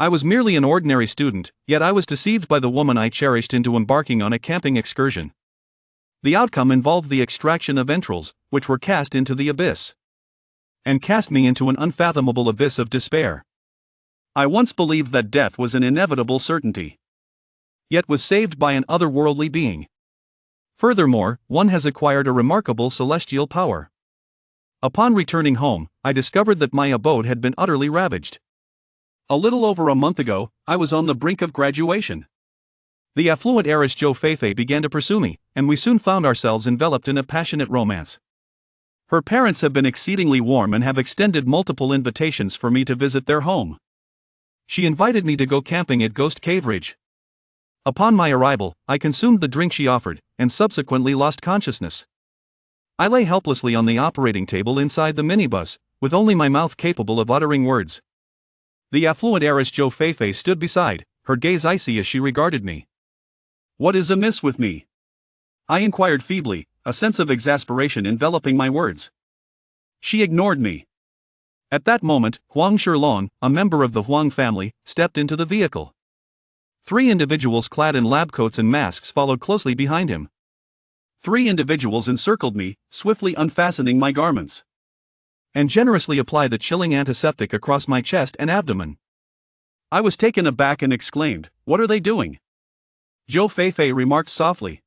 I was merely an ordinary student, yet I was deceived by the woman I cherished into embarking on a camping excursion. The outcome involved the extraction of entrails, which were cast into the abyss. And cast me into an unfathomable abyss of despair. I once believed that death was an inevitable certainty, yet was saved by an otherworldly being. Furthermore, one has acquired a remarkable celestial power. Upon returning home, I discovered that my abode had been utterly ravaged. A little over a month ago, I was on the brink of graduation. The affluent heiress Zhou Feifei began to pursue me, and we soon found ourselves enveloped in a passionate romance. Her parents have been exceedingly warm and have extended multiple invitations for me to visit their home. She invited me to go camping at Ghost Cave Ridge. Upon my arrival, I consumed the drink she offered, and subsequently lost consciousness. I lay helplessly on the operating table inside the minibus, with only my mouth capable of uttering words. The affluent heiress Zhou Feifei stood beside, her gaze icy as she regarded me. "What is amiss with me?" I inquired feebly, a sense of exasperation enveloping my words. She ignored me. At that moment, Huang Shilong, a member of the Huang family, stepped into the vehicle. 3 individuals clad in lab coats and masks followed closely behind him. 3 individuals encircled me, swiftly unfastening my garments, and generously applied the chilling antiseptic across my chest and abdomen. I was taken aback and exclaimed, "What are they doing?" Zhou Feifei remarked softly,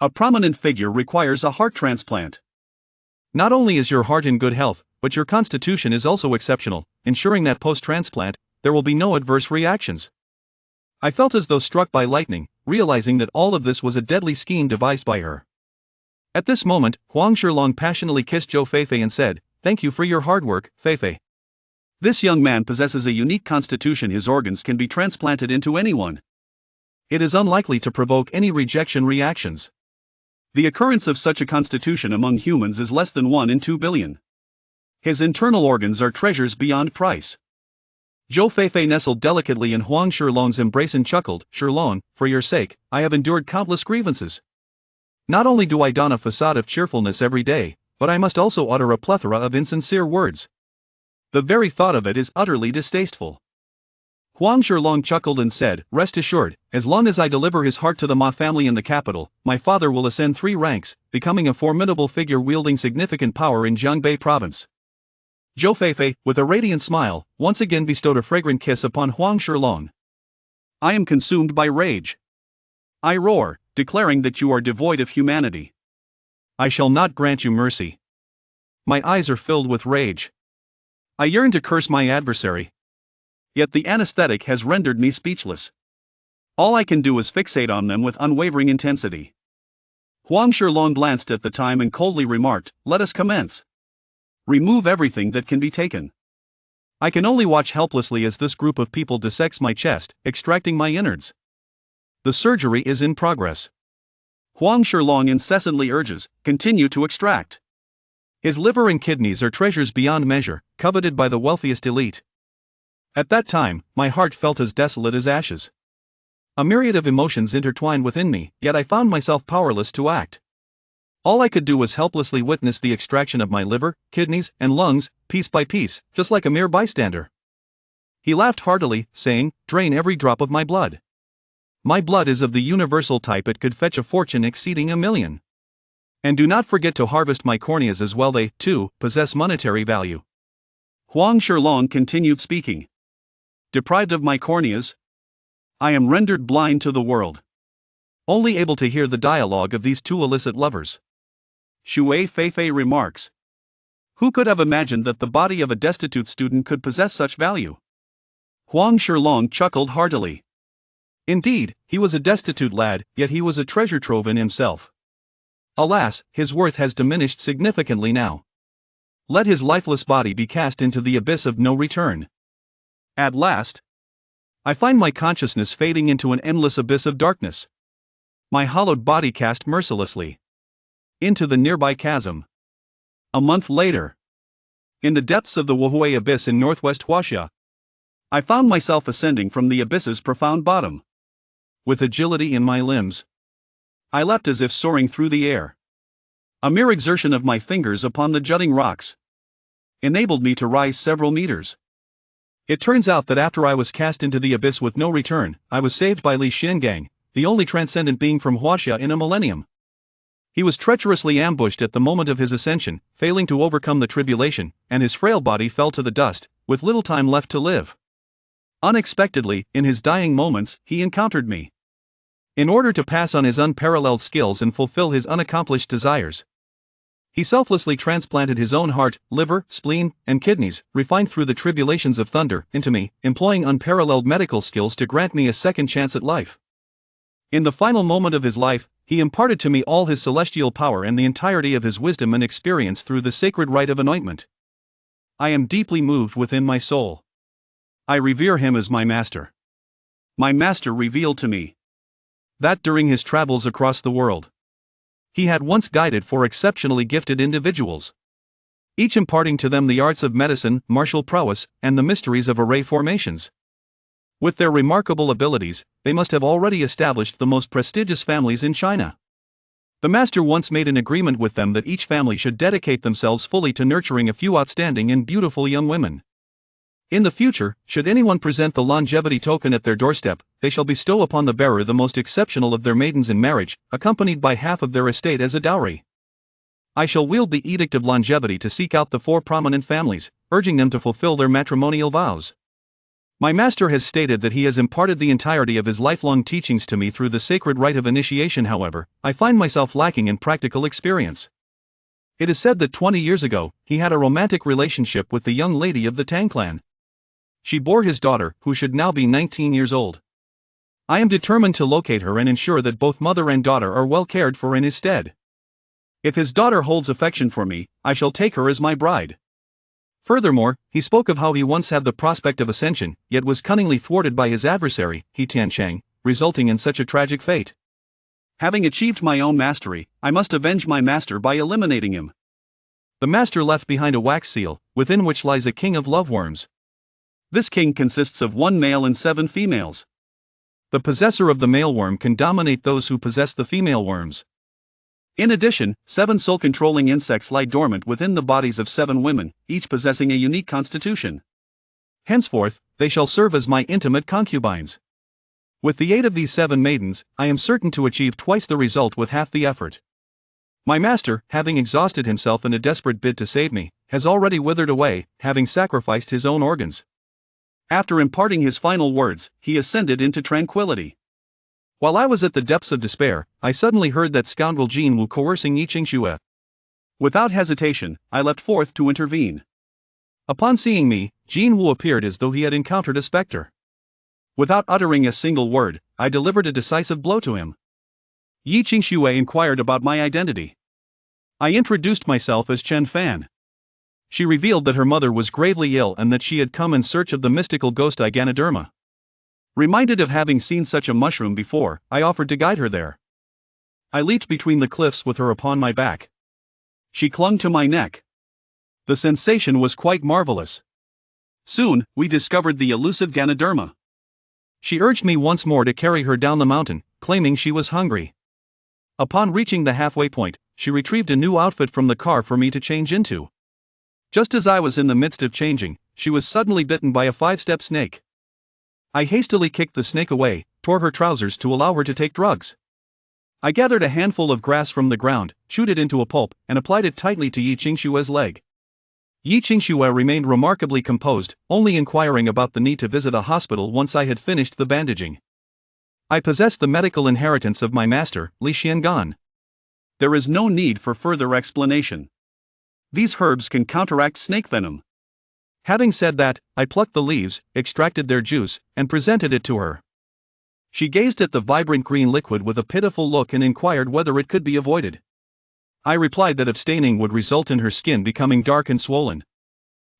"A prominent figure requires a heart transplant. Not only is your heart in good health, but your constitution is also exceptional, ensuring that post-transplant, there will be no adverse reactions." I felt as though struck by lightning, realizing that all of this was a deadly scheme devised by her. At this moment, Huang Shilong passionately kissed Zhou Feifei and said, "Thank you for your hard work, Feifei. This young man possesses a unique constitution. His organs can be transplanted into anyone. It is unlikely to provoke any rejection reactions. The occurrence of such a constitution among humans is less than 1 in 2 billion. His internal organs are treasures beyond price." Zhou Feifei nestled delicately in Huang Shilong's embrace and chuckled, "Shilong, for your sake, I have endured countless grievances. Not only do I don a facade of cheerfulness every day, but I must also utter a plethora of insincere words. The very thought of it is utterly distasteful." Huang Shilong chuckled and said, "Rest assured, as long as I deliver his heart to the Ma family in the capital, my father will ascend 3 ranks, becoming a formidable figure wielding significant power in Jiangbei province." Zhou Feifei, with a radiant smile, once again bestowed a fragrant kiss upon Huang Shilong. "I am consumed by rage. I roar, declaring that you are devoid of humanity. I shall not grant you mercy. My eyes are filled with rage. I yearn to curse my adversary. Yet the anesthetic has rendered me speechless. All I can do is fixate on them with unwavering intensity." Huang Shilong glanced at the time and coldly remarked, "Let us commence. Remove everything that can be taken." I can only watch helplessly as this group of people dissects my chest, extracting my innards. The surgery is in progress. Huang Shilong incessantly urges, "Continue to extract." His liver and kidneys are treasures beyond measure, coveted by the wealthiest elite. At that time, my heart felt as desolate as ashes. A myriad of emotions intertwined within me, yet I found myself powerless to act. All I could do was helplessly witness the extraction of my liver, kidneys, and lungs, piece by piece, just like a mere bystander. He laughed heartily, saying, "Drain every drop of my blood. My blood is of the universal type. It could fetch a fortune exceeding 1,000,000. And do not forget to harvest my corneas as well. They, too, possess monetary value." Huang Shilong continued speaking. "Deprived of my corneas, I am rendered blind to the world. Only able to hear the dialogue of these 2 illicit lovers." Zhou Feifei remarks, "Who could have imagined that the body of a destitute student could possess such value?" Huang Shilong chuckled heartily. Indeed, he was a destitute lad, yet he was a treasure trove in himself. Alas, his worth has diminished significantly now. Let his lifeless body be cast into the abyss of no return. At last, I find my consciousness fading into an endless abyss of darkness. My hollowed body cast mercilessly into the nearby chasm. A month later, in the depths of the Huaxia abyss in northwest Huaxia, I found myself ascending from the abyss's profound bottom. With agility in my limbs, I leapt as if soaring through the air. A mere exertion of my fingers upon the jutting rocks enabled me to rise several meters. It turns out that after I was cast into the abyss with no return, I was saved by Li Xiangang, the only transcendent being from Huaxia in a millennium. He was treacherously ambushed at the moment of his ascension, failing to overcome the tribulation, and his frail body fell to the dust, with little time left to live. Unexpectedly, in his dying moments, he encountered me. In order to pass on his unparalleled skills and fulfill his unaccomplished desires, he selflessly transplanted his own heart, liver, spleen, and kidneys, refined through the tribulations of thunder, into me, employing unparalleled medical skills to grant me a second chance at life. In the final moment of his life, he imparted to me all his celestial power and the entirety of his wisdom and experience through the sacred rite of anointment. I am deeply moved within my soul. I revere him as my master. My master revealed to me that during his travels across the world, he had once guided four exceptionally gifted individuals, each imparting to them the arts of medicine, martial prowess, and the mysteries of array formations. With their remarkable abilities, they must have already established the most prestigious families in China. The master once made an agreement with them that each family should dedicate themselves fully to nurturing a few outstanding and beautiful young women. In the future, should anyone present the longevity token at their doorstep, they shall bestow upon the bearer the most exceptional of their maidens in marriage, accompanied by half of their estate as a dowry. I shall wield the edict of longevity to seek out the four prominent families, urging them to fulfill their matrimonial vows. My master has stated that he has imparted the entirety of his lifelong teachings to me through the sacred rite of initiation. However, I find myself lacking in practical experience. It is said that 20 years ago, he had a romantic relationship with the young lady of the Tang clan. She bore his daughter, who should now be 19 years old. I am determined to locate her and ensure that both mother and daughter are well cared for in his stead. If his daughter holds affection for me, I shall take her as my bride. Furthermore, he spoke of how he once had the prospect of ascension, yet was cunningly thwarted by his adversary, He Tiancheng, resulting in such a tragic fate. Having achieved my own mastery, I must avenge my master by eliminating him. The master left behind a wax seal, within which lies a king of loveworms. This king consists of 1 male and 7 females. The possessor of the male worm can dominate those who possess the female worms. In addition, 7 soul-controlling insects lie dormant within the bodies of 7 women, each possessing a unique constitution. Henceforth, they shall serve as my intimate concubines. With the aid of these 7 maidens, I am certain to achieve twice the result with half the effort. My master, having exhausted himself in a desperate bid to save me, has already withered away, having sacrificed his own organs. After imparting his final words, he ascended into tranquility. While I was at the depths of despair, I suddenly heard that scoundrel Jin Wu coercing Yi Qingxue. Without hesitation, I leapt forth to intervene. Upon seeing me, Jin Wu appeared as though he had encountered a specter. Without uttering a single word, I delivered a decisive blow to him. Yi Qingxue inquired about my identity. I introduced myself as Chen Fan. She revealed that her mother was gravely ill and that she had come in search of the mystical ghost Iganoderma. Reminded of having seen such a mushroom before, I offered to guide her there. I leaped between the cliffs with her upon my back. She clung to my neck. The sensation was quite marvelous. Soon, we discovered the elusive Ganoderma. She urged me once more to carry her down the mountain, claiming she was hungry. Upon reaching the halfway point, she retrieved a new outfit from the car for me to change into. Just as I was in the midst of changing, she was suddenly bitten by a 5-step snake. I hastily kicked the snake away, tore her trousers to allow her to take drugs. I gathered a handful of grass from the ground, chewed it into a pulp, and applied it tightly to Yi Qingxue's leg. Yi Qingxue remained remarkably composed, only inquiring about the need to visit a hospital once I had finished the bandaging. I possessed the medical inheritance of my master, Li Xiangan. There is no need for further explanation. These herbs can counteract snake venom. Having said that, I plucked the leaves, extracted their juice, and presented it to her. She gazed at the vibrant green liquid with a pitiful look and inquired whether it could be avoided. I replied that abstaining would result in her skin becoming dark and swollen.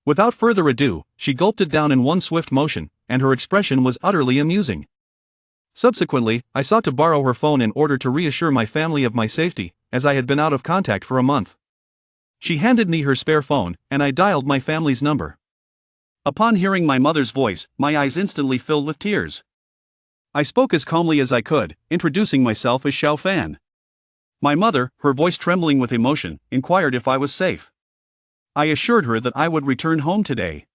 Without further ado, she gulped it down in one swift motion, and her expression was utterly amusing. Subsequently, I sought to borrow her phone in order to reassure my family of my safety, as I had been out of contact for a month. She handed me her spare phone, and I dialed my family's number. Upon hearing my mother's voice, my eyes instantly filled with tears. I spoke as calmly as I could, introducing myself as Xiao Fan. My mother, her voice trembling with emotion, inquired if I was safe. I assured her that I would return home today.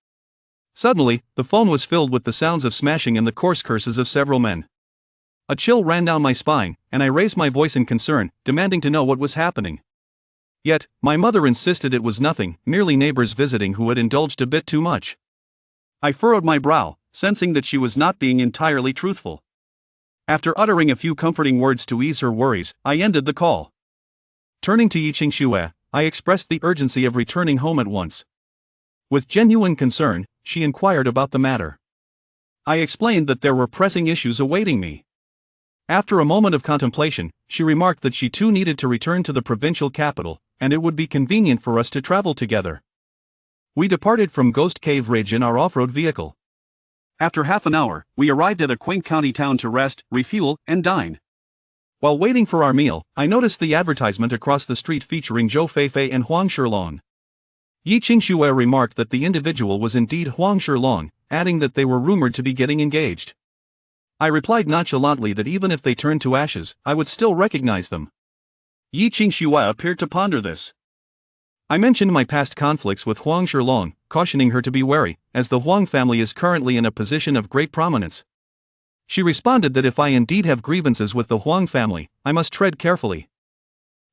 Suddenly, the phone was filled with the sounds of smashing and the coarse curses of several men. A chill ran down my spine, and I raised my voice in concern, demanding to know what was happening. Yet, my mother insisted it was nothing, merely neighbors visiting who had indulged a bit too much. I furrowed my brow, sensing that she was not being entirely truthful. After uttering a few comforting words to ease her worries, I ended the call. Turning to Yiqing Xue, I expressed the urgency of returning home at once. With genuine concern, she inquired about the matter. I explained that there were pressing issues awaiting me. After a moment of contemplation, she remarked that she too needed to return to the provincial capital, and it would be convenient for us to travel together. We departed from Ghost Cave Ridge in our off-road vehicle. After half an hour, we arrived at a quaint county town to rest, refuel, and dine. While waiting for our meal, I noticed the advertisement across the street featuring Zhou Feifei and Huang Shilong. Yiqing Xue remarked that the individual was indeed Huang Shilong, adding that they were rumored to be getting engaged. I replied nonchalantly that even if they turned to ashes, I would still recognize them. Yiqing Xue appeared to ponder this. I mentioned my past conflicts with Huang Shilong, cautioning her to be wary, as the Huang family is currently in a position of great prominence. She responded that if I indeed have grievances with the Huang family, I must tread carefully.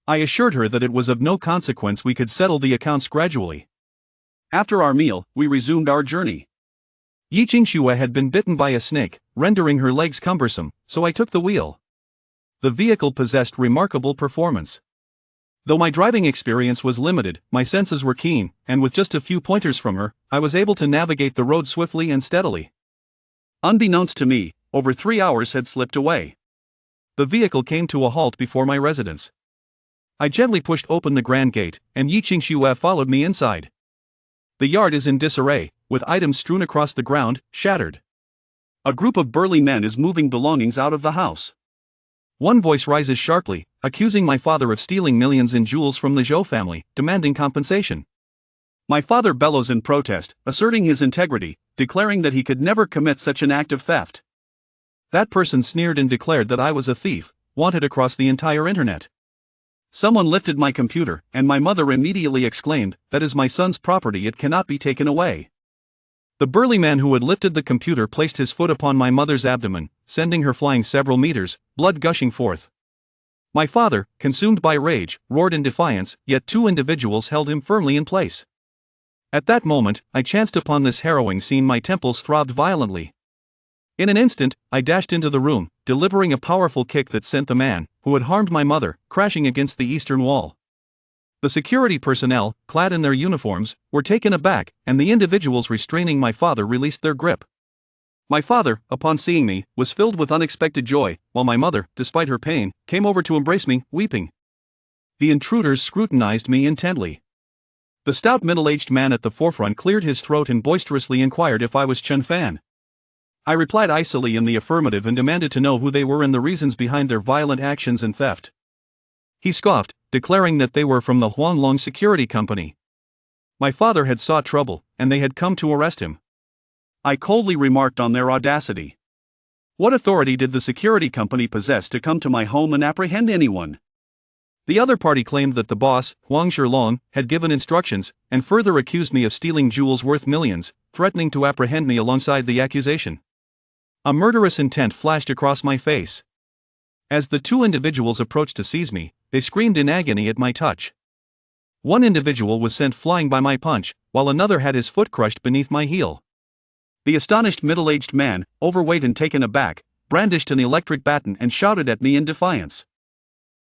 I assured her that it was of no consequence, we could settle the accounts gradually. After our meal, we resumed our journey. Yiqing Xue had been bitten by a snake, rendering her legs cumbersome, so I took the wheel. The vehicle possessed remarkable performance. Though my driving experience was limited, my senses were keen, and with just a few pointers from her, I was able to navigate the road swiftly and steadily. Unbeknownst to me, over 3 hours had slipped away. The vehicle came to a halt before my residence. I gently pushed open the grand gate, and Yiqing Xue followed me inside. The yard is in disarray, with items strewn across the ground, shattered. A group of burly men is moving belongings out of the house. One voice rises sharply, accusing my father of stealing millions in jewels from the Zhou family, demanding compensation. My father bellows in protest, asserting his integrity, declaring that he could never commit such an act of theft. That person sneered and declared that I was a thief, wanted across the entire internet. Someone lifted my computer, and my mother immediately exclaimed, "That is my son's property, it cannot be taken away." The burly man who had lifted the computer placed his foot upon my mother's abdomen, sending her flying several meters, blood gushing forth. My father, consumed by rage, roared in defiance, yet 2 individuals held him firmly in place. At that moment, I chanced upon this harrowing scene. My temples throbbed violently. In an instant, I dashed into the room, delivering a powerful kick that sent the man, who had harmed my mother, crashing against the eastern wall. The security personnel, clad in their uniforms, were taken aback, and the individuals restraining my father released their grip. My father, upon seeing me, was filled with unexpected joy, while my mother, despite her pain, came over to embrace me, weeping. The intruders scrutinized me intently. The stout middle-aged man at the forefront cleared his throat and boisterously inquired if I was Chen Fan. I replied icily in the affirmative and demanded to know who they were and the reasons behind their violent actions and theft. He scoffed, declaring that they were from the Huanglong Security Company. My father had sought trouble, and they had come to arrest him. I coldly remarked on their audacity. What authority did the security company possess to come to my home and apprehend anyone? The other party claimed that the boss, Huang Shilong, had given instructions, and further accused me of stealing jewels worth millions, threatening to apprehend me alongside the accusation. A murderous intent flashed across my face. As the 2 individuals approached to seize me, they screamed in agony at my touch. One individual was sent flying by my punch, while another had his foot crushed beneath my heel. The astonished middle-aged man, overweight and taken aback, brandished an electric baton and shouted at me in defiance.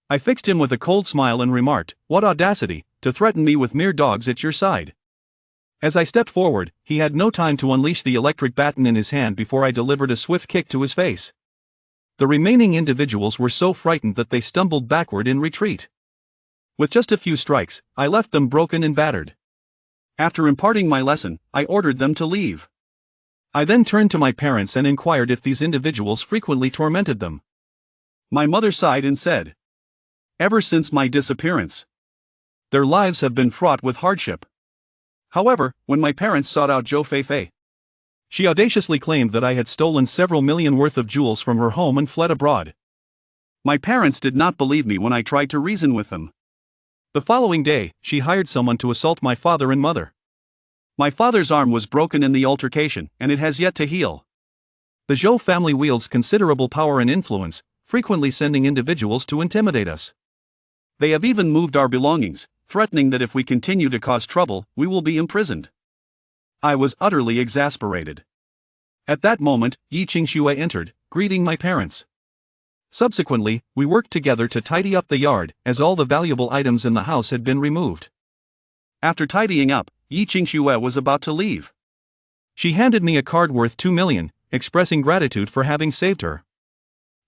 I fixed him with a cold smile and remarked, "What audacity, to threaten me with mere dogs at your side." As I stepped forward, he had no time to unleash the electric baton in his hand before I delivered a swift kick to his face. The remaining individuals were so frightened that they stumbled backward in retreat. With just a few strikes, I left them broken and battered. After imparting my lesson, I ordered them to leave. I then turned to my parents and inquired if these individuals frequently tormented them. My mother sighed and said, "Ever since my disappearance. Their lives have been fraught with hardship." However, when my parents sought out Zhou Feifei, she audaciously claimed that I had stolen several million worth of jewels from her home and fled abroad. My parents did not believe me when I tried to reason with them. The following day, she hired someone to assault my father and mother. My father's arm was broken in the altercation, and it has yet to heal. The Zhou family wields considerable power and influence, frequently sending individuals to intimidate us. They have even moved our belongings, threatening that if we continue to cause trouble, we will be imprisoned. I was utterly exasperated. At that moment, Yi Qingxue entered, greeting my parents. Subsequently, we worked together to tidy up the yard, as all the valuable items in the house had been removed. After tidying up, Yi Qingxue was about to leave. She handed me a card worth 2 million, expressing gratitude for having saved her.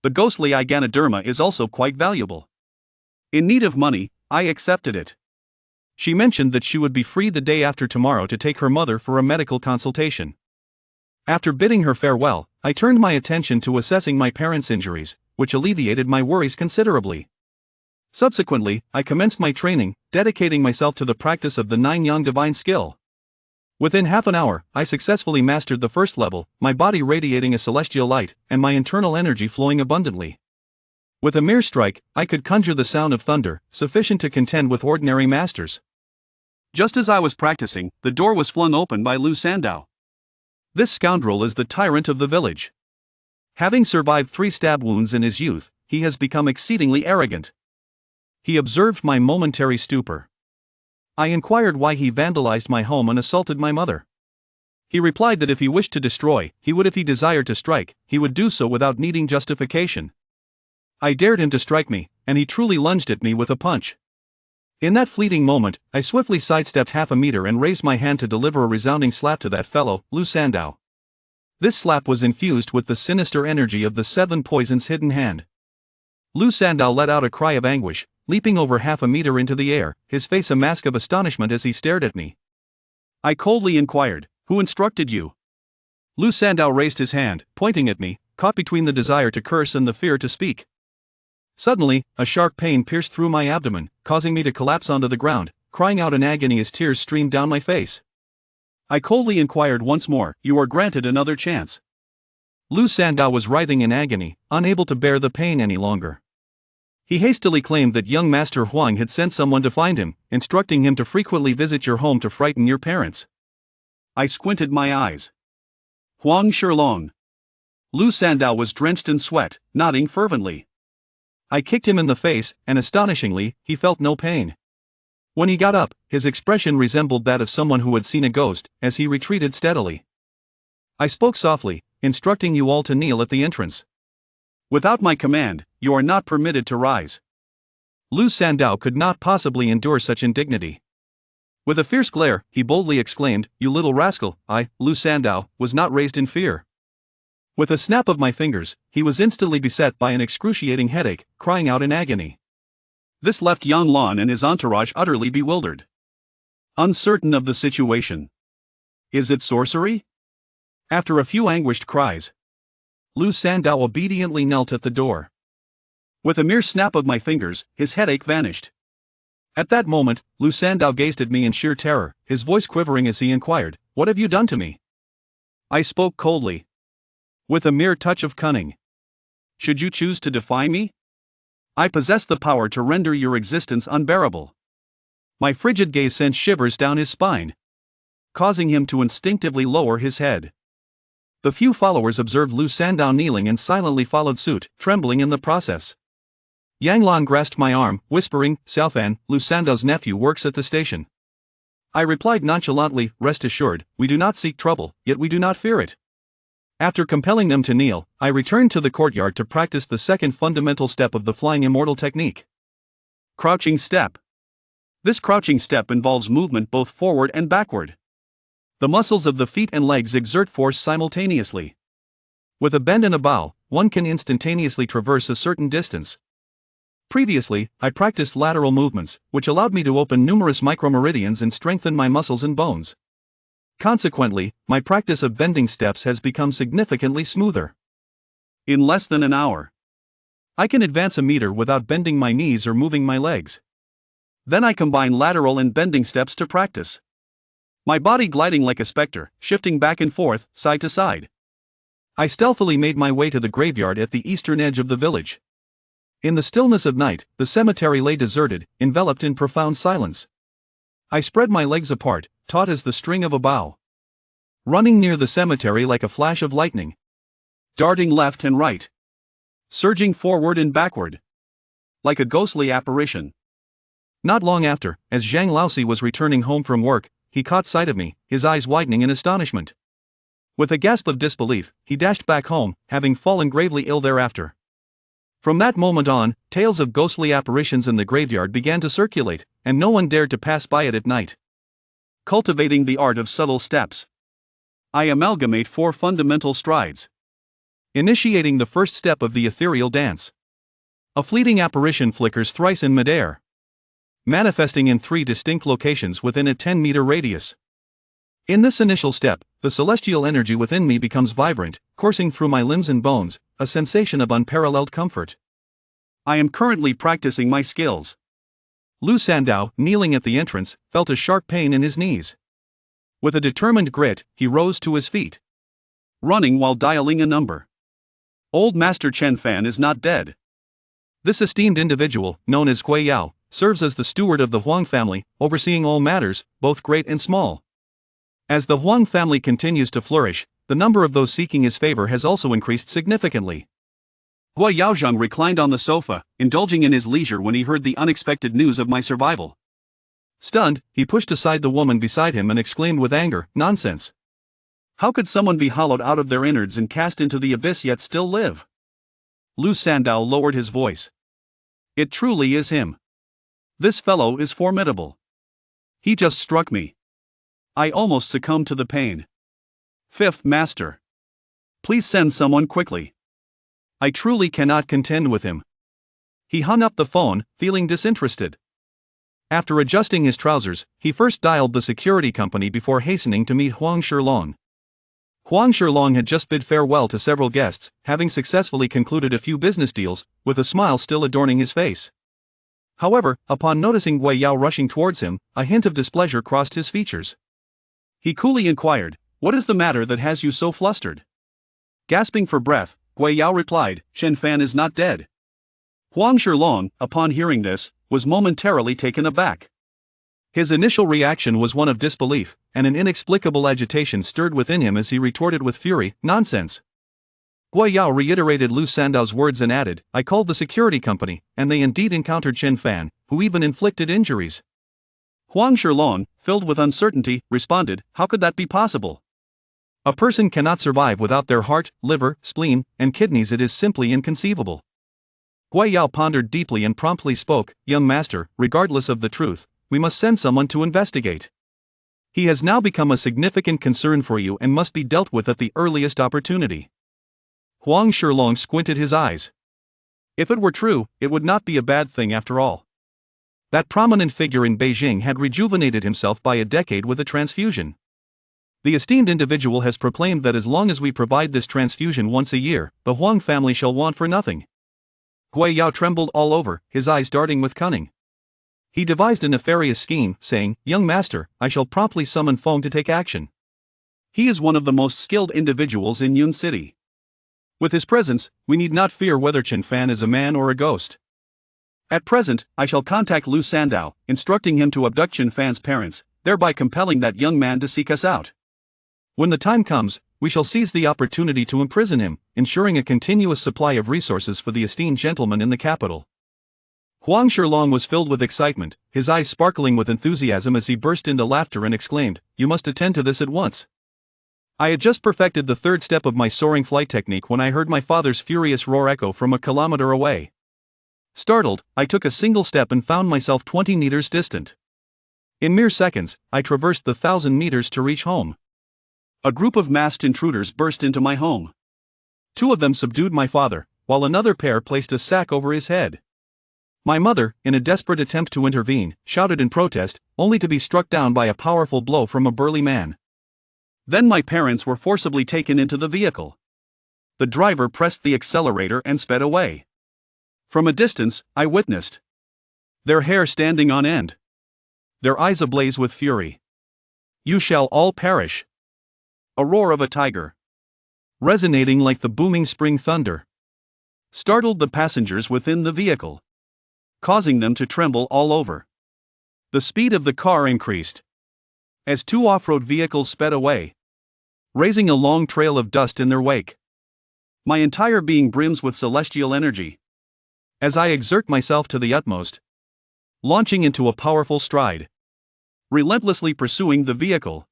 The ghostly Iganoderma is also quite valuable. In need of money, I accepted it. She mentioned that she would be free the day after tomorrow to take her mother for a medical consultation. After bidding her farewell, I turned my attention to assessing my parents' injuries, which alleviated my worries considerably. Subsequently, I commenced my training, dedicating myself to the practice of the 9-yang divine skill. Within half an hour, I successfully mastered the first level, my body radiating a celestial light, and my internal energy flowing abundantly. With a mere strike, I could conjure the sound of thunder, sufficient to contend with ordinary masters. Just as I was practicing, the door was flung open by Lu Sandao. This scoundrel is the tyrant of the village. Having survived 3 stab wounds in his youth, he has become exceedingly arrogant. He observed my momentary stupor. I inquired why he vandalized my home and assaulted my mother. He replied that if he wished to destroy, he would. If he desired to strike, he would do so without needing justification. I dared him to strike me, and he truly lunged at me with a punch. In that fleeting moment, I swiftly sidestepped half a meter and raised my hand to deliver a resounding slap to that fellow, Lu Sandao. This slap was infused with the sinister energy of the 7 poisons hidden hand. Lu Sandao let out a cry of anguish, leaping over half a meter into the air, his face a mask of astonishment as he stared at me. I coldly inquired, "Who instructed you?" Lu Sandao raised his hand, pointing at me, caught between the desire to curse and the fear to speak. Suddenly, a sharp pain pierced through my abdomen, causing me to collapse onto the ground, crying out in agony as tears streamed down my face. I coldly inquired once more, "You are granted another chance." Lu Sandao was writhing in agony, unable to bear the pain any longer. He hastily claimed that young Master Huang had sent someone to find him, instructing him to frequently visit your home to frighten your parents. I squinted my eyes. Huang Shilong. Lu Sandao was drenched in sweat, nodding fervently. I kicked him in the face, and astonishingly, he felt no pain. When he got up, his expression resembled that of someone who had seen a ghost, as he retreated steadily. I spoke softly, instructing you all to kneel at the entrance. Without my command, you are not permitted to rise. Lu Sandao could not possibly endure such indignity. With a fierce glare, he boldly exclaimed, "You little rascal!" I, Lu Sandao, was not raised in fear. With a snap of my fingers, he was instantly beset by an excruciating headache, crying out in agony. This left Yang Lan and his entourage utterly bewildered. Uncertain of the situation. Is it sorcery? After a few anguished cries, Lu Sandao obediently knelt at the door. With a mere snap of my fingers, his headache vanished. At that moment, Lu Sandao gazed at me in sheer terror, his voice quivering as he inquired, "What have you done to me?" I spoke coldly. With a mere touch of cunning. Should you choose to defy me? I possess the power to render your existence unbearable. My frigid gaze sent shivers down his spine, causing him to instinctively lower his head. The few followers observed Lu Sandao kneeling and silently followed suit, trembling in the process. Yang Lan grasped my arm, whispering, "Chen Fan, Lu Sandao's nephew works at the station." I replied nonchalantly, "Rest assured, we do not seek trouble, yet we do not fear it." After compelling them to kneel, I returned to the courtyard to practice the second fundamental step of the flying immortal technique. Crouching step. This crouching step involves movement both forward and backward. The muscles of the feet and legs exert force simultaneously. With a bend and a bow, one can instantaneously traverse a certain distance. Previously, I practiced lateral movements, which allowed me to open numerous micromeridians and strengthen my muscles and bones. Consequently, my practice of bending steps has become significantly smoother. In less than an hour, I can advance a meter without bending my knees or moving my legs. Then I combine lateral and bending steps to practice. My body gliding like a specter, shifting back and forth, side to side. I stealthily made my way to the graveyard at the eastern edge of the village. In the stillness of night, the cemetery lay deserted, enveloped in profound silence. I spread my legs apart, taut as the string of a bow. Running near the cemetery like a flash of lightning. Darting left and right. Surging forward and backward. Like a ghostly apparition. Not long after, as Zhang Laosi was returning home from work, he caught sight of me, his eyes widening in astonishment. With a gasp of disbelief, he dashed back home, having fallen gravely ill thereafter. From that moment on, tales of ghostly apparitions in the graveyard began to circulate, and no one dared to pass by it at night. Cultivating the art of subtle steps. I amalgamate 4 fundamental strides. Initiating the first step of the ethereal dance. A fleeting apparition flickers thrice in midair. Manifesting in 3 distinct locations within a 10-meter radius. In this initial step, the celestial energy within me becomes vibrant, coursing through my limbs and bones, a sensation of unparalleled comfort. I am currently practicing my skills. Lu Sandao, kneeling at the entrance, felt a sharp pain in his knees. With a determined grit, he rose to his feet. Running while dialing a number. Old Master Chen Fan is not dead. This esteemed individual, known as Hui Yao, serves as the steward of the Huang family, overseeing all matters, both great and small. As the Huang family continues to flourish, the number of those seeking his favor has also increased significantly. Hua Yaozhang reclined on the sofa, indulging in his leisure when he heard the unexpected news of my survival. Stunned, he pushed aside the woman beside him and exclaimed with anger, "Nonsense! How could someone be hollowed out of their innards and cast into the abyss yet still live?" Lu Sandao lowered his voice. "It truly is him. This fellow is formidable. He just struck me. I almost succumbed to the pain. 5th Master. Please send someone quickly. I truly cannot contend with him." He hung up the phone, feeling disinterested. After adjusting his trousers, he first dialed the security company before hastening to meet Huang Shilong. Huang Shilong had just bid farewell to several guests, having successfully concluded a few business deals, with a smile still adorning his face. However, upon noticing Gui Yao rushing towards him, a hint of displeasure crossed his features. He coolly inquired, "What is the matter that has you so flustered?" Gasping for breath, Gui Yao replied, "Chen Fan is not dead." Huang Shilong, upon hearing this, was momentarily taken aback. His initial reaction was one of disbelief, and an inexplicable agitation stirred within him as he retorted with fury, "Nonsense!" Gui Yao reiterated Lu Sandao's words and added, "I called the security company, and they indeed encountered Chen Fan, who even inflicted injuries." Huang Shilong, filled with uncertainty, responded, "How could that be possible? A person cannot survive without their heart, liver, spleen, and kidneys. It is simply inconceivable." Gui Yao pondered deeply and promptly spoke, "Young master, regardless of the truth, we must send someone to investigate. He has now become a significant concern for you and must be dealt with at the earliest opportunity." Huang Shilong squinted his eyes. If it were true, it would not be a bad thing after all. That prominent figure in Beijing had rejuvenated himself by a decade with a transfusion. The esteemed individual has proclaimed that as long as we provide this transfusion once a year, the Huang family shall want for nothing. Gui Yao trembled all over, his eyes darting with cunning. He devised a nefarious scheme, saying, "Young master, I shall promptly summon Feng to take action. He is one of the most skilled individuals in Yun City. With his presence, we need not fear whether Chen Fan is a man or a ghost. At present, I shall contact Lu Sandao, instructing him to abduct Chen Fan's parents, thereby compelling that young man to seek us out. When the time comes, we shall seize the opportunity to imprison him, ensuring a continuous supply of resources for the esteemed gentleman in the capital." Huang Shilong was filled with excitement, his eyes sparkling with enthusiasm as he burst into laughter and exclaimed, "You must attend to this at once." I had just perfected the 3rd step of my soaring flight technique when I heard my father's furious roar echo from a kilometer away. Startled, I took a single step and found myself 20 meters distant. In mere seconds, I traversed the 1,000 meters to reach home. A group of masked intruders burst into my home. 2 of them subdued my father, while another pair placed a sack over his head. My mother, in a desperate attempt to intervene, shouted in protest, only to be struck down by a powerful blow from a burly man. Then my parents were forcibly taken into the vehicle. The driver pressed the accelerator and sped away. From a distance, I witnessed their hair standing on end, their eyes ablaze with fury. "You shall all perish." A roar of a tiger, resonating like the booming spring thunder, startled the passengers within the vehicle, causing them to tremble all over. The speed of the car increased, as two off-road vehicles sped away, raising a long trail of dust in their wake. My entire being brims with celestial energy as I exert myself to the utmost, launching into a powerful stride, relentlessly pursuing the vehicle.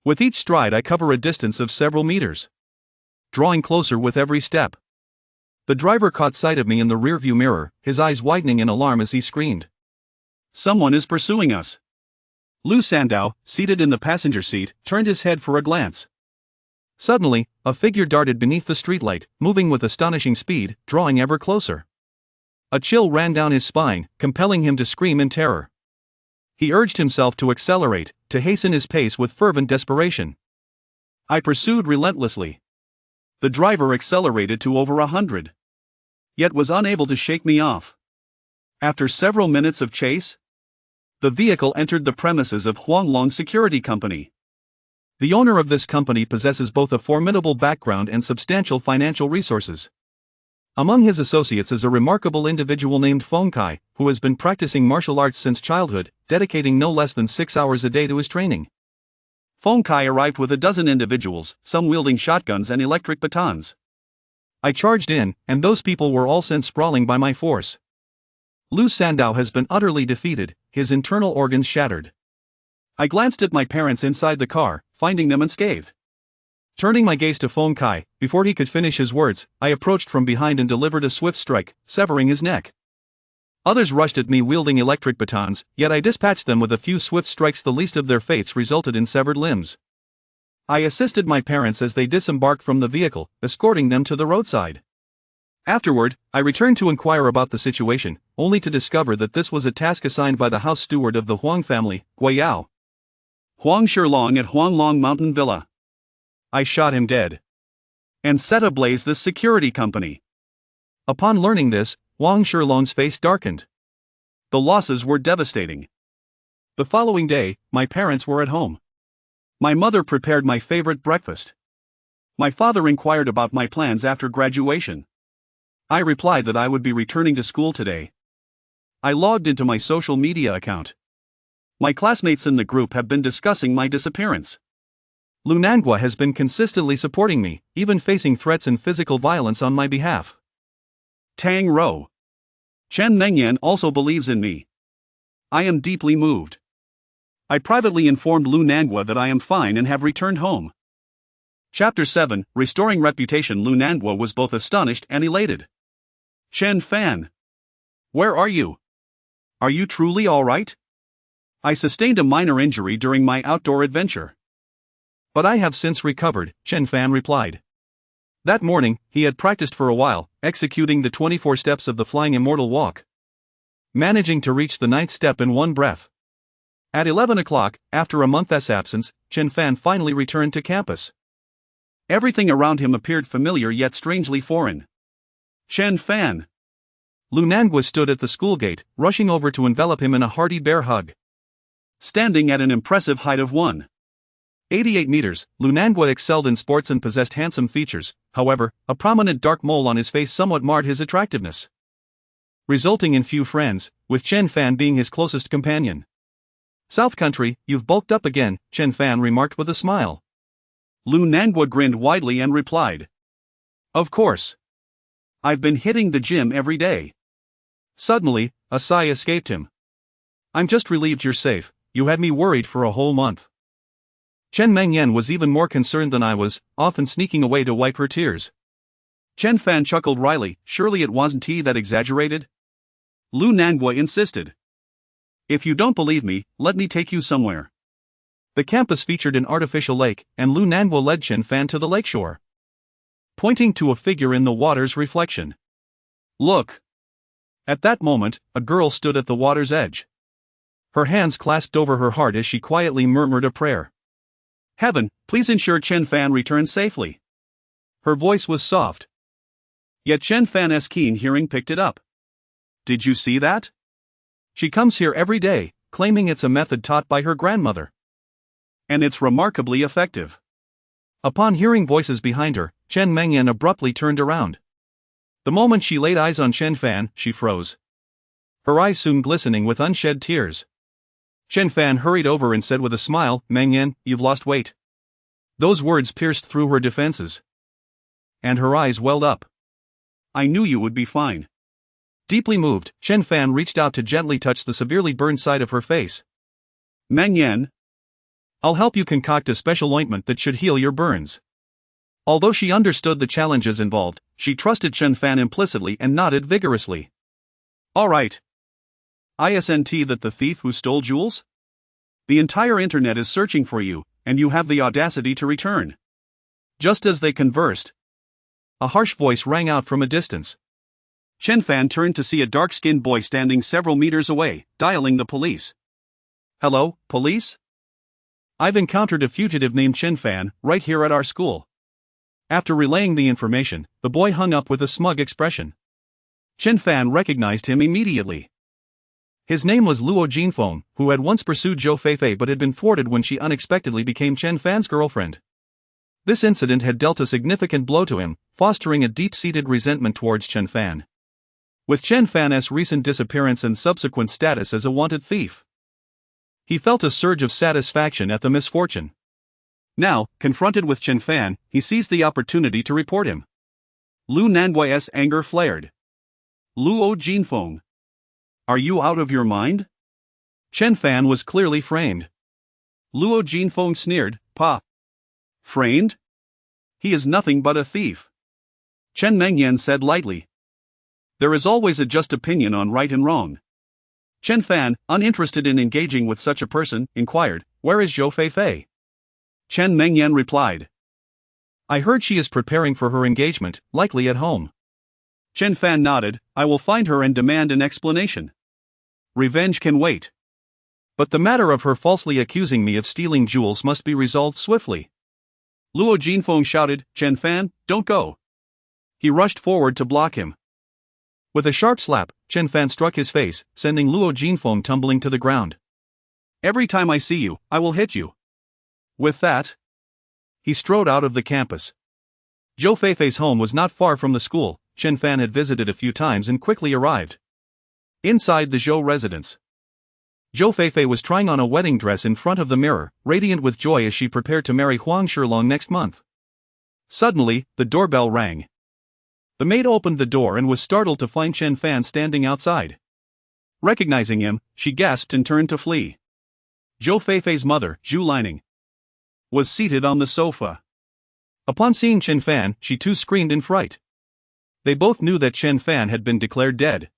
With each stride I cover a distance of several meters, drawing closer with every step. The driver caught sight of me in the rearview mirror, his eyes widening in alarm as he screamed, "Someone is pursuing us!" Lou Sandow, seated in the passenger seat, turned his head for a glance. Suddenly, a figure darted beneath the streetlight, moving with astonishing speed, drawing ever closer. A chill ran down his spine, compelling him to scream in terror. He urged himself to accelerate, to hasten his pace with fervent desperation. I pursued relentlessly. The driver accelerated to over 100, yet was unable to shake me off. After several minutes of chase, the vehicle entered the premises of Huanglong Security Company. The owner of this company possesses both a formidable background and substantial financial resources. Among his associates is a remarkable individual named Feng Kai, who has been practicing martial arts since childhood, dedicating no less than 6 hours a day to his training. Feng Kai arrived with a dozen individuals, some wielding shotguns and electric batons. I charged in, and those people were all sent sprawling by my force. Lou Sandow has been utterly defeated, his internal organs shattered. I glanced at my parents inside the car, finding them unscathed. Turning my gaze to Feng Kai, before he could finish his words, I approached from behind and delivered a swift strike, severing his neck. Others rushed at me wielding electric batons, yet I dispatched them with a few swift strikes. The least of their fates resulted in severed limbs. I assisted my parents as they disembarked from the vehicle, escorting them to the roadside. Afterward, I returned to inquire about the situation, only to discover that this was a task assigned by the house steward of the Huang family, Guiyao. Huang Shilong at Huanglong Mountain Villa. I shot him dead and set ablaze the security company. Upon learning this, Huang Shilong's face darkened. The losses were devastating. The following day, my parents were at home. My mother prepared my favorite breakfast. My father inquired about my plans after graduation. I replied that I would be returning to school today. I logged into my social media account. My classmates in the group have been discussing my disappearance. Lunangua has been consistently supporting me, even facing threats and physical violence on my behalf. Tang Rou. Chen Mengyan also believes in me. I am deeply moved. I privately informed Lunangua that I am fine and have returned home. Chapter 7, Restoring Reputation. Lunangua was both astonished and elated. Chen Fan. Where are you? Are you truly all right? I sustained a minor injury during my outdoor adventure. But I have since recovered, Chen Fan replied. That morning, he had practiced for a while, executing the 24 steps of the flying immortal walk, managing to reach the 9th step in one breath. At 11 o'clock, after a month's absence, Chen Fan finally returned to campus. Everything around him appeared familiar yet strangely foreign. Chen Fan. Lunangua stood at the school gate, rushing over to envelop him in a hearty bear hug. Standing at an impressive height of 188 meters, Lunangua excelled in sports and possessed handsome features. However, a prominent dark mole on his face somewhat marred his attractiveness, resulting in few friends, with Chen Fan being his closest companion. South Country, you've bulked up again, Chen Fan remarked with a smile. Lunangua grinned widely and replied, Of course. I've been hitting the gym every day. Suddenly, a sigh escaped him. I'm just relieved you're safe. You had me worried for a whole month. Chen Mengyan was even more concerned than I was, often sneaking away to wipe her tears. Chen Fan chuckled wryly. Surely it wasn't he that exaggerated? Lunangua insisted. If you don't believe me, let me take you somewhere. The campus featured an artificial lake, and Lunangua led Chen Fan to the lakeshore, pointing to a figure in the water's reflection. Look! At that moment, a girl stood at the water's edge. Her hands clasped over her heart as she quietly murmured a prayer. Heaven, please ensure Chen Fan returns safely. Her voice was soft. Yet Chen Fan's keen hearing picked it up. Did you see that? She comes here every day, claiming it's a method taught by her grandmother. And it's remarkably effective. Upon hearing voices behind her, Chen Mengyan abruptly turned around. The moment she laid eyes on Chen Fan, she froze, her eyes soon glistening with unshed tears. Chen Fan hurried over and said with a smile, "Mengyan, you've lost weight." Those words pierced through her defenses. And her eyes welled up. "I knew you would be fine." Deeply moved, Chen Fan reached out to gently touch the severely burned side of her face. "Mengyan, I'll help you concoct a special ointment that should heal your burns." Although she understood the challenges involved, she trusted Chen Fan implicitly and nodded vigorously. "All right. I assent that the thief who stole jewels? The entire internet is searching for you, and you have the audacity to return." Just as they conversed, a harsh voice rang out from a distance. Chen Fan turned to see a dark-skinned boy standing several meters away, dialing the police. "Hello, police? I've encountered a fugitive named Chen Fan, right here at our school." After relaying the information, the boy hung up with a smug expression. Chen Fan recognized him immediately. His name was Luo Jinfeng, who had once pursued Zhou Feifei but had been thwarted when she unexpectedly became Chen Fan's girlfriend. This incident had dealt a significant blow to him, fostering a deep-seated resentment towards Chen Fan. With Chen Fan's recent disappearance and subsequent status as a wanted thief, he felt a surge of satisfaction at the misfortune. Now, confronted with Chen Fan, he seized the opportunity to report him. Lu Nangui's anger flared. "Luo Jinfeng, are you out of your mind?" Chen Fan was clearly framed. Luo Jinfeng sneered, "Pa. Framed? He is nothing but a thief." Chen Mengyan said lightly. "There is always a just opinion on right and wrong." Chen Fan, uninterested in engaging with such a person, inquired, "Where is Zhou Feifei?" Chen Mengyan replied, "I heard she is preparing for her engagement, likely at home." Chen Fan nodded, "I will find her and demand an explanation. Revenge can wait. But the matter of her falsely accusing me of stealing jewels must be resolved swiftly." Luo Jinfeng shouted, "Chen Fan, don't go." He rushed forward to block him. With a sharp slap, Chen Fan struck his face, sending Luo Jinfeng tumbling to the ground. "Every time I see you, I will hit you." With that, he strode out of the campus. Zhou Feifei's home was not far from the school. Chen Fan had visited a few times and quickly arrived. Inside the Zhou residence, Zhou Feifei was trying on a wedding dress in front of the mirror, radiant with joy as she prepared to marry Huang Shilong next month. Suddenly, the doorbell rang. The maid opened the door and was startled to find Chen Fan standing outside. Recognizing him, she gasped and turned to flee. Zhou Feifei's mother, Zhu Lining, was seated on the sofa. Upon seeing Chen Fan, she too screamed in fright. They both knew that Chen Fan had been declared dead.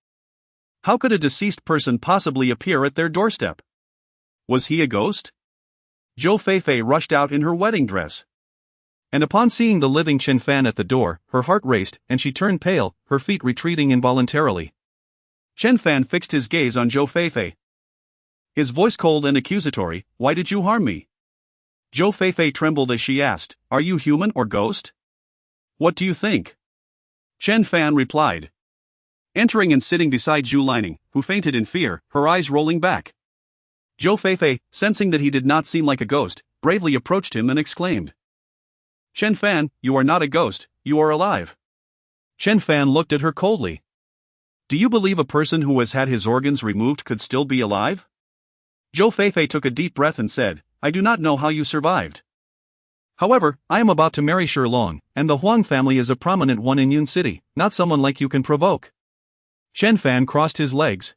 How could a deceased person possibly appear at their doorstep? Was he a ghost? Zhou Feifei rushed out in her wedding dress. And upon seeing the living Chen Fan at the door, her heart raced, and she turned pale, her feet retreating involuntarily. Chen Fan fixed his gaze on Zhou Feifei. His voice cold and accusatory, "Why did you harm me?" Zhou Feifei trembled as she asked, "Are you human or ghost? What do you think?" Chen Fan replied. Entering and sitting beside Zhu Lining, who fainted in fear, her eyes rolling back. Zhou Feifei, sensing that he did not seem like a ghost, bravely approached him and exclaimed, "Chen Fan, you are not a ghost, you are alive." Chen Fan looked at her coldly. "Do you believe a person who has had his organs removed could still be alive?" Zhou Feifei took a deep breath and said, "I do not know how you survived. However, I am about to marry Shilong, and the Huang family is a prominent one in Yun City, not someone like you can provoke." Chen Fan crossed his legs.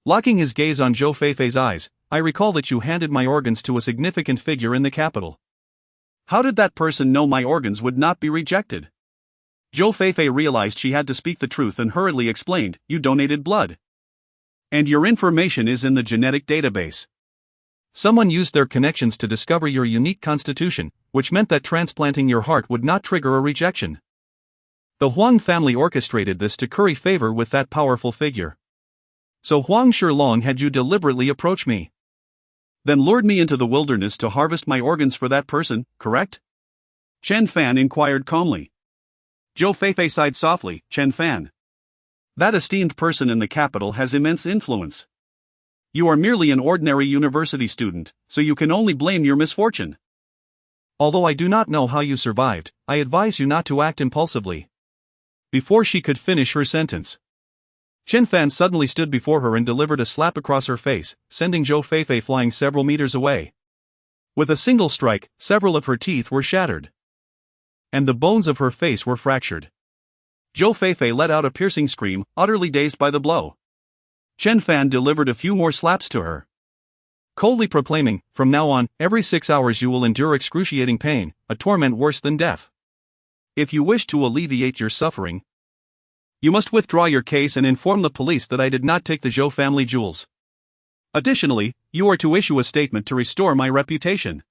Locking his gaze on Zhou Feifei's eyes, "I recall that you handed my organs to a significant figure in the capital. How did that person know my organs would not be rejected?" Zhou Feifei realized she had to speak the truth and hurriedly explained, "You donated blood. And your information is in the genetic database. Someone used their connections to discover your unique constitution, which meant that transplanting your heart would not trigger a rejection. The Huang family orchestrated this to curry favor with that powerful figure. So Huang Shilong had you deliberately approach me. Then lured me into the wilderness to harvest my organs for that person, correct?" Chen Fan inquired calmly. Zhou Feifei sighed softly, "Chen Fan. That esteemed person in the capital has immense influence. You are merely an ordinary university student, so you can only blame your misfortune. Although I do not know how you survived, I advise you not to act impulsively." Before she could finish her sentence, Chen Fan suddenly stood before her and delivered a slap across her face, sending Zhou Feifei flying several meters away. With a single strike, several of her teeth were shattered, and the bones of her face were fractured. Zhou Feifei let out a piercing scream, utterly dazed by the blow. Chen Fan delivered a few more slaps to her, coldly proclaiming, "From now on, every 6 hours you will endure excruciating pain, a torment worse than death. If you wish to alleviate your suffering, you must withdraw your case and inform the police that I did not take the Zhou family jewels. Additionally, you are to issue a statement to restore my reputation."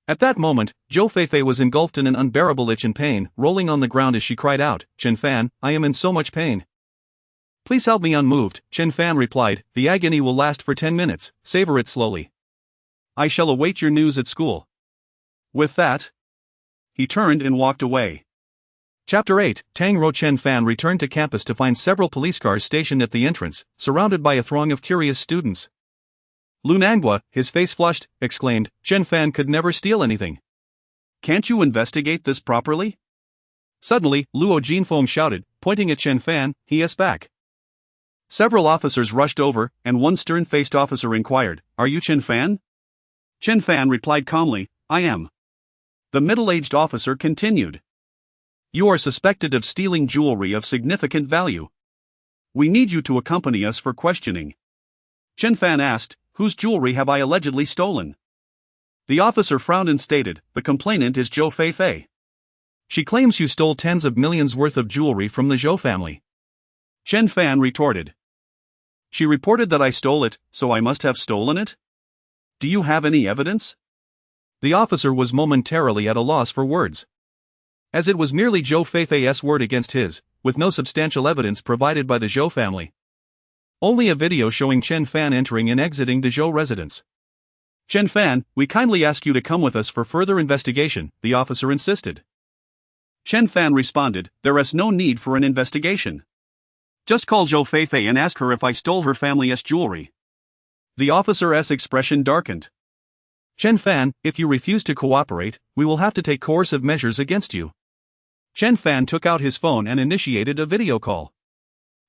At that moment, Zhou Feifei was engulfed in an unbearable itch and pain, rolling on the ground as she cried out, "Chen Fan, I am in so much pain. Please help me." Unmoved, Chen Fan replied, "The agony will last for 10 minutes, savor it slowly. I shall await your news at school." With that, he turned and walked away. Chapter 8, Tang Rou. Chen Fan returned to campus to find several police cars stationed at the entrance, surrounded by a throng of curious students. Lu Nangua, his face flushed, exclaimed, "Chen Fan could never steal anything. Can't you investigate this properly?" Suddenly, Luo Jinfeng shouted, pointing at Chen Fan, "He is back." Several officers rushed over, and one stern-faced officer inquired, "Are you Chen Fan?" Chen Fan replied calmly, "I am." The middle-aged officer continued, "You are suspected of stealing jewelry of significant value. We need you to accompany us for questioning." Chen Fan asked, "Whose jewelry have I allegedly stolen?" The officer frowned and stated, "The complainant is Zhou Feifei. She claims you stole tens of millions worth of jewelry from the Zhou family." Chen Fan retorted, "She reported that I stole it, so I must have stolen it? Do you have any evidence?" The officer was momentarily at a loss for words, as it was merely Zhou Feifei's word against his, with no substantial evidence provided by the Zhou family. Only a video showing Chen Fan entering and exiting the Zhou residence. "Chen Fan, we kindly ask you to come with us for further investigation," the officer insisted. Chen Fan responded, "There is no need for an investigation. Just call Zhou Feifei and ask her if I stole her family's jewelry." The officer's expression darkened. "Chen Fan, if you refuse to cooperate, we will have to take coercive measures against you." Chen Fan took out his phone and initiated a video call.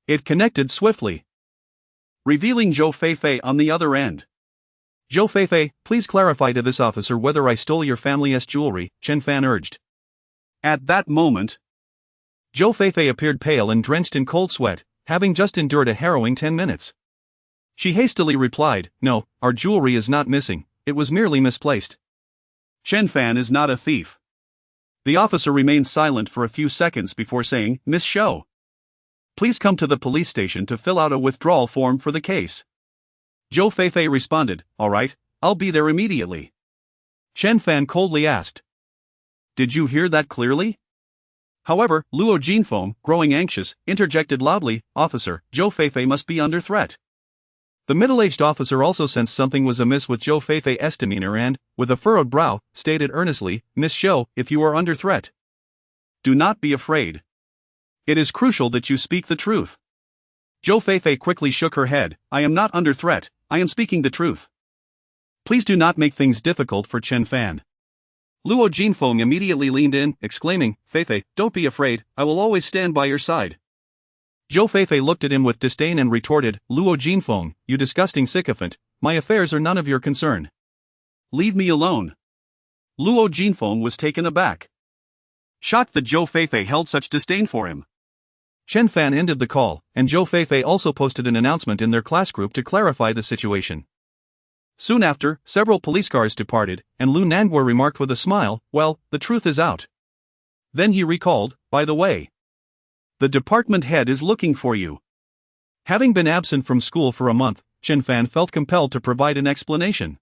It connected swiftly, revealing Zhou Feifei on the other end. "Zhou Feifei, please clarify to this officer whether I stole your family's jewelry," Chen Fan urged. At that moment, Zhou Feifei appeared pale and drenched in cold sweat, having just endured a harrowing 10 minutes. She hastily replied, "No, our jewelry is not missing, it was merely misplaced." "Chen Fan is not a thief." The officer remained silent for a few seconds before saying, "Miss Shou, please come to the police station to fill out a withdrawal form for the case." Zhou Feifei responded, "All right, I'll be there immediately." Chen Fan coldly asked, "Did you hear that clearly?" However, Luo Jinfeng, growing anxious, interjected loudly, "Officer, Zhou Feifei must be under threat." The middle-aged officer also sensed something was amiss with Zhou Feifei's demeanor and, with a furrowed brow, stated earnestly, "Miss Shou, if you are under threat, do not be afraid. It is crucial that you speak the truth." Zhou Feifei quickly shook her head, "I am not under threat, I am speaking the truth. Please do not make things difficult for Chen Fan." Luo Jinfeng immediately leaned in, exclaiming, "Feifei, don't be afraid, I will always stand by your side." Zhou Feifei looked at him with disdain and retorted, "Luo Jinfeng, you disgusting sycophant, my affairs are none of your concern. Leave me alone." Luo Jinfeng was taken aback, shocked that Zhou Feifei held such disdain for him. Chen Fan ended the call, and Zhou Feifei also posted an announcement in their class group to clarify the situation. Soon after, several police cars departed, and Lu Nangua remarked with a smile, "Well, the truth is out." Then he recalled, "By the way, the department head is looking for you." Having been absent from school for a month, Chen Fan felt compelled to provide an explanation.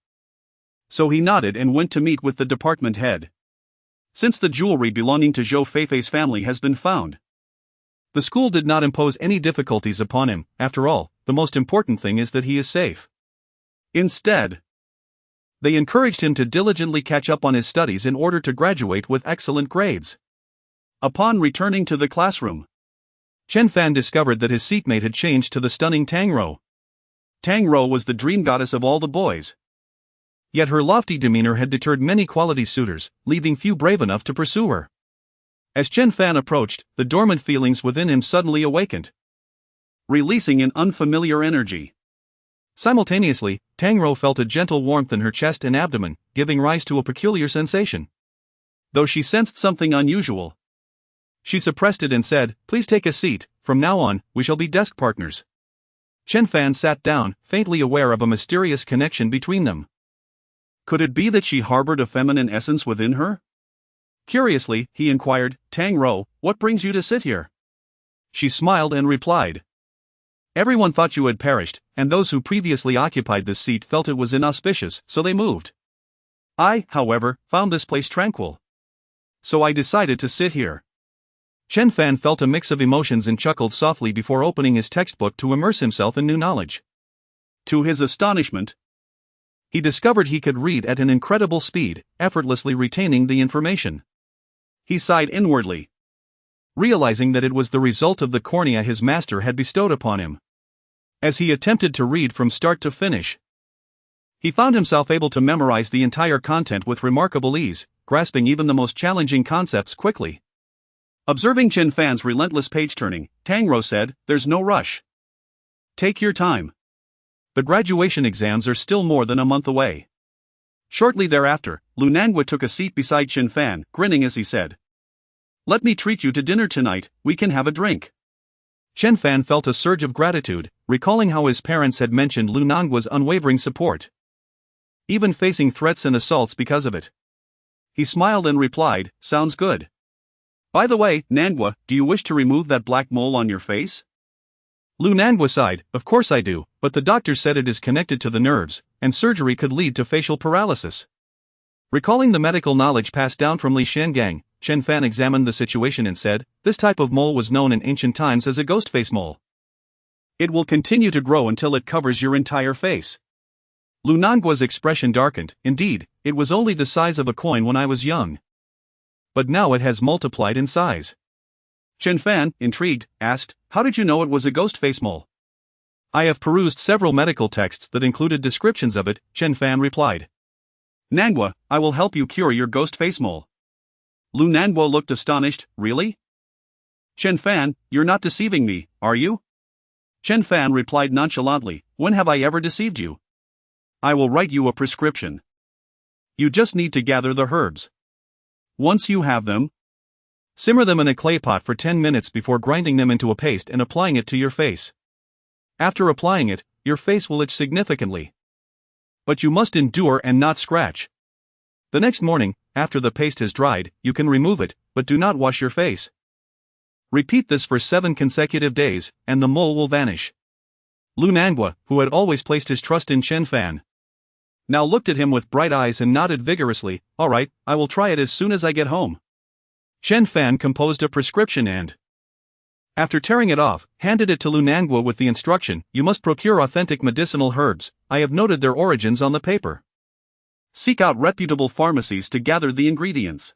So he nodded and went to meet with the department head. Since the jewelry belonging to Zhou Feifei's family has been found, the school did not impose any difficulties upon him. After all, the most important thing is that he is safe. Instead, they encouraged him to diligently catch up on his studies in order to graduate with excellent grades. Upon returning to the classroom, Chen Fan discovered that his seatmate had changed to the stunning Tang Rou. Tang Rou was the dream goddess of all the boys. Yet her lofty demeanor had deterred many quality suitors, leaving few brave enough to pursue her. As Chen Fan approached, the dormant feelings within him suddenly awakened. releasing an unfamiliar energy. Simultaneously, Tang Rou felt a gentle warmth in her chest and abdomen, giving rise to a peculiar sensation. Though she sensed something unusual, she suppressed it and said, "Please take a seat, from now on, we shall be desk partners." Chen Fan sat down, faintly aware of a mysterious connection between them. Could it be that she harbored a feminine essence within her? Curiously, he inquired, "Tang Rou, what brings you to sit here?" She smiled and replied, "Everyone thought you had perished, and those who previously occupied this seat felt it was inauspicious, so they moved. I, however, found this place tranquil. So I decided to sit here." Chen Fan felt a mix of emotions and chuckled softly before opening his textbook to immerse himself in new knowledge. To his astonishment, he discovered he could read at an incredible speed, effortlessly retaining the information. He sighed inwardly, realizing that it was the result of the cornea his master had bestowed upon him. As he attempted to read from start to finish, he found himself able to memorize the entire content with remarkable ease, grasping even the most challenging concepts quickly. Observing Chen Fan's relentless page-turning, Tang Rou said, "There's no rush. Take your time. The graduation exams are still more than a month away." Shortly thereafter, Lu Nangua took a seat beside Chen Fan, grinning as he said, "Let me treat you to dinner tonight, we can have a drink." Chen Fan felt a surge of gratitude, recalling how his parents had mentioned Lu Nangua's unwavering support, even facing threats and assaults because of it. He smiled and replied, "Sounds good. By the way, Nangua, do you wish to remove that black mole on your face?" Lu Nangua sighed, "Of course I do, but the doctor said it is connected to the nerves, and surgery could lead to facial paralysis." Recalling the medical knowledge passed down from Li Xiangang, Chen Fan examined the situation and said, "This type of mole was known in ancient times as a ghost face mole. It will continue to grow until it covers your entire face." Lu Nangua's expression darkened. "Indeed, it was only the size of a coin when I was young. But now it has multiplied in size." Chen Fan, intrigued, asked, "How did you know it was a ghost face mole?" "I have perused several medical texts that included descriptions of it," Chen Fan replied. "Nangua, I will help you cure your ghost face mole." Lu Nangua looked astonished, "Really?" "Chen Fan, you're not deceiving me, are you?" Chen Fan replied nonchalantly, "When have I ever deceived you? I will write you a prescription. You just need to gather the herbs. Once you have them, simmer them in a clay pot for 10 minutes before grinding them into a paste and applying it to your face. After applying it, your face will itch significantly. But you must endure and not scratch. The next morning, after the paste has dried, you can remove it, but do not wash your face. Repeat this for 7 consecutive days, and the mole will vanish." Lu Nangua, who had always placed his trust in Chen Fan, now looked at him with bright eyes and nodded vigorously, "All right, I will try it as soon as I get home." Chen Fan composed a prescription and, after tearing it off, handed it to Lu Nangua with the instruction, "You must procure authentic medicinal herbs, I have noted their origins on the paper. Seek out reputable pharmacies to gather the ingredients."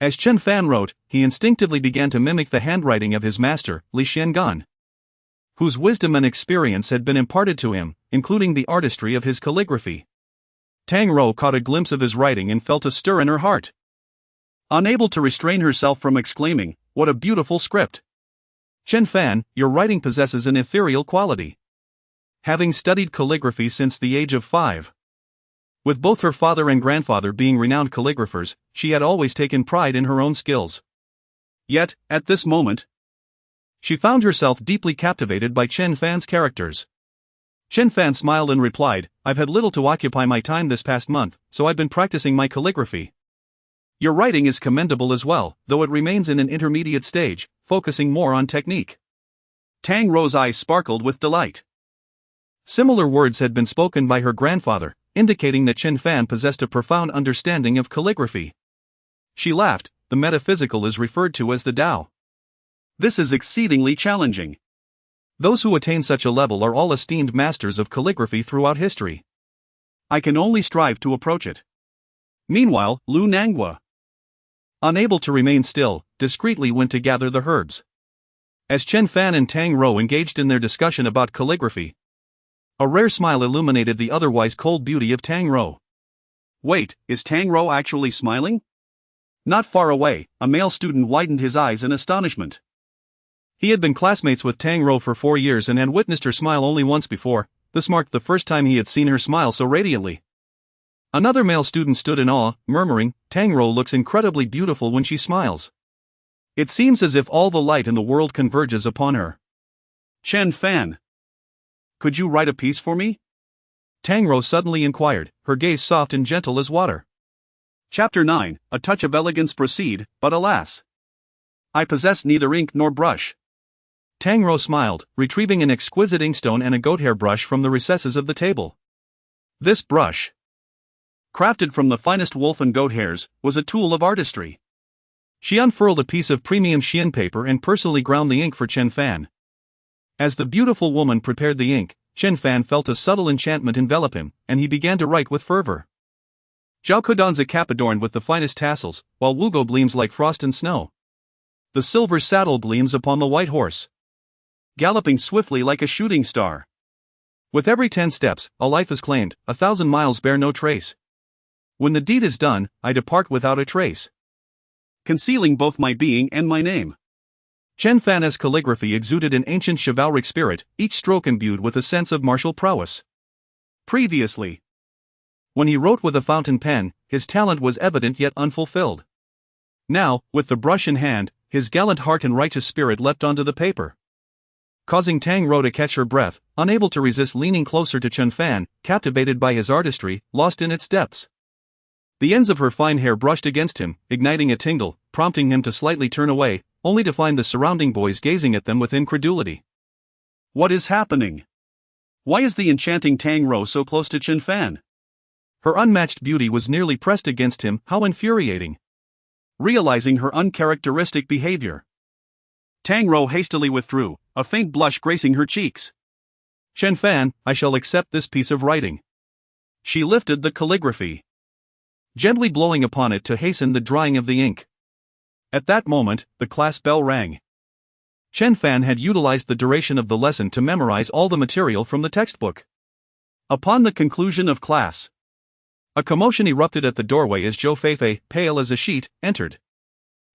As Chen Fan wrote, he instinctively began to mimic the handwriting of his master, Li Xiangan, whose wisdom and experience had been imparted to him, including the artistry of his calligraphy. Tang Rou caught a glimpse of his writing and felt a stir in her heart. Unable to restrain herself from exclaiming, "What a beautiful script! Chen Fan, your writing possesses an ethereal quality." Having studied calligraphy since the age of 5, with both her father and grandfather being renowned calligraphers, she had always taken pride in her own skills. Yet, at this moment, she found herself deeply captivated by Chen Fan's characters. Chen Fan smiled and replied, "I've had little to occupy my time this past month, so I've been practicing my calligraphy. Your writing is commendable as well, though it remains in an intermediate stage, focusing more on technique." Tang Rou's eyes sparkled with delight. Similar words had been spoken by her grandfather, indicating that Chen Fan possessed a profound understanding of calligraphy. She laughed. "The metaphysical is referred to as the Tao. This is exceedingly challenging. Those who attain such a level are all esteemed masters of calligraphy throughout history. I can only strive to approach it." Meanwhile, Lu Nangua, unable to remain still, discreetly went to gather the herbs. As Chen Fan and Tang Rou engaged in their discussion about calligraphy, a rare smile illuminated the otherwise cold beauty of Tang Rou. "Wait, is Tang Rou actually smiling?" Not far away, a male student widened his eyes in astonishment. He had been classmates with Tang Rou for 4 years and had witnessed her smile only once before. This marked the first time he had seen her smile so radiantly. Another male student stood in awe, murmuring, "Tang Rou looks incredibly beautiful when she smiles. It seems as if all the light in the world converges upon her." Chen Fan, could you write a piece for me? Tang Rou suddenly inquired, her gaze soft and gentle as water. Chapter 9, A touch of elegance proceed, but alas, I possess neither ink nor brush. Tang Rou smiled, retrieving an exquisite inkstone and a goat hair brush from the recesses of the table. This brush, crafted from the finest wolf and goat hairs, was a tool of artistry. She unfurled a piece of premium Xian paper and personally ground the ink for Chen Fan. As the beautiful woman prepared the ink, Chen Fan felt a subtle enchantment envelop him, and he began to write with fervor. Zhao Kedan's a cap adorned with the finest tassels, while Wugo gleams like frost and snow. The silver saddle gleams upon the white horse, galloping swiftly like a shooting star. With every 10 steps, a life is claimed, 1,000 miles bear no trace. When the deed is done, I depart without a trace, concealing both my being and my name. Chen Fan's calligraphy exuded an ancient chivalric spirit, each stroke imbued with a sense of martial prowess. Previously, when he wrote with a fountain pen, his talent was evident yet unfulfilled. Now, with the brush in hand, his gallant heart and righteous spirit leapt onto the paper, causing Tang Rou to catch her breath, unable to resist leaning closer to Chen Fan, captivated by his artistry, lost in its depths. The ends of her fine hair brushed against him, igniting a tingle, prompting him to slightly turn away, only to find the surrounding boys gazing at them with incredulity. What is happening? Why is the enchanting Tang Rou so close to Chen Fan? Her unmatched beauty was nearly pressed against him, how infuriating. Realizing her uncharacteristic behavior, Tang Rou hastily withdrew, a faint blush gracing her cheeks. Chen Fan, I shall accept this piece of writing. She lifted the calligraphy, gently blowing upon it to hasten the drying of the ink. At that moment, the class bell rang. Chen Fan had utilized the duration of the lesson to memorize all the material from the textbook. Upon the conclusion of class, a commotion erupted at the doorway as Zhou Feifei, pale as a sheet, entered.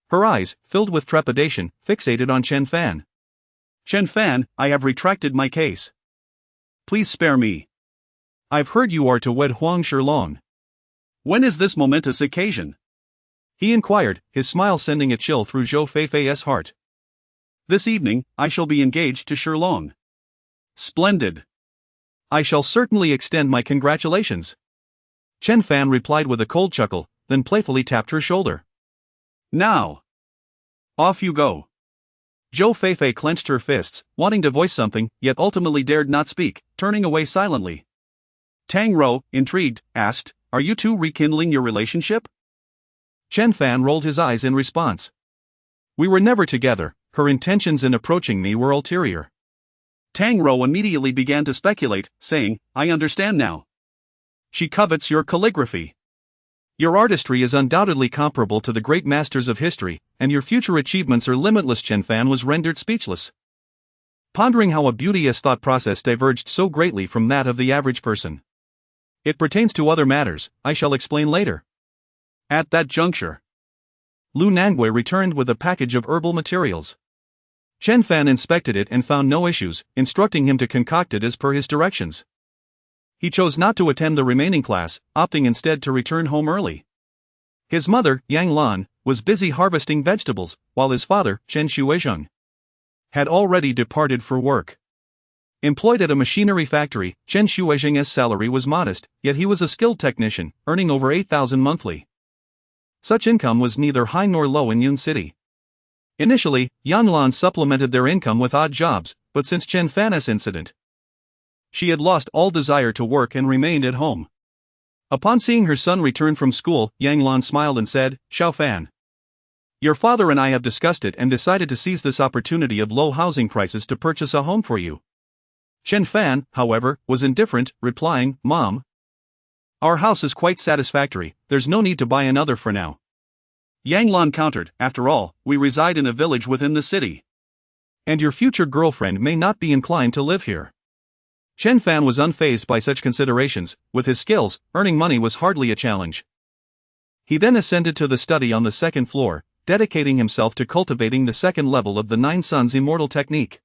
Her eyes, filled with trepidation, fixated on Chen Fan. Chen Fan, I have retracted my case. Please spare me. I've heard you are to wed Huang Shilong. When is this momentous occasion? He inquired, his smile sending a chill through Zhou Feifei's heart. This evening, I shall be engaged to Shilong. Splendid. I shall certainly extend my congratulations. Chen Fan replied with a cold chuckle, then playfully tapped her shoulder. Now, off you go. Zhou Feifei clenched her fists, wanting to voice something, yet ultimately dared not speak, turning away silently. Tang Rou, intrigued, asked, Are you two rekindling your relationship? Chen Fan rolled his eyes in response. We were never together, her intentions in approaching me were ulterior. Tang Rou immediately began to speculate, saying, I understand now. She covets your calligraphy. Your artistry is undoubtedly comparable to the great masters of history, and your future achievements are limitless. Chen Fan was rendered speechless, pondering how a beauteous thought process diverged so greatly from that of the average person. It pertains to other matters, I shall explain later. At that juncture, Lu Nangui returned with a package of herbal materials. Chen Fan inspected it and found no issues, instructing him to concoct it as per his directions. He chose not to attend the remaining class, opting instead to return home early. His mother, Yang Lan, was busy harvesting vegetables, while his father, Chen Shuizheng, had already departed for work. Employed at a machinery factory, Chen Shuizheng's salary was modest, yet he was a skilled technician, earning over 8,000 monthly. Such income was neither high nor low in Yun City. Initially, Yan Lan supplemented their income with odd jobs, but since Chen Fan's incident, she had lost all desire to work and remained at home. Upon seeing her son return from school, Yang Lan smiled and said, Xiao Fan, your father and I have discussed it and decided to seize this opportunity of low housing prices to purchase a home for you. Chen Fan, however, was indifferent, replying, Mom, our house is quite satisfactory, there's no need to buy another for now. Yang Lan countered, after all, we reside in a village within the city. And your future girlfriend may not be inclined to live here. Chen Fan was unfazed by such considerations. With his skills, earning money was hardly a challenge. He then ascended to the study on the second floor, dedicating himself to cultivating the second level of the Nine Suns immortal technique.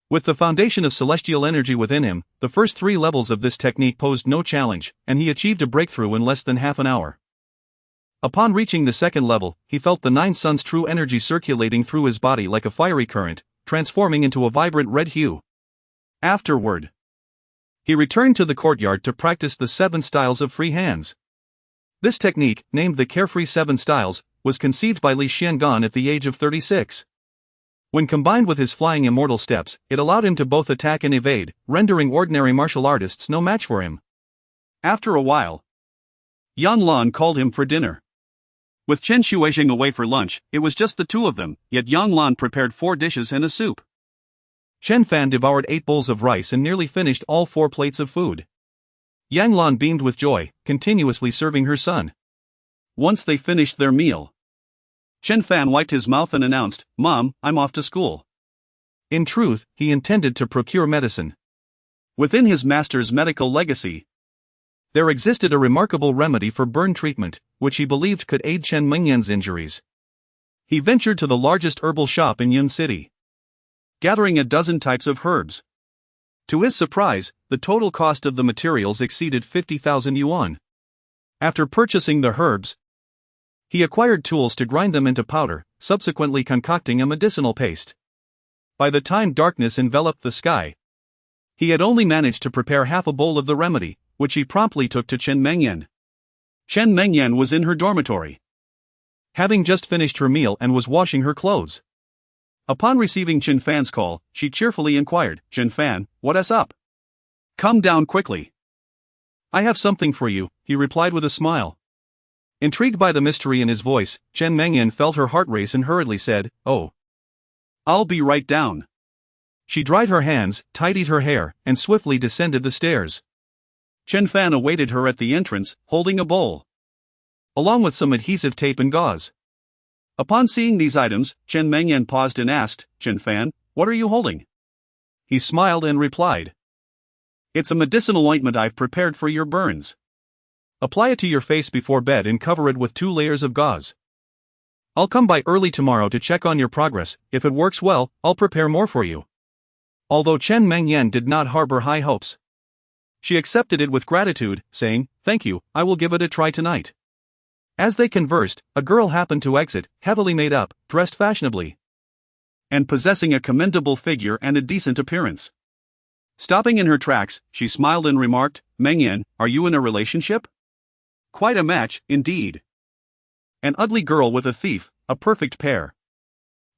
With the foundation of celestial energy within him, the first 3 levels of this technique posed no challenge, and he achieved a breakthrough in less than half an hour. Upon reaching the second level, he felt the Nine Suns' true energy circulating through his body like a fiery current, transforming into a vibrant red hue. Afterward, he returned to the courtyard to practice the 7 styles of free hands. This technique, named the Carefree 7 Styles, was conceived by Li Xiangan at the age of 36. When combined with his flying immortal steps, it allowed him to both attack and evade, rendering ordinary martial artists no match for him. After a while, Yan Lan called him for dinner. With Chen Xuexing away for lunch, it was just the 2 of them, yet Yan Lan prepared 4 dishes and a soup. Chen Fan devoured 8 bowls of rice and nearly finished all 4 plates of food. Yang Lan beamed with joy, continuously serving her son. Once they finished their meal, Chen Fan wiped his mouth and announced, "Mom, I'm off to school." In truth, he intended to procure medicine. Within his master's medical legacy, there existed a remarkable remedy for burn treatment, which he believed could aid Chen Mengyan's injuries. He ventured to the largest herbal shop in Yun City, gathering a dozen types of herbs. To his surprise, the total cost of the materials exceeded 50,000 yuan. After purchasing the herbs, he acquired tools to grind them into powder, subsequently concocting a medicinal paste. By the time darkness enveloped the sky, he had only managed to prepare half a bowl of the remedy, which he promptly took to Chen Mengyan. Chen Mengyan was in her dormitory, having just finished her meal and was washing her clothes. Upon receiving Chen Fan's call, she cheerfully inquired, "Chen Fan, what's up? Come down quickly." "I have something for you," he replied with a smile. Intrigued by the mystery in his voice, Chen Mengyan felt her heart race and hurriedly said, "Oh, I'll be right down." She dried her hands, tidied her hair, and swiftly descended the stairs. Chen Fan awaited her at the entrance, holding a bowl, along with some adhesive tape and gauze. Upon seeing these items, Chen Mengyan paused and asked, "Chen Fan, what are you holding?" He smiled and replied, "It's a medicinal ointment I've prepared for your burns. Apply it to your face before bed and cover it with 2 layers of gauze. I'll come by early tomorrow to check on your progress. If it works well, I'll prepare more for you." Although Chen Mengyan did not harbor high hopes, she accepted it with gratitude, saying, "Thank you, I will give it a try tonight." As they conversed, a girl happened to exit, heavily made up, dressed fashionably, and possessing a commendable figure and a decent appearance. Stopping in her tracks, she smiled and remarked, "Mengyan, are you in a relationship?" "Quite a match, indeed." An ugly girl with a thief, a perfect pair.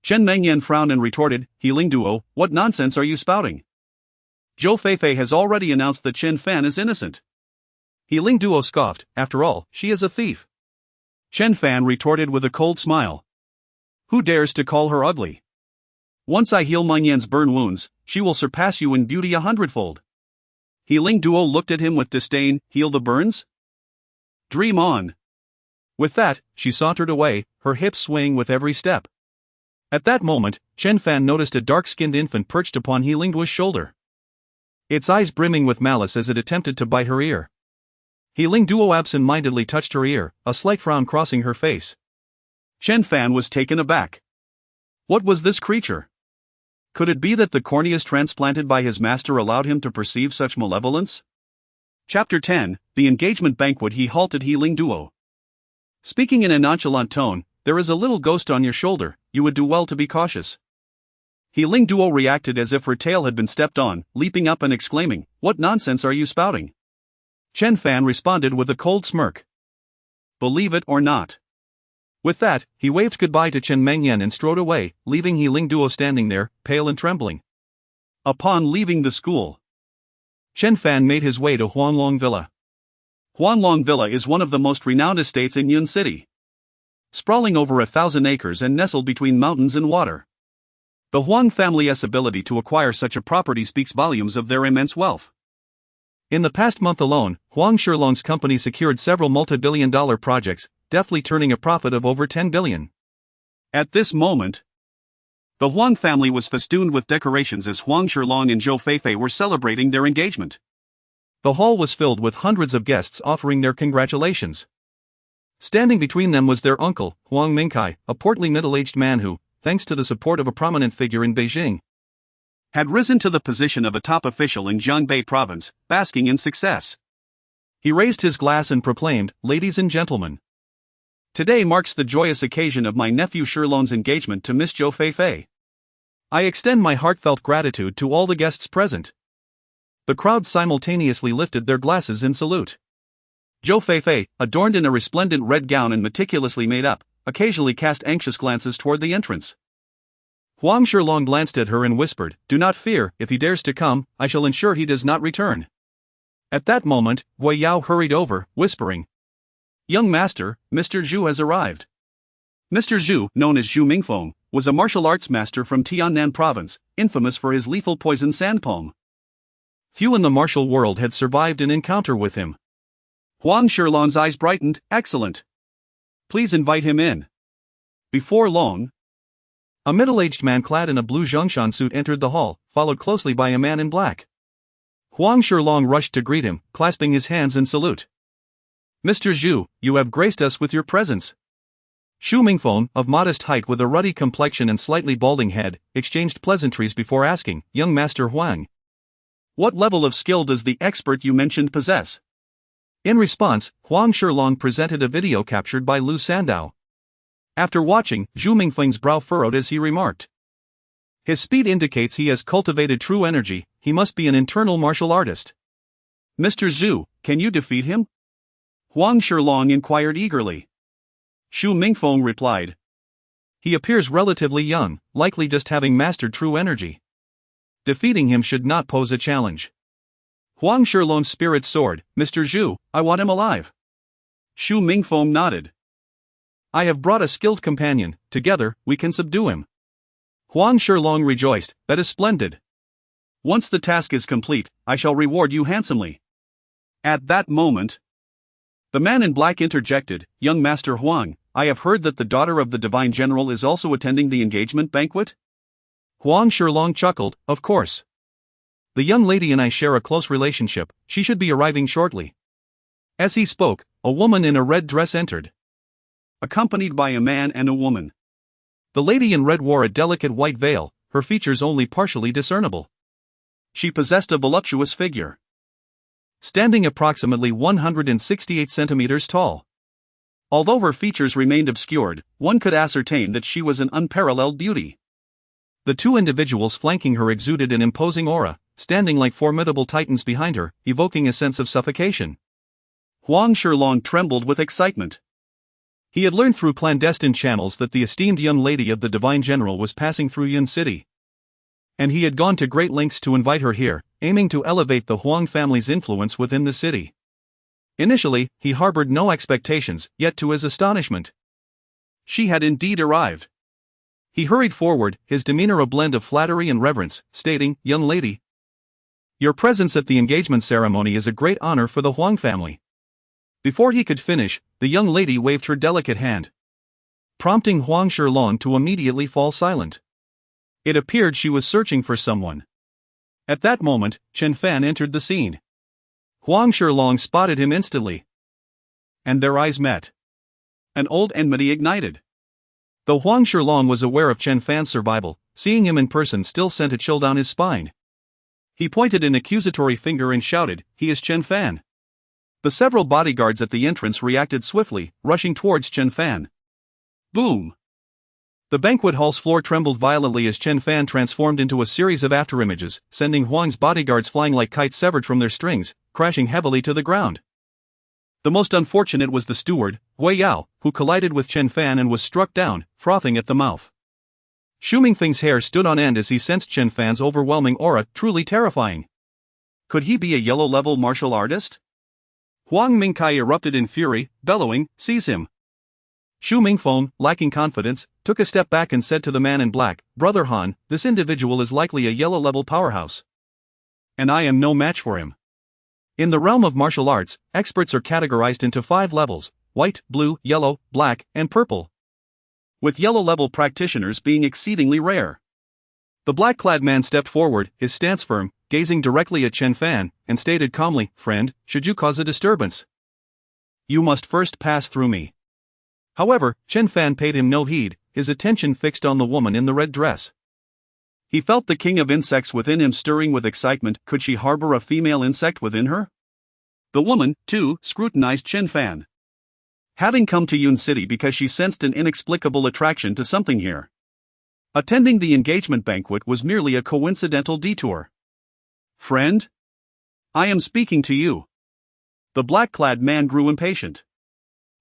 Chen Mengyan frowned and retorted, "Healing duo, what nonsense are you spouting? Zhou Feifei has already announced that Chen Fan is innocent." Healing duo scoffed, "After all, she is a thief." Chen Fan retorted with a cold smile, "Who dares to call her ugly? Once I heal Mengyan's burn wounds, she will surpass you in beauty 100-fold. Healing duo looked at him with disdain, "Heal the burns? Dream on." With that, she sauntered away, her hips swaying with every step. At that moment, Chen Fan noticed a dark-skinned infant perched upon Healing duo's shoulder, its eyes brimming with malice as it attempted to bite her ear. Healing duo absent-mindedly touched her ear, a slight frown crossing her face. Chen Fan was taken aback. What was this creature? Could it be that the corneas transplanted by his master allowed him to perceive such malevolence? Chapter 10, The Engagement Banquet. He halted Healing duo. Speaking in a nonchalant tone, "There is a little ghost on your shoulder, you would do well to be cautious." Healing duo reacted as if her tail had been stepped on, leaping up and exclaiming, "What nonsense are you spouting?" Chen Fan responded with a cold smirk, "Believe it or not." With that, he waved goodbye to Chen Mengyan and strode away, leaving Healing duo standing there, pale and trembling. Upon leaving the school, Chen Fan made his way to Huanglong Villa. Huanglong Villa is one of the most renowned estates in Yun City, sprawling over 1,000 acres and nestled between mountains and water. The Huang family's ability to acquire such a property speaks volumes of their immense wealth. In the past month alone, Huang Shilong's company secured several multi-billion-dollar projects, deftly turning a profit of over 10 billion. At this moment, the Huang family was festooned with decorations as Huang Shilong and Zhou Feifei were celebrating their engagement. The hall was filled with hundreds of guests offering their congratulations. Standing between them was their uncle, Huang Mingkai, a portly middle-aged man who, thanks to the support of a prominent figure in Beijing, had risen to the position of a top official in Jiangbei province, basking in success. He raised his glass and proclaimed, "Ladies and gentlemen, today marks the joyous occasion of my nephew Shilong's engagement to Miss Zhou Feifei. I extend my heartfelt gratitude to all the guests present." The crowd simultaneously lifted their glasses in salute. Zhou Feifei, adorned in a resplendent red gown and meticulously made up, occasionally cast anxious glances toward the entrance. Huang Shilong glanced at her and whispered, "Do not fear, if he dares to come, I shall ensure he does not return." At that moment, Wei Yao hurried over, whispering, "Young master, Mr. Zhu has arrived." Mr. Zhu, known as Zhu Mingfeng, was a martial arts master from Tiannan province, infamous for his lethal poison sandpalm. Few in the martial world had survived an encounter with him. Huang Shilong's eyes brightened. "Excellent. Please invite him in." Before long, a middle-aged man clad in a blue zhongshan suit entered the hall, followed closely by a man in black. Huang Shilong rushed to greet him, clasping his hands in salute. "Mr. Zhu, you have graced us with your presence." Xu Mingfeng, of modest height with a ruddy complexion and slightly balding head, exchanged pleasantries before asking, "Young Master Huang, what level of skill does the expert you mentioned possess?" In response, Huang Shilong presented a video captured by Lu Sandao. After watching, Xu Mingfeng's brow furrowed as he remarked, "His speed indicates he has cultivated true energy, he must be an internal martial artist." "Mr. Zhu, can you defeat him?" Huang Shilong inquired eagerly. Xu Mingfeng replied, "He appears relatively young, likely just having mastered true energy. Defeating him should not pose a challenge." Huang Shilong's spirit soared. "Mr. Zhu, I want him alive." Xu Mingfeng nodded. "I have brought a skilled companion, together, we can subdue him." Huang Shilong rejoiced, "That is splendid. Once the task is complete, I shall reward you handsomely." At that moment, the man in black interjected, "Young Master Huang, I have heard that the daughter of the Divine General is also attending the engagement banquet?" Huang Shilong chuckled, "Of course. The young lady and I share a close relationship, she should be arriving shortly." As he spoke, a woman in a red dress entered, accompanied by a man and a woman. The lady in red wore a delicate white veil, her features only partially discernible. She possessed a voluptuous figure, standing approximately 168 centimeters tall. Although her features remained obscured, one could ascertain that she was an unparalleled beauty. The two individuals flanking her exuded an imposing aura, standing like formidable titans behind her, evoking a sense of suffocation. Huang Shilong trembled with excitement. He had learned through clandestine channels that the esteemed young lady of the Divine General was passing through Yun City. And he had gone to great lengths to invite her here, aiming to elevate the Huang family's influence within the city. Initially, he harbored no expectations, yet to his astonishment, she had indeed arrived. He hurried forward, his demeanor a blend of flattery and reverence, stating, "Young lady, your presence at the engagement ceremony is a great honor for the Huang family." Before he could finish, the young lady waved her delicate hand, prompting Huang Shilong to immediately fall silent. It appeared she was searching for someone. At that moment, Chen Fan entered the scene. Huang Shilong spotted him instantly, and their eyes met. An old enmity ignited. Though Huang Shilong was aware of Chen Fan's survival, seeing him in person still sent a chill down his spine. He pointed an accusatory finger and shouted, "He is Chen Fan." The several bodyguards at the entrance reacted swiftly, rushing towards Chen Fan. Boom! The banquet hall's floor trembled violently as Chen Fan transformed into a series of afterimages, sending Huang's bodyguards flying like kites severed from their strings, crashing heavily to the ground. The most unfortunate was the steward, Wei Yao, who collided with Chen Fan and was struck down, frothing at the mouth. Xu Mingfeng's hair stood on end as he sensed Chen Fan's overwhelming aura, truly terrifying. Could he be a yellow-level martial artist? Huang Mingkai erupted in fury, bellowing, "Seize him!" Xu Mingfeng, lacking confidence, took a step back and said to the man in black, "Brother Han, this individual is likely a yellow-level powerhouse. And I am no match for him." In the realm of martial arts, experts are categorized into 5 levels: white, blue, yellow, black, and purple, with yellow-level practitioners being exceedingly rare. The black-clad man stepped forward, his stance firm, gazing directly at Chen Fan, and stated calmly, "Friend, should you cause a disturbance, you must first pass through me." However, Chen Fan paid him no heed, his attention fixed on the woman in the red dress. He felt the king of insects within him stirring with excitement. Could she harbor a female insect within her? The woman, too, scrutinized Chen Fan. Having come to Yun City because she sensed an inexplicable attraction to something here. Attending the engagement banquet was merely a coincidental detour. Friend? I am speaking to you. The black-clad man grew impatient.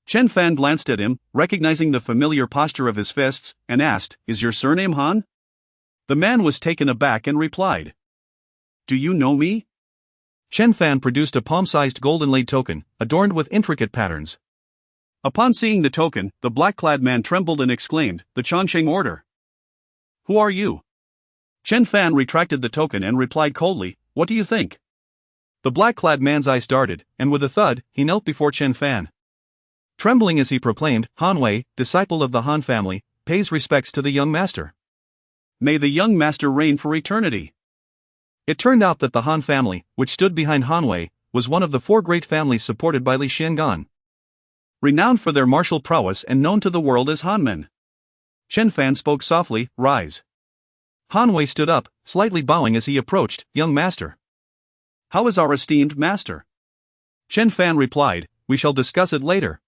Chen Fan glanced at him, recognizing the familiar posture of his fists, and asked, "Is your surname Han?" The man was taken aback and replied, "Do you know me?" Chen Fan produced a palm-sized gold-inlaid token, adorned with intricate patterns. Upon seeing the token, the black-clad man trembled and exclaimed, "The Chongqing order." "Who are you?" Chen Fan retracted the token and replied coldly, "What do you think?" The black-clad man's eyes darted, and with a thud, he knelt before Chen Fan. Trembling as he proclaimed, "Han Wei, disciple of the Han family, pays respects to the young master. May the young master reign for eternity." It turned out that the Han family, which stood behind Han Wei, was one of the 4 great families supported by Li Xiangan, renowned for their martial prowess and known to the world as Hanmen. Chen Fan spoke softly, "Rise." Han Wei stood up, slightly bowing as he approached, "Young master." "How is our esteemed master?" Chen Fan replied, "We shall discuss it later."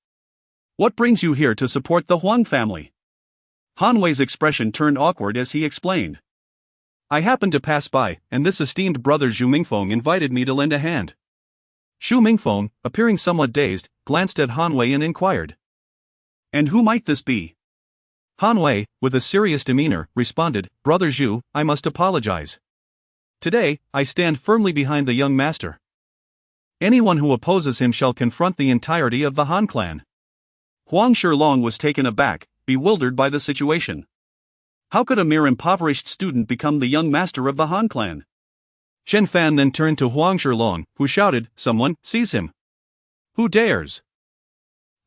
"What brings you here to support the Huang family?" Han Wei's expression turned awkward as he explained. "I happened to pass by, and this esteemed brother Zhu Mingfeng invited me to lend a hand." Zhu Mingfeng, appearing somewhat dazed, glanced at Han Wei and inquired, "And who might this be?" Han Wei, with a serious demeanor, responded, "Brother Zhu, I must apologize. Today, I stand firmly behind the young master. Anyone who opposes him shall confront the entirety of the Han clan." Huang Shilong was taken aback, bewildered by the situation. How could a mere impoverished student become the young master of the Han clan? Chen Fan then turned to Huang Shilong, who shouted, "Someone, seize him! Who dares?"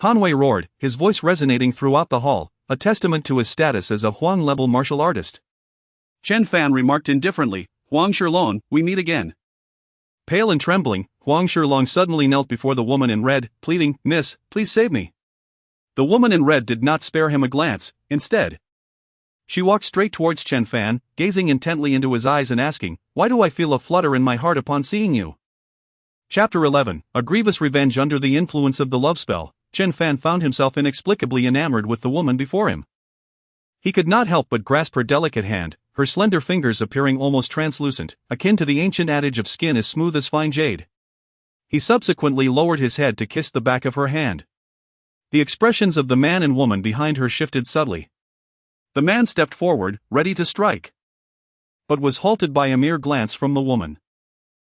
Han Wei roared, his voice resonating throughout the hall, a testament to his status as a Huang-level martial artist. Chen Fan remarked indifferently, "Huang Shilong, we meet again." Pale and trembling, Huang Shilong suddenly knelt before the woman in red, pleading, "Miss, please save me." The woman in red did not spare him a glance. Instead, she walked straight towards Chen Fan, gazing intently into his eyes and asking, "Why do I feel a flutter in my heart upon seeing you?" Chapter 11, A Grievous Revenge. Under the influence of the love spell, Chen Fan found himself inexplicably enamored with the woman before him. He could not help but grasp her delicate hand, her slender fingers appearing almost translucent, akin to the ancient adage of skin as smooth as fine jade. He subsequently lowered his head to kiss the back of her hand. The expressions of the man and woman behind her shifted subtly. The man stepped forward, ready to strike, but was halted by a mere glance from the woman.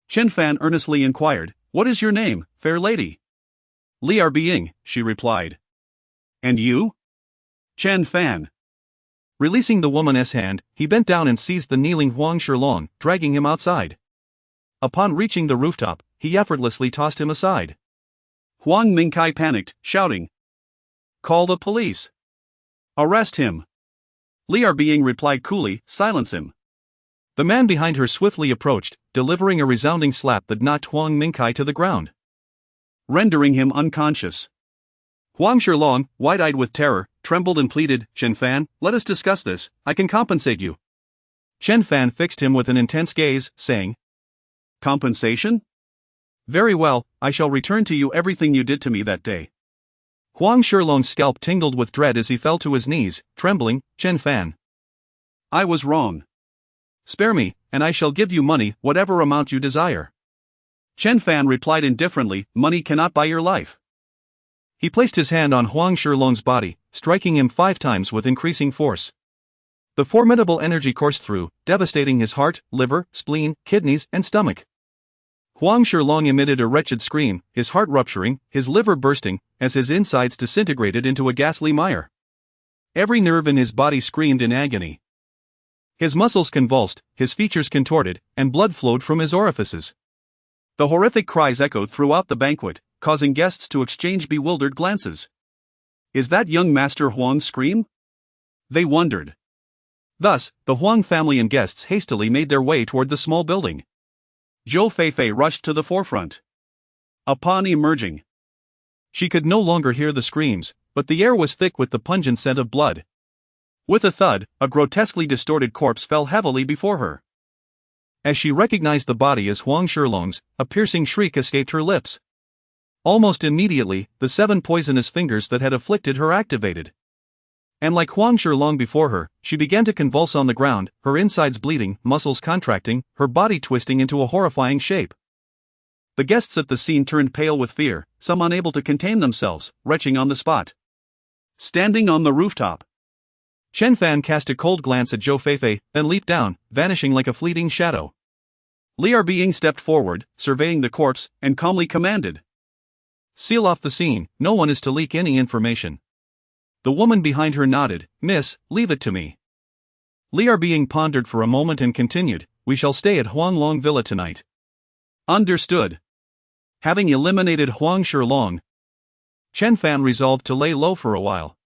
Chen Fan earnestly inquired, "What is your name, fair lady?" "Liar Being," she replied. "And you?" "Chen Fan." Releasing the woman's hand, he bent down and seized the kneeling Huang Shilong, dragging him outside. Upon reaching the rooftop, he effortlessly tossed him aside. Huang Mingkai panicked, shouting, "Call the police! Arrest him!" Liar Being replied coolly, "Silence him." The man behind her swiftly approached, delivering a resounding slap that knocked Huang Mingkai to the ground, rendering him unconscious. Huang Shilong, wide-eyed with terror, trembled and pleaded, "Chen Fan, let us discuss this, I can compensate you." Chen Fan fixed him with an intense gaze, saying, "Compensation? Very well, I shall return to you everything you did to me that day." Huang Shilong's scalp tingled with dread as he fell to his knees, trembling, "Chen Fan, I was wrong. Spare me, and I shall give you money, whatever amount you desire." Chen Fan replied indifferently, "Money cannot buy your life." He placed his hand on Huang Shilong's body, striking him 5 times with increasing force. The formidable energy coursed through, devastating his heart, liver, spleen, kidneys, and stomach. Huang Shilong emitted a wretched scream, his heart rupturing, his liver bursting, as his insides disintegrated into a ghastly mire. Every nerve in his body screamed in agony. His muscles convulsed, his features contorted, and blood flowed from his orifices. The horrific cries echoed throughout the banquet, causing guests to exchange bewildered glances. "Is that young Master Huang's scream?" they wondered. Thus, the Huang family and guests hastily made their way toward the small building. Zhou Feifei rushed to the forefront. Upon emerging, she could no longer hear the screams, but the air was thick with the pungent scent of blood. With a thud, a grotesquely distorted corpse fell heavily before her. As she recognized the body as Huang Shilong's, a piercing shriek escaped her lips. Almost immediately, the 7 poisonous fingers that had afflicted her activated. And like Huang Shilong before her, she began to convulse on the ground, her insides bleeding, muscles contracting, her body twisting into a horrifying shape. The guests at the scene turned pale with fear, some unable to contain themselves, retching on the spot. Standing on the rooftop, Chen Fan cast a cold glance at Zhou Feifei, then leaped down, vanishing like a fleeting shadow. Li'er Being stepped forward, surveying the corpse, and calmly commanded, "Seal off the scene, no one is to leak any information." The woman behind her nodded, "Miss, leave it to me." Li'er Being pondered for a moment and continued, "We shall stay at Huanglong Villa tonight." Understood. Having eliminated Huang Shilong, Chen Fan resolved to lay low for a while.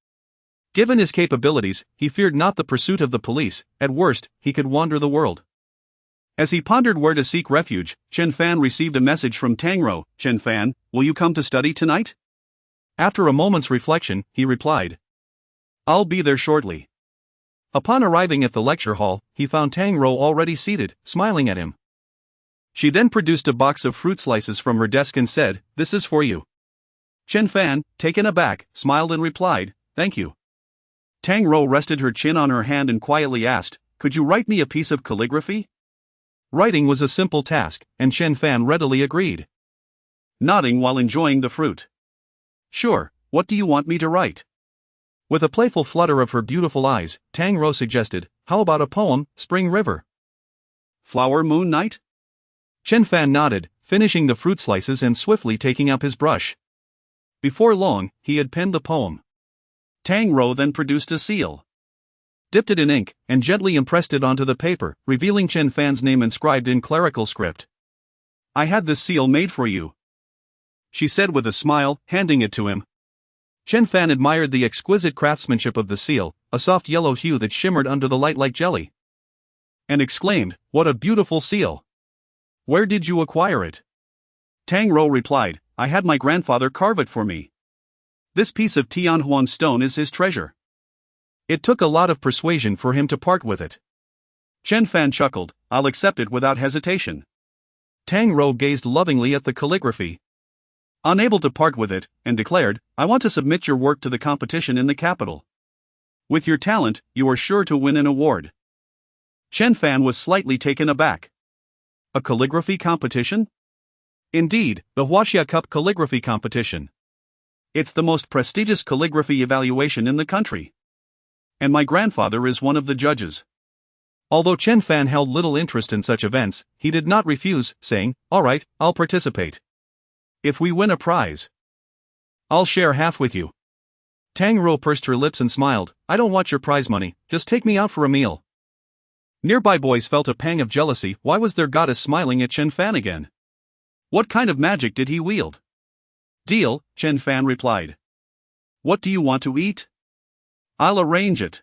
Given his capabilities, he feared not the pursuit of the police, at worst, he could wander the world. As he pondered where to seek refuge, Chen Fan received a message from Tangro. "Chen Fan, will you come to study tonight?" After a moment's reflection, he replied, "I'll be there shortly." Upon arriving at the lecture hall, he found Tangro already seated, smiling at him. She then produced a box of fruit slices from her desk and said, "This is for you." Chen Fan, taken aback, smiled and replied, "Thank you." Tangro rested her chin on her hand and quietly asked, "Could you write me a piece of calligraphy?" Writing was a simple task, and Chen Fan readily agreed, nodding while enjoying the fruit. "Sure, what do you want me to write?" With a playful flutter of her beautiful eyes, Tangro suggested, "How about a poem, Spring River?" "Flower Moon Night?" Chen Fan nodded, finishing the fruit slices and swiftly taking up his brush. Before long, he had penned the poem. Tangro then produced a seal, dipped it in ink, and gently impressed it onto the paper, revealing Chen Fan's name inscribed in clerical script. "I had this seal made for you," she said with a smile, handing it to him. Chen Fan admired the exquisite craftsmanship of the seal, a soft yellow hue that shimmered under the light like jelly, and exclaimed, "What a beautiful seal! Where did you acquire it?" Tangro replied, "I had my grandfather carve it for me. This piece of Tianhuan stone is his treasure. It took a lot of persuasion for him to part with it." Chen Fan chuckled, "I'll accept it without hesitation." Tangro gazed lovingly at the calligraphy, unable to part with it, and declared, "I want to submit your work to the competition in the capital. With your talent, you are sure to win an award." Chen Fan was slightly taken aback. A calligraphy competition? Indeed, the Huaxia Cup calligraphy competition. It's the most prestigious calligraphy evaluation in the country. And my grandfather is one of the judges. Although Chen Fan held little interest in such events, he did not refuse, saying, "All right, I'll participate. If we win a prize, I'll share half with you." Tangro pursed her lips and smiled, "I don't want your prize money, just take me out for a meal." Nearby boys felt a pang of jealousy. Why was their goddess smiling at Chen Fan again? What kind of magic did he wield? "Deal," Chen Fan replied. "What do you want to eat?" "I'll arrange it."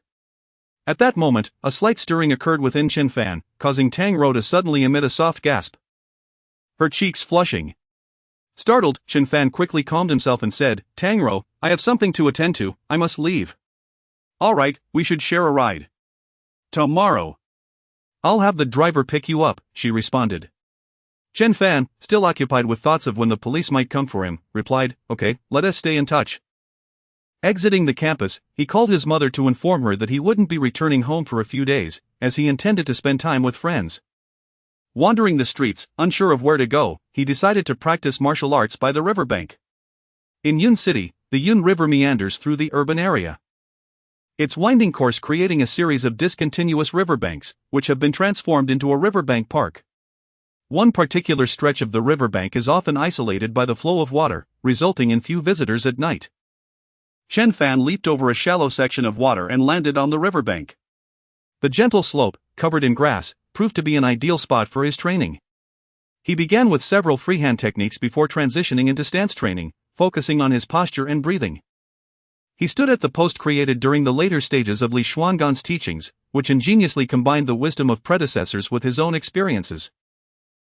At that moment, a slight stirring occurred within Chen Fan, causing Tangro to suddenly emit a soft gasp, her cheeks flushing. Startled, Chen Fan quickly calmed himself and said, "Tangro, I have something to attend to, I must leave." "All right, we should share a ride. Tomorrow." "I'll have the driver pick you up," she responded. Chen Fan, still occupied with thoughts of when the police might come for him, replied, "Okay, let us stay in touch." Exiting the campus, he called his mother to inform her that he wouldn't be returning home for a few days, as he intended to spend time with friends. Wandering the streets, unsure of where to go, he decided to practice martial arts by the riverbank. In Yun City, the Yun River meanders through the urban area, its winding course creating a series of discontinuous riverbanks, which have been transformed into a riverbank park. One particular stretch of the riverbank is often isolated by the flow of water, resulting in few visitors at night. Chen Fan leaped over a shallow section of water and landed on the riverbank. The gentle slope, covered in grass, proved to be an ideal spot for his training. He began with several freehand techniques before transitioning into stance training, focusing on his posture and breathing. He stood at the post created during the later stages of Li Xuangan's teachings, which ingeniously combined the wisdom of predecessors with his own experiences.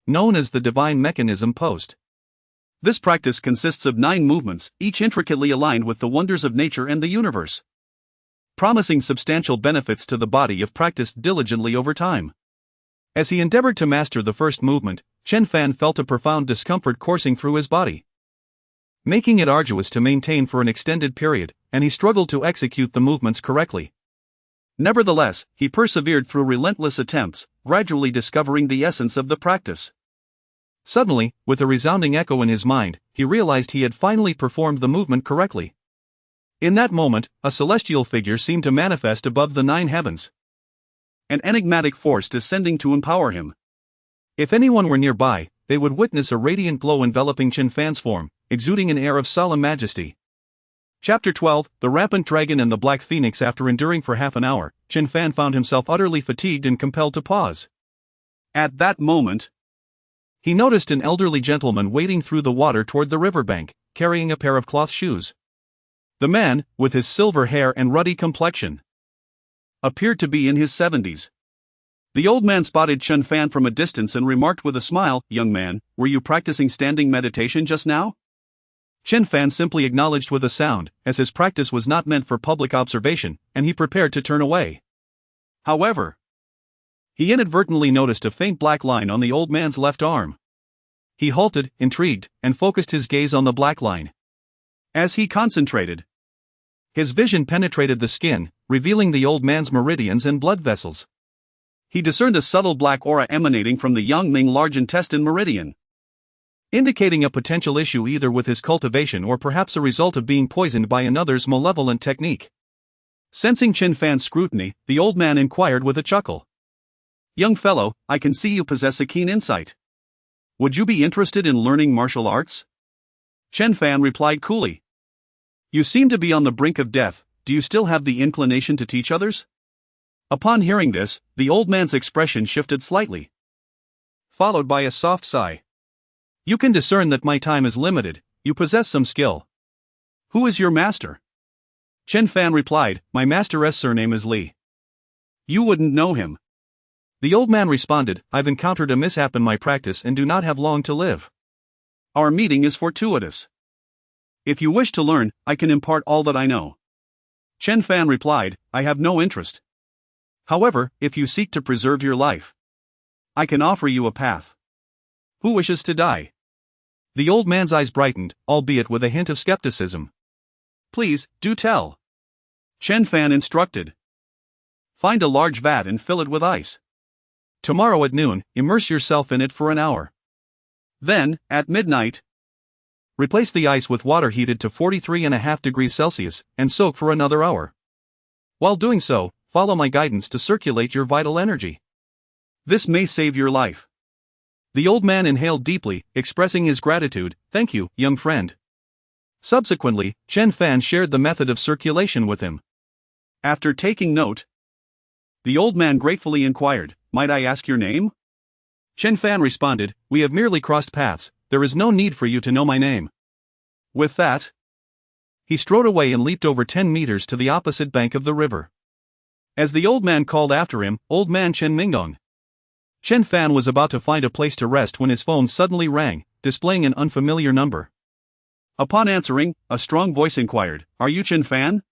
Known as the divine mechanism post. This practice consists of 9 movements, each intricately aligned with the wonders of nature and the universe, promising substantial benefits to the body if practiced diligently over time. As he endeavored to master the first movement, Chen Fan felt a profound discomfort coursing through his body, making it arduous to maintain for an extended period, and he struggled to execute the movements correctly. Nevertheless, he persevered through relentless attempts, gradually discovering the essence of the practice. Suddenly, with a resounding echo in his mind, he realized he had finally performed the movement correctly. In that moment, a celestial figure seemed to manifest above the 9 heavens, an enigmatic force descending to empower him. If anyone were nearby, they would witness a radiant glow enveloping Chen Fan's form, exuding an air of solemn majesty. Chapter 12, The Rampant Dragon and the Black Phoenix. After enduring for half an hour, Chen Fan found himself utterly fatigued and compelled to pause. At that moment, he noticed an elderly gentleman wading through the water toward the riverbank, carrying a pair of cloth shoes. The man, with his silver hair and ruddy complexion, appeared to be in his 70s. The old man spotted Chen Fan from a distance and remarked with a smile, "Young man, were you practicing standing meditation just now?" Chen Fan simply acknowledged with a sound, as his practice was not meant for public observation, and he prepared to turn away. However, he inadvertently noticed a faint black line on the old man's left arm. He halted, intrigued, and focused his gaze on the black line. As he concentrated, his vision penetrated the skin, revealing the old man's meridians and blood vessels. He discerned a subtle black aura emanating from the Yangming large intestine meridian, indicating a potential issue either with his cultivation or perhaps a result of being poisoned by another's malevolent technique. Sensing Chen Fan's scrutiny, the old man inquired with a chuckle, "Young fellow, I can see you possess a keen insight. Would you be interested in learning martial arts?" Chen Fan replied coolly, "You seem to be on the brink of death, do you still have the inclination to teach others?" Upon hearing this, the old man's expression shifted slightly, followed by a soft sigh. "You can discern that my time is limited, you possess some skill. Who is your master?" Chen Fan replied, "My master's surname is Li. You wouldn't know him." The old man responded, "I've encountered a mishap in my practice and do not have long to live. Our meeting is fortuitous. If you wish to learn, I can impart all that I know." Chen Fan replied, "I have no interest. However, if you seek to preserve your life, I can offer you a path. Who wishes to die?" The old man's eyes brightened, albeit with a hint of skepticism. "Please, do tell." Chen Fan instructed. "Find a large vat and fill it with ice. Tomorrow at noon, immerse yourself in it for an hour. Then, at midnight, replace the ice with water heated to 43.5 degrees Celsius, and soak for another hour. While doing so, follow my guidance to circulate your vital energy. This may save your life." The old man inhaled deeply, expressing his gratitude. "Thank you, young friend." Subsequently, Chen Fan shared the method of circulation with him. After taking note, the old man gratefully inquired, "Might I ask your name?" Chen Fan responded, "We have merely crossed paths, there is no need for you to know my name." With that, he strode away and leaped over 10 meters to the opposite bank of the river. As the old man called after him, "Old man Chen Minggong." Chen Fan was about to find a place to rest when his phone suddenly rang, displaying an unfamiliar number. Upon answering, a strong voice inquired, "Are you Chen Fan?"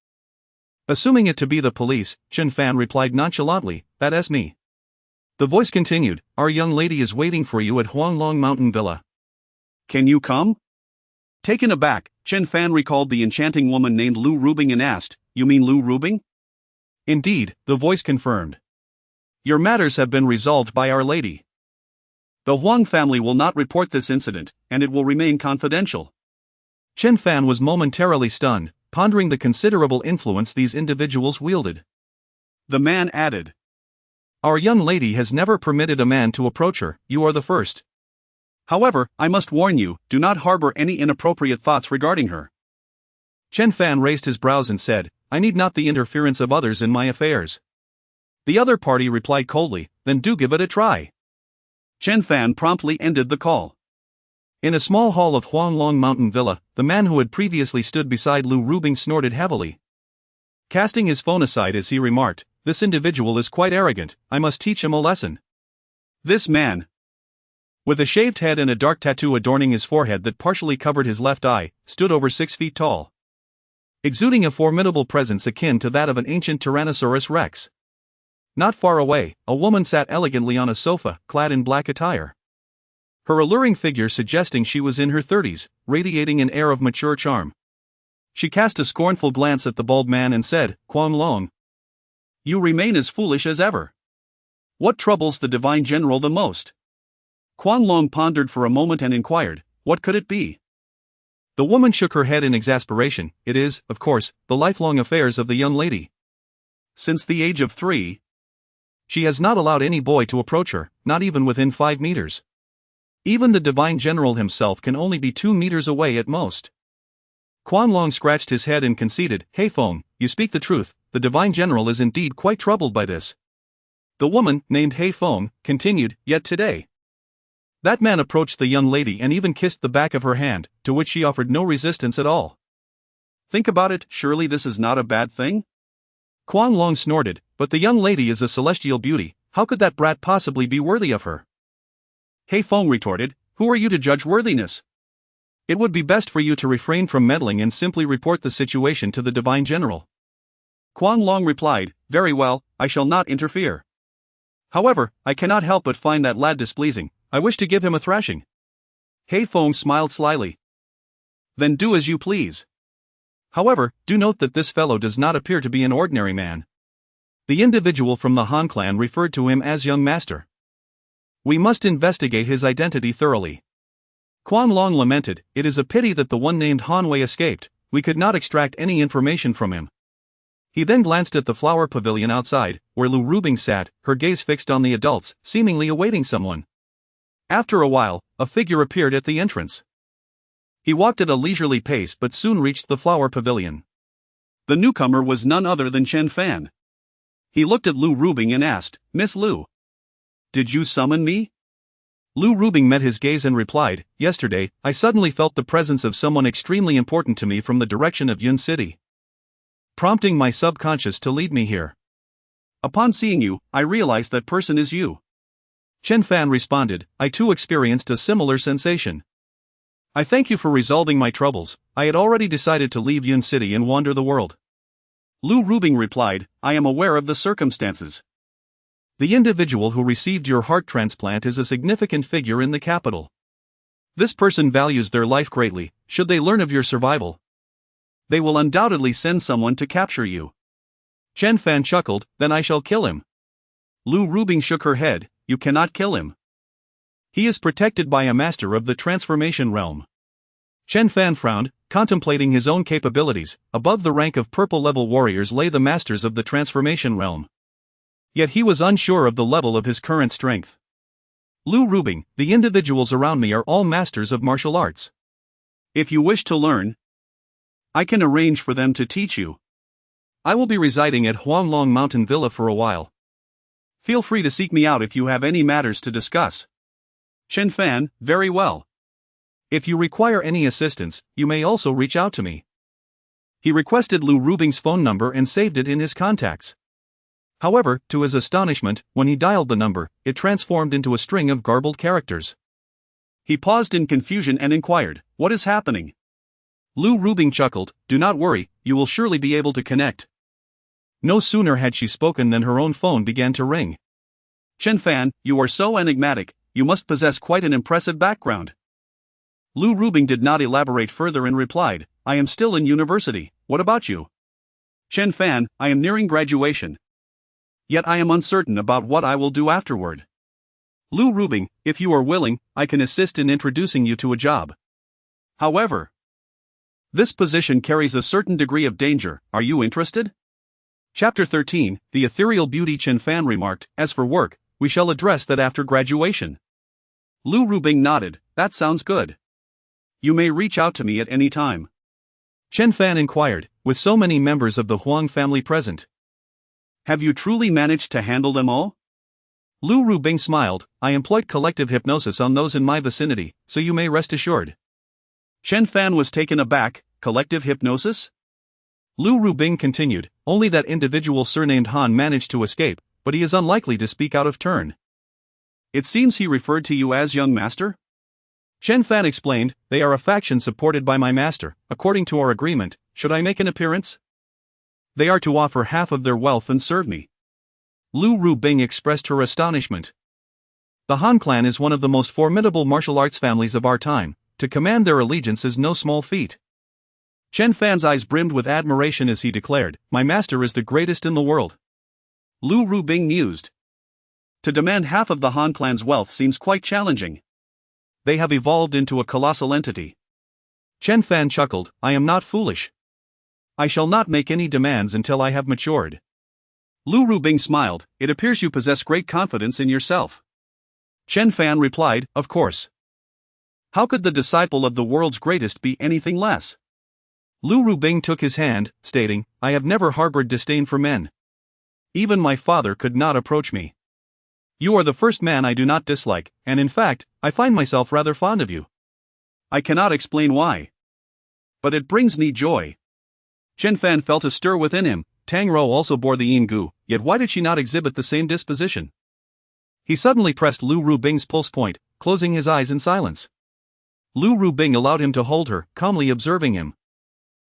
Assuming it to be the police, Chen Fan replied nonchalantly, "That's me." The voice continued, "Our young lady is waiting for you at Huanglong Mountain Villa. Can you come?" Taken aback, Chen Fan recalled the enchanting woman named Lu Rubing and asked, "You mean Lu Rubing?" "Indeed," the voice confirmed. "Your matters have been resolved by Our Lady. The Huang family will not report this incident, and it will remain confidential." Chen Fan was momentarily stunned, pondering the considerable influence these individuals wielded. The man added, "Our young lady has never permitted a man to approach her, you are the first. However, I must warn you, do not harbor any inappropriate thoughts regarding her." Chen Fan raised his brows and said, "I need not the interference of others in my affairs." The other party replied coldly, "Then do give it a try." Chen Fan promptly ended the call. In a small hall of Huanglong Mountain Villa, the man who had previously stood beside Lu Rubing snorted heavily, casting his phone aside as he remarked, "This individual is quite arrogant, I must teach him a lesson." This man with a shaved head and a dark tattoo adorning his forehead that partially covered his left eye, stood over 6 feet tall, exuding a formidable presence akin to that of an ancient Tyrannosaurus rex. Not far away, a woman sat elegantly on a sofa, clad in black attire, her alluring figure suggesting she was in her 30s, radiating an air of mature charm. She cast a scornful glance at the bald man and said, "Quan Long, you remain as foolish as ever. What troubles the divine general the most?" Quan Long pondered for a moment and inquired, "What could it be?" The woman shook her head in exasperation. "It is, of course, the lifelong affairs of the young lady. Since the age of 3, she has not allowed any boy to approach her, not even within 5 meters. Even the divine general himself can only be 2 meters away at most." Quan Long scratched his head and conceded, "Hey Feng, you speak the truth, the divine general is indeed quite troubled by this." The woman, named He Feng, continued, "Yet today, that man approached the young lady and even kissed the back of her hand, to which she offered no resistance at all. Think about it, surely this is not a bad thing?" Quan Long snorted, "But the young lady is a celestial beauty, how could that brat possibly be worthy of her?" He Feng retorted, "Who are you to judge worthiness? It would be best for you to refrain from meddling and simply report the situation to the divine general." Quan Long replied, "Very well, I shall not interfere. However, I cannot help but find that lad displeasing. I wish to give him a thrashing." He Feng smiled slyly. "Then do as you please. However, do note that this fellow does not appear to be an ordinary man." The individual from the Han clan referred to him as young master. "We must investigate his identity thoroughly." Quan Long lamented, "It is a pity that the one named Han Wei escaped, we could not extract any information from him." He then glanced at the flower pavilion outside, where Lu Rubing sat, her gaze fixed on the adults, seemingly awaiting someone. After a while, a figure appeared at the entrance. He walked at a leisurely pace but soon reached the flower pavilion. The newcomer was none other than Chen Fan. He looked at Lu Rubing and asked, "Miss Lu, did you summon me?" Lu Rubing met his gaze and replied, "Yesterday, I suddenly felt the presence of someone extremely important to me from the direction of Yun City, prompting my subconscious to lead me here. Upon seeing you, I realized that person is you." Chen Fan responded, "I too experienced a similar sensation. I thank you for resolving my troubles. I had already decided to leave Yun City and wander the world." Lu Rubing replied, "I am aware of the circumstances. The individual who received your heart transplant is a significant figure in the capital. This person values their life greatly. Should they learn of your survival, they will undoubtedly send someone to capture you." Chen Fan chuckled, "Then I shall kill him." Lu Rubing shook her head, "You cannot kill him. He is protected by a master of the transformation realm." Chen Fan frowned, contemplating his own capabilities. Above the rank of purple-level warriors lay the masters of the transformation realm. Yet he was unsure of the level of his current strength. "Lu Rubing, the individuals around me are all masters of martial arts. If you wish to learn, I can arrange for them to teach you. I will be residing at Huanglong Mountain Villa for a while. Feel free to seek me out if you have any matters to discuss." Chen Fan, "Very well. If you require any assistance, you may also reach out to me." He requested Lu Rubing's phone number and saved it in his contacts. However, to his astonishment, when he dialed the number, it transformed into a string of garbled characters. He paused in confusion and inquired, "What is happening?" Lu Rubing chuckled, "Do not worry, you will surely be able to connect." No sooner had she spoken than her own phone began to ring. "Chen Fan, you are so enigmatic, you must possess quite an impressive background." Lu Rubing did not elaborate further and replied, "I am still in university, what about you?" Chen Fan, "I am nearing graduation. Yet I am uncertain about what I will do afterward. Lu Rubing, if you are willing, I can assist in introducing you to a job. However, this position carries a certain degree of danger, are you interested?" Chapter 13, The Ethereal Beauty. Chen Fan remarked, "As for work, we shall address that after graduation." Lu Rubing nodded, "That sounds good. You may reach out to me at any time." Chen Fan inquired, "With so many members of the Huang family present, have you truly managed to handle them all?" Lu Rubing smiled, "I employed collective hypnosis on those in my vicinity, so you may rest assured." Chen Fan was taken aback, "Collective hypnosis?" Lu Rubing continued, "Only that individual surnamed Han managed to escape, but he is unlikely to speak out of turn. It seems he referred to you as young master? Chen Fan explained, they are a faction supported by my master. According to our agreement, should I make an appearance? They are to offer half of their wealth and serve me. Lu Rubing expressed her astonishment. The Han clan is one of the most formidable martial arts families of our time. To command their allegiance is no small feat. Chen Fan's eyes brimmed with admiration as he declared, my master is the greatest in the world. Lu Rubing mused. To demand half of the Han clan's wealth seems quite challenging. They have evolved into a colossal entity. Chen Fan chuckled, I am not foolish. I shall not make any demands until I have matured. Lu Rubing smiled, it appears you possess great confidence in yourself. Chen Fan replied, of course. How could the disciple of the world's greatest be anything less? Lu Rubing took his hand, stating, I have never harbored disdain for men. Even my father could not approach me. You are the first man I do not dislike, and in fact, I find myself rather fond of you. I cannot explain why. But it brings me joy. Chen Fan felt a stir within him. Tang Rou also bore the yin gu, yet why did she not exhibit the same disposition? He suddenly pressed Lu Rubing's pulse point, closing his eyes in silence. Lu Rubing allowed him to hold her, calmly observing him.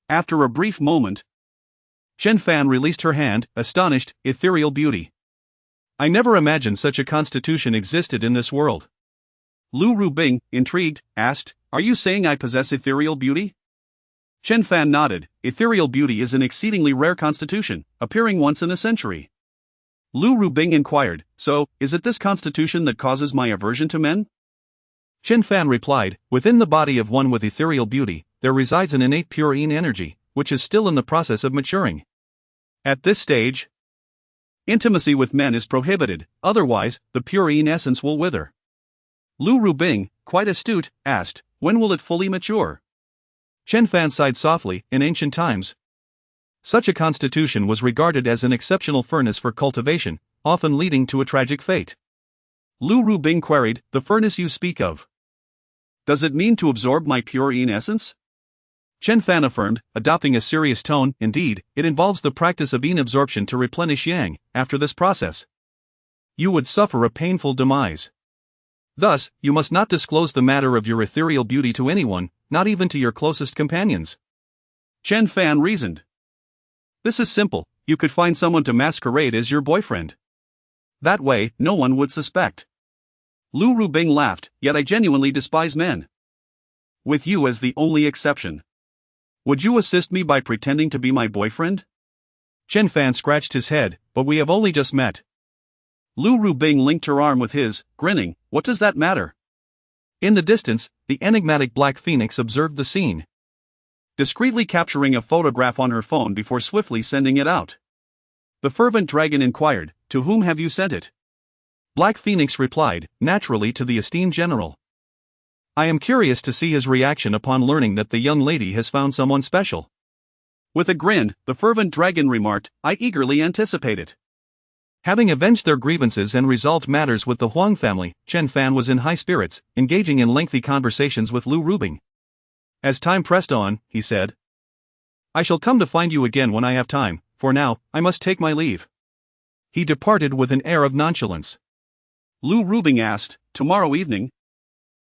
After a brief moment, Chen Fan released her hand, astonished, ethereal beauty. I never imagined such a constitution existed in this world. Lu Rubing, intrigued, asked, are you saying I possess ethereal beauty? Chen Fan nodded, ethereal beauty is an exceedingly rare constitution, appearing once in a century. Lu Rubing inquired, so, is it this constitution that causes my aversion to men? Chen Fan replied, within the body of one with ethereal beauty, there resides an innate pure yin energy, which is still in the process of maturing. At this stage, intimacy with men is prohibited, otherwise, the pure yin essence will wither. Lu Rubing, quite astute, asked, when will it fully mature? Chen Fan sighed softly, in ancient times. Such a constitution was regarded as an exceptional furnace for cultivation, often leading to a tragic fate. Lu Rubing queried, the furnace you speak of. Does it mean to absorb my pure yin essence? Chen Fan affirmed, adopting a serious tone, indeed, it involves the practice of yin absorption to replenish yang. After this process, you would suffer a painful demise. Thus, you must not disclose the matter of your ethereal beauty to anyone, not even to your closest companions. Chen Fan reasoned. This is simple, you could find someone to masquerade as your boyfriend. That way, no one would suspect. Lu Rubing laughed, yet I genuinely despise men. With you as the only exception. Would you assist me by pretending to be my boyfriend? Chen Fan scratched his head, but we have only just met. Lu Rubing linked her arm with his, grinning, what does that matter? In the distance, the enigmatic Black Phoenix observed the scene, discreetly capturing a photograph on her phone before swiftly sending it out. The fervent dragon inquired, to whom have you sent it? Black Phoenix replied, naturally to the esteemed general. I am curious to see his reaction upon learning that the young lady has found someone special. With a grin, the fervent dragon remarked, I eagerly anticipate it. Having avenged their grievances and resolved matters with the Huang family, Chen Fan was in high spirits, engaging in lengthy conversations with Lu Rubing. As time pressed on, he said, I shall come to find you again when I have time, for now, I must take my leave. He departed with an air of nonchalance. Lu Rubing asked, tomorrow evening?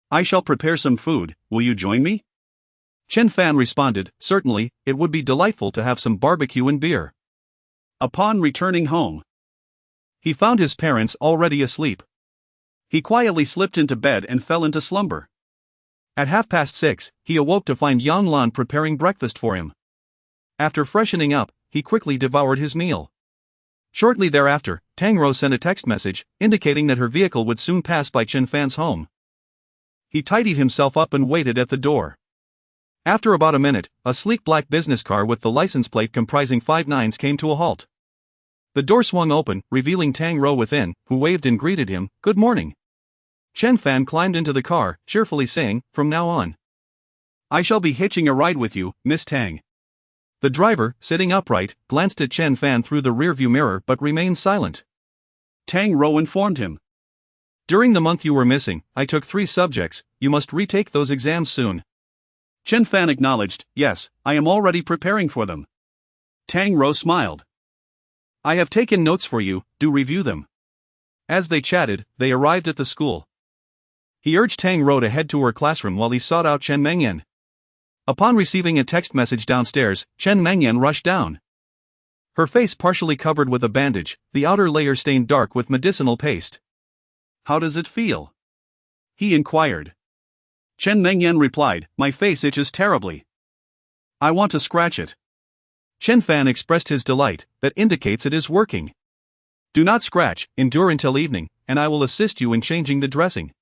I shall prepare some food, will you join me? Chen Fan responded, certainly, it would be delightful to have some barbecue and beer. Upon returning home, he found his parents already asleep. He quietly slipped into bed and fell into slumber. At 6:30, he awoke to find Yang Lan preparing breakfast for him. After freshening up, he quickly devoured his meal. Shortly thereafter, Tang Rou sent a text message, indicating that her vehicle would soon pass by Chen Fan's home. He tidied himself up and waited at the door. After about a minute, a sleek black business car with the license plate comprising 5 nines came to a halt. The door swung open, revealing Tang Rou within, who waved and greeted him, good morning. Chen Fan climbed into the car, cheerfully saying, from now on, I shall be hitching a ride with you, Miss Tang. The driver, sitting upright, glanced at Chen Fan through the rearview mirror but remained silent. Tang Rou informed him. During the month you were missing, I took 3 subjects, you must retake those exams soon. Chen Fan acknowledged, yes, I am already preparing for them. Tang Rou smiled. I have taken notes for you, do review them. As they chatted, they arrived at the school. He urged Tang Rou to head to her classroom while he sought out Chen Mengyan. Upon receiving a text message downstairs, Chen Mengyan rushed down. Her face partially covered with a bandage, the outer layer stained dark with medicinal paste. "How does it feel?" he inquired. Chen Mengyan replied, "My face itches terribly. I want to scratch it." Chen Fan expressed his delight, "That indicates it is working. Do not scratch, endure until evening, and I will assist you in changing the dressing."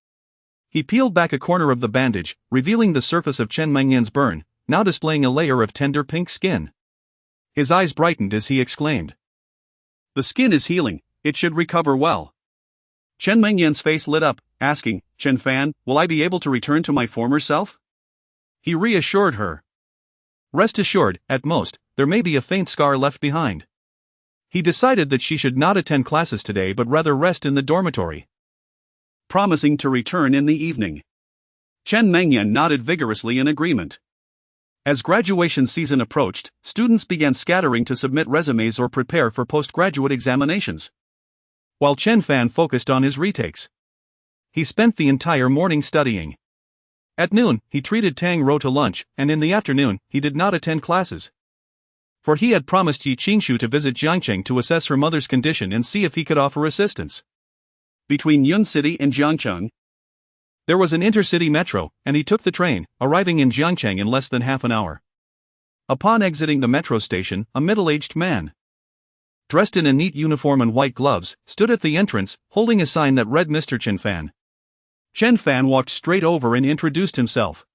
He peeled back a corner of the bandage, revealing the surface of Chen Mengyan's burn, now displaying a layer of tender pink skin. His eyes brightened as he exclaimed, "The skin is healing, it should recover well." Chen Mengyan's face lit up, asking, "Chen Fan, will I be able to return to my former self?" He reassured her. "Rest assured, at most, there may be a faint scar left behind." He decided that she should not attend classes today but rather rest in the dormitory, promising to return in the evening. Chen Mengyan nodded vigorously in agreement. As graduation season approached, students began scattering to submit resumes or prepare for postgraduate examinations, while Chen Fan focused on his retakes. He spent the entire morning studying. At noon, he treated Tang Rou to lunch, and in the afternoon, he did not attend classes. For he had promised Yi Qingshu to visit Jiangcheng to assess her mother's condition and see if he could offer assistance. Between Yun City and Jiangcheng, there was an intercity metro, and he took the train, arriving in Jiangcheng in less than half an hour. Upon exiting the metro station, a middle-aged man, dressed in a neat uniform and white gloves, stood at the entrance, holding a sign that read Mr. Chen Fan. Chen Fan walked straight over and introduced himself.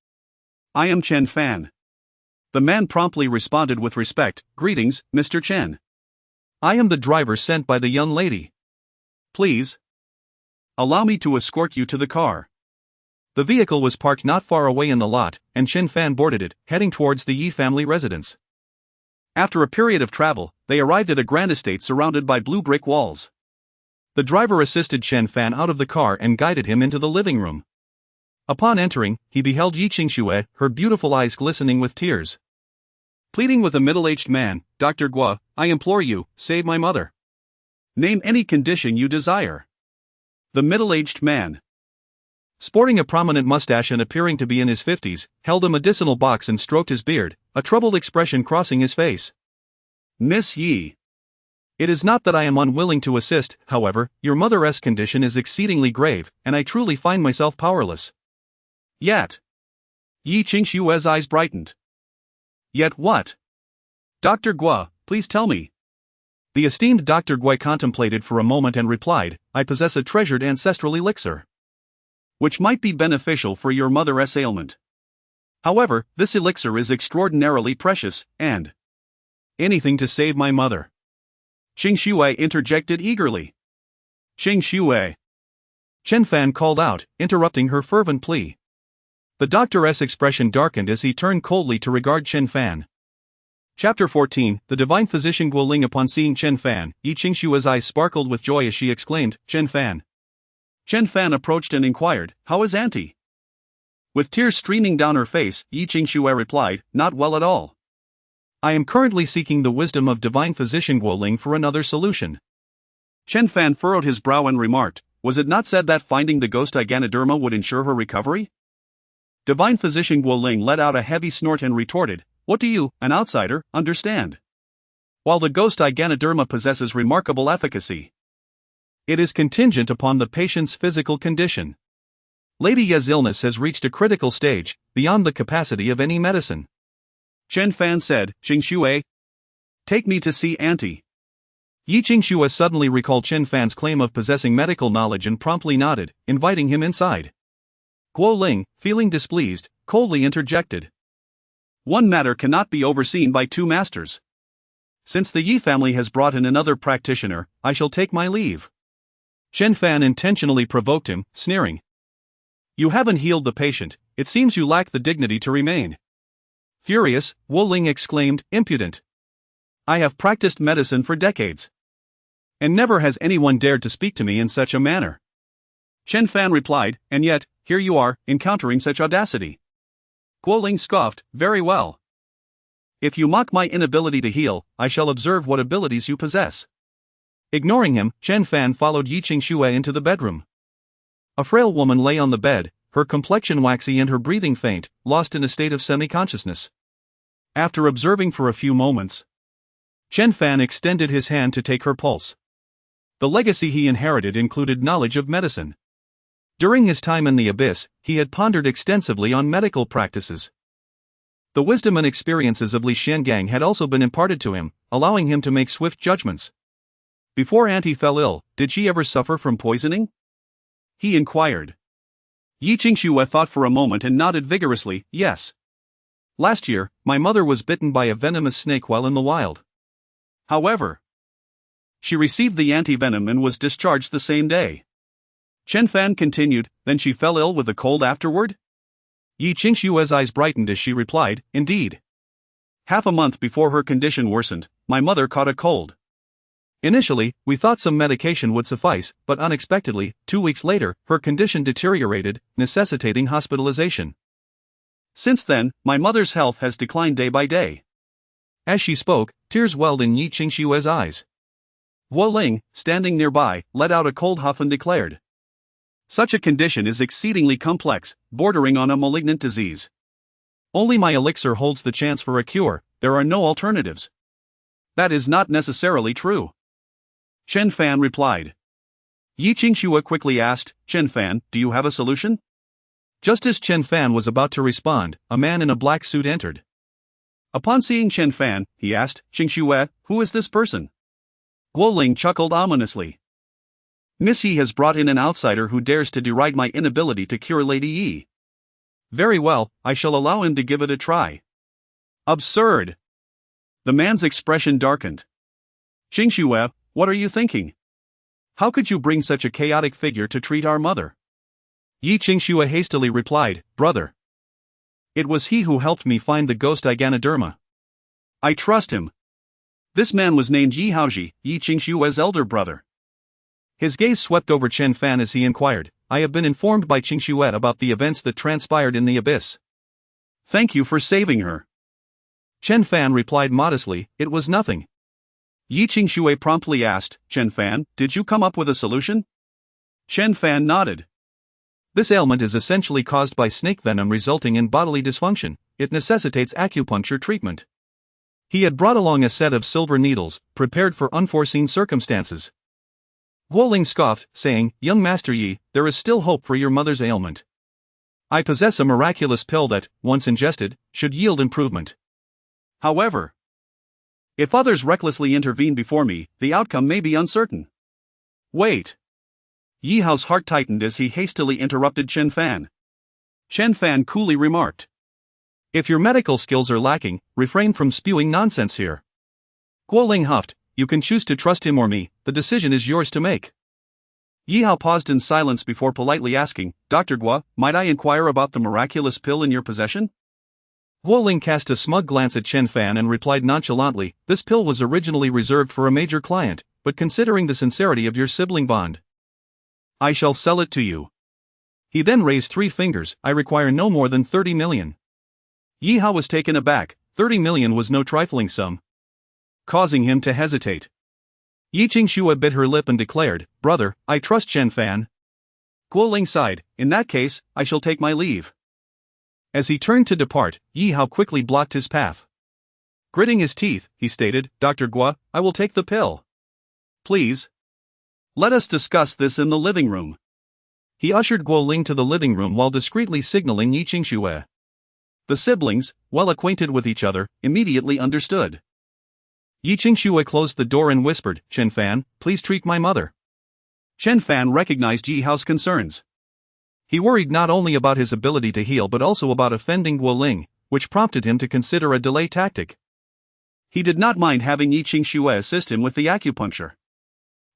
"I am Chen Fan." The man promptly responded with respect, "Greetings, Mr. Chen. I am the driver sent by the young lady. Please allow me to escort you to the car." The vehicle was parked not far away in the lot, and Chen Fan boarded it, heading towards the Yi family residence. After a period of travel, they arrived at a grand estate surrounded by blue brick walls. The driver assisted Chen Fan out of the car and guided him into the living room. Upon entering, he beheld Yi Qingshu, her beautiful eyes glistening with tears. Pleading with a middle-aged man, "Dr. Guo, I implore you, save my mother. Name any condition you desire." The middle-aged man, sporting a prominent mustache and appearing to be in his 50s, held a medicinal box and stroked his beard, a troubled expression crossing his face. "Miss Yi, it is not that I am unwilling to assist, however, your mother's condition is exceedingly grave, and I truly find myself powerless." "Yet?" Yi Qingshu's eyes brightened. "Yet what? Dr. Guo, please tell me." The esteemed Dr. Guo contemplated for a moment and replied, "I possess a treasured ancestral elixir, which might be beneficial for your mother's ailment. However, this elixir is extraordinarily precious, and anything to save my mother." Qingshu interjected eagerly. "Qingshu," Chen Fan called out, interrupting her fervent plea. The doctor's expression darkened as he turned coldly to regard Chen Fan. Chapter 14, The Divine Physician Guoling. Upon seeing Chen Fan, Yi Qingshu's eyes sparkled with joy as she exclaimed, "Chen Fan." Chen Fan approached and inquired, "How is Auntie?" With tears streaming down her face, Yi Qingshu replied, "Not well at all. I am currently seeking the wisdom of Divine Physician Guoling for another solution." Chen Fan furrowed his brow and remarked, "Was it not said that finding the ghost Ganoderma would ensure her recovery?" Divine Physician Guoling let out a heavy snort and retorted, "What do you, an outsider, understand? While the ghost Ganoderma possesses remarkable efficacy, it is contingent upon the patient's physical condition. Lady Ye's illness has reached a critical stage, beyond the capacity of any medicine." Chen Fan said, "Qingshu, take me to see Auntie." Yi Qingshu suddenly recalled Chen Fan's claim of possessing medical knowledge and promptly nodded, inviting him inside. Guoling, feeling displeased, coldly interjected, "One matter cannot be overseen by two masters. Since the Yi family has brought in another practitioner, I shall take my leave." Chen Fan intentionally provoked him, sneering, "You haven't healed the patient, it seems you lack the dignity to remain." Furious, Guoling exclaimed, "Impudent! I have practiced medicine for decades, and never has anyone dared to speak to me in such a manner." Chen Fan replied, "And yet, here you are, encountering such audacity." Guoling scoffed, "Very well. If you mock my inability to heal, I shall observe what abilities you possess." Ignoring him, Chen Fan followed Yi Qingxue into the bedroom. A frail woman lay on the bed, her complexion waxy and her breathing faint, lost in a state of semi-consciousness. After observing for a few moments, Chen Fan extended his hand to take her pulse. The legacy he inherited included knowledge of medicine. During his time in the abyss, he had pondered extensively on medical practices. The wisdom and experiences of Li Xiangang had also been imparted to him, allowing him to make swift judgments. Before Auntie fell ill, did she ever suffer from poisoning? He inquired. Yi Qingxue thought for a moment and nodded vigorously, yes. Last year, my mother was bitten by a venomous snake while in the wild. However, she received the anti-venom and was discharged the same day. Chen Fan continued, then she fell ill with a cold afterward? Yi Qingxue's eyes brightened as she replied, indeed. Half a month before her condition worsened, my mother caught a cold. Initially, we thought some medication would suffice, but unexpectedly, 2 weeks later, her condition deteriorated, necessitating hospitalization. Since then, my mother's health has declined day by day. As she spoke, tears welled in Yi Qingxue's eyes. Wielding, standing nearby, let out a cold huff and declared. Such a condition is exceedingly complex, bordering on a malignant disease. Only my elixir holds the chance for a cure, there are no alternatives. That is not necessarily true. Chen Fan replied. Yi Qingxue quickly asked, Chen Fan, do you have a solution? Just as Chen Fan was about to respond, a man in a black suit entered. Upon seeing Chen Fan, he asked, Qingxue, who is this person? Wielding chuckled ominously. Miss Yi has brought in an outsider who dares to deride my inability to cure Lady Yi. Very well, I shall allow him to give it a try. Absurd! The man's expression darkened. Qingxue, what are you thinking? How could you bring such a chaotic figure to treat our mother? Yi Qingxue hastily replied, brother. It was he who helped me find the ghost Iganoderma. I trust him. This man was named Yi Haoji, Yi Qingxue's elder brother. His gaze swept over Chen Fan as he inquired, I have been informed by Qingxue about the events that transpired in the abyss. Thank you for saving her. Chen Fan replied modestly, it was nothing. Yi Qingxue promptly asked, Chen Fan, did you come up with a solution? Chen Fan nodded. This ailment is essentially caused by snake venom resulting in bodily dysfunction. It necessitates acupuncture treatment. He had brought along a set of silver needles, prepared for unforeseen circumstances. Wielding scoffed, saying, young Master Yi, there is still hope for your mother's ailment. I possess a miraculous pill that, once ingested, should yield improvement. However, if others recklessly intervene before me, the outcome may be uncertain. Wait. Yi Hao's heart tightened as he hastily interrupted Chen Fan. Chen Fan coolly remarked. If your medical skills are lacking, refrain from spewing nonsense here. Wielding huffed, you can choose to trust him or me, the decision is yours to make. Yi Hao paused in silence before politely asking, Dr. Gua, might I inquire about the miraculous pill in your possession? Wielding cast a smug glance at Chen Fan and replied nonchalantly, this pill was originally reserved for a major client, but considering the sincerity of your sibling bond, I shall sell it to you. He then raised 3 fingers, I require no more than 30 million. Yi Hao was taken aback, 30 million was no trifling sum, causing him to hesitate. Yi Qingxue bit her lip and declared, brother, I trust Chen Fan. Wielding sighed, in that case, I shall take my leave. As he turned to depart, Yi Hao quickly blocked his path. Gritting his teeth, he stated, Dr. Gua, I will take the pill. Please. Let us discuss this in the living room. He ushered Guoling to the living room while discreetly signaling Yi Qingxue. The siblings, well acquainted with each other, immediately understood. Yi Qingxue closed the door and whispered, Chen Fan, please treat my mother. Chen Fan recognized Yi Hao's concerns. He worried not only about his ability to heal but also about offending Guoling, which prompted him to consider a delay tactic. He did not mind having Yi Qingxue assist him with the acupuncture.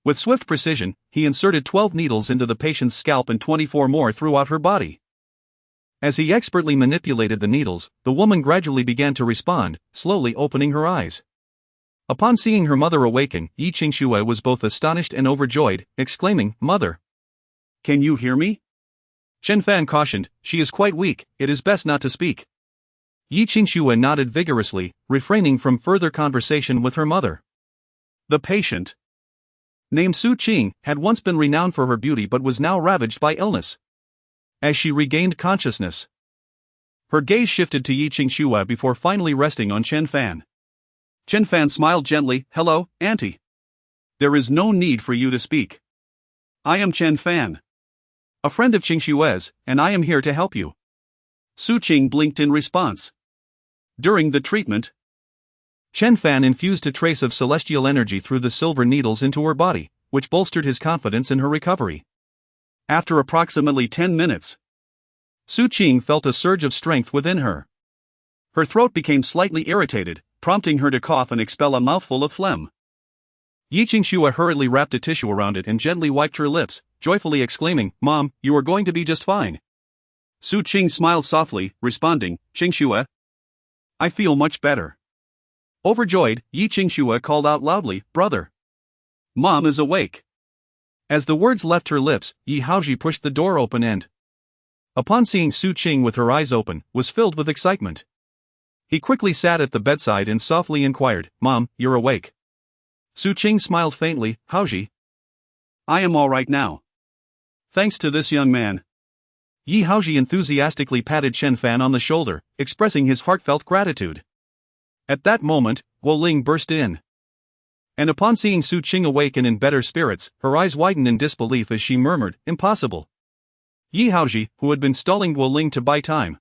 With swift precision, he inserted 12 needles into the patient's scalp and 24 more throughout her body. As he expertly manipulated the needles, the woman gradually began to respond, slowly opening her eyes. Upon seeing her mother awaken, Yi Qingxue was both astonished and overjoyed, exclaiming, Mother! Can you hear me? Chen Fan cautioned, she is quite weak, it is best not to speak. Yi Qingxue nodded vigorously, refraining from further conversation with her mother. The patient. named Su Qing, had once been renowned for her beauty but was now ravaged by illness. As she regained consciousness, her gaze shifted to Yi Qingxue before finally resting on Chen Fan. Chen Fan smiled gently. "Hello, Auntie. There is no need for you to speak. I am Chen Fan, a friend of Qingxue's, and I am here to help you." Su Qing blinked in response. During the treatment, Chen Fan infused a trace of celestial energy through the silver needles into her body, which bolstered his confidence in her recovery. After approximately 10 minutes, Su Qing felt a surge of strength within her. Her throat became slightly irritated, prompting her to cough and expel a mouthful of phlegm. Yi Qingxue hurriedly wrapped a tissue around it and gently wiped her lips, joyfully exclaiming, "Mom, you are going to be just fine." Su Qing smiled softly, responding, "Qingxue, I feel much better." Overjoyed, Yi Qingxue called out loudly, "Brother! Mom is awake." As the words left her lips, Yi Haoji pushed the door open and, upon seeing Su Qing with her eyes open, was filled with excitement. He quickly sat at the bedside and softly inquired, "Mom, you're awake?" Su Qing smiled faintly, "Haoji, I am all right now, thanks to this young man." Yi Haoji enthusiastically patted Chen Fan on the shoulder, expressing his heartfelt gratitude. At that moment, Wielding burst in. And upon seeing Su Qing awake and in better spirits, her eyes widened in disbelief as she murmured, "Impossible." Yi Haoji, who had been stalling Wielding to buy time,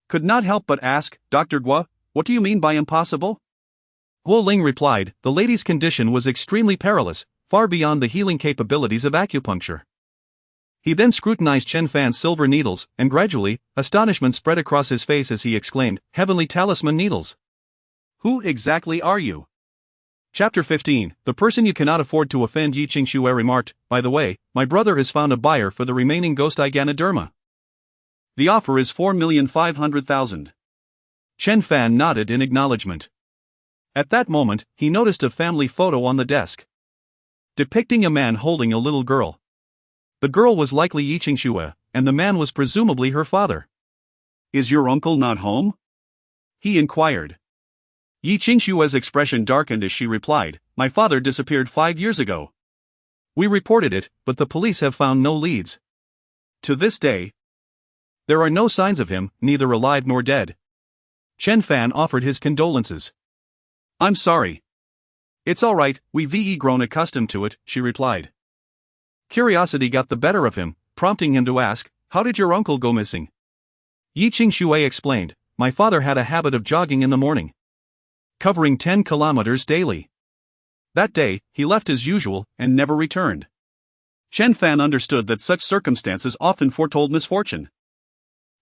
could not help but ask, "Dr. Guo, what do you mean by impossible?" Wielding replied, "The lady's condition was extremely perilous, far beyond the healing capabilities of acupuncture." He then scrutinized Chen Fan's silver needles, and gradually, astonishment spread across his face as he exclaimed, "Heavenly talisman needles! Who exactly are you?" Chapter 15, The person you cannot afford to offend. Yi Qingxue remarked, "By the way, my brother has found a buyer for the remaining ghost Ganoderma. The offer is 4,500,000. Chen Fan nodded in acknowledgement. At that moment, he noticed a family photo on the desk, depicting a man holding a little girl. The girl was likely Yi Qingxue, and the man was presumably her father. "Is your uncle not home?" he inquired. Yi Qingxue's expression darkened as she replied, "My father disappeared 5 years ago. We reported it, but the police have found no leads. To this day, there are no signs of him, neither alive nor dead." Chen Fan offered his condolences. "I'm sorry." "It's all right, we've grown accustomed to it," she replied. Curiosity got the better of him, prompting him to ask, "How did your uncle go missing?" Yi Qingxue explained, "My father had a habit of jogging in the morning, covering 10 kilometers daily. That day, he left as usual and never returned." Chen Fan understood that such circumstances often foretold misfortune.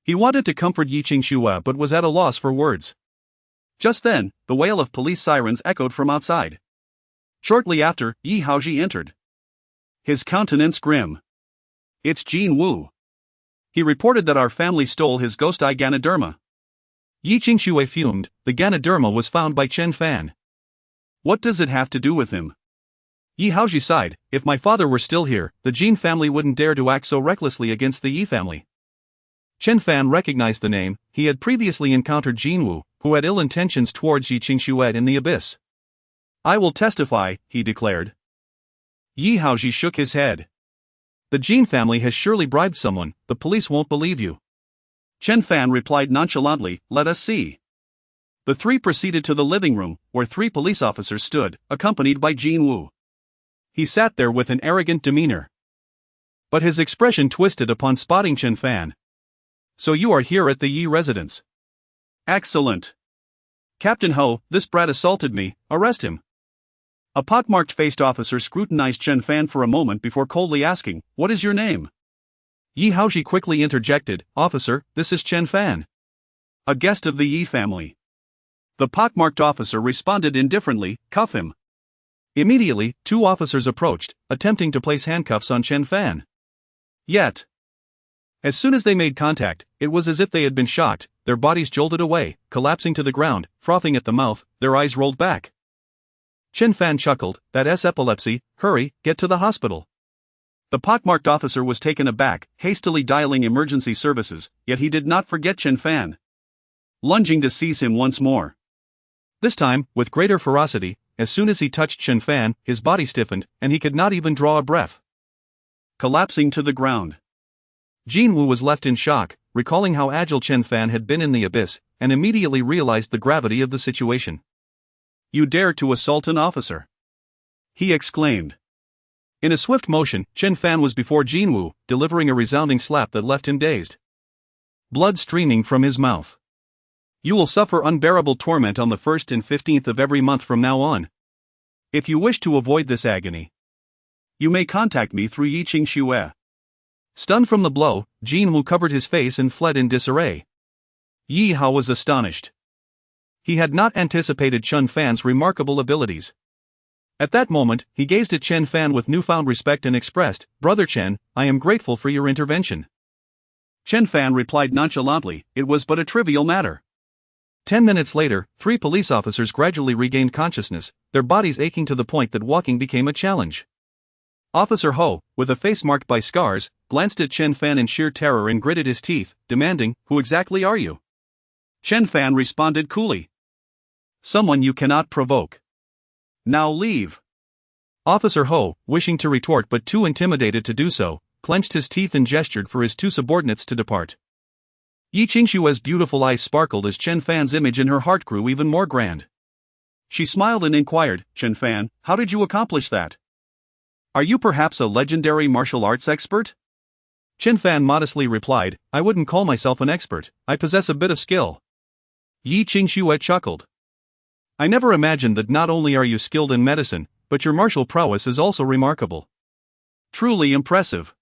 He wanted to comfort Yi Qingxue but was at a loss for words. Just then, the wail of police sirens echoed from outside. Shortly after, Yi Haoji entered, his countenance grim. "It's Jin Wu. He reported that our family stole his ghost Ganoderma." Yi Qingxue fumed. "The Ganoderma was found by Chen Fan. What does it have to do with him?" Yi Haoji sighed, "If my father were still here, the Jin family wouldn't dare to act so recklessly against the Yi family." Chen Fan recognized the name. He had previously encountered Jin Wu, who had ill intentions towards Yi Qingxue in the abyss. "I will testify," he declared. Yi Haoji shook his head. "The Jin family has surely bribed someone, the police won't believe you." Chen Fan replied nonchalantly, "Let us see." The three proceeded to the living room, where 3 police officers stood, accompanied by Jin Wu. He sat there with an arrogant demeanor, but his expression twisted upon spotting Chen Fan. "So you are here at the Yi residence? Excellent. Captain Ho, this brat assaulted me, arrest him." A pockmarked-faced officer scrutinized Chen Fan for a moment before coldly asking, "What is your name?" Yi Haoji quickly interjected, "Officer, this is Chen Fan, a guest of the Yi family." The pockmarked officer responded indifferently, "Cuff him." Immediately, 2 officers approached, attempting to place handcuffs on Chen Fan. Yet, as soon as they made contact, it was as if they had been shocked. Their bodies jolted away, collapsing to the ground, frothing at the mouth, their eyes rolled back. Chen Fan chuckled, "That's epilepsy, hurry, get to the hospital." The pockmarked officer was taken aback, hastily dialing emergency services, yet he did not forget Chen Fan, lunging to seize him once more. This time, with greater ferocity, as soon as he touched Chen Fan, his body stiffened, and he could not even draw a breath. Collapsing to the ground. Jinwu was left in shock, recalling how agile Chen Fan had been in the abyss, and immediately realized the gravity of the situation. "You dare to assault an officer!" he exclaimed. In a swift motion, Chen Fan was before Jinwu, delivering a resounding slap that left him dazed. Blood streaming from his mouth. "You will suffer unbearable torment on the 1st and 15th of every month from now on. If you wish to avoid this agony, you may contact me through Yi Qingxue." Stunned from the blow, Jinwu covered his face and fled in disarray. Yi Hao was astonished. He had not anticipated Chen Fan's remarkable abilities. At that moment, he gazed at Chen Fan with newfound respect and expressed, "Brother Chen, I am grateful for your intervention." Chen Fan replied nonchalantly, "It was but a trivial matter." 10 minutes later, 3 police officers gradually regained consciousness, their bodies aching to the point that walking became a challenge. Officer Ho, with a face marked by scars, glanced at Chen Fan in sheer terror and gritted his teeth, demanding, "Who exactly are you?" Chen Fan responded coolly, "Someone you cannot provoke. Now leave." Officer Ho, wishing to retort but too intimidated to do so, clenched his teeth and gestured for his 2 subordinates to depart. Yi Qingshue's beautiful eyes sparkled as Chen Fan's image in her heart grew even more grand. She smiled and inquired, "Chen Fan, how did you accomplish that? Are you perhaps a legendary martial arts expert?" Chen Fan modestly replied, "I wouldn't call myself an expert, I possess a bit of skill." Yi Qingxue chuckled. "I never imagined that not only are you skilled in medicine, but your martial prowess is also remarkable. Truly impressive."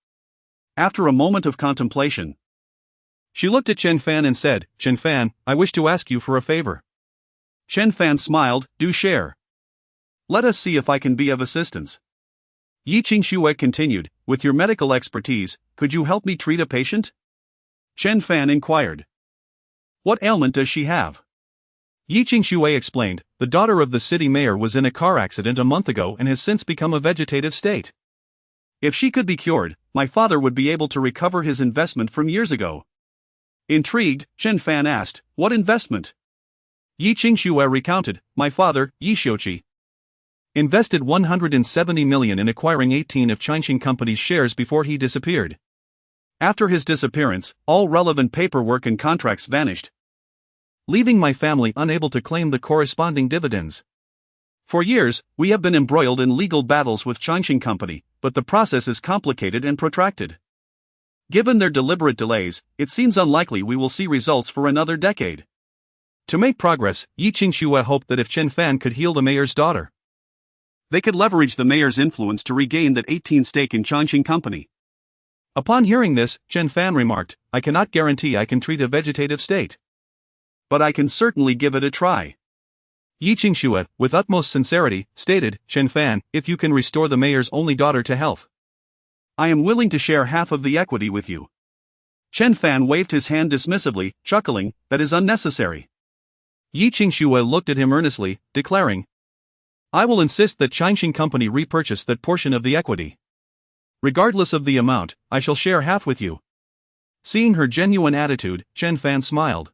After a moment of contemplation, she looked at Chen Fan and said, "Chen Fan, I wish to ask you for a favor." Chen Fan smiled, "Do share. Let us see if I can be of assistance." Yi Qingxue continued, "With your medical expertise, could you help me treat a patient?" Chen Fan inquired, "What ailment does she have?" Yi Qingxue explained, "The daughter of the city mayor was in a car accident a month ago and has since become a vegetative state. If she could be cured, my father would be able to recover his investment from years ago." Intrigued, Chen Fan asked, "What investment?" Yi Qingxue recounted, "My father, Yi Xiuqi, invested 170 million in acquiring 18 of Changqing Company's shares before he disappeared. After his disappearance, all relevant paperwork and contracts vanished, leaving my family unable to claim the corresponding dividends. For years, we have been embroiled in legal battles with Changqing Company, but the process is complicated and protracted. Given their deliberate delays, it seems unlikely we will see results for another decade." To make progress, Yi Qingxue hoped that if Chen Fan could heal the mayor's daughter, they could leverage the mayor's influence to regain that 18 stake in Changqing Company. Upon hearing this, Chen Fan remarked, "I cannot guarantee I can treat a vegetative state, but I can certainly give it a try." Yi Qingxue, with utmost sincerity, stated, "Chen Fan, if you can restore the mayor's only daughter to health, I am willing to share half of the equity with you." Chen Fan waved his hand dismissively, chuckling, "That is unnecessary." Yi Qingxue looked at him earnestly, declaring, "I will insist that Changqing Company repurchase that portion of the equity. Regardless of the amount, I shall share half with you." Seeing her genuine attitude, Chen Fan smiled.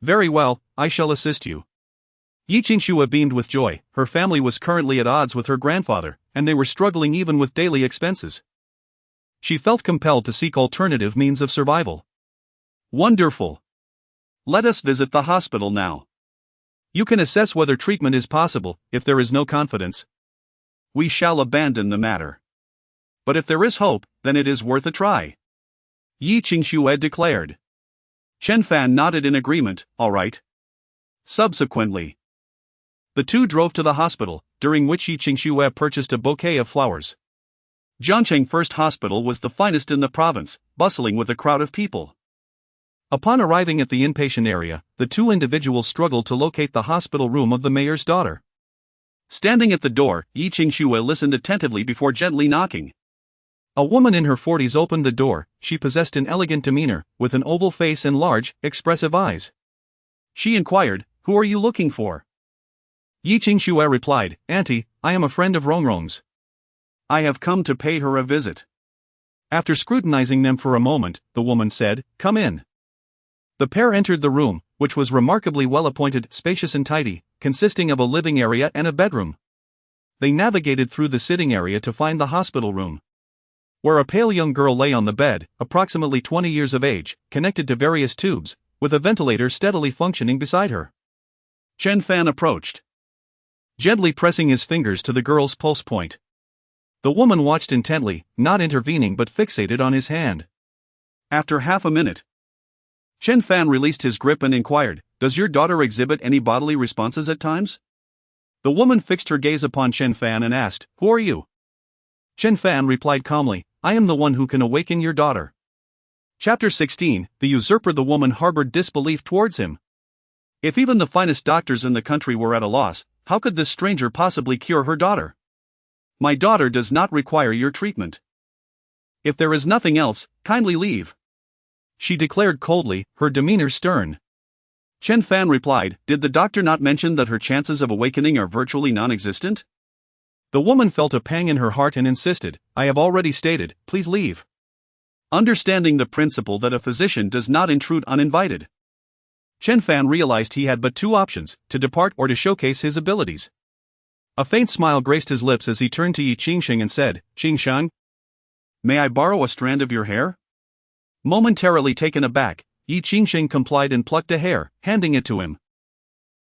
"Very well, I shall assist you." Yi Qingxue beamed with joy. Her family was currently at odds with her grandfather, and they were struggling even with daily expenses. She felt compelled to seek alternative means of survival. "Wonderful. Let us visit the hospital now. You can assess whether treatment is possible. If there is no confidence, we shall abandon the matter. But if there is hope, then it is worth a try," Yi Qingxue declared. Chen Fan nodded in agreement, "All right." Subsequently, the two drove to the hospital, during which Yi Qingxue purchased a bouquet of flowers. Jiangcheng First Hospital was the finest in the province, bustling with a crowd of people. Upon arriving at the inpatient area, the two individuals struggled to locate the hospital room of the mayor's daughter. Standing at the door, Yi Qingxue listened attentively before gently knocking. A woman in her 40s opened the door. She possessed an elegant demeanor, with an oval face and large, expressive eyes. She inquired, "Who are you looking for?" Yi Qingxue replied, "Auntie, I am a friend of Rongrong's. I have come to pay her a visit." After scrutinizing them for a moment, the woman said, "Come in." The pair entered the room, which was remarkably well appointed, spacious and tidy, consisting of a living area and a bedroom. They navigated through the sitting area to find the hospital room, where a pale young girl lay on the bed, approximately 20 years of age, connected to various tubes, with a ventilator steadily functioning beside her. Chen Fan approached, gently pressing his fingers to the girl's pulse point. The woman watched intently, not intervening but fixated on his hand. After half a minute, Chen Fan released his grip and inquired, "Does your daughter exhibit any bodily responses at times?" The woman fixed her gaze upon Chen Fan and asked, "Who are you?" Chen Fan replied calmly, "I am the one who can awaken your daughter." Chapter 16, The Usurper. The woman harbored disbelief towards him. If even the finest doctors in the country were at a loss, how could this stranger possibly cure her daughter? "My daughter does not require your treatment. If there is nothing else, kindly leave," she declared coldly, her demeanor stern. Chen Fan replied, "Did the doctor not mention that her chances of awakening are virtually non-existent?" The woman felt a pang in her heart and insisted, "I have already stated, please leave." Understanding the principle that a physician does not intrude uninvited, Chen Fan realized he had but two options, to depart or to showcase his abilities. A faint smile graced his lips as he turned to Yi Qingsheng and said, "Qingsheng, may I borrow a strand of your hair?" Momentarily taken aback, Yi Qingsheng complied and plucked a hair, handing it to him.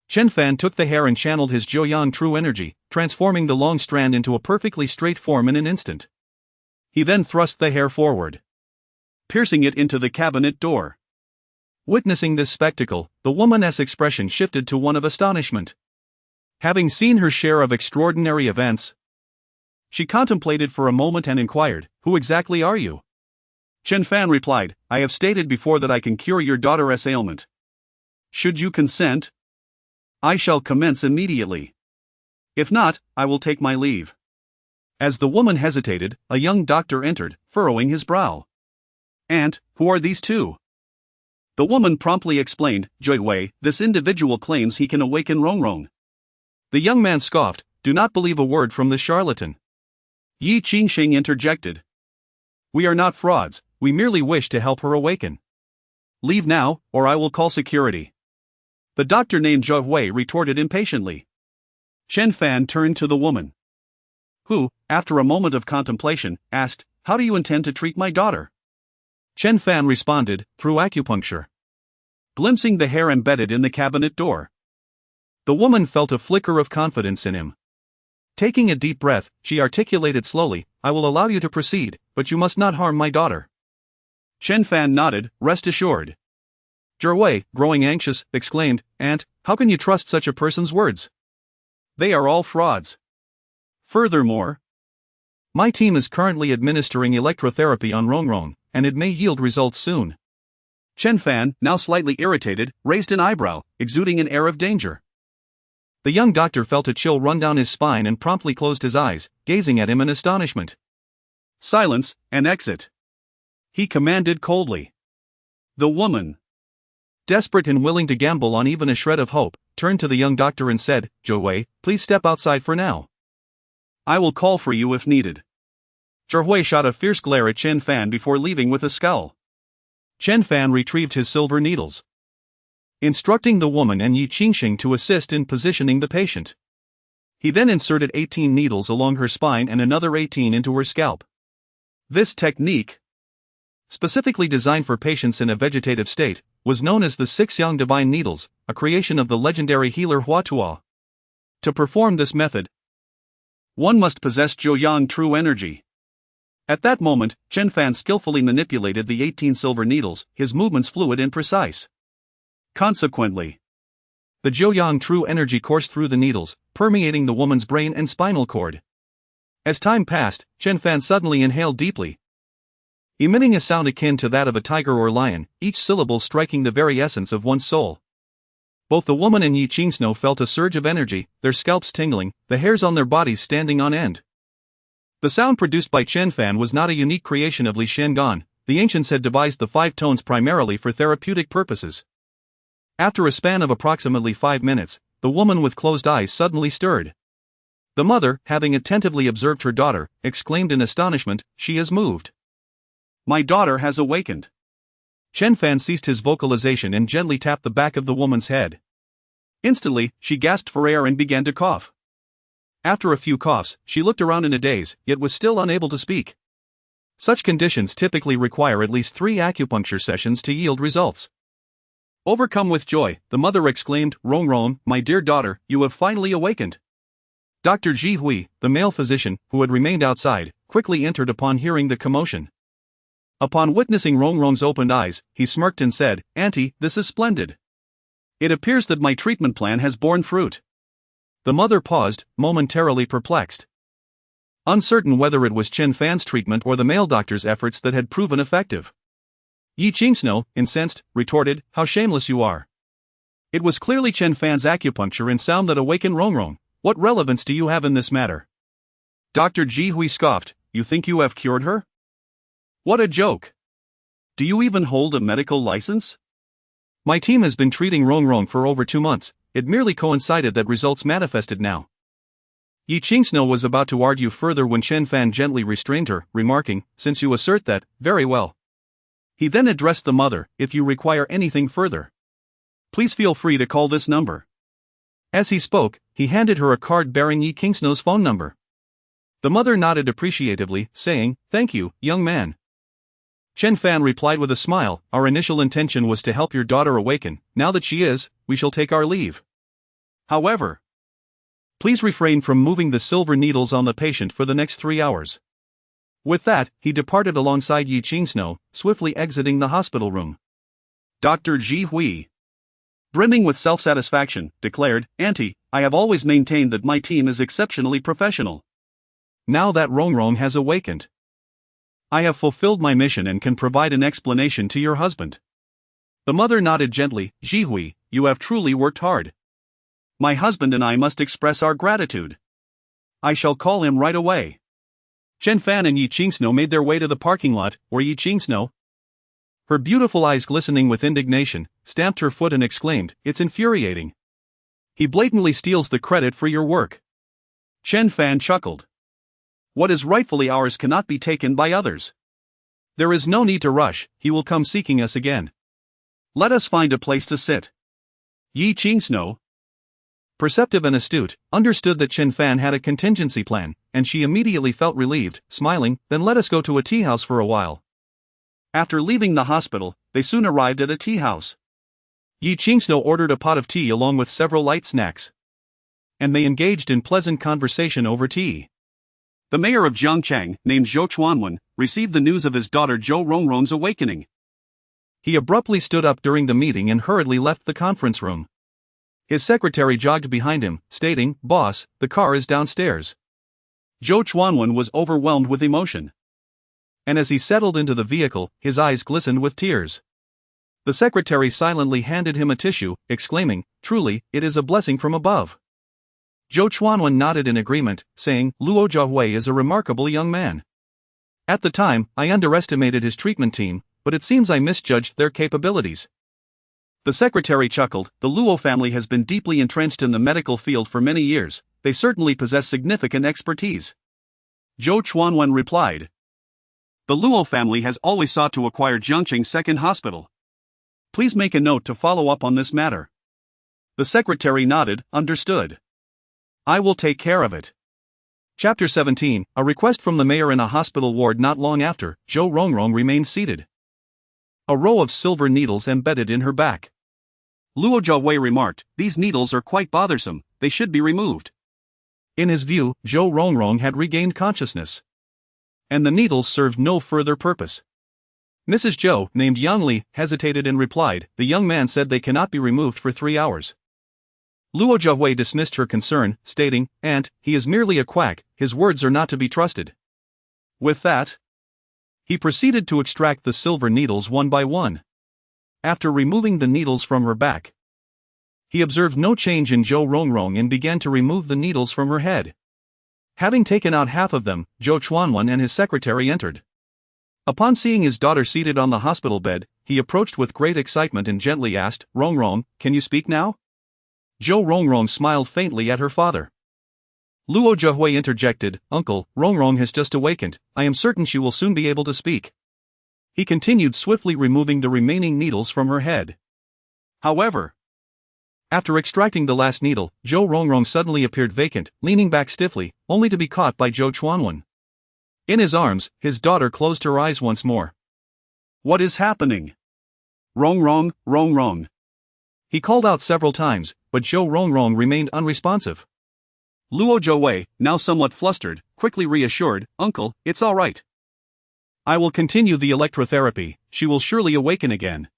Chen Fan took the hair and channeled his Joyang true energy, transforming the long strand into a perfectly straight form in an instant. He then thrust the hair forward, piercing it into the cabinet door. Witnessing this spectacle, the woman's expression shifted to one of astonishment. Having seen her share of extraordinary events, she contemplated for a moment and inquired, "Who exactly are you?" Chen Fan replied, "I have stated before that I can cure your daughter's ailment. Should you consent, I shall commence immediately. If not, I will take my leave." As the woman hesitated, a young doctor entered, furrowing his brow. "Aunt, who are these two?" The woman promptly explained, "Joy Wei, this individual claims he can awaken Rongrong." The young man scoffed, "Do not believe a word from this charlatan." Yi Qingsheng interjected, "We are not frauds, we merely wish to help her awaken. Leave now, or I will call security." The doctor named Joy Wei retorted impatiently. Chen Fan turned to the woman, who, after a moment of contemplation, asked, "How do you intend to treat my daughter?" Chen Fan responded, "Through acupuncture." Glimpsing the hair embedded in the cabinet door, the woman felt a flicker of confidence in him. Taking a deep breath, she articulated slowly, "I will allow you to proceed, but you must not harm my daughter." Chen Fan nodded, "Rest assured." Joy Wei, growing anxious, exclaimed, "Aunt, how can you trust such a person's words? They are all frauds. Furthermore, my team is currently administering electrotherapy on Rongrong, and it may yield results soon." Chen Fan, now slightly irritated, raised an eyebrow, exuding an air of danger. The young doctor felt a chill run down his spine and promptly closed his eyes, gazing at him in astonishment. "Silence, and exit," he commanded coldly. The woman, desperate and willing to gamble on even a shred of hope, turned to the young doctor and said, "Joy Wei, please step outside for now. I will call for you if needed." Joy Wei shot a fierce glare at Chen Fan before leaving with a scowl. Chen Fan retrieved his silver needles, instructing the woman and Yi Qingsheng to assist in positioning the patient. He then inserted 18 needles along her spine and another 18 into her scalp. This technique, specifically designed for patients in a vegetative state, was known as the Six Yang Divine Needles, a creation of the legendary healer Huaxia. To perform this method, one must possess Joyang true energy. At that moment, Chen Fan skillfully manipulated the 18 silver needles, his movements fluid and precise. Consequently, the Joyang true energy coursed through the needles, permeating the woman's brain and spinal cord. As time passed, Chen Fan suddenly inhaled deeply, emitting a sound akin to that of a tiger or lion, each syllable striking the very essence of one's soul. Both the woman and Yi Qingsheng felt a surge of energy, their scalps tingling, the hairs on their bodies standing on end. The sound produced by Chen Fan was not a unique creation of Li Shengan. The ancients had devised the 5 tones primarily for therapeutic purposes. After a span of approximately 5 minutes, the woman with closed eyes suddenly stirred. The mother, having attentively observed her daughter, exclaimed in astonishment, "She is moved. My daughter has awakened." Chen Fan ceased his vocalization and gently tapped the back of the woman's head. Instantly, she gasped for air and began to cough. After a few coughs, she looked around in a daze, yet was still unable to speak. Such conditions typically require at least 3 acupuncture sessions to yield results. Overcome with joy, the mother exclaimed, "Rong, my dear daughter, you have finally awakened." Dr. Ji Hui, the male physician, who had remained outside, quickly entered upon hearing the commotion. Upon witnessing Rong's opened eyes, he smirked and said, "Auntie, this is splendid. It appears that my treatment plan has borne fruit." The mother paused, momentarily perplexed. Uncertain whether it was Chen Fan's treatment or the male doctor's efforts that had proven effective. Yi Qingsno, incensed, retorted, "How shameless you are. It was clearly Chen Fan's acupuncture and sound that awakened Rong. What relevance do you have in this matter?" Dr. Ji Hui scoffed, "You think you have cured her? What a joke. Do you even hold a medical license?" "My team has been treating Rong for over 2 months, it merely coincided that results manifested now." Yi Qingsno was about to argue further when Chen Fan gently restrained her, remarking, "Since you assert that, very well." He then addressed the mother, "If you require anything further, please feel free to call this number." As he spoke, he handed her a card bearing Yi Qingsno's phone number. The mother nodded appreciatively, saying, "Thank you, young man." Chen Fan replied with a smile, "Our initial intention was to help your daughter awaken. Now that she is, we shall take our leave. However, please refrain from moving the silver needles on the patient for the next 3 hours." With that, he departed alongside Yi Qingsno, swiftly exiting the hospital room. Dr. Ji Hui, brimming with self-satisfaction, declared, "Auntie, I have always maintained that my team is exceptionally professional. Now that Rong has awakened, I have fulfilled my mission and can provide an explanation to your husband." The mother nodded gently, "Ji Hui, you have truly worked hard. My husband and I must express our gratitude. I shall call him right away." Chen Fan and Yi Qingsno made their way to the parking lot, where Yi Qingsno, her beautiful eyes glistening with indignation, stamped her foot and exclaimed, "It's infuriating. He blatantly steals the credit for your work." Chen Fan chuckled. "What is rightfully ours cannot be taken by others. There is no need to rush, he will come seeking us again. Let us find a place to sit." Yi Qingsno, perceptive and astute, understood that Chen Fan had a contingency plan, and she immediately felt relieved, smiling, "Then let us go to a tea house for a while." After leaving the hospital, they soon arrived at a tea house. Yi Qingsno ordered a pot of tea along with several light snacks, and they engaged in pleasant conversation over tea. The mayor of Jiangchang, named Zhou Chuanwen, received the news of his daughter Zhou Rong's awakening. He abruptly stood up during the meeting and hurriedly left the conference room. His secretary jogged behind him, stating, "Boss, the car is downstairs." Zhou Chuanwen was overwhelmed with emotion, and as he settled into the vehicle, his eyes glistened with tears. The secretary silently handed him a tissue, exclaiming, "Truly, it is a blessing from above." Zhou Chuanwen nodded in agreement, saying, "Luo Jiahui is a remarkable young man. At the time, I underestimated his treatment team, but it seems I misjudged their capabilities." The secretary chuckled, "The Luo family has been deeply entrenched in the medical field for many years, they certainly possess significant expertise." Zhou Chuanwen replied, "The Luo family has always sought to acquire Jiangcheng's second hospital. Please make a note to follow up on this matter." The secretary nodded, "Understood. I will take care of it." Chapter 17, A request from the mayor in a hospital ward. Not long after, Zhou Rong remained seated, a row of silver needles embedded in her back. Luo Jiahui remarked, "These needles are quite bothersome, they should be removed." In his view, Zhou Rong had regained consciousness, and the needles served no further purpose. Mrs. Zhou, named Yang Li, hesitated and replied, "The young man said they cannot be removed for 3 hours." Luo Jiahui dismissed her concern, stating, "Aunt, he is merely a quack, his words are not to be trusted." With that, he proceeded to extract the silver needles one by one. After removing the needles from her back, he observed no change in Zhou Rong and began to remove the needles from her head. Having taken out half of them, Zhou Chuanwen and his secretary entered. Upon seeing his daughter seated on the hospital bed, he approached with great excitement and gently asked, "Rong, can you speak now?" Zhou Rong smiled faintly at her father. Luo Jiahui interjected, "Uncle, Rong has just awakened, I am certain she will soon be able to speak." He continued swiftly removing the remaining needles from her head. However, After extracting the last needle, Zhou Rongrong suddenly appeared vacant, leaning back stiffly, only to be caught by Zhou Chuanwen. In his arms, his daughter closed her eyes once more. What is happening? Rongrong, Rongrong. He called out several times, but Zhou Rongrong remained unresponsive. Luo Zhouwei, now somewhat flustered, quickly reassured, "Uncle, it's all right. I will continue the electrotherapy, she will surely awaken again."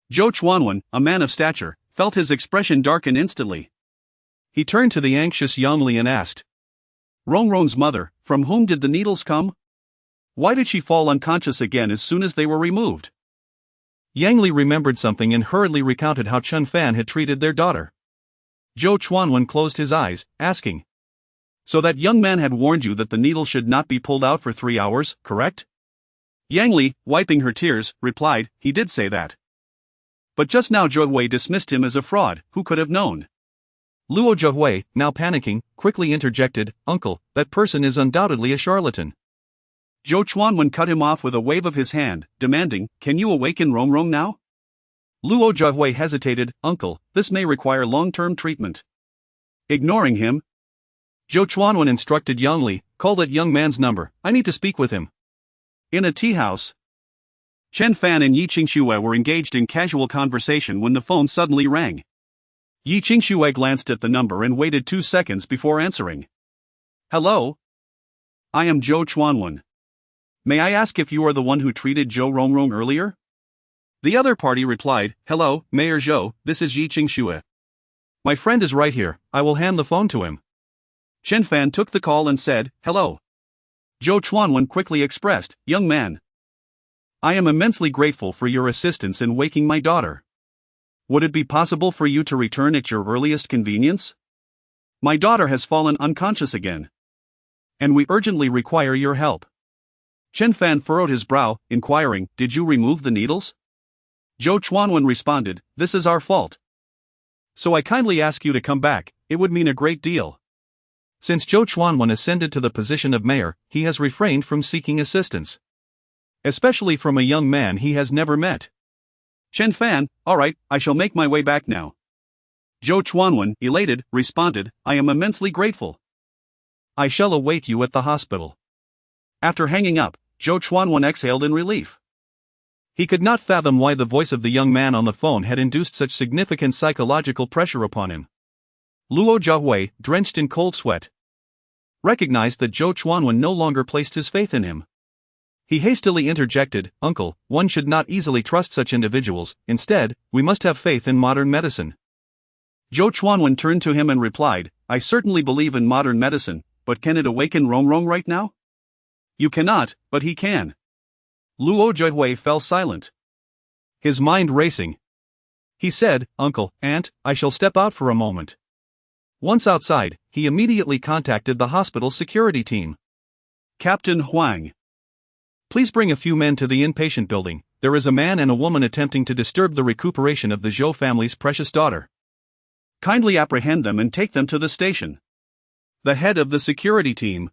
Zhou Chuanwen, a man of stature, felt his expression darken instantly. He turned to the anxious Yangli and asked, "Rongrong's mother, from whom did the needles come? Why did she fall unconscious again as soon as they were removed?" Yangli remembered something and hurriedly recounted how Chen Fan had treated their daughter. Zhou Chuanwen closed his eyes, asking, "So that young man had warned you that the needle should not be pulled out for 3 hours, correct?" Yangli, wiping her tears, replied, "He did say that. But just now Zhouwei dismissed him as a fraud, who could have known?" Luo Zhouwei, now panicking, quickly interjected, "Uncle, that person is undoubtedly a charlatan." Zhou Chuanwen cut him off with a wave of his hand, demanding, "Can you awaken Rongrong now?" Luo Zhouwei hesitated, "Uncle, this may require long-term treatment." Ignoring him, Zhou Chuanwen instructed Yangli, "Call that young man's number, I need to speak with him." In a tea house, Chen Fan and Yi Qingxue were engaged in casual conversation when the phone suddenly rang. Yi Qingxue glanced at the number and waited 2 seconds before answering. "Hello? I am Zhou Chuanwen. May I ask if you are the one who treated Zhou Rongrong earlier?" The other party replied, "Hello, Mayor Zhou, this is Yi Qingxue. My friend is right here, I will hand the phone to him." Chen Fan took the call and said, "Hello." Zhou Chuanwen quickly expressed, "Young man, I am immensely grateful for your assistance in waking my daughter. Would it be possible for you to return at your earliest convenience? My daughter has fallen unconscious again, and we urgently require your help." Chen Fan furrowed his brow, inquiring, "Did you remove the needles?" Zhou Chuanwen responded, "This is our fault. So I kindly ask you to come back, it would mean a great deal." Since Zhou Chuanwen ascended to the position of mayor, he has refrained from seeking assistance, especially from a young man he has never met. Chen Fan, "All right, I shall make my way back now." Zhou Chuanwen, elated, responded, "I am immensely grateful. I shall await you at the hospital." After hanging up, Zhou Chuanwen exhaled in relief. He could not fathom why the voice of the young man on the phone had induced such significant psychological pressure upon him. Luo Zhouwei, drenched in cold sweat, recognized that Zhou Chuanwen no longer placed his faith in him. He hastily interjected, "Uncle, one should not easily trust such individuals, instead, we must have faith in modern medicine." Zhou Chuanwen turned to him and replied, "I certainly believe in modern medicine, but can it awaken Rongrong right now?" "You cannot, but he can." Luo Zhouwei fell silent, his mind racing. He said, "Uncle, aunt, I shall step out for a moment." Once outside, he immediately contacted the hospital security team. "Captain Huang, please bring a few men to the inpatient building, there is a man and a woman attempting to disturb the recuperation of the Zhou family's precious daughter. Kindly apprehend them and take them to the station." The head of the security team,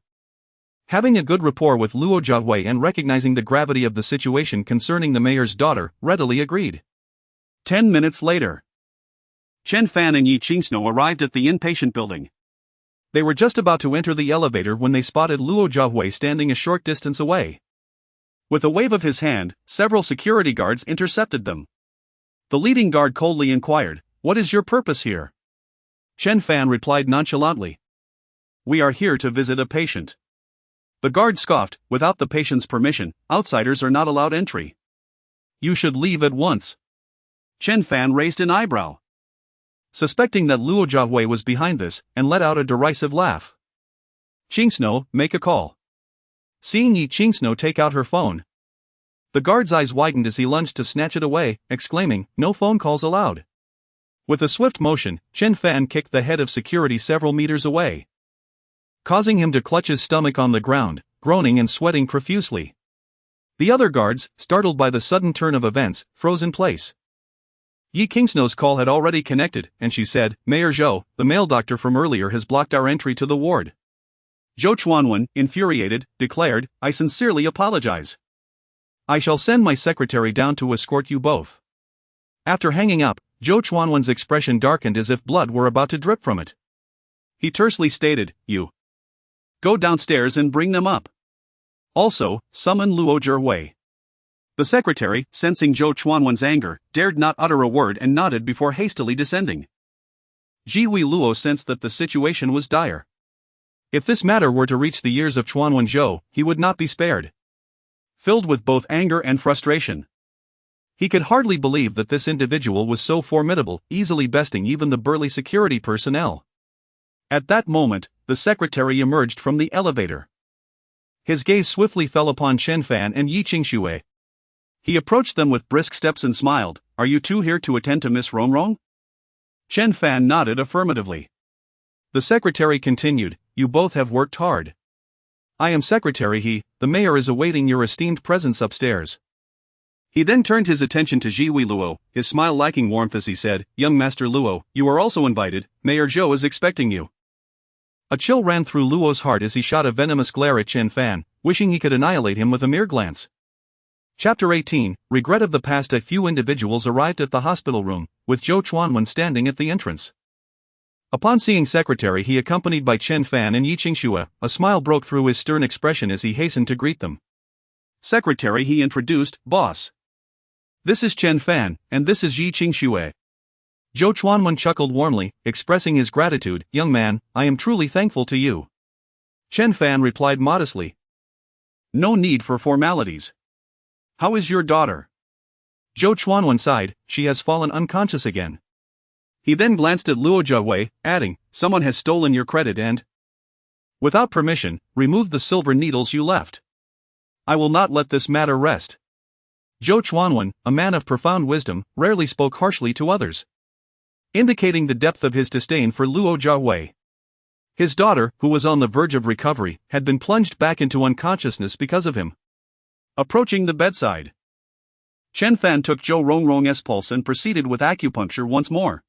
having a good rapport with Luo Zhouwei and recognizing the gravity of the situation concerning the mayor's daughter, readily agreed. 10 minutes later, Chen Fan and Yi Qingxue arrived at the inpatient building. They were just about to enter the elevator when they spotted Luo Zhouwei standing a short distance away. With a wave of his hand, several security guards intercepted them. The leading guard coldly inquired, "What is your purpose here?" Chen Fan replied nonchalantly, "We are here to visit a patient." The guard scoffed, "Without the patient's permission, outsiders are not allowed entry." "You should leave at once." Chen Fan raised an eyebrow, suspecting that Luo Zhouwei was behind this, and let out a derisive laugh. "Qingxue, make a call." Seeing Yi Qingxue take out her phone, the guard's eyes widened as he lunged to snatch it away, exclaiming, "No phone calls allowed." With a swift motion, Chen Fan kicked the head of security several meters away, causing him to clutch his stomach on the ground, groaning and sweating profusely. The other guards, startled by the sudden turn of events, froze in place. Yi Qingxue's call had already connected, and she said, "Mayor Zhou, the male doctor from earlier has blocked our entry to the ward." Zhou Chuanwen, infuriated, declared, "I sincerely apologize. I shall send my secretary down to escort you both." After hanging up, Zhou Chuanwen's expression darkened as if blood were about to drip from it. He tersely stated, "You go downstairs and bring them up. Also, summon Luo Zhihui." The secretary, sensing Zhou Chuanwen's anger, dared not utter a word and nodded before hastily descending. Jihui Luo sensed that the situation was dire. If this matter were to reach the ears of Chuanwen Zhou, he would not be spared. Filled with both anger and frustration, he could hardly believe that this individual was so formidable, easily besting even the burly security personnel. At that moment, the secretary emerged from the elevator. His gaze swiftly fell upon Chen Fan and Yi Qingxue. He approached them with brisk steps and smiled, "Are you two here to attend to Miss Rongrong?" Chen Fan nodded affirmatively. The secretary continued, "You both have worked hard. I am secretary the mayor is awaiting your esteemed presence upstairs." He then turned his attention to Jihui Luo, his smile lacking warmth as he said, "Young Master Luo, you are also invited, Mayor Zhou is expecting you." A chill ran through Luo's heart as he shot a venomous glare at Chen Fan, wishing he could annihilate him with a mere glance. Chapter 18, Regret of the Past. A few individuals arrived at the hospital room, with Zhou Chuanwen standing at the entrance. Upon seeing secretary he accompanied by Chen Fan and Yi Qingxue, a smile broke through his stern expression as he hastened to greet them. "Secretary," he introduced, "Boss. This is Chen Fan, and this is Yi Qingxue." Zhou Chuanwen chuckled warmly, expressing his gratitude. "Young man, I am truly thankful to you." Chen Fan replied modestly, "No need for formalities. How is your daughter?" Zhou Chuanwen sighed, "She has fallen unconscious again." He then glanced at Luo Zhihui, adding, "Someone has stolen your credit and, without permission, removed the silver needles you left. I will not let this matter rest." Zhou Chuanwen, a man of profound wisdom, rarely spoke harshly to others, indicating the depth of his disdain for Luo Zhihui. His daughter, who was on the verge of recovery, had been plunged back into unconsciousness because of him. Approaching the bedside, Chen Fan took Zhou Rongrong's pulse and proceeded with acupuncture once more.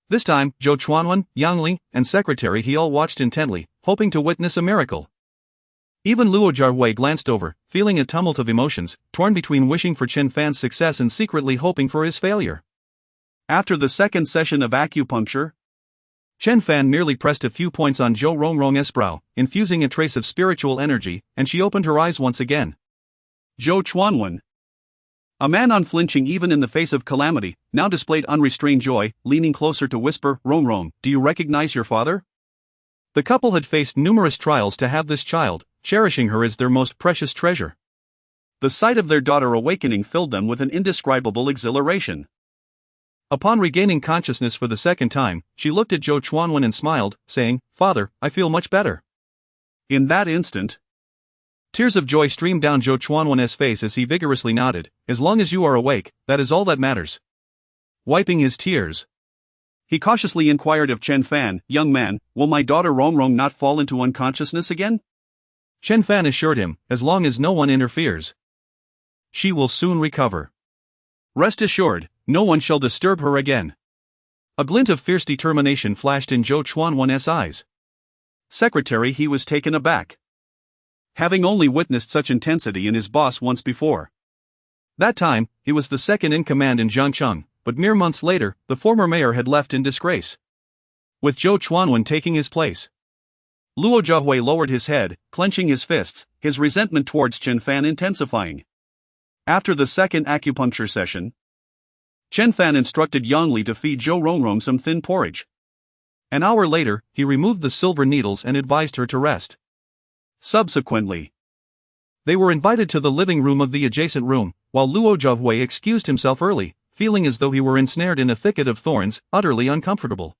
This time, Zhou Chuanwen, Yang Li, and secretary he all watched intently, hoping to witness a miracle. Even Luo Zhihui glanced over, feeling a tumult of emotions, torn between wishing for Chen Fan's success and secretly hoping for his failure. After the second session of acupuncture, Chen Fan merely pressed a few points on Zhou Rongrong's brow, infusing a trace of spiritual energy, and she opened her eyes once again. Zhou Chuanwen, a man unflinching even in the face of calamity, now displayed unrestrained joy, leaning closer to whisper, "Rongrong, do you recognize your father?" The couple had faced numerous trials to have this child, cherishing her as their most precious treasure. The sight of their daughter awakening filled them with an indescribable exhilaration. Upon regaining consciousness for the second time, she looked at Zhou Chuanwen and smiled, saying, "Father, I feel much better." In that instant, tears of joy streamed down Zhou Chuanwen's face as he vigorously nodded, "As long as you are awake, that is all that matters." Wiping his tears, he cautiously inquired of Chen Fan, "Young man, will my daughter Rongrong not fall into unconsciousness again?" Chen Fan assured him, "As long as no one interferes, she will soon recover. Rest assured, no one shall disturb her again." A glint of fierce determination flashed in Zhou Chuanwen's eyes. Secretary he was taken aback, having only witnessed such intensity in his boss once before. That time, he was the second in command in Zhangcheng, but mere months later, the former mayor had left in disgrace, with Zhou Chuanwen taking his place. Luo Zhihui lowered his head, clenching his fists, his resentment towards Chen Fan intensifying. After the second acupuncture session, Chen Fan instructed Yang Li to feed Zhou Rongrong some thin porridge. An hour later, he removed the silver needles and advised her to rest. Subsequently, they were invited to the living room of the adjacent room, while Luo Zhihui excused himself early, feeling as though he were ensnared in a thicket of thorns, utterly uncomfortable.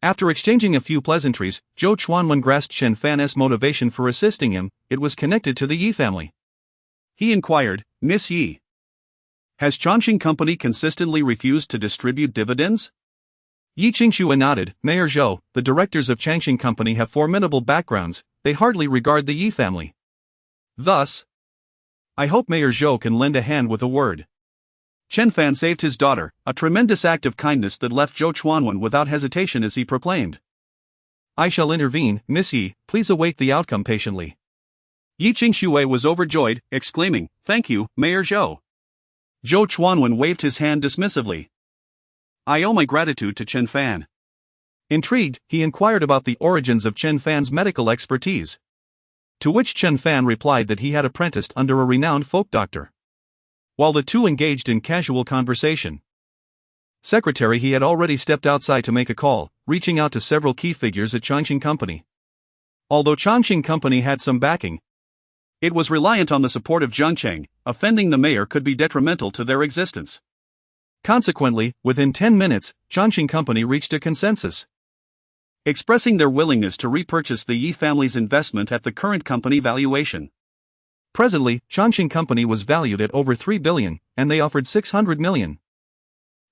After exchanging a few pleasantries, Zhou Chuanwen grasped Chen Fan's motivation for assisting him. It was connected to the Yi family. He inquired, "Miss Yi, has Chongqing Company consistently refused to distribute dividends?" Yi Qingxue nodded, "Mayor Zhou, the directors of Chongqing Company have formidable backgrounds, they hardly regard the Yi family. Thus, I hope Mayor Zhou can lend a hand with a word." Chen Fan saved his daughter, a tremendous act of kindness that left Zhou Chuanwen without hesitation as he proclaimed, "I shall intervene, Miss Yi, please await the outcome patiently." Yi Qingxue was overjoyed, exclaiming, "Thank you, Mayor Zhou." Zhou Chuanwen waved his hand dismissively. I owe my gratitude to Chen Fan. Intrigued, he inquired about the origins of Chen Fan's medical expertise. To which Chen Fan replied that he had apprenticed under a renowned folk doctor. While the two engaged in casual conversation, Secretary he had already stepped outside to make a call, reaching out to several key figures at Changqing Company. Although Changqing Company had some backing, it was reliant on the support of Zhengcheng. Offending the mayor could be detrimental to their existence. Consequently, within 10 minutes, Changqing Company reached a consensus, expressing their willingness to repurchase the Yi family's investment at the current company valuation. Presently, Changqing Company was valued at over 3 billion, and they offered 600 million.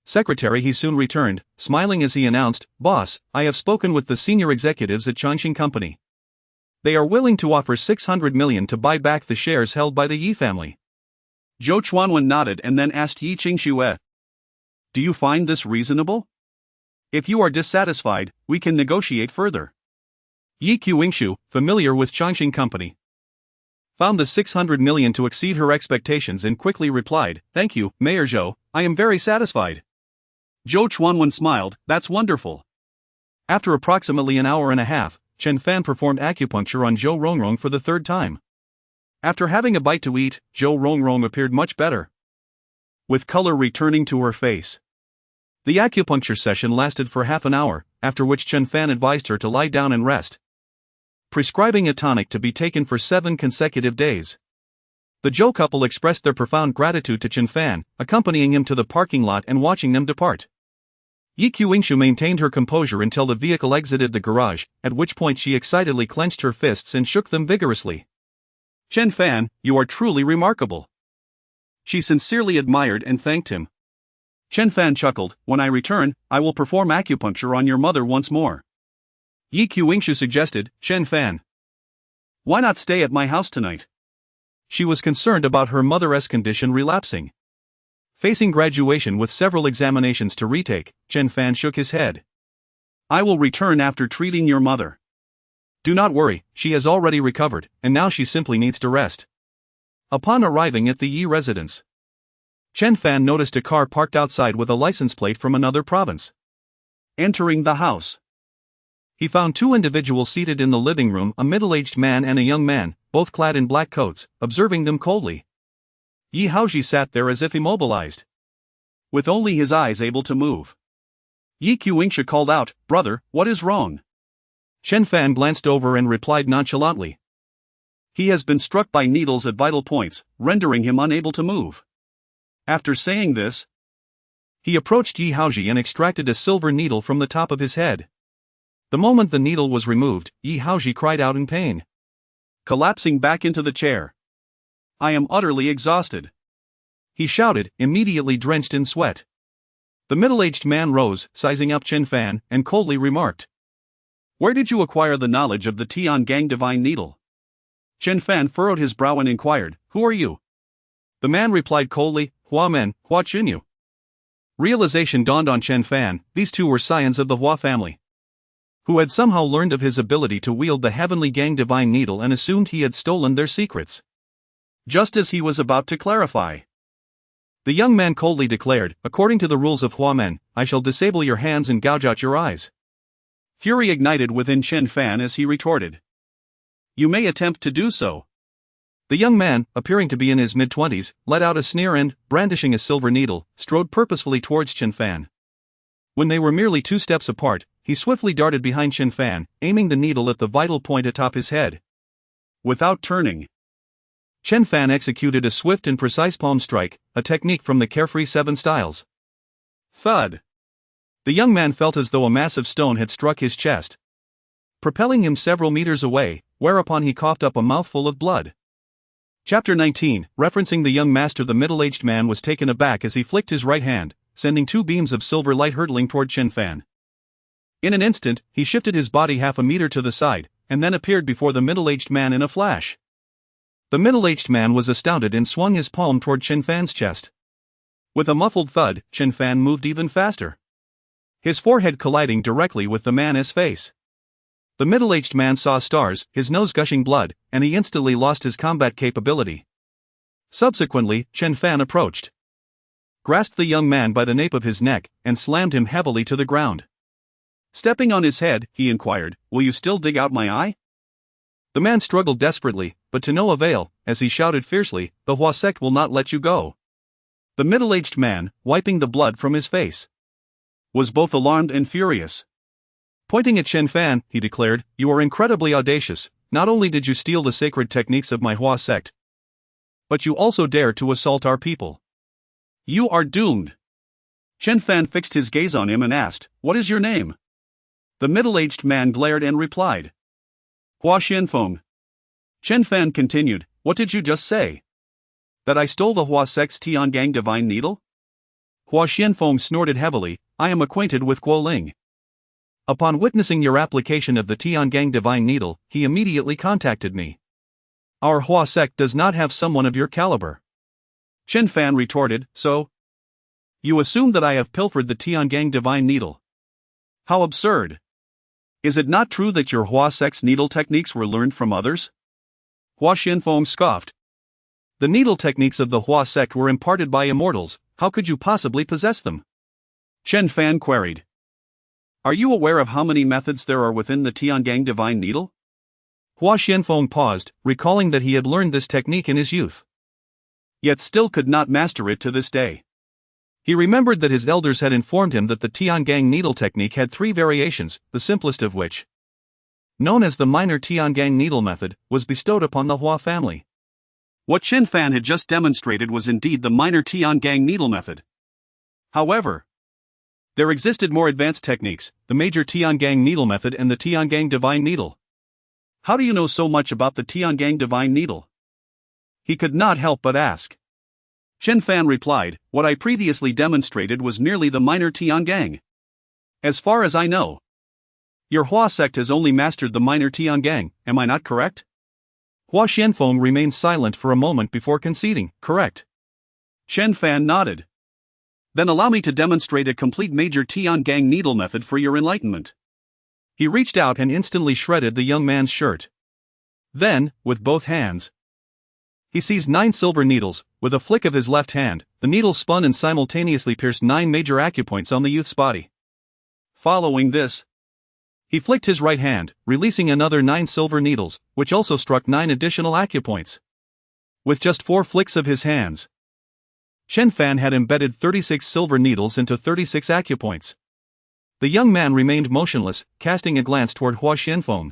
Secretary he soon returned, smiling as he announced, "Boss, I have spoken with the senior executives at Changqing Company. They are willing to offer 600 million to buy back the shares held by the Yi family." Zhou Chuanwen nodded and then asked Yi Qingxue, "Do you find this reasonable? If you are dissatisfied, we can negotiate further." Yi Qingshu, familiar with Changqing Company, found the 600 million to exceed her expectations and quickly replied, "Thank you, Mayor Zhou, I am very satisfied." Zhou Chuanwen smiled, "That's wonderful." After approximately an hour and a half, Chen Fan performed acupuncture on Zhou Rongrong for the third time. After having a bite to eat, Zhou Rongrong appeared much better, with color returning to her face. The acupuncture session lasted for half an hour, after which Chen Fan advised her to lie down and rest, prescribing a tonic to be taken for 7 consecutive days. The Zhou couple expressed their profound gratitude to Chen Fan, accompanying him to the parking lot and watching them depart. Yi Qingshu maintained her composure until the vehicle exited the garage, at which point she excitedly clenched her fists and shook them vigorously. "Chen Fan, you are truly remarkable." She sincerely admired and thanked him. Chen Fan chuckled, "When I return, I will perform acupuncture on your mother once more." Yi Qingshu suggested, "Chen Fan, why not stay at my house tonight?" She was concerned about her mother's condition relapsing. Facing graduation with several examinations to retake, Chen Fan shook his head. "I will return after treating your mother." "Do not worry, she has already recovered, and now she simply needs to rest." Upon arriving at the Yi residence, Chen Fan noticed a car parked outside with a license plate from another province. Entering the house, he found 2 individuals seated in the living room, a middle-aged man and a young man, both clad in black coats, observing them coldly. Yi Haoji sat there as if immobilized, with only his eyes able to move. Yi Qingshu called out, "Brother, what is wrong?" Chen Fan glanced over and replied nonchalantly, "He has been struck by needles at vital points, rendering him unable to move." After saying this, he approached Yi Haoji and extracted a silver needle from the top of his head. The moment the needle was removed, Yi Haoji cried out in pain, collapsing back into the chair. "I am utterly exhausted," he shouted, immediately drenched in sweat. The middle-aged man rose, sizing up Chen Fan, and coldly remarked, "Where did you acquire the knowledge of the Tiangang divine needle?" Chen Fan furrowed his brow and inquired, "Who are you?" The man replied coldly, "Hua Chunyu." Realization dawned on Chen Fan, these two were scions of the Hua family, who had somehow learned of his ability to wield the heavenly gang divine needle and assumed he had stolen their secrets. Just as he was about to clarify, the young man coldly declared, "According to the rules of Hua, I shall disable your hands and gouge out your eyes." Fury ignited within Chen Fan as he retorted, "You may attempt to do so." The young man, appearing to be in his mid-20s, let out a sneer and, brandishing a silver needle, strode purposefully towards Chen Fan. When they were merely 2 steps apart, he swiftly darted behind Chen Fan, aiming the needle at the vital point atop his head. Without turning, Chen Fan executed a swift and precise palm strike, a technique from the carefree 7 styles. Thud! The young man felt as though a massive stone had struck his chest, propelling him several meters away, whereupon he coughed up a mouthful of blood. Chapter 19, referencing the young master. The middle-aged man was taken aback as he flicked his right hand, sending 2 beams of silver light hurtling toward Chen Fan. In an instant, he shifted his body half a meter to the side, and then appeared before the middle-aged man in a flash. The middle-aged man was astounded and swung his palm toward Chen Fan's chest. With a muffled thud, Chen Fan moved even faster, his forehead colliding directly with the man's face. The middle-aged man saw stars, his nose gushing blood, and he instantly lost his combat capability. Subsequently, Chen Fan approached, grasped the young man by the nape of his neck, and slammed him heavily to the ground. Stepping on his head, he inquired, "Will you still dig out my eye?" The man struggled desperately, but to no avail, as he shouted fiercely, "The Huaxia will not let you go." The middle-aged man, wiping the blood from his face, was both alarmed and furious. Pointing at Chen Fan, he declared, "You are incredibly audacious. Not only did you steal the sacred techniques of my Hua sect, but you also dare to assault our people. You are doomed." Chen Fan fixed his gaze on him and asked, "What is your name?" The middle-aged man glared and replied, "Huaxianfeng." Chen Fan continued, "What did you just say?" "That I stole the Hua sect's Tiangang divine needle?" Huaxianfeng snorted heavily, "I am acquainted with Guoling. Upon witnessing your application of the Tiangang divine needle, he immediately contacted me. Our Hua sect does not have someone of your caliber." Chen Fan retorted, "So? You assume that I have pilfered the Tiangang divine needle. How absurd! Is it not true that your Hua sect's needle techniques were learned from others?" Huaxianfeng scoffed. "The needle techniques of the Hua sect were imparted by immortals, how could you possibly possess them?" Chen Fan queried. "Are you aware of how many methods there are within the Tiangang divine needle?" Huaxianfeng paused, recalling that he had learned this technique in his youth, yet still could not master it to this day. He remembered that his elders had informed him that the Tiangang needle technique had 3 variations, the simplest of which, known as the minor Tiangang needle method, was bestowed upon the Hua family. What Chen Fan had just demonstrated was indeed the minor Tiangang needle method. However, there existed more advanced techniques, the major Tiangang needle method and the Tiangang divine needle. "How do you know so much about the Tiangang divine needle?" he could not help but ask. Chen Fan replied, "What I previously demonstrated was merely the minor Tiangang. As far as I know, your Hua sect has only mastered the minor Tiangang, am I not correct?" Huaxianfeng remained silent for a moment before conceding, "Correct." Chen Fan nodded. "Then allow me to demonstrate a complete major Tiangang needle method for your enlightenment." He reached out and instantly shredded the young man's shirt. Then, with both hands, he seized 9 silver needles. With a flick of his left hand, the needles spun and simultaneously pierced 9 major acupoints on the youth's body. Following this, he flicked his right hand, releasing another 9 silver needles, which also struck 9 additional acupoints. With just 4 flicks of his hands, Chen Fan had embedded 36 silver needles into 36 acupoints. The young man remained motionless, casting a glance toward Huaxianfeng.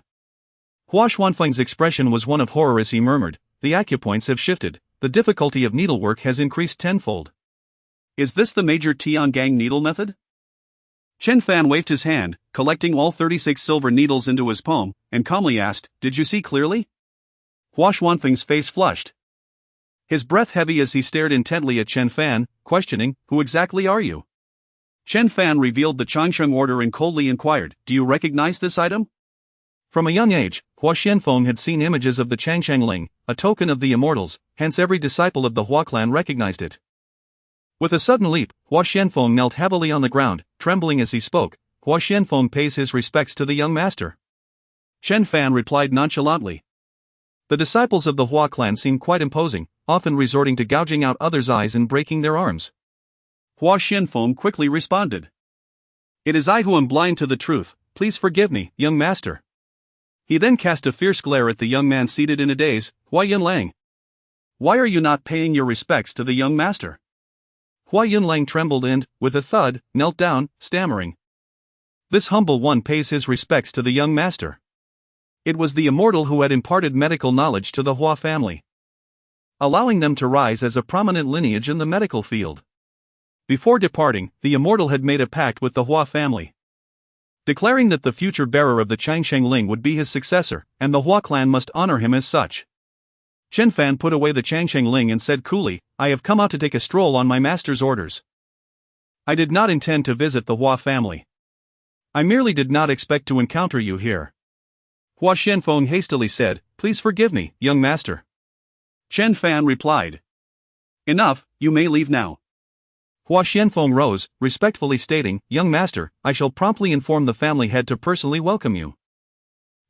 Huaxianfeng's expression was one of horror as he murmured, "The acupoints have shifted, the difficulty of needlework has increased tenfold." "Is this the major Tiangang needle method?" Chen Fan waved his hand, collecting all 36 silver needles into his palm, and calmly asked, "Did you see clearly?" Huaxianfeng's face flushed, his breath heavy as he stared intently at Chen Fan, questioning, "Who exactly are you?" Chen Fan revealed the Changsheng order and coldly inquired, "Do you recognize this item?" From a young age, Huaxianfeng had seen images of the Changsheng Ling, a token of the immortals, hence every disciple of the Hua clan recognized it. With a sudden leap, Huaxianfeng knelt heavily on the ground, trembling as he spoke. "Huaxianfeng pays his respects to the young master." Chen Fan replied nonchalantly. The disciples of the Hua clan seemed quite imposing, often resorting to gouging out others' eyes and breaking their arms. Huaxianfeng quickly responded, "It is I who am blind to the truth, please forgive me, young master." He then cast a fierce glare at the young man seated in a daze. "Hua Yunlang, why are you not paying your respects to the young master?" Hua Yunlang trembled and, with a thud, knelt down, stammering, "This humble one pays his respects to the young master." It was the immortal who had imparted medical knowledge to the Hua family, allowing them to rise as a prominent lineage in the medical field. Before departing, the immortal had made a pact with the Hua family, declaring that the future bearer of the Changsheng Ling would be his successor, and the Hua clan must honor him as such. Chen Fan put away the Changsheng Ling and said coolly, "I have come out to take a stroll on my master's orders. I did not intend to visit the Hua family. I merely did not expect to encounter you here." Huaxianfeng hastily said, "Please forgive me, young master." Chen Fan replied, "Enough, you may leave now." Huaxianfeng rose, respectfully stating, "Young master, I shall promptly inform the family head to personally welcome you."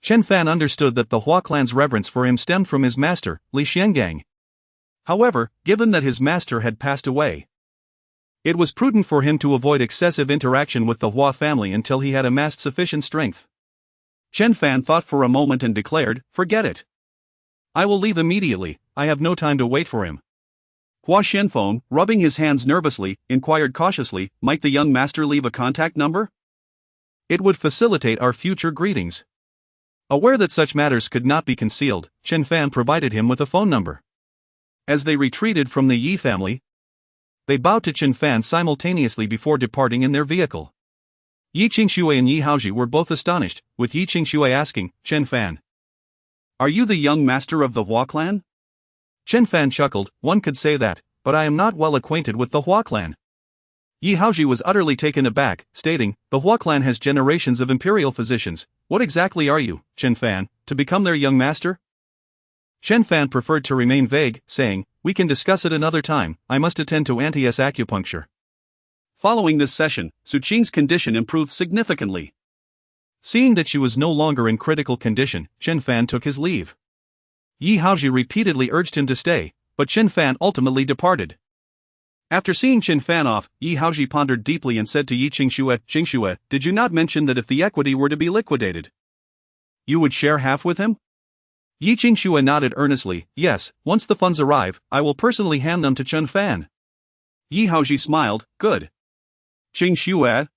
Chen Fan understood that the Hua clan's reverence for him stemmed from his master, Li Xiangang. However, given that his master had passed away, It was prudent for him to avoid excessive interaction with the Hua family until he had amassed sufficient strength. Chen Fan thought for a moment and declared, "Forget it. I will leave immediately, I have no time to wait for him." Hua Xianfeng, rubbing his hands nervously, inquired cautiously, "Might the young master leave a contact number?" "It would facilitate our future greetings." Aware that such matters could not be concealed, Chen Fan provided him with a phone number. As they retreated from the Yi family, they bowed to Chen Fan simultaneously before departing in their vehicle. Yi Qingxue and Yi Haoji were both astonished, with Yi Qingxue asking, "Chen Fan, are you the young master of the Hua clan?" Chen Fan chuckled, "One could say that, but I am not well acquainted with the Hua clan." Yi Haoji was utterly taken aback, stating, "The Hua clan has generations of imperial physicians. What exactly are you, Chen Fan, to become their young master?" Chen Fan preferred to remain vague, saying, "We can discuss it another time, I must attend to anti-S acupuncture." Following this session, Su Qing's condition improved significantly. Seeing that she was no longer in critical condition, Chen Fan took his leave. Yi Haoji repeatedly urged him to stay, but Chen Fan ultimately departed. After seeing Chen Fan off, Yi Haoji pondered deeply and said to Yi Qingxue, "Qingxue, did you not mention that if the equity were to be liquidated, you would share half with him?" Yi Qingxue nodded earnestly, "Yes, once the funds arrive, I will personally hand them to Chen Fan." Yi Haoji smiled, "Good. Qingxue,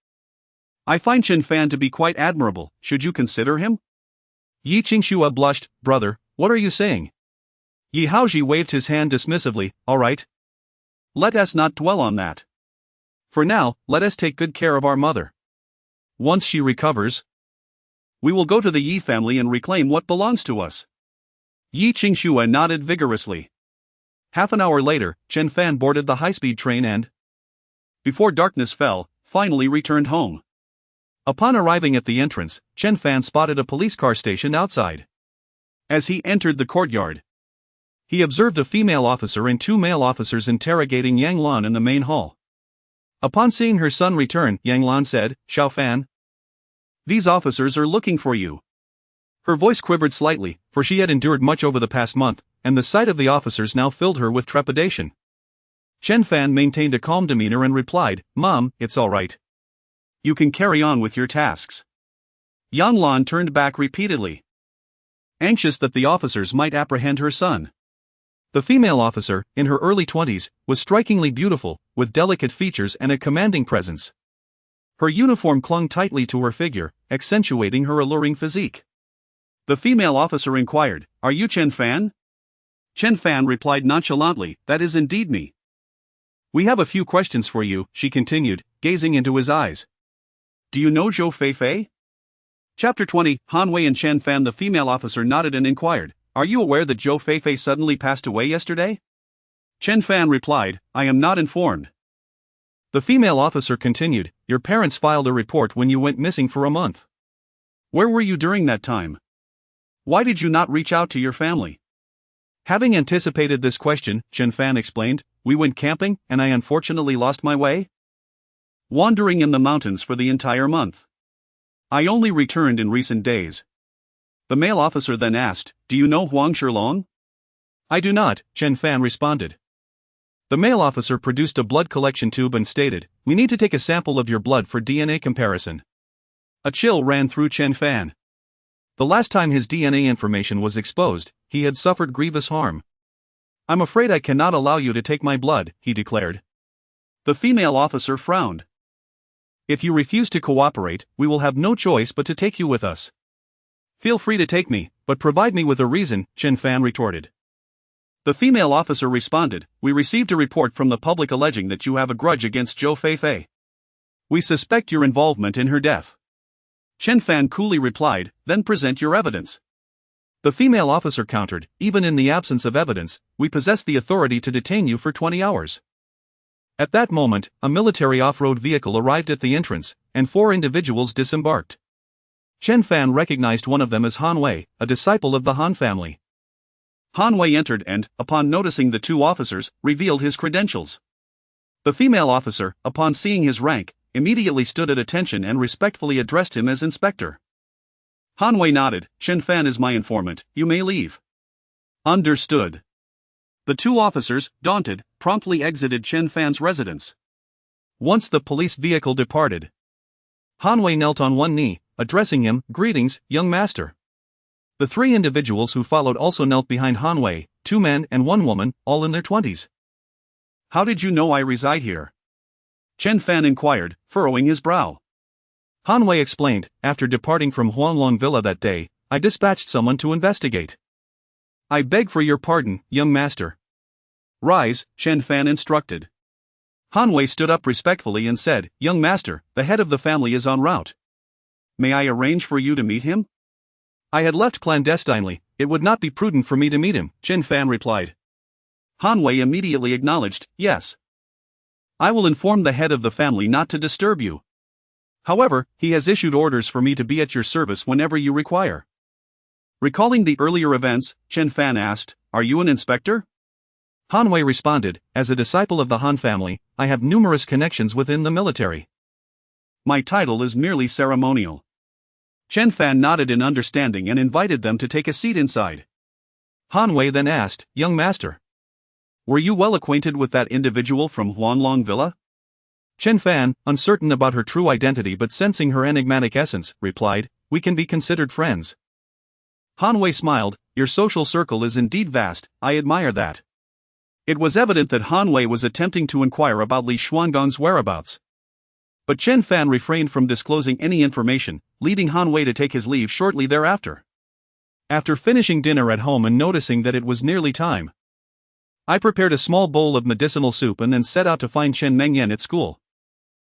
I find Chen Fan to be quite admirable, should you consider him?" Yi Qingxue blushed, "Brother, what are you saying?" Yi Haoji waved his hand dismissively, "All right. Let us not dwell on that. For now, let us take good care of our mother. Once she recovers, we will go to the Yi family and reclaim what belongs to us." Yi Qingxue nodded vigorously. Half an hour later, Chen Fan boarded the high-speed train and, before darkness fell, finally returned home. Upon arriving at the entrance, Chen Fan spotted a police car stationed outside. As he entered the courtyard, he observed a female officer and two male officers interrogating Yang Lan in the main hall. Upon seeing her son return, Yang Lan said, "Xiao Fan, these officers are looking for you." Her voice quivered slightly, for she had endured much over the past month, and the sight of the officers now filled her with trepidation. Chen Fan maintained a calm demeanor and replied, "Mom, it's all right. You can carry on with your tasks." Yang Lan turned back repeatedly, anxious that the officers might apprehend her son. The female officer, in her early 20s, was strikingly beautiful, with delicate features and a commanding presence. Her uniform clung tightly to her figure, accentuating her alluring physique. The female officer inquired, "Are you Chen Fan?" Chen Fan replied nonchalantly, "That is indeed me." "We have a few questions for you," she continued, gazing into his eyes. "Do you know Zhou Feifei?" Chapter 20, Han Wei and Chen Fan. The female officer nodded and inquired, "Are you aware that Zhou Feifei suddenly passed away yesterday?" Chen Fan replied, "I am not informed." The female officer continued, "Your parents filed a report when you went missing for a month. Where were you during that time? Why did you not reach out to your family?" Having anticipated this question, Chen Fan explained, "We went camping, and I unfortunately lost my way, wandering in the mountains for the entire month. I only returned in recent days." The male officer then asked, "Do you know Huang Shilong?" "I do not," Chen Fan responded. The male officer produced a blood collection tube and stated, "We need to take a sample of your blood for DNA comparison." A chill ran through Chen Fan. The last time his DNA information was exposed, he had suffered grievous harm. "I'm afraid I cannot allow you to take my blood," he declared. The female officer frowned. "If you refuse to cooperate, we will have no choice but to take you with us." "Feel free to take me, but provide me with a reason," Chen Fan retorted. The female officer responded, "We received a report from the public alleging that you have a grudge against Zhou Feifei. We suspect your involvement in her death." Chen Fan coolly replied, "Then present your evidence." The female officer countered, "Even in the absence of evidence, we possess the authority to detain you for 20 hours. At that moment, a military off-road vehicle arrived at the entrance, and 4 individuals disembarked. Chen Fan recognized one of them as Han Wei, a disciple of the Han family. Han Wei entered and, upon noticing the 2 officers, revealed his credentials. The female officer, upon seeing his rank, immediately stood at attention and respectfully addressed him as inspector. Han Wei nodded, "Chen Fan is my informant, you may leave." "Understood." The 2 officers, daunted, promptly exited Chen Fan's residence. Once the police vehicle departed, Hanwei knelt on one knee, addressing him, "Greetings, young master." The three individuals who followed also knelt behind Hanwei, 2 men and 1 woman, all in their 20s. "How did you know I reside here?" Chen Fan inquired, furrowing his brow. Hanwei explained, "After departing from Huanglong Villa that day, I dispatched someone to investigate." "I beg for your pardon, young master." "Rise," Chen Fan instructed. Hanwei stood up respectfully and said, "Young master, the head of the family is en route. May I arrange for you to meet him?" "I had left clandestinely, it would not be prudent for me to meet him," Chen Fan replied. Hanwei immediately acknowledged, "Yes. I will inform the head of the family not to disturb you. However, he has issued orders for me to be at your service whenever you require." Recalling the earlier events, Chen Fan asked, "Are you an inspector?" Hanwei responded, "As a disciple of the Han family, I have numerous connections within the military. My title is merely ceremonial." Chen Fan nodded in understanding and invited them to take a seat inside. Hanwei then asked, "Young master, "Were you well acquainted with that individual from Huanglong Villa?" Chen Fan, uncertain about her true identity but sensing her enigmatic essence, replied, "We can be considered friends." Hanwei smiled, "Your social circle is indeed vast, I admire that." It was evident that Hanwei was attempting to inquire about Li Xuangong's whereabouts. But Chen Fan refrained from disclosing any information, leading Hanwei to take his leave shortly thereafter. After finishing dinner at home and noticing that it was nearly time, I prepared a small bowl of medicinal soup and then set out to find Chen Mengyan at school.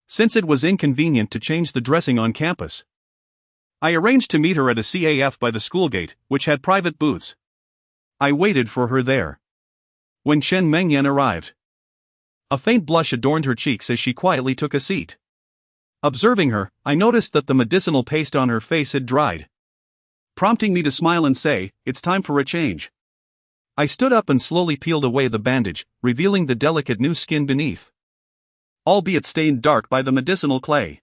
Since it was inconvenient to change the dressing on campus, I arranged to meet her at a CAF by the school gate, which had private booths. I waited for her there. When Chen Mengyan arrived, a faint blush adorned her cheeks as she quietly took a seat. Observing her, I noticed that the medicinal paste on her face had dried, prompting me to smile and say, "It's time for a change." I stood up and slowly peeled away the bandage, revealing the delicate new skin beneath, albeit stained dark by the medicinal clay.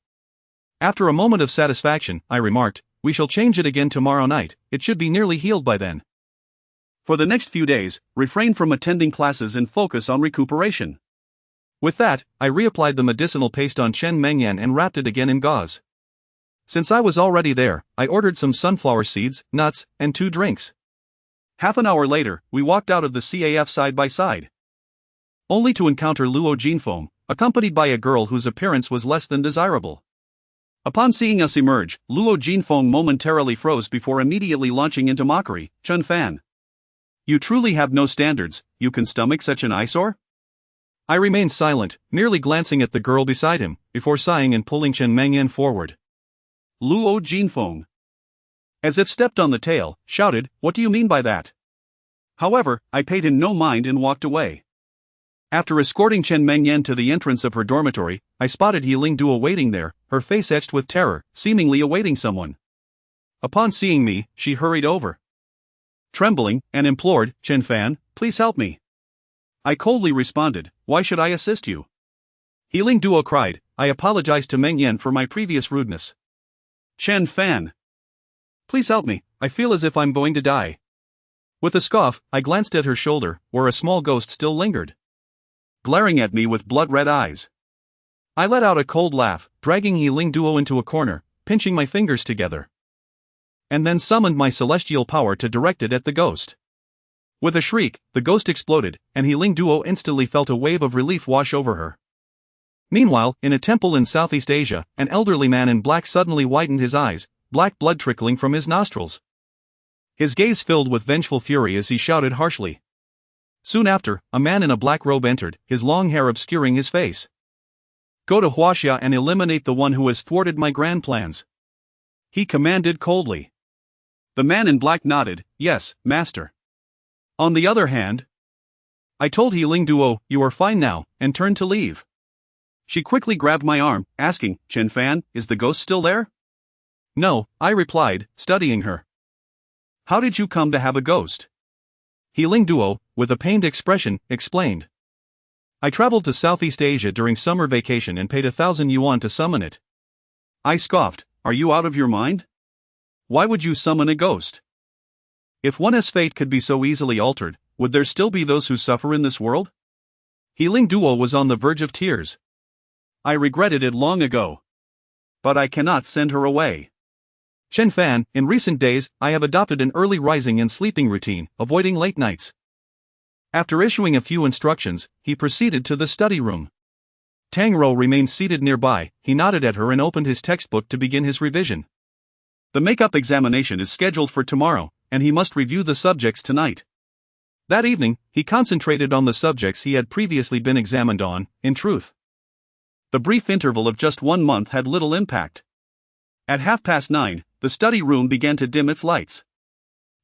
After a moment of satisfaction, I remarked, "We shall change it again tomorrow night, it should be nearly healed by then." For the next few days, refrain from attending classes and focus on recuperation. With that, I reapplied the medicinal paste on Chen Mengyan and wrapped it again in gauze. Since I was already there, I ordered some sunflower seeds, nuts, and 2 drinks. Half an hour later, we walked out of the CAF side by side, only to encounter Luo Jinfeng, accompanied by a girl whose appearance was less than desirable. Upon seeing us emerge, Luo Jinfeng momentarily froze before immediately launching into mockery, "Chen Fan, you truly have no standards, you can stomach such an eyesore?" I remained silent, merely glancing at the girl beside him, before sighing and pulling Chen Mengyan forward. Luo Jinfeng, as if stepped on the tail, shouted, "What do you mean by that?" However, I paid him no mind and walked away. After escorting Chen Mengyan to the entrance of her dormitory, I spotted Healing Duo waiting there, her face etched with terror, seemingly awaiting someone. Upon seeing me, she hurried over, trembling, and implored, "Chen Fan, please help me." I coldly responded, "Why should I assist you?" Healing Duo cried, "I apologize to Mengyan for my previous rudeness. Chen Fan, please help me, I feel as if I'm going to die." With a scoff, I glanced at her shoulder, where a small ghost still lingered, glaring at me with blood-red eyes. I let out a cold laugh, dragging Healing Duo into a corner, pinching my fingers together, and then summoned my celestial power to direct it at the ghost. With a shriek, the ghost exploded, and Healing Duo instantly felt a wave of relief wash over her. Meanwhile, in a temple in Southeast Asia, an elderly man in black suddenly widened his eyes, black blood trickling from his nostrils. His gaze filled with vengeful fury as he shouted harshly. Soon after, a man in a black robe entered, his long hair obscuring his face. "Go to Huaxia and eliminate the one who has thwarted my grand plans," he commanded coldly. The man in black nodded, "Yes, master." On the other hand, I told Healing Duo, "You are fine now," and turned to leave. She quickly grabbed my arm, asking, "Chen Fan, is the ghost still there?" "No," I replied, studying her. "How did you come to have a ghost?" Healing Duo, with a pained expression, explained. "I traveled to Southeast Asia during summer vacation and paid 1,000 yuan to summon it." I scoffed, "Are you out of your mind? Why would you summon a ghost? If one's fate could be so easily altered, would there still be those who suffer in this world?" Healing Duo was on the verge of tears. I regretted it long ago. But I cannot send her away. Chen Fan, in recent days, I have adopted an early rising and sleeping routine, avoiding late nights. After issuing a few instructions, he proceeded to the study room. Tang Rou remained seated nearby. He nodded at her and opened his textbook to begin his revision. The makeup examination is scheduled for tomorrow, and he must review the subjects tonight. That evening, he concentrated on the subjects he had previously been examined on. In truth, the brief interval of just 1 month had little impact. At 9:30, the study room began to dim its lights.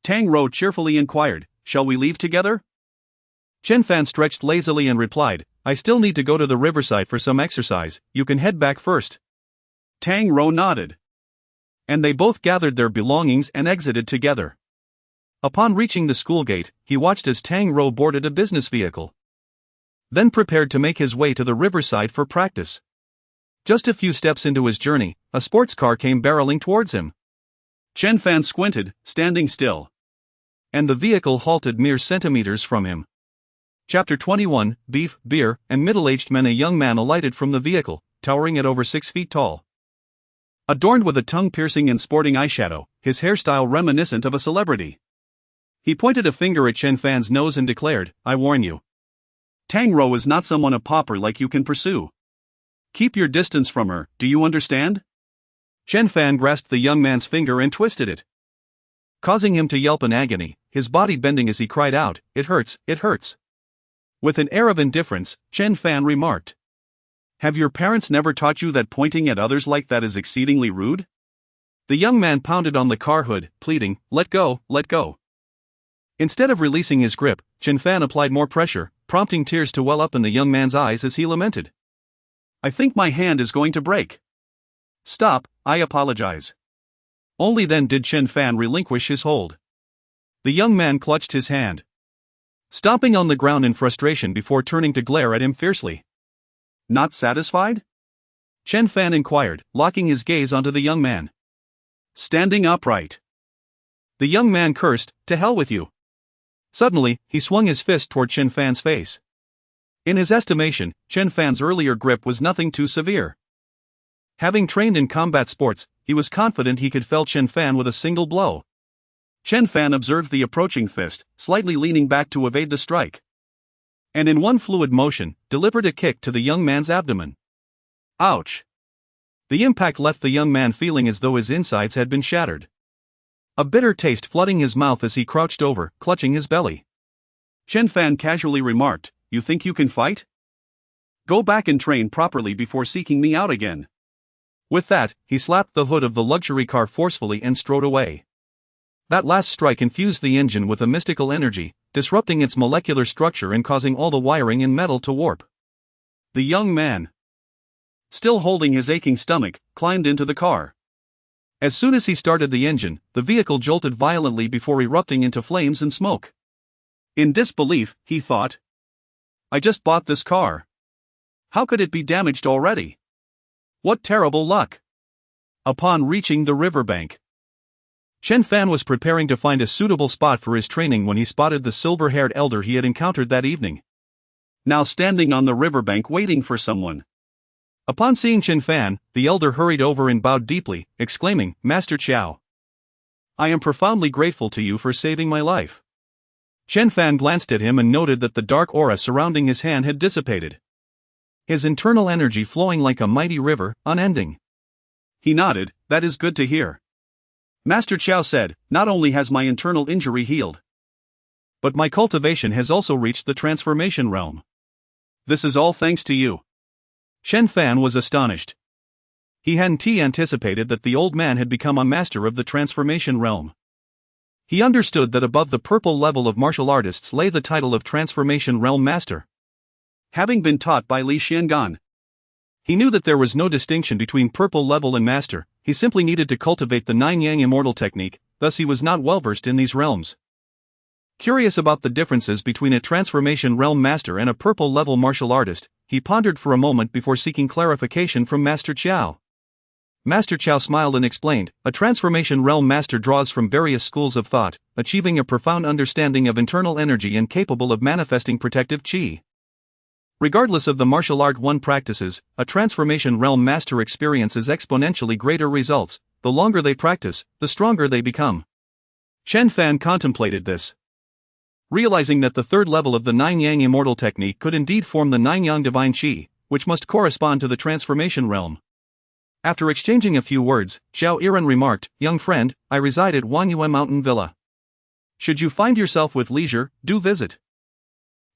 Tang Rou cheerfully inquired, "Shall we leave together?" Chen Fan stretched lazily and replied, "I still need to go to the riverside for some exercise. You can head back first." Tang Rou nodded. And they both gathered their belongings and exited together. Upon reaching the school gate, he watched as Tang Rou boarded a business vehicle. Then prepared to make his way to the riverside for practice. Just a few steps into his journey, a sports car came barreling towards him. Chen Fan squinted, standing still. And the vehicle halted mere centimeters from him. Chapter 21, Beef, Beer, and Middle-Aged Men. A young man alighted from the vehicle, towering at over 6 feet tall. Adorned with a tongue-piercing and sporting eyeshadow, his hairstyle reminiscent of a celebrity. He pointed a finger at Chen Fan's nose and declared, "I warn you. Tang Rou is not someone a pauper like you can pursue. Keep your distance from her, do you understand?" Chen Fan grasped the young man's finger and twisted it, causing him to yelp in agony, his body bending as he cried out, "It hurts, it hurts." With an air of indifference, Chen Fan remarked, "Have your parents never taught you that pointing at others like that is exceedingly rude?" The young man pounded on the car hood, pleading, "Let go, let go." Instead of releasing his grip, Chen Fan applied more pressure, prompting tears to well up in the young man's eyes as he lamented, "I think my hand is going to break. Stop, I apologize." Only then did Chen Fan relinquish his hold. The young man clutched his hand, stomping on the ground in frustration before turning to glare at him fiercely. "Not satisfied?" Chen Fan inquired, locking his gaze onto the young man. Standing upright. The young man cursed, "To hell with you." Suddenly, he swung his fist toward Chen Fan's face. In his estimation, Chen Fan's earlier grip was nothing too severe. Having trained in combat sports, he was confident he could fell Chen Fan with a single blow. Chen Fan observed the approaching fist, slightly leaning back to evade the strike. And in one fluid motion, delivered a kick to the young man's abdomen. Ouch! The impact left the young man feeling as though his insides had been shattered. A bitter taste flooding his mouth as he crouched over, clutching his belly. Chen Fan casually remarked, "You think you can fight? Go back and train properly before seeking me out again." With that, he slapped the hood of the luxury car forcefully and strode away. That last strike infused the engine with a mystical energy, disrupting its molecular structure and causing all the wiring in metal to warp. The young man, still holding his aching stomach, climbed into the car. As soon as he started the engine, the vehicle jolted violently before erupting into flames and smoke. In disbelief, he thought, "I just bought this car. How could it be damaged already? What terrible luck!" Upon reaching the riverbank, Chen Fan was preparing to find a suitable spot for his training when he spotted the silver-haired elder he had encountered that evening, now standing on the riverbank waiting for someone. Upon seeing Chen Fan, the elder hurried over and bowed deeply, exclaiming, "Master Qiao, I am profoundly grateful to you for saving my life." Chen Fan glanced at him and noted that the dark aura surrounding his hand had dissipated, his internal energy flowing like a mighty river, unending. He nodded, "That is good to hear." Master Qiao said, "Not only has my internal injury healed, but my cultivation has also reached the transformation realm. This is all thanks to you." Chen Fan was astonished. He hadn't anticipated that the old man had become a master of the transformation realm. He understood that above the purple level of martial artists lay the title of Transformation Realm Master. Having been taught by Li Xiangan, he knew that there was no distinction between purple level and master. He simply needed to cultivate the 9-yang immortal technique, thus he was not well versed in these realms. Curious about the differences between a Transformation Realm Master and a purple level martial artist, he pondered for a moment before seeking clarification from Master Qiao. Master Qiao smiled and explained, "A Transformation Realm Master draws from various schools of thought, achieving a profound understanding of internal energy and capable of manifesting protective qi. Regardless of the martial art one practices, a transformation realm master experiences exponentially greater results. The longer they practice, the stronger they become. Chen Fan contemplated this. Realizing that the third level of the Nine-Yang immortal technique could indeed form the Nine-Yang divine qi, which must correspond to the transformation realm. After exchanging a few words, Xiao Iran remarked, "Young friend, I reside at Huaxia Mountain Villa. Should you find yourself with leisure, do visit.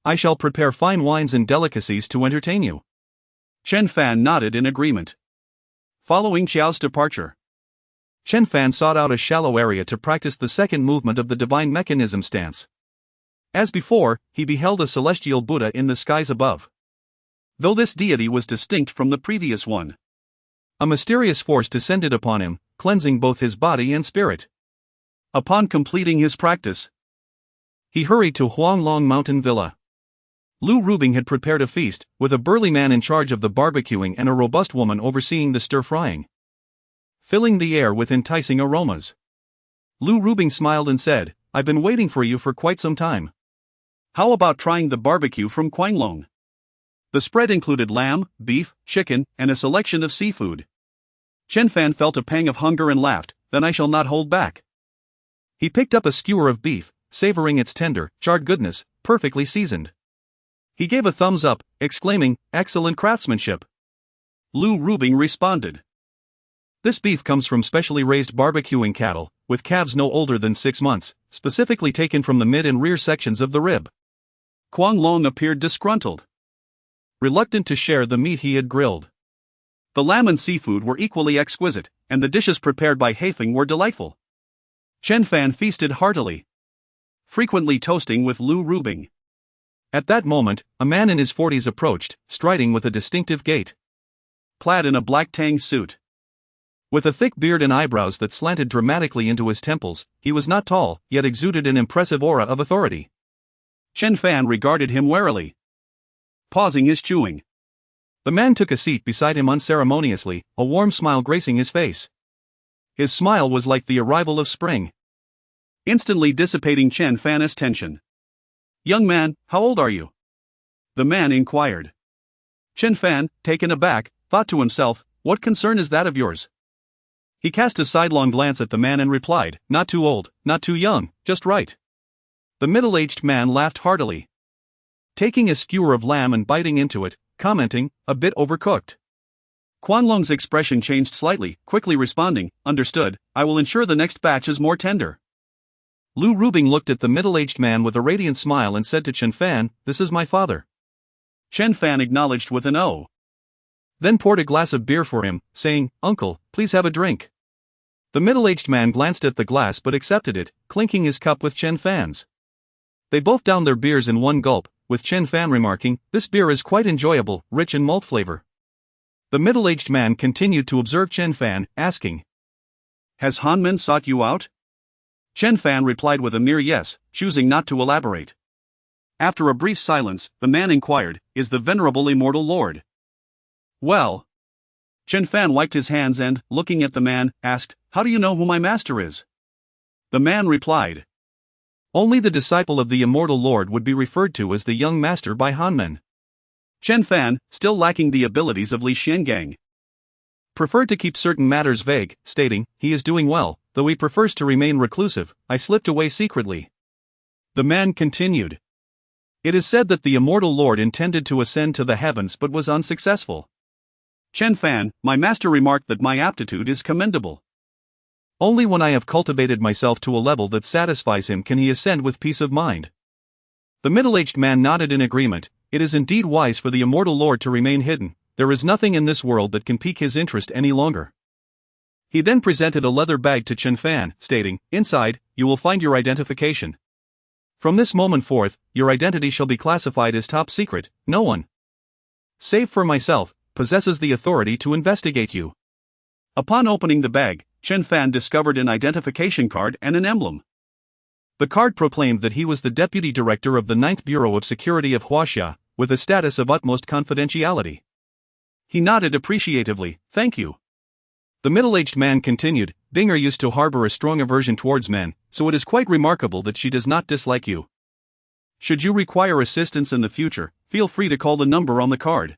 I shall prepare fine wines and delicacies to entertain you." Chen Fan nodded in agreement. Following Xiao's departure, Chen Fan sought out a shallow area to practice the second movement of the divine mechanism stance. As before, he beheld a celestial Buddha in the skies above. Though this deity was distinct from the previous one, a mysterious force descended upon him, cleansing both his body and spirit. Upon completing his practice, he hurried to Huanglong Mountain Villa. Lu Rubing had prepared a feast, with a burly man in charge of the barbecuing and a robust woman overseeing the stir-frying, filling the air with enticing aromas. Lu Rubing smiled and said, "I've been waiting for you for quite some time. How about trying the barbecue from Huanglong?" The spread included lamb, beef, chicken, and a selection of seafood. Chen Fan felt a pang of hunger and laughed, "Then I shall not hold back." He picked up a skewer of beef, savoring its tender, charred goodness, perfectly seasoned. He gave a thumbs up, exclaiming, "Excellent craftsmanship." Lu Rubing responded, "This beef comes from specially raised barbecuing cattle, with calves no older than 6 months, specifically taken from the mid and rear sections of the rib." Huanglong appeared disgruntled, reluctant to share the meat he had grilled. The lamb and seafood were equally exquisite, and the dishes prepared by Haifeng were delightful. Chen Fan feasted heartily, frequently toasting with Lu Rubing. At that moment, a man in his 40s approached, striding with a distinctive gait. Clad in a black tang suit, with a thick beard and eyebrows that slanted dramatically into his temples, he was not tall, yet exuded an impressive aura of authority. Chen Fan regarded him warily, pausing his chewing. The man took a seat beside him unceremoniously, a warm smile gracing his face. His smile was like the arrival of spring, instantly dissipating Chen Fan's tension. "Young man, how old are you?" the man inquired. Chen Fan, taken aback, thought to himself, "What concern is that of yours?" He cast a sidelong glance at the man and replied, "Not too old, not too young, just right." The middle-aged man laughed heartily, taking a skewer of lamb and biting into it, commenting, "A bit overcooked." Huanglong's expression changed slightly, quickly responding, "Understood, I will ensure the next batch is more tender." Lu Rubing looked at the middle-aged man with a radiant smile and said to Chen Fan, "This is my father." Chen Fan acknowledged with an "Oh," then poured a glass of beer for him, saying, "Uncle, please have a drink." The middle-aged man glanced at the glass but accepted it, clinking his cup with Chen Fan's. They both downed their beers in one gulp, with Chen Fan remarking, "This beer is quite enjoyable, rich in malt flavor." The middle-aged man continued to observe Chen Fan, asking, "Has Hanmen sought you out?" Chen Fan replied with a mere yes, choosing not to elaborate. After a brief silence, the man inquired, "Is the venerable immortal lord well?" Chen Fan wiped his hands and, looking at the man, asked, "How do you know who my master is?" The man replied, "Only the disciple of the immortal lord would be referred to as the young master by Hanmen." Chen Fan, still lacking the abilities of Li Xiangang, preferred to keep certain matters vague, stating, "He is doing well, though he prefers to remain reclusive. I slipped away secretly." The man continued, "It is said that the immortal lord intended to ascend to the heavens but was unsuccessful. Chen Fan, my master remarked that my aptitude is commendable. Only when I have cultivated myself to a level that satisfies him can he ascend with peace of mind." The middle-aged man nodded in agreement. "It is indeed wise for the immortal lord to remain hidden. There is nothing in this world that can pique his interest any longer." He then presented a leather bag to Chen Fan, stating, "Inside, you will find your identification. From this moment forth, your identity shall be classified as top secret. No one, save for myself, possesses the authority to investigate you." Upon opening the bag, Chen Fan discovered an identification card and an emblem. The card proclaimed that he was the deputy director of the 9th Bureau of Security of Huaxia, with a status of utmost confidentiality. He nodded appreciatively, "Thank you." The middle-aged man continued, "Binger used to harbor a strong aversion towards men, so it is quite remarkable that she does not dislike you. Should you require assistance in the future, feel free to call the number on the card.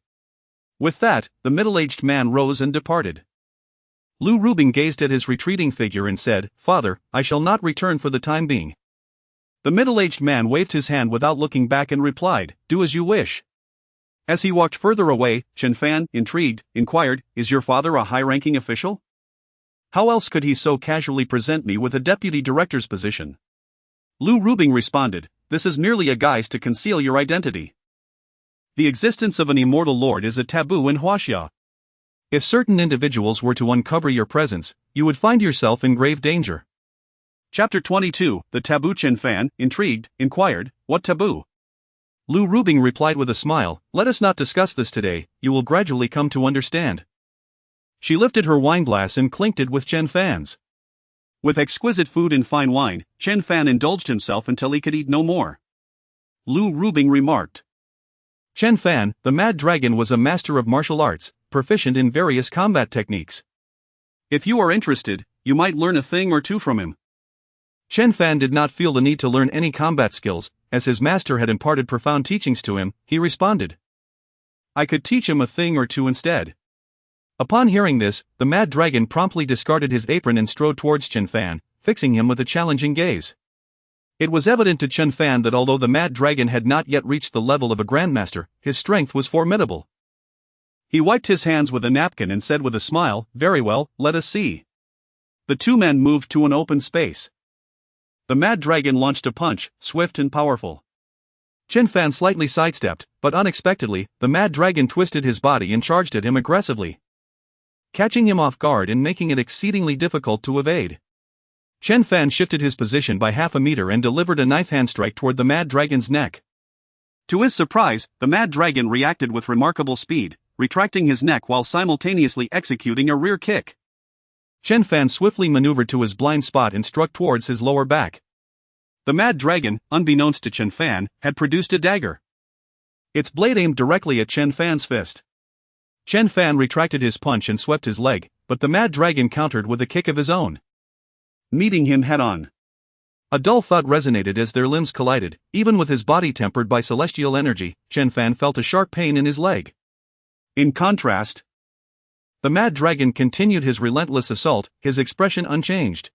With that, the middle-aged man rose and departed. Lu Rubing gazed at his retreating figure and said, "Father, I shall not return for the time being." The middle-aged man waved his hand without looking back and replied, "Do as you wish." As he walked further away, Chen Fan, intrigued, inquired, "Is your father a high-ranking official? How else could he so casually present me with a deputy director's position?" Lu Rubing responded, "This is merely a guise to conceal your identity. The existence of an immortal lord is a taboo in Huaxia. If certain individuals were to uncover your presence, you would find yourself in grave danger." Chapter 22, The Taboo. Chen Fan, intrigued, inquired, "What taboo?" Lu Rubing replied with a smile, "Let us not discuss this today, you will gradually come to understand." She lifted her wineglass and clinked it with Chen Fan's. With exquisite food and fine wine, Chen Fan indulged himself until he could eat no more. Lu Rubing remarked, "Chen Fan, the Mad Dragon was a master of martial arts, proficient in various combat techniques. If you are interested, you might learn a thing or two from him." Chen Fan did not feel the need to learn any combat skills, as his master had imparted profound teachings to him. He responded, "I could teach him a thing or two instead." Upon hearing this, the Mad Dragon promptly discarded his apron and strode towards Chen Fan, fixing him with a challenging gaze. It was evident to Chen Fan that although the Mad Dragon had not yet reached the level of a grandmaster, his strength was formidable. He wiped his hands with a napkin and said with a smile, "Very well, let us see." The two men moved to an open space. The Mad Dragon launched a punch, swift and powerful. Chen Fan slightly sidestepped, but unexpectedly, the Mad Dragon twisted his body and charged at him aggressively, catching him off guard and making it exceedingly difficult to evade. Chen Fan shifted his position by half a meter and delivered a knife hand strike toward the Mad Dragon's neck. To his surprise, the Mad Dragon reacted with remarkable speed, retracting his neck while simultaneously executing a rear kick. Chen Fan swiftly maneuvered to his blind spot and struck towards his lower back. The Mad Dragon, unbeknownst to Chen Fan, had produced a dagger. Its blade aimed directly at Chen Fan's fist. Chen Fan retracted his punch and swept his leg, but the Mad Dragon countered with a kick of his own, meeting him head-on. A dull thud resonated as their limbs collided. Even with his body tempered by celestial energy, Chen Fan felt a sharp pain in his leg. In contrast, the Mad Dragon continued his relentless assault, his expression unchanged.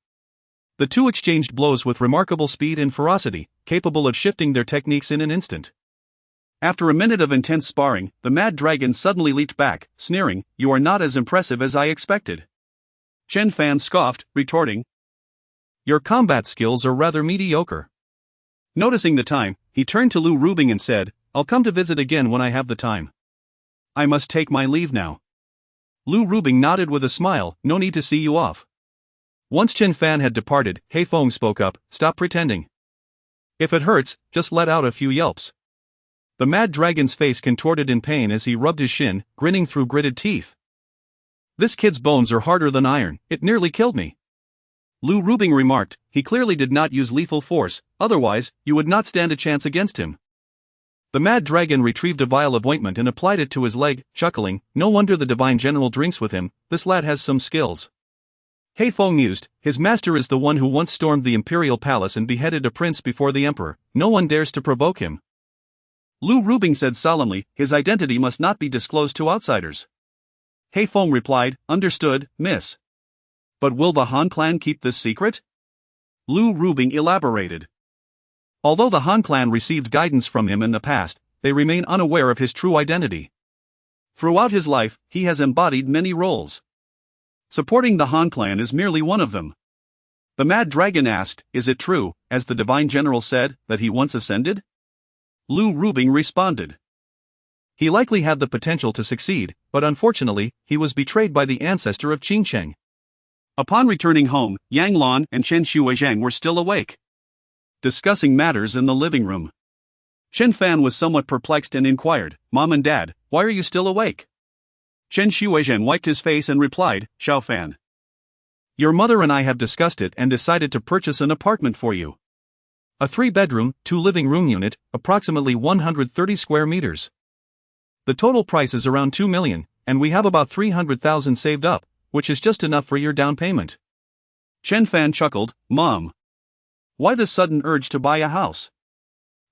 The two exchanged blows with remarkable speed and ferocity, capable of shifting their techniques in an instant. After a minute of intense sparring, the Mad Dragon suddenly leaped back, sneering, "You are not as impressive as I expected." Chen Fan scoffed, retorting, "Your combat skills are rather mediocre." Noticing the time, he turned to Lu Rubing and said, "I'll come to visit again when I have the time. I must take my leave now." Lu Rubing nodded with a smile, "No need to see you off." Once Chen Fan had departed, He Feng spoke up, "Stop pretending. If it hurts, just let out a few yelps." The Mad Dragon's face contorted in pain as he rubbed his shin, grinning through gritted teeth. "This kid's bones are harder than iron, it nearly killed me." Lu Rubing remarked, "He clearly did not use lethal force, otherwise, you would not stand a chance against him." The Mad Dragon retrieved a vial of ointment and applied it to his leg, chuckling, "No wonder the Divine General drinks with him, this lad has some skills." He Feng mused, "His master is the one who once stormed the imperial palace and beheaded a prince before the emperor, no one dares to provoke him." Lu Rubing said solemnly, "His identity must not be disclosed to outsiders." He Feng replied, "Understood, miss." "But will the Han clan keep this secret?" Lu Rubing elaborated. "Although the Han clan received guidance from him in the past, they remain unaware of his true identity. Throughout his life, he has embodied many roles. Supporting the Han clan is merely one of them." The Mad Dragon asked, "Is it true, as the Divine General said, that he once ascended?" Lu Rubing responded, "He likely had the potential to succeed, but unfortunately, he was betrayed by the ancestor of Qing Cheng." Upon returning home, Yang Lan and Chen Xuezhang were still awake, discussing matters in the living room. Chen Fan was somewhat perplexed and inquired, "Mom and Dad, why are you still awake?" Chen Xuezhang wiped his face and replied, "Xiao Fan, your mother and I have discussed it and decided to purchase an apartment for you. A 3-bedroom, 2-living-room unit, approximately 130 square meters. The total price is around 2 million, and we have about 300,000 saved up, which is just enough for your down payment." Chen Fan chuckled, "Mom, why the sudden urge to buy a house?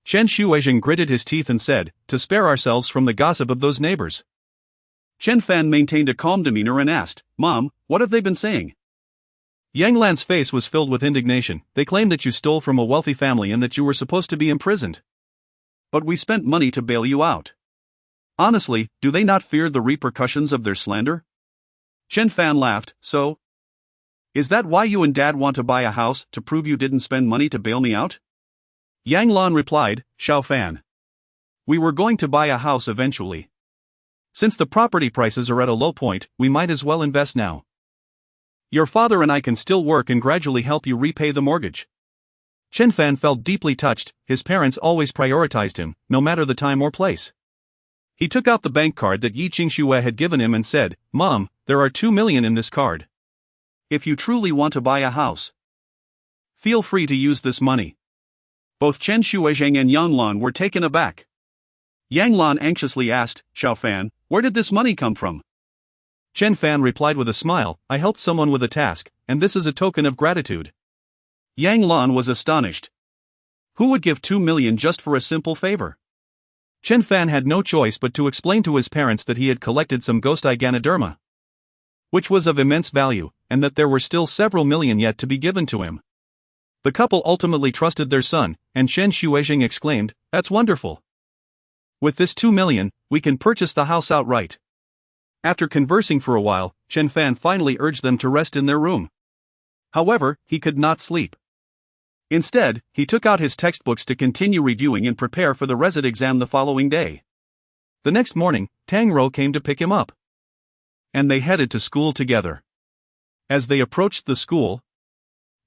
Chen Shuizheng gritted his teeth and said, to spare ourselves from the gossip of those neighbors. Chen Fan maintained a calm demeanor and asked, Mom, what have they been saying? Yang Lan's face was filled with indignation. They claimed that you stole from a wealthy family and that you were supposed to be imprisoned. But we spent money to bail you out. Honestly, do they not fear the repercussions of their slander? Chen Fan laughed, so? Is that why you and Dad want to buy a house, to prove you didn't spend money to bail me out? Yang Lan replied, Xiao Fan. We were going to buy a house eventually. Since the property prices are at a low point, we might as well invest now. Your father and I can still work and gradually help you repay the mortgage. Chen Fan felt deeply touched. His parents always prioritized him, no matter the time or place. He took out the bank card that Yi Qingxue had given him and said, Mom, there are 2 million in this card. If you truly want to buy a house, feel free to use this money. Both Chen Shuizheng and Yang Lan were taken aback. Yang Lan anxiously asked, Xiao Fan, where did this money come from? Chen Fan replied with a smile, I helped someone with a task, and this is a token of gratitude. Yang Lan was astonished. Who would give 2 million just for a simple favor? Chen Fan had no choice but to explain to his parents that he had collected some ghost Ganoderma, which was of immense value, and that there were still several million yet to be given to him. The couple ultimately trusted their son, and Chen Shuizheng exclaimed, That's wonderful. With this 2 million, we can purchase the house outright. After conversing for a while, Chen Fan finally urged them to rest in their room. However, he could not sleep. Instead, he took out his textbooks to continue reviewing and prepare for the resit exam the following day. The next morning, Tang Rou came to pick him up, and they headed to school together. As they approached the school,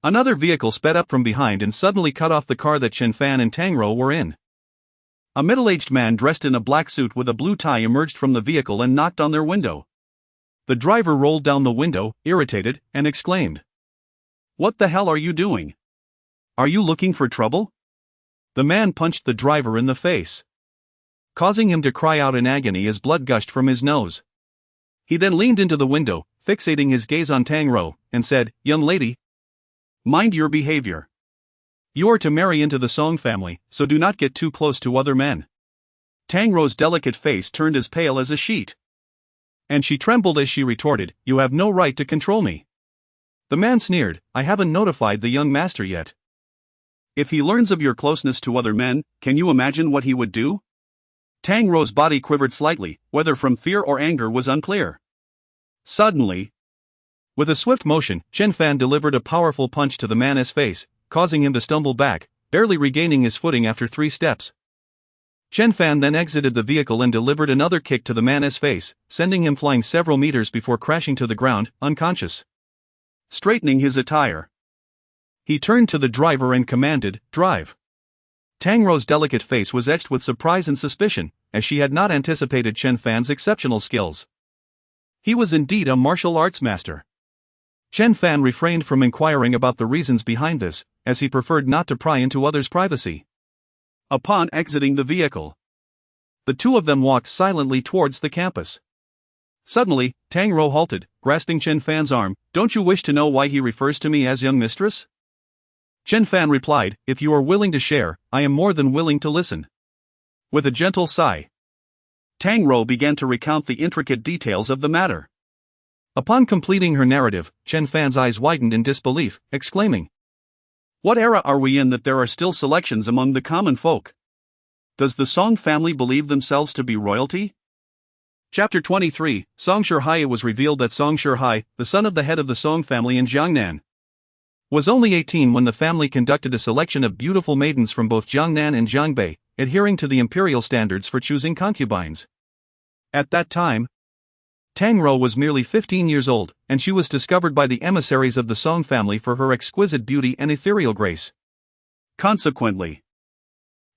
another vehicle sped up from behind and suddenly cut off the car that Chen Fan and Tang Rou were in. A middle-aged man dressed in a black suit with a blue tie emerged from the vehicle and knocked on their window. The driver rolled down the window, irritated, and exclaimed, What the hell are you doing? Are you looking for trouble? The man punched the driver in the face, causing him to cry out in agony as blood gushed from his nose. He then leaned into the window, fixating his gaze on Tang Rou, and said, Young lady, mind your behavior. You are to marry into the Song family, so do not get too close to other men. Tang Rou's delicate face turned as pale as a sheet, and she trembled as she retorted, You have no right to control me. The man sneered, I haven't notified the young master yet. If he learns of your closeness to other men, can you imagine what he would do? Tang Rou's body quivered slightly, whether from fear or anger was unclear. Suddenly, with a swift motion, Chen Fan delivered a powerful punch to the man's face, causing him to stumble back, barely regaining his footing after 3 steps. Chen Fan then exited the vehicle and delivered another kick to the man's face, sending him flying several meters before crashing to the ground, unconscious. Straightening his attire, he turned to the driver and commanded, Drive. Tang Rou's delicate face was etched with surprise and suspicion, as she had not anticipated Chen Fan's exceptional skills. He was indeed a martial arts master. Chen Fan refrained from inquiring about the reasons behind this, as he preferred not to pry into others' privacy. Upon exiting the vehicle, the two of them walked silently towards the campus. Suddenly, Tang Rou halted, grasping Chen Fan's arm. Don't you wish to know why he refers to me as young mistress? Chen Fan replied, If you are willing to share, I am more than willing to listen. With a gentle sigh, Tang Rou began to recount the intricate details of the matter. Upon completing her narrative, Chen Fan's eyes widened in disbelief, exclaiming, What era are we in that there are still selections among the common folk? Does the Song family believe themselves to be royalty? Chapter 23, Song Shihai. It was revealed that Song Shihai, the son of the head of the Song family in Jiangnan, was only 18 when the family conducted a selection of beautiful maidens from both Jiangnan and Jiangbei, adhering to the imperial standards for choosing concubines. At that time, Tang Rou was merely 15 years old, and she was discovered by the emissaries of the Song family for her exquisite beauty and ethereal grace. Consequently,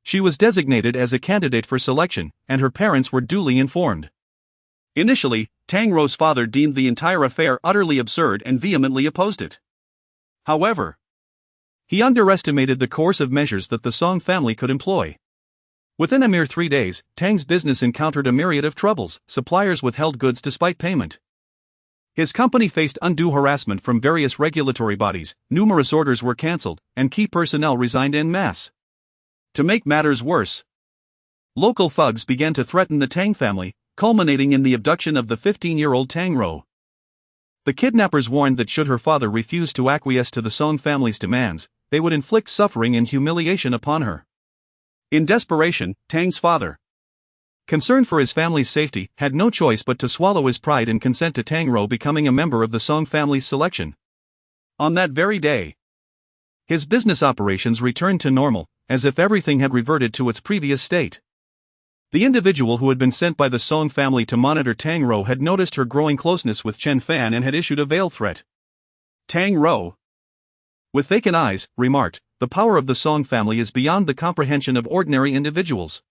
she was designated as a candidate for selection, and her parents were duly informed. Initially, Tang Rou's father deemed the entire affair utterly absurd and vehemently opposed it. However, he underestimated the coercive measures that the Song family could employ. Within a mere 3 days, Tang's business encountered a myriad of troubles. Suppliers withheld goods despite payment. His company faced undue harassment from various regulatory bodies, numerous orders were cancelled, and key personnel resigned en masse. To make matters worse, local thugs began to threaten the Tang family, culminating in the abduction of the 15-year-old Tang Ro. The kidnappers warned that should her father refuse to acquiesce to the Song family's demands, they would inflict suffering and humiliation upon her. In desperation, Tang's father, concerned for his family's safety, had no choice but to swallow his pride and consent to Tang Ro becoming a member of the Song family's selection. On that very day, his business operations returned to normal, as if everything had reverted to its previous state. The individual who had been sent by the Song family to monitor Tang Ro had noticed her growing closeness with Chen Fan and had issued a veiled threat. Tang Ro, with vacant eyes, remarked, "The power of the Song family is beyond the comprehension of ordinary individuals."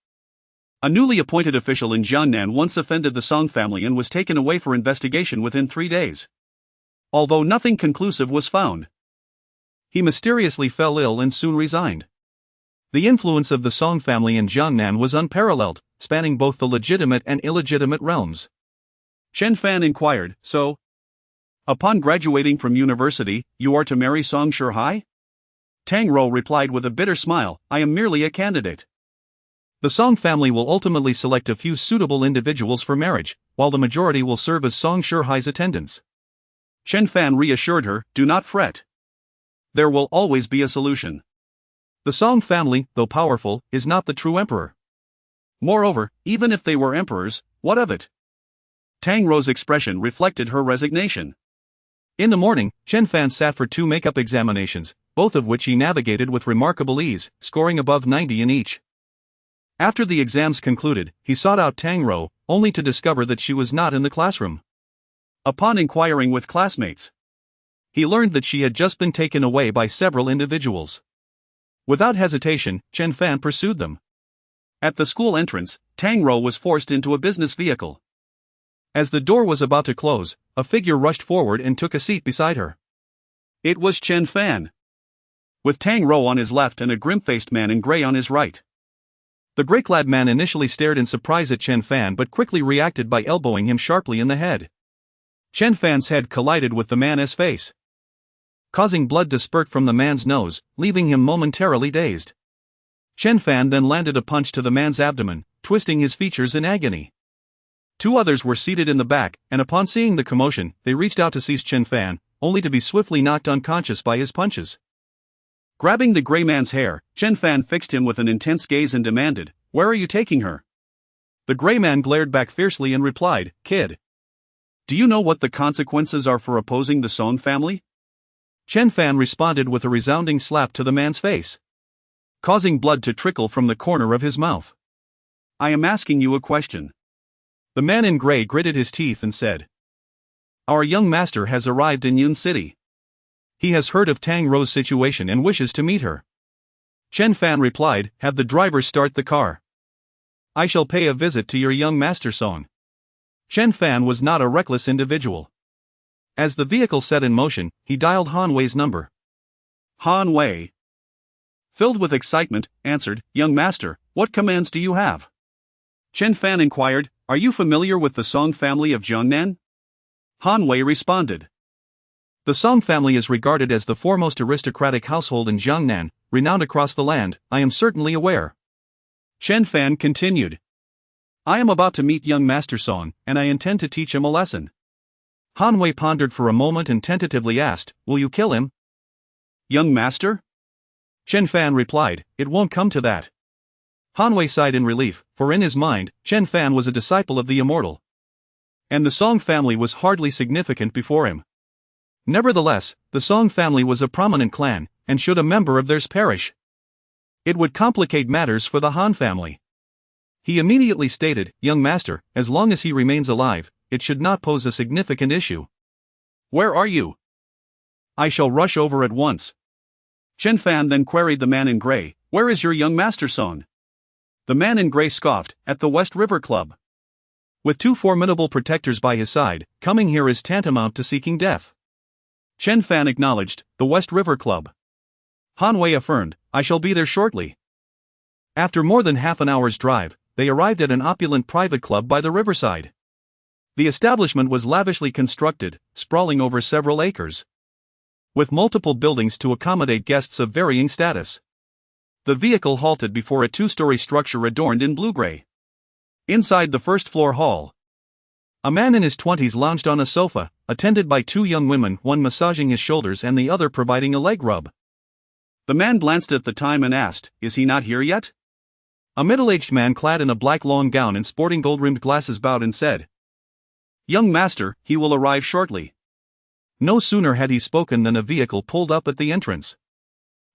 A newly appointed official in Jiangnan once offended the Song family and was taken away for investigation within 3 days. Although nothing conclusive was found, he mysteriously fell ill and soon resigned. The influence of the Song family in Jiangnan was unparalleled, spanning both the legitimate and illegitimate realms. Chen Fan inquired, "So, upon graduating from university, you are to marry Song Shihai?" Tang Ro replied with a bitter smile, "I am merely a candidate. The Song family will ultimately select a few suitable individuals for marriage, while the majority will serve as Song Shihai's attendants." Chen Fan reassured her, "Do not fret. There will always be a solution. The Song family, though powerful, is not the true emperor. Moreover, even if they were emperors, what of it?" Tang Ro's expression reflected her resignation. In the morning, Chen Fan sat for 2 makeup examinations, both of which he navigated with remarkable ease, scoring above 90 in each. After the exams concluded, he sought out Tang Ro, only to discover that she was not in the classroom. Upon inquiring with classmates, he learned that she had just been taken away by several individuals. Without hesitation, Chen Fan pursued them. At the school entrance, Tang Ro was forced into a business vehicle. As the door was about to close, a figure rushed forward and took a seat beside her. It was Chen Fan, with Tang Ro on his left and a grim-faced man in gray on his right. The gray-clad man initially stared in surprise at Chen Fan but quickly reacted by elbowing him sharply in the head. Chen Fan's head collided with the man's face, causing blood to spurt from the man's nose, leaving him momentarily dazed. Chen Fan then landed a punch to the man's abdomen, twisting his features in agony. 2 others were seated in the back, and upon seeing the commotion, they reached out to seize Chen Fan, only to be swiftly knocked unconscious by his punches. Grabbing the gray man's hair, Chen Fan fixed him with an intense gaze and demanded, "Where are you taking her?" The gray man glared back fiercely and replied, "Kid, do you know what the consequences are for opposing the Song family?" Chen Fan responded with a resounding slap to the man's face, causing blood to trickle from the corner of his mouth. "I am asking you a question." The man in gray gritted his teeth and said, "Our young master has arrived in Yun City. He has heard of Tang Ro's situation and wishes to meet her." Chen Fan replied, "Have the driver start the car. I shall pay a visit to your young master Song." Chen Fan was not a reckless individual. As the vehicle set in motion, he dialed Han Wei's number. Han Wei, filled with excitement, answered, "Young master, what commands do you have?" Chen Fan inquired, "Are you familiar with the Song family of Jiangnan?" Han Wei responded, "The Song family is regarded as the foremost aristocratic household in Jiangnan, renowned across the land, I am certainly aware." Chen Fan continued, "I am about to meet young master Song, and I intend to teach him a lesson." Han Wei pondered for a moment and tentatively asked, "Will you kill him?" "Young master?" Chen Fan replied, "It won't come to that." Han Wei sighed in relief, for in his mind, Chen Fan was a disciple of the immortal, and the Song family was hardly significant before him. Nevertheless, the Song family was a prominent clan, and should a member of theirs perish, it would complicate matters for the Han family. He immediately stated, "Young master, as long as he remains alive, it should not pose a significant issue." "Where are you?" "I shall rush over at once." Chen Fan then queried the man in gray, "Where is your young master Song?" The man in gray scoffed, "At the West River Club. With 2 formidable protectors by his side, coming here is tantamount to seeking death." Chen Fan acknowledged, "The West River Club." Han Wei affirmed, "I shall be there shortly." After more than half an hour's drive, they arrived at an opulent private club by the riverside. The establishment was lavishly constructed, sprawling over several acres, with multiple buildings to accommodate guests of varying status. The vehicle halted before a two-story structure adorned in blue-gray. Inside the first-floor hall, a man in his 20s lounged on a sofa, attended by two young women, one massaging his shoulders and the other providing a leg rub. The man glanced at the time and asked, "Is he not here yet?" A middle-aged man clad in a black long gown and sporting gold-rimmed glasses bowed and said, "Young master, he will arrive shortly." No sooner had he spoken than a vehicle pulled up at the entrance.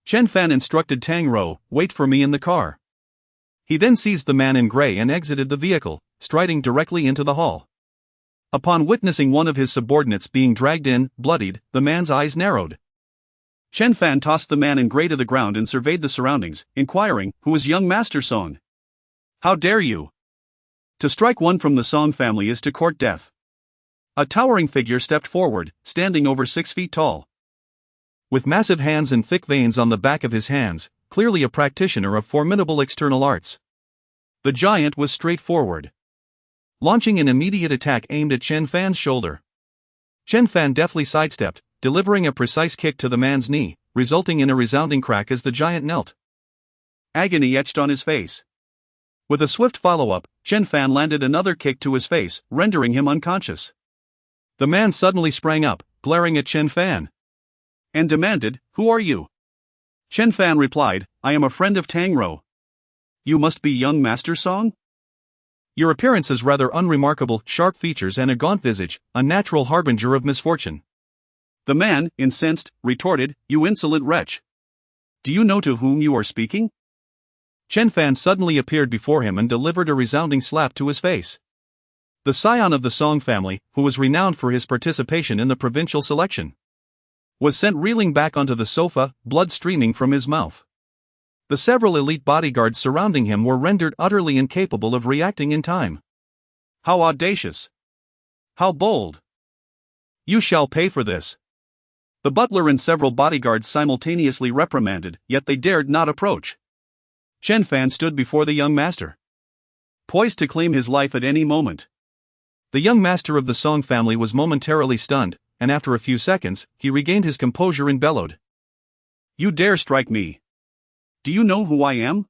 Chen Fan instructed Tang Rou, "Wait for me in the car." He then seized the man in gray and exited the vehicle, striding directly into the hall. Upon witnessing one of his subordinates being dragged in, bloodied, the man's eyes narrowed. Chen Fan tossed the man in gray to the ground and surveyed the surroundings, inquiring, "Who is young Master Song? How dare you? To strike one from the Song family is to court death." A towering figure stepped forward, standing over 6 feet tall. With massive hands and thick veins on the back of his hands, clearly a practitioner of formidable external arts. The giant was straightforward, launching an immediate attack aimed at Chen Fan's shoulder. Chen Fan deftly sidestepped, delivering a precise kick to the man's knee, resulting in a resounding crack as the giant knelt. Agony etched on his face. With a swift follow-up, Chen Fan landed another kick to his face, rendering him unconscious. The man suddenly sprang up, glaring at Chen Fan, and demanded, "Who are you?" Chen Fan replied, "I am a friend of Tang Rou." "You must be young Master Song?" "Your appearance is rather unremarkable, sharp features and a gaunt visage, a natural harbinger of misfortune." The man, incensed, retorted, "You insolent wretch! Do you know to whom you are speaking?" Chen Fan suddenly appeared before him and delivered a resounding slap to his face. The scion of the Song family, who was renowned for his participation in the provincial selection, was sent reeling back onto the sofa, blood streaming from his mouth. The several elite bodyguards surrounding him were rendered utterly incapable of reacting in time. "How audacious! How bold! You shall pay for this!" The butler and several bodyguards simultaneously reprimanded, yet they dared not approach. Chen Fan stood before the young master, poised to claim his life at any moment. The young master of the Song family was momentarily stunned, and after a few seconds, he regained his composure and bellowed, "You dare strike me? Do you know who I am?"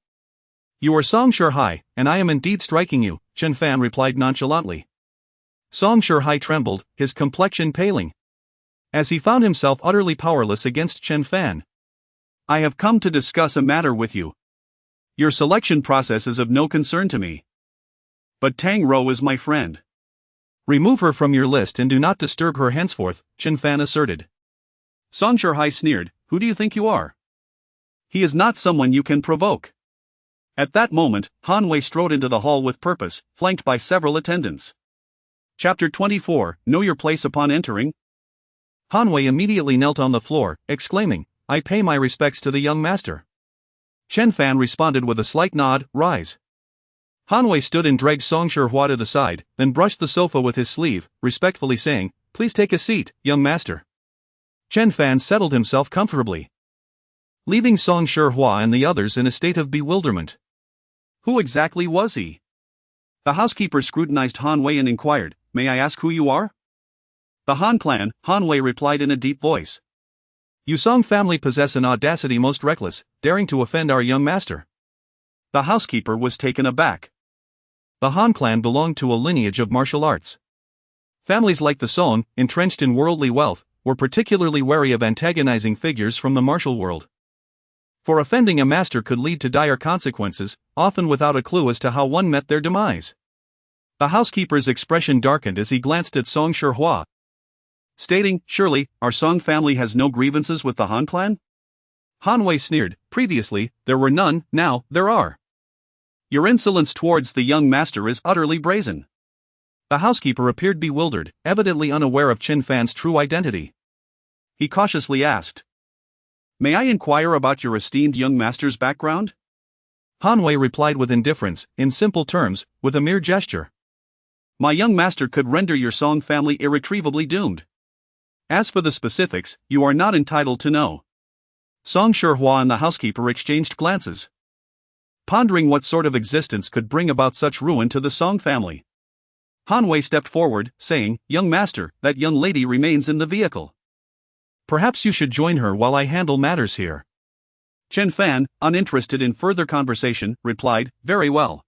"You are Song Shihai, and I am indeed striking you," Chen Fan replied nonchalantly. Song Shihai trembled, his complexion paling, as he found himself utterly powerless against Chen Fan. "I have come to discuss a matter with you. Your selection process is of no concern to me. But Tang Rou is my friend." "Remove her from your list and do not disturb her henceforth," Chen Fan asserted. Song Shihai sneered, "Who do you think you are? He is not someone you can provoke." At that moment, Han Wei strode into the hall with purpose, flanked by several attendants. Chapter 24, Know Your Place Upon Entering. Han Wei immediately knelt on the floor, exclaiming, "I pay my respects to the young master." Chen Fan responded with a slight nod, "Rise." Han Wei stood and dragged Song Shihua to the side, then brushed the sofa with his sleeve, respectfully saying, "Please take a seat, young master." Chen Fan settled himself comfortably, leaving Song Shihua and the others in a state of bewilderment. Who exactly was he? The housekeeper scrutinized Han Wei and inquired, "May I ask who you are?" "The Han clan," Han Wei replied in a deep voice. "You Song family possess an audacity most reckless, daring to offend our young master." The housekeeper was taken aback. The Han clan belonged to a lineage of martial arts. Families like the Song, entrenched in worldly wealth, were particularly wary of antagonizing figures from the martial world. For offending a master could lead to dire consequences, often without a clue as to how one met their demise. The housekeeper's expression darkened as he glanced at Song Shihua, stating, "Surely, our Song family has no grievances with the Han clan?" Han Wei sneered, "Previously, there were none, now, there are." "Your insolence towards the young master is utterly brazen." The housekeeper appeared bewildered, evidently unaware of Chen Fan's true identity. He cautiously asked, "May I inquire about your esteemed young master's background?" Han Wei replied with indifference, in simple terms, with a mere gesture. "My young master could render your Song family irretrievably doomed. As for the specifics, you are not entitled to know." Song Shihua and the housekeeper exchanged glances, pondering what sort of existence could bring about such ruin to the Song family. Han Wei stepped forward, saying, "Young master, that young lady remains in the vehicle. Perhaps you should join her while I handle matters here." Chen Fan, uninterested in further conversation, replied, "Very well."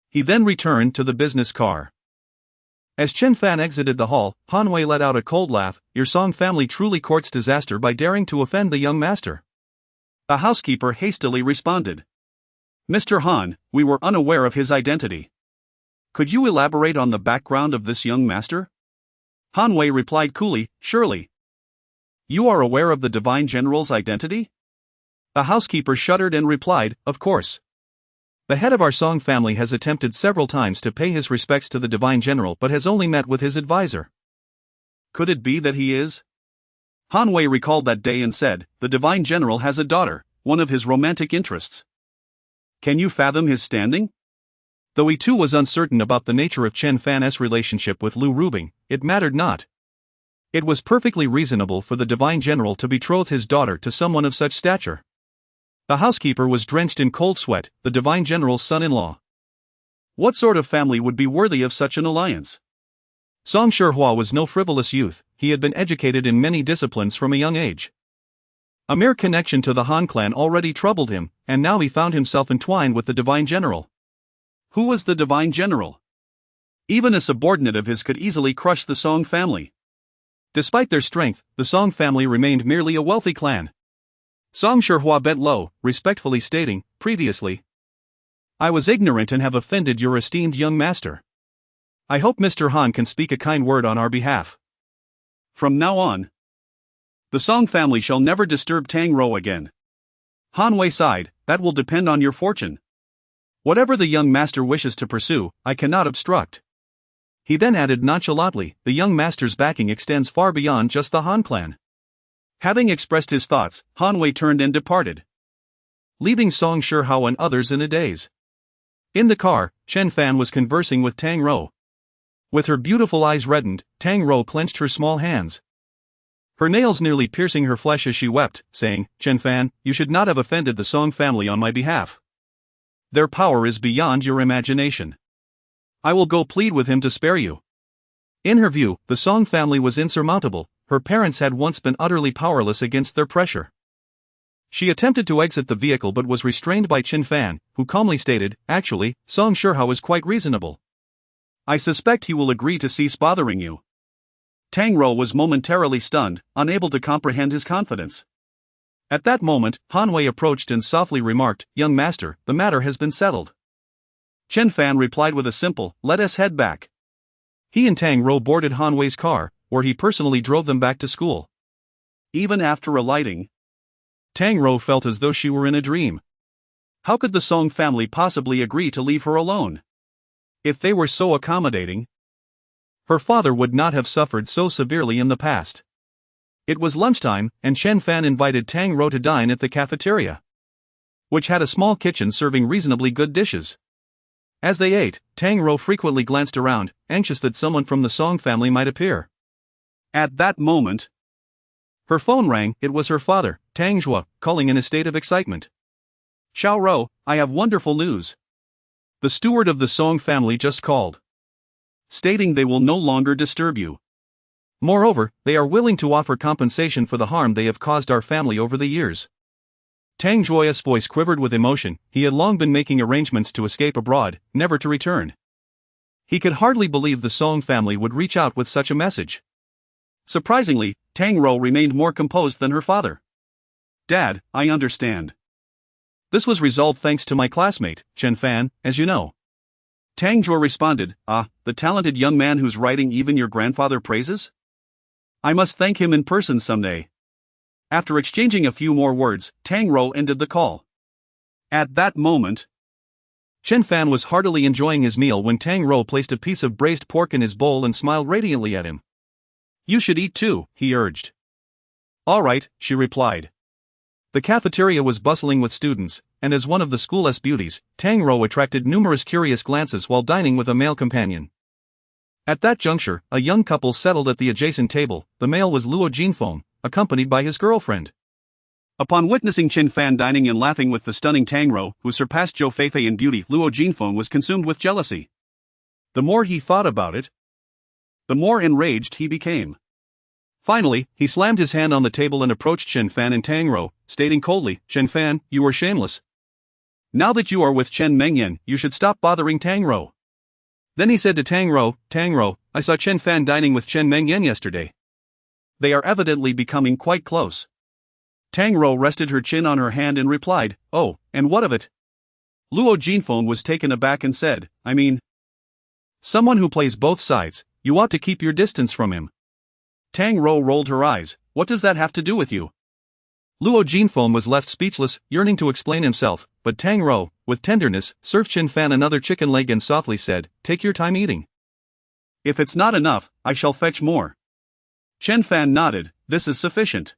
He then returned to the business car. As Chen Fan exited the hall, Han Wei let out a cold laugh. "Your Song family truly courts disaster by daring to offend the young master." A housekeeper hastily responded, "Mr. Han, we were unaware of his identity. Could you elaborate on the background of this young master?" Han Wei replied coolly, "Surely. You are aware of the Divine General's identity?" The housekeeper shuddered and replied, "Of course. The head of our Song family has attempted several times to pay his respects to the Divine General but has only met with his advisor." "Could it be that he is?" Han Wei recalled that day and said, "The Divine General has a daughter, one of his romantic interests. Can you fathom his standing?" Though he too was uncertain about the nature of Chen Fan's relationship with Lu Rubing, it mattered not. It was perfectly reasonable for the Divine General to betroth his daughter to someone of such stature. The housekeeper was drenched in cold sweat, the Divine General's son-in-law. What sort of family would be worthy of such an alliance? Song Shihua was no frivolous youth, he had been educated in many disciplines from a young age. A mere connection to the Han clan already troubled him, and now he found himself entwined with the Divine General. Who was the Divine General? Even a subordinate of his could easily crush the Song family. Despite their strength, the Song family remained merely a wealthy clan. Song Shihua bent low, respectfully stating, "Previously, I was ignorant and have offended your esteemed young master. I hope Mr. Han can speak a kind word on our behalf. From now on, the Song family shall never disturb Tang Rou again." Han Wei sighed, "That will depend on your fortune. Whatever the young master wishes to pursue, I cannot obstruct." He then added nonchalantly, "The young master's backing extends far beyond just the Han clan." Having expressed his thoughts, Han Wei turned and departed, leaving Song Shihua and others in a daze. In the car, Chen Fan was conversing with Tang Rou. With her beautiful eyes reddened, Tang Rou clenched her small hands, her nails nearly piercing her flesh as she wept, saying, "Chen Fan, you should not have offended the Song family on my behalf. Their power is beyond your imagination. I will go plead with him to spare you." In her view, the Song family was insurmountable. Her parents had once been utterly powerless against their pressure. She attempted to exit the vehicle but was restrained by Chen Fan, who calmly stated, "Actually, Song Shihua is quite reasonable. I suspect he will agree to cease bothering you." Tang Rou was momentarily stunned, unable to comprehend his confidence. At that moment, Han Wei approached and softly remarked, "Young master, the matter has been settled." Chen Fan replied with a simple, "Let us head back." He and Tang Rou boarded Han Wei's car, where he personally drove them back to school. Even after alighting, Tang Rou felt as though she were in a dream. How could the Song family possibly agree to leave her alone? If they were so accommodating, her father would not have suffered so severely in the past. It was lunchtime, and Chen Fan invited Tang Rou to dine at the cafeteria, which had a small kitchen serving reasonably good dishes. As they ate, Tang Rou frequently glanced around, anxious that someone from the Song family might appear. At that moment, her phone rang. It was her father, Tang Zhuo, calling in a state of excitement. "Xiao Rou, I have wonderful news. The steward of the Song family just called, stating they will no longer disturb you. Moreover, they are willing to offer compensation for the harm they have caused our family over the years." Tang Zhuo's voice quivered with emotion. He had long been making arrangements to escape abroad, never to return. He could hardly believe the Song family would reach out with such a message. Surprisingly, Tang Rou remained more composed than her father. "Dad, I understand. This was resolved thanks to my classmate, Chen Fan, as you know." Tang Zhuo responded, "Ah, the talented young man whose writing even your grandfather praises? I must thank him in person someday." After exchanging a few more words, Tang Rou ended the call. At that moment, Chen Fan was heartily enjoying his meal when Tang Rou placed a piece of braised pork in his bowl and smiled radiantly at him. "You should eat too," he urged. "All right," she replied. The cafeteria was bustling with students, and as one of the school's beauties, Tang Rou attracted numerous curious glances while dining with a male companion. At that juncture, a young couple settled at the adjacent table. The male was Luo Jinfeng, accompanied by his girlfriend. Upon witnessing Chen Fan dining and laughing with the stunning Tang Rou, who surpassed Zhou Feifei in beauty, Luo Jinfeng was consumed with jealousy. The more he thought about it, the more enraged he became. Finally, he slammed his hand on the table and approached Chen Fan and Tang Rou, stating coldly, "Chen Fan, you are shameless. Now that you are with Chen Mengyan, you should stop bothering Tang Rou." Then he said to Tang Rou, "I saw Chen Fan dining with Chen Mengyan yesterday. They are evidently becoming quite close." Tang Rou rested her chin on her hand and replied, "Oh, and what of it?" Luo Jinfeng was taken aback and said, "I mean, someone who plays both sides, you ought to keep your distance from him." Tang Rou rolled her eyes. "What does that have to do with you?" Luo Jinfeng was left speechless, yearning to explain himself, but Tang Rou, with tenderness, served Chen Fan another chicken leg and softly said, "Take your time eating. If it's not enough, I shall fetch more." Chen Fan nodded, "This is sufficient."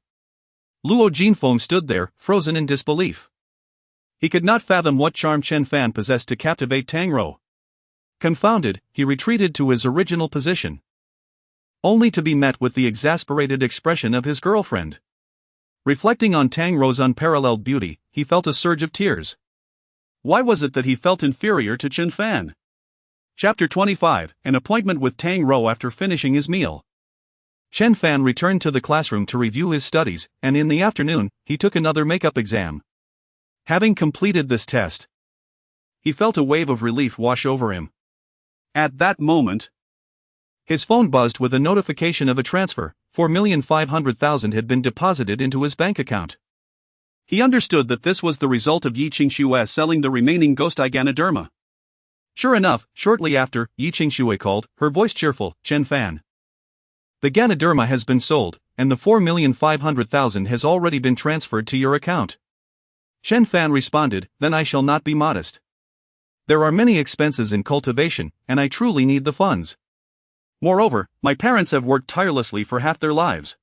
Luo Jinfeng stood there, frozen in disbelief. He could not fathom what charm Chen Fan possessed to captivate Tang Rou. Confounded, he retreated to his original position, only to be met with the exasperated expression of his girlfriend. Reflecting on Tang Rou's unparalleled beauty, he felt a surge of tears. Why was it that he felt inferior to Chen Fan? Chapter 25, An appointment with Tang Rou after finishing his meal. Chen Fan returned to the classroom to review his studies, and in the afternoon, he took another makeup exam. Having completed this test, he felt a wave of relief wash over him. At that moment, his phone buzzed with a notification of a transfer. 4,500,000 had been deposited into his bank account. He understood that this was the result of Yi Qingxue selling the remaining ghost eye Ganoderma. Sure enough, shortly after, Yi Qingxue called, her voice cheerful, "Chen Fan, the Ganoderma has been sold, and the 4,500,000 has already been transferred to your account." Chen Fan responded, "Then I shall not be modest. There are many expenses in cultivation, and I truly need the funds. Moreover, my parents have worked tirelessly for half their lives,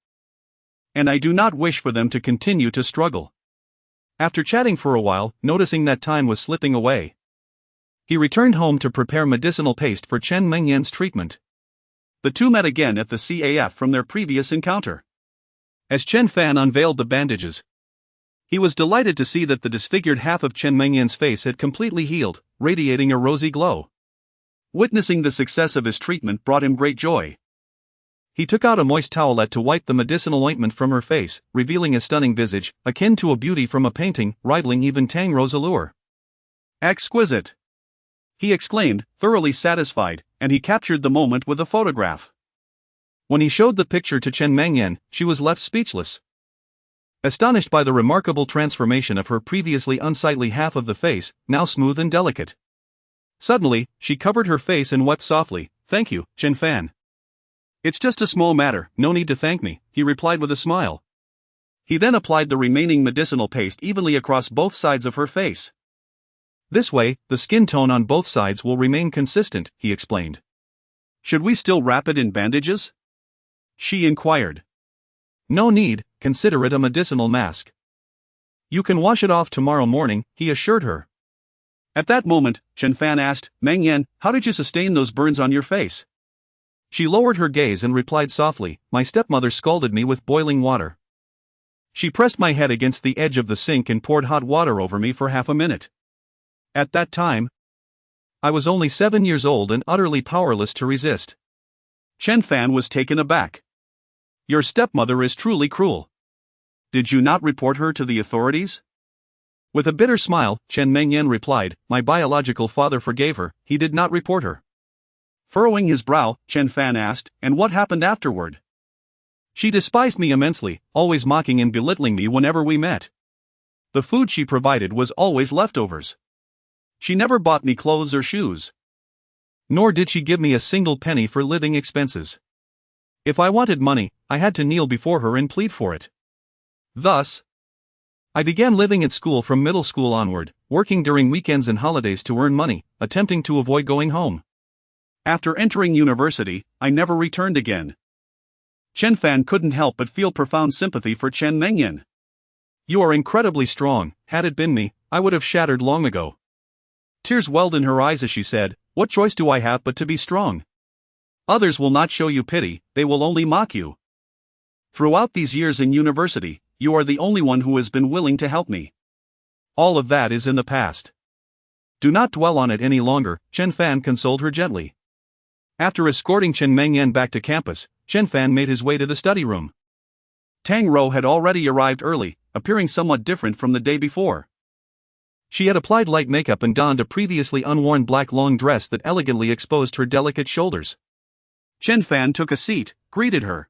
and I do not wish for them to continue to struggle." After chatting for a while, noticing that time was slipping away, he returned home to prepare medicinal paste for Chen Mengyan's treatment. The two met again at the CAF from their previous encounter. As Chen Fan unveiled the bandages, he was delighted to see that the disfigured half of Chen Mengyan's face had completely healed, radiating a rosy glow. Witnessing the success of his treatment brought him great joy. He took out a moist towelette to wipe the medicinal ointment from her face, revealing a stunning visage, akin to a beauty from a painting, rivaling even Tang Rou's allure. "Exquisite!" he exclaimed, thoroughly satisfied, and he captured the moment with a photograph. When he showed the picture to Chen Mengyan, she was left speechless. Astonished by the remarkable transformation of her previously unsightly half of the face, now smooth and delicate. Suddenly, she covered her face and wept softly. "Thank you, Chen Fan. It's just a small matter, no need to thank me," he replied with a smile. He then applied the remaining medicinal paste evenly across both sides of her face. "This way, the skin tone on both sides will remain consistent," he explained. "Should we still wrap it in bandages?" she inquired. "No need, consider it a medicinal mask. You can wash it off tomorrow morning," he assured her. At that moment, Chen Fan asked, "Mengyan, how did you sustain those burns on your face?" She lowered her gaze and replied softly, "My stepmother scalded me with boiling water. She pressed my head against the edge of the sink and poured hot water over me for half a minute. At that time, I was only 7 years old and utterly powerless to resist." Chen Fan was taken aback. "Your stepmother is truly cruel. Did you not report her to the authorities?" With a bitter smile, Chen Mengyan replied, "My biological father forgave her, he did not report her." Furrowing his brow, Chen Fan asked, "And what happened afterward?" "She despised me immensely, always mocking and belittling me whenever we met. The food she provided was always leftovers. She never bought me clothes or shoes. Nor did she give me a single penny for living expenses. If I wanted money, I had to kneel before her and plead for it. Thus, I began living at school from middle school onward, working during weekends and holidays to earn money, attempting to avoid going home. After entering university, I never returned again." Chen Fan couldn't help but feel profound sympathy for Chen Mengyan. "You are incredibly strong. Had it been me, I would have shattered long ago." Tears welled in her eyes as she said, "What choice do I have but to be strong? Others will not show you pity, they will only mock you. Throughout these years in university, you are the only one who has been willing to help me. All of that is in the past. Do not dwell on it any longer," Chen Fan consoled her gently. After escorting Chen Mengyan back to campus, Chen Fan made his way to the study room. Tang Rou had already arrived early, appearing somewhat different from the day before. She had applied light makeup and donned a previously unworn black long dress that elegantly exposed her delicate shoulders. Chen Fan took a seat, greeted her,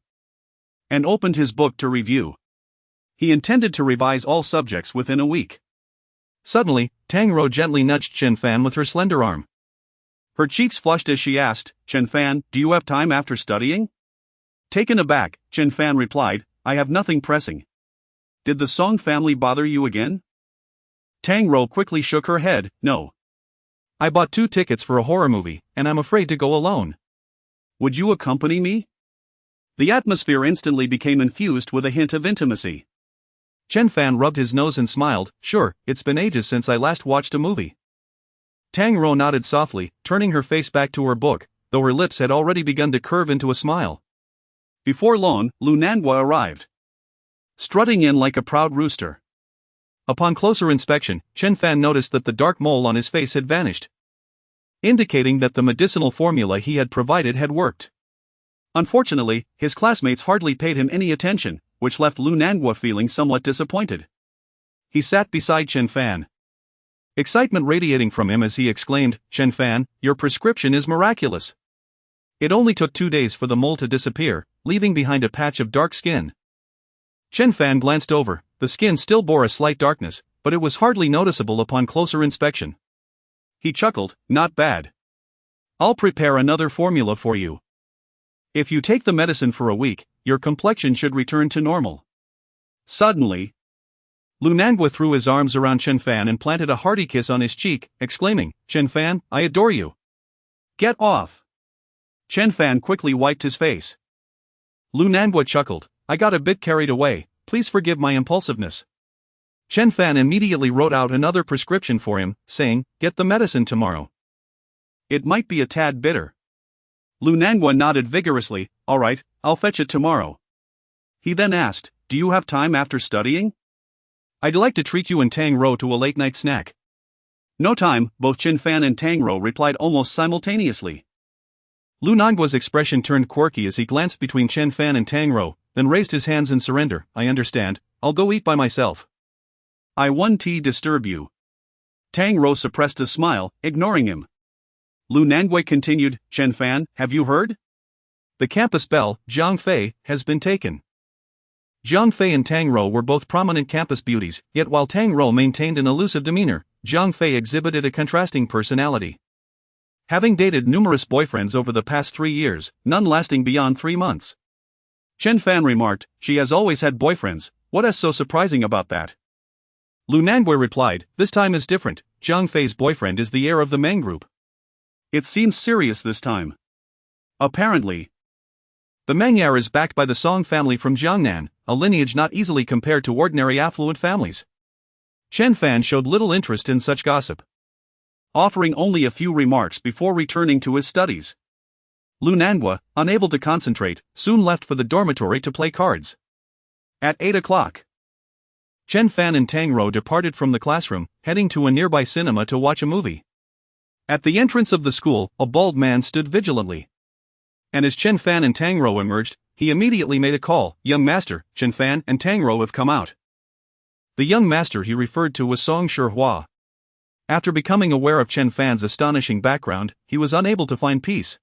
and opened his book to review. He intended to revise all subjects within a week. Suddenly, Tang Rou gently nudged Chen Fan with her slender arm. Her cheeks flushed as she asked, "Chen Fan, do you have time after studying?" Taken aback, Chen Fan replied, "I have nothing pressing." "Did the Song family bother you again?" Tang Rou quickly shook her head, "No. I bought 2 tickets for a horror movie, and I'm afraid to go alone." "Would you accompany me?" The atmosphere instantly became infused with a hint of intimacy. Chen Fan rubbed his nose and smiled, "Sure, it's been ages since I last watched a movie." Tang Rou nodded softly, turning her face back to her book, though her lips had already begun to curve into a smile. Before long, Lu Nanhua arrived, strutting in like a proud rooster. Upon closer inspection, Chen Fan noticed that the dark mole on his face had vanished, indicating that the medicinal formula he had provided had worked. Unfortunately, his classmates hardly paid him any attention, which left Lu Nanhua feeling somewhat disappointed. He sat beside Chen Fan, excitement radiating from him as he exclaimed, "Chen Fan, your prescription is miraculous." It only took 2 days for the mole to disappear, leaving behind a patch of dark skin. Chen Fan glanced over. The skin still bore a slight darkness, but it was hardly noticeable upon closer inspection. He chuckled, "Not bad. I'll prepare another formula for you. If you take the medicine for a week, your complexion should return to normal." Suddenly, Lu Nanhua threw his arms around Chen Fan and planted a hearty kiss on his cheek, exclaiming, "Chen Fan, I adore you." "Get off." Chen Fan quickly wiped his face. Lu Nanhua chuckled, "I got a bit carried away, please forgive my impulsiveness." Chen Fan immediately wrote out another prescription for him, saying, "Get the medicine tomorrow. It might be a tad bitter." Lu Nanhua nodded vigorously, "All right, I'll fetch it tomorrow." He then asked, "Do you have time after studying? I'd like to treat you and Tang Rou to a late-night snack." "No time," both Chen Fan and Tang Rou replied almost simultaneously. Lu Nanhua's expression turned quirky as he glanced between Chen Fan and Tang Rou, then raised his hands in surrender. "I understand, I'll go eat by myself." "I won't disturb you." Tang Rou suppressed a smile, ignoring him. Lu Nanhua continued, "Chen Fan, have you heard? The campus belle, Zhang Fei, has been taken." Zhang Fei and Tang Rou were both prominent campus beauties, yet while Tang Rou maintained an elusive demeanor, Zhang Fei exhibited a contrasting personality. Having dated numerous boyfriends over the past 3 years, none lasting beyond 3 months. Chen Fan remarked, "She has always had boyfriends, what is so surprising about that?" Lu Nanhua replied, "This time is different, Zhang Fei's boyfriend is the heir of the Meng group. It seems serious this time. Apparently, the Meng heir is backed by the Song family from Jiangnan, a lineage not easily compared to ordinary affluent families." Chen Fan showed little interest in such gossip, offering only a few remarks before returning to his studies. Lu Nanhua, unable to concentrate, soon left for the dormitory to play cards. At 8 o'clock, Chen Fan and Tang Rou departed from the classroom, heading to a nearby cinema to watch a movie. At the entrance of the school, a bald man stood vigilantly. And as Chen Fan and Tang Rou emerged, he immediately made a call, "Young master, Chen Fan and Tang Rou have come out." The young master he referred to was Song Hua. After becoming aware of Chen Fan's astonishing background, he was unable to find peace,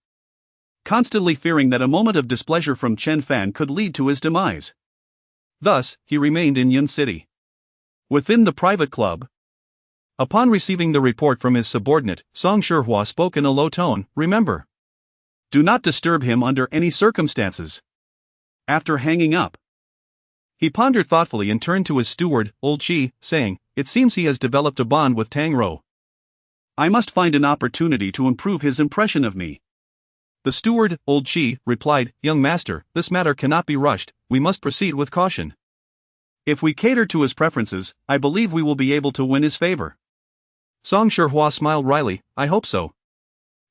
constantly fearing that a moment of displeasure from Chen Fan could lead to his demise. Thus, he remained in Yun City. Within the private club, upon receiving the report from his subordinate, Song Hua spoke in a low tone, "Remember, do not disturb him under any circumstances." After hanging up, he pondered thoughtfully and turned to his steward, Old Qi, saying, "It seems he has developed a bond with Tang Rou. I must find an opportunity to improve his impression of me." The steward, Old Qi, replied, "Young master, this matter cannot be rushed, we must proceed with caution. If we cater to his preferences, I believe we will be able to win his favor." Song Hua smiled wryly, "I hope so.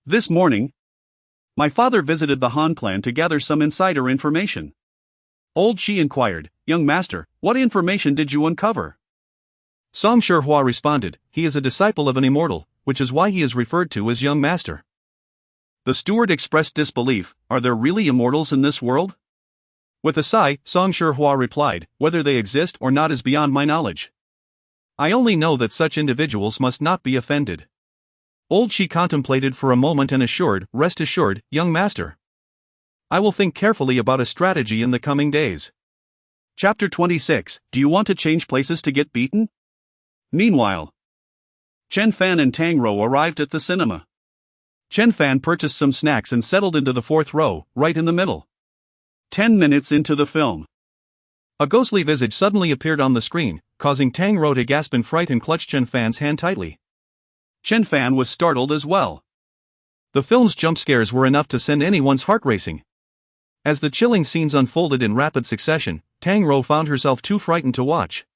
This morning, my father visited the Han clan to gather some insider information." Old Qi inquired, "Young master, what information did you uncover?" Song Hua responded, "He is a disciple of an immortal, which is why he is referred to as young master." The steward expressed disbelief, "Are there really immortals in this world?" With a sigh, Song Hua replied, whether they exist or not is beyond my knowledge. I only know that such individuals must not be offended. Old Shi contemplated for a moment and assured, rest assured, young master. I will think carefully about a strategy in the coming days. Chapter 26. Do you want to change places to get beaten? Meanwhile, Chen Fan and Tang Rou arrived at the cinema. Chen Fan purchased some snacks and settled into the fourth row, right in the middle. 10 minutes into the film, a ghostly visage suddenly appeared on the screen, causing Tang Rou to gasp in fright and clutch Chen Fan's hand tightly. Chen Fan was startled as well. The film's jump scares were enough to send anyone's heart racing. As the chilling scenes unfolded in rapid succession, Tang Rou found herself too frightened to watch.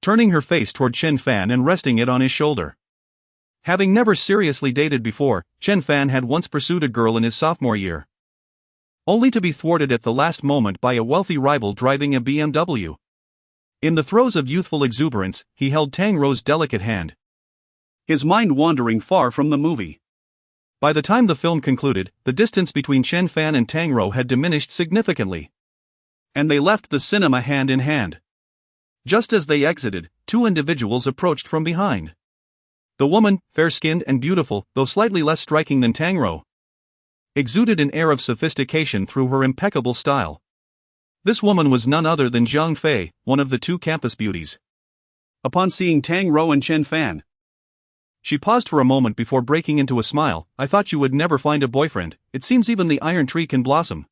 Turning her face toward Chen Fan and resting it on his shoulder. Having never seriously dated before, Chen Fan had once pursued a girl in his sophomore year, only to be thwarted at the last moment by a wealthy rival driving a BMW. In the throes of youthful exuberance, he held Tang Rou's delicate hand, his mind wandering far from the movie. By the time the film concluded, the distance between Chen Fan and Tang Rou had diminished significantly, and they left the cinema hand in hand. Just as they exited, two individuals approached from behind. The woman, fair-skinned and beautiful, though slightly less striking than Tang Rou, exuded an air of sophistication through her impeccable style. This woman was none other than Zhang Fei, one of the two campus beauties. Upon seeing Tang Rou and Chen Fan, she paused for a moment before breaking into a smile. I thought you would never find a boyfriend. It seems even the iron tree can blossom.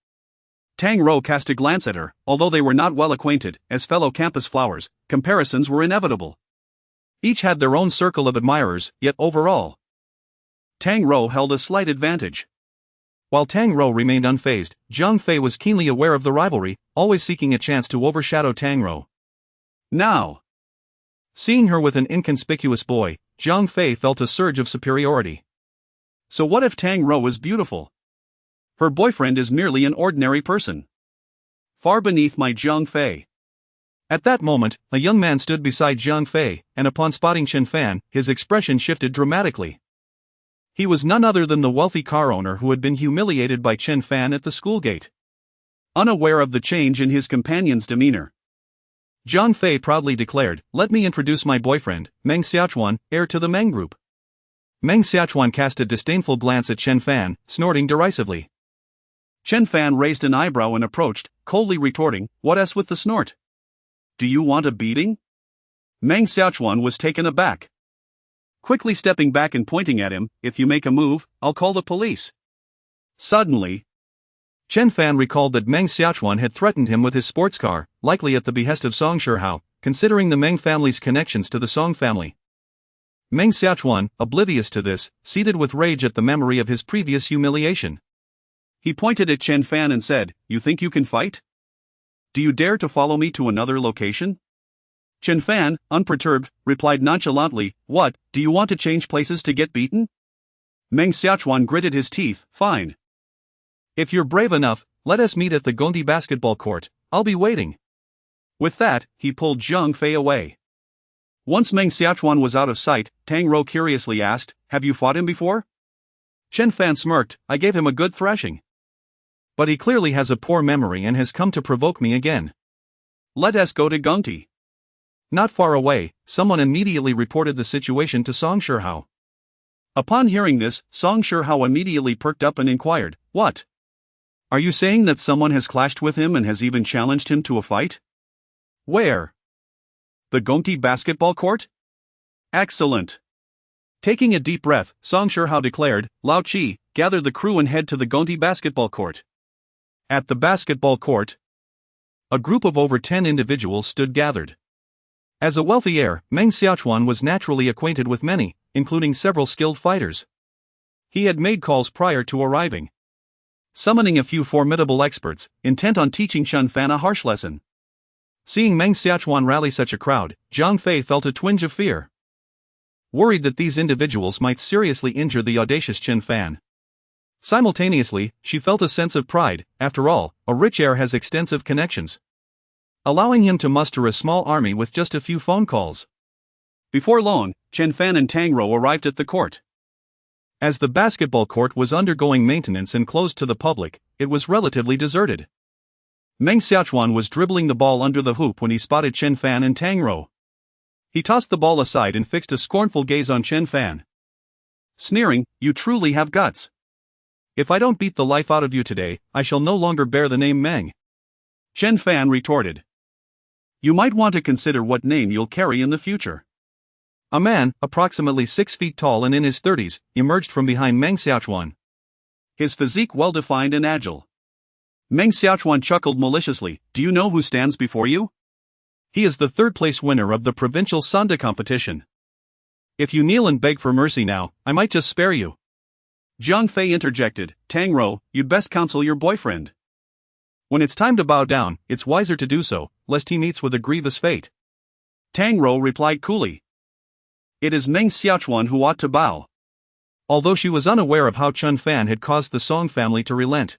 Tang Rou cast a glance at her. Although they were not well acquainted, as fellow campus flowers, comparisons were inevitable. Each had their own circle of admirers, yet overall, Tang Rou held a slight advantage. While Tang Rou remained unfazed, Zhang Fei was keenly aware of the rivalry, always seeking a chance to overshadow Tang Rou. Now, seeing her with an inconspicuous boy, Zhang Fei felt a surge of superiority. So what if Tang Rou is beautiful? Her boyfriend is merely an ordinary person, far beneath my Zhang Fei. At that moment, a young man stood beside Zhang Fei, and upon spotting Chen Fan, his expression shifted dramatically. He was none other than the wealthy car owner who had been humiliated by Chen Fan at the school gate. Unaware of the change in his companion's demeanor, Zhang Fei proudly declared, "Let me introduce my boyfriend, Meng Xiaochuan, heir to the Meng Group." Meng Xiaochuan cast a disdainful glance at Chen Fan, snorting derisively. Chen Fan raised an eyebrow and approached, coldly retorting, "What else with the snort? Do you want a beating?" Meng Xiaochuan was taken aback, quickly stepping back and pointing at him, "If you make a move, I'll call the police." Suddenly, Chen Fan recalled that Meng Xiaochuan had threatened him with his sports car, likely at the behest of Song Hao, considering the Meng family's connections to the Song family. Meng Xiaochuan, oblivious to this, seethed with rage at the memory of his previous humiliation. He pointed at Chen Fan and said, "You think you can fight? Do you dare to follow me to another location?" Chen Fan, unperturbed, replied nonchalantly, "What, do you want to change places to get beaten?" Meng Xiaochuan gritted his teeth, "Fine. If you're brave enough, let us meet at the Gongdi basketball court, I'll be waiting." With that, he pulled Zhang Fei away. Once Meng Xiaochuan was out of sight, Tang Rou curiously asked, "Have you fought him before?" Chen Fan smirked, "I gave him a good thrashing. But he clearly has a poor memory and has come to provoke me again. Let us go to Gongdi." Not far away, someone immediately reported the situation to Song Hao. Upon hearing this, Song Hao immediately perked up and inquired, "What? Are you saying that someone has clashed with him and has even challenged him to a fight? Where? The Gongdi basketball court? Excellent." Taking a deep breath, Song Hao declared, "Lao Chi, gather the crew and head to the Gongdi basketball court." At the basketball court, a group of over 10 individuals stood gathered. As a wealthy heir, Meng Xiaochuan was naturally acquainted with many, including several skilled fighters. He had made calls prior to arriving, summoning a few formidable experts, intent on teaching Chen Fan a harsh lesson. Seeing Meng Xiaochuan rally such a crowd, Zhang Fei felt a twinge of fear, worried that these individuals might seriously injure the audacious Chen Fan. Simultaneously, she felt a sense of pride. After all, a rich heir has extensive connections, allowing him to muster a small army with just a few phone calls. Before long, Chen Fan and Tang Rou arrived at the court. As the basketball court was undergoing maintenance and closed to the public, it was relatively deserted. Meng Xiaochuan was dribbling the ball under the hoop when he spotted Chen Fan and Tang Rou. He tossed the ball aside and fixed a scornful gaze on Chen Fan. Sneering, "You truly have guts. If I don't beat the life out of you today, I shall no longer bear the name Meng." Chen Fan retorted. "You might want to consider what name you'll carry in the future." A man, approximately 6 feet tall and in his 30s, emerged from behind Meng Xiaochuan. His physique well-defined and agile. Meng Xiaochuan chuckled maliciously, "Do you know who stands before you? He is the third-place winner of the provincial Sanda competition. If you kneel and beg for mercy now, I might just spare you." Zhang Fei interjected, "Tang Rou, you'd best counsel your boyfriend. When it's time to bow down, it's wiser to do so, lest he meets with a grievous fate." Tang Rou replied coolly, "It is Meng Xiaochuan who ought to bow." Although she was unaware of how Chen Fan had caused the Song family to relent,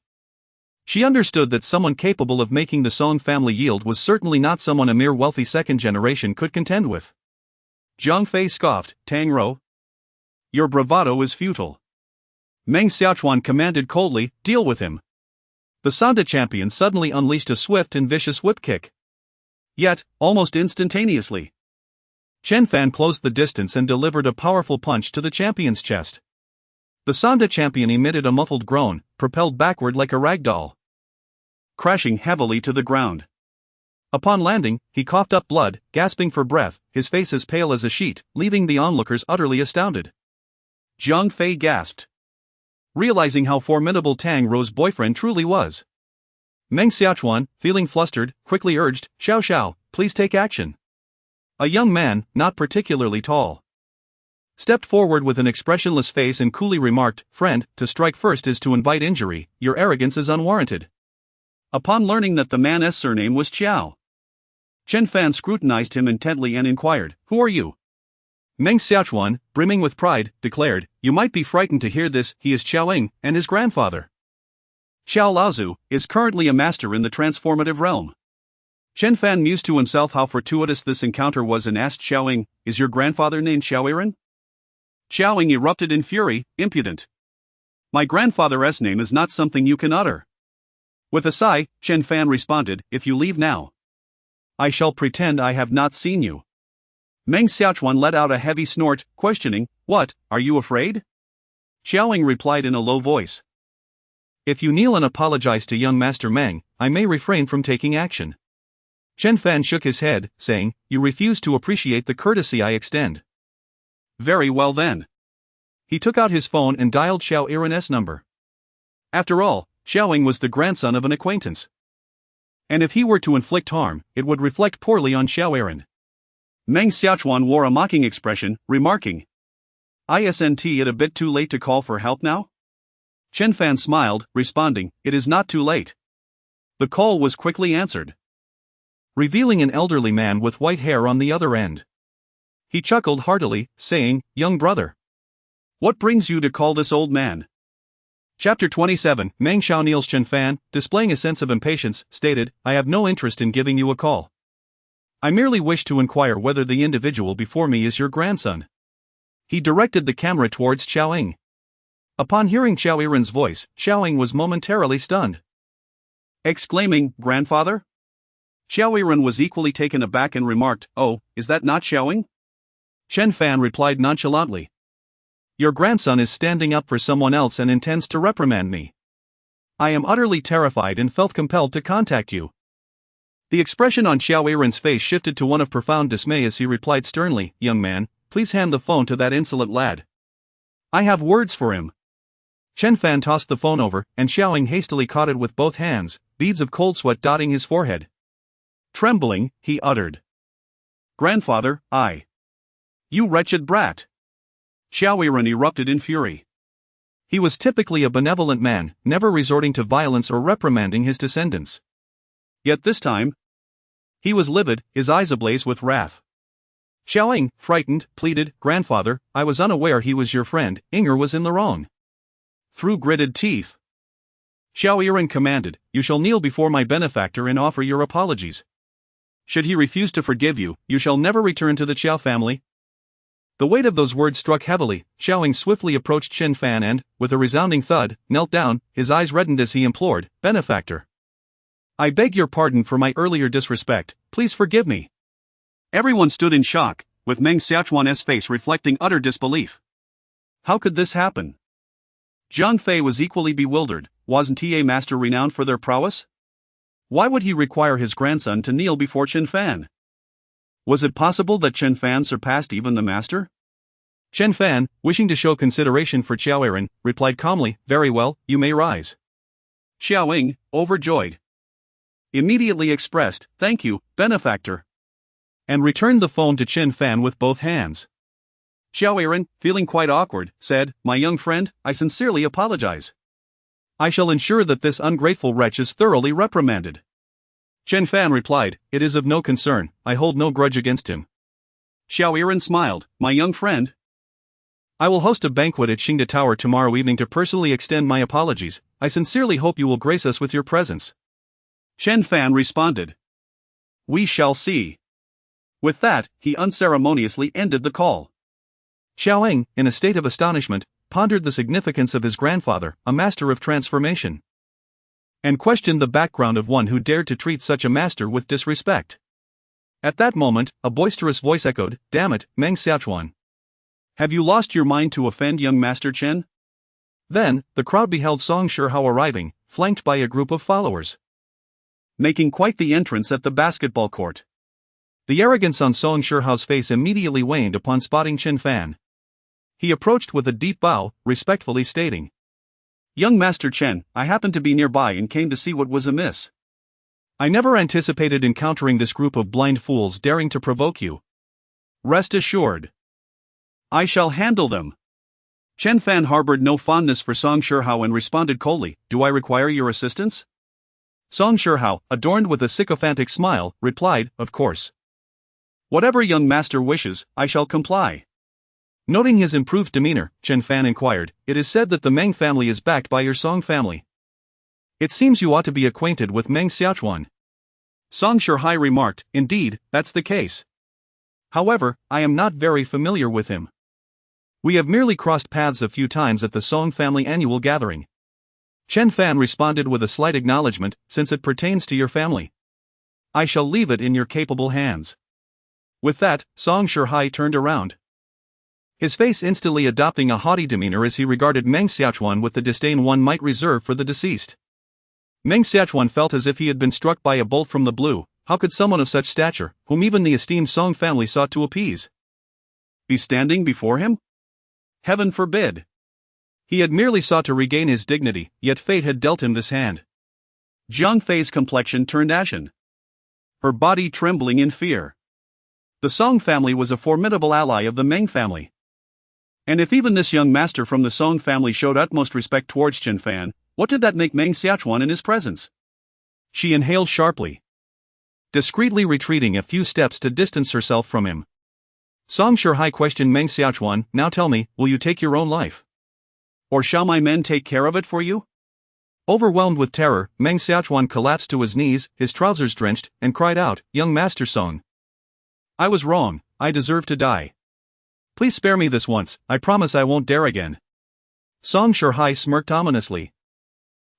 she understood that someone capable of making the Song family yield was certainly not someone a mere wealthy second generation could contend with. Zhang Fei scoffed, "Tang Rou, your bravado is futile." Meng Xiaochuan commanded coldly, "Deal with him." The Sanda champion suddenly unleashed a swift and vicious whip kick. Yet, almost instantaneously, Chen Fan closed the distance and delivered a powerful punch to the champion's chest. The Sanda champion emitted a muffled groan, propelled backward like a rag doll, crashing heavily to the ground. Upon landing, he coughed up blood, gasping for breath, his face as pale as a sheet, leaving the onlookers utterly astounded. Zhang Fei gasped, realizing how formidable Tang Rou's boyfriend truly was. Meng Xiaochuan, feeling flustered, quickly urged, "Xiao Xiao, please take action." A young man, not particularly tall, stepped forward with an expressionless face and coolly remarked, "Friend, to strike first is to invite injury, your arrogance is unwarranted." Upon learning that the man's surname was Qiao, Chen Fan scrutinized him intently and inquired, "Who are you?" Meng Xiaochuan, brimming with pride, declared, "You might be frightened to hear this, he is Qiaoying, and his grandfather. Xiao Laozu is currently a master in the transformative realm." Chen Fan mused to himself how fortuitous this encounter was and asked Xiaoying, "Is your grandfather named Xiaoying?" Xiaoying erupted in fury, "Impudent! My grandfather's name is not something you can utter." With a sigh, Chen Fan responded, "If you leave now, I shall pretend I have not seen you." Meng Xiaochuan let out a heavy snort, questioning, "What, are you afraid?" Xiaoying replied in a low voice, "If you kneel and apologize to young Master Meng, I may refrain from taking action." Chen Fan shook his head, saying, "You refuse to appreciate the courtesy I extend." "Very well then." He took out his phone and dialed Xiao Iren's number. After all, Xiaoying was the grandson of an acquaintance, and if he were to inflict harm, it would reflect poorly on Xiao Iren. Meng Xiaochuan wore a mocking expression, remarking, "Isn't it a bit too late to call for help now?" Chen Fan smiled, responding, "It is not too late." The call was quickly answered, revealing an elderly man with white hair on the other end. He chuckled heartily, saying, "Young brother, what brings you to call this old man?" Chapter 27. Meng Xiao kneels. Chen Fan, displaying a sense of impatience, stated, "I have no interest in giving you a call. I merely wish to inquire whether the individual before me is your grandson." He directed the camera towards Xiaoying. Upon hearing Xiao Iren's voice, Xiaoying was momentarily stunned, exclaiming, "Grandfather?" Xiao Iren was equally taken aback and remarked, "Oh, is that not Xiaoying?" Chen Fan replied nonchalantly, "Your grandson is standing up for someone else and intends to reprimand me. I am utterly terrified and felt compelled to contact you." The expression on Xiao Iren's face shifted to one of profound dismay as he replied sternly, "Young man, please hand the phone to that insolent lad. I have words for him." Chen Fan tossed the phone over, and Xiaoying hastily caught it with both hands, beads of cold sweat dotting his forehead. Trembling, he uttered, "Grandfather, You wretched brat!" Xiao Iren erupted in fury. He was typically a benevolent man, never resorting to violence or reprimanding his descendants. Yet this time, he was livid, his eyes ablaze with wrath. Xiaoying, frightened, pleaded, "Grandfather, I was unaware he was your friend, Inger was in the wrong." Through gritted teeth, Xiao Iren commanded, "You shall kneel before my benefactor and offer your apologies. Should he refuse to forgive you, you shall never return to the Qiao family." The weight of those words struck heavily. Xiaoying swiftly approached Chen Fan and, with a resounding thud, knelt down, his eyes reddened as he implored, "Benefactor, I beg your pardon for my earlier disrespect, please forgive me. Everyone stood in shock, with Meng Xiaochuan's face reflecting utter disbelief. How could this happen? Zhang Fei was equally bewildered. Wasn't he a master renowned for their prowess? Why would he require his grandson to kneel before Chen Fan? Was it possible that Chen Fan surpassed even the master? Chen Fan, wishing to show consideration for Xiaoyuan, replied calmly, "Very well, you may rise." Xiaoying, overjoyed, immediately expressed, "Thank you, benefactor," and returned the phone to Chen Fan with both hands. Xiaoyuan, feeling quite awkward, said, "My young friend, I sincerely apologize. I shall ensure that this ungrateful wretch is thoroughly reprimanded." Chen Fan replied, "It is of no concern, I hold no grudge against him." Xiaoyuan smiled, "My young friend, I will host a banquet at Xingda Tower tomorrow evening to personally extend my apologies. I sincerely hope you will grace us with your presence." Chen Fan responded, "We shall see." With that, he unceremoniously ended the call. Xiaoying, in a state of astonishment, pondered the significance of his grandfather, a master of transformation, and questioned the background of one who dared to treat such a master with disrespect. At that moment, a boisterous voice echoed, "Damn it, Meng Xiaochuan. Have you lost your mind to offend young Master Chen?" Then, the crowd beheld Song Shihao arriving, flanked by a group of followers, making quite the entrance at the basketball court. The arrogance on Song Shihao's face immediately waned upon spotting Chen Fan. He approached with a deep bow, respectfully stating, "Young Master Chen, I happened to be nearby and came to see what was amiss. I never anticipated encountering this group of blind fools daring to provoke you. Rest assured, I shall handle them." Chen Fan harbored no fondness for Song Shihao and responded coldly, "Do I require your assistance?" Song Shihao, adorned with a sycophantic smile, replied, "Of course. Whatever young master wishes, I shall comply." Noting his improved demeanor, Chen Fan inquired, "It is said that the Meng family is backed by your Song family. It seems you ought to be acquainted with Meng Xiaochuan." Song Shihao remarked, "Indeed, that's the case. However, I am not very familiar with him. We have merely crossed paths a few times at the Song family annual gathering." Chen Fan responded with a slight acknowledgement, "Since it pertains to your family, I shall leave it in your capable hands." With that, Song Shihao turned around, his face instantly adopting a haughty demeanor as he regarded Meng Xiaochuan with the disdain one might reserve for the deceased. Meng Xiaochuan felt as if he had been struck by a bolt from the blue. How could someone of such stature, whom even the esteemed Song family sought to appease, be standing before him? Heaven forbid. He had merely sought to regain his dignity, yet fate had dealt him this hand. Zhang Fei's complexion turned ashen, her body trembling in fear. The Song family was a formidable ally of the Meng family. And if even this young master from the Song family showed utmost respect towards Chen Fan, what did that make Meng Xiaochuan in his presence? She inhaled sharply, discreetly retreating a few steps to distance herself from him. Song Shihao questioned Meng Xiaochuan, "Now tell me, will you take your own life? Or shall my men take care of it for you?" Overwhelmed with terror, Meng Xiaochuan collapsed to his knees, his trousers drenched, and cried out, "Young Master Song, I was wrong, I deserve to die. Please spare me this once, I promise I won't dare again." Song Shihao smirked ominously.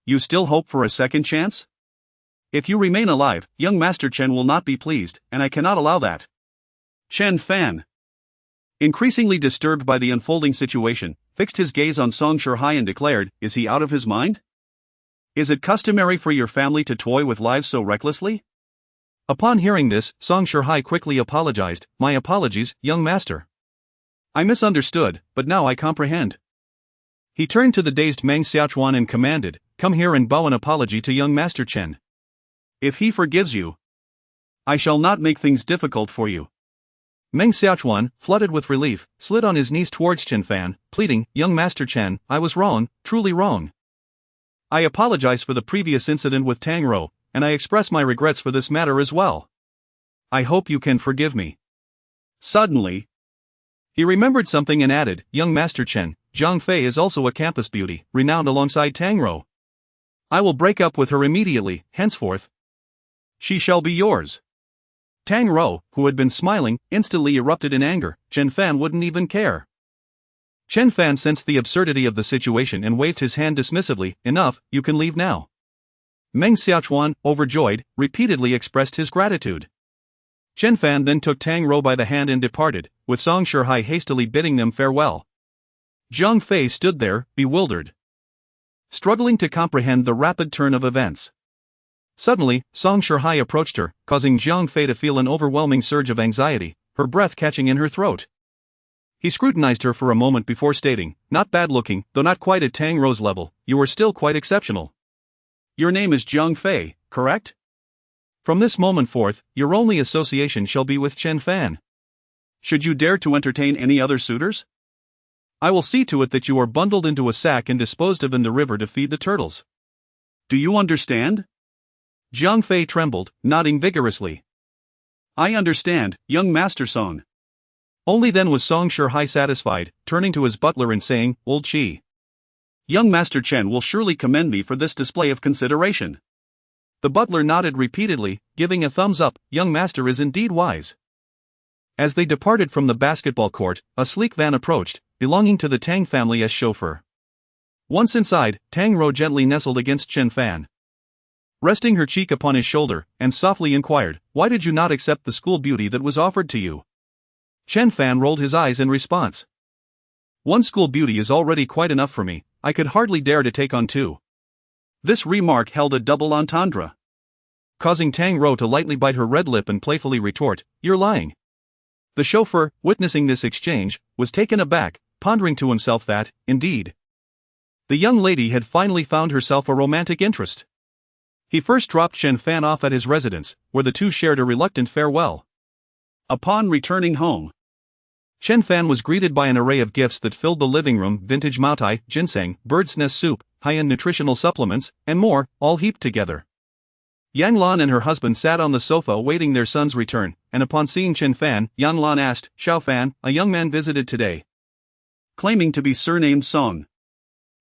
"You still hope for a second chance? If you remain alive, young Master Chen will not be pleased, and I cannot allow that." Chen Fan, increasingly disturbed by the unfolding situation, fixed his gaze on Song Shihao and declared, "Is he out of his mind? Is it customary for your family to toy with lives so recklessly?" Upon hearing this, Song Shihao quickly apologized, "My apologies, young master. I misunderstood, but now I comprehend." He turned to the dazed Meng Xiaochuan and commanded, "Come here and bow an apology to young Master Chen. If he forgives you, I shall not make things difficult for you." Meng Xiaochuan, flooded with relief, slid on his knees towards Chen Fan, pleading, "Young Master Chen, I was wrong, truly wrong. I apologize for the previous incident with Tang Rou, and I express my regrets for this matter as well. I hope you can forgive me." Suddenly, he remembered something and added, "Young Master Chen, Zhang Fei is also a campus beauty, renowned alongside Tang Rou. I will break up with her immediately, henceforth. She shall be yours." Tang Rou, who had been smiling, instantly erupted in anger. Chen Fan wouldn't even care. Chen Fan sensed the absurdity of the situation and waved his hand dismissively, "Enough, you can leave now." Meng Xiaochuan, overjoyed, repeatedly expressed his gratitude. Chen Fan then took Tang Rou by the hand and departed, with Song Shihai hastily bidding them farewell. Zhang Fei stood there, bewildered, struggling to comprehend the rapid turn of events. Suddenly, Song Shihai approached her, causing Zhang Fei to feel an overwhelming surge of anxiety, her breath catching in her throat. He scrutinized her for a moment before stating, "Not bad looking, though not quite at Tang Rou's level, you are still quite exceptional. Your name is Zhang Fei, correct? From this moment forth, your only association shall be with Chen Fan. Should you dare to entertain any other suitors, I will see to it that you are bundled into a sack and disposed of in the river to feed the turtles. Do you understand?" Zhang Fei trembled, nodding vigorously. "I understand, young Master Song." Only then was Song Shihai satisfied, turning to his butler and saying, "Old Qi, young Master Chen will surely commend me for this display of consideration." The butler nodded repeatedly, giving a thumbs up. Young master is indeed wise. As they departed from the basketball court, a sleek van approached, belonging to the Tang family as chauffeur. Once inside, Tang Rou gently nestled against Chen Fan, resting her cheek upon his shoulder, and softly inquired, "Why did you not accept the school beauty that was offered to you?" Chen Fan rolled his eyes in response. "One school beauty is already quite enough for me, I could hardly dare to take on two." This remark held a double entendre, causing Tang Rou to lightly bite her red lip and playfully retort, "You're lying." The chauffeur, witnessing this exchange, was taken aback, pondering to himself that, indeed, the young lady had finally found herself a romantic interest. He first dropped Chen Fan off at his residence, where the two shared a reluctant farewell. Upon returning home, Chen Fan was greeted by an array of gifts that filled the living room: vintage maotai, ginseng, bird's nest soup, high-end nutritional supplements, and more, all heaped together. Yang Lan and her husband sat on the sofa awaiting their son's return, and upon seeing Chen Fan, Yang Lan asked, "Xiao Fan, a young man visited today, claiming to be surnamed Song.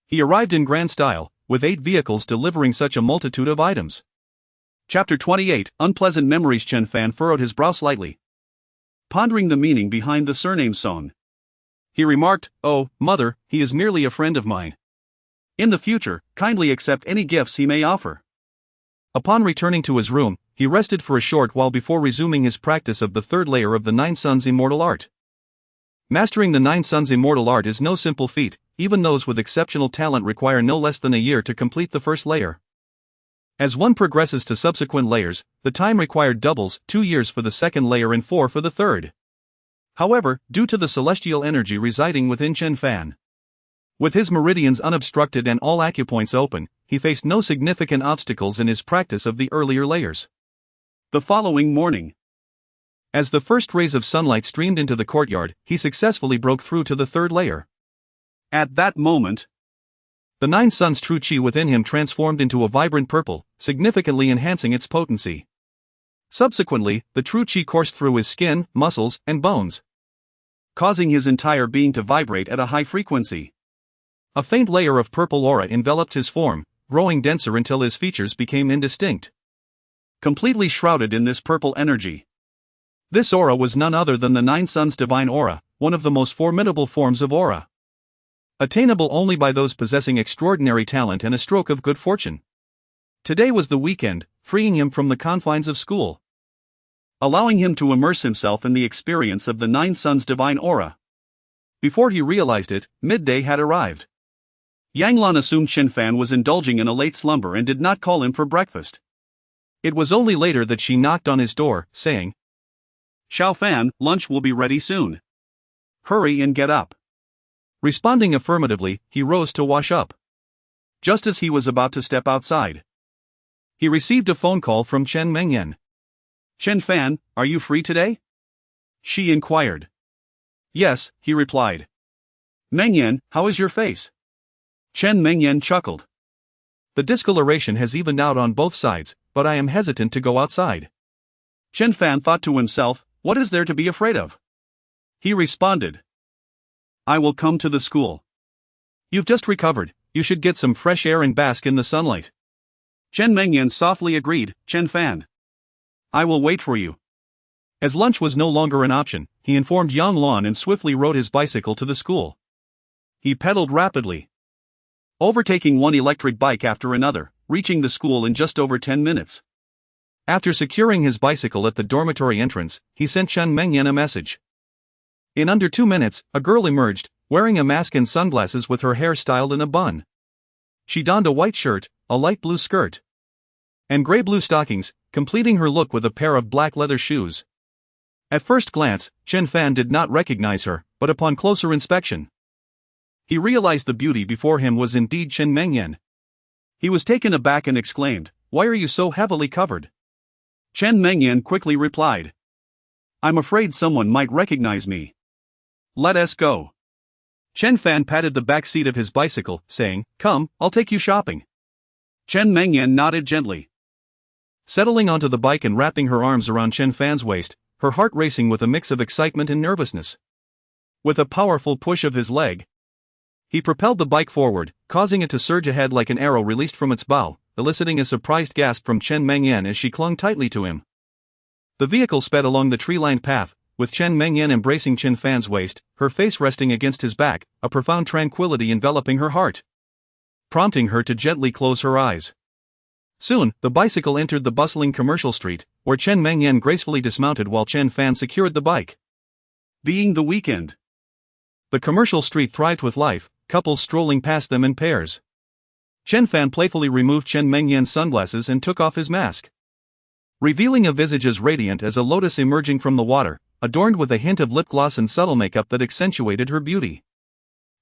He arrived in grand style, with 8 vehicles delivering such a multitude of items." Chapter 28, Unpleasant Memories. Chen Fan furrowed his brow slightly, pondering the meaning behind the surname Song. He remarked, "Oh, mother, he is merely a friend of mine. In the future, kindly accept any gifts he may offer." Upon returning to his room, he rested for a short while before resuming his practice of the 3rd layer of the 9 Suns Immortal Art. Mastering the 9 Suns Immortal Art is no simple feat, even those with exceptional talent require no less than a year to complete the 1st layer. As one progresses to subsequent layers, the time required doubles, 2 years for the 2nd layer and 4 for the 3rd. However, due to the celestial energy residing within Chen Fan, with his meridians unobstructed and all acupoints open, he faced no significant obstacles in his practice of the earlier layers. The following morning, as the first rays of sunlight streamed into the courtyard, he successfully broke through to the 3rd layer. At that moment, the 9 Suns' true qi within him transformed into a vibrant purple, significantly enhancing its potency. Subsequently, the true qi coursed through his skin, muscles, and bones, causing his entire being to vibrate at a high frequency. A faint layer of purple aura enveloped his form, growing denser until his features became indistinct, completely shrouded in this purple energy. This aura was none other than the 9 Suns' divine aura, one of the most formidable forms of aura, attainable only by those possessing extraordinary talent and a stroke of good fortune. Today was the weekend, freeing him from the confines of school, allowing him to immerse himself in the experience of the 9 Suns' divine aura. Before he realized it, midday had arrived. Yang Lan assumed Chen Fan was indulging in a late slumber and did not call him for breakfast. It was only later that she knocked on his door, saying, "Xiao Fan, lunch will be ready soon. Hurry and get up." Responding affirmatively, he rose to wash up. Just as he was about to step outside, he received a phone call from Chen Mengyan. "Chen Fan, are you free today?" she inquired. "Yes," he replied. "Mengyan, how is your face?" Chen Mengyan chuckled. "The discoloration has evened out on both sides, but I am hesitant to go outside." Chen Fan thought to himself, "What is there to be afraid of?" He responded, "I will come to the school. You've just recovered, you should get some fresh air and bask in the sunlight." Chen Mengyan softly agreed, "Chen Fan, I will wait for you." As lunch was no longer an option, he informed Yang Lan and swiftly rode his bicycle to the school. He pedaled rapidly, overtaking one electric bike after another, reaching the school in just over 10 minutes. After securing his bicycle at the dormitory entrance, he sent Chen Mengyan a message. In under 2 minutes, a girl emerged, wearing a mask and sunglasses with her hair styled in a bun. She donned a white shirt, a light blue skirt, and gray blue stockings, completing her look with a pair of black leather shoes. At first glance, Chen Fan did not recognize her, but upon closer inspection, he realized the beauty before him was indeed Chen Mengyan. He was taken aback and exclaimed, "Why are you so heavily covered?" Chen Mengyan quickly replied, "I'm afraid someone might recognize me. Let us go." Chen Fan patted the back seat of his bicycle, saying, "Come, I'll take you shopping." Chen Mengyan nodded gently. Settling onto the bike and wrapping her arms around Chen Fan's waist, her heart racing with a mix of excitement and nervousness. With a powerful push of his leg, he propelled the bike forward, causing it to surge ahead like an arrow released from its bow, eliciting a surprised gasp from Chen Mengyan as she clung tightly to him. The vehicle sped along the tree-lined path, with Chen Mengyan embracing Chen Fan's waist, her face resting against his back, a profound tranquility enveloping her heart, prompting her to gently close her eyes. Soon, the bicycle entered the bustling commercial street, where Chen Mengyan gracefully dismounted while Chen Fan secured the bike. Being the weekend, the commercial street thrived with life, couples strolling past them in pairs. Chen Fan playfully removed Chen Mengyan's sunglasses and took off his mask, revealing a visage as radiant as a lotus emerging from the water, adorned with a hint of lip gloss and subtle makeup that accentuated her beauty.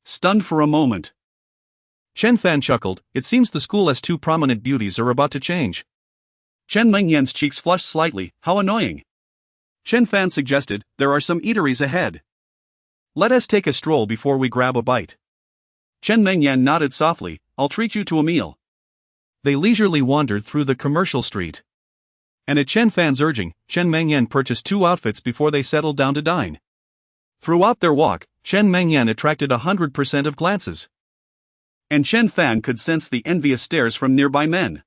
Stunned for a moment, Chen Fan chuckled, "It seems the school has two prominent beauties are about to change." Chen Mengyan's cheeks flushed slightly. "How annoying." Chen Fan suggested, "There are some eateries ahead. Let us take a stroll before we grab a bite." Chen Mengyan nodded softly, "I'll treat you to a meal." They leisurely wandered through the commercial street, and at Chen Fan's urging, Chen Mengyan purchased 2 outfits before they settled down to dine. Throughout their walk, Chen Mengyan attracted 100% of glances, and Chen Fan could sense the envious stares from nearby men.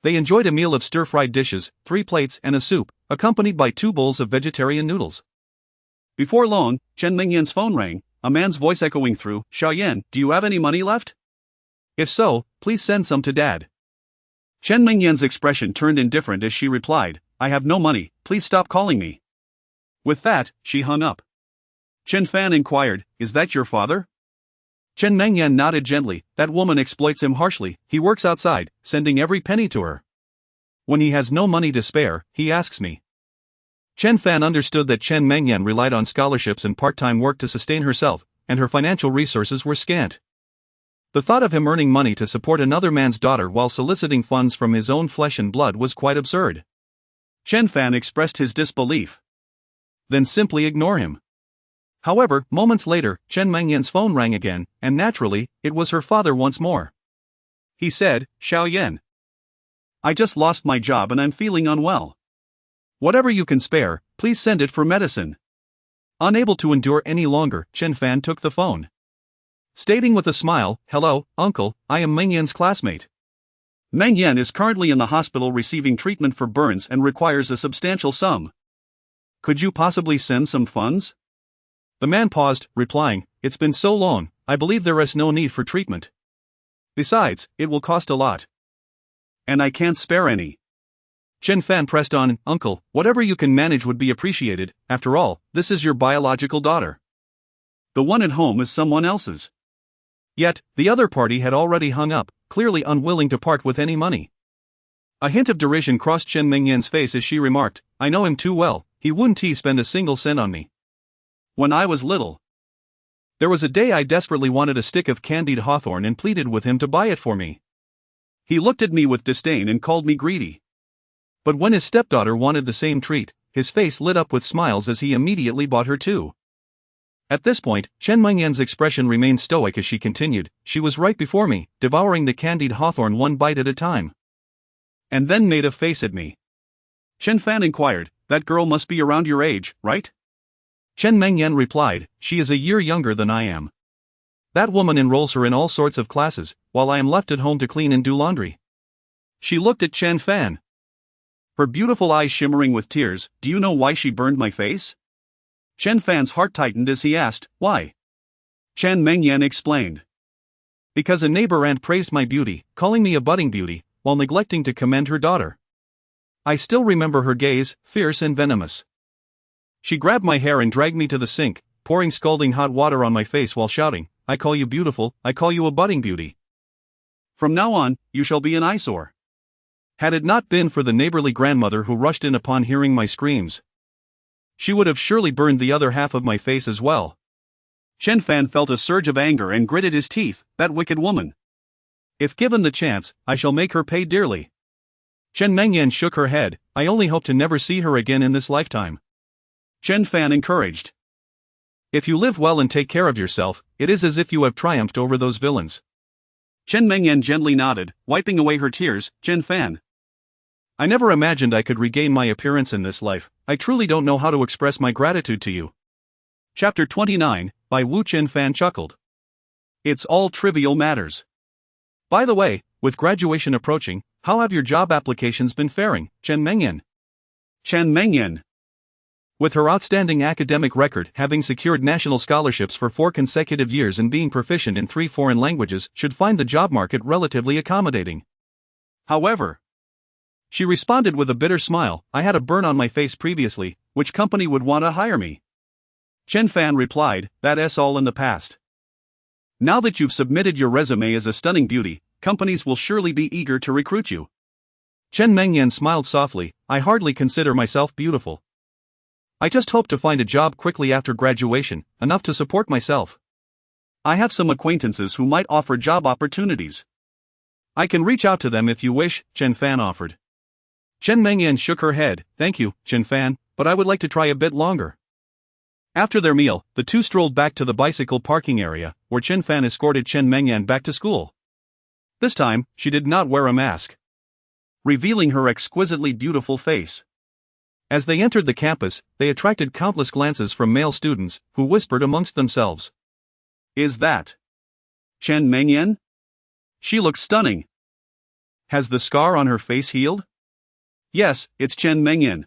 They enjoyed a meal of stir-fried dishes, 3 plates and a soup, accompanied by 2 bowls of vegetarian noodles. Before long, Chen Mengyan's phone rang, a man's voice echoing through, "Xiaoyan, do you have any money left? If so, please send some to Dad." Chen Mengyan's expression turned indifferent as she replied, "I have no money, please stop calling me." With that, she hung up. Chen Fan inquired, "Is that your father?" Chen Mengyan nodded gently. "That woman exploits him harshly, he works outside, sending every penny to her. When he has no money to spare, he asks me." Chen Fan understood that Chen Mengyan relied on scholarships and part-time work to sustain herself, and her financial resources were scant. The thought of him earning money to support another man's daughter while soliciting funds from his own flesh and blood was quite absurd. Chen Fan expressed his disbelief. Then simply ignore him. However, moments later, Chen Mengyan's phone rang again, and naturally, it was her father once more. He said, "Xiaoyan, I just lost my job and I'm feeling unwell. Whatever you can spare, please send it for medicine." Unable to endure any longer, Chen Fan took the phone, stating with a smile, "Hello, uncle, I am Mengyan's classmate. Mengyan is currently in the hospital receiving treatment for burns and requires a substantial sum. Could you possibly send some funds?" The man paused, replying, "It's been so long, I believe there is no need for treatment. Besides, it will cost a lot. And I can't spare any." Chen Fan pressed on, "Uncle, whatever you can manage would be appreciated, after all, this is your biological daughter. The one at home is someone else's." Yet, the other party had already hung up, clearly unwilling to part with any money. A hint of derision crossed Chen Mengyan's face as she remarked, "I know him too well, he wouldn't spend a single cent on me. When I was little, there was a day I desperately wanted a stick of candied hawthorn and pleaded with him to buy it for me. He looked at me with disdain and called me greedy. But when his stepdaughter wanted the same treat, his face lit up with smiles as he immediately bought her too." At this point, Chen Mengyan's expression remained stoic as she continued, "She was right before me, devouring the candied hawthorn one bite at a time. And then made a face at me." Chen Fan inquired, "That girl must be around your age, right?" Chen Mengyan replied, "She is a year younger than I am. That woman enrolls her in all sorts of classes, while I am left at home to clean and do laundry." She looked at Chen Fan, her beautiful eyes shimmering with tears. "Do you know why she burned my face?" Chen Fan's heart tightened as he asked, "Why?" Chen Mengyan explained, "Because a neighbor aunt praised my beauty, calling me a budding beauty, while neglecting to commend her daughter. I still remember her gaze, fierce and venomous. She grabbed my hair and dragged me to the sink, pouring scalding hot water on my face while shouting, "I call you beautiful, I call you a budding beauty. From now on, you shall be an eyesore." Had it not been for the neighborly grandmother who rushed in upon hearing my screams, she would have surely burned the other half of my face as well. Chen Fan felt a surge of anger and gritted his teeth. That wicked woman. If given the chance, I shall make her pay dearly. Chen Mengyan shook her head. I only hope to never see her again in this lifetime. Chen Fan encouraged. If you live well and take care of yourself, it is as if you have triumphed over those villains. Chen Mengyan gently nodded, wiping away her tears. Chen Fan. I never imagined I could regain my appearance in this life. I truly don't know how to express my gratitude to you. Chapter 29, by Wu. Chen Fan chuckled. It's all trivial matters. By the way, with graduation approaching, how have your job applications been faring, Chen Mengyan? Chen Mengyan. With her outstanding academic record, having secured national scholarships for 4 consecutive years and being proficient in 3 foreign languages, should find the job market relatively accommodating. However, she responded with a bitter smile, I had a burn on my face previously. Which company would want to hire me? Chen Fan replied, that's all in the past. Now that you've submitted your resume as a stunning beauty, companies will surely be eager to recruit you. Chen Mengyan smiled softly, I hardly consider myself beautiful. I just hope to find a job quickly after graduation, enough to support myself. I have some acquaintances who might offer job opportunities. I can reach out to them if you wish, Chen Fan offered. Chen Mengyan shook her head, thank you, Chen Fan, but I would like to try a bit longer. After their meal, the two strolled back to the bicycle parking area, where Chen Fan escorted Chen Mengyan back to school. This time, she did not wear a mask, revealing her exquisitely beautiful face. As they entered the campus, they attracted countless glances from male students, who whispered amongst themselves. Is that Chen Mengyan? She looks stunning. Has the scar on her face healed? Yes, it's Chen Mengyan.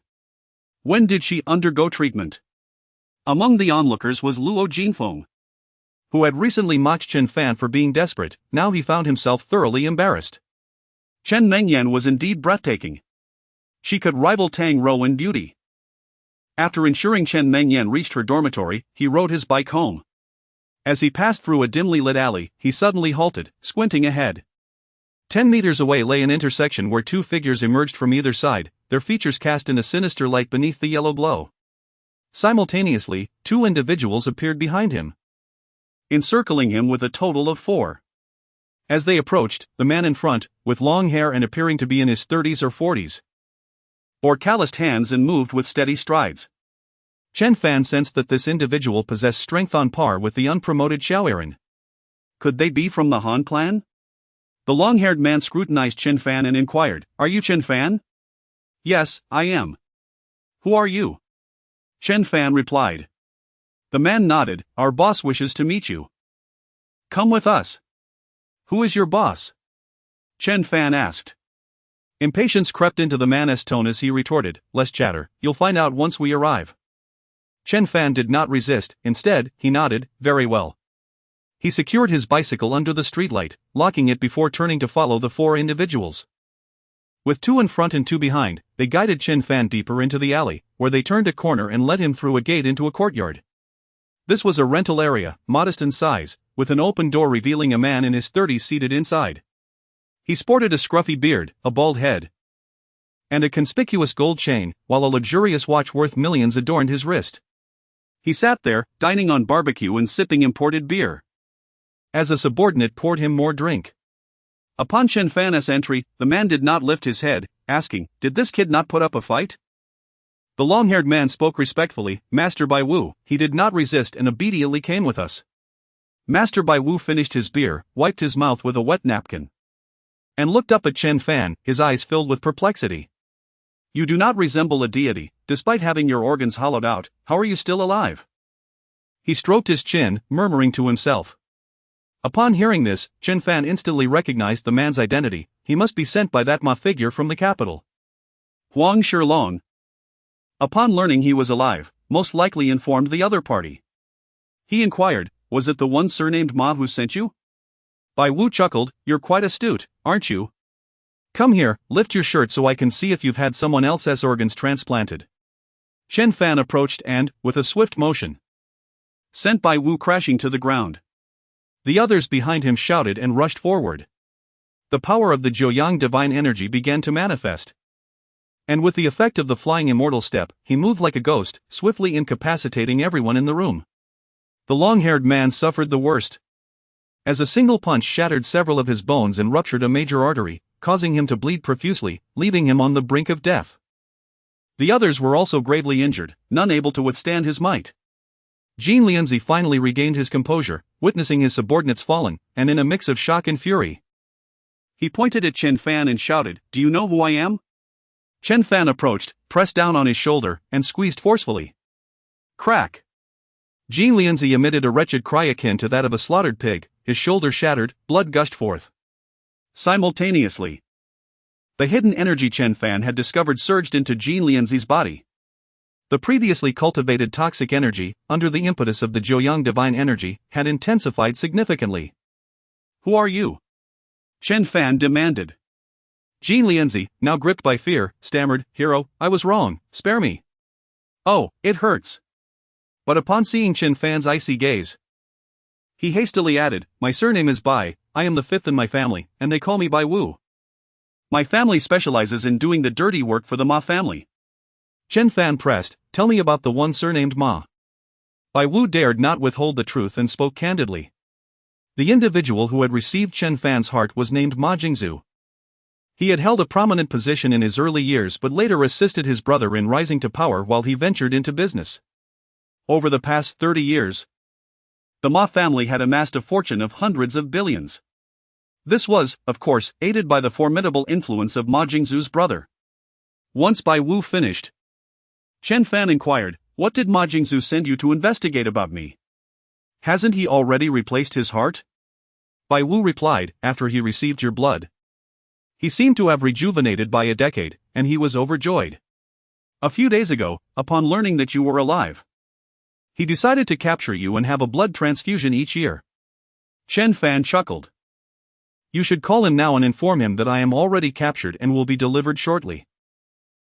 When did she undergo treatment? Among the onlookers was Luo Jinfeng, who had recently mocked Chen Fan for being desperate. Now he found himself thoroughly embarrassed. Chen Mengyan was indeed breathtaking. She could rival Tang Rou in beauty. After ensuring Chen Mengyan reached her dormitory, he rode his bike home. As he passed through a dimly lit alley, he suddenly halted, squinting ahead. 10 meters away lay an intersection where 2 figures emerged from either side, their features cast in a sinister light beneath the yellow glow. Simultaneously, 2 individuals appeared behind him, encircling him with a total of 4. As they approached, the man in front, with long hair and appearing to be in his 30s or 40s, bore calloused hands and moved with steady strides. Chen Fan sensed that this individual possessed strength on par with the unpromoted Xiaoerin. Could they be from the Han clan? The long-haired man scrutinized Chen Fan and inquired, Are you Chen Fan? Yes, I am. Who are you? Chen Fan replied. The man nodded, Our boss wishes to meet you. Come with us. Who is your boss? Chen Fan asked. Impatience crept into the man's tone as he retorted, Less chatter, you'll find out once we arrive. Chen Fan did not resist, instead, he nodded, very well. He secured his bicycle under the streetlight, locking it before turning to follow the 4 individuals. With 2 in front and 2 behind, they guided Chen Fan deeper into the alley, where they turned a corner and led him through a gate into a courtyard. This was a rental area, modest in size, with an open door revealing a man in his 30s seated inside. He sported a scruffy beard, a bald head, and a conspicuous gold chain, while a luxurious watch worth millions adorned his wrist. He sat there, dining on barbecue and sipping imported beer, as a subordinate poured him more drink. Upon Chen Fan's entry, the man did not lift his head, asking, Did this kid not put up a fight? The long-haired man spoke respectfully, Master Bai Wu. He did not resist and obediently came with us. Master Bai Wu finished his beer, wiped his mouth with a wet napkin, and looked up at Chen Fan, his eyes filled with perplexity. You do not resemble a deity, despite having your organs hollowed out. How are you still alive? He stroked his chin, murmuring to himself. Upon hearing this, Chen Fan instantly recognized the man's identity. He must be sent by that Ma figure from the capital, Huang Shilong. Upon learning he was alive, most likely informed the other party. He inquired, Was it the one surnamed Ma who sent you? Bai Wu chuckled, You're quite astute, aren't you? Come here, lift your shirt so I can see if you've had someone else's organs transplanted. Chen Fan approached and, with a swift motion, sent Bai Wu crashing to the ground. The others behind him shouted and rushed forward. The power of the Joyang divine energy began to manifest. And with the effect of the flying immortal step, he moved like a ghost, swiftly incapacitating everyone in the room. The long-haired man suffered the worst, as a single punch shattered several of his bones and ruptured a major artery, causing him to bleed profusely, leaving him on the brink of death. The others were also gravely injured, none able to withstand his might. Jin Lianzi finally regained his composure, witnessing his subordinates falling, and in a mix of shock and fury, he pointed at Chen Fan and shouted, "Do you know who I am?" Chen Fan approached, pressed down on his shoulder, and squeezed forcefully. Crack! Jin Lianzi emitted a wretched cry akin to that of a slaughtered pig, his shoulder shattered, blood gushed forth. Simultaneously, the hidden energy Chen Fan had discovered surged into Jin Lianzi's body. The previously cultivated toxic energy, under the impetus of the Joyang divine energy, had intensified significantly. "Who are you?" Chen Fan demanded. Jin Lianzi, now gripped by fear, stammered, "Hero, I was wrong, spare me." "Oh, it hurts." But upon seeing Chen Fan's icy gaze, he hastily added, "My surname is Bai, I am the fifth in my family, and they call me Bai Wu. My family specializes in doing the dirty work for the Ma family." Chen Fan pressed, "Tell me about the one surnamed Ma." Bai Wu dared not withhold the truth and spoke candidly. The individual who had received Chen Fan's heart was named Ma Jingzhu. He had held a prominent position in his early years but later assisted his brother in rising to power while he ventured into business. Over the past 30 years, the Ma family had amassed a fortune of hundreds of billions. This was, of course, aided by the formidable influence of Ma Jingzhu's brother. Once Bai Wu finished, Chen Fan inquired, "What did Ma Jingzhu send you to investigate about me? Hasn't he already replaced his heart?" Bai Wu replied, "After he received your blood, he seemed to have rejuvenated by a decade, and he was overjoyed. A few days ago, upon learning that you were alive, he decided to capture you and have a blood transfusion each year." Chen Fan chuckled. "You should call him now and inform him that I am already captured and will be delivered shortly."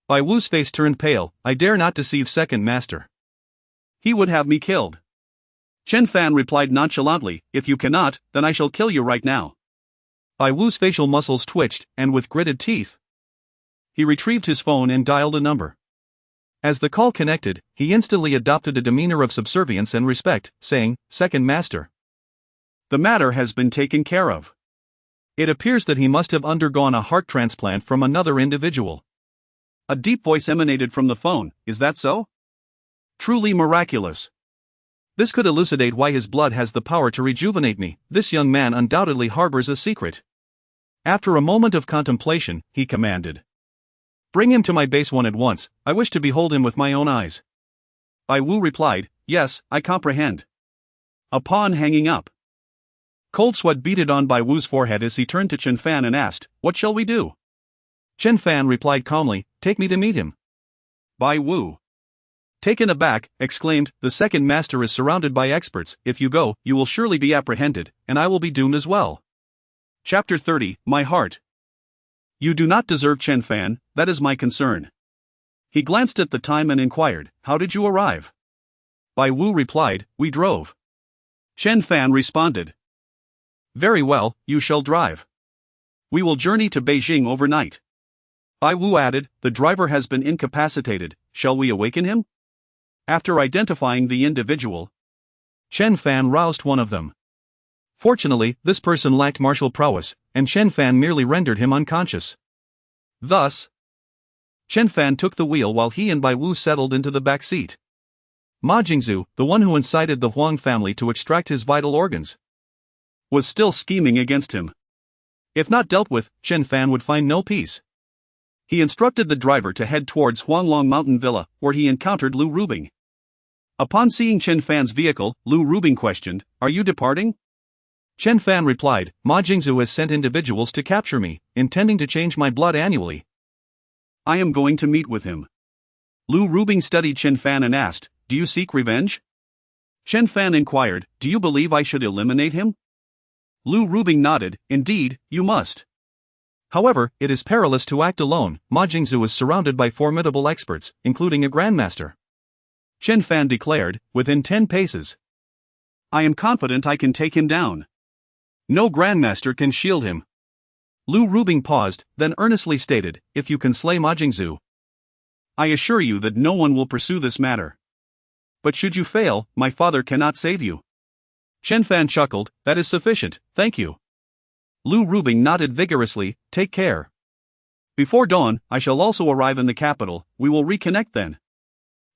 Bai Wu's face turned pale. "I dare not deceive second master. He would have me killed." Chen Fan replied nonchalantly, "If you cannot, then I shall kill you right now." Bai Wu's facial muscles twitched, and with gritted teeth, he retrieved his phone and dialed a number. As the call connected, he instantly adopted a demeanor of subservience and respect, saying, "Second master, the matter has been taken care of. It appears that he must have undergone a heart transplant from another individual." A deep voice emanated from the phone, "Is that so?" "Truly miraculous. This could elucidate why his blood has the power to rejuvenate me. This young man undoubtedly harbors a secret." After a moment of contemplation, he commanded, "Bring him to my base one at once, I wish to behold him with my own eyes." Bai Wu replied, "Yes, I comprehend." Upon hanging up, cold sweat beaded on Bai Wu's forehead as he turned to Chen Fan and asked, "What shall we do?" Chen Fan replied calmly, "Take me to meet him." Bai Wu, taken aback, exclaimed, "The second master is surrounded by experts. If you go, you will surely be apprehended, and I will be doomed as well." Chapter 30, My Heart. "You do not deserve Chen Fan, that is my concern." He glanced at the time and inquired, "How did you arrive?" Bai Wu replied, "We drove." Chen Fan responded, "Very well, you shall drive. We will journey to Beijing overnight." Bai Wu added, "The driver has been incapacitated, shall we awaken him?" After identifying the individual, Chen Fan roused one of them. Fortunately, this person lacked martial prowess, and Chen Fan merely rendered him unconscious. Thus, Chen Fan took the wheel while he and Bai Wu settled into the back seat. Ma Jingzhu, the one who incited the Huang family to extract his vital organs, was still scheming against him. If not dealt with, Chen Fan would find no peace. He instructed the driver to head towards Huanglong Mountain Villa, where he encountered Lu Rubing. Upon seeing Chen Fan's vehicle, Lu Rubing questioned, "Are you departing?" Chen Fan replied, "Ma Jingzhu has sent individuals to capture me, intending to change my blood annually. I am going to meet with him." Lu Rubing studied Chen Fan and asked, "Do you seek revenge?" Chen Fan inquired, "Do you believe I should eliminate him?" Lu Rubing nodded, "Indeed, you must. However, it is perilous to act alone. Ma Jingzhu is surrounded by formidable experts, including a grandmaster. Chen Fan declared, within 10 paces. I am confident I can take him down. No grandmaster can shield him. Lu Rubing paused, then earnestly stated, if you can slay Ma Jingzhu, I assure you that no one will pursue this matter. But should you fail, my father cannot save you. Chen Fan chuckled, that is sufficient, thank you. Lu Rubing nodded vigorously, take care. Before dawn, I shall also arrive in the capital, we will reconnect then.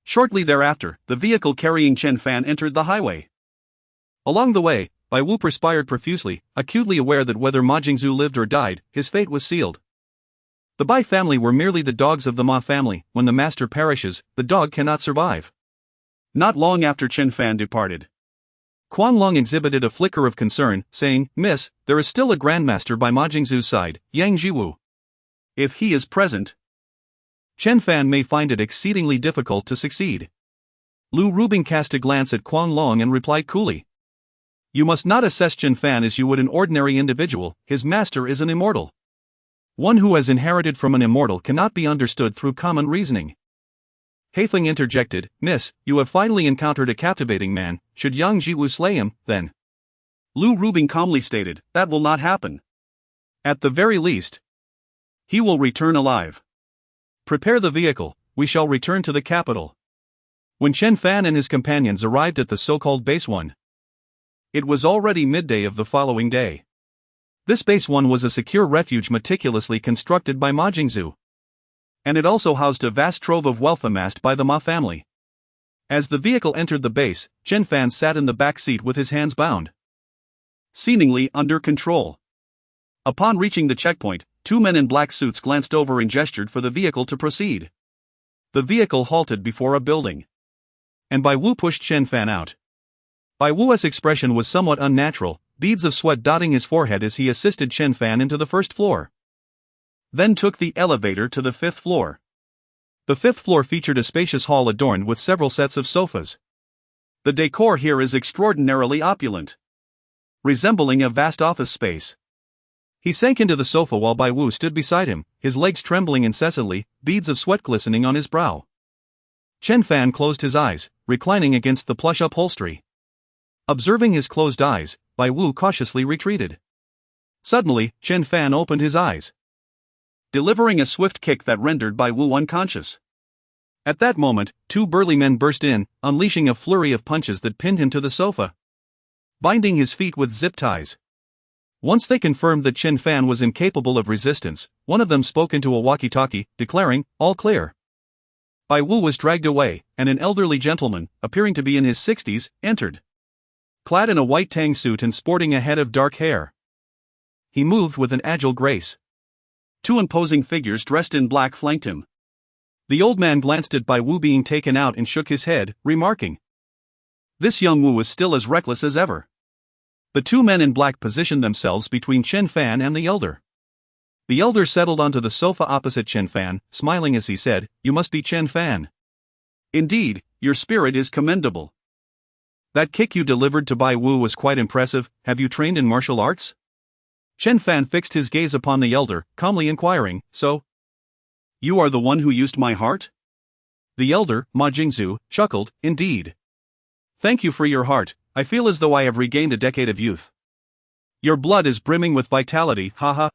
Shortly thereafter, the vehicle carrying Chen Fan entered the highway. Along the way, Bai Wu perspired profusely, acutely aware that whether Ma Jingzhu lived or died, his fate was sealed. The Bai family were merely the dogs of the Ma family. When the master perishes, the dog cannot survive. Not long after Chen Fan departed, Quan Long exhibited a flicker of concern, saying, Miss, there is still a grandmaster by Ma Jingzhu's side, Yang Jiwu. If he is present, Chen Fan may find it exceedingly difficult to succeed. Lu Rubing cast a glance at Quan Long and replied coolly. You must not assess Chen Fan as you would an ordinary individual, his master is an immortal. One who has inherited from an immortal cannot be understood through common reasoning. Haifeng interjected, Miss, you have finally encountered a captivating man, should Yang Jiwu slay him, then. Lu Rubing calmly stated, that will not happen. At the very least, he will return alive. Prepare the vehicle, we shall return to the capital. When Chen Fan and his companions arrived at the so-called Base 1, it was already midday of the following day. This Base 1 was a secure refuge meticulously constructed by Ma Jingzhu, and it also housed a vast trove of wealth amassed by the Ma family. As the vehicle entered the base, Chen Fan sat in the back seat with his hands bound, seemingly under control. Upon reaching the checkpoint, two men in black suits glanced over and gestured for the vehicle to proceed. The vehicle halted before a building, and Bai Wu pushed Chen Fan out. Bai Wu's expression was somewhat unnatural, beads of sweat dotting his forehead as he assisted Chen Fan into the first floor, then took the elevator to the 5th floor. The 5th floor featured a spacious hall adorned with several sets of sofas. The decor here is extraordinarily opulent, resembling a vast office space. He sank into the sofa while Bai Wu stood beside him, his legs trembling incessantly, beads of sweat glistening on his brow. Chen Fan closed his eyes, reclining against the plush upholstery. Observing his closed eyes, Bai Wu cautiously retreated. Suddenly, Chen Fan opened his eyes, delivering a swift kick that rendered Bai Wu unconscious. At that moment, two burly men burst in, unleashing a flurry of punches that pinned him to the sofa, binding his feet with zip ties. Once they confirmed that Chen Fan was incapable of resistance, one of them spoke into a walkie-talkie, declaring, all clear. Bai Wu was dragged away, and an elderly gentleman, appearing to be in his 60s, entered, clad in a white tang suit and sporting a head of dark hair. He moved with an agile grace. Two imposing figures dressed in black flanked him. The old man glanced at Bai Wu being taken out and shook his head, remarking, this young Wu is still as reckless as ever. The two men in black positioned themselves between Chen Fan and the elder. The elder settled onto the sofa opposite Chen Fan, smiling as he said, you must be Chen Fan. Indeed, your spirit is commendable. That kick you delivered to Bai Wu was quite impressive, have you trained in martial arts? Chen Fan fixed his gaze upon the elder, calmly inquiring, so? You are the one who used my heart? The elder, Ma Jingzhu, chuckled, indeed. Thank you for your heart, I feel as though I have regained a decade of youth. Your blood is brimming with vitality, haha.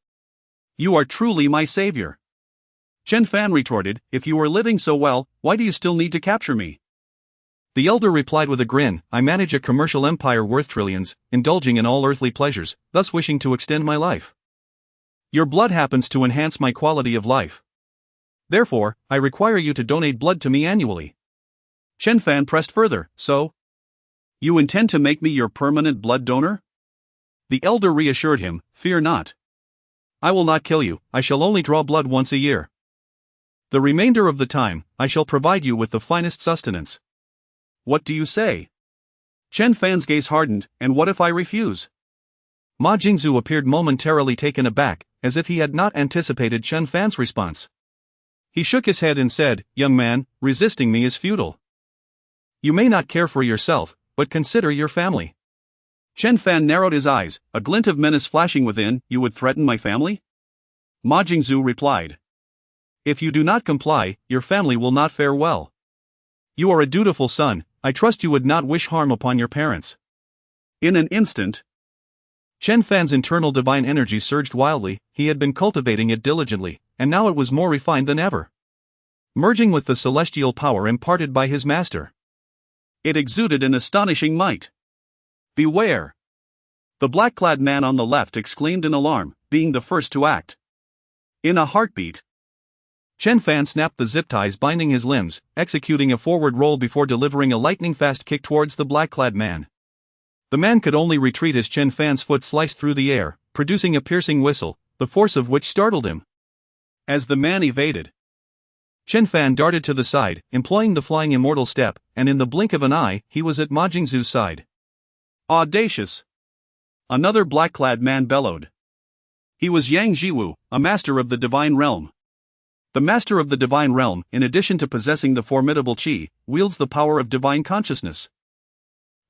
You are truly my savior. Chen Fan retorted, if you are living so well, why do you still need to capture me? The elder replied with a grin, I manage a commercial empire worth trillions, indulging in all earthly pleasures, thus wishing to extend my life. Your blood happens to enhance my quality of life. Therefore, I require you to donate blood to me annually. Chen Fan pressed further, so? You intend to make me your permanent blood donor? The elder reassured him, fear not. I will not kill you, I shall only draw blood once a year. The remainder of the time, I shall provide you with the finest sustenance. What do you say? Chen Fan's gaze hardened, and what if I refuse? Ma Jingzhu appeared momentarily taken aback, as if he had not anticipated Chen Fan's response. He shook his head and said, young man, resisting me is futile. You may not care for yourself, but consider your family. Chen Fan narrowed his eyes, a glint of menace flashing within, you would threaten my family? Ma Jingzhu replied. If you do not comply, your family will not fare well. You are a dutiful son, I trust you would not wish harm upon your parents. In an instant, Chen Fan's internal divine energy surged wildly. He had been cultivating it diligently, and now it was more refined than ever, merging with the celestial power imparted by his master. It exuded an astonishing might. Beware! The black-clad man on the left exclaimed in alarm, being the first to act. In a heartbeat, Chen Fan snapped the zip ties binding his limbs, executing a forward roll before delivering a lightning-fast kick towards the black-clad man. The man could only retreat as Chen Fan's foot sliced through the air, producing a piercing whistle, the force of which startled him. As the man evaded, Chen Fan darted to the side, employing the flying immortal step, and in the blink of an eye, he was at Ma Jingzhu's side. Audacious! Another black-clad man bellowed. He was Yang Jiwu, a master of the divine realm. The master of the divine realm, in addition to possessing the formidable qi, wields the power of divine consciousness,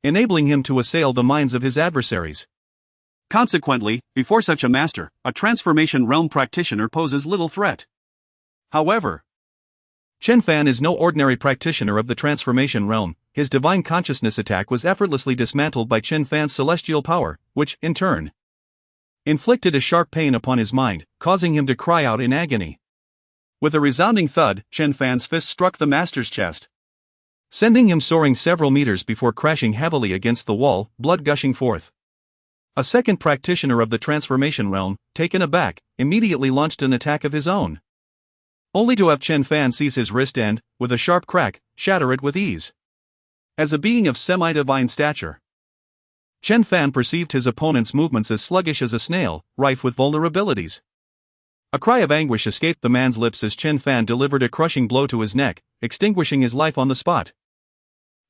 enabling him to assail the minds of his adversaries. Consequently, before such a master, a transformation realm practitioner poses little threat. However, Chen Fan is no ordinary practitioner of the transformation realm. His divine consciousness attack was effortlessly dismantled by Chen Fan's celestial power, which, in turn, inflicted a sharp pain upon his mind, causing him to cry out in agony. With a resounding thud, Chen Fan's fist struck the master's chest, sending him soaring several meters before crashing heavily against the wall, blood gushing forth. A second practitioner of the transformation realm, taken aback, immediately launched an attack of his own, only to have Chen Fan seize his wrist and, with a sharp crack, shatter it with ease. As a being of semi-divine stature, Chen Fan perceived his opponent's movements as sluggish as a snail, rife with vulnerabilities. A cry of anguish escaped the man's lips as Chen Fan delivered a crushing blow to his neck, extinguishing his life on the spot.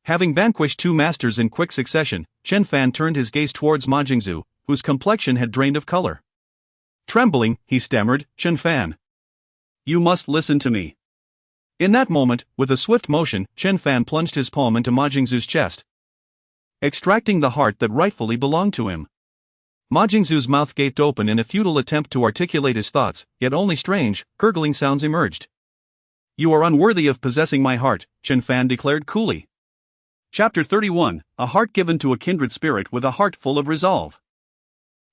Having vanquished two masters in quick succession, Chen Fan turned his gaze towards Ma Jingzhu, whose complexion had drained of color. Trembling, he stammered, "Chen Fan, you must listen to me." In that moment, with a swift motion, Chen Fan plunged his palm into Ma Jingzhu's chest, extracting the heart that rightfully belonged to him. Ma Jingzhu's mouth gaped open in a futile attempt to articulate his thoughts, yet only strange, gurgling sounds emerged. "You are unworthy of possessing my heart," Chen Fan declared coolly. Chapter 31, A Heart Given to a Kindred Spirit with a Heart Full of Resolve.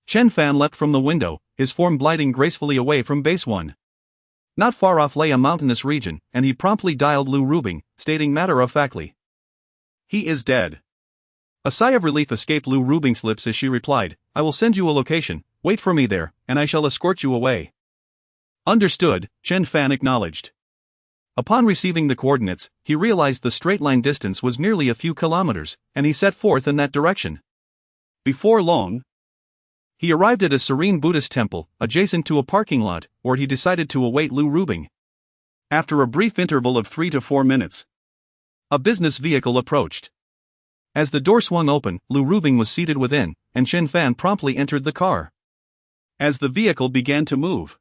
Chen Fan leapt from the window, his form gliding gracefully away from base 1. Not far off lay a mountainous region, and he promptly dialed Lu Rubing, stating matter-of-factly, "He is dead." A sigh of relief escaped Lu Rubing's lips as she replied, "I will send you a location, wait for me there, and I shall escort you away." "Understood," Chen Fan acknowledged. Upon receiving the coordinates, he realized the straight-line distance was merely a few kilometers, and he set forth in that direction. Before long, he arrived at a serene Buddhist temple, adjacent to a parking lot, where he decided to await Lu Rubing. After a brief interval of 3 to 4 minutes, a business vehicle approached. As the door swung open, Lu Rubing was seated within, and Chen Fan promptly entered the car. As the vehicle began to move,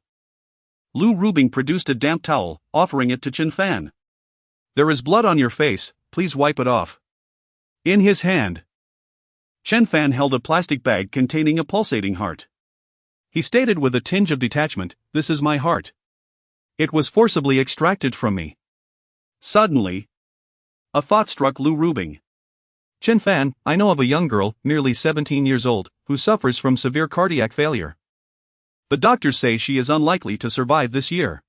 Lu Rubing produced a damp towel, offering it to Chen Fan. "There is blood on your face, please wipe it off." In his hand, Chen Fan held a plastic bag containing a pulsating heart. He stated with a tinge of detachment, "This is my heart. It was forcibly extracted from me." Suddenly, a thought struck Lu Rubing. "Chen Fan, I know of a young girl, nearly 17 years old, who suffers from severe cardiac failure. The doctors say she is unlikely to survive this year.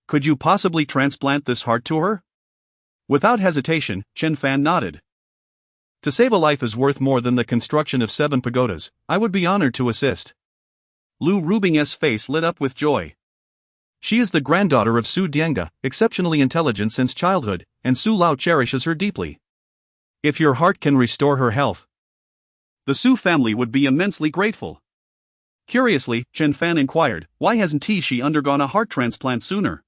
Could you possibly transplant this heart to her?" Without hesitation, Chen Fan nodded. "To save a life is worth more than the construction of 7 pagodas. I would be honored to assist." Lu Rubing's face lit up with joy. "She is the granddaughter of Su Dianga, exceptionally intelligent since childhood, and Su Lao cherishes her deeply. If your heart can restore her health, the Su family would be immensely grateful." Curiously, Chen Fan inquired, "Why hasn't she undergone a heart transplant sooner?"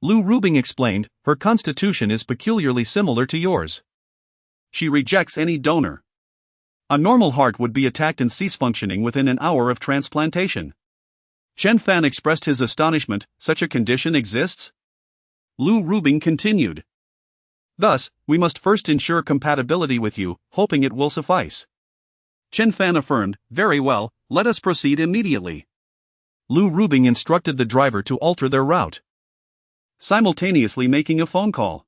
Lu Rubing explained, "Her constitution is peculiarly similar to yours. She rejects any donor. A normal heart would be attacked and cease functioning within an hour of transplantation." Chen Fan expressed his astonishment, "Such a condition exists?" Lu Rubing continued, "Thus, we must first ensure compatibility with you, hoping it will suffice." Chen Fan affirmed, "Very well, let us proceed immediately." Lu Rubing instructed the driver to alter their route, simultaneously making a phone call.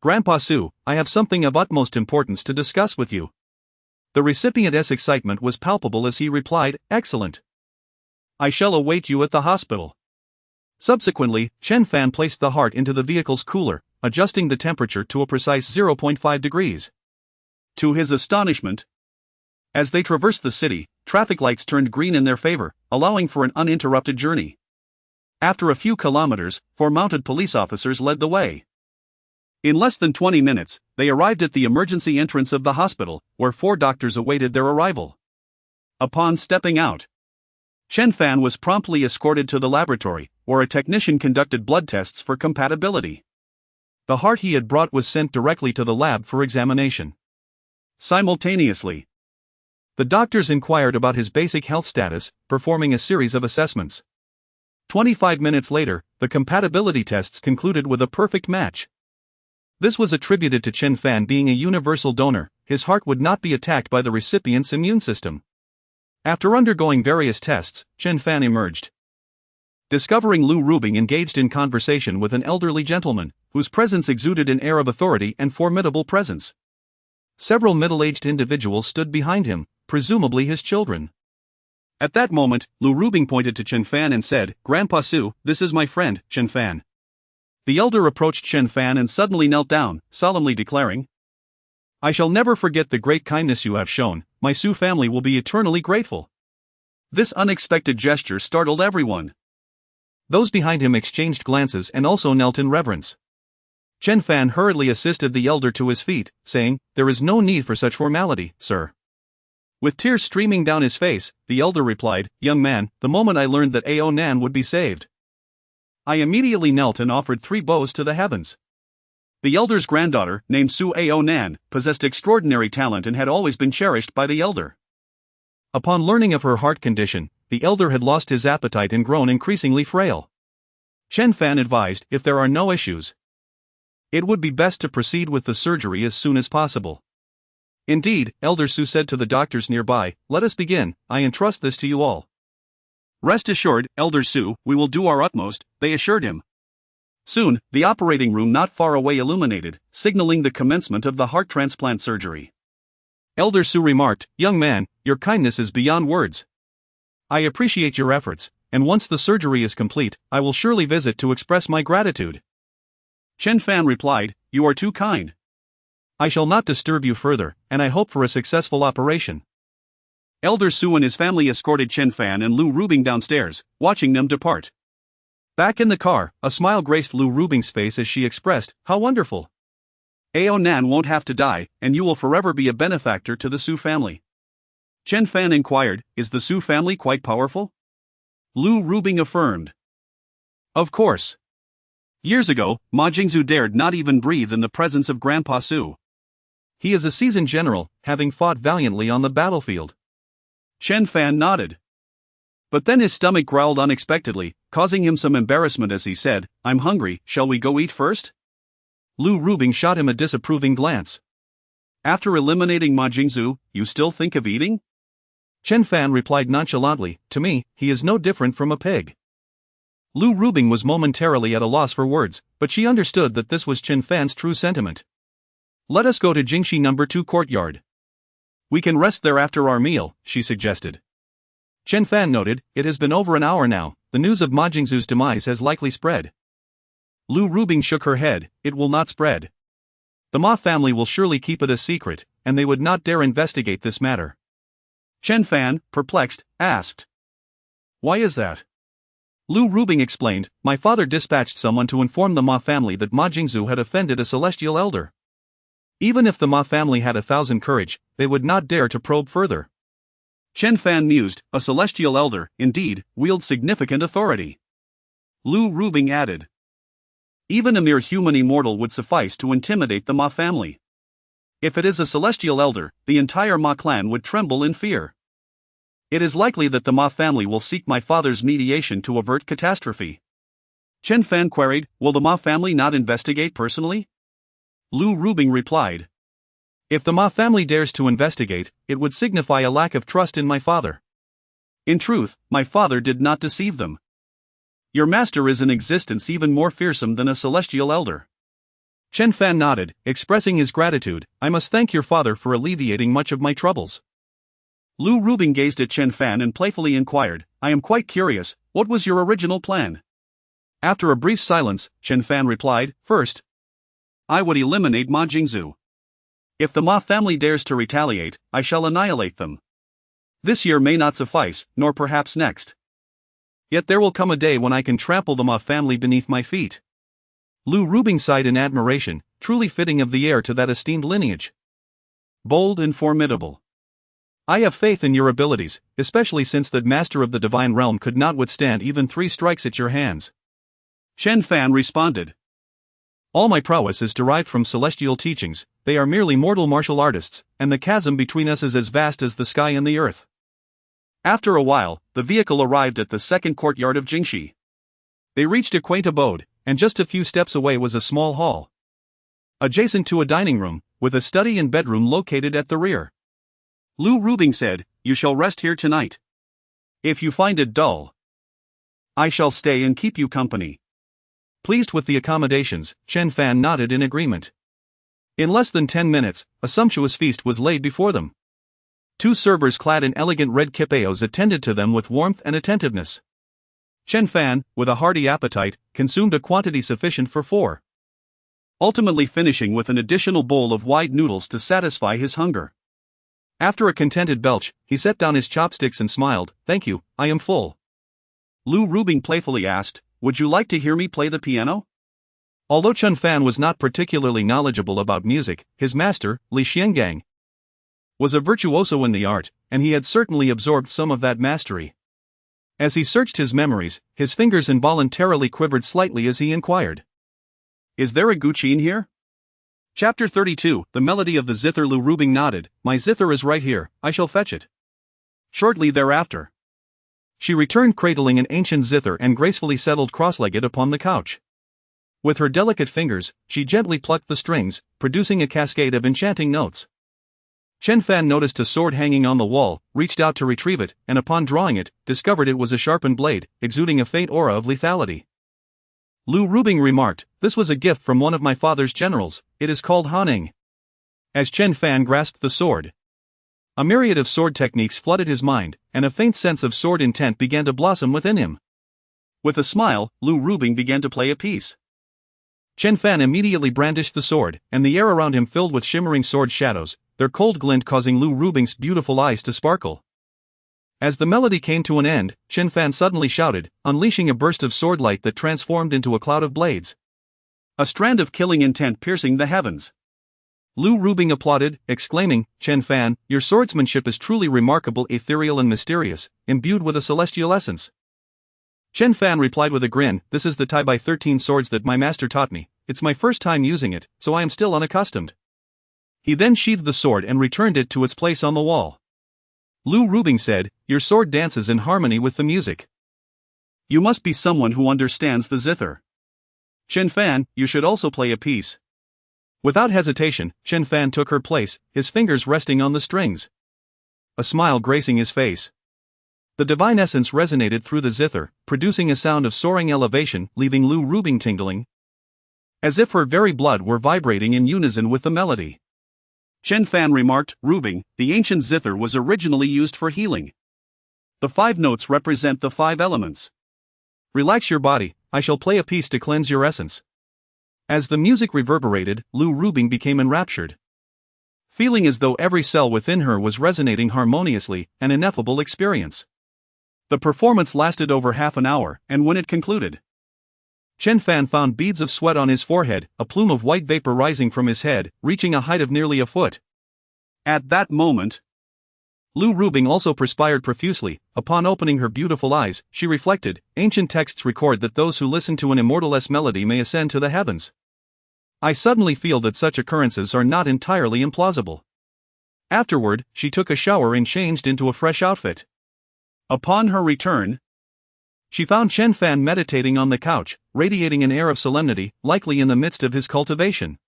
Grandpa Su, I have something of utmost importance to discuss with you. The recipient's excitement was palpable as he replied, excellent. I shall await you at the hospital. Subsequently, Chen Fan placed the heart into the vehicle's cooler, adjusting the temperature to a precise 0.5 degrees. To his astonishment, as they traversed the city, traffic lights turned green in their favor, allowing for an uninterrupted journey. After a few kilometers, 4 mounted police officers led the way. In less than 20 minutes, they arrived at the emergency entrance of the hospital, where 4 doctors awaited their arrival. Upon stepping out, Chen Fan was promptly escorted to the laboratory, where a technician conducted blood tests for compatibility. The heart he had brought was sent directly to the lab for examination. Simultaneously, the doctors inquired about his basic health status, performing a series of assessments. 25 minutes later, the compatibility tests concluded with a perfect match. This was attributed to Chen Fan being a universal donor. His heart would not be attacked by the recipient's immune system. After undergoing various tests, Chen Fan emerged, discovering Lu Rubing engaged in conversation with an elderly gentleman, whose presence exuded an air of authority and formidable presence. Several middle-aged individuals stood behind him, presumably his children. At that moment, Lu Rubing pointed to Chen Fan and said, Grandpa Su, this is my friend, Chen Fan. The elder approached Chen Fan and suddenly knelt down, solemnly declaring, I shall never forget the great kindness you have shown. My Su family will be eternally grateful. This unexpected gesture startled everyone. Those behind him exchanged glances and also knelt in reverence. Chen Fan hurriedly assisted the elder to his feet, saying, There is no need for such formality, sir. With tears streaming down his face, the elder replied, Young man, the moment I learned that Ao Nan would be saved, I immediately knelt and offered 3 bows to the heavens. The elder's granddaughter, named Su Ao Nan, possessed extraordinary talent and had always been cherished by the elder. Upon learning of her heart condition, the elder had lost his appetite and grown increasingly frail. Chen Fan advised, if there are no issues, it would be best to proceed with the surgery as soon as possible. Indeed, Elder Su said to the doctors nearby, Let us begin, I entrust this to you all. Rest assured, Elder Su, we will do our utmost, they assured him. Soon, the operating room not far away illuminated, signaling the commencement of the heart transplant surgery. Elder Su remarked, Young man, your kindness is beyond words. I appreciate your efforts, and once the surgery is complete, I will surely visit to express my gratitude. Chen Fan replied, You are too kind. I shall not disturb you further, and I hope for a successful operation. Elder Su and his family escorted Chen Fan and Lu Rubing downstairs, watching them depart. Back in the car, a smile graced Lu Rubing's face as she expressed, How wonderful! Ao Nan won't have to die, and you will forever be a benefactor to the Su family. Chen Fan inquired, Is the Su family quite powerful? Lu Rubing affirmed, Of course. Years ago, Ma Jingzhu dared not even breathe in the presence of Grandpa Su. He is a seasoned general, having fought valiantly on the battlefield. Chen Fan nodded. But then his stomach growled unexpectedly, causing him some embarrassment as he said, I'm hungry, shall we go eat first? Lu Rubing shot him a disapproving glance. After eliminating Ma Jingzhu, you still think of eating? Chen Fan replied nonchalantly, To me, he is no different from a pig. Lu Rubing was momentarily at a loss for words, but she understood that this was Chen Fan's true sentiment. Let us go to Jingxi No. 2 courtyard. We can rest there after our meal, she suggested. Chen Fan noted, It has been over an hour now, the news of Ma Jingzhu's demise has likely spread. Lu Rubing shook her head, It will not spread. The Ma family will surely keep it a secret, and they would not dare investigate this matter. Chen Fan, perplexed, asked, Why is that? Lu Rubing explained, My father dispatched someone to inform the Ma family that Ma Jingzhu had offended a celestial elder. Even if the Ma family had 1,000 courage, they would not dare to probe further. Chen Fan mused, A celestial elder, indeed, wields significant authority. Lu Rubing added, Even a mere human immortal would suffice to intimidate the Ma family. If it is a celestial elder, the entire Ma clan would tremble in fear. It is likely that the Ma family will seek my father's mediation to avert catastrophe. Chen Fan queried, Will the Ma family not investigate personally? Lu Rubing replied, If the Ma family dares to investigate, it would signify a lack of trust in my father. In truth, my father did not deceive them. Your master is in existence even more fearsome than a celestial elder. Chen Fan nodded, expressing his gratitude. I must thank your father for alleviating much of my troubles. Lu Rubing gazed at Chen Fan and playfully inquired, I am quite curious, what was your original plan? After a brief silence, Chen Fan replied, First, I would eliminate Ma Jingzhu. If the Ma family dares to retaliate, I shall annihilate them. This year may not suffice, nor perhaps next. Yet there will come a day when I can trample the Ma family beneath my feet. Lu Rubing sighed in admiration, truly fitting of the heir to that esteemed lineage. Bold and formidable. I have faith in your abilities, especially since that master of the divine realm could not withstand even 3 strikes at your hands. Chen Fan responded. All my prowess is derived from celestial teachings, they are merely mortal martial artists, and the chasm between us is as vast as the sky and the earth. After a while, the vehicle arrived at the second courtyard of Jingxi. They reached a quaint abode, and just a few steps away was a small hall, adjacent to a dining room, with a study and bedroom located at the rear. Lu Rubing said, You shall rest here tonight. If you find it dull, I shall stay and keep you company. Pleased with the accommodations, Chen Fan nodded in agreement. In less than 10 minutes, a sumptuous feast was laid before them. 2 servers clad in elegant red kipaos attended to them with warmth and attentiveness. Chen Fan, with a hearty appetite, consumed a quantity sufficient for 4. Ultimately finishing with an additional bowl of wide noodles to satisfy his hunger. After a contented belch, he set down his chopsticks and smiled, Thank you, I am full. Lu Rubing playfully asked, Would you like to hear me play the piano? Although Chen Fan was not particularly knowledgeable about music, his master, Li Xiangang, was a virtuoso in the art, and he had certainly absorbed some of that mastery. As he searched his memories, his fingers involuntarily quivered slightly as he inquired, Is there a guqin here? Chapter 32, The Melody of the Zither. Lu Rubing nodded, My zither is right here, I shall fetch it. Shortly thereafter, she returned cradling an ancient zither and gracefully settled cross-legged upon the couch. With her delicate fingers, she gently plucked the strings, producing a cascade of enchanting notes. Chen Fan noticed a sword hanging on the wall, reached out to retrieve it, and upon drawing it, discovered it was a sharpened blade, exuding a faint aura of lethality. Lu Rubing remarked, This was a gift from one of my father's generals, it is called Haning. As Chen Fan grasped the sword, a myriad of sword techniques flooded his mind, and a faint sense of sword intent began to blossom within him. With a smile, Lu Rubing began to play a piece. Chen Fan immediately brandished the sword, and the air around him filled with shimmering sword shadows, their cold glint causing Lu Rubing's beautiful eyes to sparkle. As the melody came to an end, Chen Fan suddenly shouted, unleashing a burst of sword light that transformed into a cloud of blades. A strand of killing intent piercing the heavens. Lu Rubing applauded, exclaiming, Chen Fan, your swordsmanship is truly remarkable, ethereal and mysterious, imbued with a celestial essence. Chen Fan replied with a grin, This is the tie by 13 swords that my master taught me, it's my first time using it, so I am still unaccustomed. He then sheathed the sword and returned it to its place on the wall. Lu Rubing said, Your sword dances in harmony with the music. You must be someone who understands the zither. Chen Fan, you should also play a piece. Without hesitation, Chen Fan took her place, his fingers resting on the strings. A smile gracing his face. The divine essence resonated through the zither, producing a sound of soaring elevation, leaving Lu Rubing tingling, as if her very blood were vibrating in unison with the melody. Chen Fan remarked, Rubing, the ancient zither was originally used for healing. The 5 notes represent the 5 elements. Relax your body, I shall play a piece to cleanse your essence. As the music reverberated, Lu Rubing became enraptured, feeling as though every cell within her was resonating harmoniously, an ineffable experience. The performance lasted over half an hour, and when it concluded, Chen Fan found beads of sweat on his forehead, a plume of white vapor rising from his head, reaching a height of nearly a foot. At that moment, Lu Rubing also perspired profusely. Upon opening her beautiful eyes, she reflected, ancient texts record that those who listen to an immortal's melody may ascend to the heavens. I suddenly feel that such occurrences are not entirely implausible. Afterward, she took a shower and changed into a fresh outfit. Upon her return, she found Chen Fan meditating on the couch, radiating an air of solemnity, likely in the midst of his cultivation.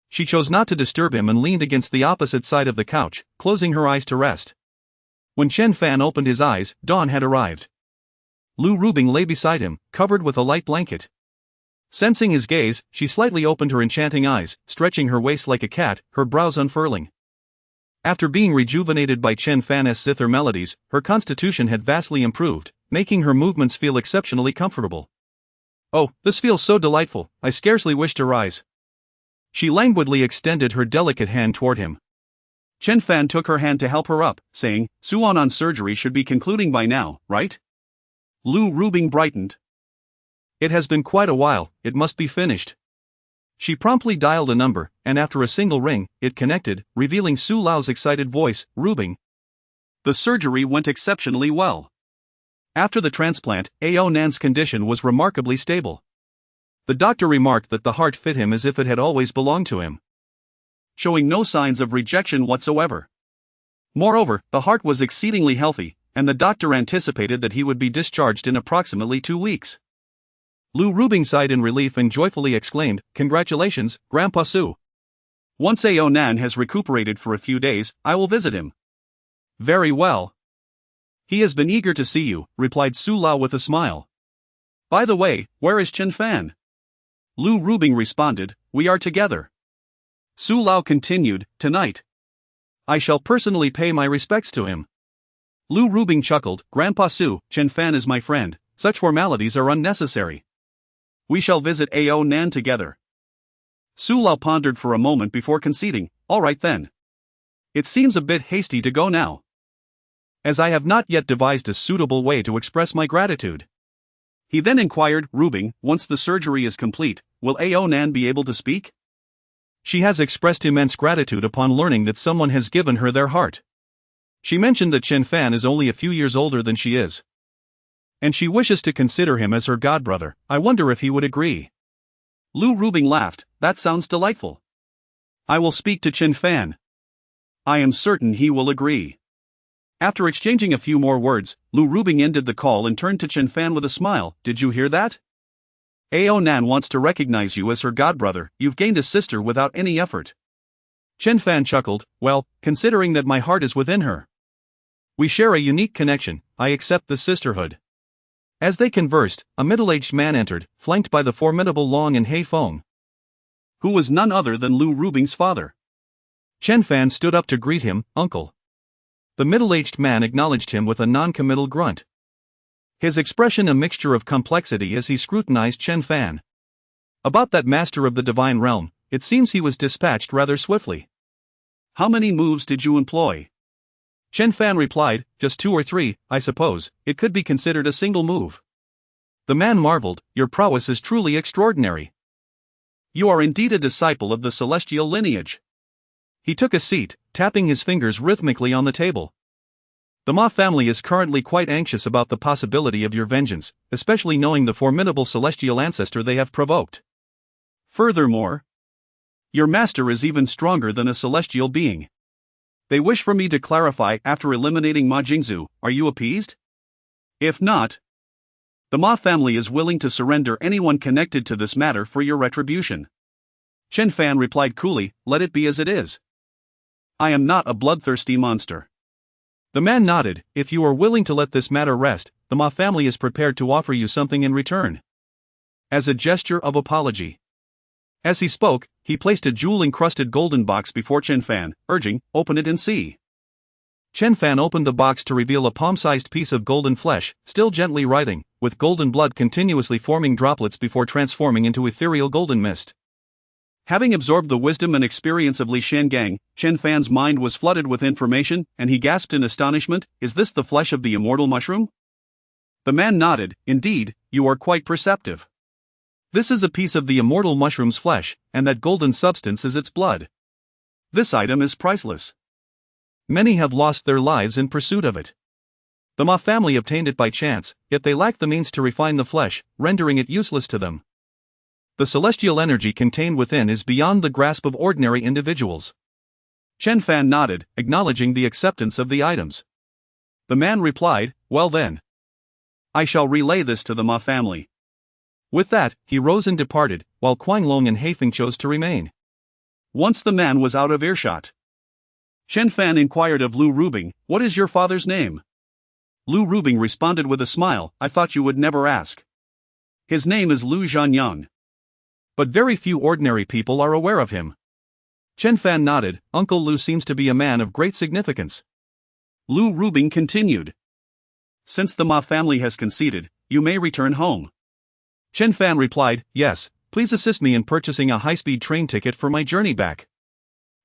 She chose not to disturb him and leaned against the opposite side of the couch, closing her eyes to rest. When Chen Fan opened his eyes, dawn had arrived. Lu Rubing lay beside him, covered with a light blanket. Sensing his gaze, she slightly opened her enchanting eyes, stretching her waist like a cat, her brows unfurling. After being rejuvenated by Chen Fan's zither melodies, her constitution had vastly improved, making her movements feel exceptionally comfortable. "Oh, this feels so delightful, I scarcely wish to rise." She languidly extended her delicate hand toward him. Chen Fan took her hand to help her up, saying, "Suanan surgery should be concluding by now, right?" Lu Rubing brightened. "It has been quite a while, it must be finished." She promptly dialed a number, and after a single ring, it connected, revealing Su Lao's excited voice, "Rubing." The surgery went exceptionally well. After the transplant, Ao Nan's condition was remarkably stable. The doctor remarked that the heart fit him as if it had always belonged to him, showing no signs of rejection whatsoever. Moreover, the heart was exceedingly healthy, and the doctor anticipated that he would be discharged in approximately 2 weeks. Lu Rubing sighed in relief and joyfully exclaimed, "Congratulations, Grandpa Su. Once Ao Nan has recuperated for a few days, I will visit him." "Very well. He has been eager to see you," replied Su Lao with a smile. "By the way, where is Chen Fan?" Lu Rubing responded, "We are together." Su Lao continued, "Tonight, I shall personally pay my respects to him." Lu Rubing chuckled, "Grandpa Su, Chen Fan is my friend, such formalities are unnecessary. We shall visit Ao Nan together." Su Lao pondered for a moment before conceding, "All right then. It seems a bit hasty to go now, as I have not yet devised a suitable way to express my gratitude." He then inquired, "Rubing, once the surgery is complete, will Ao Nan be able to speak?" "She has expressed immense gratitude upon learning that someone has given her their heart. She mentioned that Chen Fan is only a few years older than she is, and she wishes to consider him as her godbrother. I wonder if he would agree." Lu Rubing laughed, "That sounds delightful. I will speak to Chen Fan. I am certain he will agree." After exchanging a few more words, Lu Rubing ended the call and turned to Chen Fan with a smile, "Did you hear that? Ao Nan wants to recognize you as her godbrother. You've gained a sister without any effort." Chen Fan chuckled, "Well, considering that my heart is within her, we share a unique connection, I accept the sisterhood." As they conversed, a middle-aged man entered, flanked by the formidable Long and Hei Feng, who was none other than Lu Rubing's father. Chen Fan stood up to greet him, "Uncle." The middle-aged man acknowledged him with a non-committal grunt, his expression a mixture of complexity as he scrutinized Chen Fan. About that master of the divine realm, it seems he was dispatched rather swiftly. "How many moves did you employ?" Chen Fan replied, "Just 2 or 3, I suppose. It could be considered a single move." The man marveled, "Your prowess is truly extraordinary. You are indeed a disciple of the celestial lineage." He took a seat, tapping his fingers rhythmically on the table. "The Ma family is currently quite anxious about the possibility of your vengeance, especially knowing the formidable celestial ancestor they have provoked. Furthermore, your master is even stronger than a celestial being. They wish for me to clarify after eliminating Ma Jingzhu. Are you appeased? If not, the Ma family is willing to surrender anyone connected to this matter for your retribution." Chen Fan replied coolly, "Let it be as it is. I am not a bloodthirsty monster." The man nodded, "If you are willing to let this matter rest, the Ma family is prepared to offer you something in return, as a gesture of apology." As he spoke, he placed a jewel-encrusted golden box before Chen Fan, urging, "Open it and see." Chen Fan opened the box to reveal a palm-sized piece of golden flesh, still gently writhing, with golden blood continuously forming droplets before transforming into ethereal golden mist. Having absorbed the wisdom and experience of Li Shangang, Chen Fan's mind was flooded with information, and he gasped in astonishment, "Is this the flesh of the immortal mushroom?" The man nodded, "Indeed, you are quite perceptive. This is a piece of the immortal mushroom's flesh, and that golden substance is its blood. This item is priceless. Many have lost their lives in pursuit of it. The Ma family obtained it by chance, yet they lack the means to refine the flesh, rendering it useless to them. The celestial energy contained within is beyond the grasp of ordinary individuals." Chen Fan nodded, acknowledging the acceptance of the items. The man replied, "Well then, I shall relay this to the Ma family." With that, he rose and departed, while Kuang Long and Heifeng chose to remain. Once the man was out of earshot, Chen Fan inquired of Lu Rubing, "What is your father's name?" Lu Rubing responded with a smile, "I thought you would never ask. His name is Lu Zhanyang. But very few ordinary people are aware of him." Chen Fan nodded. "Uncle Lu seems to be a man of great significance." Lu Rubing continued. "Since the Ma family has conceded, you may return home." Chen Fan replied, "Yes, please assist me in purchasing a high-speed train ticket for my journey back."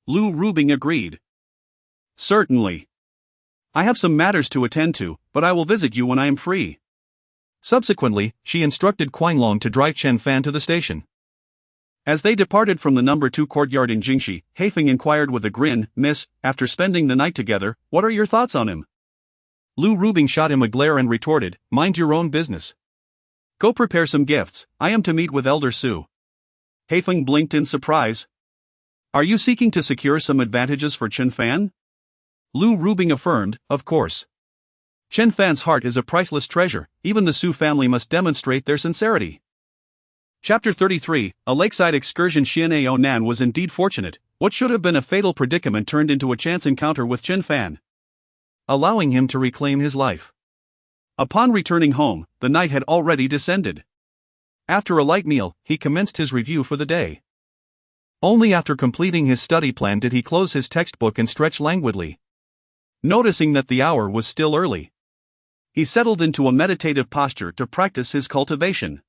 Lu Rubing agreed. "Certainly. I have some matters to attend to, but I will visit you when I am free." Subsequently, she instructed Quanglong to drive Chen Fan to the station. As they departed from the number 2 courtyard in Jingxi, Heifeng inquired with a grin, "Miss, after spending the night together, what are your thoughts on him?" Lu Rubing shot him a glare and retorted, "Mind your own business. Go prepare some gifts, I am to meet with Elder Su." Heifeng blinked in surprise. "Are you seeking to secure some advantages for Chen Fan?" Lu Rubing affirmed, "Of course. Chen Fan's heart is a priceless treasure, even the Su family must demonstrate their sincerity." Chapter 33, A Lakeside Excursion. Xian'ao Nan was indeed fortunate. What should have been a fatal predicament turned into a chance encounter with Chen Fan, allowing him to reclaim his life. Upon returning home, the night had already descended. After a light meal, he commenced his review for the day. Only after completing his study plan did he close his textbook and stretch languidly. Noticing that the hour was still early, he settled into a meditative posture to practice his cultivation.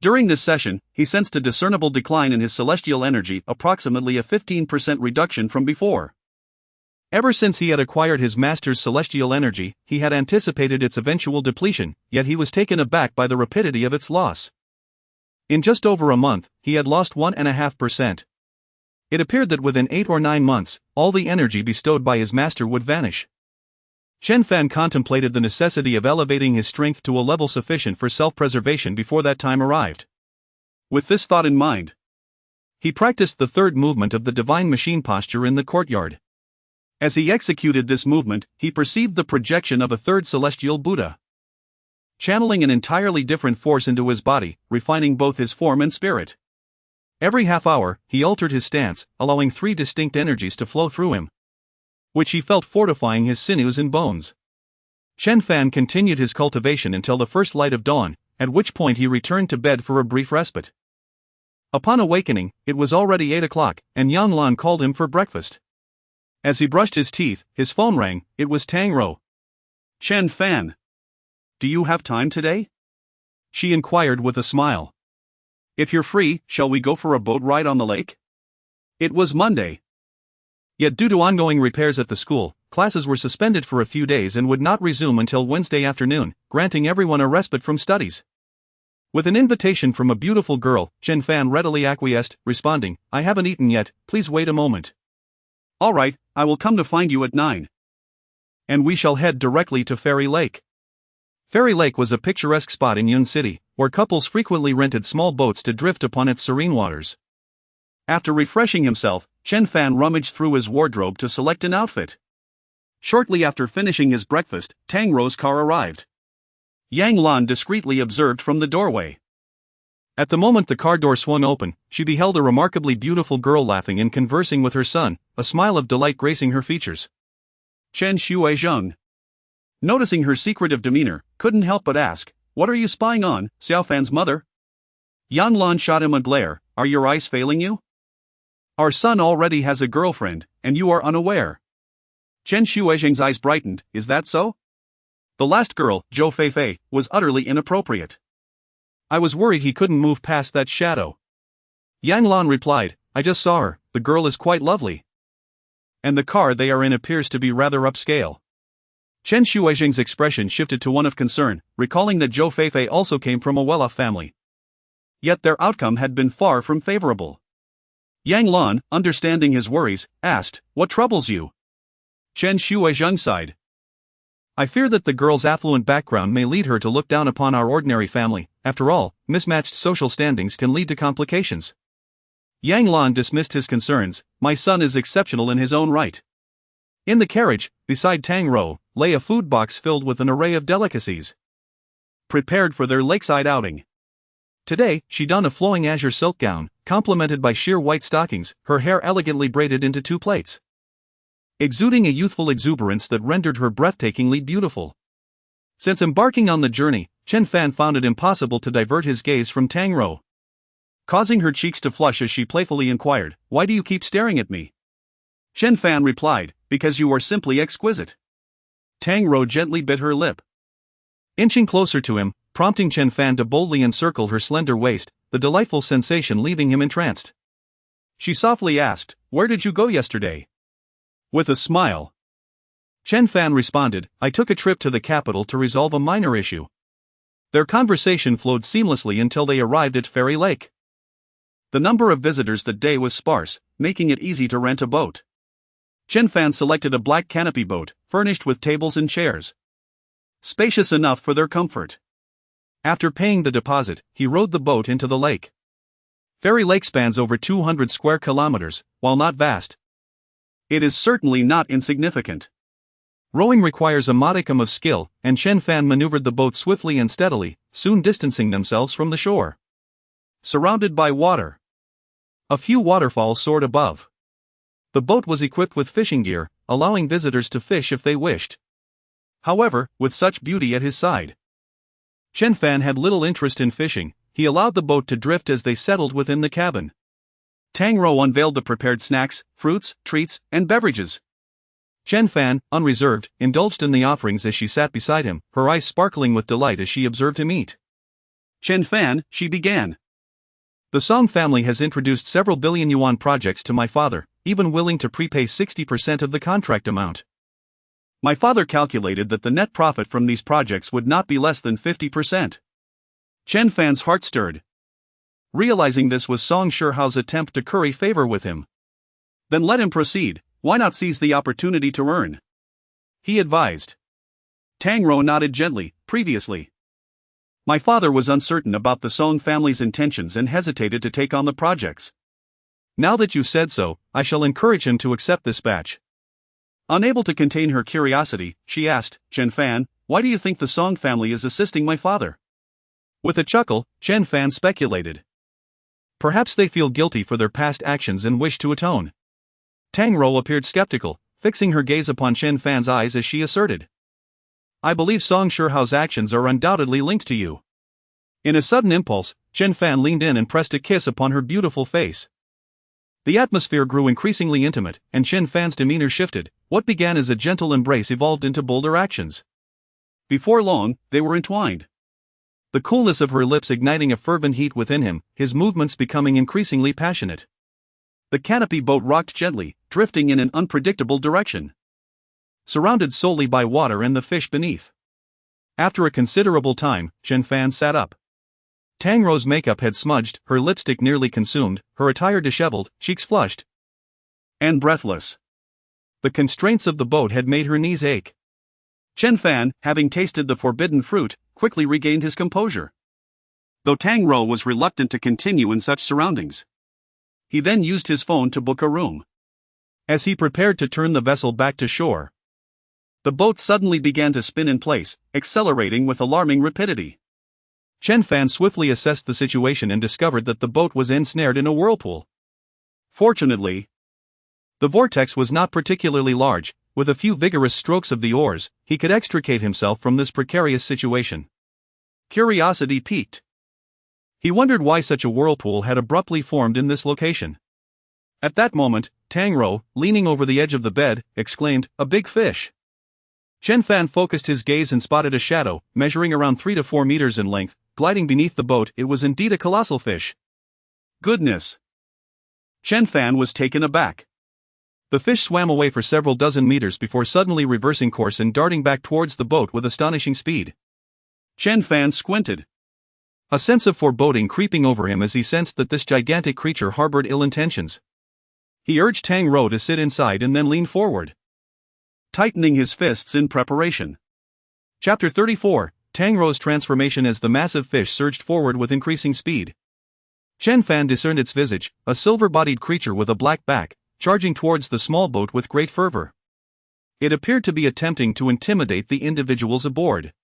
During this session, he sensed a discernible decline in his celestial energy, approximately a 15% reduction from before. Ever since he had acquired his master's celestial energy, he had anticipated its eventual depletion, yet he was taken aback by the rapidity of its loss. In just over a month, he had lost 1.5%. It appeared that within 8 or 9 months, all the energy bestowed by his master would vanish. Chen Fan contemplated the necessity of elevating his strength to a level sufficient for self-preservation before that time arrived. With this thought in mind, he practiced the third movement of the divine machine posture in the courtyard. As he executed this movement, he perceived the projection of a third celestial Buddha, channeling an entirely different force into his body, refining both his form and spirit. Every half hour, he altered his stance, allowing 3 distinct energies to flow through him, which he felt fortifying his sinews and bones. Chen Fan continued his cultivation until the first light of dawn, at which point he returned to bed for a brief respite. Upon awakening, it was already 8 o'clock, and Yang Lan called him for breakfast. As he brushed his teeth, his phone rang. It was Tang Ro. "Chen Fan, do you have time today?" she inquired with a smile. "If you're free, shall we go for a boat ride on the lake?" It was Monday. Yet due to ongoing repairs at the school, classes were suspended for a few days and would not resume until Wednesday afternoon, granting everyone a respite from studies. With an invitation from a beautiful girl, Chen Fan readily acquiesced, responding, "I haven't eaten yet, please wait a moment." "All right, I will come to find you at 9. And we shall head directly to Fairy Lake." Fairy Lake was a picturesque spot in Yun City, where couples frequently rented small boats to drift upon its serene waters. After refreshing himself, Chen Fan rummaged through his wardrobe to select an outfit. Shortly after finishing his breakfast, Tang Ro's car arrived. Yang Lan discreetly observed from the doorway. At the moment the car door swung open, she beheld a remarkably beautiful girl laughing and conversing with her son, a smile of delight gracing her features. Chen Shuizheng, noticing her secretive demeanor, couldn't help but ask, "What are you spying on, Xiao Fan's mother?" Yang Lan shot him a glare, "Are your eyes failing you? Our son already has a girlfriend, and you are unaware." Chen Shuizheng's eyes brightened, "Is that so? The last girl, Zhou Feifei, was utterly inappropriate. I was worried he couldn't move past that shadow." Yang Lan replied, "I just saw her, the girl is quite lovely. And the car they are in appears to be rather upscale." Chen Shuizheng's expression shifted to one of concern, recalling that Zhou Feifei also came from a well-off family. Yet their outcome had been far from favorable. Yang Lan, understanding his worries, asked, "What troubles you?" Chen Shuizheng sighed. "I fear that the girl's affluent background may lead her to look down upon our ordinary family. After all, mismatched social standings can lead to complications." Yang Lan dismissed his concerns, "My son is exceptional in his own right." In the carriage, beside Tang Ro, lay a food box filled with an array of delicacies, prepared for their lakeside outing. Today, she donned a flowing azure silk gown, complemented by sheer white stockings, her hair elegantly braided into 2 plaits. exuding a youthful exuberance that rendered her breathtakingly beautiful. Since embarking on the journey, Chen Fan found it impossible to divert his gaze from Tang Rou. Causing her cheeks to flush as she playfully inquired, "Why do you keep staring at me?" Chen Fan replied, "Because you are simply exquisite." Tang Rou gently bit her lip. Inching closer to him, prompting Chen Fan to boldly encircle her slender waist, the delightful sensation leaving him entranced. She softly asked, "Where did you go yesterday?" With a smile, Chen Fan responded, "I took a trip to the capital to resolve a minor issue." Their conversation flowed seamlessly until they arrived at Fairy Lake. The number of visitors that day was sparse, making it easy to rent a boat. Chen Fan selected a black canopy boat, furnished with tables and chairs, spacious enough for their comfort. After paying the deposit, he rowed the boat into the lake. Fairy Lake spans over 200 square kilometers. While not vast, it is certainly not insignificant. Rowing requires a modicum of skill, and Chen Fan maneuvered the boat swiftly and steadily, soon distancing themselves from the shore. Surrounded by water, a few waterfalls soared above. The boat was equipped with fishing gear, allowing visitors to fish if they wished. However, with such beauty at his side, Chen Fan had little interest in fishing. He allowed the boat to drift as they settled within the cabin. Tang Rou unveiled the prepared snacks, fruits, treats, and beverages. Chen Fan, unreserved, indulged in the offerings as she sat beside him, her eyes sparkling with delight as she observed him eat. "Chen Fan," she began, "the Song family has introduced several billion yuan projects to my father, even willing to prepay 60% of the contract amount. My father calculated that the net profit from these projects would not be less than 50%. Chen Fan's heart stirred, realizing this was Song Shihao's attempt to curry favor with him. "Then let him proceed. Why not seize the opportunity to earn?" he advised. Tang Rou nodded gently. "Previously, my father was uncertain about the Song family's intentions and hesitated to take on the projects. Now that you've said so, I shall encourage him to accept this batch." Unable to contain her curiosity, she asked, "Chen Fan, why do you think the Song family is assisting my father?" With a chuckle, Chen Fan speculated, "Perhaps they feel guilty for their past actions and wish to atone." Tang Rou appeared skeptical, fixing her gaze upon Chen Fan's eyes as she asserted, "I believe Song Shihao's actions are undoubtedly linked to you." In a sudden impulse, Chen Fan leaned in and pressed a kiss upon her beautiful face. The atmosphere grew increasingly intimate, and Chen Fan's demeanor shifted. What began as a gentle embrace evolved into bolder actions. Before long, they were entwined. The coolness of her lips igniting a fervent heat within him, his movements becoming increasingly passionate. The canopy boat rocked gently, drifting in an unpredictable direction, surrounded solely by water and the fish beneath. After a considerable time, Chen Fan sat up. Tang Rou's makeup had smudged, her lipstick nearly consumed, her attire disheveled, cheeks flushed and breathless. The constraints of the boat had made her knees ache. Chen Fan, having tasted the forbidden fruit, quickly regained his composure, though Tang Rou was reluctant to continue in such surroundings. He then used his phone to book a room. As he prepared to turn the vessel back to shore, the boat suddenly began to spin in place, accelerating with alarming rapidity. Chen Fan swiftly assessed the situation and discovered that the boat was ensnared in a whirlpool. Fortunately, the vortex was not particularly large. With a few vigorous strokes of the oars, he could extricate himself from this precarious situation. Curiosity piqued. He wondered why such a whirlpool had abruptly formed in this location. At that moment, Tang Rou, leaning over the edge of the bed, exclaimed, "A big fish!" Chen Fan focused his gaze and spotted a shadow, measuring around 3 to 4 meters in length, gliding beneath the boat. It was indeed a colossal fish. Goodness! Chen Fan was taken aback. The fish swam away for several dozen meters before suddenly reversing course and darting back towards the boat with astonishing speed. Chen Fan squinted, a sense of foreboding creeping over him as he sensed that this gigantic creature harbored ill intentions. He urged Tang Rou to sit inside and then leaned forward, tightening his fists in preparation. Chapter 34, Tang Rou's transformation. As the massive fish surged forward with increasing speed, Chen Fan discerned its visage, a silver-bodied creature with a black back, charging towards the small boat with great fervor. It appeared to be attempting to intimidate the individuals aboard.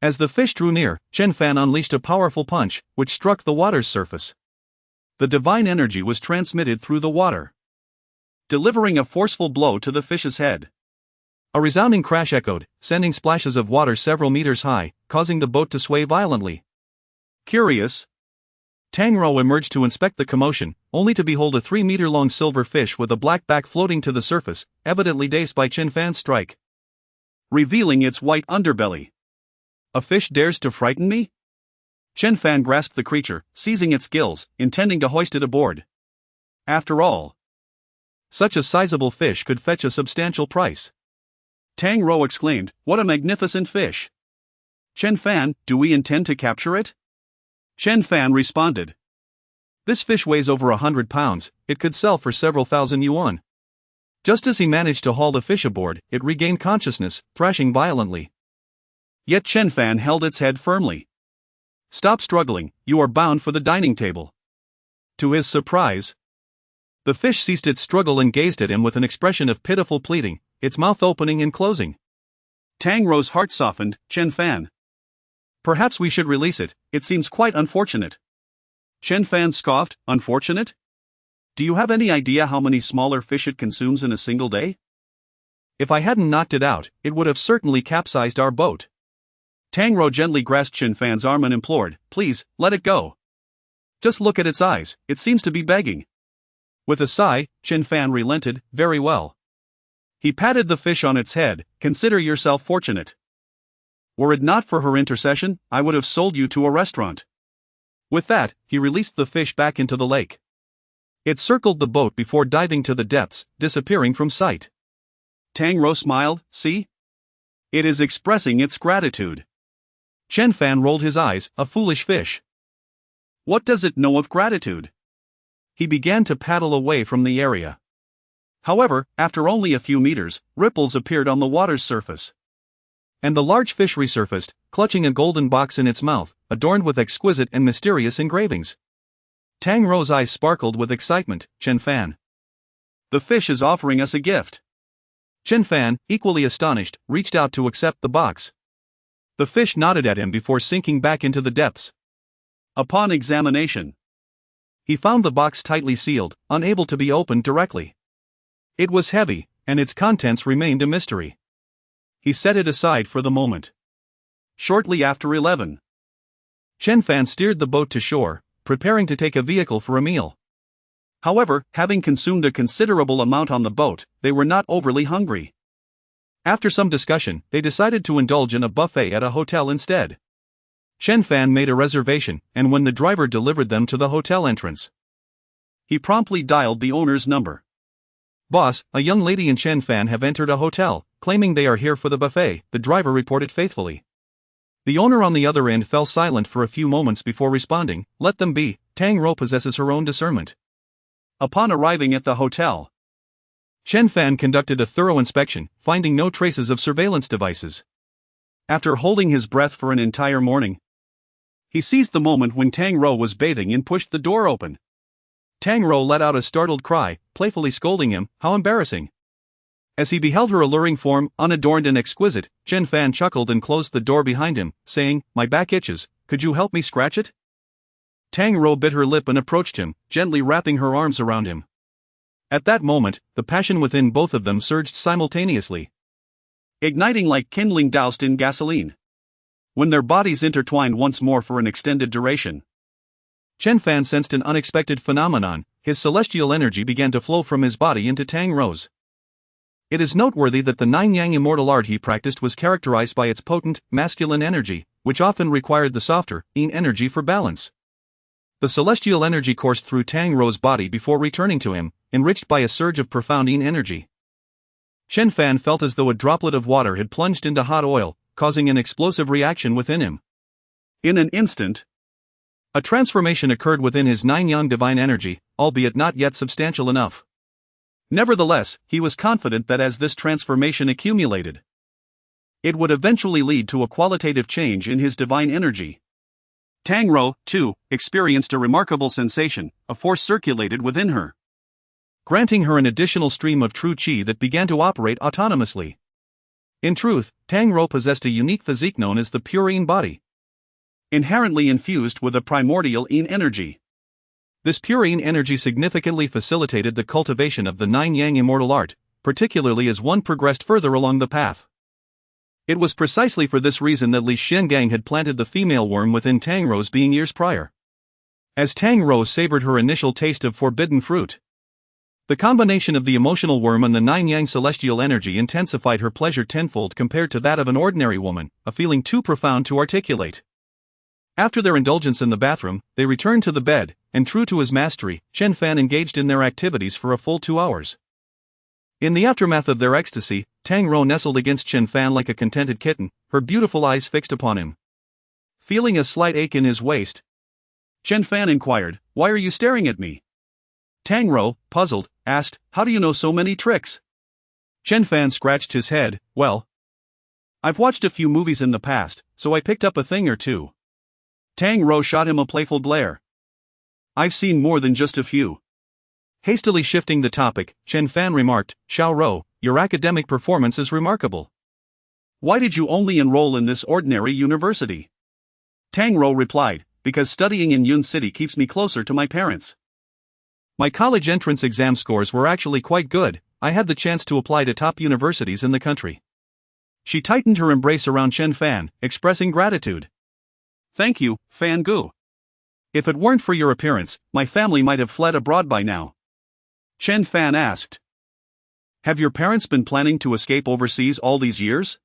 As the fish drew near, Chen Fan unleashed a powerful punch, which struck the water's surface. The divine energy was transmitted through the water. delivering a forceful blow to the fish's head. A resounding crash echoed, sending splashes of water several meters high, causing the boat to sway violently. Curious, Tang Rou emerged to inspect the commotion, only to behold a 3-meter-long silver fish with a black back floating to the surface, evidently dazed by Chen Fan's strike. revealing its white underbelly. A fish dares to frighten me? Chen Fan grasped the creature, seizing its gills, intending to hoist it aboard. After all, such a sizable fish could fetch a substantial price. Tang Rou exclaimed, "What a magnificent fish! Chen Fan, do we intend to capture it?" Chen Fan responded, "This fish weighs over 100 pounds, it could sell for several thousand yuan." Just as he managed to haul the fish aboard, it regained consciousness, thrashing violently. Yet Chen Fan held its head firmly. "Stop struggling, you are bound for the dining table." To his surprise, the fish ceased its struggle and gazed at him with an expression of pitiful pleading, its mouth opening and closing. Tang Rou's heart softened. "Chen Fan, perhaps we should release it, it seems quite unfortunate." Chen Fan scoffed, "Unfortunate? Do you have any idea how many smaller fish it consumes in a single day?" If I hadn't knocked it out, it would have certainly capsized our boat. Tang Rou gently grasped Chen Fan's arm and implored, "Please, let it go. Just look at its eyes, it seems to be begging." With a sigh, Chen Fan relented. "Very well." He patted the fish on its head. "Consider yourself fortunate. Were it not for her intercession, I would have sold you to a restaurant." With that, he released the fish back into the lake. It circled the boat before diving to the depths, disappearing from sight. Tang Rou smiled. "See? It is expressing its gratitude." Chen Fan rolled his eyes. "A foolish fish. What does it know of gratitude?" He began to paddle away from the area. However, after only a few meters, ripples appeared on the water's surface. And the large fish resurfaced, clutching a golden box in its mouth, adorned with exquisite and mysterious engravings. Tang Rou's eyes sparkled with excitement. "Chen Fan, the fish is offering us a gift." Chen Fan, equally astonished, reached out to accept the box. The fish nodded at him before sinking back into the depths. Upon examination, he found the box tightly sealed, unable to be opened directly. It was heavy, and its contents remained a mystery. He set it aside for the moment. Shortly after 11, Chen Fan steered the boat to shore, preparing to take a vehicle for a meal. However, having consumed a considerable amount on the boat, they were not overly hungry. After some discussion, they decided to indulge in a buffet at a hotel instead. Chen Fan made a reservation, and when the driver delivered them to the hotel entrance, he promptly dialed the owner's number. "Boss, a young lady and Chen Fan have entered a hotel, claiming they are here for the buffet," the driver reported faithfully. The owner on the other end fell silent for a few moments before responding, "Let them be, Tang Rou possesses her own discernment." Upon arriving at the hotel, Chen Fan conducted a thorough inspection, finding no traces of surveillance devices. After holding his breath for an entire morning, he seized the moment when Tang Rou was bathing and pushed the door open. Tang Rou let out a startled cry, playfully scolding him. "How embarrassing." As he beheld her alluring form, unadorned and exquisite, Chen Fan chuckled and closed the door behind him, saying, "My back itches, could you help me scratch it?" Tang Rou bit her lip and approached him, gently wrapping her arms around him. At that moment, the passion within both of them surged simultaneously, igniting like kindling doused in gasoline. When their bodies intertwined once more for an extended duration, Chen Fan sensed an unexpected phenomenon. His celestial energy began to flow from his body into Tang Rou's. It is noteworthy that the nine-yang immortal art he practiced was characterized by its potent, masculine energy, which often required the softer, yin energy for balance. The celestial energy coursed through Tang Rou's body before returning to him, enriched by a surge of profound yin energy. Chen Fan felt as though a droplet of water had plunged into hot oil, causing an explosive reaction within him. In an instant, a transformation occurred within his nine-yang divine energy, albeit not yet substantial enough. Nevertheless, he was confident that as this transformation accumulated, it would eventually lead to a qualitative change in his divine energy. Tang Rou, too, experienced a remarkable sensation. A force circulated within her, granting her an additional stream of true qi that began to operate autonomously. In truth, Tang Rou possessed a unique physique known as the pure yin body, inherently infused with a primordial yin energy. This purine energy significantly facilitated the cultivation of the nine-yang immortal art, particularly as one progressed further along the path. It was precisely for this reason that Li Xiangang had planted the female worm within Tang Rou's being years prior. As Tang Rou savored her initial taste of forbidden fruit, the combination of the emotional worm and the nine-yang celestial energy intensified her pleasure tenfold compared to that of an ordinary woman, a feeling too profound to articulate. After their indulgence in the bathroom, they returned to the bed, and true to his mastery, Chen Fan engaged in their activities for a full 2 hours. In the aftermath of their ecstasy, Tang Rou nestled against Chen Fan like a contented kitten, her beautiful eyes fixed upon him. Feeling a slight ache in his waist, Chen Fan inquired, "Why are you staring at me?" Tang Rou, puzzled, asked, "How do you know so many tricks?" Chen Fan scratched his head, "Well, I've watched a few movies in the past, so I picked up a thing or two." Tang Rou shot him a playful glare. "I've seen more than just a few." Hastily shifting the topic, Chen Fan remarked, "Xiao Rou, your academic performance is remarkable. Why did you only enroll in this ordinary university?" Tang Rou replied, "Because studying in Yun City keeps me closer to my parents. My college entrance exam scores were actually quite good. I had the chance to apply to top universities in the country." She tightened her embrace around Chen Fan, expressing gratitude. "Thank you, Fan Gu. If it weren't for your appearance, my family might have fled abroad by now." Chen Fan asked, "Have your parents been planning to escape overseas all these years?"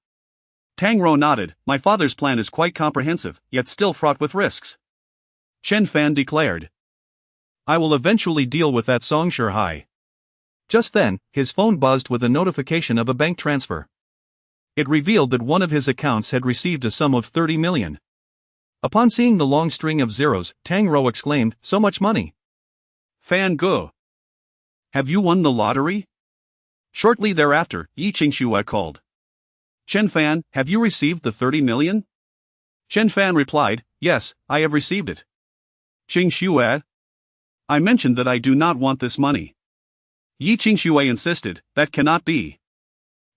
Tang Rou nodded. "My father's plan is quite comprehensive, yet still fraught with risks," Chen Fan declared. "I will eventually deal with that Song Hai." Just then, his phone buzzed with a notification of a bank transfer. It revealed that one of his accounts had received a sum of 30 million. Upon seeing the long string of zeros, Tang Rou exclaimed, "So much money! Fan Gu, have you won the lottery?" Shortly thereafter, Yi Qingxue called. "Chen Fan, have you received the 30 million? Chen Fan replied, "Yes, I have received it." "Qingxue, I mentioned that I do not want this money." Yi Qingxue insisted, "That cannot be.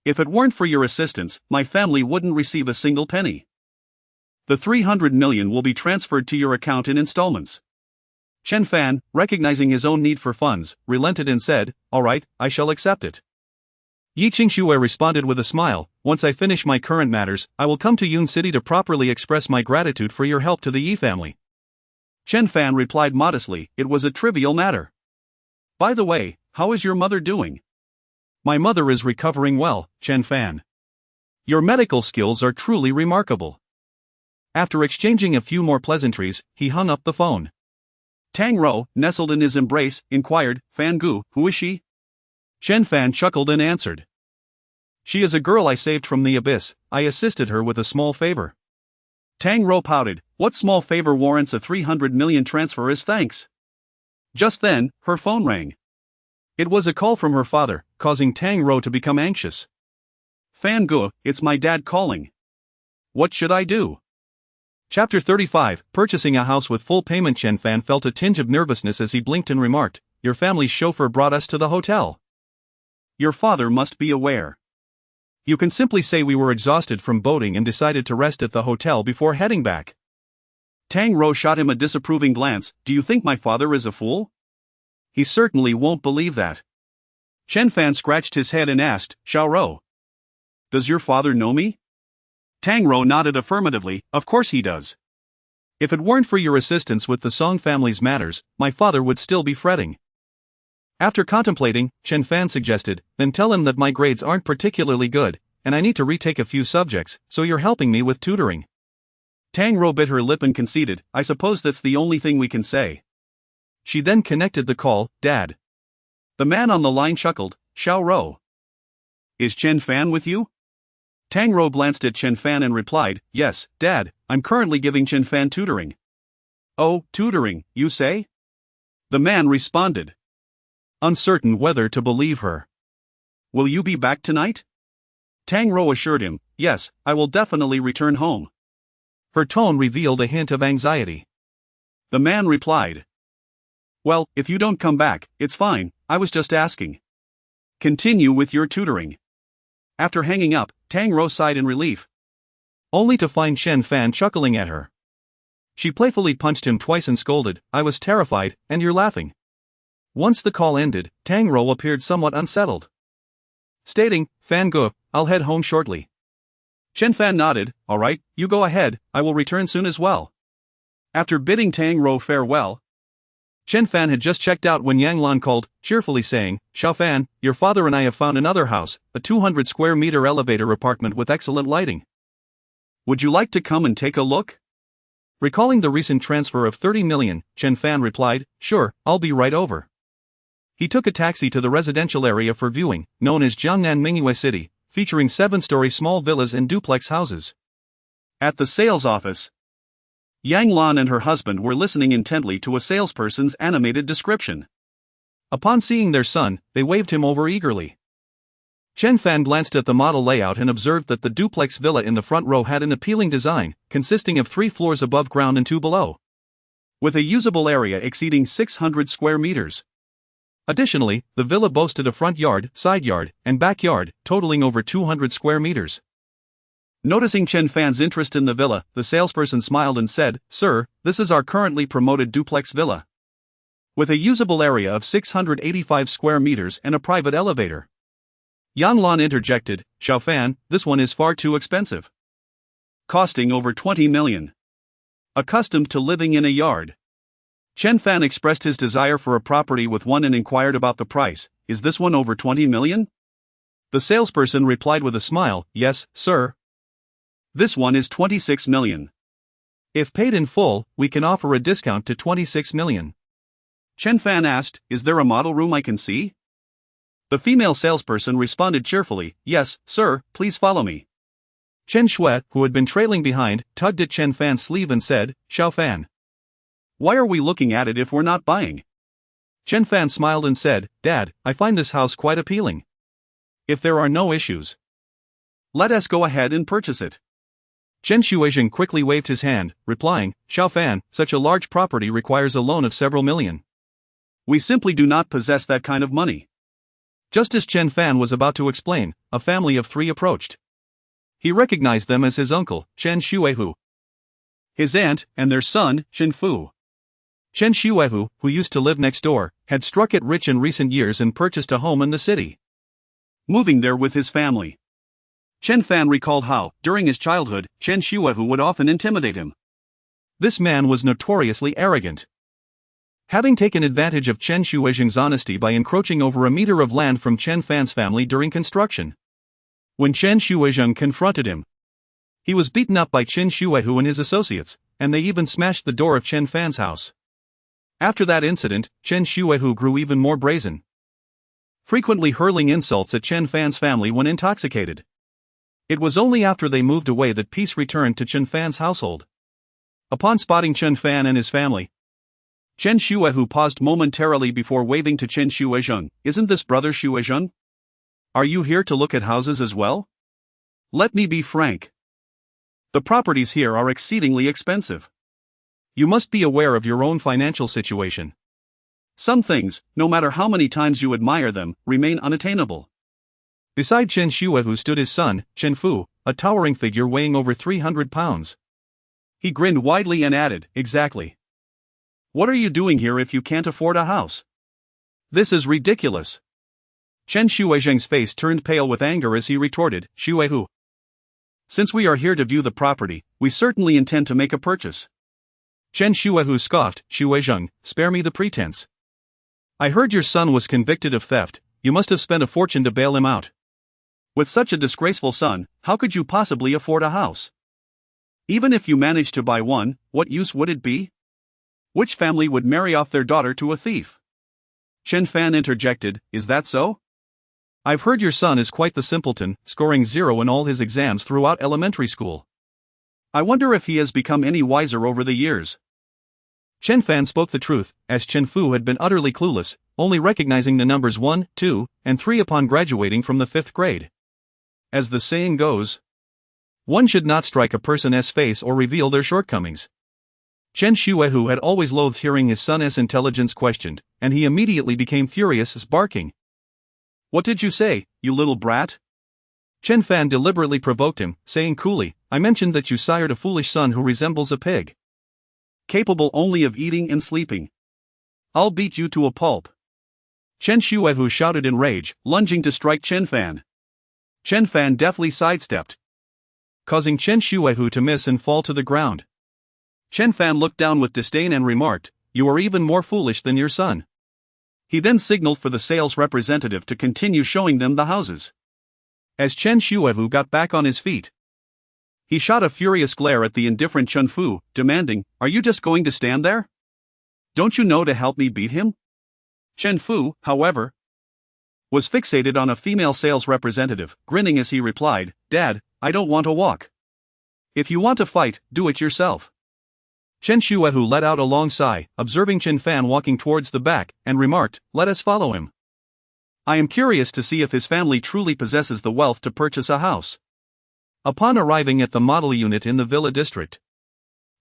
If it weren't for your assistance, my family wouldn't receive a single penny. The 300 million will be transferred to your account in installments." Chen Fan, recognizing his own need for funds, relented and said, "All right, I shall accept it." Yi Qingxue responded with a smile, "Once I finish my current matters, I will come to Yun City to properly express my gratitude for your help to the Yi family." Chen Fan replied modestly, "It was a trivial matter. By the way, how is your mother doing?" "My mother is recovering well, Chen Fan. Your medical skills are truly remarkable." After exchanging a few more pleasantries, he hung up the phone. Tang Rou, nestled in his embrace, inquired, "Fan Gu, who is she?" Chen Fan chuckled and answered, "She is a girl I saved from the abyss. I assisted her with a small favor." Tang Rou pouted, "What small favor warrants a 300 million transfer as thanks?" Just then, her phone rang. It was a call from her father, causing Tang Rou to become anxious. "Fan Gu, it's my dad calling. What should I do?" Chapter 35, Purchasing a House with Full Payment. Chen Fan felt a tinge of nervousness as he blinked and remarked, "Your family's chauffeur brought us to the hotel. Your father must be aware. You can simply say we were exhausted from boating and decided to rest at the hotel before heading back." Tang Rou shot him a disapproving glance. "Do you think my father is a fool? He certainly won't believe that." Chen Fan scratched his head and asked, "Xiao Rou, does your father know me?" Tang Rou nodded affirmatively, "Of course he does. If it weren't for your assistance with the Song family's matters, my father would still be fretting." After contemplating, Chen Fan suggested, "Then tell him that my grades aren't particularly good, and I need to retake a few subjects, so you're helping me with tutoring." Tang Rou bit her lip and conceded, "I suppose that's the only thing we can say." She then connected the call. "Dad." The man on the line chuckled, "Xiao Rou, is Chen Fan with you?" Tang Rou glanced at Chen Fan and replied, "Yes, Dad, I'm currently giving Chen Fan tutoring." "Oh, tutoring, you say?" The man responded, uncertain whether to believe her. "Will you be back tonight?" Tang Rou assured him, "Yes, I will definitely return home." Her tone revealed a hint of anxiety. The man replied, "Well, if you don't come back, it's fine, I was just asking. Continue with your tutoring." After hanging up, Tang Rou sighed in relief, only to find Chen Fan chuckling at her. She playfully punched him twice and scolded, "I was terrified, and you're laughing." Once the call ended, Tang Rou appeared somewhat unsettled, stating, "Fan Ge, I'll head home shortly." Chen Fan nodded, "All right, you go ahead, I will return soon as well." After bidding Tang Rou farewell, Chen Fan had just checked out when Yang Lan called, cheerfully saying, "Xiao Fan, your father and I have found another house, a 200 square meter elevator apartment with excellent lighting. Would you like to come and take a look?" Recalling the recent transfer of 30 million, Chen Fan replied, "Sure, I'll be right over." He took a taxi to the residential area for viewing, known as Jiangnan Mingyue City, featuring 7-story small villas and duplex houses. At the sales office, Yang Lan and her husband were listening intently to a salesperson's animated description. Upon seeing their son, they waved him over eagerly. Chen Fan glanced at the model layout and observed that the duplex villa in the front row had an appealing design, consisting of 3 floors above ground and 2 below, with a usable area exceeding 600 square meters. Additionally, the villa boasted a front yard, side yard, and backyard, totaling over 200 square meters. Noticing Chen Fan's interest in the villa, the salesperson smiled and said, "Sir, this is our currently promoted duplex villa, with a usable area of 685 square meters and a private elevator." Yang Lan interjected, "Xiao Fan, this one is far too expensive, costing over 20 million. Accustomed to living in a yard." Chen Fan expressed his desire for a property with one and inquired about the price. "Is this one over 20 million? The salesperson replied with a smile, "Yes, sir. This one is 26 million. If paid in full, we can offer a discount to 26 million. Chen Fan asked, "Is there a model room I can see?" The female salesperson responded cheerfully, "Yes, sir, please follow me." Chen Shui, who had been trailing behind, tugged at Chen Fan's sleeve and said, "Xiao Fan, why are we looking at it if we're not buying?" Chen Fan smiled and said, "Dad, I find this house quite appealing. If there are no issues, let us go ahead and purchase it." Chen Shuizhen quickly waved his hand, replying, "Xiao Fan, such a large property requires a loan of several million. We simply do not possess that kind of money." Just as Chen Fan was about to explain, a family of 3 approached. He recognized them as his uncle, Chen Shuihu, his aunt, and their son, Chen Fu. Chen Shuihu, who used to live next door, had struck it rich in recent years and purchased a home in the city, moving there with his family. Chen Fan recalled how, during his childhood, Chen Shuihu would often intimidate him. This man was notoriously arrogant, having taken advantage of Chen Shuizhen's honesty by encroaching over a meter of land from Chen Fan's family during construction. When Chen Shuizhen confronted him, he was beaten up by Chen Shuihu and his associates, and they even smashed the door of Chen Fan's house. After that incident, Chen Shuihu grew even more brazen, frequently hurling insults at Chen Fan's family when intoxicated. It was only after they moved away that peace returned to Chen Fan's household. Upon spotting Chen Fan and his family, Chen Shuihu paused momentarily before waving to Chen Shuizhen, "Isn't this brother Shuizhen? Are you here to look at houses as well? Let me be frank. The properties here are exceedingly expensive. You must be aware of your own financial situation. Some things, no matter how many times you admire them, remain unattainable." Beside Chen Shuihu stood his son, Chen Fu, a towering figure weighing over 300 pounds. He grinned widely and added, "Exactly. What are you doing here if you can't afford a house? This is ridiculous." Chen Shuizhen's face turned pale with anger as he retorted, "Shuihu, since we are here to view the property, we certainly intend to make a purchase." Chen Shuihu scoffed, "Shuizhen, spare me the pretense. I heard your son was convicted of theft. You must have spent a fortune to bail him out. With such a disgraceful son, how could you possibly afford a house? Even if you managed to buy one, what use would it be? Which family would marry off their daughter to a thief?" Chen Fan interjected, "Is that so? I've heard your son is quite the simpleton, scoring 0 in all his exams throughout elementary school. I wonder if he has become any wiser over the years." Chen Fan spoke the truth, as Chen Fu had been utterly clueless, only recognizing the numbers 1, 2, and 3 upon graduating from the 5th grade. As the saying goes, one should not strike a person's face or reveal their shortcomings. Chen Shuihu had always loathed hearing his son's intelligence questioned, and he immediately became furious, barking, "What did you say, you little brat?" Chen Fan deliberately provoked him, saying coolly, "I mentioned that you sired a foolish son who resembles a pig. capable only of eating and sleeping. I'll beat you to a pulp. Chen Shuehu shouted in rage, lunging to strike Chen Fan. Chen Fan deftly sidestepped, causing Chen Shuehu to miss and fall to the ground. Chen Fan looked down with disdain and remarked, "You are even more foolish than your son." He then signaled for the sales representative to continue showing them the houses. As Chen Shuehu got back on his feet, he shot a furious glare at the indifferent Chen Fu, demanding, "Are you just going to stand there? Don't you know to help me beat him?" Chen Fu, however, was fixated on a female sales representative, grinning as he replied, "Dad, I don't want to walk. If you want to fight, do it yourself." Chen Shuehu let out a long sigh, observing Chen Fan walking towards the back, and remarked, "Let us follow him. I am curious to see if his family truly possesses the wealth to purchase a house." Upon arriving at the model unit in the villa district,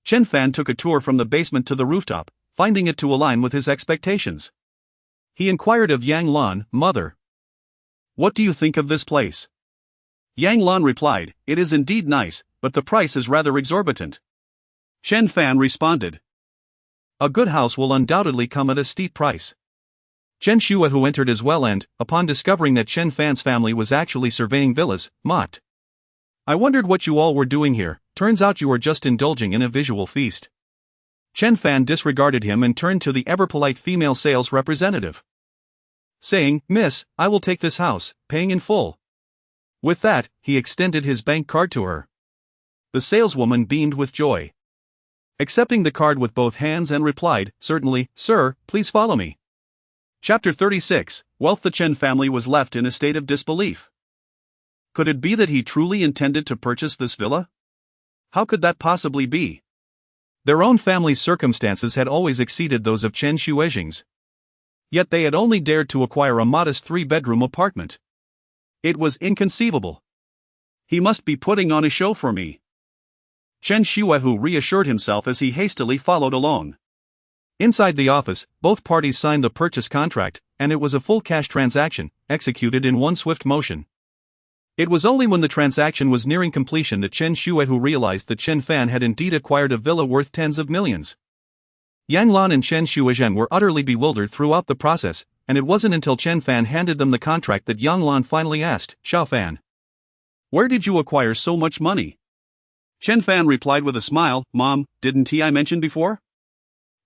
Chen Fan took a tour from the basement to the rooftop, finding it to align with his expectations. He inquired of Yang Lan, "Mother, what do you think of this place?" Yang Lan replied, "It is indeed nice, but the price is rather exorbitant." Chen Fan responded, "A good house will undoubtedly come at a steep price." Chen Shuehu entered as well and, upon discovering that Chen Fan's family was actually surveying villas, mocked, "I wondered what you all were doing here, turns out you were just indulging in a visual feast." Chen Fan disregarded him and turned to the ever-polite female sales representative, saying, "Miss, I will take this house, paying in full." With that, he extended his bank card to her. The saleswoman beamed with joy, accepting the card with both hands and replied, "Certainly, sir, please follow me." Chapter 36, Wealth. The Chen family was left in a state of disbelief. Could it be that he truly intended to purchase this villa? How could that possibly be? Their own family's circumstances had always exceeded those of Chen Shueijing's. Yet they had only dared to acquire a modest 3-bedroom apartment. It was inconceivable. "He must be putting on a show for me," Chen Shuehu reassured himself as he hastily followed along. Inside the office, both parties signed the purchase contract, and it was a full cash transaction, executed in one swift motion. It was only when the transaction was nearing completion that Chen Shuehu realized that Chen Fan had indeed acquired a villa worth tens of millions. Yang Lan and Chen Shueizhen were utterly bewildered throughout the process, and it wasn't until Chen Fan handed them the contract that Yang Lan finally asked, "Xiao Fan, where did you acquire so much money?" Chen Fan replied with a smile, "Mom, didn't I mention before?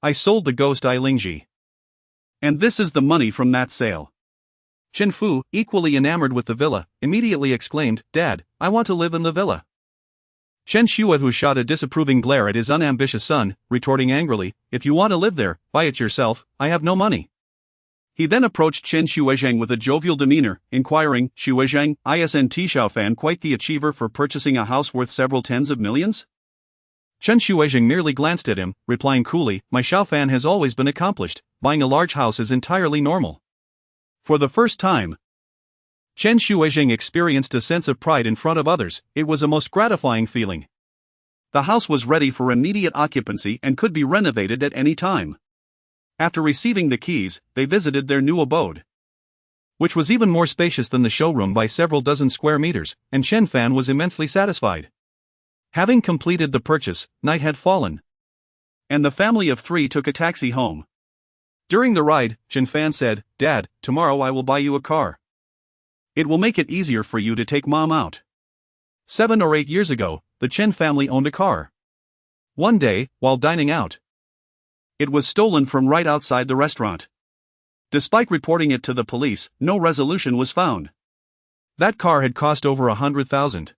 I sold the ghost Lingji. And this is the money from that sale." Chen Fu, equally enamored with the villa, immediately exclaimed, "Dad, I want to live in the villa." Chen Shuehu shot a disapproving glare at his unambitious son, retorting angrily, "If you want to live there, buy it yourself, I have no money." He then approached Chen Shueizhen with a jovial demeanor, inquiring, "Shueizhen, isn't Xiao Fan quite the achiever for purchasing a house worth several tens of millions?" Chen Shueizhen merely glanced at him, replying coolly, "My Xiao Fan has always been accomplished, buying a large house is entirely normal." For the first time, Chen Shueizhen experienced a sense of pride in front of others. It was a most gratifying feeling. The house was ready for immediate occupancy and could be renovated at any time. After receiving the keys, they visited their new abode, which was even more spacious than the showroom by several dozen square meters, and Chen Fan was immensely satisfied. Having completed the purchase, night had fallen, and the family of 3 took a taxi home. During the ride, Chen Fan said, "Dad, tomorrow I will buy you a car. It will make it easier for you to take Mom out." 7 or 8 years ago, the Chen family owned a car. One day, while dining out, it was stolen from right outside the restaurant. Despite reporting it to the police, no resolution was found. That car had cost over 100,000.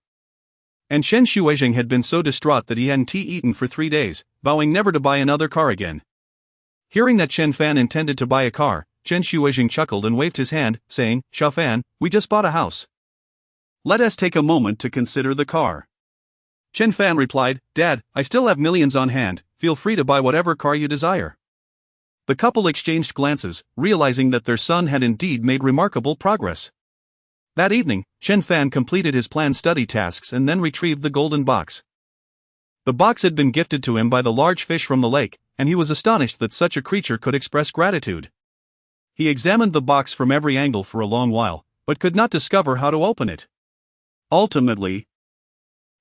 And Chen Shueijing had been so distraught that he hadn't eaten for 3 days, vowing never to buy another car again. Hearing that Chen Fan intended to buy a car, Chen Shueijing chuckled and waved his hand, saying, "Xiao Fan, we just bought a house. Let us take a moment to consider the car." Chen Fan replied, "Dad, I still have millions on hand, feel free to buy whatever car you desire." The couple exchanged glances, realizing that their son had indeed made remarkable progress. That evening, Chen Fan completed his planned study tasks and then retrieved the golden box. The box had been gifted to him by the large fish from the lake, and he was astonished that such a creature could express gratitude. He examined the box from every angle for a long while, but could not discover how to open it. Ultimately,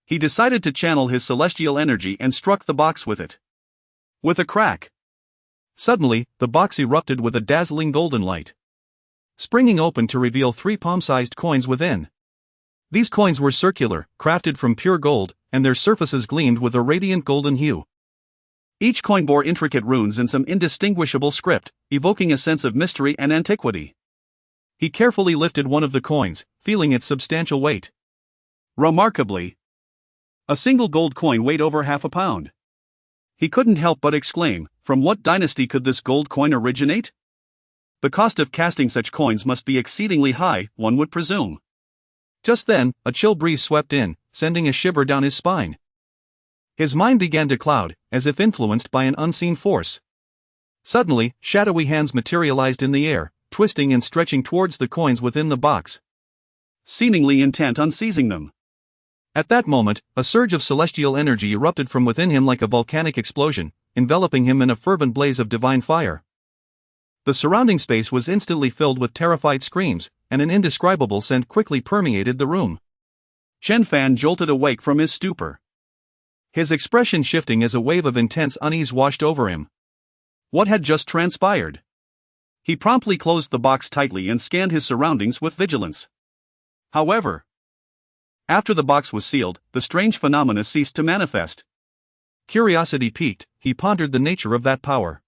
he decided to channel his celestial energy and struck the box with it. With a crack. Suddenly, the box erupted with a dazzling golden light, springing open to reveal 3 palm-sized coins within. These coins were circular, crafted from pure gold, and their surfaces gleamed with a radiant golden hue. Each coin bore intricate runes and some indistinguishable script, evoking a sense of mystery and antiquity. He carefully lifted one of the coins, feeling its substantial weight. Remarkably, a single gold coin weighed over half a pound. He couldn't help but exclaim, from what dynasty could this gold coin originate? The cost of casting such coins must be exceedingly high, one would presume. Just then, a chill breeze swept in, sending a shiver down his spine. His mind began to cloud, as if influenced by an unseen force. Suddenly, shadowy hands materialized in the air, twisting and stretching towards the coins within the box, seemingly intent on seizing them. At that moment, a surge of celestial energy erupted from within him like a volcanic explosion, enveloping him in a fervent blaze of divine fire. The surrounding space was instantly filled with terrified screams, and an indescribable scent quickly permeated the room. Chen Fan jolted awake from his stupor, his expression shifting as a wave of intense unease washed over him. What had just transpired? He promptly closed the box tightly and scanned his surroundings with vigilance. However, after the box was sealed, the strange phenomena ceased to manifest. Curiosity piqued, he pondered the nature of that power.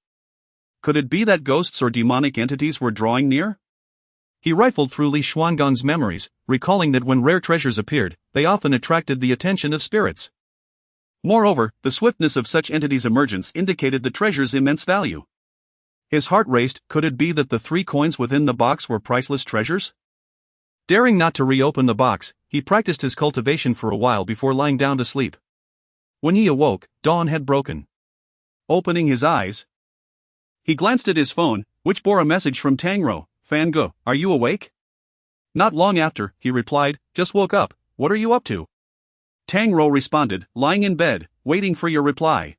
Could it be that ghosts or demonic entities were drawing near? He rifled through Li Xuangan's memories, recalling that when rare treasures appeared, they often attracted the attention of spirits. Moreover, the swiftness of such entities' emergence indicated the treasure's immense value. His heart raced. Could it be that the 3 coins within the box were priceless treasures? Daring not to reopen the box, he practiced his cultivation for a while before lying down to sleep. When he awoke, dawn had broken. Opening his eyes, he glanced at his phone, which bore a message from Tangro. "Fan Ge, are you awake?" Not long after, he replied, "Just woke up, what are you up to?" Tangro responded, "Lying in bed, waiting for your reply."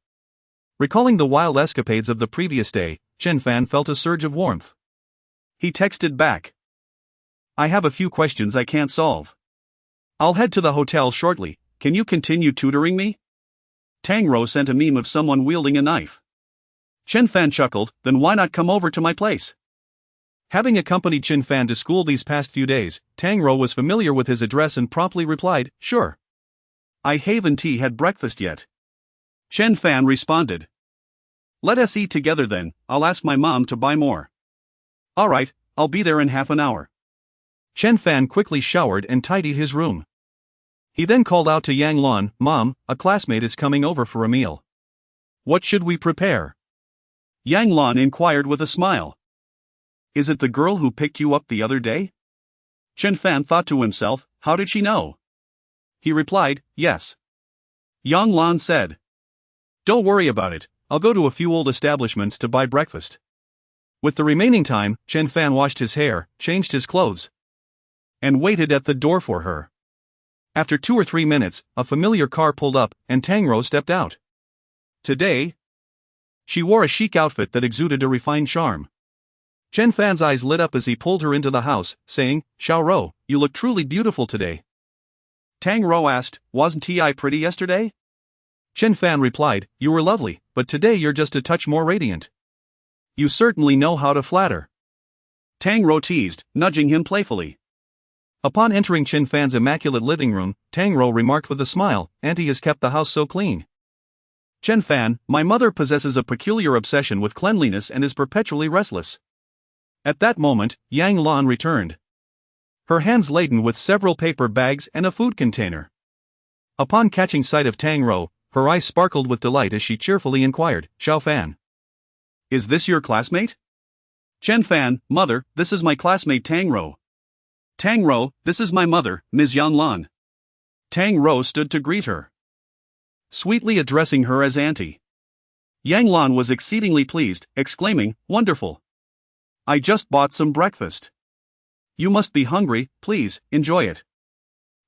Recalling the wild escapades of the previous day, Chen Fan felt a surge of warmth. He texted back, "I have a few questions I can't solve. I'll head to the hotel shortly, can you continue tutoring me?" Tangro sent a meme of someone wielding a knife. Chen Fan chuckled, "Then why not come over to my place?" Having accompanied Chen Fan to school these past few days, Tangro was familiar with his address and promptly replied, "Sure. I haven't had breakfast yet." Chen Fan responded, "Let us eat together then, I'll ask my mom to buy more." "Alright, I'll be there in half an hour." Chen Fan quickly showered and tidied his room. He then called out to Yang Lan, "Mom, a classmate is coming over for a meal. What should we prepare?" Yang Lan inquired with a smile. "Is it the girl who picked you up the other day?" Chen Fan thought to himself, how did she know? He replied, "Yes." Yang Lan said, "Don't worry about it, I'll go to a few old establishments to buy breakfast." With the remaining time, Chen Fan washed his hair, changed his clothes, and waited at the door for her. After 2 or 3 minutes, a familiar car pulled up, and Tangro stepped out. Today, she wore a chic outfit that exuded a refined charm. Chen Fan's eyes lit up as he pulled her into the house, saying, "Xiao Rou, you look truly beautiful today." Tang Rou asked, "Wasn't I pretty yesterday?" Chen Fan replied, "You were lovely, but today you're just a touch more radiant." "You certainly know how to flatter." Tang Rou teased, nudging him playfully. Upon entering Chen Fan's immaculate living room, Tang Rou remarked with a smile, "Auntie has kept the house so clean." "Chen Fan, my mother possesses a peculiar obsession with cleanliness and is perpetually restless." At that moment, Yang Lan returned, her hands laden with several paper bags and a food container. Upon catching sight of Tang Rou, her eyes sparkled with delight as she cheerfully inquired, "Xiao Fan, is this your classmate?" "Chen Fan, mother, this is my classmate Tang Rou." "Tang Rou, this is my mother, Ms. Yan Lan." Tang Rou stood to greet her, sweetly addressing her as auntie. Yang Lan was exceedingly pleased, exclaiming, "Wonderful. I just bought some breakfast. You must be hungry, please, enjoy it."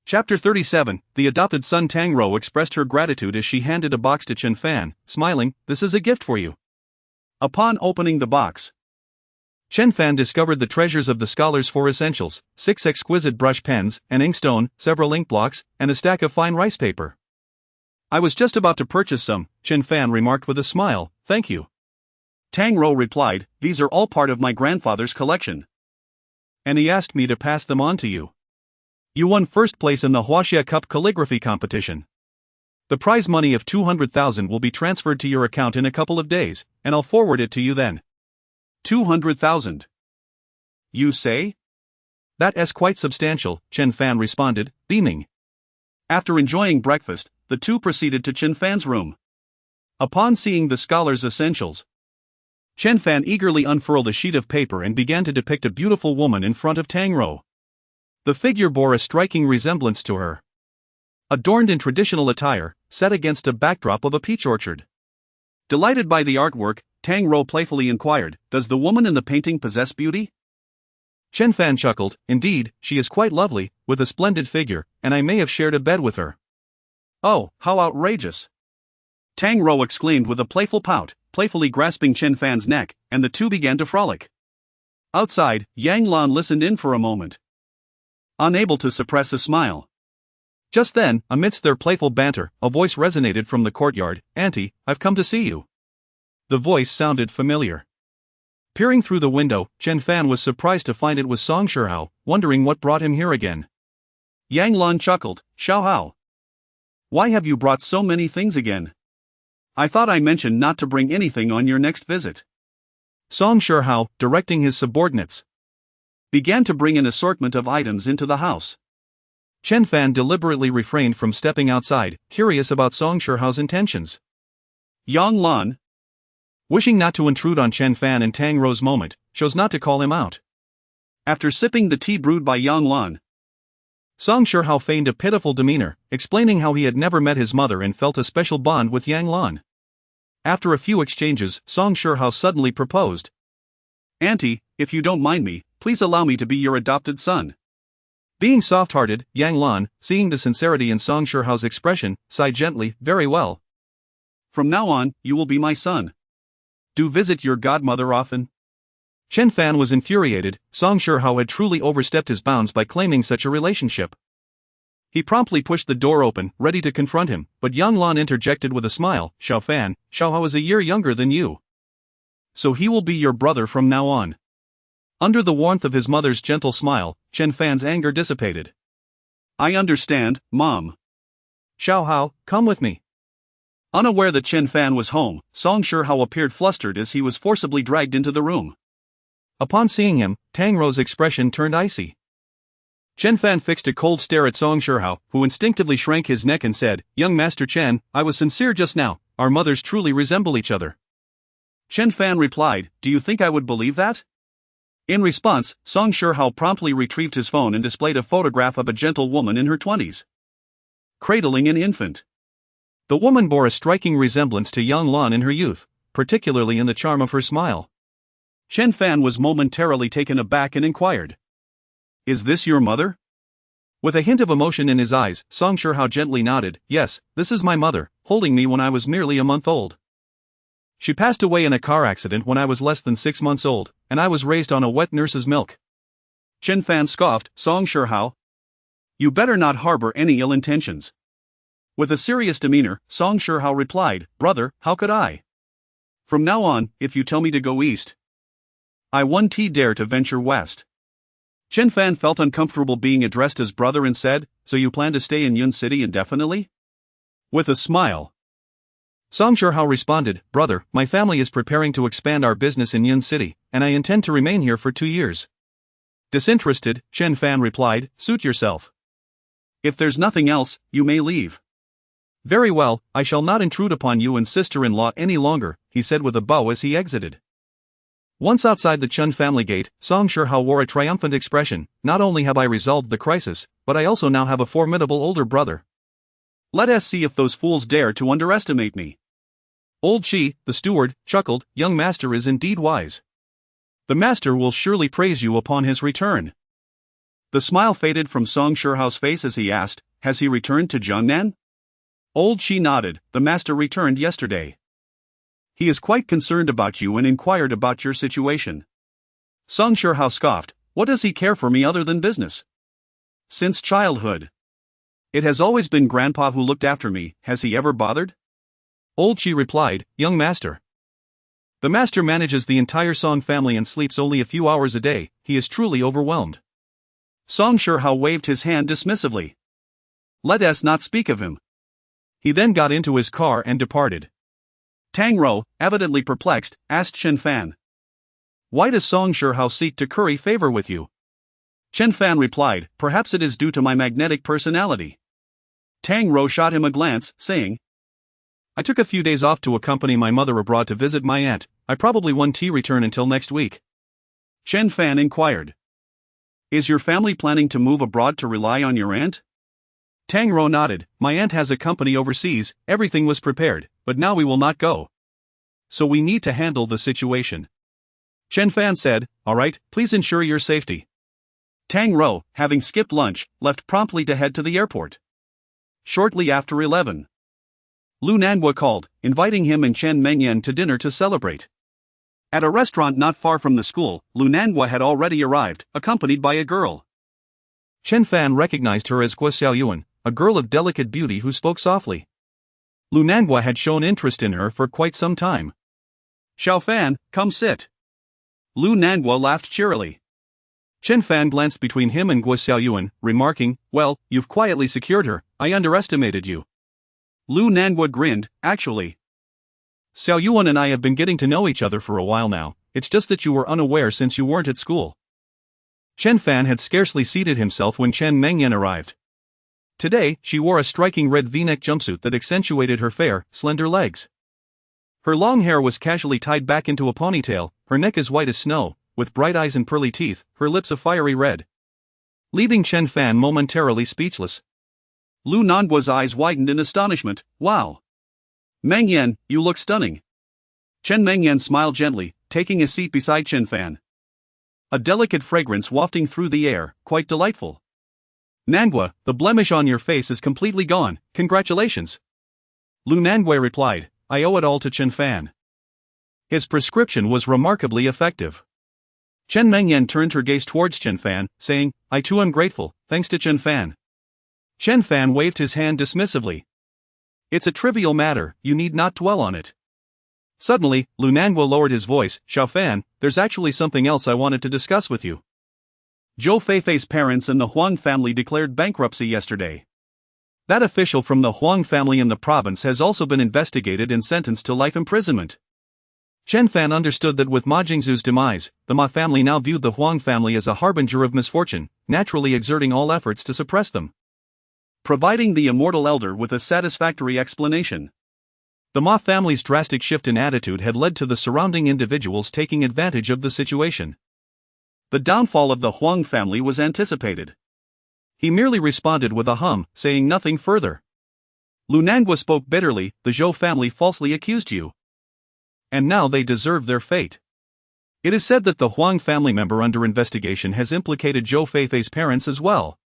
Chapter 37, the adopted son Tang Rou expressed her gratitude as she handed a box to Chen Fan, smiling, "This is a gift for you." Upon opening the box, Chen Fan discovered the treasures of the scholars for essentials, 6 exquisite brush pens, an inkstone, several ink blocks, and a stack of fine rice paper. "I was just about to purchase some," Chen Fan remarked with a smile, thank you. Tang Rou replied, these are all part of my grandfather's collection. And he asked me to pass them on to you. You won first place in the Huaxia Cup calligraphy competition. The prize money of 200,000 will be transferred to your account in a couple of days, and I'll forward it to you then. 200,000. You say? That's quite substantial, Chen Fan responded, beaming. After enjoying breakfast, the two proceeded to Chen Fan's room. Upon seeing the scholar's essentials, Chen Fan eagerly unfurled a sheet of paper and began to depict a beautiful woman in front of Tang Rou. The figure bore a striking resemblance to her. Adorned in traditional attire, set against a backdrop of a peach orchard. Delighted by the artwork, Tang Rou playfully inquired, does the woman in the painting possess beauty? Chen Fan chuckled, indeed, she is quite lovely, with a splendid figure, and I may have shared a bed with her. Oh, how outrageous! Tang Rou exclaimed with a playful pout, playfully grasping Chen Fan's neck, and the two began to frolic. Outside, Yang Lan listened in for a moment, unable to suppress a smile. Just then, amidst their playful banter, a voice resonated from the courtyard, Auntie, I've come to see you. The voice sounded familiar. Peering through the window, Chen Fan was surprised to find it was Song Shihao, wondering what brought him here again. Yang Lan chuckled, Xiao Hao. Why have you brought so many things again? I thought I mentioned not to bring anything on your next visit. Song Shihao, directing his subordinates, began to bring an assortment of items into the house. Chen Fan deliberately refrained from stepping outside, curious about Song Shihao's intentions. Yang Lan, wishing not to intrude on Chen Fan and Tang Rou's moment, chose not to call him out. After sipping the tea brewed by Yang Lan, Song Shihao feigned a pitiful demeanor, explaining how he had never met his mother and felt a special bond with Yang Lan. After a few exchanges, Song Shihao suddenly proposed. Auntie, if you don't mind me, please allow me to be your adopted son. Being soft-hearted, Yang Lan, seeing the sincerity in Song Shihao's expression, sighed gently, very well. From now on, you will be my son. Do visit your godmother often. Chen Fan was infuriated. Song Shihao had truly overstepped his bounds by claiming such a relationship. He promptly pushed the door open, ready to confront him, but Yang Lan interjected with a smile, Xiao Fan, Xiaohao is a year younger than you. So he will be your brother from now on. Under the warmth of his mother's gentle smile, Chen Fan's anger dissipated. I understand, Mom. Xiaohao, come with me. Unaware that Chen Fan was home, Song Shihao appeared flustered as he was forcibly dragged into the room. Upon seeing him, Tang Rou's expression turned icy. Chen Fan fixed a cold stare at Song Shihao, who instinctively shrank his neck and said, Young Master Chen, I was sincere just now, our mothers truly resemble each other. Chen Fan replied, do you think I would believe that? In response, Song Shihao promptly retrieved his phone and displayed a photograph of a gentle woman in her 20s, cradling an infant. The woman bore a striking resemblance to Yang Lan in her youth, particularly in the charm of her smile. Chen Fan was momentarily taken aback and inquired, is this your mother? With a hint of emotion in his eyes, Song Shihao gently nodded, yes, this is my mother, holding me when I was merely a month old. She passed away in a car accident when I was less than 6 months old, and I was raised on a wet nurse's milk. Chen Fan scoffed, Song Shihao, you better not harbor any ill intentions. With a serious demeanor, Song Shihao replied, brother, how could I? From now on, if you tell me to go east, I won't dare to venture west. Chen Fan felt uncomfortable being addressed as brother and said, so you plan to stay in Yun City indefinitely? With a smile, Song Shihao responded, brother, my family is preparing to expand our business in Yun City, and I intend to remain here for 2 years. Disinterested, Chen Fan replied, suit yourself. If there's nothing else, you may leave. Very well, I shall not intrude upon you and sister-in-law any longer, he said with a bow as he exited. Once outside the Chen family gate, Song Shihao wore a triumphant expression, not only have I resolved the crisis, but I also now have a formidable older brother. Let us see if those fools dare to underestimate me. Old Chi, the steward, chuckled, young master is indeed wise. The master will surely praise you upon his return. The smile faded from Song Shihao's face as he asked, has he returned to Jiangnan? Old Chi nodded, the master returned yesterday. He is quite concerned about you and inquired about your situation. Song Shihao scoffed, what does he care for me other than business? Since childhood. It has always been Grandpa who looked after me, has he ever bothered? Old Chi replied, young master. The master manages the entire Song family and sleeps only a few hours a day. He is truly overwhelmed. Song Shihao waved his hand dismissively. Let us not speak of him. He then got into his car and departed. Tang Rou, evidently perplexed, asked Chen Fan. Why does Song Shihao seek to curry favor with you? Chen Fan replied, perhaps it is due to my magnetic personality. Tang Rou shot him a glance, saying, I took a few days off to accompany my mother abroad to visit my aunt. I probably won't return until next week. Chen Fan inquired. Is your family planning to move abroad to rely on your aunt? Tang Rou nodded. My aunt has a company overseas, everything was prepared, but now we will not go. So we need to handle the situation. Chen Fan said, alright, please ensure your safety. Tang Rou, having skipped lunch, left promptly to head to the airport. Shortly after 11. Lu Nanhua called, inviting him and Chen Mengyan to dinner to celebrate. At a restaurant not far from the school, Lu Nanhua had already arrived, accompanied by a girl. Chen Fan recognized her as Huaxia, a girl of delicate beauty who spoke softly. Lu Nanhua had shown interest in her for quite some time. Xiao Fan, come sit. Lu Nanhua laughed cheerily. Chen Fan glanced between him and Guo Xiaoyuan, remarking, well, you've quietly secured her, I underestimated you. Lu Nanhua grinned, actually. Xiaoyuan and I have been getting to know each other for a while now, it's just that you were unaware since you weren't at school. Chen Fan had scarcely seated himself when Chen Mengyan arrived. Today, she wore a striking red V-neck jumpsuit that accentuated her fair, slender legs. Her long hair was casually tied back into a ponytail, her neck as white as snow, with bright eyes and pearly teeth, her lips a fiery red. Leaving Chen Fan momentarily speechless. Lu Nanhua's eyes widened in astonishment. Wow! Mengyan, you look stunning. Chen Mengyan smiled gently, taking a seat beside Chen Fan. A delicate fragrance wafting through the air, quite delightful. Nanhua, the blemish on your face is completely gone, congratulations. Lu Nanhua replied, I owe it all to Chen Fan. His prescription was remarkably effective. Chen Mengyan turned her gaze towards Chen Fan, saying, I too am grateful, thanks to Chen Fan. Chen Fan waved his hand dismissively. It's a trivial matter, you need not dwell on it. Suddenly, Lu Nanhua lowered his voice, Xiao Fan, there's actually something else I wanted to discuss with you. Zhou Feifei's parents and the Huang family declared bankruptcy yesterday. That official from the Huang family in the province has also been investigated and sentenced to life imprisonment. Chen Fan understood that with Ma Jingzhu's demise, the Ma family now viewed the Huang family as a harbinger of misfortune, naturally exerting all efforts to suppress them. Providing the immortal elder with a satisfactory explanation. The Ma family's drastic shift in attitude had led to the surrounding individuals taking advantage of the situation. The downfall of the Huang family was anticipated. He merely responded with a hum, saying nothing further. Lu Nanhua spoke bitterly, the Zhou family falsely accused you. And now they deserve their fate. It is said that the Huang family member under investigation has implicated Zhou Feifei's parents as well.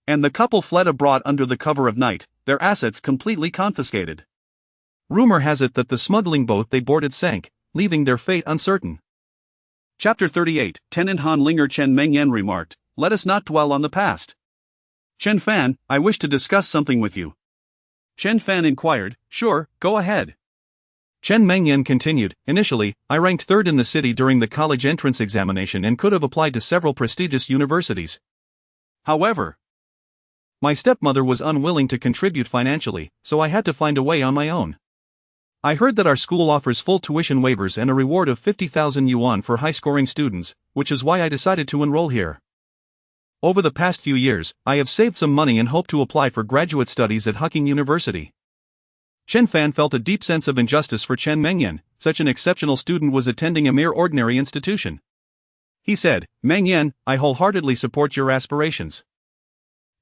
And the couple fled abroad under the cover of night, their assets completely confiscated. Rumor has it that the smuggling boat they boarded sank, leaving their fate uncertain. Chapter 38, Tenant Han Linger Chen Mengyan remarked, let us not dwell on the past. Chen Fan, I wish to discuss something with you. Chen Fan inquired, sure, go ahead. Chen Mengyan continued, initially, I ranked third in the city during the college entrance examination and could have applied to several prestigious universities. However, my stepmother was unwilling to contribute financially, so I had to find a way on my own. I heard that our school offers full tuition waivers and a reward of 50,000 yuan for high-scoring students, which is why I decided to enroll here. Over the past few years, I have saved some money and hope to apply for graduate studies at Huaxia University. Chen Fan felt a deep sense of injustice for Chen Mengyan, such an exceptional student was attending a mere ordinary institution. He said, Mengyan, I wholeheartedly support your aspirations.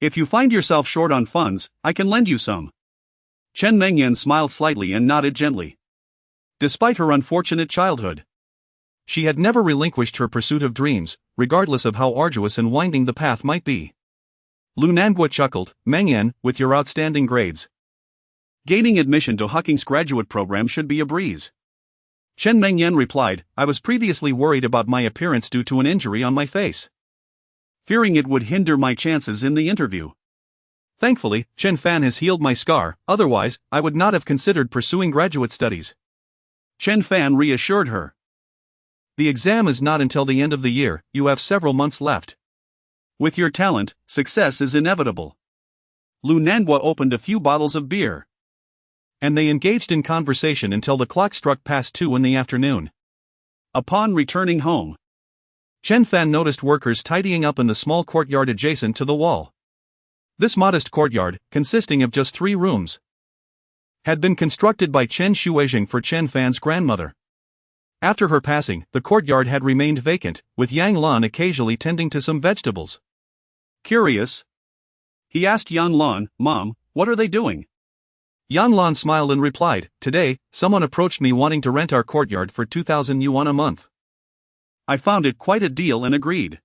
If you find yourself short on funds, I can lend you some. Chen Mengyan smiled slightly and nodded gently. Despite her unfortunate childhood, she had never relinquished her pursuit of dreams, regardless of how arduous and winding the path might be. Lu Nanhua chuckled, Mengyan, with your outstanding grades, gaining admission to Huaxia's graduate program should be a breeze. Chen Mengyan replied, I was previously worried about my appearance due to an injury on my face, fearing it would hinder my chances in the interview. Thankfully, Chen Fan has healed my scar, otherwise, I would not have considered pursuing graduate studies. Chen Fan reassured her. The exam is not until the end of the year, you have several months left. With your talent, success is inevitable. Lu Nanhua opened a few bottles of beer. And they engaged in conversation until the clock struck past 2 in the afternoon. Upon returning home, Chen Fan noticed workers tidying up in the small courtyard adjacent to the wall. This modest courtyard, consisting of just 3 rooms, had been constructed by Chen Shuijing for Chen Fan's grandmother. After her passing, the courtyard had remained vacant, with Yang Lan occasionally tending to some vegetables. Curious, he asked Yang Lan, "Mom, what are they doing?" Yang Lan smiled and replied, "Today, someone approached me wanting to rent our courtyard for 2,000 yuan a month. I found it quite a deal and agreed.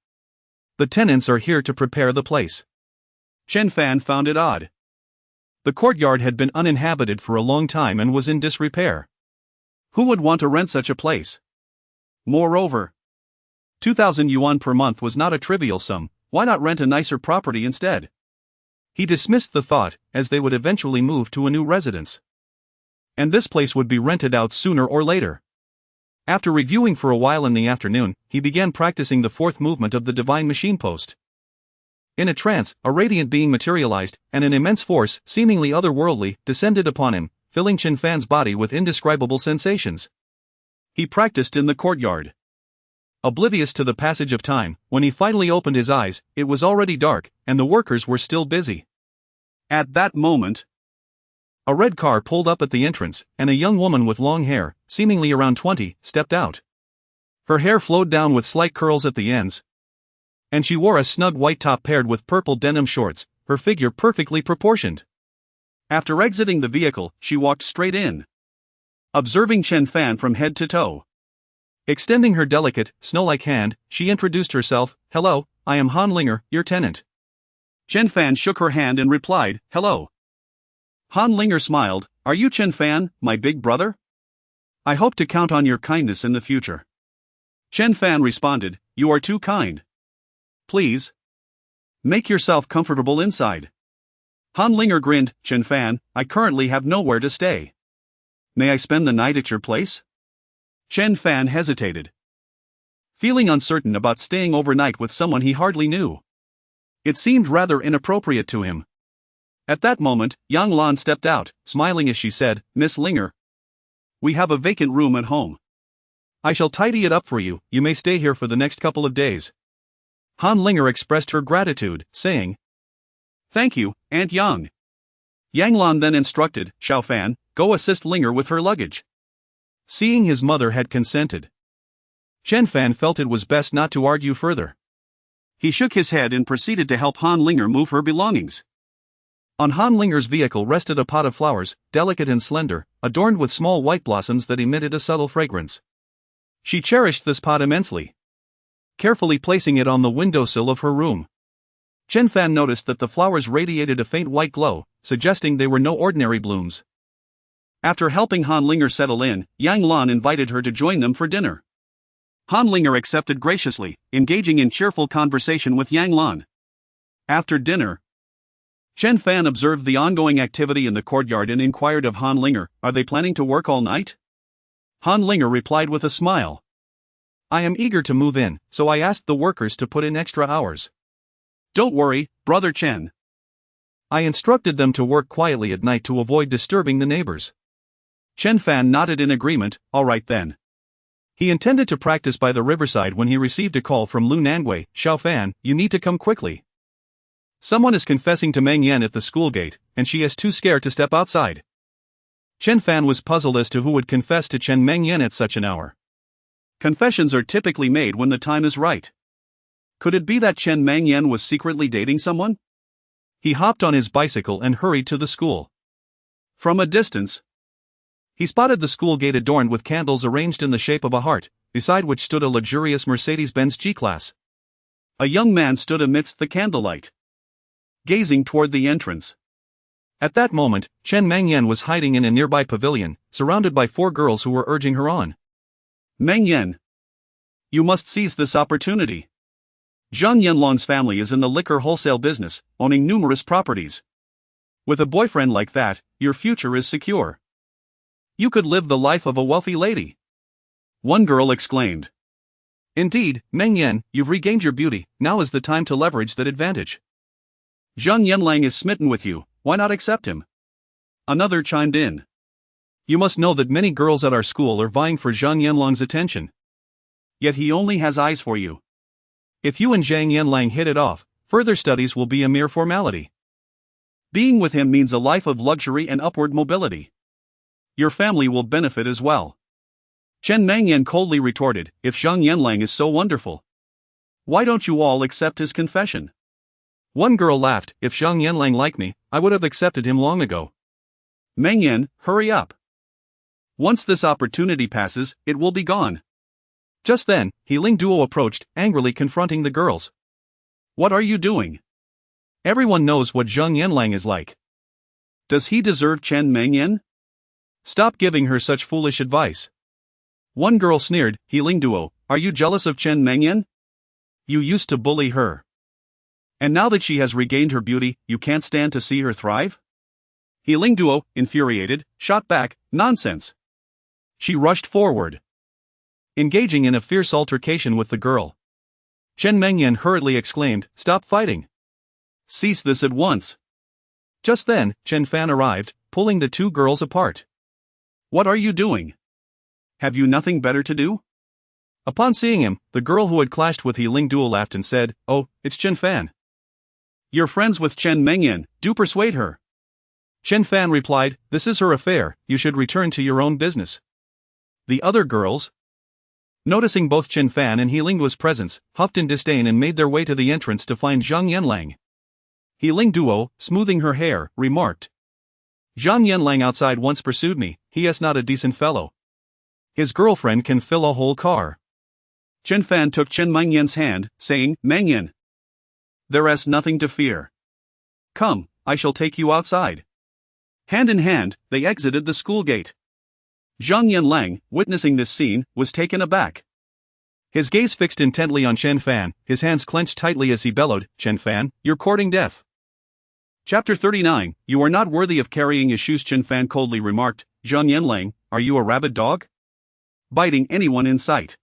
The tenants are here to prepare the place." Chen Fan found it odd. The courtyard had been uninhabited for a long time and was in disrepair. Who would want to rent such a place? Moreover, 2,000 yuan per month was not a trivial sum. Why not rent a nicer property instead? He dismissed the thought, as they would eventually move to a new residence. And this place would be rented out sooner or later. After reviewing for a while in the afternoon, he began practicing the 4th movement of the divine machine post. In a trance, a radiant being materialized, and an immense force, seemingly otherworldly, descended upon him, filling Chen Fan's body with indescribable sensations. He practiced in the courtyard. Oblivious to the passage of time, when he finally opened his eyes, it was already dark, and the workers were still busy. At that moment, a red car pulled up at the entrance, and a young woman with long hair, seemingly around 20, stepped out. Her hair flowed down with slight curls at the ends, and she wore a snug white top paired with purple denim shorts, her figure perfectly proportioned. After exiting the vehicle, she walked straight in, observing Chen Fan from head to toe. Extending her delicate, snow-like hand, she introduced herself. "Hello, I am Han Linger, your tenant." Chen Fan shook her hand and replied, "Hello." Han Linger smiled, "Are you Chen Fan, my big brother? I hope to count on your kindness in the future." Chen Fan responded, "You are too kind. Please, make yourself comfortable inside." Han Linger grinned, "Chen Fan, I currently have nowhere to stay. May I spend the night at your place?" Chen Fan hesitated, feeling uncertain about staying overnight with someone he hardly knew. It seemed rather inappropriate to him. At that moment, Yang Lan stepped out, smiling as she said, "Miss Linger, we have a vacant room at home. I shall tidy it up for you. You may stay here for the next couple of days." Han Linger expressed her gratitude, saying, "Thank you, Aunt Yang." Yang Lan then instructed, "Xiao Fan, go assist Linger with her luggage." Seeing his mother had consented, Chen Fan felt it was best not to argue further. He shook his head and proceeded to help Han Linger move her belongings. On Han Linger's vehicle rested a pot of flowers, delicate and slender, adorned with small white blossoms that emitted a subtle fragrance. She cherished this pot immensely, carefully placing it on the windowsill of her room. Chen Fan noticed that the flowers radiated a faint white glow, suggesting they were no ordinary blooms. After helping Han Linger settle in, Yang Lan invited her to join them for dinner. Han Linger accepted graciously, engaging in cheerful conversation with Yang Lan. After dinner, Chen Fan observed the ongoing activity in the courtyard and inquired of Han Linger, "Are they planning to work all night?" Han Linger replied with a smile, "I am eager to move in, so I asked the workers to put in extra hours." "Don't worry, Brother Chen. I instructed them to work quietly at night to avoid disturbing the neighbors." Chen Fan nodded in agreement. "All right then." He intended to practice by the riverside when he received a call from Lu Nanwei. "Xiao Fan, you need to come quickly. Someone is confessing to Meng Yan at the school gate, and she is too scared to step outside." Chen Fan was puzzled as to who would confess to Chen Meng Yan at such an hour. Confessions are typically made when the time is right. Could it be that Chen Meng Yan was secretly dating someone? He hopped on his bicycle and hurried to the school. From a distance, he spotted the school gate adorned with candles arranged in the shape of a heart, beside which stood a luxurious Mercedes-Benz G-Class. A young man stood amidst the candlelight, gazing toward the entrance. At that moment, Chen Meng Yan was hiding in a nearby pavilion, surrounded by 4 girls who were urging her on. "Meng Yan, you must seize this opportunity. Zhang Yanlong's family is in the liquor wholesale business, owning numerous properties. With a boyfriend like that, your future is secure." You could live the life of a wealthy lady. One girl exclaimed. Indeed, Meng Yan, you've regained your beauty, now is the time to leverage that advantage. Zhang Yanlang is smitten with you, why not accept him? Another chimed in. You must know that many girls at our school are vying for Zhang Yanlang's attention. Yet he only has eyes for you. If you and Zhang Yanlang hit it off, further studies will be a mere formality. Being with him means a life of luxury and upward mobility. Your family will benefit as well. Chen Mangyan coldly retorted, if Zhang Yanlang is so wonderful, why don't you all accept his confession? One girl laughed, if Zhang Yanlang liked me, I would have accepted him long ago. Mangyan, hurry up. Once this opportunity passes, it will be gone. Just then, Healing Duo approached, angrily confronting the girls. What are you doing? Everyone knows what Zhang Yanlang is like. Does he deserve Chen Mangyan? Stop giving her such foolish advice. One girl sneered, Healing Duo, are you jealous of Chen Mangyan? You used to bully her. And now that she has regained her beauty, you can't stand to see her thrive? Healing Duo, infuriated, shot back, nonsense. She rushed forward, engaging in a fierce altercation with the girl. Chen Mengyan hurriedly exclaimed, stop fighting. Cease this at once. Just then, Chen Fan arrived, pulling the two girls apart. What are you doing? Have you nothing better to do? Upon seeing him, the girl who had clashed with Healing Duo laughed and said, oh, it's Chen Fan. You're friends with Chen Mengyan, do persuade her. Chen Fan replied, this is her affair, you should return to your own business. The other girls, noticing both Chen Fan and Healing Duo's presence, huffed in disdain and made their way to the entrance to find Zhang Yanlang. Healing Duo, smoothing her hair, remarked. Zhang Yanlang outside once pursued me, he is not a decent fellow. His girlfriend can fill a whole car. Chen Fan took Chen Mengyan's hand, saying, Mengyan, there is nothing to fear. Come, I shall take you outside. Hand in hand, they exited the school gate. Zhang Yanlang, witnessing this scene, was taken aback. His gaze fixed intently on Chen Fan, his hands clenched tightly as he bellowed, Chen Fan, you're courting death. Chapter 39, You are not worthy of carrying his shoes. Chen Fan coldly remarked, Zhang Yanlang, are you a rabid dog? Biting anyone in sight.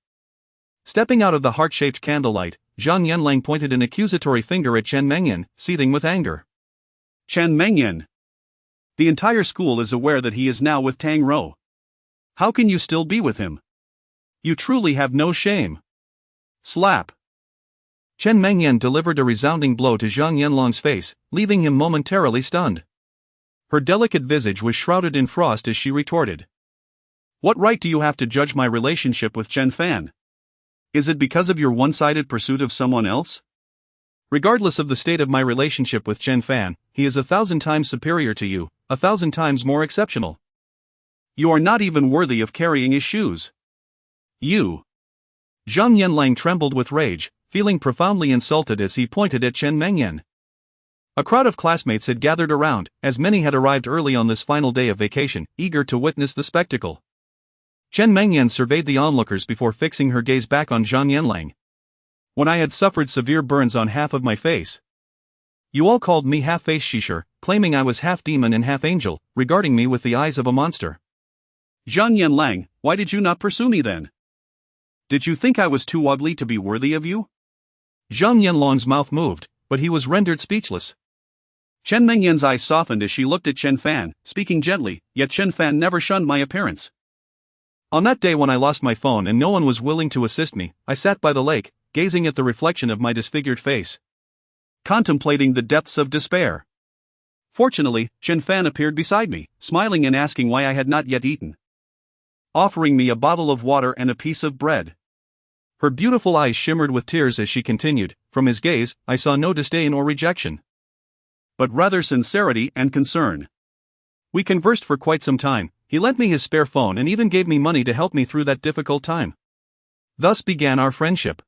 Stepping out of the heart-shaped candlelight, Zhang Yanlang pointed an accusatory finger at Chen Mengyan, seething with anger. Chen Mengyan. The entire school is aware that he is now with Tang Rou. How can you still be with him? You truly have no shame. Slap. Chen Mengyan delivered a resounding blow to Zhang Yanlang's face, leaving him momentarily stunned. Her delicate visage was shrouded in frost as she retorted. What right do you have to judge my relationship with Chen Fan? Is it because of your one-sided pursuit of someone else? Regardless of the state of my relationship with Chen Fan, he is 1,000 times superior to you, 1,000 times more exceptional. You are not even worthy of carrying his shoes. You. Zhang Yanlang trembled with rage, feeling profoundly insulted as he pointed at Chen Mengyan. A crowd of classmates had gathered around, as many had arrived early on this final day of vacation, eager to witness the spectacle. Chen Mengyan surveyed the onlookers before fixing her gaze back on Zhang Yanlang. When I had suffered severe burns on half of my face, you all called me half-face Shisher, claiming I was half demon and half angel, regarding me with the eyes of a monster. Zhang Yanlang, why did you not pursue me then? Did you think I was too ugly to be worthy of you? Zhang Yanlang's mouth moved, but he was rendered speechless. Chen Mengyan's eyes softened as she looked at Chen Fan, speaking gently, yet Chen Fan never shunned my appearance. On that day when I lost my phone and no one was willing to assist me, I sat by the lake, gazing at the reflection of my disfigured face, contemplating the depths of despair. Fortunately, Chen Fan appeared beside me, smiling and asking why I had not yet eaten, offering me a bottle of water and a piece of bread. Her beautiful eyes shimmered with tears as she continued. From his gaze, I saw no disdain or rejection, but rather sincerity and concern. We conversed for quite some time. He lent me his spare phone and even gave me money to help me through that difficult time. Thus began our friendship.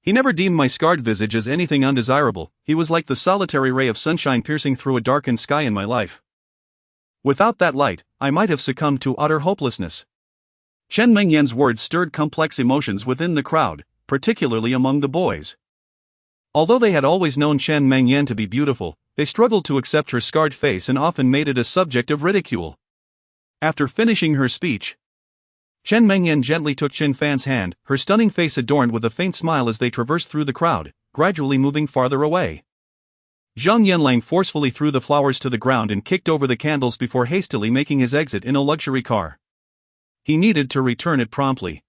He never deemed my scarred visage as anything undesirable, he was like the solitary ray of sunshine piercing through a darkened sky in my life. Without that light, I might have succumbed to utter hopelessness. Chen Mengyan's words stirred complex emotions within the crowd, particularly among the boys. Although they had always known Chen Mengyan to be beautiful, they struggled to accept her scarred face and often made it a subject of ridicule. After finishing her speech, Chen Mengyan gently took Chen Fan's hand, her stunning face adorned with a faint smile as they traversed through the crowd, gradually moving farther away. Zhang Yanlang forcefully threw the flowers to the ground and kicked over the candles before hastily making his exit in a luxury car. He needed to return it promptly.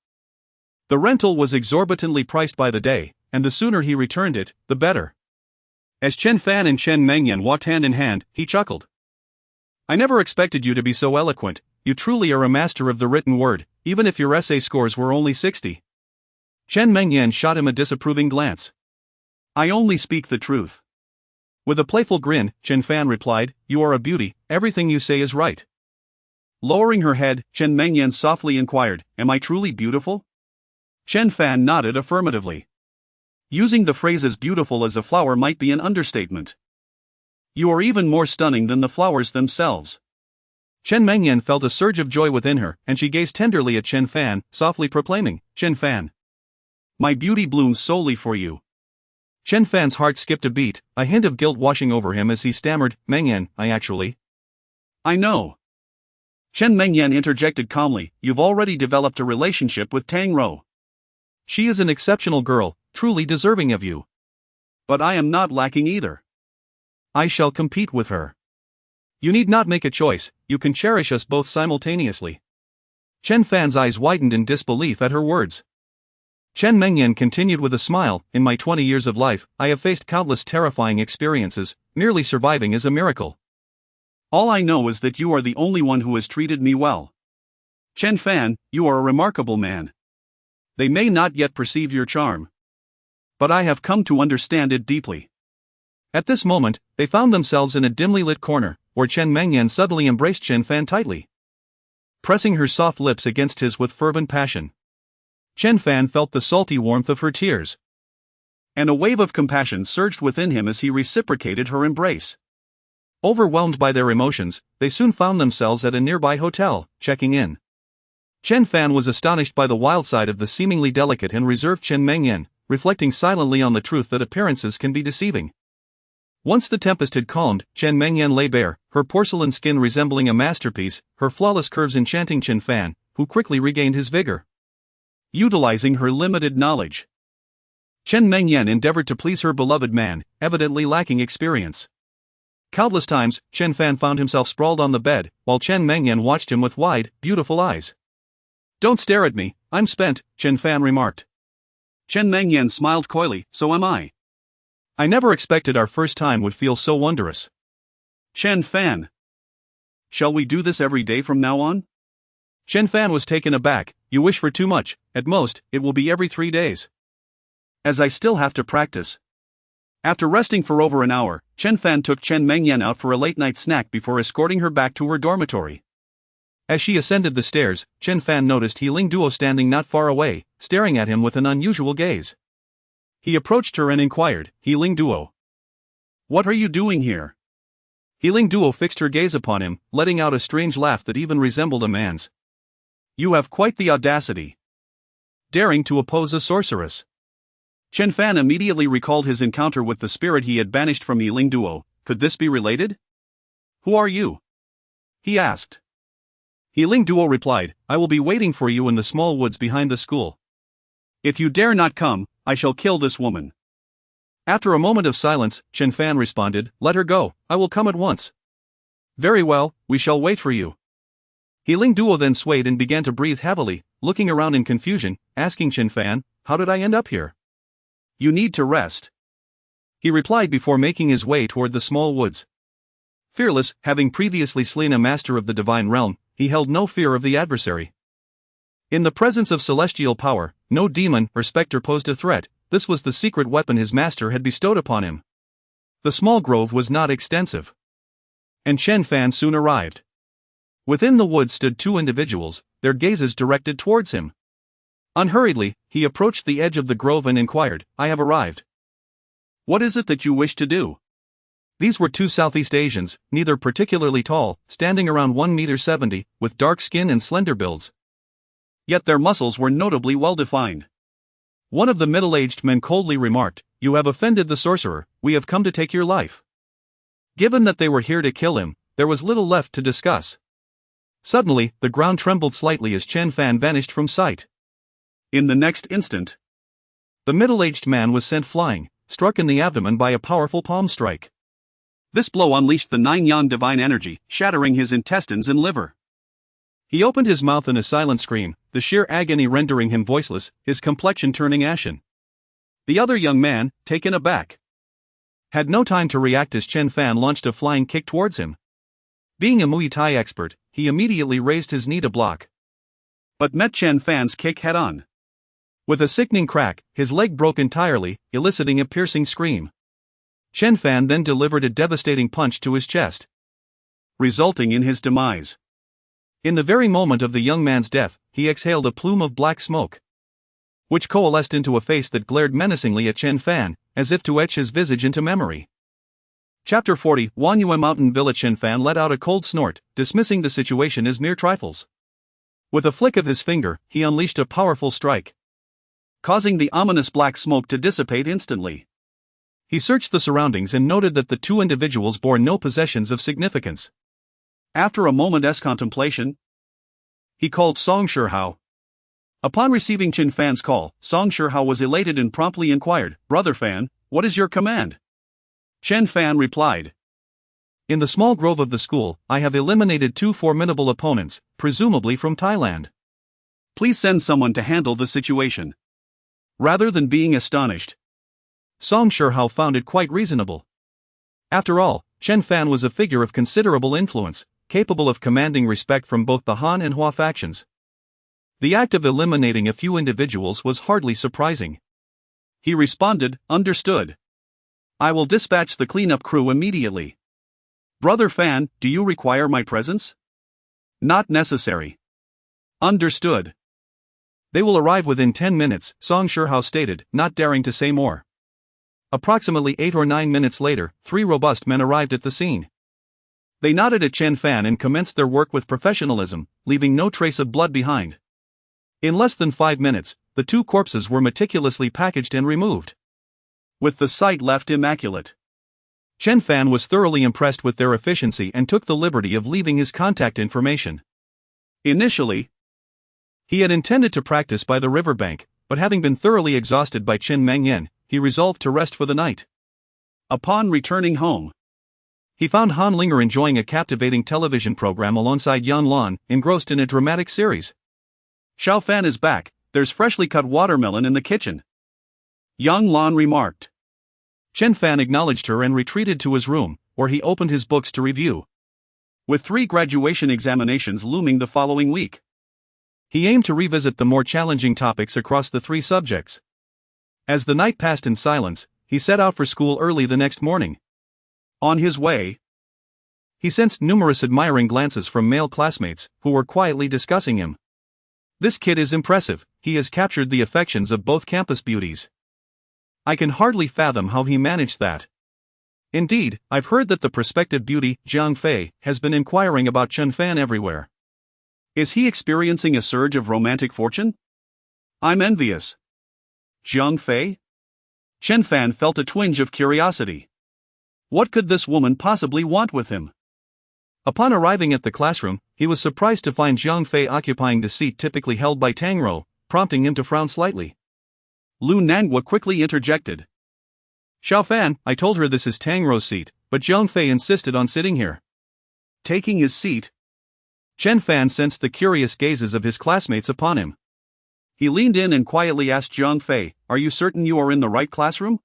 The rental was exorbitantly priced by the day, and the sooner he returned it, the better. As Chen Fan and Chen Mengyan walked hand in hand, he chuckled. "I never expected you to be so eloquent. You truly are a master of the written word, even if your essay scores were only 60. Chen Mengyan shot him a disapproving glance. "I only speak the truth." With a playful grin, Chen Fan replied, "You are a beauty, everything you say is right." Lowering her head, Chen Mengyan softly inquired, "Am I truly beautiful?" Chen Fan nodded affirmatively. Using the phrase "as beautiful as a flower" might be an understatement. "You are even more stunning than the flowers themselves." Chen Mengyan felt a surge of joy within her, and she gazed tenderly at Chen Fan, softly proclaiming, "Chen Fan, my beauty blooms solely for you." Chen Fan's heart skipped a beat, a hint of guilt washing over him as he stammered, "Mengyan, I know." Chen Mengyan interjected calmly, "You've already developed a relationship with Tang Rou. She is an exceptional girl, truly deserving of you. But I am not lacking either. I shall compete with her. You need not make a choice, you can cherish us both simultaneously." Chen Fan's eyes widened in disbelief at her words. Chen Mengyan continued with a smile, "In my 20 years of life, I have faced countless terrifying experiences, merely surviving is a miracle. All I know is that you are the only one who has treated me well. Chen Fan, you are a remarkable man. They may not yet perceive your charm, but I have come to understand it deeply." At this moment, they found themselves in a dimly lit corner, where Chen Mengyan suddenly embraced Chen Fan tightly, pressing her soft lips against his with fervent passion. Chen Fan felt the salty warmth of her tears, and a wave of compassion surged within him as he reciprocated her embrace. Overwhelmed by their emotions, they soon found themselves at a nearby hotel, checking in. Chen Fan was astonished by the wild side of the seemingly delicate and reserved Chen Mengyan, reflecting silently on the truth that appearances can be deceiving. Once the tempest had calmed, Chen Mengyan lay bare, her porcelain skin resembling a masterpiece, her flawless curves enchanting Chen Fan, who quickly regained his vigor. Utilizing her limited knowledge, Chen Mengyan endeavored to please her beloved man, evidently lacking experience. Countless times, Chen Fan found himself sprawled on the bed, while Chen Mengyan watched him with wide, beautiful eyes. "Don't stare at me, I'm spent," Chen Fan remarked. Chen Mengyan smiled coyly, "So am I. I never expected our first time would feel so wondrous." "Chen Fan, shall we do this every day from now on?" Chen Fan was taken aback. "You wish for too much, at most, it will be every 3 days. As I still have to practice." After resting for over an hour, Chen Fan took Chen Mengyan out for a late-night snack before escorting her back to her dormitory. As she ascended the stairs, Chen Fan noticed He Ling Duo standing not far away, staring at him with an unusual gaze. He approached her and inquired, "He Ling Duo, what are you doing here?" He Ling Duo fixed her gaze upon him, letting out a strange laugh that even resembled a man's. "You have quite the audacity. Daring to oppose a sorceress." Chen Fan immediately recalled his encounter with the spirit he had banished from He Ling Duo. Could this be related? "Who are you?" he asked. He Ling Duo replied, "I will be waiting for you in the small woods behind the school. If you dare not come, I shall kill this woman." After a moment of silence, Chen Fan responded, "Let her go, I will come at once." "Very well, we shall wait for you." He Ling Duo then swayed and began to breathe heavily, looking around in confusion, asking Chen Fan, "How did I end up here?" "You need to rest," he replied before making his way toward the small woods. Fearless, having previously slain a master of the divine realm, he held no fear of the adversary. In the presence of celestial power, no demon or specter posed a threat. This was the secret weapon his master had bestowed upon him. The small grove was not extensive, and Chen Fan soon arrived. Within the woods stood 2 individuals, their gazes directed towards him. Unhurriedly, he approached the edge of the grove and inquired, "I have arrived. What is it that you wish to do?" These were 2 Southeast Asians, neither particularly tall, standing around 1.70 meters, with dark skin and slender builds. Yet their muscles were notably well-defined. One of the middle-aged men coldly remarked, "You have offended the sorcerer, we have come to take your life." Given that they were here to kill him, there was little left to discuss. Suddenly, the ground trembled slightly as Chen Fan vanished from sight. In the next instant, the middle-aged man was sent flying, struck in the abdomen by a powerful palm strike. This blow unleashed the 9-yan divine energy, shattering his intestines and liver. He opened his mouth in a silent scream, the sheer agony rendering him voiceless, his complexion turning ashen. The other young man, taken aback, had no time to react as Chen Fan launched a flying kick towards him. Being a Muay Thai expert, he immediately raised his knee to block, but met Chen Fan's kick head-on. With a sickening crack, his leg broke entirely, eliciting a piercing scream. Chen Fan then delivered a devastating punch to his chest, resulting in his demise. In the very moment of the young man's death, he exhaled a plume of black smoke, which coalesced into a face that glared menacingly at Chen Fan, as if to etch his visage into memory. Chapter 40, Huaxia Mountain Villa. Chen Fan let out a cold snort, dismissing the situation as mere trifles. With a flick of his finger, he unleashed a powerful strike, causing the ominous black smoke to dissipate instantly. He searched the surroundings and noted that the two individuals bore no possessions of significance. After a moment's contemplation, he called Song Shihao. Upon receiving Chen Fan's call, Song Shihao was elated and promptly inquired, "Brother Fan, what is your command?" Chen Fan replied, "In the small grove of the school, I have eliminated 2 formidable opponents, presumably from Thailand. Please send someone to handle the situation." Rather than being astonished, Song Shihao found it quite reasonable. After all, Chen Fan was a figure of considerable influence, capable of commanding respect from both the Han and Hua factions. The act of eliminating a few individuals was hardly surprising. He responded, "Understood. I will dispatch the cleanup crew immediately." "Brother Fan, do you require my presence?" "Not necessary." "Understood." "They will arrive within 10 minutes, Song Shihao stated, not daring to say more. Approximately 8 or 9 minutes later, 3 robust men arrived at the scene. They nodded at Chen Fan and commenced their work with professionalism, leaving no trace of blood behind. In less than 5 minutes, the 2 corpses were meticulously packaged and removed, with the site left immaculate. Chen Fan was thoroughly impressed with their efficiency and took the liberty of leaving his contact information. Initially, he had intended to practice by the riverbank, but having been thoroughly exhausted by Qin Mengyan, he resolved to rest for the night. Upon returning home, he found Han Linger enjoying a captivating television program alongside Yan Lan, engrossed in a dramatic series. "Xiao Fan is back, there's freshly cut watermelon in the kitchen," Yang Lan remarked. Chen Fan acknowledged her and retreated to his room, where he opened his books to review. With 3 graduation examinations looming the following week, he aimed to revisit the more challenging topics across the 3 subjects. As the night passed in silence, he set out for school early the next morning. On his way, he sensed numerous admiring glances from male classmates, who were quietly discussing him. "This kid is impressive, he has captured the affections of both campus beauties. I can hardly fathom how he managed that. Indeed, I've heard that the prospective beauty, Jiang Fei, has been inquiring about Chen Fan everywhere. Is he experiencing a surge of romantic fortune? I'm envious." Jiang Fei? Chen Fan felt a twinge of curiosity. What could this woman possibly want with him? Upon arriving at the classroom, he was surprised to find Jiang Fei occupying the seat typically held by Tang Rou, prompting him to frown slightly. Lu Nangua quickly interjected. "Xiao Fan, I told her this is Tang Rou's seat, but Jiang Fei insisted on sitting here." Taking his seat, Chen Fan sensed the curious gazes of his classmates upon him. He leaned in and quietly asked Jiang Fei, "Are you certain you are in the right classroom?"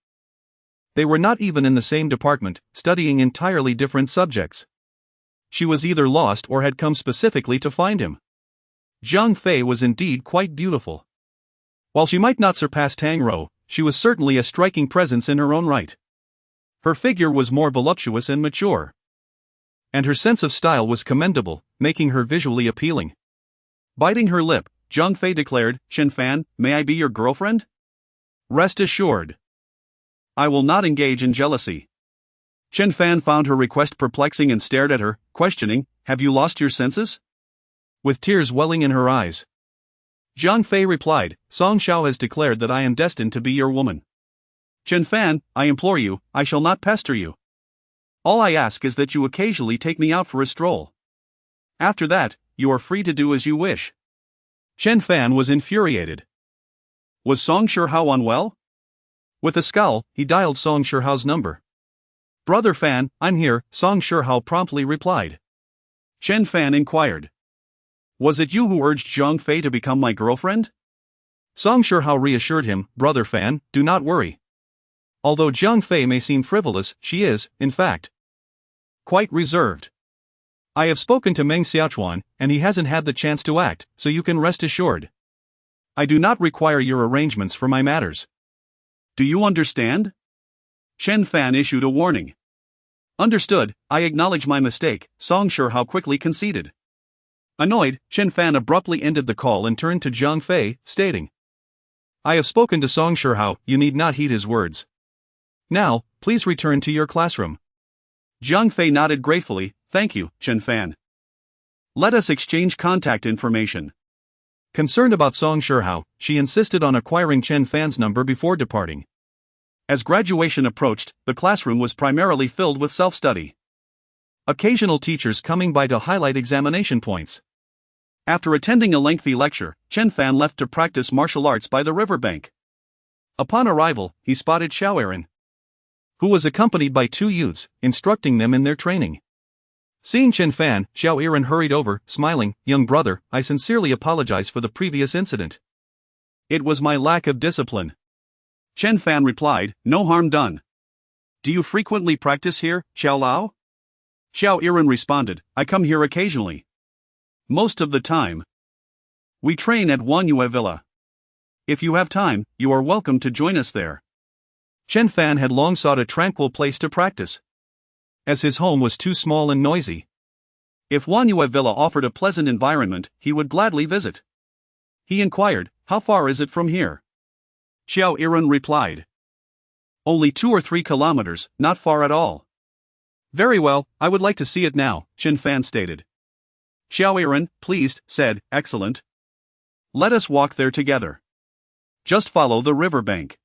They were not even in the same department, studying entirely different subjects. She was either lost or had come specifically to find him. Jiang Fei was indeed quite beautiful. While she might not surpass Tang Rou, she was certainly a striking presence in her own right. Her figure was more voluptuous and mature, and her sense of style was commendable, making her visually appealing. Biting her lip, Jiang Fei declared, "Chen Fan, may I be your girlfriend?" "Rest assured, I will not engage in jealousy." Chen Fan found her request perplexing and stared at her, questioning, "Have you lost your senses?" With tears welling in her eyes, Jiang Fei replied, "Song Xiao has declared that I am destined to be your woman. Chen Fan, I implore you, I shall not pester you. All I ask is that you occasionally take me out for a stroll. After that, you are free to do as you wish. Chen Fan was infuriated. Was Song Shihao unwell? With a scowl, he dialed Song Shihao's number. Brother Fan, I'm here, Song Shihao promptly replied. Chen Fan inquired. Was it you who urged Zhang Fei to become my girlfriend? Song Shihao reassured him, Brother Fan, do not worry. Although Zhang Fei may seem frivolous, she is, in fact, quite reserved. I have spoken to Meng Xiaochuan, and he hasn't had the chance to act, so you can rest assured. I do not require your arrangements for my matters. Do you understand? Chen Fan issued a warning. Understood, I acknowledge my mistake, Song Shihao quickly conceded. Annoyed, Chen Fan abruptly ended the call and turned to Zhang Fei, stating, I have spoken to Song Shihao, you need not heed his words. Now, please return to your classroom. Zhang Fei nodded gratefully, thank you, Chen Fan. Let us exchange contact information. Concerned about Song Shihao, she insisted on acquiring Chen Fan's number before departing. As graduation approached, the classroom was primarily filled with self-study. Occasional teachers coming by to highlight examination points. After attending a lengthy lecture, Chen Fan left to practice martial arts by the riverbank. Upon arrival, he spotted Xiao Aaron, who was accompanied by two youths, instructing them in their training. Seeing Chen Fan, Xiao Aaron hurried over, smiling, young brother, I sincerely apologize for the previous incident. It was my lack of discipline. Chen Fan replied, no harm done. Do you frequently practice here, Xiao Lao? Xiao Aaron responded, I come here occasionally. Most of the time. We train at Huaxia Villa. If you have time, you are welcome to join us there. Chen Fan had long sought a tranquil place to practice, as his home was too small and noisy. If Huaxia Villa offered a pleasant environment, he would gladly visit. He inquired, how far is it from here? Xiao Aaron replied. Only 2 or 3 kilometers, not far at all. Very well, I would like to see it now, Chen Fan stated. Xiao Aaron, pleased, said, excellent. Let us walk there together. Just follow the riverbank.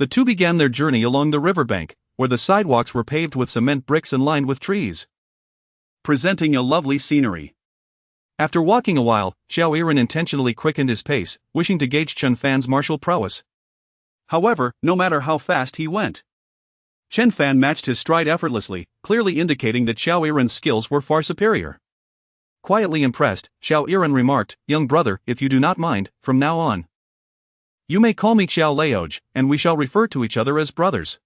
The two began their journey along the riverbank, where the sidewalks were paved with cement bricks and lined with trees, presenting a lovely scenery. After walking a while, Xiao Aaron intentionally quickened his pace, wishing to gauge Chen Fan's martial prowess. However, no matter how fast he went, Chen Fan matched his stride effortlessly, clearly indicating that Xiao Aaron's skills were far superior. Quietly impressed, Xiao Aaron remarked, young brother, if you do not mind, from now on, you may call me Xiao Laoj, and we shall refer to each other as brothers.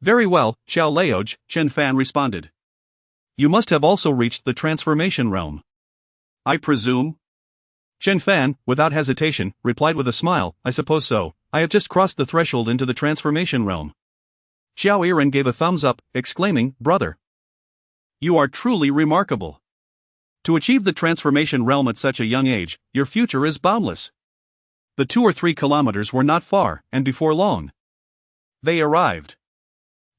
Very well, Xiao Laoj, Chen Fan responded. You must have also reached the transformation realm. I presume? Chen Fan, without hesitation, replied with a smile, I suppose so, I have just crossed the threshold into the transformation realm. Xiao Aaron gave a thumbs up, exclaiming, brother, you are truly remarkable. To achieve the transformation realm at such a young age, your future is boundless. The 2 or 3 kilometers were not far, and before long, they arrived.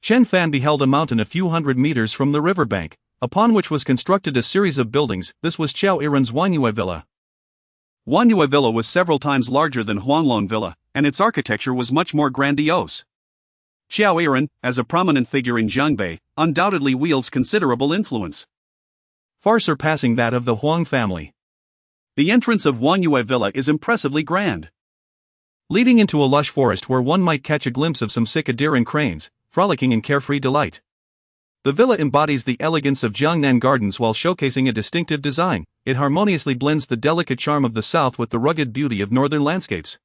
Chen Fan beheld a mountain a few hundred meters from the riverbank, upon which was constructed a series of buildings. This was Xiao Aaron's Huaxia Villa. Huaxia Villa was several times larger than Huanglong Villa, and its architecture was much more grandiose. Xiao Aaron, as a prominent figure in Zhangbei, undoubtedly wields considerable influence, far surpassing that of the Huang family. The entrance of Huaxia Villa is impressively grand, leading into a lush forest where one might catch a glimpse of some cicadere and cranes, frolicking in carefree delight. The villa embodies the elegance of Jiangnan gardens while showcasing a distinctive design. It harmoniously blends the delicate charm of the south with the rugged beauty of northern landscapes,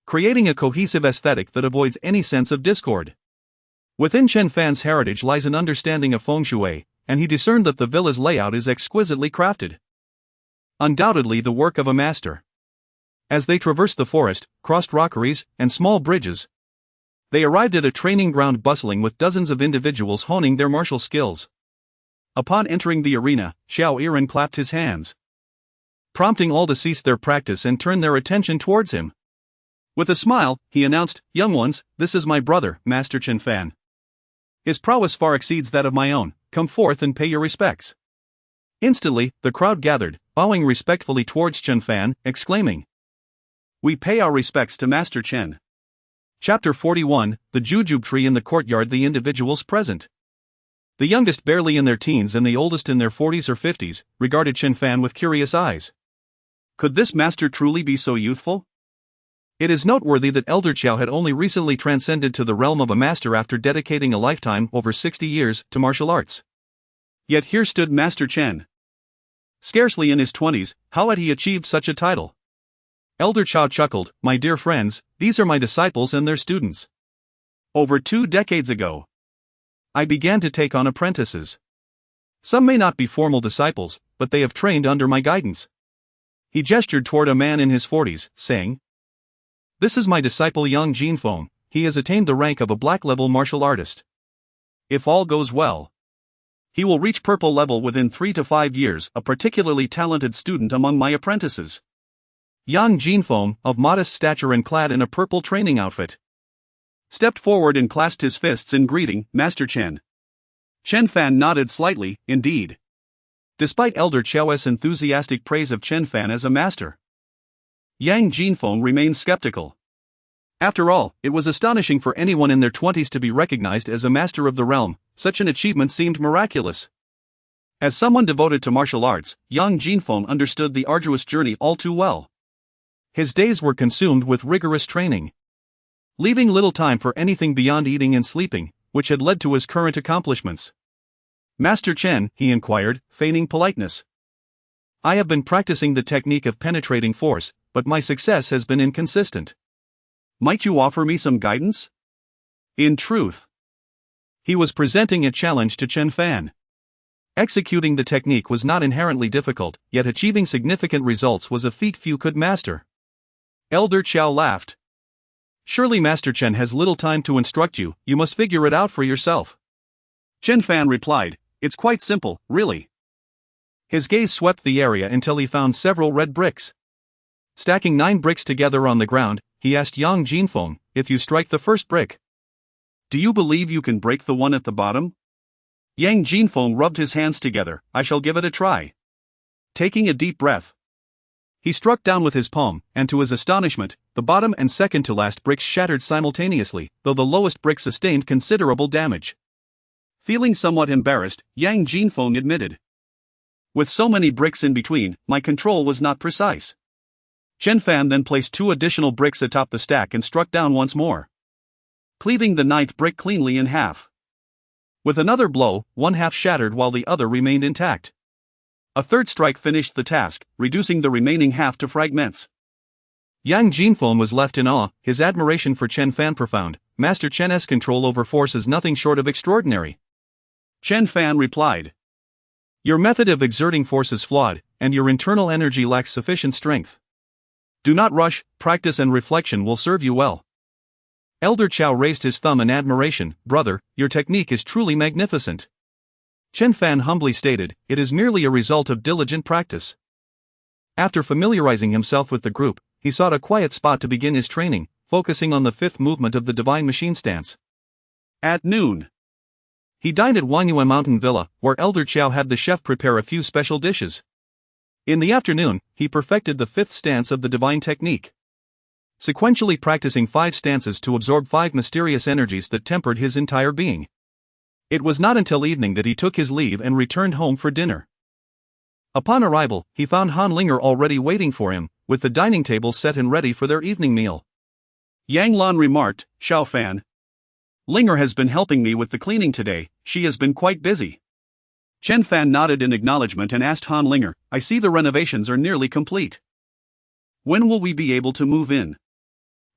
creating a cohesive aesthetic that avoids any sense of discord. Within Chen Fan's heritage lies an understanding of feng shui, and he discerned that the villa's layout is exquisitely crafted, undoubtedly the work of a master. As they traversed the forest, crossed rockeries, and small bridges, they arrived at a training ground bustling with dozens of individuals honing their martial skills. Upon entering the arena, Xiao Aaron clapped his hands, prompting all to cease their practice and turn their attention towards him. With a smile, he announced, young ones, this is my brother, Master Chen Fan. His prowess far exceeds that of my own, come forth and pay your respects. Instantly, the crowd gathered, bowing respectfully towards Chen Fan, exclaiming, we pay our respects to Master Chen. Chapter 41, The Jujube Tree in the Courtyard. The individuals present, The youngest barely in their teens and the oldest in their 40s or 50s, regarded Chen Fan with curious eyes. Could this master truly be so youthful? It is noteworthy that Elder Qiao had only recently transcended to the realm of a master after dedicating a lifetime, over 60 years, to martial arts. Yet here stood Master Chen. Scarcely in his 20s, how had he achieved such a title? Elder Qiao chuckled, "My dear friends, these are my disciples and their students. Over 2 decades ago, I began to take on apprentices. Some may not be formal disciples, but they have trained under my guidance." He gestured toward a man in his 40s, saying, "This is my disciple Yang Jinfeng. He has attained the rank of a black-level martial artist. If all goes well, he will reach purple level within 3 to 5 years, a particularly talented student among my apprentices." Yang Jinfeng, of modest stature and clad in a purple training outfit, stepped forward and clasped his fists in greeting, "Master Chen." Chen Fan nodded slightly, indeed. Despite Elder Qiao's enthusiastic praise of Chen Fan as a master, Yang Jinfeng remained skeptical. After all, it was astonishing for anyone in their 20s to be recognized as a master of the realm. Such an achievement seemed miraculous. As someone devoted to martial arts, Yang Jinfeng understood the arduous journey all too well. His days were consumed with rigorous training, leaving little time for anything beyond eating and sleeping, which had led to his current accomplishments. "Master Chen," he inquired, feigning politeness, "I have been practicing the technique of penetrating force, but my success has been inconsistent. Might you offer me some guidance?" In truth, he was presenting a challenge to Chen Fan. Executing the technique was not inherently difficult, yet achieving significant results was a feat few could master. Elder Qiao laughed. "Surely Master Chen has little time to instruct you, you must figure it out for yourself." Chen Fan replied, "It's quite simple, really." His gaze swept the area until he found several red bricks. Stacking 9 bricks together on the ground, he asked Yang Jinfeng, "If you strike the first brick, do you believe you can break the one at the bottom?" Yang Jinfeng rubbed his hands together, "I shall give it a try." Taking a deep breath, he struck down with his palm, and to his astonishment, the bottom and second to last bricks shattered simultaneously, though the lowest brick sustained considerable damage. Feeling somewhat embarrassed, Yang Jinfeng admitted, "With so many bricks in between, my control was not precise." Chen Fan then placed 2 additional bricks atop the stack and struck down once more, cleaving the 9th brick cleanly in half. With another blow, one half shattered while the other remained intact. A third strike finished the task, reducing the remaining half to fragments. Yang Jinfeng was left in awe, his admiration for Chen Fan profound. Master Chen's control over force is nothing short of extraordinary. Chen Fan replied, "Your method of exerting force is flawed, and your internal energy lacks sufficient strength. Do not rush, practice and reflection will serve you well." Elder Qiao raised his thumb in admiration, "Brother, your technique is truly magnificent." Chen Fan humbly stated, "It is merely a result of diligent practice." After familiarizing himself with the group, he sought a quiet spot to begin his training, focusing on the 5th movement of the Divine Machine stance. At noon, he dined at Huaxia Mountain Villa, where Elder Qiao had the chef prepare a few special dishes. In the afternoon, he perfected the 5th stance of the Divine Technique, sequentially practicing 5 stances to absorb 5 mysterious energies that tempered his entire being. It was not until evening that he took his leave and returned home for dinner. Upon arrival, he found Han Linger already waiting for him, with the dining table set and ready for their evening meal. Yang Lan remarked, "Xiao Fan, Linger has been helping me with the cleaning today, she has been quite busy." Chen Fan nodded in acknowledgement and asked Han Linger, "I see the renovations are nearly complete. When will we be able to move in?"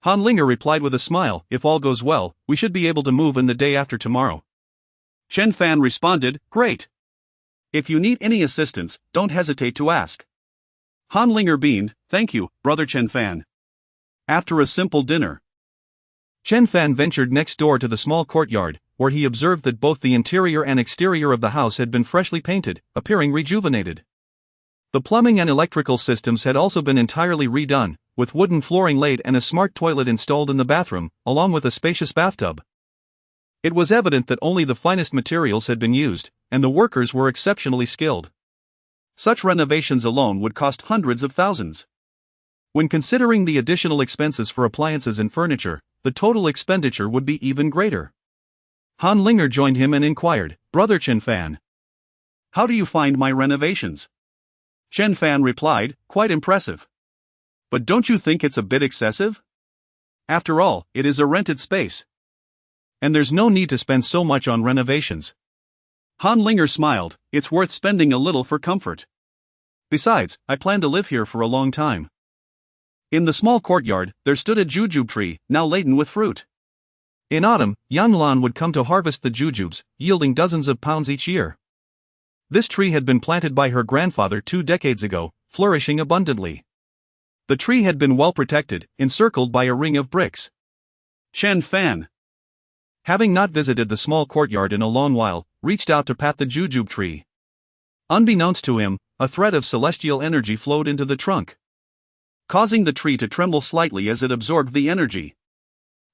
Han Linger replied with a smile, "If all goes well, we should be able to move in the day after tomorrow." Chen Fan responded, "Great. If you need any assistance, don't hesitate to ask." Han Linger beamed, "Thank you, Brother Chen Fan." After a simple dinner, Chen Fan ventured next door to the small courtyard, where he observed that both the interior and exterior of the house had been freshly painted, appearing rejuvenated. The plumbing and electrical systems had also been entirely redone, with wooden flooring laid and a smart toilet installed in the bathroom, along with a spacious bathtub. It was evident that only the finest materials had been used, and the workers were exceptionally skilled. Such renovations alone would cost hundreds of thousands. When considering the additional expenses for appliances and furniture, the total expenditure would be even greater. Han Linger joined him and inquired, "Brother Chen Fan, how do you find my renovations?" Chen Fan replied, "Quite impressive. But don't you think it's a bit excessive? After all, it is a rented space. And there's no need to spend so much on renovations." Han Linger smiled, "It's worth spending a little for comfort. Besides, I plan to live here for a long time." In the small courtyard, there stood a jujube tree, now laden with fruit. In autumn, Yan Lan would come to harvest the jujubes, yielding dozens of pounds each year. This tree had been planted by her grandfather 2 decades ago, flourishing abundantly. The tree had been well protected, encircled by a ring of bricks. Chen Fan, having not visited the small courtyard in a long while, reached out to pat the jujube tree. Unbeknownst to him, a thread of celestial energy flowed into the trunk, causing the tree to tremble slightly as it absorbed the energy.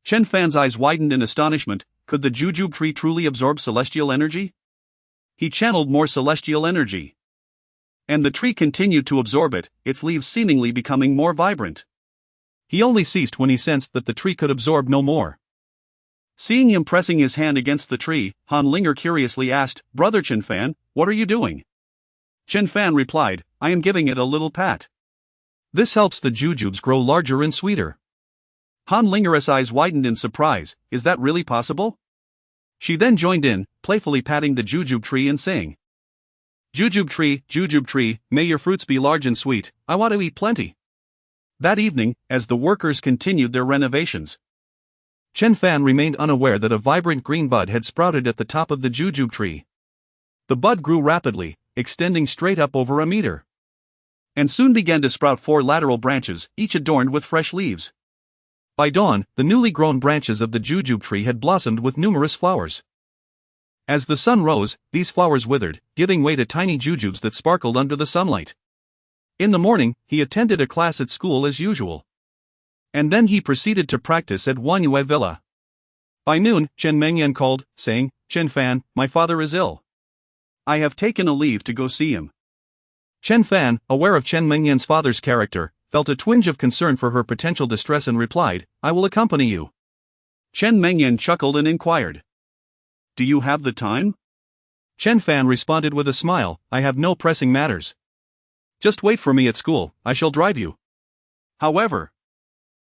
Chen Fan's eyes widened in astonishment. Could the jujube tree truly absorb celestial energy? He channeled more celestial energy, and the tree continued to absorb it, its leaves seemingly becoming more vibrant. He only ceased when he sensed that the tree could absorb no more. Seeing him pressing his hand against the tree, Han Linger curiously asked, "Brother Chen Fan, what are you doing?" Chen Fan replied, "I am giving it a little pat. This helps the jujubes grow larger and sweeter." Han Linger's eyes widened in surprise. Is that really possible? She then joined in, playfully patting the jujube tree and saying, jujube tree, may your fruits be large and sweet, I want to eat plenty." That evening, as the workers continued their renovations, Chen Fan remained unaware that a vibrant green bud had sprouted at the top of the jujube tree. The bud grew rapidly, extending straight up over a meter, and soon began to sprout 4 lateral branches, each adorned with fresh leaves. By dawn, the newly grown branches of the jujube tree had blossomed with numerous flowers. As the sun rose, these flowers withered, giving way to tiny jujubes that sparkled under the sunlight. In the morning, he attended a class at school as usual, and then he proceeded to practice at Huaxia Villa. By noon, Chen Mengyan called, saying, "Chen Fan, my father is ill. I have taken a leave to go see him." Chen Fan, aware of Chen Mengyan's father's character, felt a twinge of concern for her potential distress and replied, "I will accompany you." Chen Mengyan chuckled and inquired, "Do you have the time?" Chen Fan responded with a smile, "I have no pressing matters. Just wait for me at school, I shall drive you." However,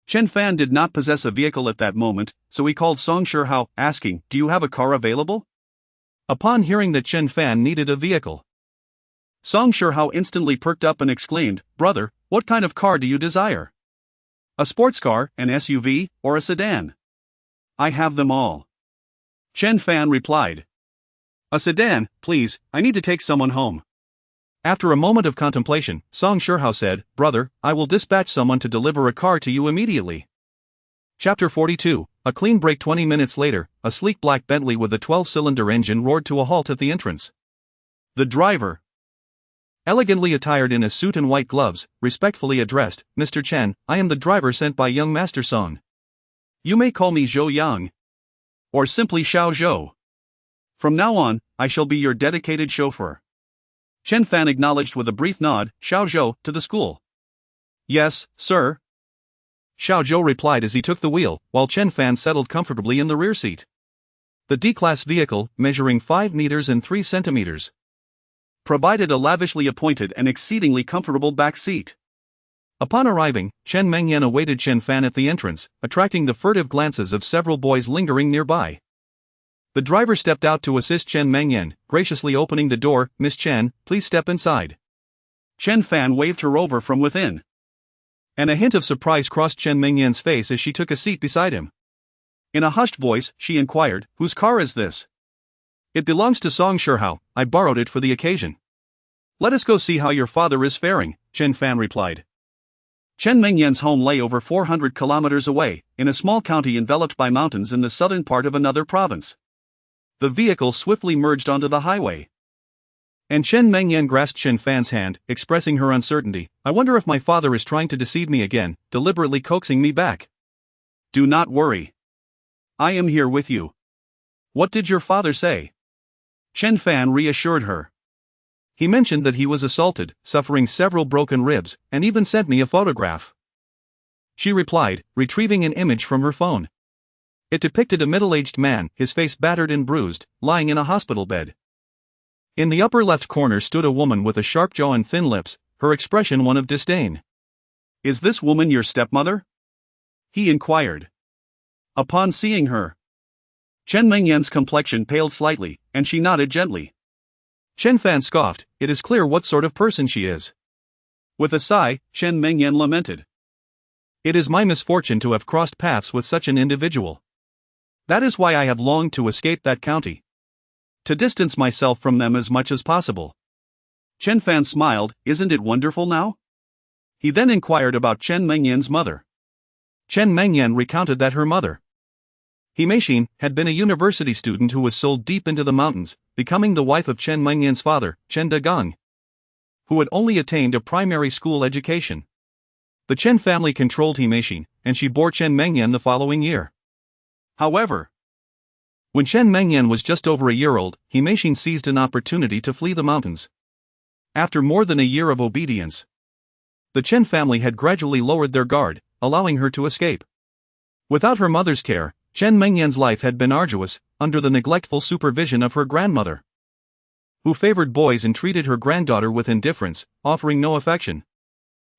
Chen Fan did not possess a vehicle at that moment, so he called Song Shihao, asking, "Do you have a car available?" Upon hearing that Chen Fan needed a vehicle, Song Shihao instantly perked up and exclaimed, "Brother, what kind of car do you desire? A sports car, an SUV, or a sedan?" "I have them all," Chen Fan replied. "A sedan, please, I need to take someone home." After a moment of contemplation, Song Shihao said, "Brother, I will dispatch someone to deliver a car to you immediately." Chapter 42, a clean break. 20 minutes later, a sleek black Bentley with a 12-cylinder engine roared to a halt at the entrance. The driver, elegantly attired in a suit and white gloves, respectfully addressed, "Mr. Chen, I am the driver sent by young Master Song. You may call me Zhou Yang, or simply Xiao Zhou. From now on, I shall be your dedicated chauffeur." Chen Fan acknowledged with a brief nod, "Xiao Zhou, to the school." "Yes, sir," Xiao Zhou replied as he took the wheel, while Chen Fan settled comfortably in the rear seat. The D-Class vehicle, measuring 5 meters and 3 centimeters, provided a lavishly appointed and exceedingly comfortable back seat. Upon arriving, Chen Mengyan awaited Chen Fan at the entrance, attracting the furtive glances of several boys lingering nearby. The driver stepped out to assist Chen Mengyan, graciously opening the door. "Miss Chen, please step inside." Chen Fan waved her over from within, and a hint of surprise crossed Chen Mengyan's face as she took a seat beside him. In a hushed voice, she inquired, "Whose car is this?" "It belongs to Song Shihao, I borrowed it for the occasion." "Let us go see how your father is faring," Chen Fan replied. Chen Mengyan's home lay over 400 kilometers away, in a small county enveloped by mountains in the southern part of another province. The vehicle swiftly merged onto the highway, and Chen Mengyan grasped Chen Fan's hand, expressing her uncertainty. "I wonder if my father is trying to deceive me again, deliberately coaxing me back." "Do not worry. I am here with you." "What did your father say?" Chen Fan reassured her. "He mentioned that he was assaulted, suffering several broken ribs, and even sent me a photograph," she replied, retrieving an image from her phone. It depicted a middle-aged man, his face battered and bruised, lying in a hospital bed. In the upper left corner stood a woman with a sharp jaw and thin lips, her expression one of disdain. "Is this woman your stepmother?" he inquired. Upon seeing her, Chen Mengyan's complexion paled slightly, and she nodded gently. Chen Fan scoffed, "It is clear what sort of person she is." With a sigh, Chen Mengyan lamented. "It is my misfortune to have crossed paths with such an individual. That is why I have longed to escape that county. To distance myself from them as much as possible." Chen Fan smiled, "Isn't it wonderful now?" He then inquired about Chen Mengyan's mother. Chen Mengyan recounted that her mother, Huaxia, had been a university student who was sold deep into the mountains, becoming the wife of Chen Mengyan's father, Chen Dagang, who had only attained a primary school education. The Chen family controlled Huaxia, and she bore Chen Mengyan the following year. However, when Chen Mengyan was just over a year old, Huaxia seized an opportunity to flee the mountains. After more than a year of obedience, the Chen family had gradually lowered their guard, allowing her to escape. Without her mother's care, Chen Mengyan's life had been arduous, under the neglectful supervision of her grandmother, who favored boys and treated her granddaughter with indifference, offering no affection.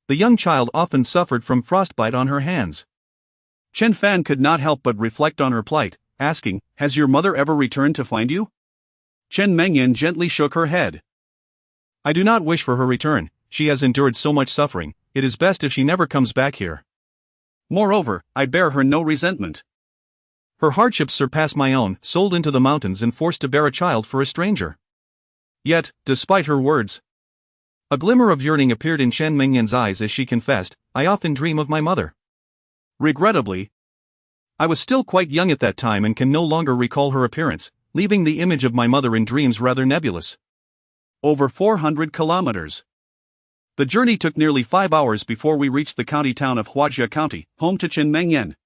The young child often suffered from frostbite on her hands. Chen Fan could not help but reflect on her plight, asking, "Has your mother ever returned to find you?" Chen Mengyan gently shook her head. "I do not wish for her return. She has endured so much suffering, it is best if she never comes back here. Moreover, I bear her no resentment. Her hardships surpass my own, sold into the mountains and forced to bear a child for a stranger." Yet, despite her words, a glimmer of yearning appeared in Chen Mengyan's eyes as she confessed, "I often dream of my mother. Regrettably, I was still quite young at that time and can no longer recall her appearance, leaving the image of my mother in dreams rather nebulous." Over 400 kilometers. The journey took nearly 5 hours before we reached the county town of Huaxia County, home to Chen Mengyan,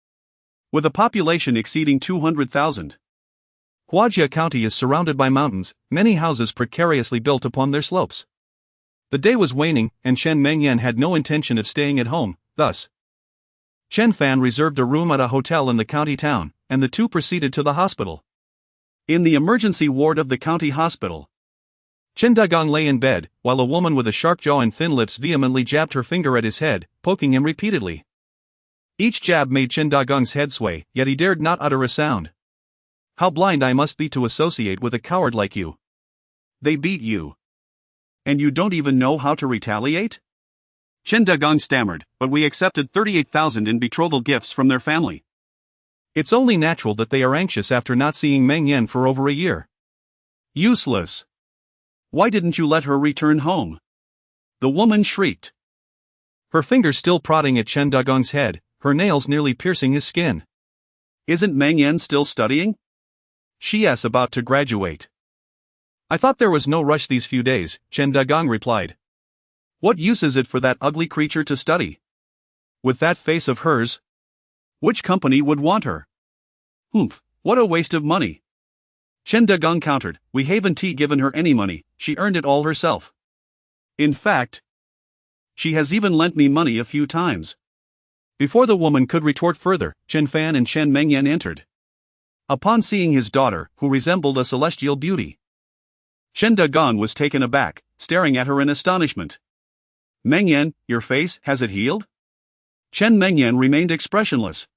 with a population exceeding 200,000. Huaxia County is surrounded by mountains, many houses precariously built upon their slopes. The day was waning, and Chen Mengyan had no intention of staying at home, thus, Chen Fan reserved a room at a hotel in the county town, and the two proceeded to the hospital. In the emergency ward of the county hospital, Chen Dagang lay in bed, while a woman with a sharp jaw and thin lips vehemently jabbed her finger at his head, poking him repeatedly. Each jab made Chen Dagang's head sway, yet he dared not utter a sound. "How blind I must be to associate with a coward like you. They beat you, and you don't even know how to retaliate?" Chen Dagang stammered, "But we accepted 38,000 in betrothal gifts from their family." "It's only natural that they are anxious after not seeing Mengyan for over a year." "Useless. Why didn't you let her return home?" the woman shrieked, her fingers still prodding at Chen Dagang's head, her nails nearly piercing his skin. "Isn't Mengyan still studying?" "She is about to graduate." "I thought there was no rush these few days," Chen Dagang replied. "What use is it for that ugly creature to study? With that face of hers? Which company would want her? Humph, what a waste of money." Chen Dagang countered, "We haven't given her any money, she earned it all herself. In fact, she has even lent me money a few times." Before the woman could retort further, Chen Fan and Chen Mengyan entered. Upon seeing his daughter, who resembled a celestial beauty, Chen Dagang was taken aback, staring at her in astonishment. "Mengyan, your face, has it healed?" Chen Mengyan remained expressionless,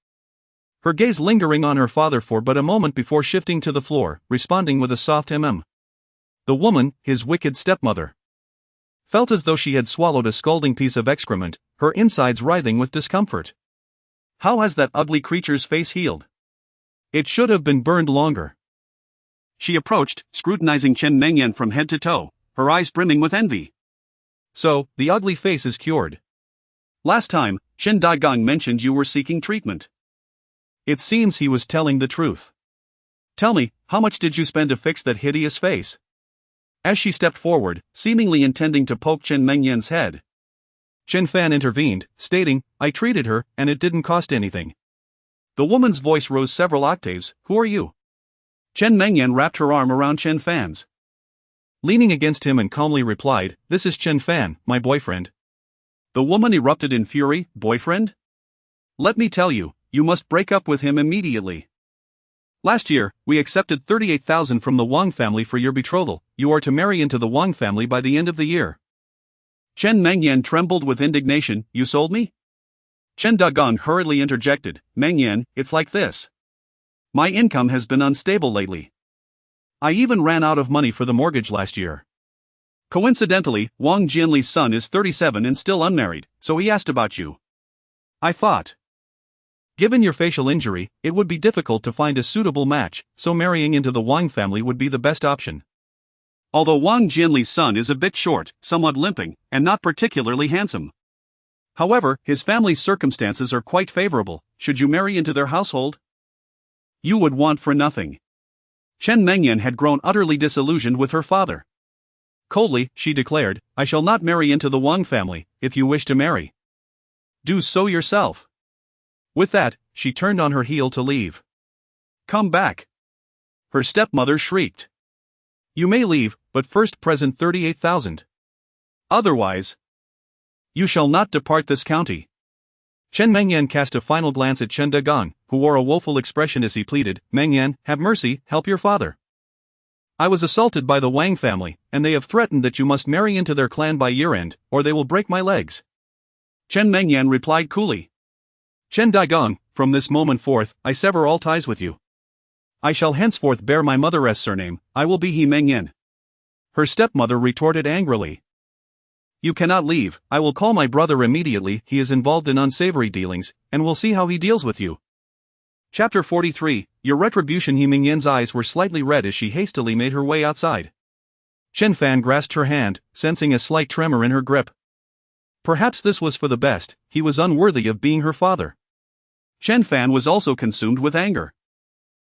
her gaze lingering on her father for but a moment before shifting to the floor, responding with a soft The woman, his wicked stepmother, felt as though she had swallowed a scalding piece of excrement, her insides writhing with discomfort. "How has that ugly creature's face healed?" "It should have been burned longer." She approached, scrutinizing Chen Mengyan from head to toe, her eyes brimming with envy. "So, the ugly face is cured." "Last time, Chen Dagang mentioned you were seeking treatment." It seems he was telling the truth. "Tell me, how much did you spend to fix that hideous face?" As she stepped forward, seemingly intending to poke Chen Mengyan's head, Chen Fan intervened, stating, "I treated her, and it didn't cost anything." The woman's voice rose several octaves. "Who are you?" Chen Mengyan wrapped her arm around Chen Fan's, leaning against him and calmly replied, "This is Chen Fan, my boyfriend." The woman erupted in fury. "Boyfriend? Let me tell you, you must break up with him immediately." Last year, we accepted 38,000 from the Wang family for your betrothal. You are to marry into the Wang family by the end of the year. Chen Mengyan trembled with indignation. You sold me? Chen Dagong hurriedly interjected. Mengyan, it's like this. My income has been unstable lately. I even ran out of money for the mortgage last year. Coincidentally, Wang Jianli's son is 37 and still unmarried, so he asked about you. I thought. Given your facial injury, it would be difficult to find a suitable match, so marrying into the Wang family would be the best option. Although Wang Jianli's son is a bit short, somewhat limping, and not particularly handsome. However, his family's circumstances are quite favorable. Should you marry into their household? You would want for nothing. Chen Mengyan had grown utterly disillusioned with her father. Coldly, she declared, I shall not marry into the Wang family. If you wish to marry, do so yourself. With that, she turned on her heel to leave. Come back. Her stepmother shrieked. You may leave, but first present 38,000. Otherwise, you shall not depart this county. Chen Mengyan cast a final glance at Chen Dagong, who wore a woeful expression as he pleaded, Mengyan, have mercy, help your father. I was assaulted by the Wang family, and they have threatened that you must marry into their clan by year-end, or they will break my legs. Chen Mengyan replied coolly. Chen Dagong, from this moment forth, I sever all ties with you. I shall henceforth bear my mother's surname, I will be He Mengyan. Her stepmother retorted angrily. You cannot leave, I will call my brother immediately, he is involved in unsavory dealings, and we'll see how he deals with you. Chapter 43, Your Retribution. He Mengyan's eyes were slightly red as she hastily made her way outside. Chen Fan grasped her hand, sensing a slight tremor in her grip. Perhaps this was for the best, he was unworthy of being her father. Chen Fan was also consumed with anger.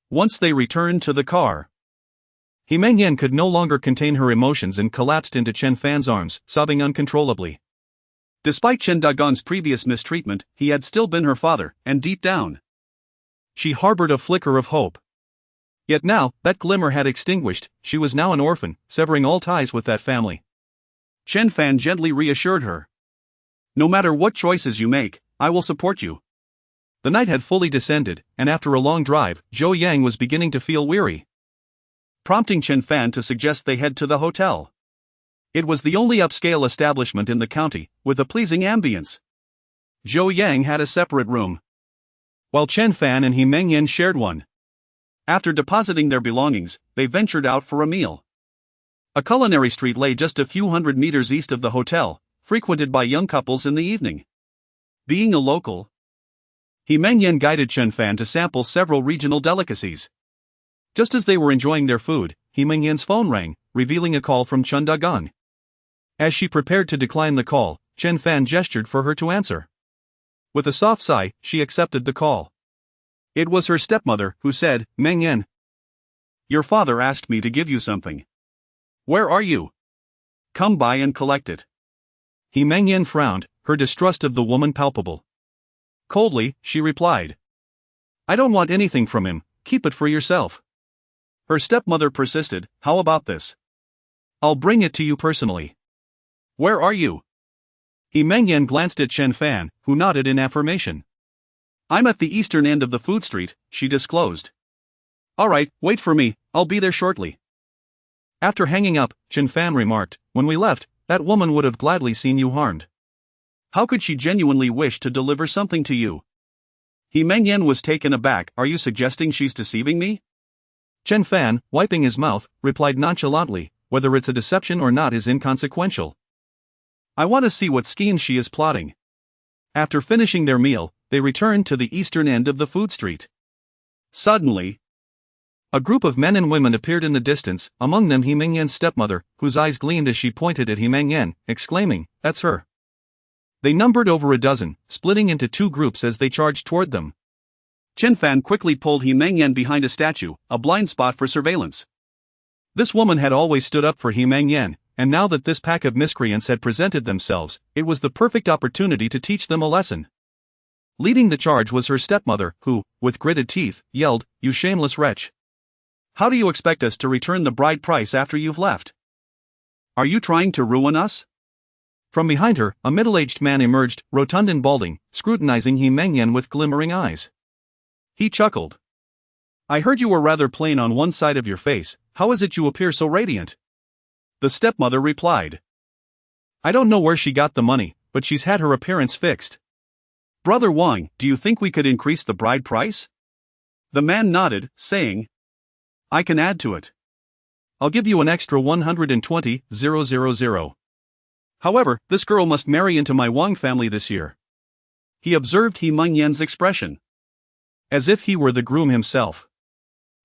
Once they returned to the car, He Mengyan could no longer contain her emotions and collapsed into Chen Fan's arms, sobbing uncontrollably. Despite Chen Dagong's previous mistreatment, he had still been her father, and deep down, she harbored a flicker of hope. Yet now, that glimmer had extinguished, she was now an orphan, severing all ties with that family. Chen Fan gently reassured her. No matter what choices you make, I will support you. The night had fully descended, and after a long drive, Zhou Yang was beginning to feel weary, prompting Chen Fan to suggest they head to the hotel. It was the only upscale establishment in the county, with a pleasing ambience. Zhou Yang had a separate room, while Chen Fan and He Mengyan shared one. After depositing their belongings, they ventured out for a meal. A culinary street lay just a few hundred meters east of the hotel, frequented by young couples in the evening. Being a local, He Mengyan guided Chen Fan to sample several regional delicacies. Just as they were enjoying their food, He Mengyan's phone rang, revealing a call from Chen Dagong. As she prepared to decline the call, Chen Fan gestured for her to answer. With a soft sigh, she accepted the call. It was her stepmother, who said, Mengyan, your father asked me to give you something. Where are you? Come by and collect it. He Mengyan frowned, her distrust of the woman palpable. Coldly, she replied. I don't want anything from him, keep it for yourself. Her stepmother persisted, how about this? I'll bring it to you personally. Where are you? He Mengyan glanced at Chen Fan, who nodded in affirmation. I'm at the eastern end of the food street, she disclosed. Alright, wait for me, I'll be there shortly. After hanging up, Chen Fan remarked, when we left, that woman would have gladly seen you harmed. How could she genuinely wish to deliver something to you? He Mengyan was taken aback. Are you suggesting she's deceiving me? Chen Fan, wiping his mouth, replied nonchalantly, whether it's a deception or not is inconsequential. I want to see what schemes she is plotting. After finishing their meal, they returned to the eastern end of the food street. Suddenly, a group of men and women appeared in the distance, among them He Mengyan's stepmother, whose eyes gleamed as she pointed at He Mengyan, exclaiming, that's her. They numbered over a dozen, splitting into two groups as they charged toward them. Chen Fan quickly pulled He Mengyan behind a statue, a blind spot for surveillance. This woman had always stood up for He Mengyan, and now that this pack of miscreants had presented themselves, it was the perfect opportunity to teach them a lesson. Leading the charge was her stepmother, who, with gritted teeth, yelled, you shameless wretch. How do you expect us to return the bride price after you've left? Are you trying to ruin us? From behind her, a middle-aged man emerged, rotund and balding, scrutinizing He Mengyan with glimmering eyes. He chuckled. I heard you were rather plain on one side of your face, how is it you appear so radiant? The stepmother replied. I don't know where she got the money, but she's had her appearance fixed. Brother Wang, do you think we could increase the bride price? The man nodded, saying, I can add to it. I'll give you an extra 120,000. However, this girl must marry into my Wang family this year. He observed He Mengyan's expression, as if he were the groom himself.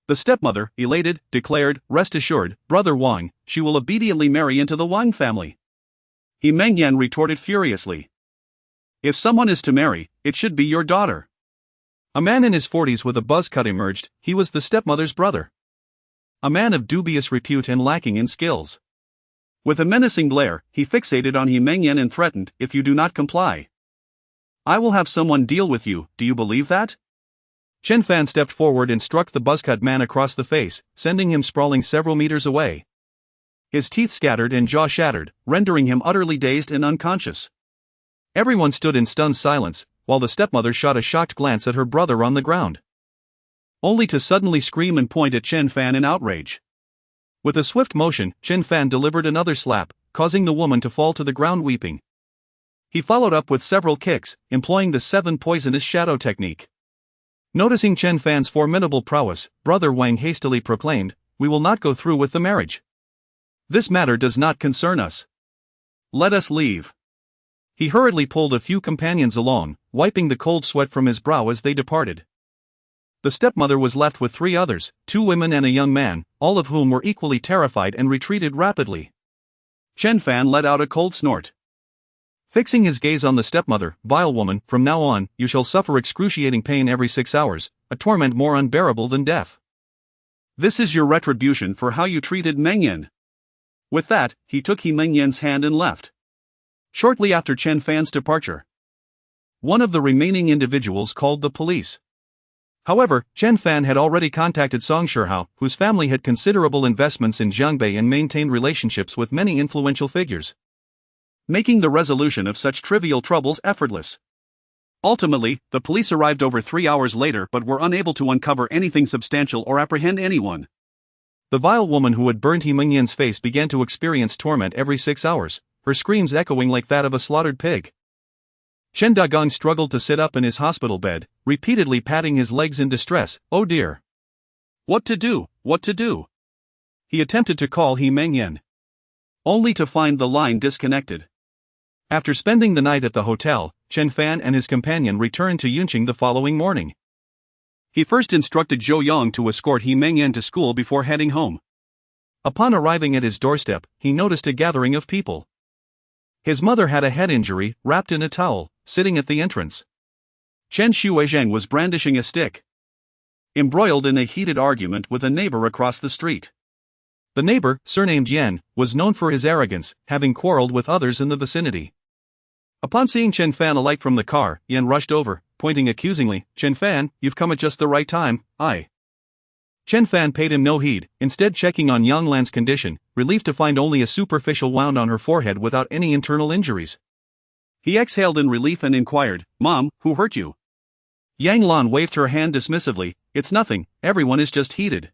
The stepmother, elated, declared, rest assured, Brother Wang, she will obediently marry into the Wang family. He Mengyan retorted furiously. If someone is to marry, it should be your daughter. A man in his 40s with a buzz cut emerged. He was the stepmother's brother. A man of dubious repute and lacking in skills. With a menacing glare, he fixated on He Mengyan and threatened, if you do not comply, I will have someone deal with you, do you believe that? Chen Fan stepped forward and struck the buzzcut man across the face, sending him sprawling several meters away. His teeth scattered and jaw shattered, rendering him utterly dazed and unconscious. Everyone stood in stunned silence, while the stepmother shot a shocked glance at her brother on the ground, only to suddenly scream and point at Chen Fan in outrage. With a swift motion, Chen Fan delivered another slap, causing the woman to fall to the ground weeping. He followed up with several kicks, employing the 7 poisonous shadow technique. Noticing Chen Fan's formidable prowess, Brother Wang hastily proclaimed, we will not go through with the marriage. This matter does not concern us. Let us leave. He hurriedly pulled a few companions along, wiping the cold sweat from his brow as they departed. The stepmother was left with 3 others, 2 women and a young man, all of whom were equally terrified and retreated rapidly. Chen Fan let out a cold snort. Fixing his gaze on the stepmother, vile woman, from now on, you shall suffer excruciating pain every 6 hours, a torment more unbearable than death. This is your retribution for how you treated Mengyan. With that, he took He Mengyan's hand and left. Shortly after Chen Fan's departure, one of the remaining individuals called the police. However, Chen Fan had already contacted Song Shihao, whose family had considerable investments in Jiangbei and maintained relationships with many influential figures, making the resolution of such trivial troubles effortless. Ultimately, the police arrived over 3 hours later but were unable to uncover anything substantial or apprehend anyone. The vile woman who had burned He Mengyan's face began to experience torment every 6 hours, her screams echoing like that of a slaughtered pig. Chen Dagong struggled to sit up in his hospital bed, repeatedly patting his legs in distress. Oh dear. What to do, what to do? He attempted to call He Mengyan, only to find the line disconnected. After spending the night at the hotel, Chen Fan and his companion returned to Yunqing the following morning. He first instructed Zhou Yang to escort He Mengyan to school before heading home. Upon arriving at his doorstep, he noticed a gathering of people. His mother had a head injury, wrapped in a towel, sitting at the entrance. Chen Shuizheng was brandishing a stick, embroiled in a heated argument with a neighbor across the street. The neighbor, surnamed Yan, was known for his arrogance, having quarreled with others in the vicinity. Upon seeing Chen Fan alight from the car, Yan rushed over, pointing accusingly, Chen Fan, you've come at just the right time, Chen Fan paid him no heed, instead checking on Yang Lan's condition, relieved to find only a superficial wound on her forehead without any internal injuries. He exhaled in relief and inquired, Mom, who hurt you? Yang Lan waved her hand dismissively, it's nothing, everyone is just heated.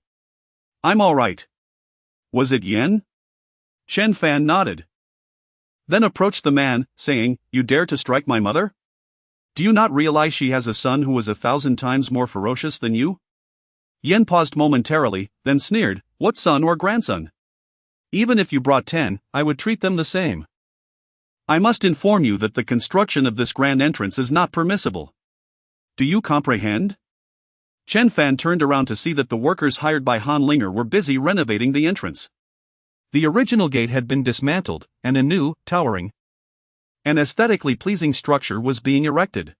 I'm all right. Was it Yan? Chen Fan nodded. Then approached the man, saying, you dare to strike my mother? Do you not realize she has a son who is 1,000 times more ferocious than you? Yan paused momentarily, then sneered, what son or grandson? Even if you brought 10, I would treat them the same. I must inform you that the construction of this grand entrance is not permissible. Do you comprehend? Chen Fan turned around to see that the workers hired by Han Linger were busy renovating the entrance. The original gate had been dismantled, and a new, towering, and aesthetically pleasing structure was being erected.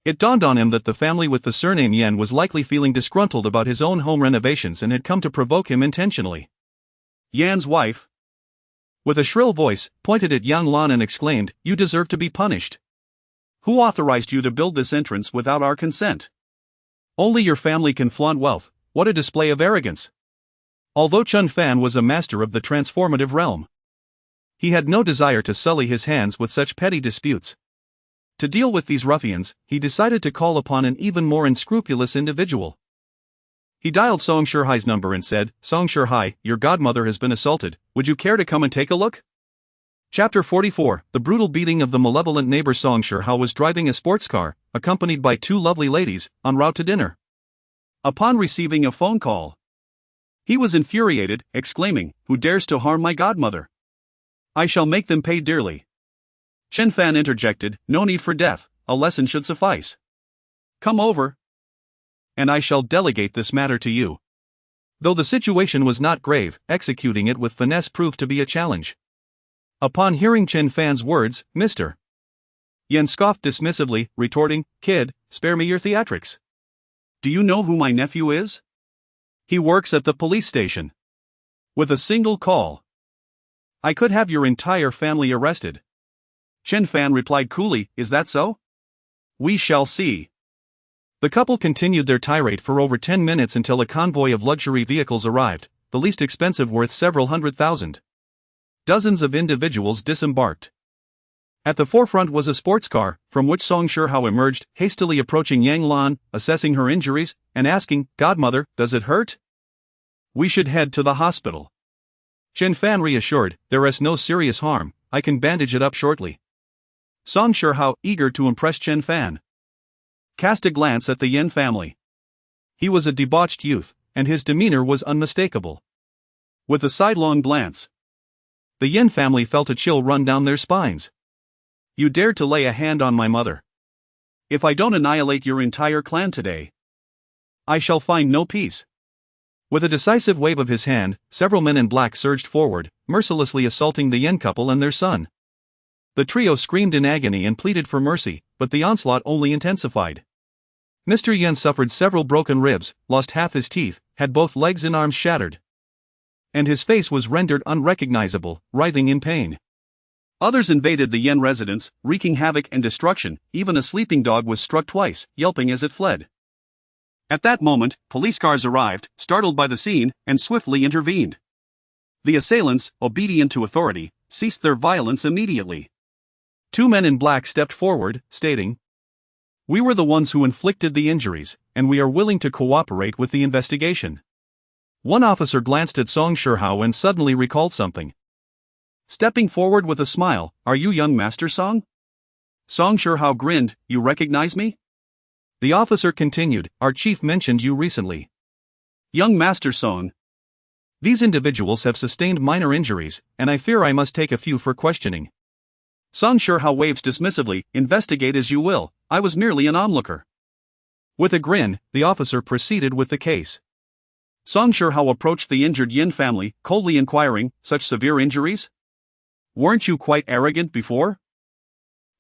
It dawned on him that the family with the surname Yan was likely feeling disgruntled about his own home renovations and had come to provoke him intentionally. Yan's wife, with a shrill voice, pointed at Yang Lan and exclaimed, you deserve to be punished. Who authorized you to build this entrance without our consent? Only your family can flaunt wealth, what a display of arrogance. Although Chen Fan was a master of the transformative realm, he had no desire to sully his hands with such petty disputes. To deal with these ruffians, he decided to call upon an even more unscrupulous individual. He dialed Song Shihai's number and said, "Song Shihai, your godmother has been assaulted. Would you care to come and take a look?" Chapter 44. The brutal beating of the malevolent neighbor. Song Shihai was driving a sports car, accompanied by two lovely ladies, en route to dinner. Upon receiving a phone call, he was infuriated, exclaiming, "Who dares to harm my godmother? I shall make them pay dearly." Chen Fan interjected, "No need for death, a lesson should suffice. Come over, and I shall delegate this matter to you." Though the situation was not grave, executing it with finesse proved to be a challenge. Upon hearing Chen Fan's words, Mr. Yen scoffed dismissively, retorting, "Kid, spare me your theatrics. Do you know who my nephew is? He works at the police station. With a single call, I could have your entire family arrested." Chen Fan replied coolly, "Is that so? We shall see." The couple continued their tirade for over 10 minutes until a convoy of luxury vehicles arrived, the least expensive worth several $100,000. Dozens of individuals disembarked. At the forefront was a sports car, from which Song Shihai emerged, hastily approaching Yang Lan, assessing her injuries, and asking, "Godmother, does it hurt?" "We should head to the hospital." Chen Fan reassured, "There is no serious harm, I can bandage it up shortly." Song Shihai, eager to impress Chen Fan, cast a glance at the Yen family. He was a debauched youth, and his demeanor was unmistakable. With a sidelong glance, the Yen family felt a chill run down their spines. "You dared to lay a hand on my mother. If I don't annihilate your entire clan today, I shall find no peace." With a decisive wave of his hand, several men in black surged forward, mercilessly assaulting the Yen couple and their son. The trio screamed in agony and pleaded for mercy, but the onslaught only intensified. Mr. Yen suffered several broken ribs, lost half his teeth, had both legs and arms shattered, and his face was rendered unrecognizable, writhing in pain. Others invaded the Yen residence, wreaking havoc and destruction. Even a sleeping dog was struck twice, yelping as it fled. At that moment, police cars arrived, startled by the scene, and swiftly intervened. The assailants, obedient to authority, ceased their violence immediately. Two men in black stepped forward, stating, "We were the ones who inflicted the injuries, and we are willing to cooperate with the investigation." One officer glanced at Song Shihai and suddenly recalled something. Stepping forward with a smile, "Are you young Master Song?" Song Shihai grinned, "You recognize me?" The officer continued, "Our chief mentioned you recently." "Young Master Song." "These individuals have sustained minor injuries, and I fear I must take a few for questioning." Song Shihai waves dismissively, "Investigate as you will, I was merely an onlooker." With a grin, the officer proceeded with the case. Song Shihai approached the injured Yin family, coldly inquiring, "Such severe injuries? Weren't you quite arrogant before?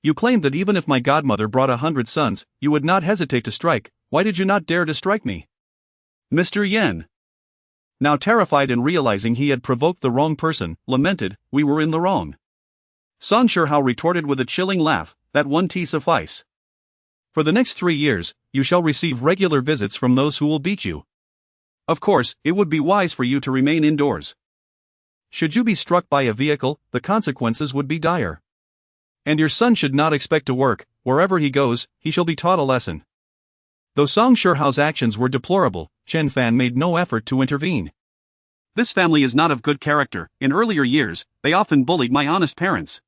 You claimed that even if my godmother brought 100 sons, you would not hesitate to strike. Why did you not dare to strike me?" Mr. Yen, now terrified and realizing he had provoked the wrong person, lamented, "We were in the wrong." Song Shihai retorted with a chilling laugh, "That one tea suffice. For the next 3 years, you shall receive regular visits from those who will beat you. Of course, it would be wise for you to remain indoors. Should you be struck by a vehicle, the consequences would be dire. And your son should not expect to work. Wherever he goes, he shall be taught a lesson." Though Song Shihai's actions were deplorable, Chen Fan made no effort to intervene. "This family is not of good character. In earlier years, they often bullied my honest parents.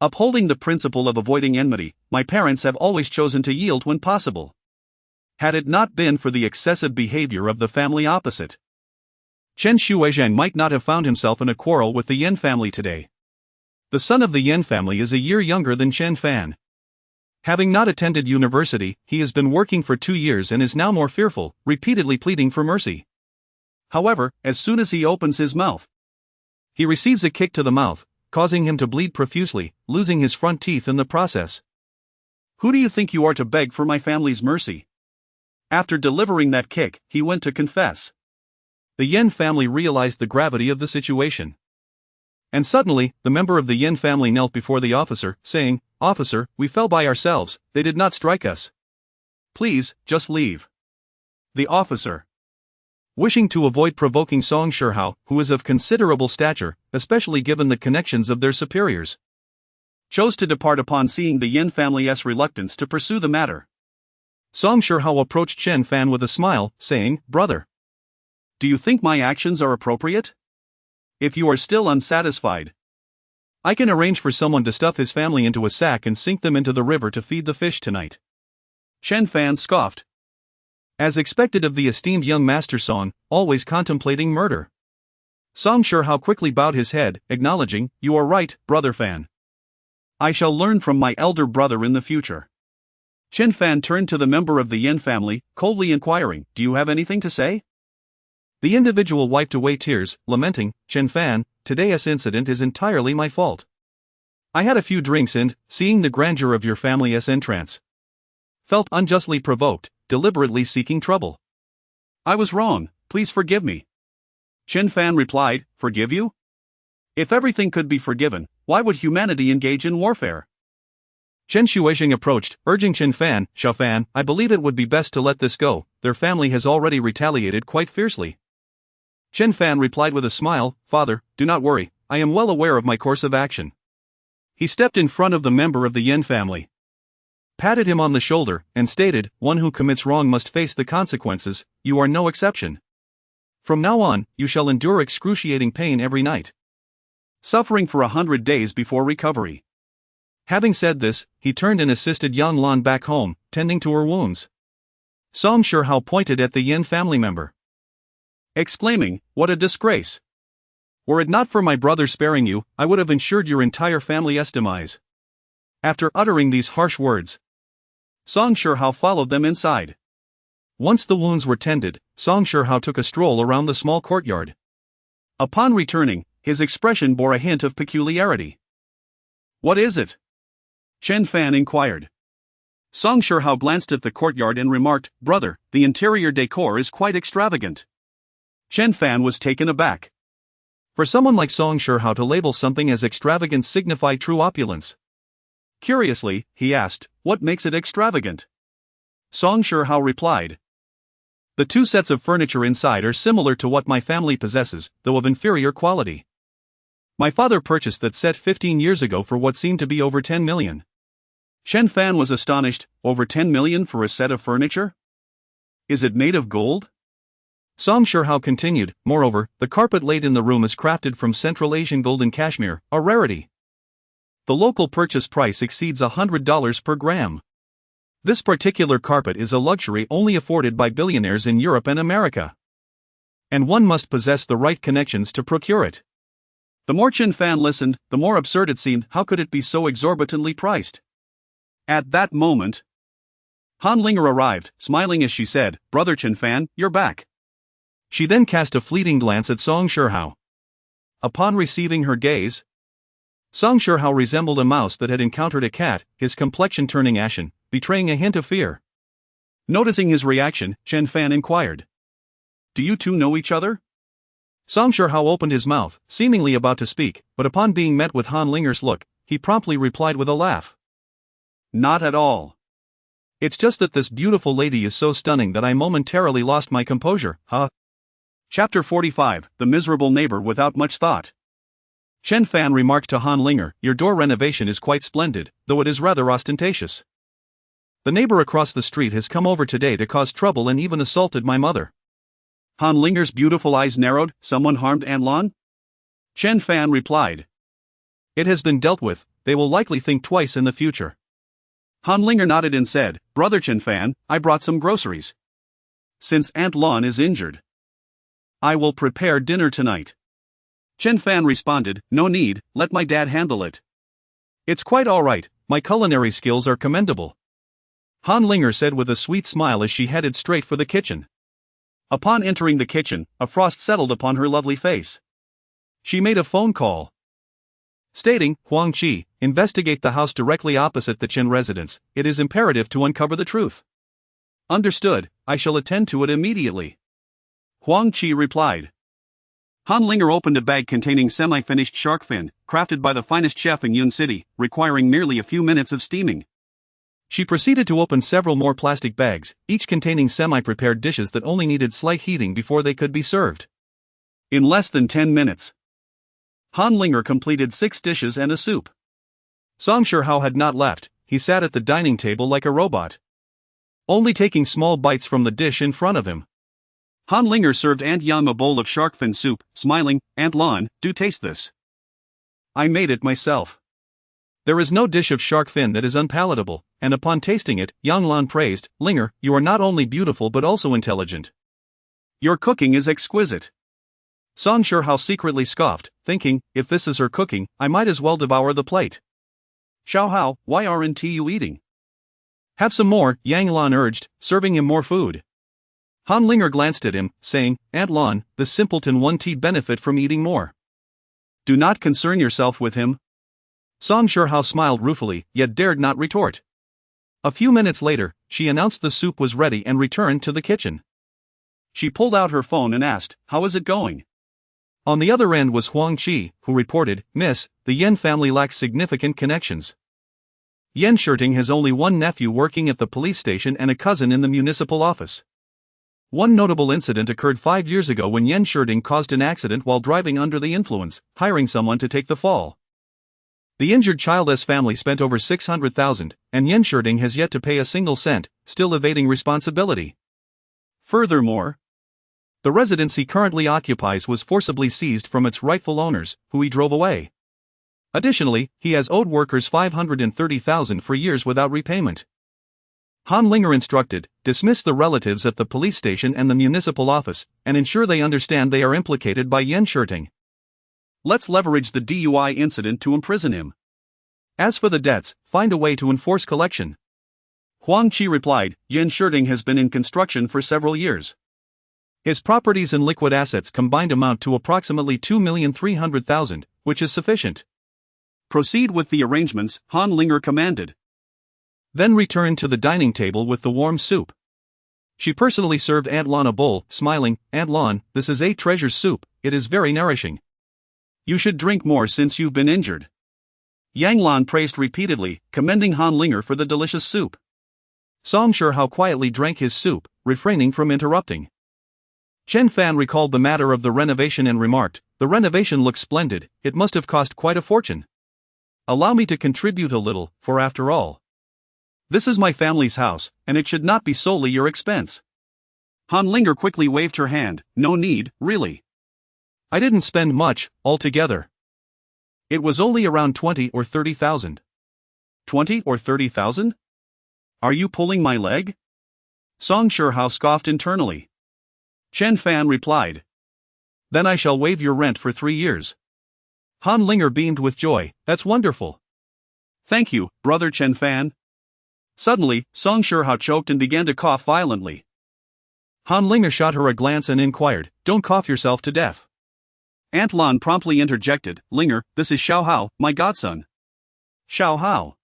Upholding the principle of avoiding enmity, my parents have always chosen to yield when possible. Had it not been for the excessive behavior of the family opposite, Chen Shuizhen might not have found himself in a quarrel with the Yen family today. The son of the Yen family is a year younger than Chen Fan. Having not attended university, he has been working for 2 years and is now more fearful, repeatedly pleading for mercy. However, as soon as he opens his mouth, he receives a kick to the mouth, causing him to bleed profusely, losing his front teeth in the process. "Who do you think you are to beg for my family's mercy?" After delivering that kick, he went to confess. The Yen family realized the gravity of the situation. And suddenly, the member of the Yen family knelt before the officer, saying, "Officer, we fell by ourselves, they did not strike us. Please, just leave." The officer, wishing to avoid provoking Song Shihai, who is of considerable stature, especially given the connections of their superiors, chose to depart upon seeing the Yen family's reluctance to pursue the matter. Song Shihao approached Chen Fan with a smile, saying, "Brother, do you think my actions are appropriate? If you are still unsatisfied, I can arrange for someone to stuff his family into a sack and sink them into the river to feed the fish tonight." Chen Fan scoffed. As expected of the esteemed young master Song, always contemplating murder. Song Shihao quickly bowed his head, acknowledging, "You are right, Brother Fan. I shall learn from my elder brother in the future." Chen Fan turned to the member of the Yin family, coldly inquiring, "Do you have anything to say?" The individual wiped away tears, lamenting, "Chen Fan, today's incident is entirely my fault. I had a few drinks and, seeing the grandeur of your family's entrance, felt unjustly provoked, deliberately seeking trouble. I was wrong, please forgive me." Chen Fan replied, "Forgive you? If everything could be forgiven, why would humanity engage in warfare?" Chen Shuixing approached, urging Chen Fan, "Xiao Fan, I believe it would be best to let this go, their family has already retaliated quite fiercely." Chen Fan replied with a smile, "Father, do not worry, I am well aware of my course of action." He stepped in front of the member of the Yin family, patted him on the shoulder, and stated, "One who commits wrong must face the consequences, you are no exception. From now on, you shall endure excruciating pain every night, suffering for 100 days before recovery." Having said this, he turned and assisted Yang Lan back home, tending to her wounds. Song Shihao pointed at the Yin family member, exclaiming, "What a disgrace! Were it not for my brother sparing you, I would have ensured your entire family's demise." After uttering these harsh words, Song Shihao followed them inside. Once the wounds were tended, Song Shihao took a stroll around the small courtyard. Upon returning, his expression bore a hint of peculiarity. "What is it?" Chen Fan inquired. Song Shihao glanced at the courtyard and remarked, "Brother, the interior decor is quite extravagant." Chen Fan was taken aback. For someone like Song Shihao to label something as extravagant signified true opulence. Curiously, he asked, "What makes it extravagant?" Song Shihao replied, "The two sets of furniture inside are similar to what my family possesses, though of inferior quality. My father purchased that set 15 years ago for what seemed to be over 10 million. Chen Fan was astonished, over 10 million for a set of furniture? Is it made of gold? Song Shihao continued, "Moreover, the carpet laid in the room is crafted from Central Asian golden cashmere, a rarity. The local purchase price exceeds $100 per gram. This particular carpet is a luxury only afforded by billionaires in Europe and America. And one must possess the right connections to procure it." The more Chen Fan listened, the more absurd it seemed. How could it be so exorbitantly priced? At that moment, Han Linger arrived, smiling as she said, "Brother Chen Fan, you're back." She then cast a fleeting glance at Song Shihao. Upon receiving her gaze, Song Shihao resembled a mouse that had encountered a cat, his complexion turning ashen, betraying a hint of fear. Noticing his reaction, Chen Fan inquired, "Do you two know each other?" Song Shihao opened his mouth, seemingly about to speak, but upon being met with Han Linger's look, he promptly replied with a laugh, "Not at all. It's just that this beautiful lady is so stunning that I momentarily lost my composure, huh?" Chapter 45, The Miserable Neighbor Without Much Thought. Chen Fan remarked to Han Linger, "Your door renovation is quite splendid, though it is rather ostentatious. The neighbor across the street has come over today to cause trouble and even assaulted my mother." Han Linger's beautiful eyes narrowed. "Someone harmed Aunt Lan?" Chen Fan replied, "It has been dealt with, they will likely think twice in the future." Han Linger nodded and said, "Brother Chen Fan, I brought some groceries. Since Aunt Lan is injured, I will prepare dinner tonight." Chen Fan responded, "No need, let my dad handle it." "It's quite all right, my culinary skills are commendable," Han Linger said with a sweet smile as she headed straight for the kitchen. Upon entering the kitchen, a frost settled upon her lovely face. She made a phone call, stating, "Huangqi, investigate the house directly opposite the Chen residence, it is imperative to uncover the truth." "Understood, I shall attend to it immediately," Huangqi replied. Han Linger opened a bag containing semi-finished shark fin, crafted by the finest chef in Yun City, requiring merely a few minutes of steaming. She proceeded to open several more plastic bags, each containing semi-prepared dishes that only needed slight heating before they could be served. In less than 10 minutes, Han Linger completed 6 dishes and a soup. Song Shihao had not left, he sat at the dining table like a robot, only taking small bites from the dish in front of him. Han Linger served Aunt Yum a bowl of shark fin soup, smiling, "Aunt Lan, do taste this. I made it myself." There is no dish of shark fin that is unpalatable, and upon tasting it, Yang Lan praised, "Linger, you are not only beautiful but also intelligent. Your cooking is exquisite." Song Shihao secretly scoffed, thinking, if this is her cooking, I might as well devour the plate. "Xiao Hao, why aren't you eating?" Have some more, Yang Lan urged, serving him more food. Han Linger glanced at him, saying, Aunt Lan, the simpleton won't benefit from eating more. Do not concern yourself with him. Song Shihao smiled ruefully, yet dared not retort. A few minutes later, she announced the soup was ready and returned to the kitchen. She pulled out her phone and asked, "How is it going?" On the other end was Huaxia, who reported, Miss, the Yen family lacks significant connections. Yen Shirting has only one nephew working at the police station and a cousin in the municipal office. One notable incident occurred 5 years ago when Yen Shirting caused an accident while driving under the influence, hiring someone to take the fall. The injured child's family spent over 600,000, and Yen Shirting has yet to pay a single cent, still evading responsibility. Furthermore, the residence he currently occupies was forcibly seized from its rightful owners, who he drove away. Additionally, he has owed workers 530,000 for years without repayment. Han Linger instructed, dismiss the relatives at the police station and the municipal office, and ensure they understand they are implicated by Yen Shirting. Let's leverage the DUI incident to imprison him. As for the debts, find a way to enforce collection. Huang Qi replied, Yen Shirting has been in construction for several years. His properties and liquid assets combined amount to approximately 2,300,000, which is sufficient. Proceed with the arrangements, Han Linger commanded. Then return to the dining table with the warm soup. She personally served Aunt Lan a bowl, smiling, Aunt Lan, this is a treasure soup, it is very nourishing. You should drink more since you've been injured. Yang Lan praised repeatedly, commending Han Linger for the delicious soup. Song Shihao quietly drank his soup, refraining from interrupting. Chen Fan recalled the matter of the renovation and remarked, the renovation looks splendid, it must have cost quite a fortune. Allow me to contribute a little, for after all, this is my family's house, and it should not be solely your expense. Han Linger quickly waved her hand, no need, really. I didn't spend much, altogether. It was only around 20 or 30,000. 20 or 30,000? Are you pulling my leg? Song Shihao scoffed internally. Chen Fan replied. Then I shall waive your rent for 3 years. Han Linger beamed with joy, that's wonderful. Thank you, brother Chen Fan. Suddenly, Song Shihao choked and began to cough violently. Han Linger shot her a glance and inquired, don't cough yourself to death. Aunt Lan promptly interjected, Linger, this is Xiao Hao, my godson. Xiao Hao.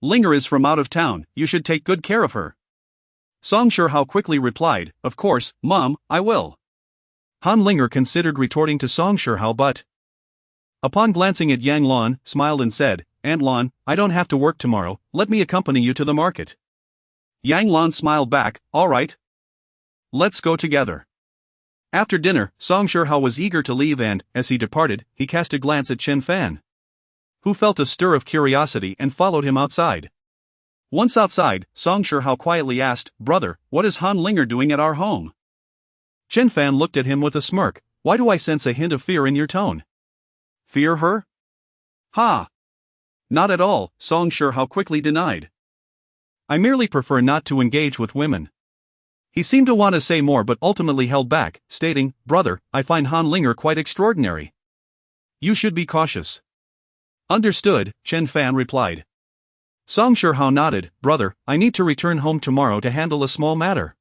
Linger is from out of town, you should take good care of her. Song Shihao quickly replied, of course, Mom, I will. Han Linger considered retorting to Song Shihao but, upon glancing at Yang Lan, smiled and said, Aunt Lan, I don't have to work tomorrow, let me accompany you to the market. Yang Lan smiled back, all right. Let's go together. After dinner, Song Shihao was eager to leave and, as he departed, he cast a glance at Chen Fan, who felt a stir of curiosity and followed him outside. Once outside, Song Shihao quietly asked, Brother, what is Han Linger doing at our home? Chen Fan looked at him with a smirk, why do I sense a hint of fear in your tone? Fear her? Ha! Not at all, Song Shihao quickly denied. I merely prefer not to engage with women. He seemed to want to say more but ultimately held back, stating, Brother, I find Han Linger quite extraordinary. You should be cautious. Understood, Chen Fan replied. Song Shihao nodded, Brother, I need to return home tomorrow to handle a small matter.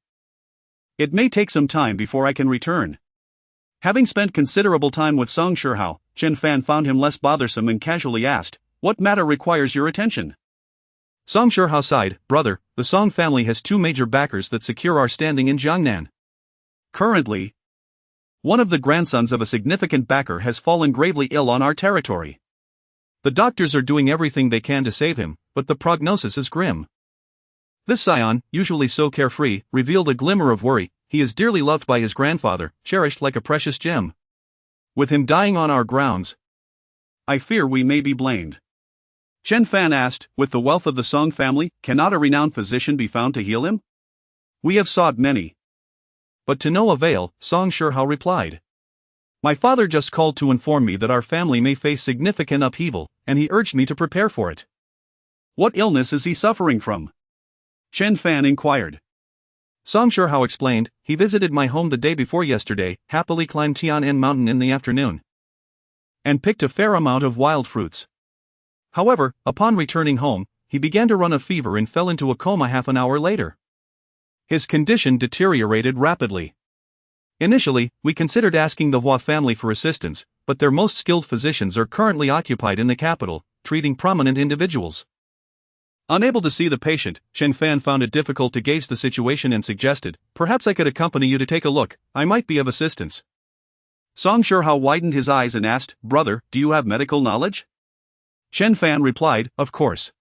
It may take some time before I can return. Having spent considerable time with Song Shihao, Chen Fan found him less bothersome and casually asked, What matter requires your attention? Song Shihao sighed, Brother, the Song family has 2 major backers that secure our standing in Jiangnan. Currently, one of the grandsons of a significant backer has fallen gravely ill on our territory. The doctors are doing everything they can to save him, but the prognosis is grim. This scion, usually so carefree, revealed a glimmer of worry. He is dearly loved by his grandfather, cherished like a precious gem. With him dying on our grounds, I fear we may be blamed. Chen Fan asked, with the wealth of the Song family, cannot a renowned physician be found to heal him? We have sought many. But to no avail, Song Shihao replied. My father just called to inform me that our family may face significant upheaval, and he urged me to prepare for it. What illness is he suffering from? Chen Fan inquired. Song Shihao explained, he visited my home the day before yesterday, happily climbed Tian'an Mountain in the afternoon, and picked a fair amount of wild fruits. However, upon returning home, he began to run a fever and fell into a coma half an hour later. His condition deteriorated rapidly. Initially, we considered asking the Hua family for assistance, but their most skilled physicians are currently occupied in the capital, treating prominent individuals. Unable to see the patient, Chen Fan found it difficult to gauge the situation and suggested, perhaps I could accompany you to take a look, I might be of assistance. Song Shihao widened his eyes and asked, Brother, do you have medical knowledge? Chen Fan replied, Of course.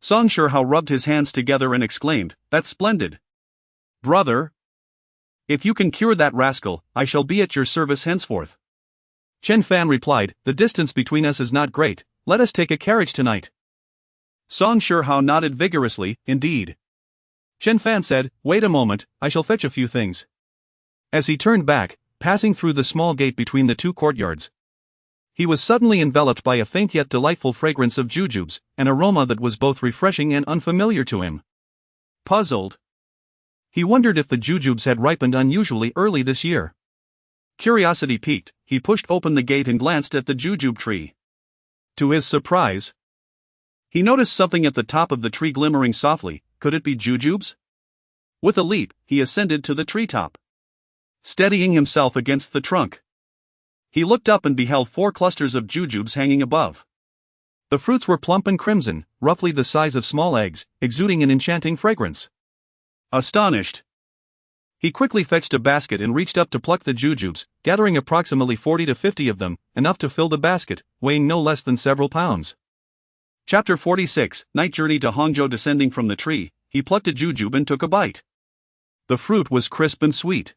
Song Shihao rubbed his hands together and exclaimed, That's splendid. Brother, if you can cure that rascal, I shall be at your service henceforth. Chen Fan replied, The distance between us is not great, let us take a carriage tonight. Song Shihao nodded vigorously, Indeed. Chen Fan said, Wait a moment, I shall fetch a few things. As he turned back, passing through the small gate between the two courtyards, he was suddenly enveloped by a faint yet delightful fragrance of jujubes, an aroma that was both refreshing and unfamiliar to him. Puzzled, he wondered if the jujubes had ripened unusually early this year. Curiosity piqued, he pushed open the gate and glanced at the jujube tree. To his surprise, he noticed something at the top of the tree glimmering softly. Could it be jujubes? With a leap, he ascended to the treetop. Steadying himself against the trunk, he looked up and beheld 4 clusters of jujubes hanging above. The fruits were plump and crimson, roughly the size of small eggs, exuding an enchanting fragrance. Astonished, he quickly fetched a basket and reached up to pluck the jujubes, gathering approximately 40 to 50 of them, enough to fill the basket, weighing no less than several pounds. Chapter 46, Night Journey to Hangzhou. Descending from the tree, he plucked a jujube and took a bite. The fruit was crisp and sweet,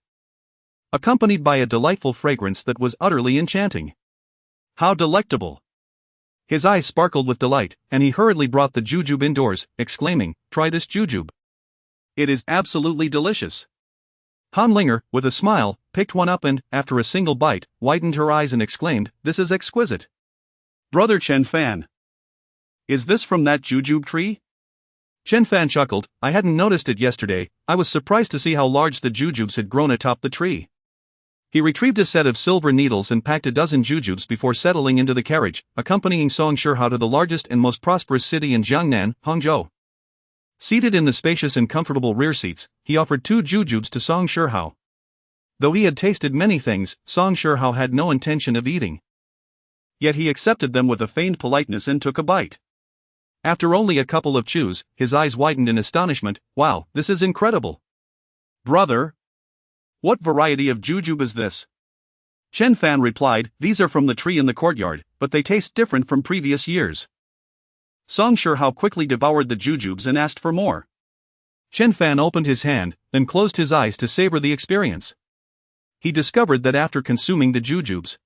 accompanied by a delightful fragrance that was utterly enchanting. How delectable! His eyes sparkled with delight, and he hurriedly brought the jujube indoors, exclaiming, Try this jujube. It is absolutely delicious. Han Linger, with a smile, picked one up and, after a single bite, widened her eyes and exclaimed, This is exquisite. Brother Chen Fan, is this from that jujube tree? Chen Fan chuckled, I hadn't noticed it yesterday, I was surprised to see how large the jujubes had grown atop the tree. He retrieved a set of silver needles and packed a dozen jujubes before settling into the carriage, accompanying Song Shihao to the largest and most prosperous city in Jiangnan, Hangzhou. Seated in the spacious and comfortable rear seats, he offered 2 jujubes to Song Shihao. Though he had tasted many things, Song Shihao had no intention of eating. Yet he accepted them with a feigned politeness and took a bite. After only a couple of chews, his eyes widened in astonishment. Wow, this is incredible. Brother, what variety of jujube is this? Chen Fan replied, These are from the tree in the courtyard, but they taste different from previous years. Song Shihao quickly devoured the jujubes and asked for more. Chen Fan opened his hand, then closed his eyes to savor the experience. He discovered that after consuming the jujubes,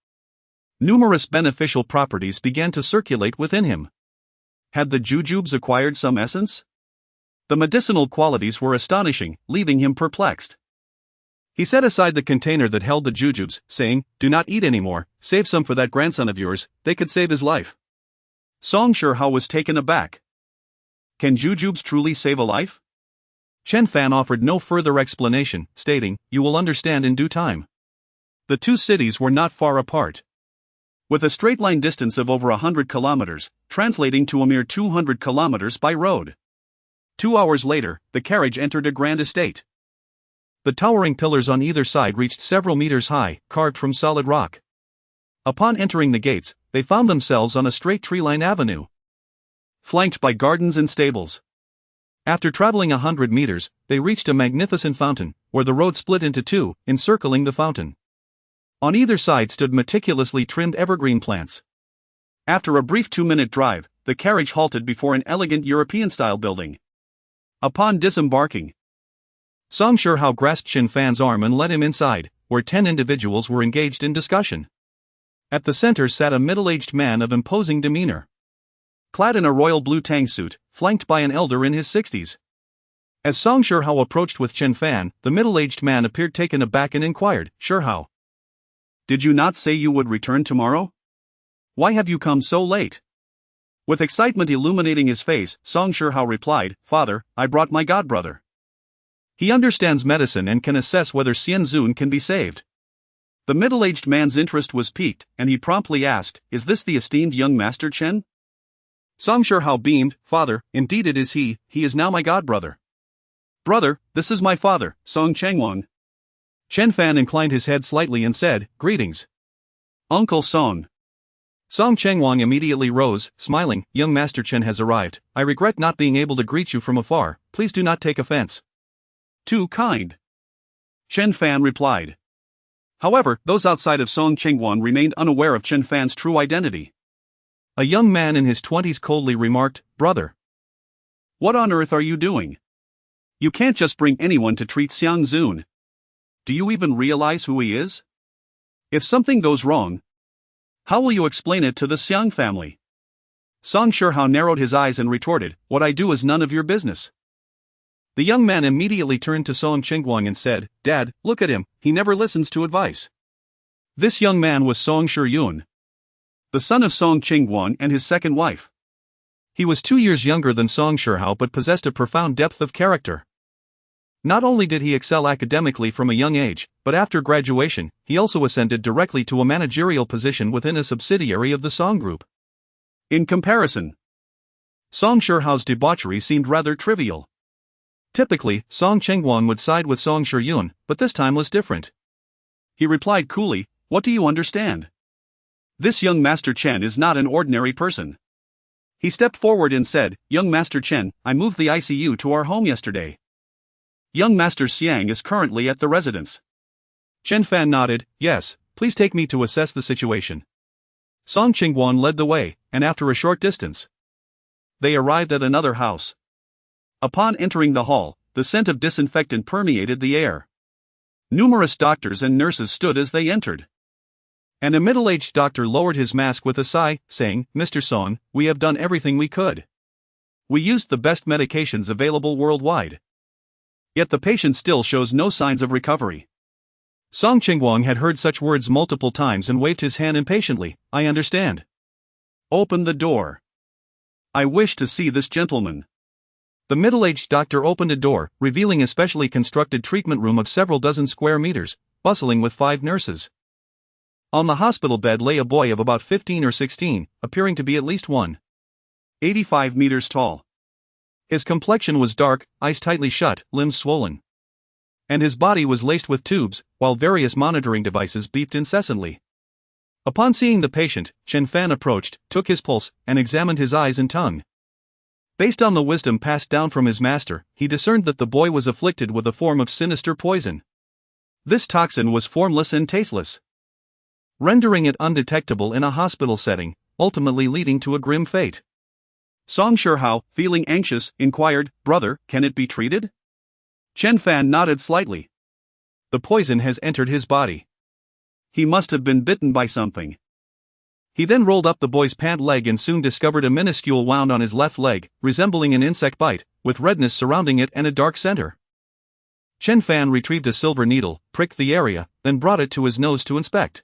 numerous beneficial properties began to circulate within him. Had the jujubes acquired some essence? The medicinal qualities were astonishing, leaving him perplexed. He set aside the container that held the jujubes, saying, Do not eat anymore, save some for that grandson of yours, they could save his life. Song Shihao was taken aback. Can jujubes truly save a life? Chen Fan offered no further explanation, stating, You will understand in due time. The 2 cities were not far apart, with a straight line distance of over 100 kilometers, translating to a mere 200 kilometers by road. 2 hours later, the carriage entered a grand estate. The towering pillars on either side reached several meters high, carved from solid rock. Upon entering the gates, they found themselves on a straight tree-lined avenue, flanked by gardens and stables. After traveling 100 meters, they reached a magnificent fountain, where the road split into 2, encircling the fountain. On either side stood meticulously trimmed evergreen plants. After a brief 2-minute drive, the carriage halted before an elegant European-style building. Upon disembarking, Song Shihao grasped Chen Fan's arm and led him inside, where 10 individuals were engaged in discussion. At the center sat a middle-aged man of imposing demeanor, clad in a royal blue tang suit, flanked by an elder in his 60s. As Song Shihao approached with Chen Fan, the middle-aged man appeared taken aback and inquired, "Shihao, Did you not say you would return tomorrow? Why have you come so late?" With excitement illuminating his face, Song Shihao replied, "Father, I brought my godbrother. He understands medicine and can assess whether Xian Zun can be saved." The middle-aged man's interest was piqued, and he promptly asked, "Is this the esteemed young master Chen?" Song Shihao beamed, "Father, indeed it is he is now my godbrother." "Brother, this is my father, Song Chengwang." Chen Fan inclined his head slightly and said, "Greetings, Uncle Song." Song Chengwang immediately rose, smiling, "Young Master Chen has arrived. I regret not being able to greet you from afar, please do not take offense." "Too kind," Chen Fan replied. However, those outside of Song Chengwang remained unaware of Chen Fan's true identity. A young man in his 20s coldly remarked, "Brother, what on earth are you doing? You can't just bring anyone to treat Xiang Zun. Do you even realize who he is? If something goes wrong, how will you explain it to the Xiang family?" Song Shihao narrowed his eyes and retorted, "What I do is none of your business." The young man immediately turned to Song Chengwang and said, "Dad, look at him, he never listens to advice." This young man was Song Shiyun, the son of Song Chengwang and his second wife. He was 2 years younger than Song Shihao but possessed a profound depth of character. Not only did he excel academically from a young age, but after graduation, he also ascended directly to a managerial position within a subsidiary of the Song Group. In comparison, Song Shihao's debauchery seemed rather trivial. Typically, Song Chengwang would side with Song Shiyun, but this time was different. He replied coolly, "What do you understand? This young Master Chen is not an ordinary person." He stepped forward and said, "Young Master Chen, I moved the ICU to our home yesterday. Young Master Xiang is currently at the residence." Chen Fan nodded, "Yes, please take me to assess the situation." Song Chengwang led the way, and after a short distance, they arrived at another house. Upon entering the hall, the scent of disinfectant permeated the air. Numerous doctors and nurses stood as they entered. And a middle-aged doctor lowered his mask with a sigh, saying, "Mr. Song, we have done everything we could. We used the best medications available worldwide. Yet the patient still shows no signs of recovery." Song Chengwang had heard such words multiple times and waved his hand impatiently, "I understand. Open the door. I wish to see this gentleman." The middle-aged doctor opened a door, revealing a specially constructed treatment room of several dozen square meters, bustling with 5 nurses. On the hospital bed lay a boy of about 15 or 16, appearing to be at least 185 meters tall. His complexion was dark, eyes tightly shut, limbs swollen. And his body was laced with tubes, while various monitoring devices beeped incessantly. Upon seeing the patient, Chen Fan approached, took his pulse, and examined his eyes and tongue. Based on the wisdom passed down from his master, he discerned that the boy was afflicted with a form of sinister poison. This toxin was formless and tasteless, rendering it undetectable in a hospital setting, ultimately leading to a grim fate. Song Shihao, feeling anxious, inquired, "Brother, can it be treated?" Chen Fan nodded slightly. "The poison has entered his body. He must have been bitten by something." He then rolled up the boy's pant leg and soon discovered a minuscule wound on his left leg, resembling an insect bite, with redness surrounding it and a dark center. Chen Fan retrieved a silver needle, pricked the area, then brought it to his nose to inspect.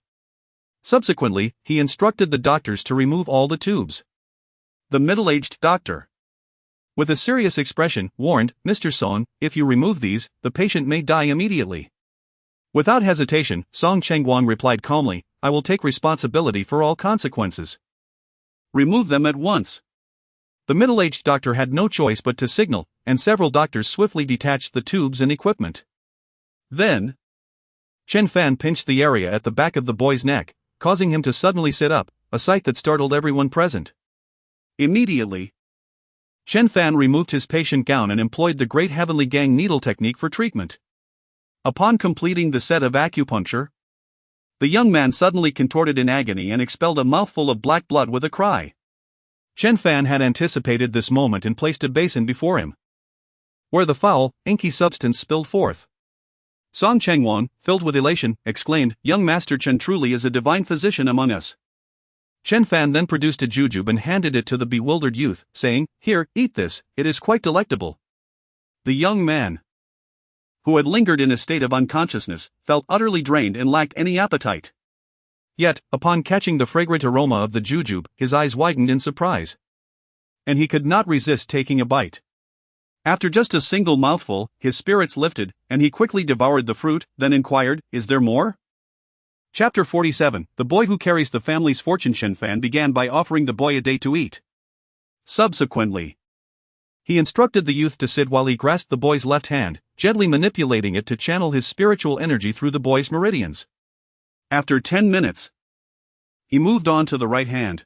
Subsequently, he instructed the doctors to remove all the tubes. The middle-aged doctor, with a serious expression, warned, "Mr. Song, if you remove these, the patient may die immediately." Without hesitation, Song Chengwang replied calmly, "I will take responsibility for all consequences. Remove them at once." The middle-aged doctor had no choice but to signal, and several doctors swiftly detached the tubes and equipment. Then, Chen Fan pinched the area at the back of the boy's neck, causing him to suddenly sit up, a sight that startled everyone present. Immediately, Chen Fan removed his patient gown and employed the Great Heavenly Gang needle technique for treatment. Upon completing the set of acupuncture, the young man suddenly contorted in agony and expelled a mouthful of black blood with a cry. Chen Fan had anticipated this moment and placed a basin before him, where the foul, inky substance spilled forth. Song Chengwang, filled with elation, exclaimed, "Young Master Chen truly is a divine physician among us." Chen Fan then produced a jujube and handed it to the bewildered youth, saying, "Here, eat this, it is quite delectable." The young man, who had lingered in a state of unconsciousness, felt utterly drained and lacked any appetite. Yet, upon catching the fragrant aroma of the jujube, his eyes widened in surprise. And he could not resist taking a bite. After just a single mouthful, his spirits lifted, and he quickly devoured the fruit, then inquired, "Is there more?" Chapter 47. The boy who carries the family's fortune. Chen Fan began by offering the boy a date to eat. Subsequently, he instructed the youth to sit while he grasped the boy's left hand, gently manipulating it to channel his spiritual energy through the boy's meridians. After 10 minutes, he moved on to the right hand.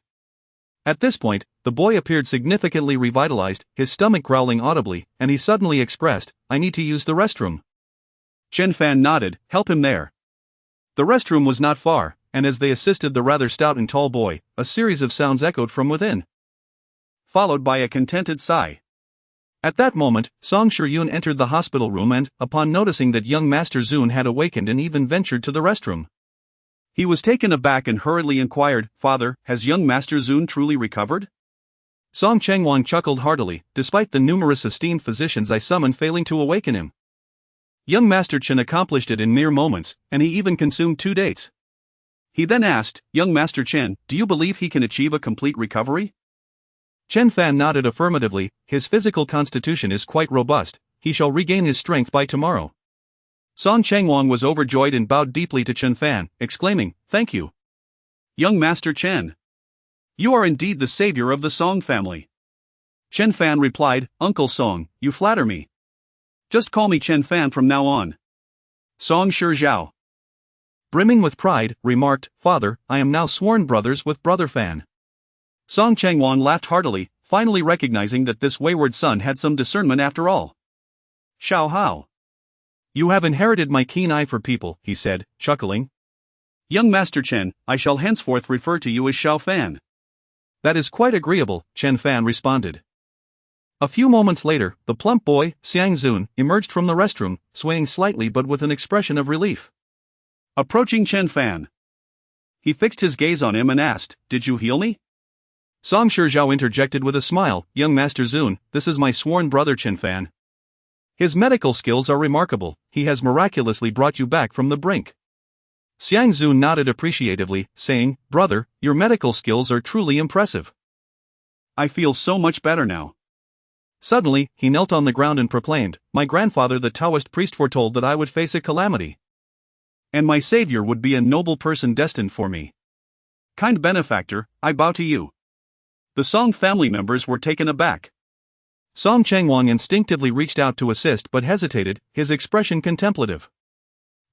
At this point, the boy appeared significantly revitalized, his stomach growling audibly, and he suddenly expressed, "I need to use the restroom." Chen Fan nodded, "Help him there." The restroom was not far, and as they assisted the rather stout and tall boy, a series of sounds echoed from within, followed by a contented sigh. At that moment, Song Shiyun entered the hospital room and, upon noticing that young Master Zun had awakened and even ventured to the restroom, he was taken aback and hurriedly inquired, "Father, has young Master Zun truly recovered?" Song Chengwang chuckled heartily, "Despite the numerous esteemed physicians I summoned failing to awaken him, young Master Chen accomplished it in mere moments, and he even consumed 2 dates." He then asked, "Young Master Chen, do you believe he can achieve a complete recovery?" Chen Fan nodded affirmatively, "His physical constitution is quite robust, he shall regain his strength by tomorrow." Song Chengwang was overjoyed and bowed deeply to Chen Fan, exclaiming, "Thank you, young Master Chen. You are indeed the savior of the Song family." Chen Fan replied, "Uncle Song, you flatter me. Just call me Chen Fan from now on." Song Shizhao, brimming with pride, remarked, "Father, I am now sworn brothers with Brother Fan." Song Chengwang laughed heartily, finally recognizing that this wayward son had some discernment after all. "Xiao Hao, you have inherited my keen eye for people," he said, chuckling. "Young Master Chen, I shall henceforth refer to you as Xiao Fan." "That is quite agreeable," Chen Fan responded. A few moments later, the plump boy, Xiang Zun, emerged from the restroom, swaying slightly but with an expression of relief. Approaching Chen Fan, he fixed his gaze on him and asked, "Did you heal me?" Song Shizhao interjected with a smile, "Young Master Zun, this is my sworn brother Chen Fan. His medical skills are remarkable, he has miraculously brought you back from the brink." Xiang Zun nodded appreciatively, saying, "Brother, your medical skills are truly impressive. I feel so much better now." Suddenly, he knelt on the ground and proclaimed, "My grandfather the Taoist priest foretold that I would face a calamity, and my savior would be a noble person destined for me. Kind benefactor, I bow to you." The Song family members were taken aback. Song Chengwang instinctively reached out to assist but hesitated, his expression contemplative.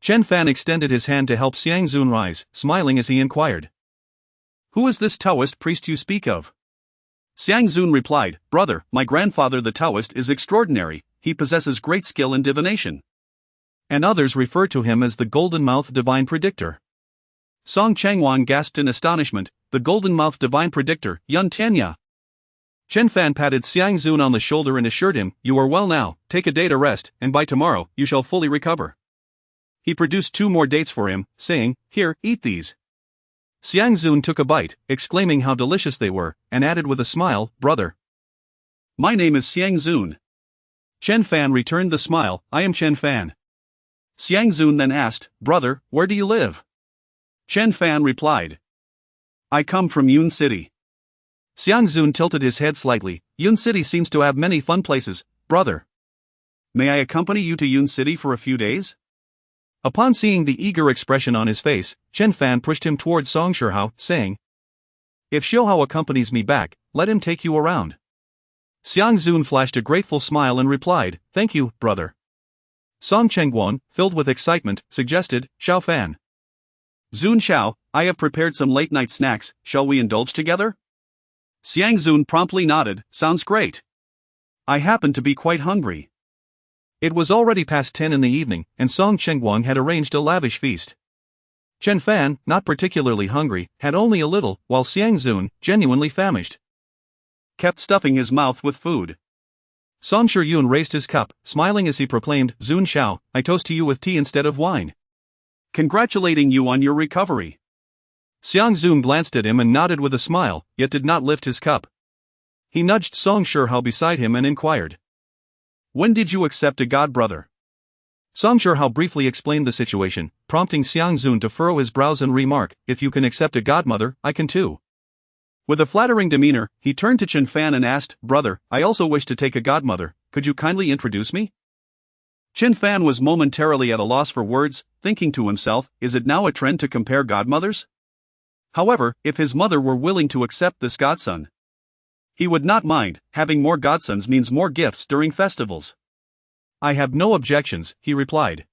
Chen Fan extended his hand to help Xiang Zun rise, smiling as he inquired, "Who is this Taoist priest you speak of?" Xiang Zun replied, "Brother, my grandfather the Taoist is extraordinary, he possesses great skill in divination." And others refer to him as the golden-mouthed divine predictor. Song Chengwang gasped in astonishment, "The golden-mouthed divine predictor, Yun Tianya." Chen Fan patted Xiang Zun on the shoulder and assured him, "You are well now, take a day to rest, and by tomorrow, you shall fully recover." He produced 2 more dates for him, saying, "Here, eat these." Xiang Zun took a bite, exclaiming how delicious they were, and added with a smile, "Brother, my name is Xiang Zun." Chen Fan returned the smile, "I am Chen Fan." Xiang Zun then asked, "Brother, where do you live?" Chen Fan replied, "I come from Yun City." Xiang Zun tilted his head slightly, "Yun City seems to have many fun places, brother. May I accompany you to Yun City for a few days?" Upon seeing the eager expression on his face, Chen Fan pushed him towards Song Shihao, saying, "If Shihao accompanies me back, let him take you around." Xiang Zun flashed a grateful smile and replied, "Thank you, brother." Song Chengguan, filled with excitement, suggested, "Xiao Fan. Zun Xiao, I have prepared some late-night snacks, shall we indulge together?" Xiang Zun promptly nodded, "Sounds great. I happen to be quite hungry." It was already past 10 in the evening, and Song Chengguan had arranged a lavish feast. Chen Fan, not particularly hungry, had only a little, while Xiang Zun, genuinely famished, kept stuffing his mouth with food. Song Shiyun raised his cup, smiling as he proclaimed, "Zun Xiao, I toast to you with tea instead of wine. Congratulating you on your recovery." Xiang Zun glanced at him and nodded with a smile, yet did not lift his cup. He nudged Song Shihao beside him and inquired, When did you accept a god brother? Song Shihao briefly explained the situation, prompting Xiang Zun to furrow his brows and remark, "If you can accept a godmother, I can too." With a flattering demeanor, he turned to Chen Fan and asked, "Brother, I also wish to take a godmother, could you kindly introduce me?" Chen Fan was momentarily at a loss for words, thinking to himself, is it now a trend to compare godmothers? However, if his mother were willing to accept this godson, he would not mind. Having more godsons means more gifts during festivals. "I have no objections," he replied.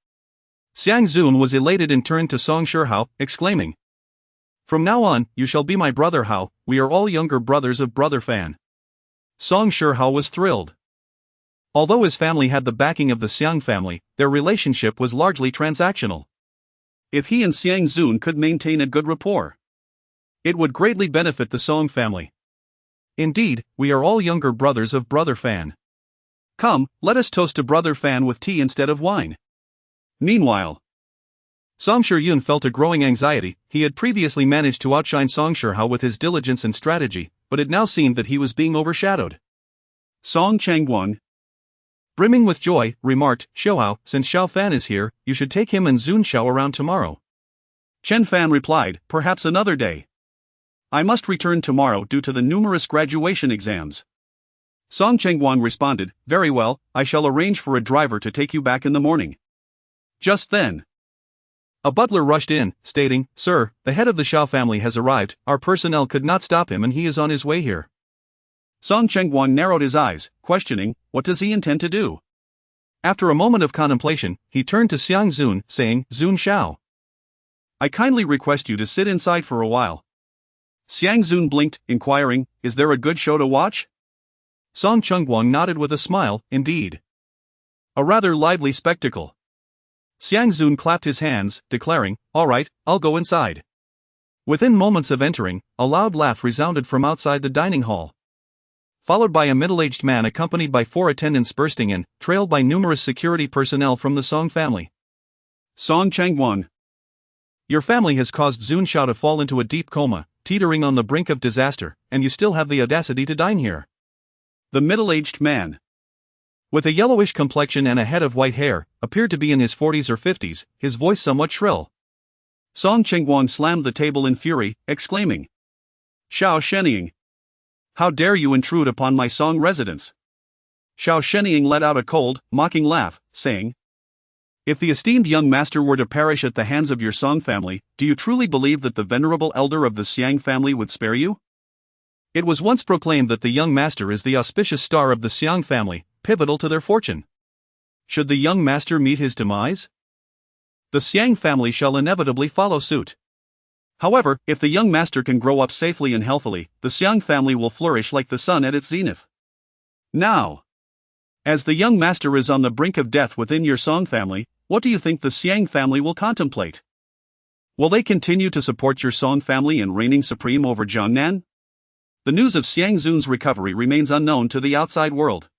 Xiang Zun was elated and turned to Song Shihao, exclaiming, "From now on, you shall be my brother Hao, we are all younger brothers of brother Fan." Song Shihao was thrilled. Although his family had the backing of the Xiang family, their relationship was largely transactional. If he and Xiang Zun could maintain a good rapport, it would greatly benefit the Song family. "Indeed, we are all younger brothers of brother Fan. Come, let us toast to brother Fan with tea instead of wine." Meanwhile, Song Shiyun felt a growing anxiety. He had previously managed to outshine Song Shihao with his diligence and strategy, but it now seemed that he was being overshadowed. Song Changguang, brimming with joy, remarked, "Xiaohao, since Xiao Fan is here, you should take him and Zun Xiao around tomorrow." Chen Fan replied, "Perhaps another day. I must return tomorrow due to the numerous graduation exams." Song Changguang responded, "Very well, I shall arrange for a driver to take you back in the morning." Just then, a butler rushed in, stating, "Sir, the head of the Xiao family has arrived, our personnel could not stop him and he is on his way here." Song Changguang narrowed his eyes, questioning, what does he intend to do? After a moment of contemplation, he turned to Xiang Zun, saying, "Zun Xiao, I kindly request you to sit inside for a while." Xiang Zun blinked, inquiring, "Is there a good show to watch?" Song Changguang nodded with a smile, "Indeed. A rather lively spectacle." Xiang Zun clapped his hands, declaring, "All right, I'll go inside." Within moments of entering, a loud laugh resounded from outside the dining hall, followed by a middle-aged man accompanied by 4 attendants bursting in, trailed by numerous security personnel from the Song family. Song Changguang, your family has caused Zun Xiao to fall into a deep coma, teetering on the brink of disaster, and you still have the audacity to dine here. The middle-aged man, with a yellowish complexion and a head of white hair, appeared to be in his 40s or 50s, his voice somewhat shrill. Song Changguang slammed the table in fury, exclaiming, "Xiao Shenying! How dare you intrude upon my Song residence?" Xiao Shenying let out a cold, mocking laugh, saying, "If the esteemed young master were to perish at the hands of your Song family, do you truly believe that the venerable elder of the Xiang family would spare you? It was once proclaimed that the young master is the auspicious star of the Xiang family, pivotal to their fortune. Should the young master meet his demise, the Xiang family shall inevitably follow suit. However, if the young master can grow up safely and healthily, the Xiang family will flourish like the sun at its zenith. Now, as the young master is on the brink of death within your Song family, what do you think the Xiang family will contemplate? Will they continue to support your Song family in reigning supreme over Jiangnan? The news of Xiang Zun's recovery remains unknown to the outside world,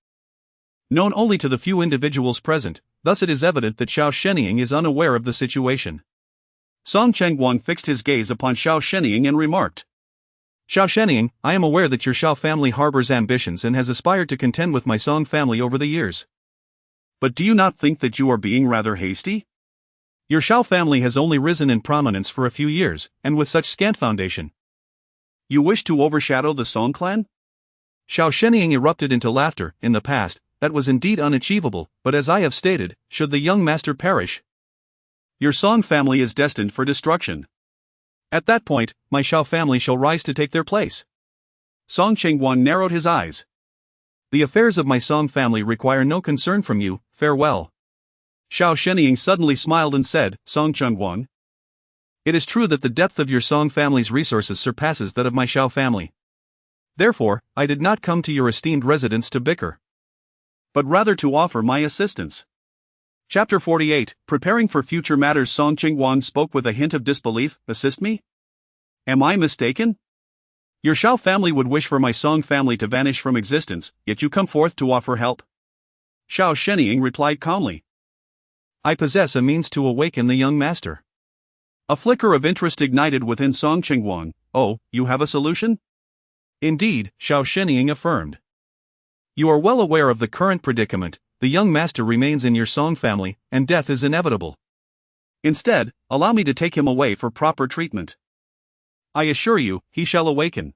known only to the few individuals present, thus it is evident that Xiao Shenying is unaware of the situation." Song Changguang fixed his gaze upon Xiao Shenying and remarked, "Xiao Shenying, I am aware that your Xiao family harbors ambitions and has aspired to contend with my Song family over the years. But do you not think that you are being rather hasty? Your Xiao family has only risen in prominence for a few years, and with such scant foundation. You wish to overshadow the Song clan?" Xiao Shenying erupted into laughter. "In the past, that was indeed unachievable, but as I have stated, should the young master perish, your Song family is destined for destruction. At that point, my Xiao family shall rise to take their place." Song Changguang narrowed his eyes. "The affairs of my Song family require no concern from you, farewell." Xiao Shenying suddenly smiled and said, "Song Changguang, it is true that the depth of your Song family's resources surpasses that of my Xiao family. Therefore, I did not come to your esteemed residence to bicker, but rather to offer my assistance." Chapter 48, Preparing for Future Matters. Song Changguang spoke with a hint of disbelief, "Assist me? Am I mistaken? Your Xiao family would wish for my Song family to vanish from existence, yet you come forth to offer help." Xiao Shenying replied calmly, "I possess a means to awaken the young master." A flicker of interest ignited within Song Changguang. "Oh, you have a solution?" "Indeed," Xiao Shenying affirmed. "You are well aware of the current predicament. the young master remains in your Song family, and death is inevitable. Instead, allow me to take him away for proper treatment. I assure you, he shall awaken.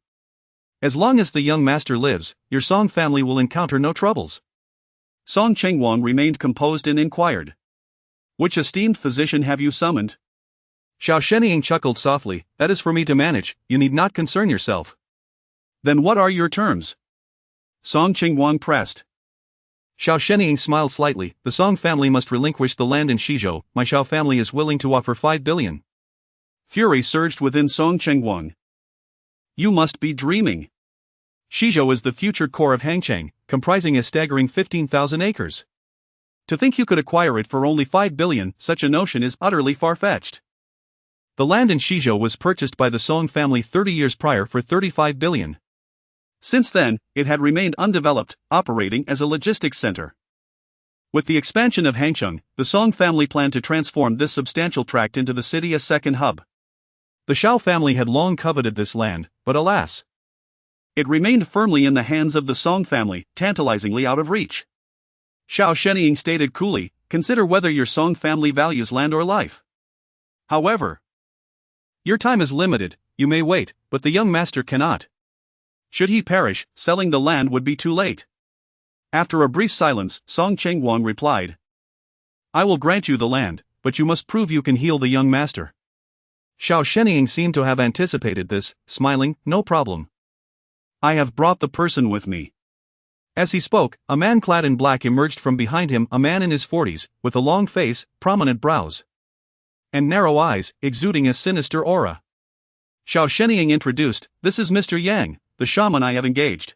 As long as the young master lives, your Song family will encounter no troubles. Song Chengwang remained composed and inquired. Which esteemed physician have you summoned? Xiao Shenying chuckled softly, that is for me to manage, you need not concern yourself. Then what are your terms? Song Chengwang pressed. Xiao Shenying smiled slightly, the Song family must relinquish the land in Shizhou, my Xiao family is willing to offer 5 billion. Fury surged within Song Chengwang. You must be dreaming. Shizhou is the future core of Hangcheng, comprising a staggering 15,000 acres. To think you could acquire it for only 5 billion, such a notion is utterly far-fetched. The land in Shizhou was purchased by the Song family 30 years prior for 35 billion. Since then, it had remained undeveloped, operating as a logistics center. With the expansion of Hangcheng, the Song family planned to transform this substantial tract into the city as second hub. The Xiao family had long coveted this land, but alas, it remained firmly in the hands of the Song family, tantalizingly out of reach. Xiao Shenying stated coolly, consider whether your Song family values land or life. However, your time is limited, you may wait, but the young master cannot. Should he perish, selling the land would be too late. After a brief silence, Song Chengwang replied, I will grant you the land, but you must prove you can heal the young master. Xiao Shenying seemed to have anticipated this, smiling, no problem. I have brought the person with me. As he spoke, a man clad in black emerged from behind him, a man in his 40s, with a long face, prominent brows, and narrow eyes, exuding a sinister aura. Xiao Shenying introduced, this is Mr. Yang, the shaman I have engaged.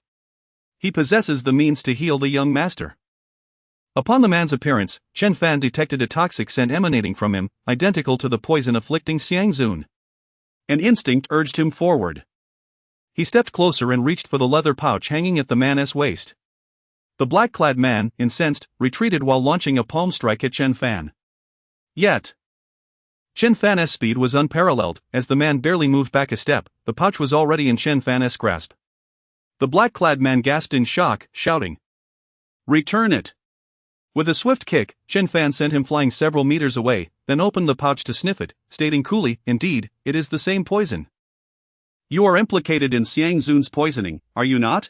He possesses the means to heal the young master. Upon the man's appearance, Chen Fan detected a toxic scent emanating from him, identical to the poison afflicting Xiang Zun. An instinct urged him forward. He stepped closer and reached for the leather pouch hanging at the man's waist. The black-clad man, incensed, retreated while launching a palm strike at Chen Fan. Yet, Chen Fan's speed was unparalleled, as the man barely moved back a step, the pouch was already in Chen Fan's grasp. The black-clad man gasped in shock, shouting, return it! With a swift kick, Chen Fan sent him flying several meters away, then opened the pouch to sniff it, stating coolly, indeed, it is the same poison. You are implicated in Xiang Zun's poisoning, are you not?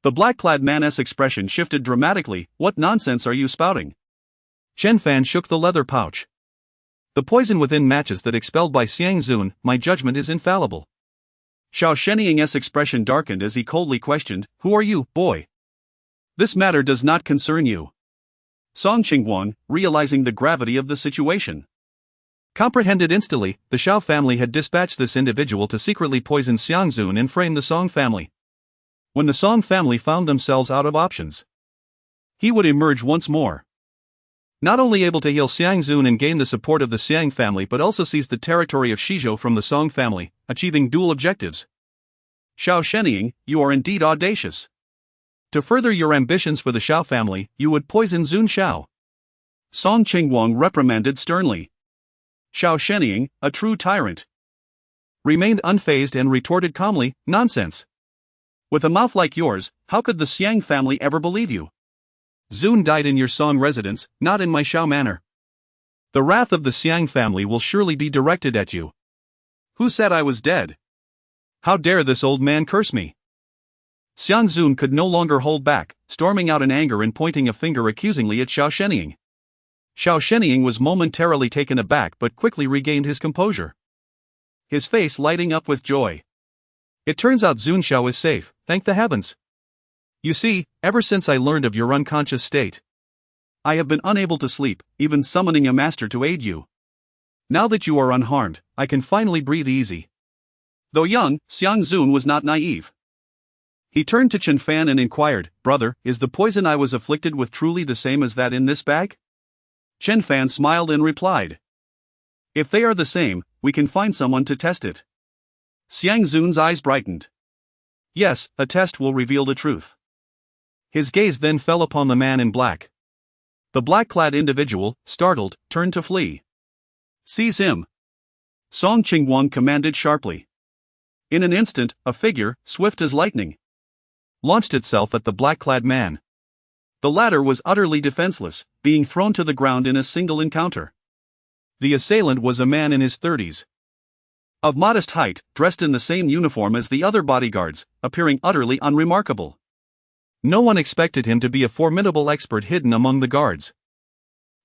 The black-clad man's expression shifted dramatically, what nonsense are you spouting? Chen Fan shook the leather pouch. The poison within matches that expelled by Xiang Zun, my judgment is infallible. Xiao Shenying's expression darkened as he coldly questioned, who are you, boy? This matter does not concern you. Song Chengwang, realizing the gravity of the situation, comprehended instantly, the Xiao family had dispatched this individual to secretly poison Xiang Zun and frame the Song family. When the Song family found themselves out of options, he would emerge once more. Not only able to heal Xiang Zun and gain the support of the Xiang family but also seize the territory of Shizhou from the Song family, achieving dual objectives. Xiao Shenying, you are indeed audacious. To further your ambitions for the Xiao family, you would poison Zun Xiao. Song Chengwang reprimanded sternly. Xiao Shenying, a true tyrant, remained unfazed and retorted calmly, nonsense. With a mouth like yours, how could the Xiang family ever believe you? Zun died in your Song residence, not in my Xiao manor. The wrath of the Xiang family will surely be directed at you. Who said I was dead? How dare this old man curse me? Xiang Zun could no longer hold back, storming out in anger and pointing a finger accusingly at Xiao Shenying. Xiao Shenying was momentarily taken aback but quickly regained his composure, his face lighting up with joy. It turns out Zun Xiao is safe, thank the heavens. You see, ever since I learned of your unconscious state, I have been unable to sleep, even summoning a master to aid you. Now that you are unharmed, I can finally breathe easy. Though young, Xiang Zun was not naive. He turned to Chen Fan and inquired, brother, is the poison I was afflicted with truly the same as that in this bag? Chen Fan smiled and replied, if they are the same, we can find someone to test it. Xiang Zun's eyes brightened. Yes, a test will reveal the truth. His gaze then fell upon the man in black. The black-clad individual, startled, turned to flee. Seize him! Song Chengwang commanded sharply. In an instant, a figure, swift as lightning, launched itself at the black-clad man. The latter was utterly defenseless, being thrown to the ground in a single encounter. The assailant was a man in his 30s. Of modest height, dressed in the same uniform as the other bodyguards, appearing utterly unremarkable. No one expected him to be a formidable expert hidden among the guards.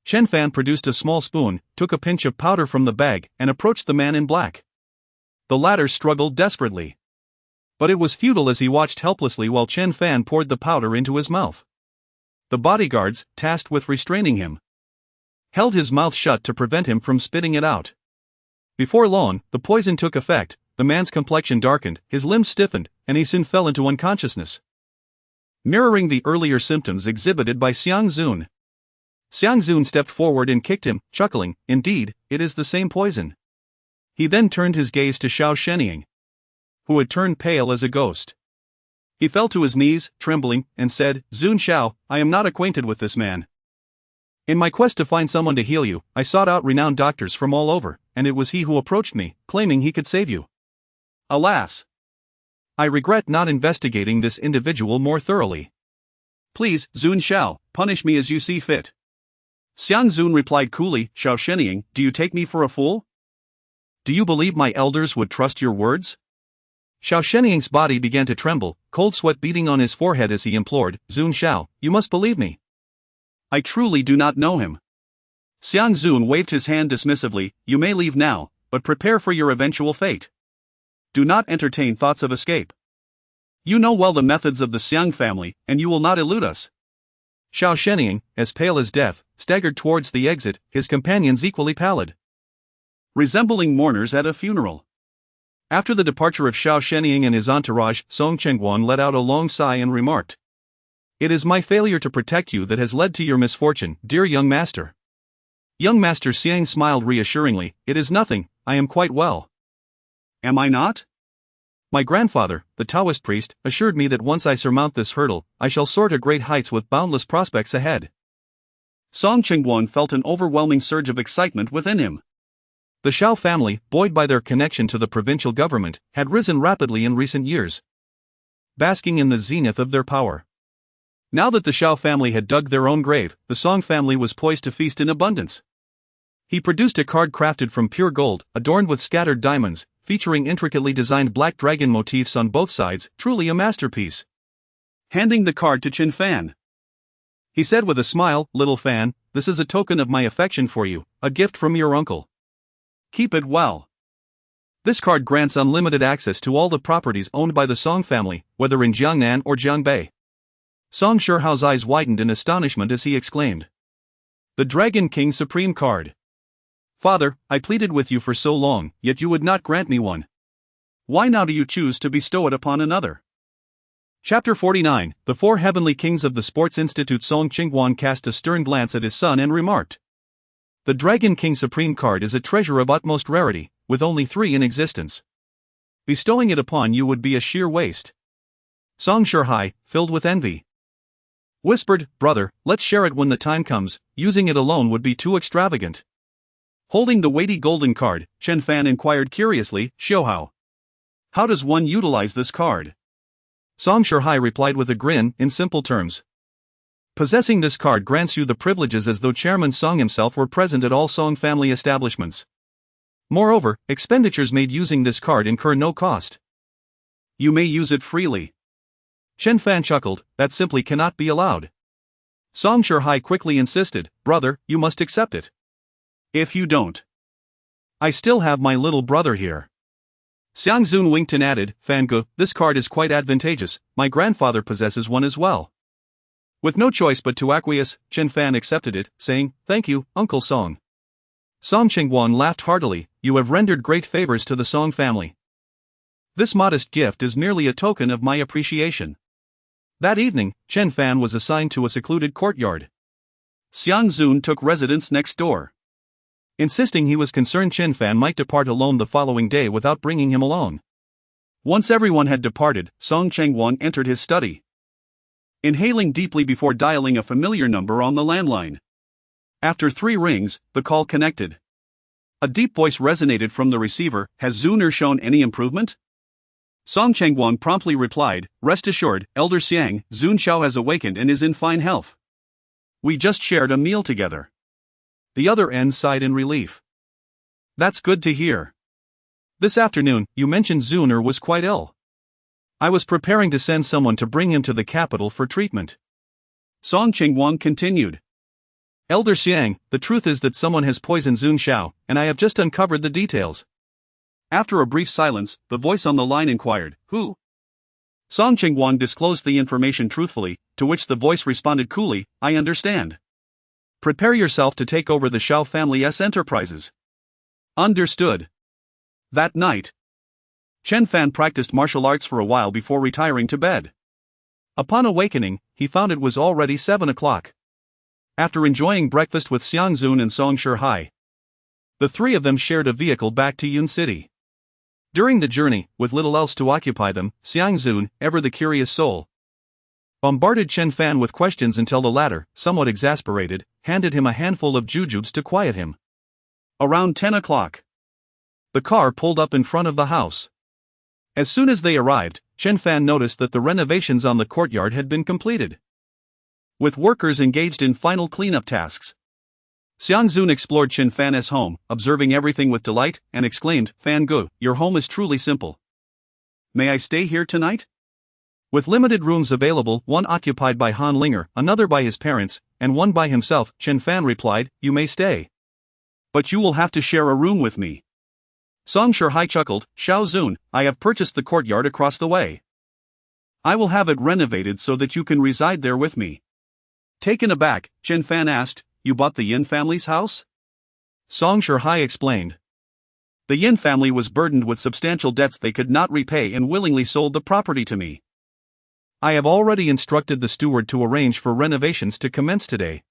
Chen Fan produced a small spoon, took a pinch of powder from the bag, and approached the man in black. The latter struggled desperately. But it was futile as he watched helplessly while Chen Fan poured the powder into his mouth. The bodyguards, tasked with restraining him, held his mouth shut to prevent him from spitting it out. Before long, the poison took effect, the man's complexion darkened, his limbs stiffened, and he soon fell into unconsciousness. Mirroring the earlier symptoms exhibited by Xiang Zun. Xiang Zun stepped forward and kicked him, chuckling, "Indeed, it is the same poison." He then turned his gaze to Xiao Shenying, who had turned pale as a ghost. He fell to his knees, trembling, and said, "Zun Xiao, I am not acquainted with this man. In my quest to find someone to heal you, I sought out renowned doctors from all over, and it was he who approached me, claiming he could save you. Alas! I regret not investigating this individual more thoroughly. Please, Zun Xiao, punish me as you see fit." Xiang Zun replied coolly, "Xiao Shenying, do you take me for a fool? Do you believe my elders would trust your words?" Xiao Shenying's body began to tremble, cold sweat beating on his forehead as he implored, "Zun Xiao, you must believe me. I truly do not know him." Xiang Zun waved his hand dismissively, "You may leave now, but prepare for your eventual fate. Do not entertain thoughts of escape. You know well the methods of the Xiang family, and you will not elude us." Xiao Shenying, as pale as death, staggered towards the exit, his companions equally pallid, resembling mourners at a funeral. After the departure of Xiao Shenying and his entourage, Song Chengguan let out a long sigh and remarked, "It is my failure to protect you that has led to your misfortune, dear young master." Young Master Xiang smiled reassuringly, "It is nothing, I am quite well." "Am I not?" "My grandfather, the Taoist priest, assured me that once I surmount this hurdle, I shall soar to great heights with boundless prospects ahead." Song Chengguan felt an overwhelming surge of excitement within him. The Xiao family, buoyed by their connection to the provincial government, had risen rapidly in recent years, basking in the zenith of their power. Now that the Xiao family had dug their own grave, the Song family was poised to feast in abundance. He produced a card crafted from pure gold, adorned with scattered diamonds, featuring intricately designed black dragon motifs on both sides, truly a masterpiece. Handing the card to Chen Fan, he said with a smile, "Little Fan, this is a token of my affection for you, a gift from your uncle. Keep it well. This card grants unlimited access to all the properties owned by the Song family, whether in Jiangnan or Jiangbei." Song Shihao's eyes widened in astonishment as he exclaimed, "The Dragon King Supreme card. Father, I pleaded with you for so long, yet you would not grant me one. Why now do you choose to bestow it upon another?" Chapter 49, The Four Heavenly Kings of the Sports Institute. Song Chengguan cast a stern glance at his son and remarked, "The Dragon King Supreme card is a treasure of utmost rarity, with only 3 in existence. Bestowing it upon you would be a sheer waste." Song Shihai, filled with envy, whispered, "Brother, let's share it when the time comes, using it alone would be too extravagant." Holding the weighty golden card, Chen Fan inquired curiously, "Xiuhao, how does one utilize this card?" Song Shihai replied with a grin, in simple terms. Possessing this card grants you the privileges as though Chairman Song himself were present at all Song family establishments. Moreover, expenditures made using this card incur no cost. You may use it freely. Chen Fan chuckled, "That simply cannot be allowed." Song Shihai quickly insisted, "Brother, you must accept it. If you don't, I still have my little brother here." Xiang Zun winked and added, "Fangu, this card is quite advantageous, my grandfather possesses one as well." With no choice but to acquiesce, Chen Fan accepted it, saying, "Thank you, Uncle Song." Song Chengguan laughed heartily, "You have rendered great favors to the Song family. This modest gift is merely a token of my appreciation." That evening, Chen Fan was assigned to a secluded courtyard. Xiang Zun took residence next door, insisting he was concerned Chen Fan might depart alone the following day without bringing him along. Once everyone had departed, Song Chengguan entered his study, inhaling deeply before dialing a familiar number on the landline. After 3 rings, the call connected. A deep voice resonated from the receiver, "Has Zuner shown any improvement?" Song Chengguan promptly replied, "Rest assured, Elder Xiang, Zun Xiao has awakened and is in fine health. We just shared a meal together. The other end sighed in relief. That's good to hear. This afternoon, you mentioned Zuner was quite ill. I was preparing to send someone to bring him to the capital for treatment. Song Qingguang continued. Elder Xiang, the truth is that someone has poisoned Zun Xiao, and I have just uncovered the details. After a brief silence, the voice on the line inquired, Who? Song Qingguang disclosed the information truthfully, to which the voice responded coolly, I understand. Prepare yourself to take over the Xiao family's enterprises. Understood. That night, Chen Fan practiced martial arts for a while before retiring to bed. Upon awakening, he found it was already 7 o'clock. After enjoying breakfast with Xiang Zun and Song Shihai, the three of them shared a vehicle back to Yun City. During the journey, with little else to occupy them, Xiang Zun, ever the curious soul, bombarded Chen Fan with questions until the latter, somewhat exasperated, handed him a handful of jujubes to quiet him. Around 10 o'clock, the car pulled up in front of the house. As soon as they arrived, Chen Fan noticed that the renovations on the courtyard had been completed, with workers engaged in final cleanup tasks. Xiang Zun explored Chen Fan's home, observing everything with delight, and exclaimed, Fan Gu, your home is truly simple. May I stay here tonight? With limited rooms available, one occupied by Han Linger, another by his parents, and one by himself, Chen Fan replied, You may stay. But you will have to share a room with me. Song Shihai chuckled, Xiao Zun, I have purchased the courtyard across the way. I will have it renovated so that you can reside there with me. Taken aback, Chen Fan asked, You bought the Yin family's house? Song Shihai explained. The Yin family was burdened with substantial debts they could not repay and willingly sold the property to me. I have already instructed the steward to arrange for renovations to commence today.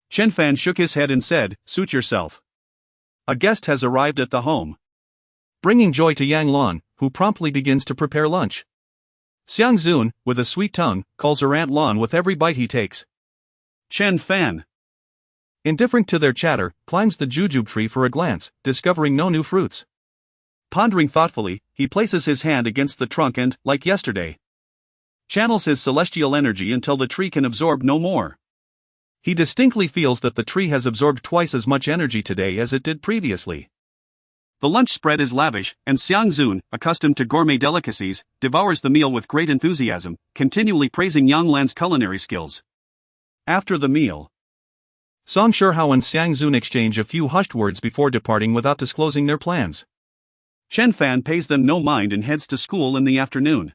Chen Fan shook his head and said, Suit yourself. A guest has arrived at the home, bringing joy to Yang Lan, who promptly begins to prepare lunch. Xiang Zun, with a sweet tongue, calls her Aunt Lan with every bite he takes. Chen Fan, indifferent to their chatter, climbs the jujube tree for a glance, discovering no new fruits. Pondering thoughtfully, he places his hand against the trunk and, like yesterday, channels his celestial energy until the tree can absorb no more. He distinctly feels that the tree has absorbed twice as much energy today as it did previously. The lunch spread is lavish, and Xiang Zun, accustomed to gourmet delicacies, devours the meal with great enthusiasm, continually praising Yang Lan's culinary skills. After the meal, Song Shihai and Xiang Zun exchange a few hushed words before departing without disclosing their plans. Chen Fan pays them no mind and heads to school in the afternoon.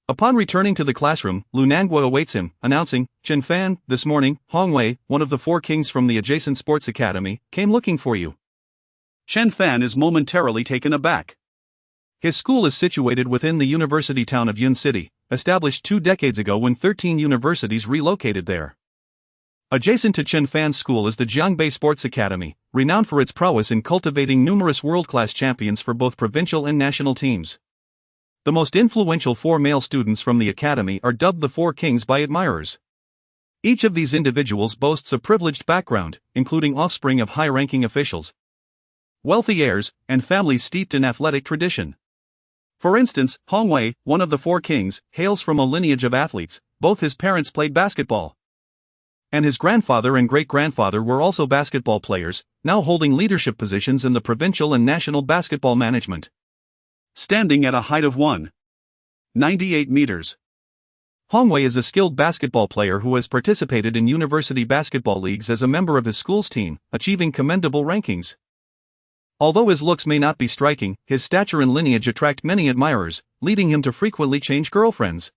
Upon returning to the classroom, Lu Nangguo awaits him, announcing, Chen Fan, this morning, Hong Wei, one of the 4 kings from the adjacent sports academy, came looking for you. Chen Fan is momentarily taken aback. His school is situated within the university town of Yun City, established 2 decades ago when 13 universities relocated there. Adjacent to Chen Fan's school is the Jiangbei Sports Academy, renowned for its prowess in cultivating numerous world-class champions for both provincial and national teams. The most influential 4 male students from the academy are dubbed the 4 kings by admirers. Each of these individuals boasts a privileged background, including offspring of high-ranking officials, wealthy heirs, and families steeped in athletic tradition. For instance, Hong Wei, one of the 4 kings, hails from a lineage of athletes. Both his parents played basketball, and his grandfather and great-grandfather were also basketball players, now holding leadership positions in the provincial and national basketball management. Standing at a height of 198 meters, Hong Wei is a skilled basketball player who has participated in university basketball leagues as a member of his school's team, achieving commendable rankings. Although his looks may not be striking, his stature and lineage attract many admirers, leading him to frequently change girlfriends.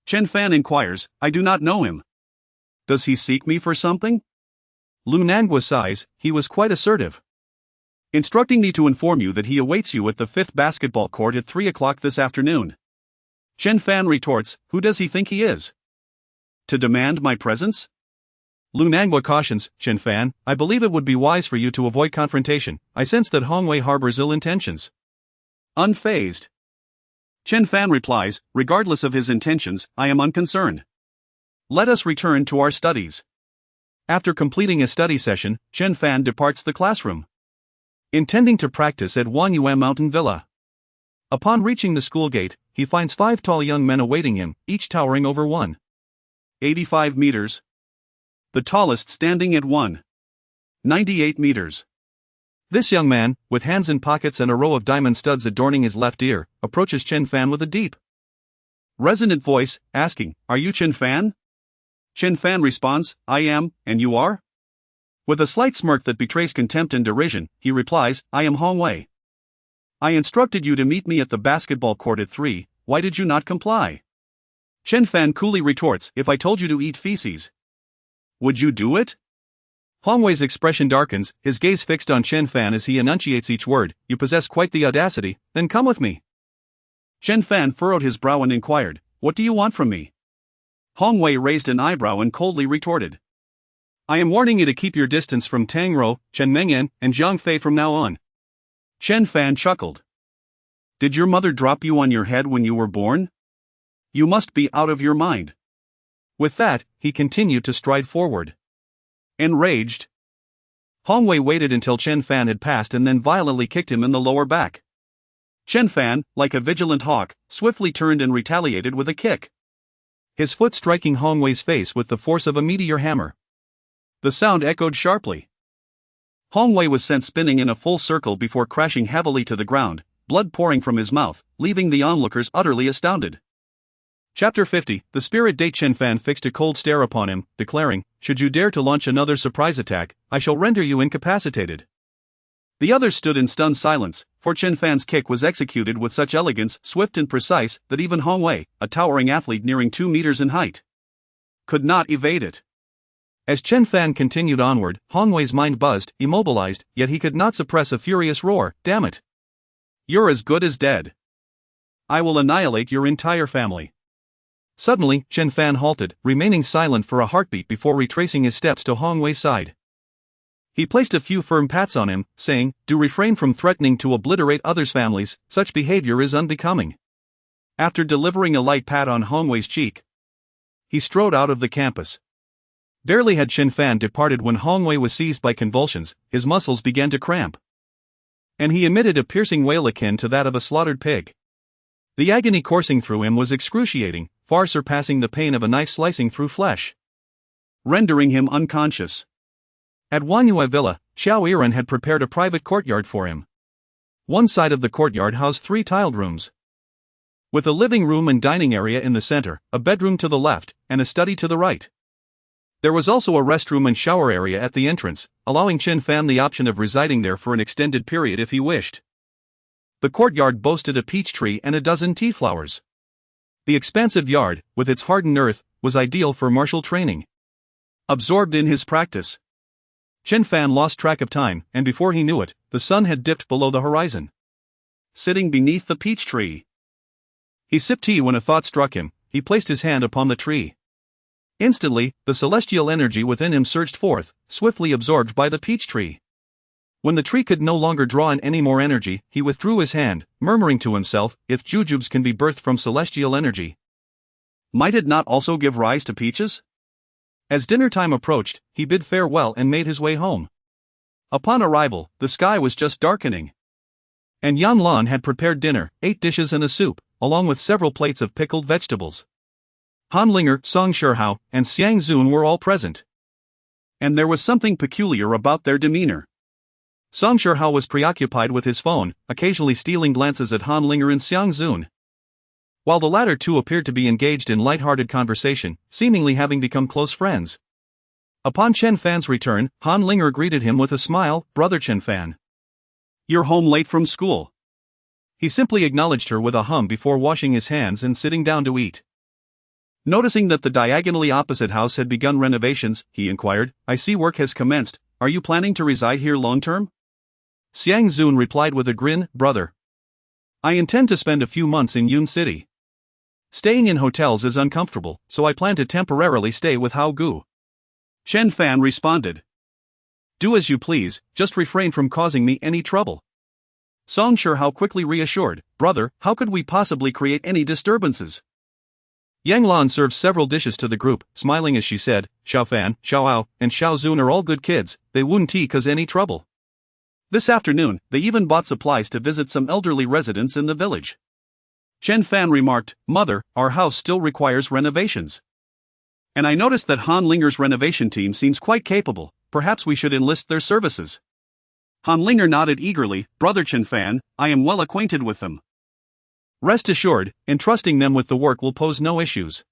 Chen Fan inquires, I do not know him. Does he seek me for something? Lu Nangguo sighs, he was quite assertive, instructing me to inform you that he awaits you at the 5th basketball court at 3 o'clock this afternoon. Chen Fan retorts, who does he think he is? To demand my presence? Lu Nangguo cautions, Chen Fan, I believe it would be wise for you to avoid confrontation. I sense that Hong Wei harbors ill intentions. Unfazed, Chen Fan replies, regardless of his intentions, I am unconcerned. Let us return to our studies. After completing a study session, Chen Fan departs the classroom, intending to practice at Wanyuan Mountain Villa. Upon reaching the school gate, he finds 5 tall young men awaiting him, each towering over 185 meters. the tallest standing at 198 meters. This young man, with hands in pockets and a row of diamond studs adorning his left ear, approaches Chen Fan with a deep, resonant voice, asking, "Are you Chen Fan?" Chen Fan responds, "I am, and you are?" With a slight smirk that betrays contempt and derision, he replies, "I am Hong Wei. I instructed you to meet me at the basketball court at 3, why did you not comply?" Chen Fan coolly retorts, "If I told you to eat feces, would you do it?" Hong Wei's expression darkens, his gaze fixed on Chen Fan as he enunciates each word. "You possess quite the audacity, then come with me." Chen Fan furrowed his brow and inquired, "What do you want from me?" Hong Wei raised an eyebrow and coldly retorted, "I am warning you to keep your distance from Tang Rou, Chen Mengyan, and Zhang Fei from now on." Chen Fan chuckled. "Did your mother drop you on your head when you were born? You must be out of your mind." With that, he continued to stride forward. Enraged, Hong Wei waited until Chen Fan had passed and then violently kicked him in the lower back. Chen Fan, like a vigilant hawk, swiftly turned and retaliated with a kick, his foot striking Hong Wei's face with the force of a meteor hammer. The sound echoed sharply. Hong Wei was sent spinning in a full circle before crashing heavily to the ground, blood pouring from his mouth, leaving the onlookers utterly astounded. Chapter 50. The spirit date. Chen Fan fixed a cold stare upon him, declaring, "Should you dare to launch another surprise attack, I shall render you incapacitated." The others stood in stunned silence, for Chen Fan's kick was executed with such elegance, swift and precise, that even Hong Wei, a towering athlete nearing 2 meters in height, could not evade it. As Chen Fan continued onward, Hong Wei's mind buzzed, immobilized, yet he could not suppress a furious roar. "Damn it! You're as good as dead. I will annihilate your entire family." Suddenly, Chen Fan halted, remaining silent for a heartbeat before retracing his steps to Hong Wei's side. He placed a few firm pats on him, saying, "Do refrain from threatening to obliterate others' families, such behavior is unbecoming." After delivering a light pat on Hong Wei's cheek, he strode out of the campus. Barely had Chen Fan departed when Hong Wei was seized by convulsions, his muscles began to cramp, and he emitted a piercing wail akin to that of a slaughtered pig. The agony coursing through him was excruciating, far surpassing the pain of a knife slicing through flesh, rendering him unconscious. At Huaxia Villa, Xiao Yiren had prepared a private courtyard for him. One side of the courtyard housed 3 tiled rooms, with a living room and dining area in the center, a bedroom to the left, and a study to the right. There was also a restroom and shower area at the entrance, allowing Chen Fan the option of residing there for an extended period if he wished. The courtyard boasted a peach tree and a dozen tea flowers. The expansive yard, with its hardened earth, was ideal for martial training. Absorbed in his practice, Chen Fan lost track of time, and before he knew it, the sun had dipped below the horizon. Sitting beneath the peach tree, he sipped tea when a thought struck him. He placed his hand upon the tree. Instantly, the celestial energy within him surged forth, swiftly absorbed by the peach tree. When the tree could no longer draw in any more energy, he withdrew his hand, murmuring to himself, "If jujubes can be birthed from celestial energy, might it not also give rise to peaches?" As dinner time approached, he bid farewell and made his way home. Upon arrival, the sky was just darkening, and Yan Lan had prepared dinner, 8 dishes and a soup, along with several plates of pickled vegetables. Han Linger, Song Shihao, and Xiang Zun were all present, and there was something peculiar about their demeanor. Song Shihao was preoccupied with his phone, occasionally stealing glances at Han Linger and Xiang Zun, while the latter two appeared to be engaged in light-hearted conversation, seemingly having become close friends. Upon Chen Fan's return, Han Linger greeted him with a smile. "Brother Chen Fan, you're home late from school." He simply acknowledged her with a hum before washing his hands and sitting down to eat. Noticing that the diagonally opposite house had begun renovations, he inquired, "I see work has commenced. Are you planning to reside here long-term?" Xiang Zun replied with a grin, "Brother, I intend to spend a few months in Yun City. Staying in hotels is uncomfortable, so I plan to temporarily stay with Hao Gu." Chen Fan responded, "Do as you please, just refrain from causing me any trouble." Song Shihao quickly reassured, "Brother, how could we possibly create any disturbances?" Yang Lan served several dishes to the group, smiling as she said, "Xiao Fan, Xiao Ao, and Xiao Zun are all good kids, they wouldn't cause any trouble." This afternoon, they even bought supplies to visit some elderly residents in the village. Chen Fan remarked, "Mother, our house still requires renovations. And I noticed that Han Linger's renovation team seems quite capable, perhaps we should enlist their services. Han Linger nodded eagerly, Brother Chen Fan, I am well acquainted with them. Rest assured, entrusting them with the work will pose no issues.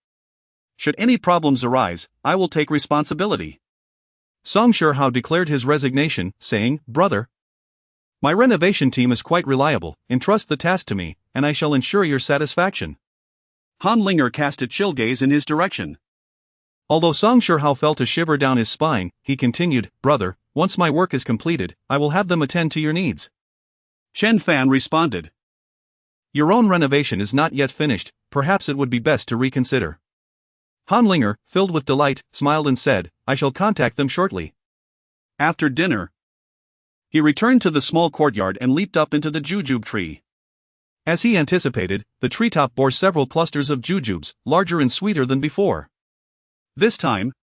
Should any problems arise, I will take responsibility. Song Shihao declared his resignation, saying, Brother, my renovation team is quite reliable, entrust the task to me, and I shall ensure your satisfaction. Han Linger cast a chill gaze in his direction. Although Song Shihao felt a shiver down his spine, he continued, Brother, once my work is completed, I will have them attend to your needs. Chen Fan responded. Your own renovation is not yet finished, perhaps it would be best to reconsider. Han Linger, filled with delight, smiled and said, I shall contact them shortly. After dinner, he returned to the small courtyard and leaped up into the jujube tree. As he anticipated, the treetop bore several clusters of jujubes, larger and sweeter than before. This time,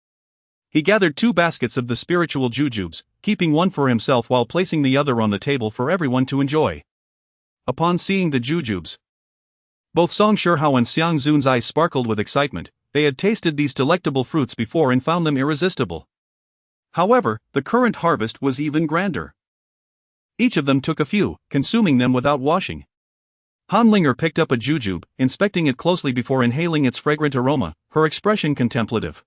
he gathered 2 baskets of the spiritual jujubes, keeping one for himself while placing the other on the table for everyone to enjoy. Upon seeing the jujubes, both Song Shihao and Xiang Zun's eyes sparkled with excitement. They had tasted these delectable fruits before and found them irresistible. However, the current harvest was even grander. Each of them took a few, consuming them without washing. Han Linger picked up a jujube, inspecting it closely before inhaling its fragrant aroma, her expression contemplative.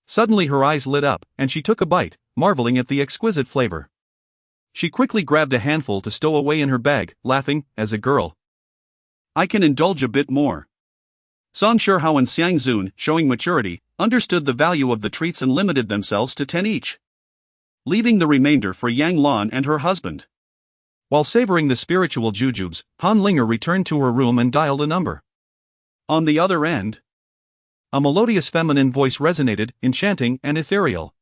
Suddenly her eyes lit up, and she took a bite, marveling at the exquisite flavor. She quickly grabbed a handful to stow away in her bag, laughing, as a girl. I can indulge a bit more. Song Shihao and Xiang Zun, showing maturity, understood the value of the treats and limited themselves to 10 each, leaving the remainder for Yang Lan and her husband. While savoring the spiritual jujubes, Han Linger returned to her room and dialed a number. On the other end, a melodious feminine voice resonated, enchanting and ethereal.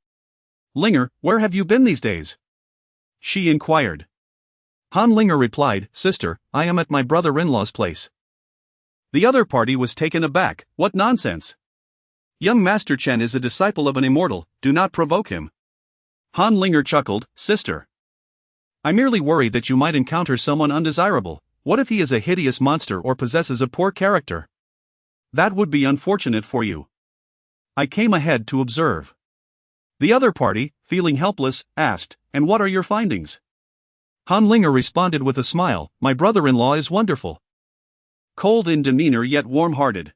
Linger, where have you been these days? She inquired. Han Linger replied, Sister, I am at my brother-in-law's place. The other party was taken aback, what nonsense? Young Master Chen is a disciple of an immortal, do not provoke him. Han Linger chuckled, Sister, I merely worry that you might encounter someone undesirable. What if he is a hideous monster or possesses a poor character? That would be unfortunate for you. I came ahead to observe. The other party, feeling helpless, asked, And what are your findings? Han Linger responded with a smile, My brother-in-law is wonderful. Cold in demeanor yet warm-hearted.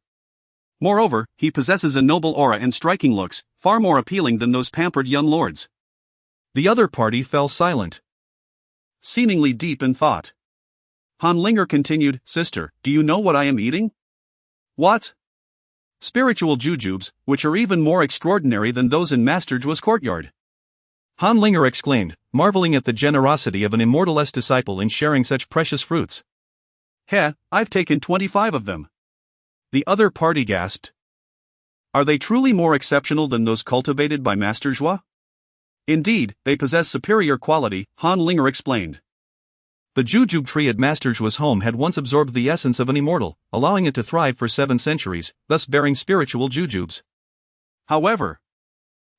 Moreover, he possesses a noble aura and striking looks, far more appealing than those pampered young lords. The other party fell silent, seemingly deep in thought. Han Linger continued, Sister, do you know what I am eating? What? Spiritual jujubes, which are even more extraordinary than those in Master Zhuo's courtyard. Han Linger exclaimed, marveling at the generosity of an immortal's disciple in sharing such precious fruits. I've taken 25 of them. The other party gasped. Are they truly more exceptional than those cultivated by Master Zhuo? Indeed, they possess superior quality, Han Linger explained. The jujube tree at Master Zhuo's home had once absorbed the essence of an immortal, allowing it to thrive for 7 centuries, thus bearing spiritual jujubes. However,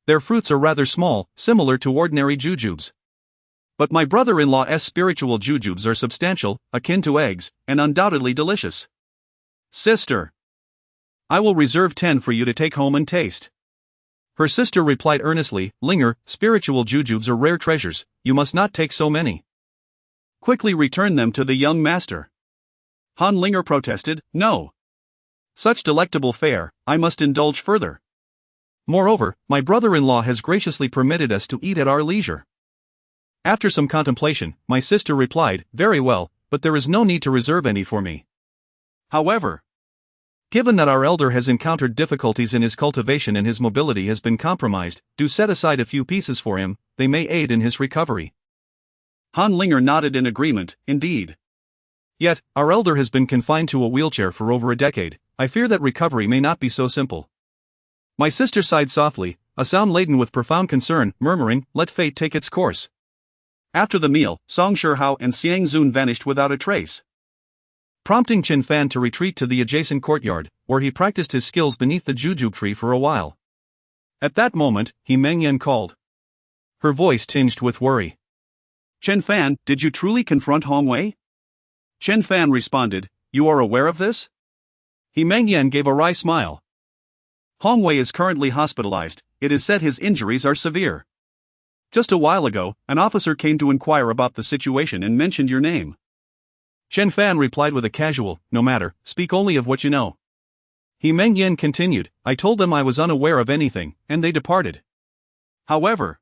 their fruits are rather small, similar to ordinary jujubes. But my brother-in-law's spiritual jujubes are substantial, akin to eggs, and undoubtedly delicious. Sister, I will reserve 10 for you to take home and taste. Her sister replied earnestly, Linger, spiritual jujubes are rare treasures, you must not take so many. Quickly return them to the young master. Han Linger protested, No. Such delectable fare, I must indulge further. Moreover, my brother-in-law has graciously permitted us to eat at our leisure. After some contemplation, my sister replied, Very well, but there is no need to reserve any for me. However, given that our elder has encountered difficulties in his cultivation and his mobility has been compromised, do set aside a few pieces for him, they may aid in his recovery. Han Linger nodded in agreement, indeed. Yet, our elder has been confined to a wheelchair for over a decade, I fear that recovery may not be so simple. My sister sighed softly, a sound laden with profound concern, murmuring, Let fate take its course. After the meal, Song Shihao and Xiang Zun vanished without a trace, prompting Chen Fan to retreat to the adjacent courtyard, where he practiced his skills beneath the jujube tree for a while. At that moment, He Mengyan called, her voice tinged with worry. Chen Fan, did you truly confront Hong Wei? Chen Fan responded, You are aware of this? He Mengyan gave a wry smile. Hongwei is currently hospitalized. It is said his injuries are severe. Just a while ago, an officer came to inquire about the situation and mentioned your name. Chen Fan replied with a casual, "No matter, speak only of what you know." He Meng Yen continued, "I told them I was unaware of anything, and they departed. However,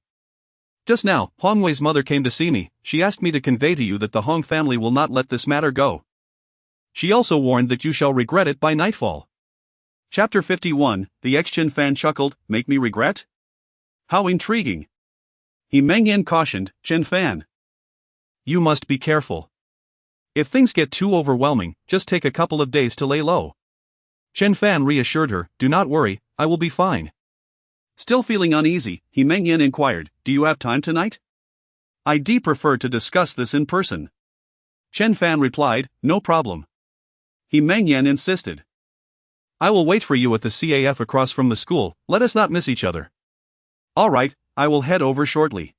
just now, Hongwei's mother came to see me. She asked me to convey to you that the Hong family will not let this matter go. She also warned that you shall regret it by nightfall." Chapter 51, the ex-Chen Fan chuckled, "Make me regret? How intriguing." He Meng Yen cautioned, "Chen Fan, you must be careful. If things get too overwhelming, just take a couple of days to lay low." Chen Fan reassured her, "Do not worry, I will be fine." Still feeling uneasy, He Meng Yen inquired, "Do you have time tonight? I'd prefer to discuss this in person." Chen Fan replied, "No problem." He Meng Yen insisted, "I will wait for you at the CAF across from the school, let us not miss each other." "All right, I will head over shortly."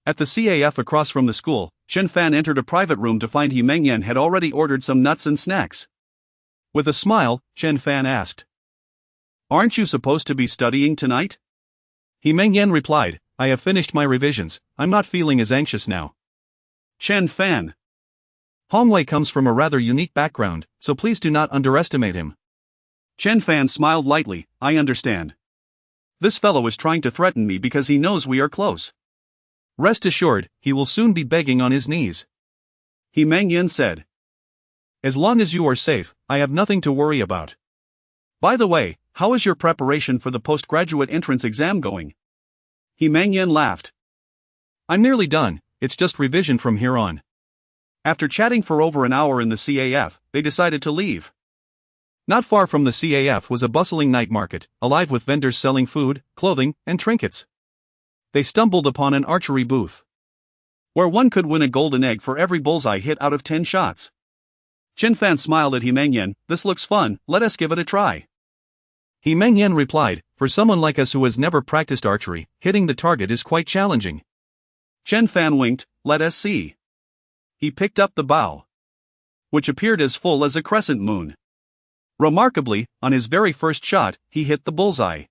At the CAF across from the school, Chen Fan entered a private room to find He Meng Yen had already ordered some nuts and snacks. With a smile, Chen Fan asked, "Aren't you supposed to be studying tonight?" He Meng Yen replied, "I have finished my revisions, I'm not feeling as anxious now." Chen Fan, Hongwei comes from a rather unique background, so please do not underestimate him. Chen Fan smiled lightly, "I understand. This fellow is trying to threaten me because he knows we are close." Rest assured, he will soon be begging on his knees. He Meng Yen said, "As long as you are safe, I have nothing to worry about. By the way, how is your preparation for the postgraduate entrance exam going?" He Meng Yen laughed. "I'm nearly done, it's just revision from here on." After chatting for over an hour in the CAF, they decided to leave. Not far from the CAF was a bustling night market, alive with vendors selling food, clothing, and trinkets. They stumbled upon an archery booth, where one could win a golden egg for every bullseye hit out of 10 shots. Chen Fan smiled at He Meng Yen, "This looks fun, let us give it a try." He Meng Yen replied, "For someone like us who has never practiced archery, hitting the target is quite challenging." Chen Fan winked, "Let us see." He picked up the bow, which appeared as full as a crescent moon. Remarkably, on his very first shot, he hit the bullseye.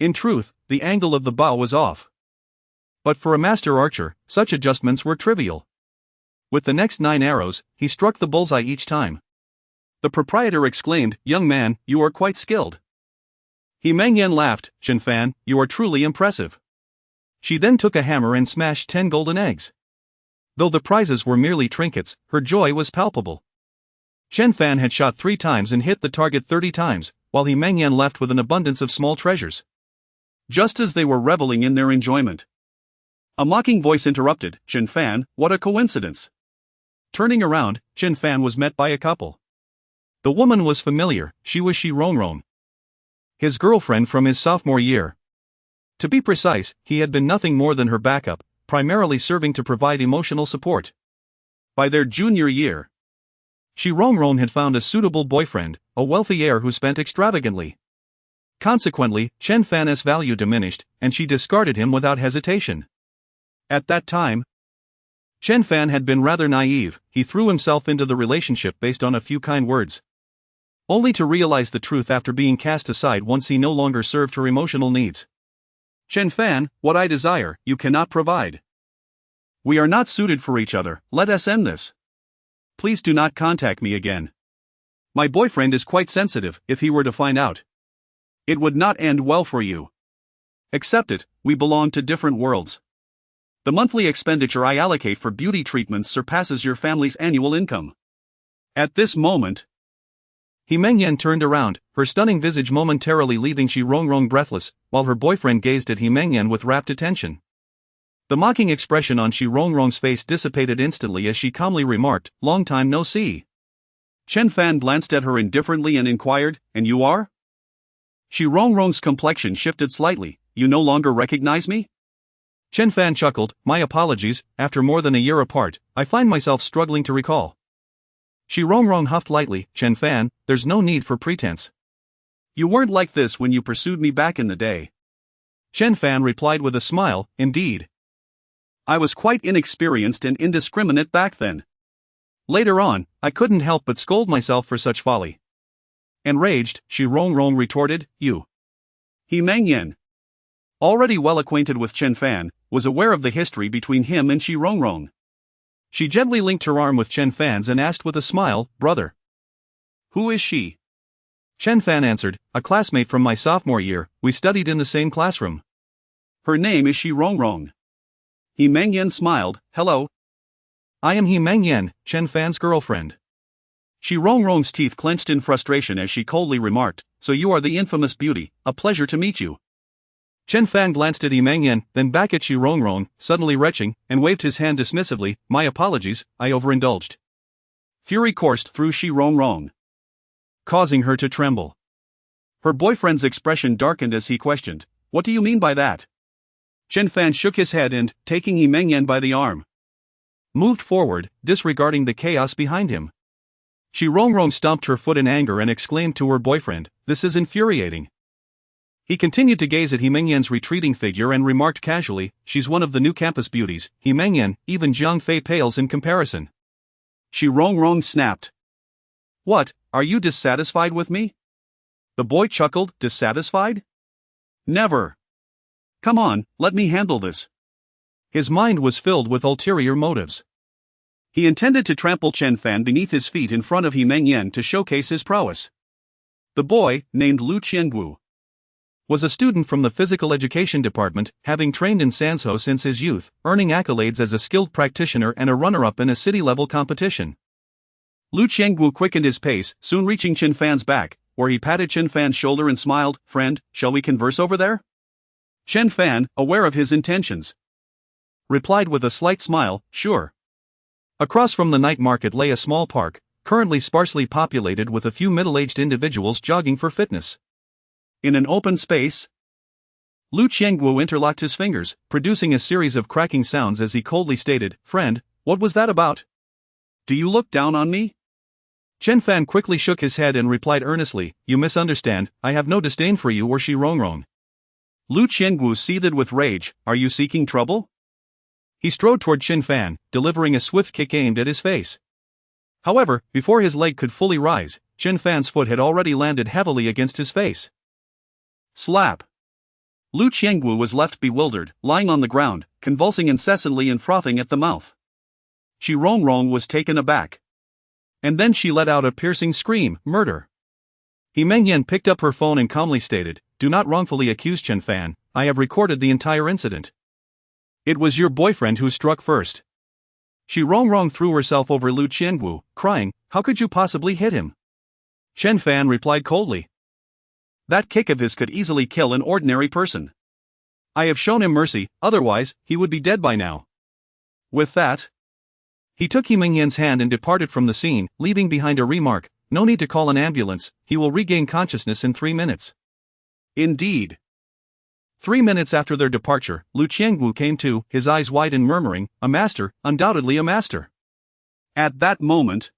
In truth, the angle of the bow was off. But for a master archer, such adjustments were trivial. With the next 9 arrows, he struck the bullseye each time. The proprietor exclaimed, "Young man, you are quite skilled." He Meng Yen laughed, "Chen Fan, you are truly impressive." She then took a hammer and smashed 10 golden eggs. Though the prizes were merely trinkets, her joy was palpable. Chen Fan had shot 3 times and hit the target 30 times, while He Meng Yen left with an abundance of small treasures. Just as they were reveling in their enjoyment, a mocking voice interrupted, "Chen Fan, what a coincidence." Turning around, Chen Fan was met by a couple. The woman was familiar, she was Shi Rongrong, his girlfriend from his sophomore year. To be precise, he had been nothing more than her backup, primarily serving to provide emotional support. By their junior year, Shi Rongrong had found a suitable boyfriend, a wealthy heir who spent extravagantly. Consequently, Chen Fan's value diminished, and she discarded him without hesitation. At that time, Chen Fan had been rather naive, he threw himself into the relationship based on a few kind words, only to realize the truth after being cast aside once he no longer served her emotional needs. "Chen Fan, what I desire, you cannot provide. We are not suited for each other, let us end this. Please do not contact me again. My boyfriend is quite sensitive, if he were to find out, it would not end well for you. Accept it, we belong to different worlds. The monthly expenditure I allocate for beauty treatments surpasses your family's annual income." At this moment, He Meng Yen turned around, her stunning visage momentarily leaving Shi Rongrong breathless, while her boyfriend gazed at He Meng Yen with rapt attention. The mocking expression on Shi Rongrong's face dissipated instantly as she calmly remarked, "Long time no see." Chen Fan glanced at her indifferently and inquired, "And you are?" Shi Rongrong's complexion shifted slightly, "You no longer recognize me?" Chen Fan chuckled, "My apologies, after more than a year apart, I find myself struggling to recall." Shi Rongrong huffed lightly, "Chen Fan, there's no need for pretense. You weren't like this when you pursued me back in the day." Chen Fan replied with a smile, "Indeed. I was quite inexperienced and indiscriminate back then. Later on, I couldn't help but scold myself for such folly." Enraged, Shi Rongrong retorted, "You He Mengyan, already well acquainted with Chen Fan, was aware of the history between him and Shi Rongrong. She gently linked her arm with Chen Fan's and asked with a smile, "Brother." "Who is she?" Chen Fan answered, "A classmate from my sophomore year, we studied in the same classroom." "Her name is Shi Rongrong." He Mengyan smiled, "Hello. I am He Mengyan, Chen Fan's girlfriend." Shi Rongrong's teeth clenched in frustration as she coldly remarked, "So you are the infamous beauty, a pleasure to meet you." Chen Fan glanced at He Mengyan, then back at Shi Rongrong, suddenly retching, and waved his hand dismissively. "My apologies, I overindulged." Fury coursed through Shi Rongrong, causing her to tremble. Her boyfriend's expression darkened as he questioned, "What do you mean by that?" Chen Fan shook his head and, taking He Mengyan by the arm, moved forward, disregarding the chaos behind him. Shi Rongrong stomped her foot in anger and exclaimed to her boyfriend, "This is infuriating." He continued to gaze at He Mengyan's retreating figure and remarked casually, "She's one of the new campus beauties, He Mengyan, even Jiang Fei pales in comparison." Shi Rongrong snapped. "What, are you dissatisfied with me?" The boy chuckled, "Dissatisfied? Never. Come on, let me handle this." His mind was filled with ulterior motives. He intended to trample Chen Fan beneath his feet in front of He Mengyan to showcase his prowess. The boy, named Lu Qiangu, was a student from the physical education department, having trained in Sanzhou since his youth, earning accolades as a skilled practitioner and a runner-up in a city-level competition. Lu Qiangu quickened his pace, soon reaching Chen Fan's back, where he patted Chen Fan's shoulder and smiled, "Friend, shall we converse over there?" Chen Fan, aware of his intentions, replied with a slight smile, "Sure." Across from the night market lay a small park, currently sparsely populated with a few middle-aged individuals jogging for fitness. In an open space, Lu Qiangu interlocked his fingers, producing a series of cracking sounds as he coldly stated, "Friend, what was that about? Do you look down on me?" Chen Fan quickly shook his head and replied earnestly, "You misunderstand, I have no disdain for you or Shi Rongrong." Lu Qiangu seethed with rage, "Are you seeking trouble?" He strode toward Chen Fan, delivering a swift kick aimed at his face. However, before his leg could fully rise, Chen Fan's foot had already landed heavily against his face. Slap! Lu Qiangu was left bewildered, lying on the ground, convulsing incessantly and frothing at the mouth. Shi Rongrong was taken aback. And then she let out a piercing scream, "Murder!" He Mengyan picked up her phone and calmly stated, "Do not wrongfully accuse Chen Fan, I have recorded the entire incident. It was your boyfriend who struck first." Shi Rongrong threw herself over Lu Qiangu, crying, "How could you possibly hit him?" Chen Fan replied coldly, "That kick of his could easily kill an ordinary person. I have shown him mercy, otherwise, he would be dead by now." With that, he took He Mengyan's hand and departed from the scene, leaving behind a remark, "No need to call an ambulance, he will regain consciousness in 3 minutes. Indeed. 3 minutes after their departure, Lu Qiangu came to, his eyes wide and murmuring, "A master, undoubtedly a master." At that moment,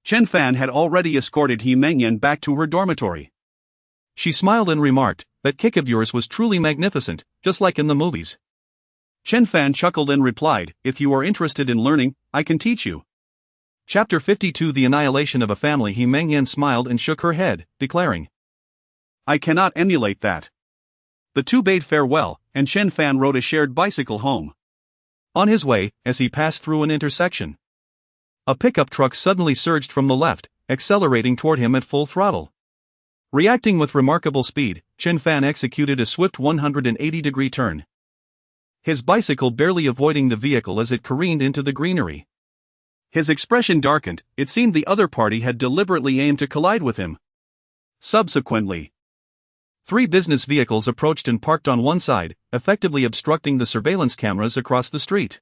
Chen Fan had already escorted He Mengyan back to her dormitory. She smiled and remarked, "That kick of yours was truly magnificent, just like in the movies." Chen Fan chuckled and replied, "If you are interested in learning, I can teach you." Chapter 52 The Annihilation of a Family. He Mengyan smiled and shook her head, declaring, "I cannot emulate that." The two bade farewell, and Chen Fan rode a shared bicycle home. On his way, as he passed through an intersection, a pickup truck suddenly surged from the left, accelerating toward him at full throttle. Reacting with remarkable speed, Chen Fan executed a swift 180-degree turn, his bicycle barely avoiding the vehicle as it careened into the greenery. His expression darkened, it seemed the other party had deliberately aimed to collide with him. Subsequently, 3 business vehicles approached and parked on one side, effectively obstructing the surveillance cameras across the street.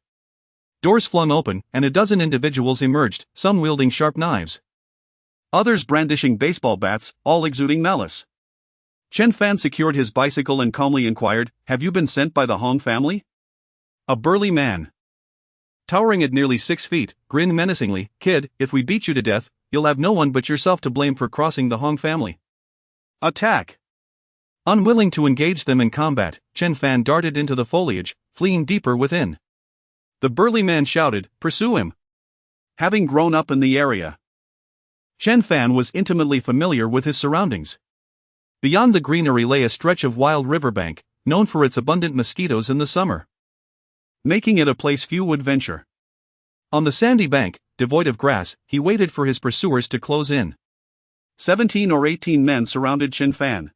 Doors flung open, and a dozen individuals emerged, some wielding sharp knives, others brandishing baseball bats, all exuding malice. Chen Fan secured his bicycle and calmly inquired, "Have you been sent by the Hong family?" A burly man, towering at nearly 6 feet, grinned menacingly, "Kid, if we beat you to death, you'll have no one but yourself to blame for crossing the Hong family. Attack!" Unwilling to engage them in combat, Chen Fan darted into the foliage, fleeing deeper within. The burly man shouted, "Pursue him!" Having grown up in the area, Chen Fan was intimately familiar with his surroundings. Beyond the greenery lay a stretch of wild riverbank, known for its abundant mosquitoes in the summer, making it a place few would venture. On the sandy bank, devoid of grass, he waited for his pursuers to close in. 17 or 18 men surrounded Chen Fan.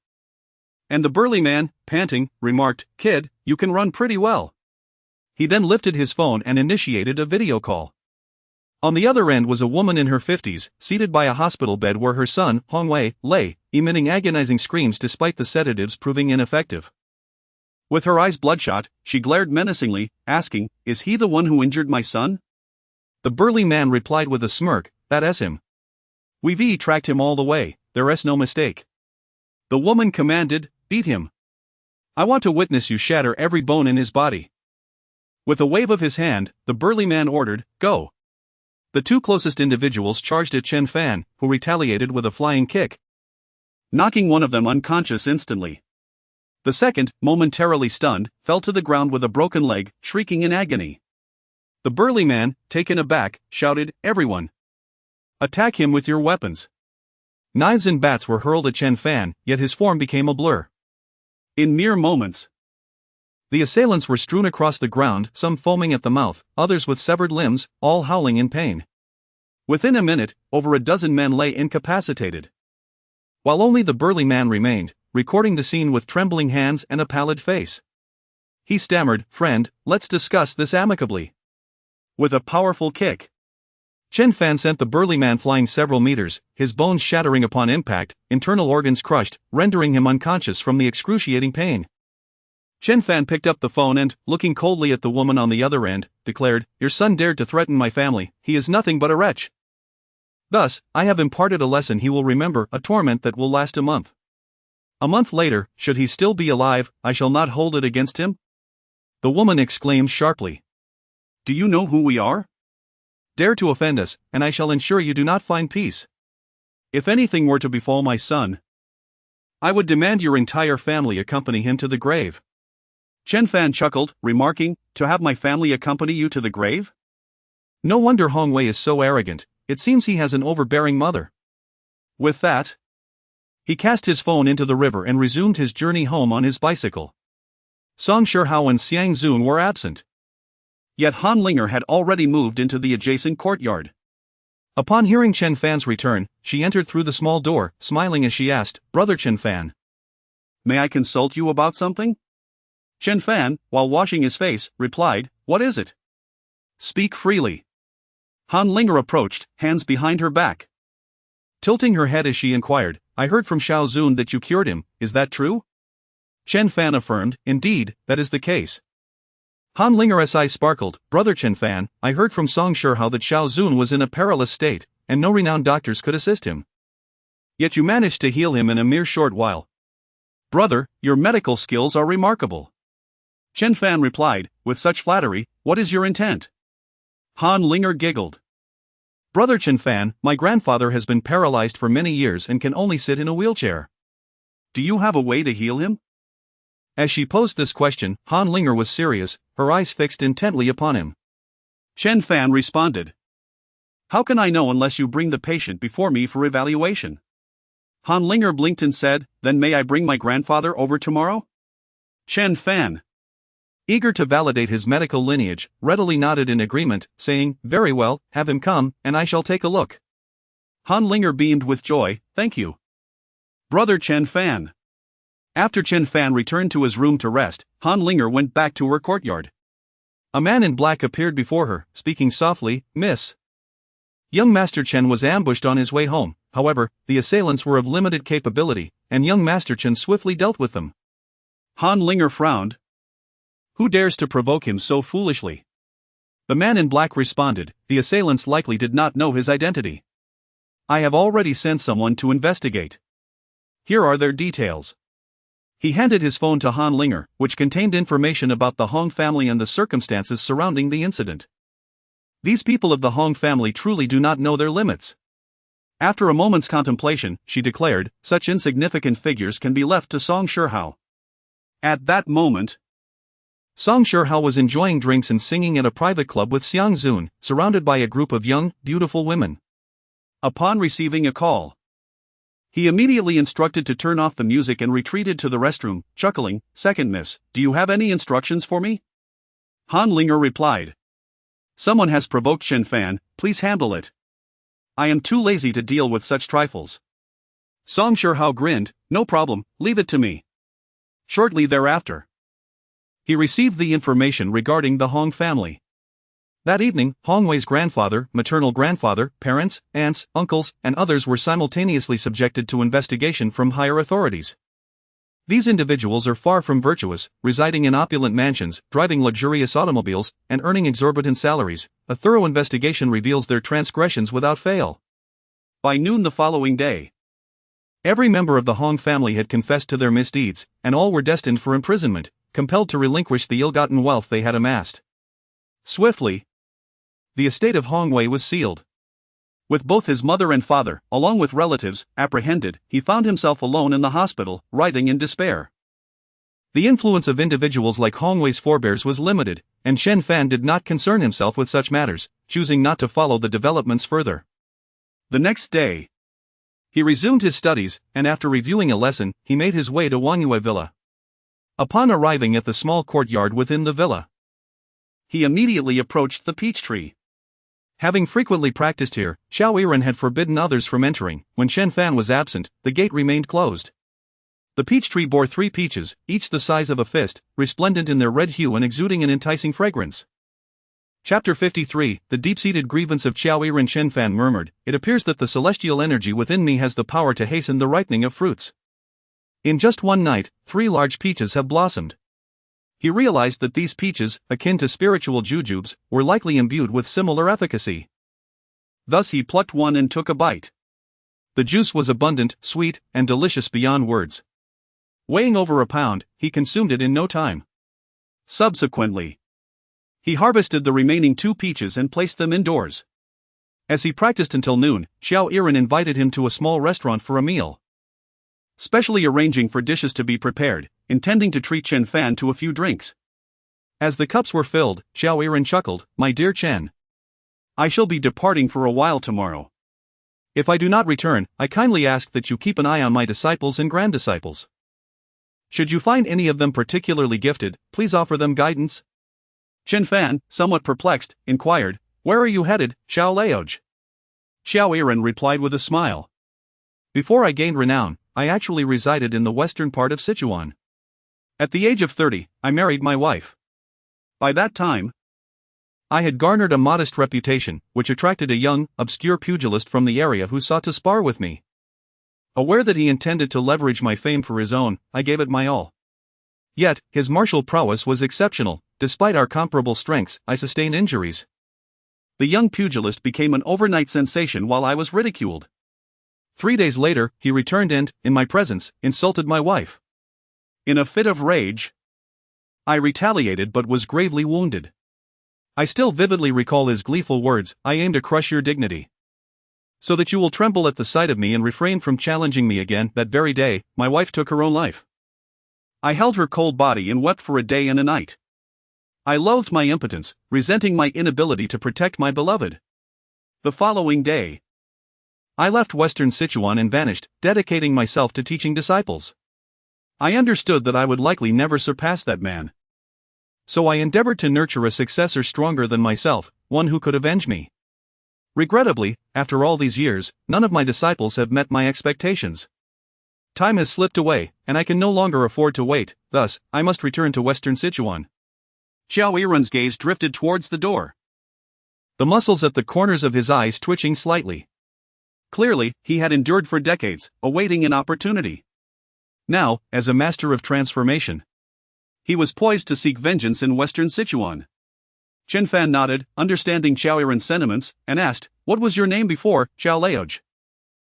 And the burly man, panting, remarked, "Kid, you can run pretty well." He then lifted his phone and initiated a video call. On the other end was a woman in her 50s, seated by a hospital bed where her son, Huaxia, lay, emitting agonizing screams despite the sedatives proving ineffective. With her eyes bloodshot, she glared menacingly, asking, "Is he the one who injured my son?" The burly man replied with a smirk, "That's him. We've tracked him all the way, there's no mistake." The woman commanded, "Beat him. I want to witness you shatter every bone in his body." With a wave of his hand, the burly man ordered, "Go." The two closest individuals charged at Chen Fan, who retaliated with a flying kick, knocking one of them unconscious instantly. The second, momentarily stunned, fell to the ground with a broken leg, shrieking in agony. The burly man, taken aback, shouted, "Everyone! Attack him with your weapons." Knives and bats were hurled at Chen Fan, yet his form became a blur. In mere moments, the assailants were strewn across the ground, some foaming at the mouth, others with severed limbs, all howling in pain. Within a minute, over a dozen men lay incapacitated, while only the burly man remained, recording the scene with trembling hands and a pallid face. He stammered, "Friend, let's discuss this amicably." With a powerful kick, Chen Fan sent the burly man flying several meters, his bones shattering upon impact, internal organs crushed, rendering him unconscious from the excruciating pain. Chen Fan picked up the phone and, looking coldly at the woman on the other end, declared, "Your son dared to threaten my family, he is nothing but a wretch. Thus, I have imparted a lesson he will remember, a torment that will last a month. A month later, should he still be alive, I shall not hold it against him." The woman exclaimed sharply, "Do you know who we are? Dare to offend us, and I shall ensure you do not find peace. If anything were to befall my son, I would demand your entire family accompany him to the grave." Chen Fan chuckled, remarking, "To have my family accompany you to the grave? No wonder Huaxia is so arrogant, it seems he has an overbearing mother." With that, he cast his phone into the river and resumed his journey home on his bicycle. Song Shihao and Xiang Zun were absent. Yet Han Linger had already moved into the adjacent courtyard. Upon hearing Chen Fan's return, she entered through the small door, smiling as she asked, "Brother Chen Fan, may I consult you about something?" Chen Fan, while washing his face, replied, "What is it?" "Speak freely." Han Linger approached, hands behind her back, tilting her head as she inquired, "I heard from Xiao Zun that you cured him, is that true?" Chen Fan affirmed, "Indeed, that is the case." Han Linger's eyes sparkled, "Brother Chen Fan, I heard from Song Shihao that Xiao Zun was in a perilous state, and no renowned doctors could assist him. Yet you managed to heal him in a mere short while. Brother, your medical skills are remarkable." Chen Fan replied, with such flattery, "What is your intent?" Han Linger giggled. "Brother Chen Fan, my grandfather has been paralyzed for many years and can only sit in a wheelchair. Do you have a way to heal him?" As she posed this question, Han Linger was serious, her eyes fixed intently upon him. Chen Fan responded, "How can I know unless you bring the patient before me for evaluation?" Han Linger blinked and said, "Then may I bring my grandfather over tomorrow?" Chen Fan, eager to validate his medical lineage, readily nodded in agreement, saying, "Very well, have him come, and I shall take a look." Han Linger beamed with joy, "Thank you, Brother Chen Fan." After Chen Fan returned to his room to rest, Han Linger went back to her courtyard. A man in black appeared before her, speaking softly, "Miss." Young Master Chen was ambushed on his way home, however, the assailants were of limited capability, and young Master Chen swiftly dealt with them. Han Linger frowned. "Who dares to provoke him so foolishly?" The man in black responded, "The assailants likely did not know his identity. I have already sent someone to investigate. Here are their details." He handed his phone to Han Linger, which contained information about the Hong family and the circumstances surrounding the incident. These people of the Hong family truly do not know their limits. After a moment's contemplation, she declared, "Such insignificant figures can be left to Song Shihao." At that moment, Song Shihao was enjoying drinks and singing at a private club with Xiang Zun, surrounded by a group of young, beautiful women. Upon receiving a call He immediately instructed to turn off the music and retreated to the restroom, chuckling. "Second miss, do you have any instructions for me?" Han Linger replied. "Someone has provoked Chen Fan, please handle it. I am too lazy to deal with such trifles." Song Shihao grinned. "No problem, leave it to me." Shortly thereafter, he received the information regarding the Hong family. That evening, Hong Wei's grandfather, maternal grandfather, parents, aunts, uncles, and others were simultaneously subjected to investigation from higher authorities. These individuals are far from virtuous, residing in opulent mansions, driving luxurious automobiles, and earning exorbitant salaries. A thorough investigation reveals their transgressions without fail. By noon the following day, every member of the Hong family had confessed to their misdeeds, and all were destined for imprisonment, compelled to relinquish the ill-gotten wealth they had amassed. Swiftly, the estate of Hong Wei was sealed. With both his mother and father, along with relatives, apprehended, he found himself alone in the hospital, writhing in despair. The influence of individuals like Hong Wei's forebears was limited, and Chen Fan did not concern himself with such matters, choosing not to follow the developments further. The next day, he resumed his studies, and after reviewing a lesson, he made his way to Wangyue Villa. Upon arriving at the small courtyard within the villa, he immediately approached the peach tree. Having frequently practiced here, Xiao Yiren had forbidden others from entering. When Chen Fan was absent, the gate remained closed. The peach tree bore 3 peaches, each the size of a fist, resplendent in their red hue and exuding an enticing fragrance. Chapter 53, The Deep-Seated Grievance of Xiao Yiren. Chen Fan murmured, "It appears that the celestial energy within me has the power to hasten the ripening of fruits. In just one night, 3 large peaches have blossomed." He realized that these peaches, akin to spiritual jujubes, were likely imbued with similar efficacy. Thus he plucked one and took a bite. The juice was abundant, sweet, and delicious beyond words. Weighing over a pound, he consumed it in no time. Subsequently, he harvested the remaining 2 peaches and placed them indoors. As he practiced until noon, Xiao Yiren invited him to a small restaurant for a meal, specially arranging for dishes to be prepared, intending to treat Chen Fan to a few drinks. As the cups were filled, Xiao Yiren chuckled, "My dear Chen, I shall be departing for a while tomorrow. If I do not return, I kindly ask that you keep an eye on my disciples and grand-disciples. Should you find any of them particularly gifted, please offer them guidance." Chen Fan, somewhat perplexed, inquired, "Where are you headed, Xiao Leoj?" Xiao Yiren replied with a smile, "Before I gained renown, I actually resided in the western part of Sichuan. At the age of 30, I married my wife. By that time, I had garnered a modest reputation, which attracted a young, obscure pugilist from the area who sought to spar with me. Aware that he intended to leverage my fame for his own, I gave it my all. Yet, his martial prowess was exceptional. Despite our comparable strengths, I sustained injuries. The young pugilist became an overnight sensation while I was ridiculed. 3 days later, he returned and, in my presence, insulted my wife. In a fit of rage, I retaliated but was gravely wounded. I still vividly recall his gleeful words, "I aim to crush your dignity, so that you will tremble at the sight of me and refrain from challenging me again." That very day, my wife took her own life. I held her cold body and wept for a day and a night. I loathed my impotence, resenting my inability to protect my beloved. The following day, I left Western Sichuan and vanished, dedicating myself to teaching disciples. I understood that I would likely never surpass that man. So I endeavored to nurture a successor stronger than myself, one who could avenge me. Regrettably, after all these years, none of my disciples have met my expectations. Time has slipped away, and I can no longer afford to wait, thus, I must return to Western Sichuan. Xiao Yiren's gaze drifted towards the door, the muscles at the corners of his eyes twitching slightly. Clearly, he had endured for decades, awaiting an opportunity. Now, as a master of transformation, he was poised to seek vengeance in Western Sichuan. Chen Fan nodded, understanding Xiao Yiren's sentiments, and asked, "What was your name before, Xiao Leoj?"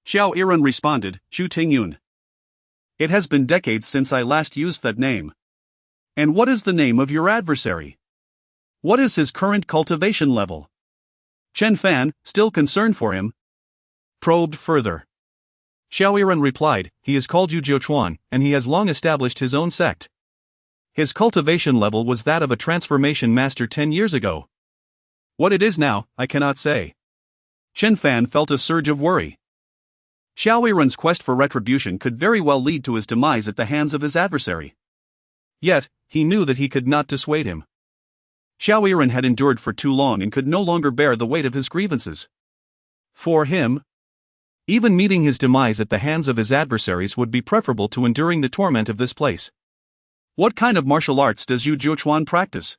Xiao Yiren responded, "Xu Tingyun. It has been decades since I last used that name." "And what is the name of your adversary? What is his current cultivation level?" Chen Fan, still concerned for him, probed further. Xiao Yiren replied, "He is called Yu Jiuchuan, and he has long established his own sect. His cultivation level was that of a transformation master 10 years ago. What it is now, I cannot say." Chen Fan felt a surge of worry. Xiao Weiren's quest for retribution could very well lead to his demise at the hands of his adversary. Yet, he knew that he could not dissuade him. Xiao Weiren had endured for too long and could no longer bear the weight of his grievances. For him, even meeting his demise at the hands of his adversaries would be preferable to enduring the torment of this place. "What kind of martial arts does Yu Jiuchuan practice?"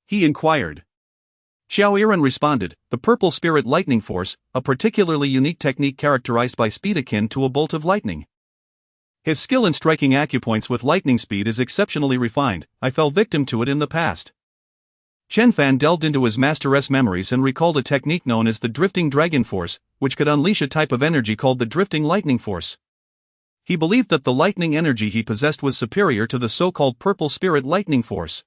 he inquired. Xiao Weiren responded, "The purple spirit lightning force, a particularly unique technique characterized by speed akin to a bolt of lightning. His skill in striking acupoints with lightning speed is exceptionally refined. I fell victim to it in the past." Chen Fan delved into his master's memories and recalled a technique known as the drifting dragon force, which could unleash a type of energy called the drifting lightning force. He believed that the lightning energy he possessed was superior to the so-called purple spirit lightning force.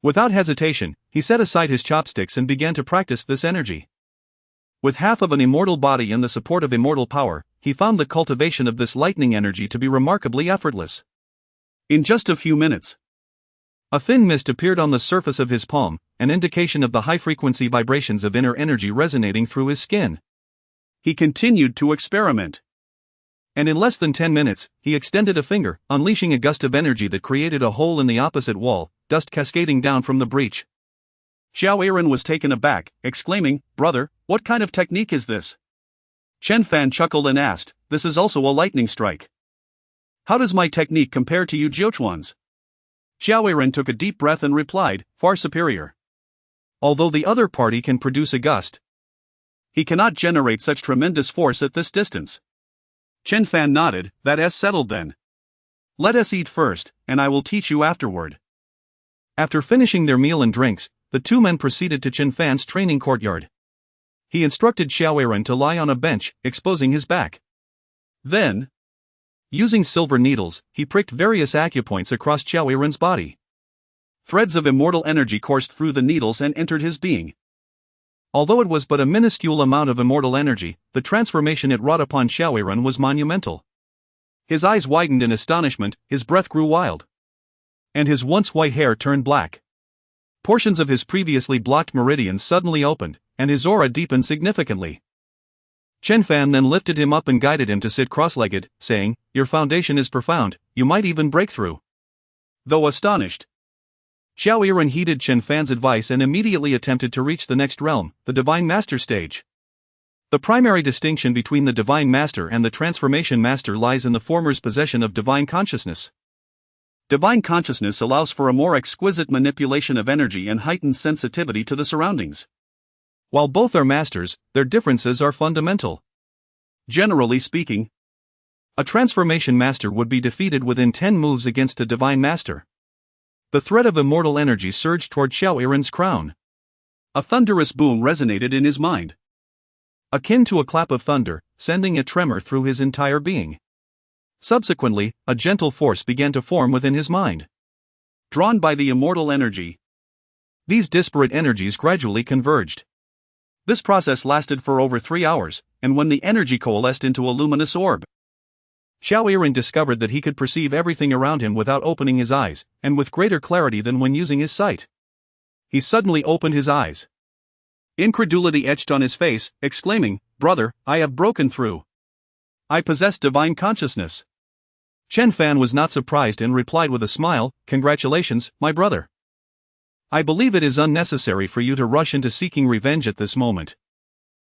Without hesitation, he set aside his chopsticks and began to practice this energy. With half of an immortal body and the support of immortal power, he found the cultivation of this lightning energy to be remarkably effortless. In just a few minutes, a thin mist appeared on the surface of his palm, an indication of the high-frequency vibrations of inner energy resonating through his skin. He continued to experiment. And in less than 10 minutes, he extended a finger, unleashing a gust of energy that created a hole in the opposite wall, dust cascading down from the breach. Xiao Weiren was taken aback, exclaiming, "Brother, what kind of technique is this?" Chen Fan chuckled and asked, "This is also a lightning strike. How does my technique compare to Yu Jiuchuan's?" Xiao Weiren took a deep breath and replied, "Far superior. Although the other party can produce a gust, he cannot generate such tremendous force at this distance." Chen Fan nodded, "That is settled then. Let us eat first, and I will teach you afterward." After finishing their meal and drinks, the two men proceeded to Chen Fan's training courtyard. He instructed Xiao Weiren to lie on a bench, exposing his back. Then, using silver needles, he pricked various acupoints across Xiao Weiren's body. Threads of immortal energy coursed through the needles and entered his being. Although it was but a minuscule amount of immortal energy, the transformation it wrought upon Xiao Weiren was monumental. His eyes widened in astonishment, his breath grew wild, and his once white hair turned black. Portions of his previously blocked meridians suddenly opened, and his aura deepened significantly. Chen Fan then lifted him up and guided him to sit cross-legged, saying, "Your foundation is profound, you might even break through." Though astonished, Xiao Weiren heeded Chen Fan's advice and immediately attempted to reach the next realm, the Divine Master stage. The primary distinction between the Divine Master and the Transformation Master lies in the former's possession of divine consciousness. Divine consciousness allows for a more exquisite manipulation of energy and heightened sensitivity to the surroundings. While both are masters, their differences are fundamental. Generally speaking, a Transformation Master would be defeated within 10 moves against a Divine Master. The thread of immortal energy surged toward Xiao Weiren's crown. A thunderous boom resonated in his mind, akin to a clap of thunder, sending a tremor through his entire being. Subsequently, a gentle force began to form within his mind. Drawn by the immortal energy, these disparate energies gradually converged. This process lasted for over 3 hours, and when the energy coalesced into a luminous orb, Xiao Weiren discovered that he could perceive everything around him without opening his eyes, and with greater clarity than when using his sight. He suddenly opened his eyes. Incredulity etched on his face, exclaiming, "Brother, I have broken through. I possess divine consciousness." Chen Fan was not surprised and replied with a smile, "Congratulations, my brother. I believe it is unnecessary for you to rush into seeking revenge at this moment.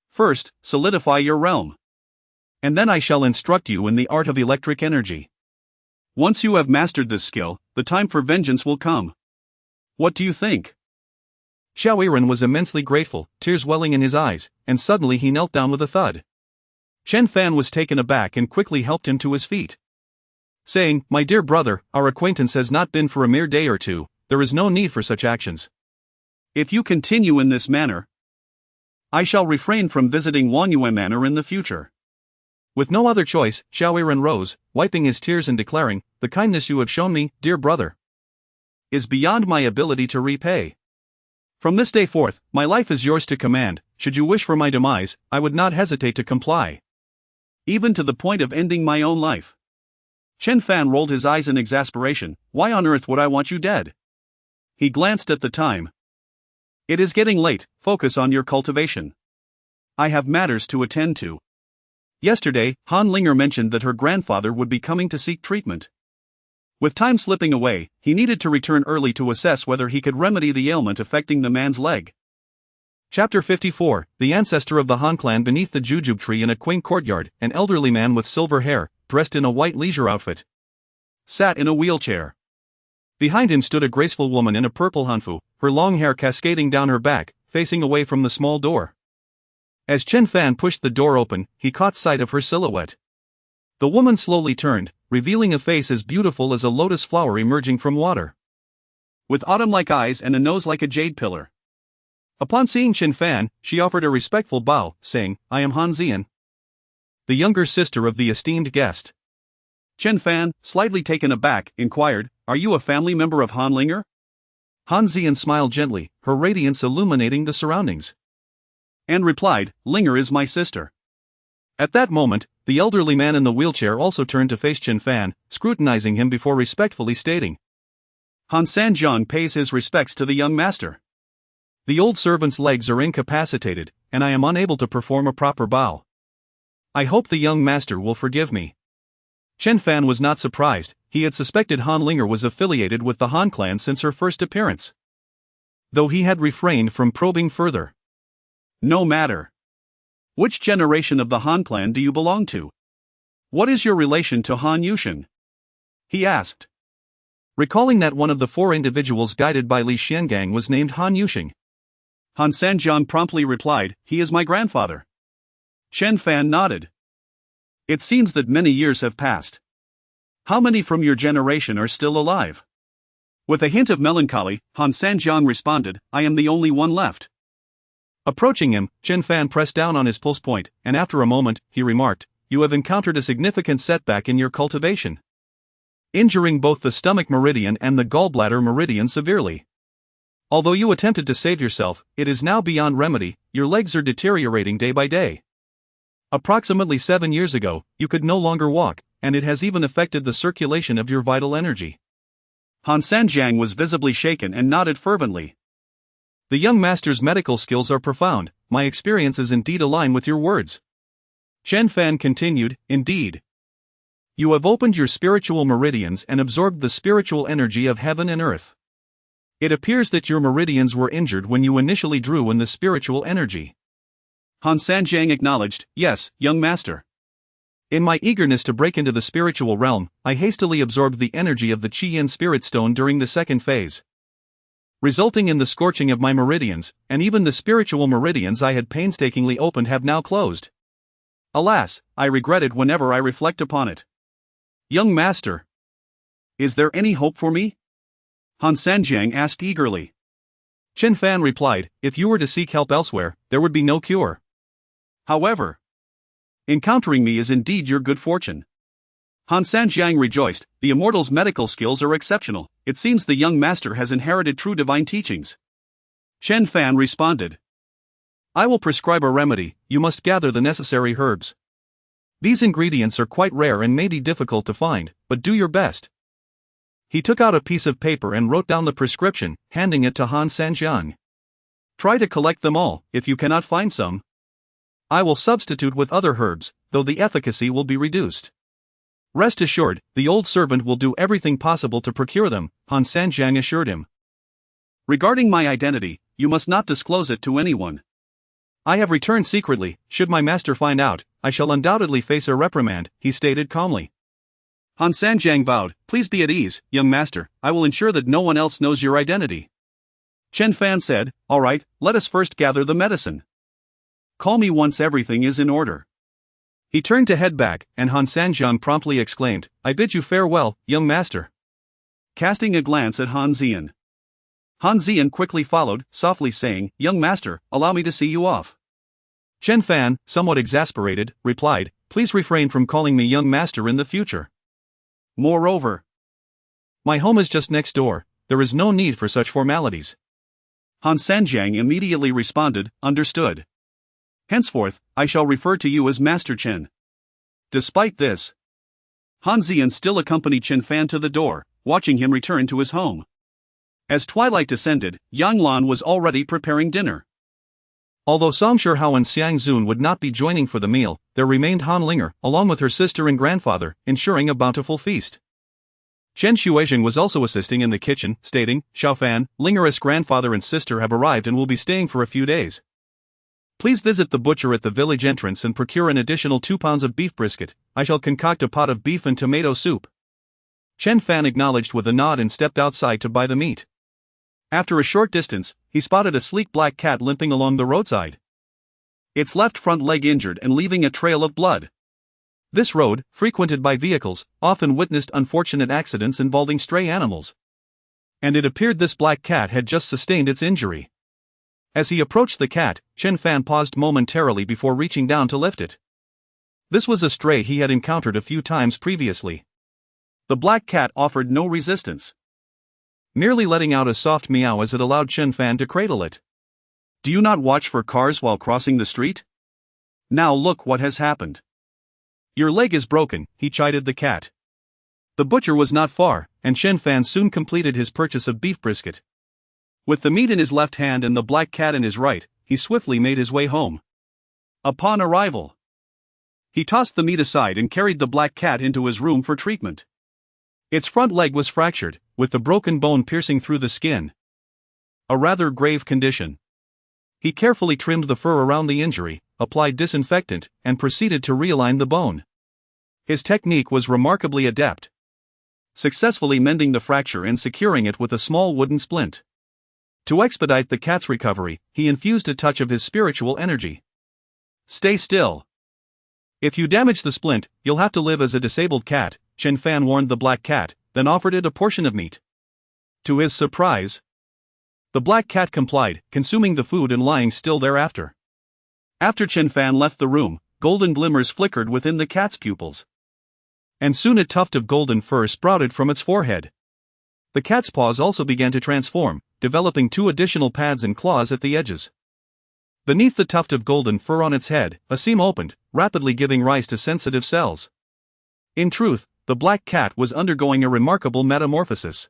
First, solidify your realm, and then I shall instruct you in the art of electric energy. Once you have mastered this skill, the time for vengeance will come. What do you think?" Xiao Weiren was immensely grateful, tears welling in his eyes, and suddenly he knelt down with a thud. Chen Fan was taken aback and quickly helped him to his feet, saying, "My dear brother, our acquaintance has not been for a mere day or two, there is no need for such actions. If you continue in this manner, I shall refrain from visiting Wanyue Manor in the future." With no other choice, Xiao Weiren rose, wiping his tears and declaring, "The kindness you have shown me, dear brother, is beyond my ability to repay. From this day forth, my life is yours to command. Should you wish for my demise, I would not hesitate to comply, even to the point of ending my own life." Chen Fan rolled his eyes in exasperation. "Why on earth would I want you dead?" He glanced at the time. "It is getting late, focus on your cultivation. I have matters to attend to." Yesterday, Han Linger mentioned that her grandfather would be coming to seek treatment. With time slipping away, he needed to return early to assess whether he could remedy the ailment affecting the man's leg. Chapter 54, the ancestor of the Han clan. Beneath the jujube tree in a quaint courtyard, an elderly man with silver hair, dressed in a white leisure outfit, sat in a wheelchair. Behind him stood a graceful woman in a purple hanfu, her long hair cascading down her back, facing away from the small door. As Chen Fan pushed the door open, he caught sight of her silhouette. The woman slowly turned, revealing a face as beautiful as a lotus flower emerging from water, with autumn-like eyes and a nose like a jade pillar. Upon seeing Chen Fan, she offered a respectful bow, saying, "I am Han Zian, the younger sister of the esteemed guest." Chen Fan, slightly taken aback, inquired, "Are you a family member of Han Linger?" Han Zian smiled gently, her radiance illuminating the surroundings, and replied, "Linger is my sister." At that moment, the elderly man in the wheelchair also turned to face Chen Fan, scrutinizing him before respectfully stating, "Han Sanjiang pays his respects to the young master. The old servant's legs are incapacitated, and I am unable to perform a proper bow. I hope the young master will forgive me." Chen Fan was not surprised. He had suspected Han Linger was affiliated with the Han clan since her first appearance, though he had refrained from probing further. "No matter. Which generation of the Han clan do you belong to? What is your relation to Han Yushin?" he asked, recalling that one of the 4 individuals guided by Li Xiangang was named Han Yushing. Han Sanjiang promptly replied, "He is my grandfather." Chen Fan nodded. "It seems that many years have passed. How many from your generation are still alive?" With a hint of melancholy, Han Sanjiang responded, "I am the only one left." Approaching him, Chen Fan pressed down on his pulse point, and after a moment, he remarked, "You have encountered a significant setback in your cultivation, injuring both the stomach meridian and the gallbladder meridian severely. Although you attempted to save yourself, it is now beyond remedy. Your legs are deteriorating day by day. Approximately 7 years ago, you could no longer walk, and it has even affected the circulation of your vital energy." Han Sanjiang was visibly shaken and nodded fervently. "The young master's medical skills are profound. My experiences indeed align with your words." Chen Fan continued, "Indeed. You have opened your spiritual meridians and absorbed the spiritual energy of heaven and earth. It appears that your meridians were injured when you initially drew in the spiritual energy." Han Sanjiang acknowledged, "Yes, young master. In my eagerness to break into the spiritual realm, I hastily absorbed the energy of the Qi-Yin Spirit Stone during the second phase, resulting in the scorching of my meridians, and even the spiritual meridians I had painstakingly opened have now closed. Alas, I regret it whenever I reflect upon it." "Young master, is there any hope for me?" Han Sanjiang asked eagerly. Chen Fan replied, "If you were to seek help elsewhere, there would be no cure. However, encountering me is indeed your good fortune." Han Sanjiang rejoiced, "The immortal's medical skills are exceptional. It seems the young master has inherited true divine teachings." Chen Fan responded, "I will prescribe a remedy. You must gather the necessary herbs. These ingredients are quite rare and may be difficult to find, but do your best." He took out a piece of paper and wrote down the prescription, handing it to Han Sanjiang. "Try to collect them all. If you cannot find some, I will substitute with other herbs, though the efficacy will be reduced. Rest assured, the old servant will do everything possible to procure them," Han Sanjiang assured him. "Regarding my identity, you must not disclose it to anyone." "I have returned secretly. Should my master find out, I shall undoubtedly face a reprimand," he stated calmly. Han Sanjiang vowed, "Please be at ease, young master. I will ensure that no one else knows your identity." Chen Fan said, "All right, let us first gather the medicine. Call me once everything is in order." He turned to head back, and Han Sanjiang promptly exclaimed, "I bid you farewell, young master," casting a glance at Han Zian. Han Zian quickly followed, softly saying, "Young master, allow me to see you off." Chen Fan, somewhat exasperated, replied, "Please refrain from calling me young master in the future. Moreover, my home is just next door. There is no need for such formalities." Han Sanjiang immediately responded, "Understood. Henceforth, I shall refer to you as Master Chen." Despite this, Han Zian still accompanied Chen Fan to the door, watching him return to his home. As twilight descended, Yang Lan was already preparing dinner. Although Song Shihao and Xiang Zun would not be joining for the meal, there remained Han Linger, along with her sister and grandfather, ensuring a bountiful feast. Chen Xuezheng was also assisting in the kitchen, stating, "Xiao Fan, Linger's grandfather and sister have arrived and will be staying for a few days. Please visit the butcher at the village entrance and procure an additional 2 pounds of beef brisket. I shall concoct a pot of beef and tomato soup." Chen Fan acknowledged with a nod and stepped outside to buy the meat. After a short distance, he spotted a sleek black cat limping along the roadside. Its left front leg injured and leaving a trail of blood. This road, frequented by vehicles, often witnessed unfortunate accidents involving stray animals. And it appeared this black cat had just sustained its injury. As he approached the cat, Chen Fan paused momentarily before reaching down to lift it. This was a stray he had encountered a few times previously. The black cat offered no resistance, merely letting out a soft meow as it allowed Chen Fan to cradle it. "Do you not watch for cars while crossing the street? Now look what has happened. Your leg is broken," he chided the cat. The butcher was not far, and Chen Fan soon completed his purchase of beef brisket. With the meat in his left hand and the black cat in his right, he swiftly made his way home. Upon arrival, he tossed the meat aside and carried the black cat into his room for treatment. Its front leg was fractured, with the broken bone piercing through the skin. A rather grave condition. He carefully trimmed the fur around the injury, applied disinfectant, and proceeded to realign the bone. His technique was remarkably adept, successfully mending the fracture and securing it with a small wooden splint. To expedite the cat's recovery, he infused a touch of his spiritual energy. "Stay still. If you damage the splint, you'll have to live as a disabled cat," Chen Fan warned the black cat, then offered it a portion of meat. To his surprise, the black cat complied, consuming the food and lying still thereafter. After Chen Fan left the room, golden glimmers flickered within the cat's pupils. And soon a tuft of golden fur sprouted from its forehead. The cat's paws also began to transform, developing 2 additional pads and claws at the edges. Beneath the tuft of golden fur on its head, a seam opened, rapidly giving rise to sensitive cells. In truth, the black cat was undergoing a remarkable metamorphosis.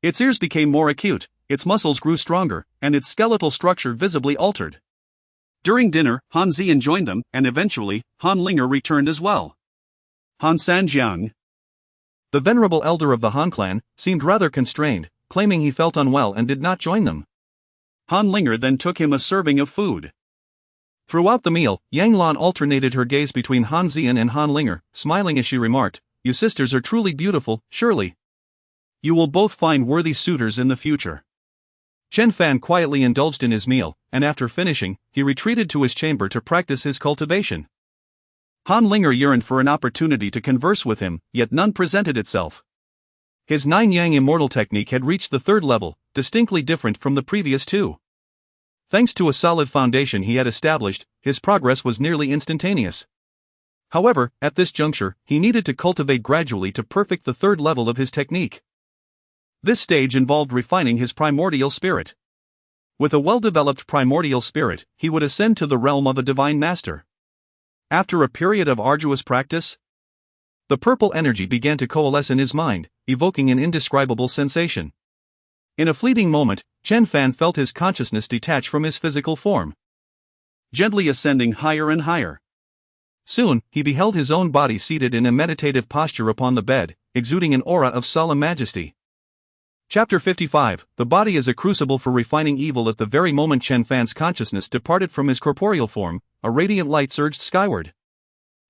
Its ears became more acute, its muscles grew stronger, and its skeletal structure visibly altered. During dinner, Han Zian joined them, and eventually, Han Linger returned as well. Han Sanjiang, the venerable elder of the Han clan, seemed rather constrained, claiming he felt unwell and did not join them. Han Linger then took him a serving of food. Throughout the meal, Yang Lan alternated her gaze between Han Zian and Han Linger, smiling as she remarked, "You sisters are truly beautiful, surely. You will both find worthy suitors in the future." Chen Fan quietly indulged in his meal, and after finishing, he retreated to his chamber to practice his cultivation. Han Linger yearned for an opportunity to converse with him, yet none presented itself. His 9-yang immortal technique had reached the 3rd level, distinctly different from the previous 2. Thanks to a solid foundation he had established, his progress was nearly instantaneous. However, at this juncture, he needed to cultivate gradually to perfect the 3rd level of his technique. This stage involved refining his primordial spirit. With a well-developed primordial spirit, he would ascend to the realm of a divine master. After a period of arduous practice, the purple energy began to coalesce in his mind, evoking an indescribable sensation. In a fleeting moment, Chen Fan felt his consciousness detach from his physical form, gently ascending higher and higher. Soon, he beheld his own body seated in a meditative posture upon the bed, exuding an aura of solemn majesty. Chapter 55, The body is a crucible for refining evil. At the very moment Chen Fan's consciousness departed from his corporeal form, a radiant light surged skyward.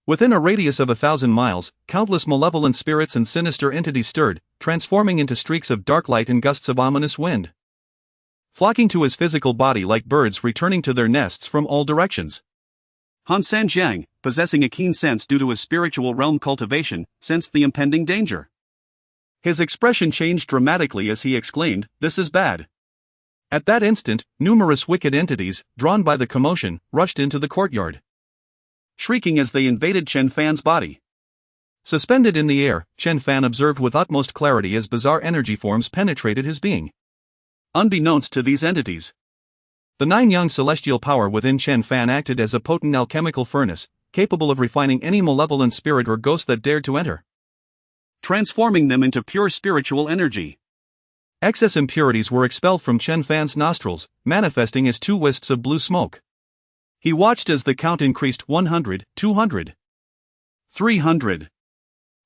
Within a radius of 1,000 miles, countless malevolent spirits and sinister entities stirred, transforming into streaks of dark light and gusts of ominous wind, flocking to his physical body like birds returning to their nests from all directions. Han Sanjiang, possessing a keen sense due to his spiritual realm cultivation, sensed the impending danger. His expression changed dramatically as he exclaimed, "This is bad." At that instant, numerous wicked entities, drawn by the commotion, rushed into the courtyard, shrieking as they invaded Chen Fan's body. Suspended in the air, Chen Fan observed with utmost clarity as bizarre energy forms penetrated his being. Unbeknownst to these entities, the 9-yang celestial power within Chen Fan acted as a potent alchemical furnace, capable of refining any malevolent spirit or ghost that dared to enter, transforming them into pure spiritual energy. Excess impurities were expelled from Chen Fan's nostrils, manifesting as 2 wisps of blue smoke. He watched as the count increased 100, 200, 300.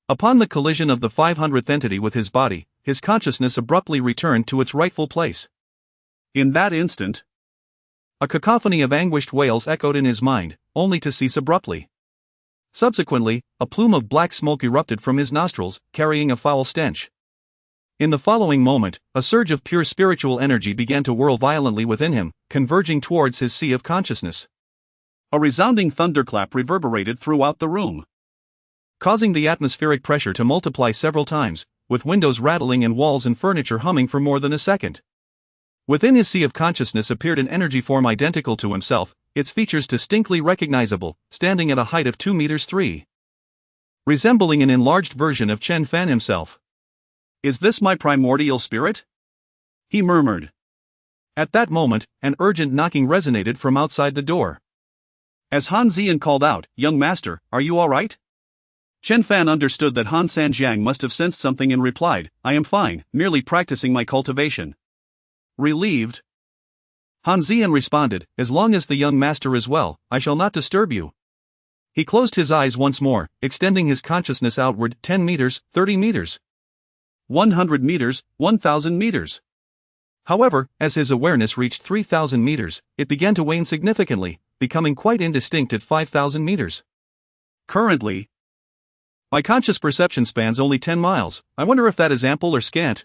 Upon the collision of the 500th entity with his body, his consciousness abruptly returned to its rightful place. In that instant, a cacophony of anguished wails echoed in his mind, only to cease abruptly. Subsequently, a plume of black smoke erupted from his nostrils, carrying a foul stench. In the following moment, a surge of pure spiritual energy began to whirl violently within him, converging towards his sea of consciousness. A resounding thunderclap reverberated throughout the room, causing the atmospheric pressure to multiply several times, with windows rattling and walls and furniture humming for more than a second. Within his sea of consciousness appeared an energy form identical to himself, its features distinctly recognizable, standing at a height of 2 meters 3, resembling an enlarged version of Chen Fan himself. "Is this my primordial spirit?" he murmured. At that moment, an urgent knocking resonated from outside the door. As Han Zian called out, "Young master, are you all right?" Chen Fan understood that Han Sanjiang must have sensed something and replied, "I am fine, merely practicing my cultivation." Relieved, Han Zian responded, "As long as the young master is well, I shall not disturb you." He closed his eyes once more, extending his consciousness outward 10 meters, 30 meters, 100 meters, 1,000 meters. However, as his awareness reached 3,000 meters, it began to wane significantly, becoming quite indistinct at 5,000 meters. Currently, my conscious perception spans only 10 miles, I wonder if that is ample or scant.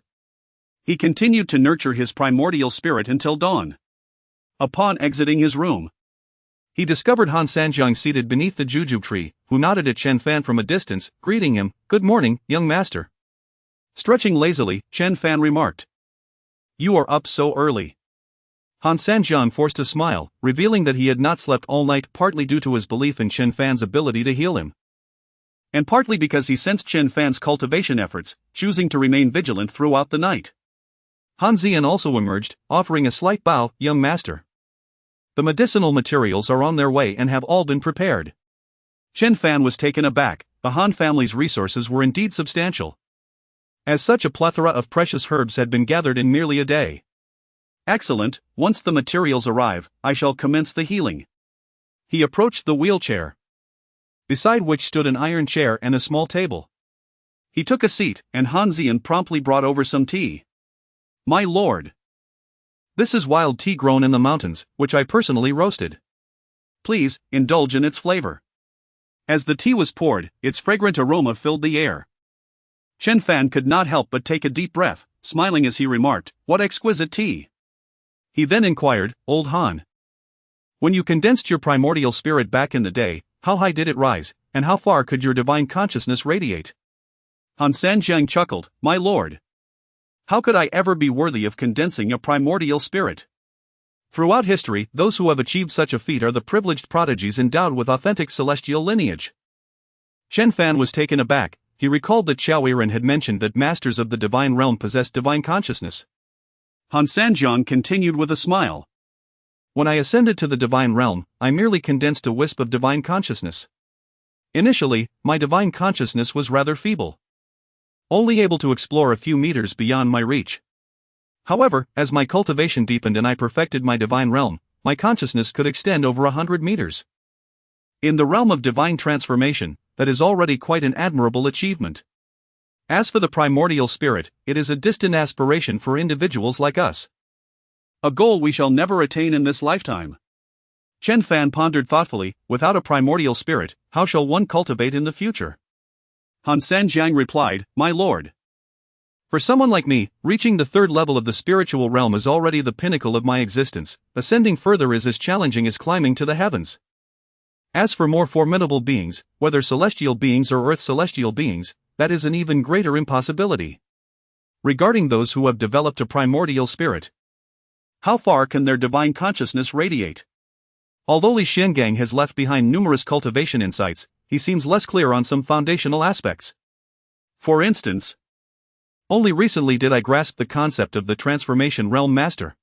He continued to nurture his primordial spirit until dawn. Upon exiting his room, he discovered Han Sanjiang seated beneath the jujube tree, who nodded at Chen Fan from a distance, greeting him, "Good morning, young master." Stretching lazily, Chen Fan remarked, "You are up so early." Han Sanjiang forced a smile, revealing that he had not slept all night, partly due to his belief in Chen Fan's ability to heal him, and partly because he sensed Chen Fan's cultivation efforts, choosing to remain vigilant throughout the night. Han Zian also emerged, offering a slight bow, "Young master. The medicinal materials are on their way and have all been prepared." Chen Fan was taken aback. The Han family's resources were indeed substantial, as such a plethora of precious herbs had been gathered in merely a day. "Excellent, once the materials arrive, I shall commence the healing." He approached the wheelchair, beside which stood an iron chair and a small table. He took a seat, and Han Zian promptly brought over some tea. "My lord, this is wild tea grown in the mountains, which I personally roasted. Please, indulge in its flavor." As the tea was poured, its fragrant aroma filled the air. Chen Fan could not help but take a deep breath, smiling as he remarked, "What exquisite tea." He then inquired, "Old Han, when you condensed your primordial spirit back in the day, how high did it rise, and how far could your divine consciousness radiate?" Han Sanjiang chuckled, "My lord, how could I ever be worthy of condensing a primordial spirit? Throughout history, those who have achieved such a feat are the privileged prodigies endowed with authentic celestial lineage." Chen Fan was taken aback. He recalled that Xiao Yiren had mentioned that masters of the divine realm possessed divine consciousness. Han Sanjiang continued with a smile, "When I ascended to the divine realm, I merely condensed a wisp of divine consciousness. Initially, my divine consciousness was rather feeble, only able to explore a few meters beyond my reach. However, as my cultivation deepened and I perfected my divine realm, my consciousness could extend over 100 meters. In the realm of divine transformation, that is already quite an admirable achievement. As for the primordial spirit, it is a distant aspiration for individuals like us. A goal we shall never attain in this lifetime." Chen Fan pondered thoughtfully, "Without a primordial spirit, how shall one cultivate in the future?" Han Sanjiang replied, "My lord, for someone like me, reaching the 3rd level of the spiritual realm is already the pinnacle of my existence. Ascending further is as challenging as climbing to the heavens. As for more formidable beings, whether celestial beings or earth celestial beings, that is an even greater impossibility. Regarding those who have developed a primordial spirit, how far can their divine consciousness radiate?" Although Li Xiangang has left behind numerous cultivation insights, he seems less clear on some foundational aspects. For instance, only recently did I grasp the concept of the transformation realm master.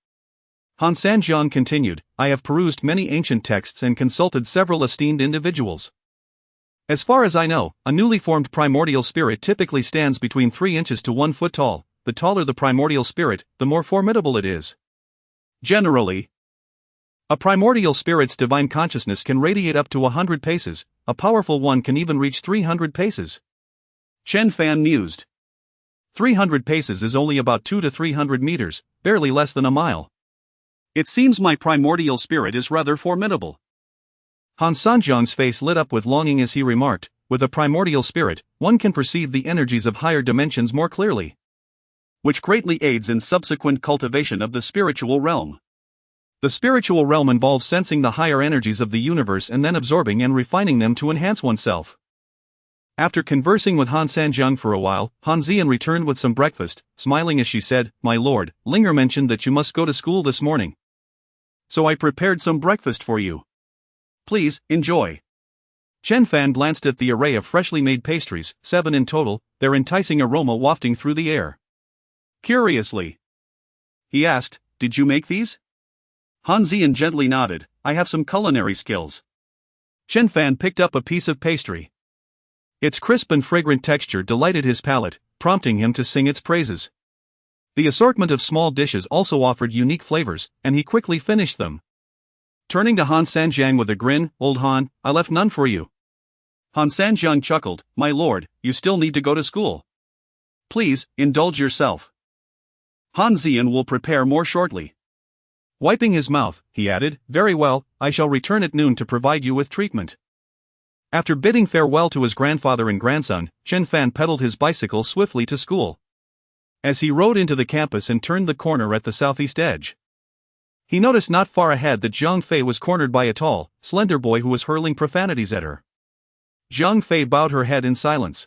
Han Sanjiang continued, "I have perused many ancient texts and consulted several esteemed individuals. As far as I know, a newly formed primordial spirit typically stands between 3 inches to 1 foot tall, the taller the primordial spirit, the more formidable it is. Generally, a primordial spirit's divine consciousness can radiate up to 100 paces, a powerful one can even reach 300 paces. Chen Fan mused. 300 paces is only about 2 to 300 meters, barely less than a mile. It seems my primordial spirit is rather formidable. Han Sanjiang's face lit up with longing as he remarked, with a primordial spirit, one can perceive the energies of higher dimensions more clearly, which greatly aids in subsequent cultivation of the spiritual realm. The spiritual realm involves sensing the higher energies of the universe and then absorbing and refining them to enhance oneself. After conversing with Han Sanjiang for a while, Han Zian returned with some breakfast, smiling as she said, "My lord, Linger mentioned that you must go to school this morning. So I prepared some breakfast for you. Please, enjoy." Chen Fan glanced at the array of freshly made pastries, 7 in total, their enticing aroma wafting through the air. Curiously, he asked, "Did you make these?" Han Zian gently nodded, "I have some culinary skills." Chen Fan picked up a piece of pastry. Its crisp and fragrant texture delighted his palate, prompting him to sing its praises. The assortment of small dishes also offered unique flavors, and he quickly finished them. Turning to Han Sanjiang with a grin, "Old Han, I left none for you." Han Sanjiang chuckled, "My lord, you still need to go to school. Please, indulge yourself. Han Zian will prepare more shortly." Wiping his mouth, he added, "Very well, I shall return at noon to provide you with treatment." After bidding farewell to his grandfather and grandson, Chen Fan pedaled his bicycle swiftly to school. As he rode into the campus and turned the corner at the southeast edge, he noticed not far ahead that Zhang Fei was cornered by a tall, slender boy who was hurling profanities at her. Zhang Fei bowed her head in silence.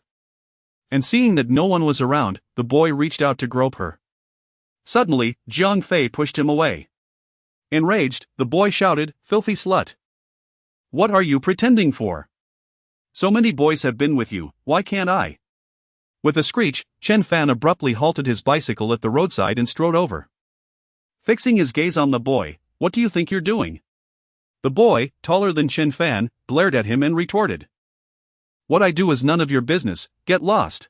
And seeing that no one was around, the boy reached out to grope her. Suddenly, Zhang Fei pushed him away. Enraged, the boy shouted, "Filthy slut! What are you pretending for? So many boys have been with you, why can't I?" With a screech, Chen Fan abruptly halted his bicycle at the roadside and strode over. Fixing his gaze on the boy, "What do you think you're doing?" The boy, taller than Chen Fan, glared at him and retorted, "What I do is none of your business, get lost."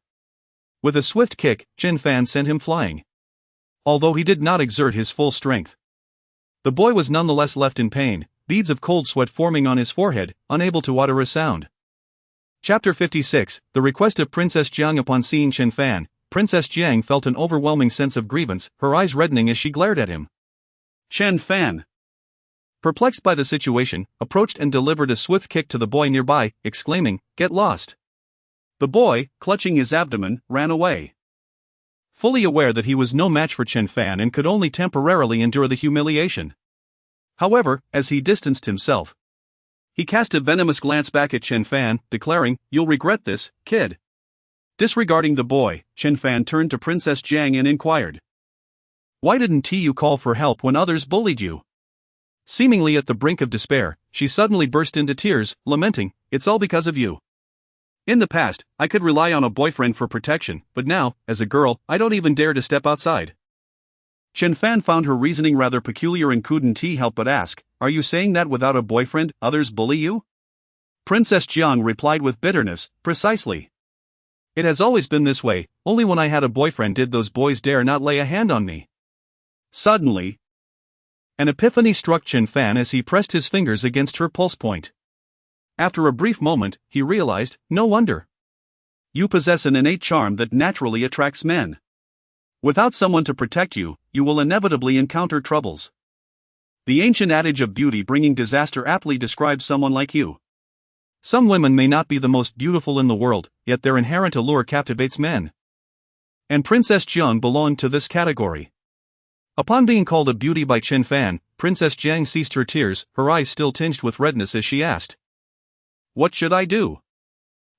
With a swift kick, Chen Fan sent him flying. Although he did not exert his full strength, the boy was nonetheless left in pain, beads of cold sweat forming on his forehead, unable to utter a sound. Chapter 56, The Request of Princess Jiang. Upon seeing Chen Fan, Princess Jiang felt an overwhelming sense of grievance, her eyes reddening as she glared at him. Chen Fan, perplexed by the situation, approached and delivered a swift kick to the boy nearby, exclaiming, "Get lost." The boy, clutching his abdomen, ran away. Fully aware that he was no match for Chen Fan and could only temporarily endure the humiliation. However, as he distanced himself, he cast a venomous glance back at Chen Fan, declaring, "You'll regret this, kid." Disregarding the boy, Chen Fan turned to Princess Jiang and inquired, "Why didn't you call for help when others bullied you?" Seemingly at the brink of despair, she suddenly burst into tears, lamenting, "It's all because of you. In the past, I could rely on a boyfriend for protection, but now, as a girl, I don't even dare to step outside." Chen Fan found her reasoning rather peculiar and couldn't help but ask, "Are you saying that without a boyfriend, others bully you?" Princess Jiang replied with bitterness, "Precisely. It has always been this way, only when I had a boyfriend did those boys dare not lay a hand on me." Suddenly, an epiphany struck Chen Fan as he pressed his fingers against her pulse point. After a brief moment, he realized, "No wonder. You possess an innate charm that naturally attracts men. Without someone to protect you, you will inevitably encounter troubles. The ancient adage of beauty bringing disaster aptly describes someone like you. Some women may not be the most beautiful in the world, yet their inherent allure captivates men." And Princess Jiang belonged to this category. Upon being called a beauty by Chen Fan, Princess Jiang ceased her tears, her eyes still tinged with redness as she asked, "What should I do?"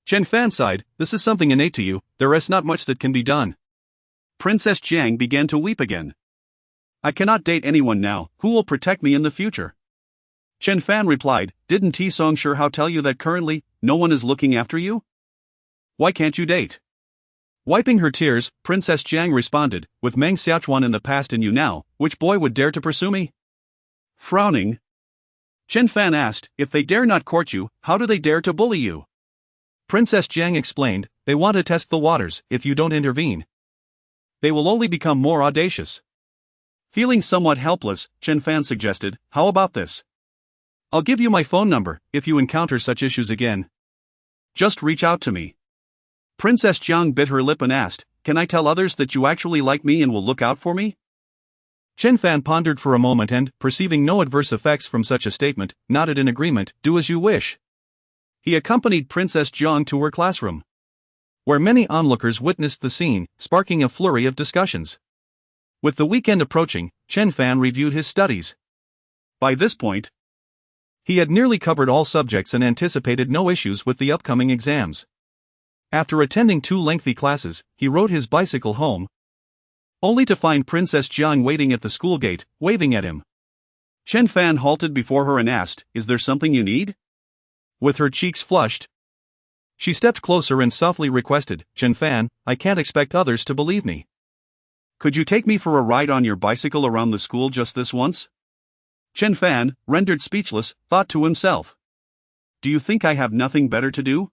Chen Fan sighed, "This is something innate to you, there is not much that can be done." Princess Jiang began to weep again. "I cannot date anyone now, who will protect me in the future?" Chen Fan replied, "Didn't Song Sure How tell you that currently, no one is looking after you? Why can't you date?" Wiping her tears, Princess Jiang responded, "With Meng Xiaochuan in the past and you now, which boy would dare to pursue me?" Frowning, Chen Fan asked, "If they dare not court you, how do they dare to bully you?" Princess Jiang explained, "They want to test the waters, if you don't intervene. they will only become more audacious. Feeling somewhat helpless, Chen Fan suggested, how about this? I'll give you my phone number if you encounter such issues again. Just reach out to me. Princess Jiang bit her lip and asked, can I tell others that you actually like me and will look out for me? Chen Fan pondered for a moment and, perceiving no adverse effects from such a statement, nodded in agreement. Do as you wish. He accompanied Princess Jiang to her classroom, where many onlookers witnessed the scene, sparking a flurry of discussions. With the weekend approaching, Chen Fan reviewed his studies. By this point, he had nearly covered all subjects and anticipated no issues with the upcoming exams. After attending 2 lengthy classes, he rode his bicycle home, only to find Princess Jiang waiting at the school gate, waving at him. Chen Fan halted before her and asked, is there something you need? With her cheeks flushed, she stepped closer and softly requested, Chen Fan, I can't expect others to believe me. Could you take me for a ride on your bicycle around the school just this once? Chen Fan, rendered speechless, thought to himself. Do you think I have nothing better to do?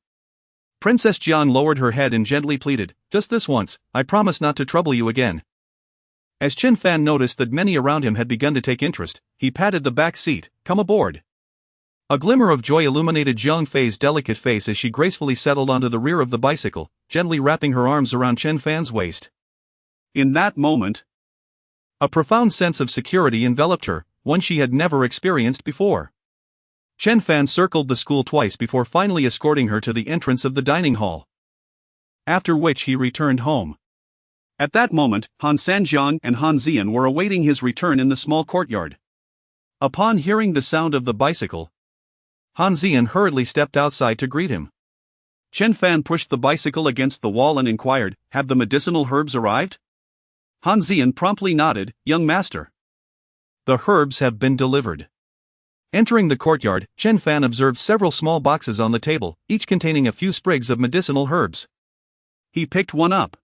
Princess Jiang lowered her head and gently pleaded, just this once, I promise not to trouble you again. As Chen Fan noticed that many around him had begun to take interest, he patted the back seat, come aboard. A glimmer of joy illuminated Jiang Fei's delicate face as she gracefully settled onto the rear of the bicycle, gently wrapping her arms around Chen Fan's waist. In that moment, a profound sense of security enveloped her, one she had never experienced before. Chen Fan circled the school twice before finally escorting her to the entrance of the dining hall, after which he returned home. At that moment, Han Sanjiang and Han Zian were awaiting his return in the small courtyard. Upon hearing the sound of the bicycle, Han Zian hurriedly stepped outside to greet him. Chen Fan pushed the bicycle against the wall and inquired, have the medicinal herbs arrived? Han Zian promptly nodded, young master. The herbs have been delivered. Entering the courtyard, Chen Fan observed several small boxes on the table, each containing a few sprigs of medicinal herbs. He picked one up,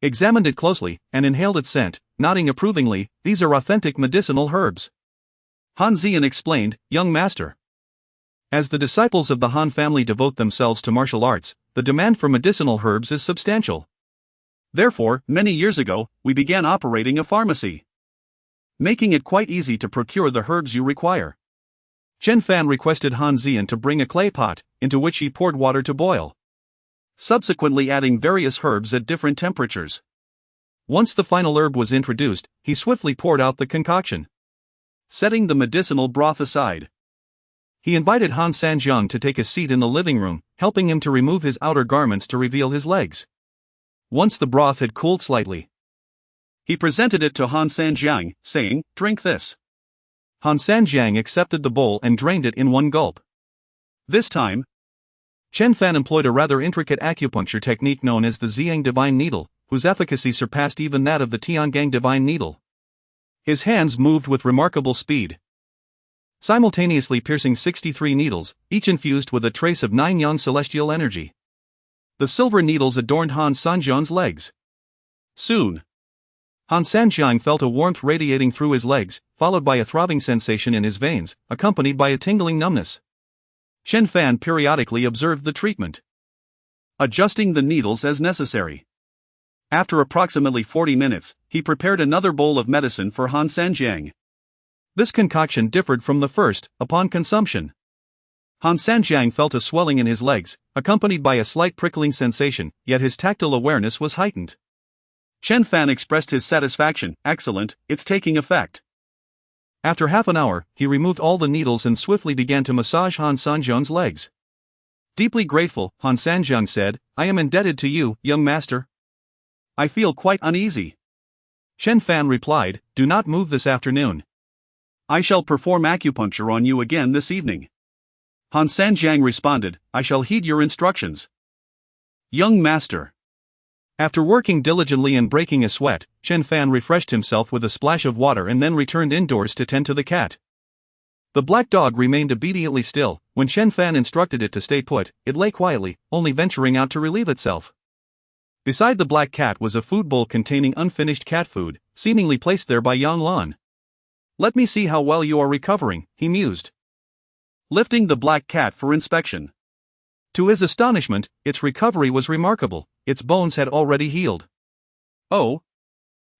examined it closely, and inhaled its scent, nodding approvingly, these are authentic medicinal herbs. Han Zian explained, young master. As the disciples of the Han family devote themselves to martial arts, the demand for medicinal herbs is substantial. Therefore, many years ago, we began operating a pharmacy, making it quite easy to procure the herbs you require. Chen Fan requested Han Zian to bring a clay pot, into which he poured water to boil, subsequently adding various herbs at different temperatures. Once the final herb was introduced, he swiftly poured out the concoction, setting the medicinal broth aside. He invited Han Sanjiang to take a seat in the living room, helping him to remove his outer garments to reveal his legs. Once the broth had cooled slightly, he presented it to Han Sanjiang, saying, drink this. Han Sanjiang accepted the bowl and drained it in one gulp. This time, Chen Fan employed a rather intricate acupuncture technique known as the Ziyang Divine Needle, whose efficacy surpassed even that of the Tiangang Divine Needle. His hands moved with remarkable speed, simultaneously piercing 63 needles, each infused with a trace of 9 yang celestial energy. The silver needles adorned Han Sanjiang's legs. Soon, Han Sanjiang felt a warmth radiating through his legs, followed by a throbbing sensation in his veins, accompanied by a tingling numbness. Chen Fan periodically observed the treatment, adjusting the needles as necessary. After approximately 40 minutes, he prepared another bowl of medicine for Han Sanjiang. This concoction differed from the first, upon consumption. Han Sanjiang felt a swelling in his legs, accompanied by a slight prickling sensation, yet his tactile awareness was heightened. Chen Fan expressed his satisfaction, excellent, it's taking effect. After half an hour, he removed all the needles and swiftly began to massage Han Sanjiang's legs. Deeply grateful, Han Sanjiang said, I am indebted to you, young master. I feel quite uneasy. Chen Fan replied, do not move this afternoon. I shall perform acupuncture on you again this evening. Han Sanjiang responded, I shall heed your instructions, young master. After working diligently and breaking a sweat, Chen Fan refreshed himself with a splash of water and then returned indoors to tend to the cat. The black dog remained obediently still. When Chen Fan instructed it to stay put, it lay quietly, only venturing out to relieve itself. Beside the black cat was a food bowl containing unfinished cat food, seemingly placed there by Yang Lan. Let me see how well you are recovering, he mused, lifting the black cat for inspection. To his astonishment, its recovery was remarkable, its bones had already healed. Oh?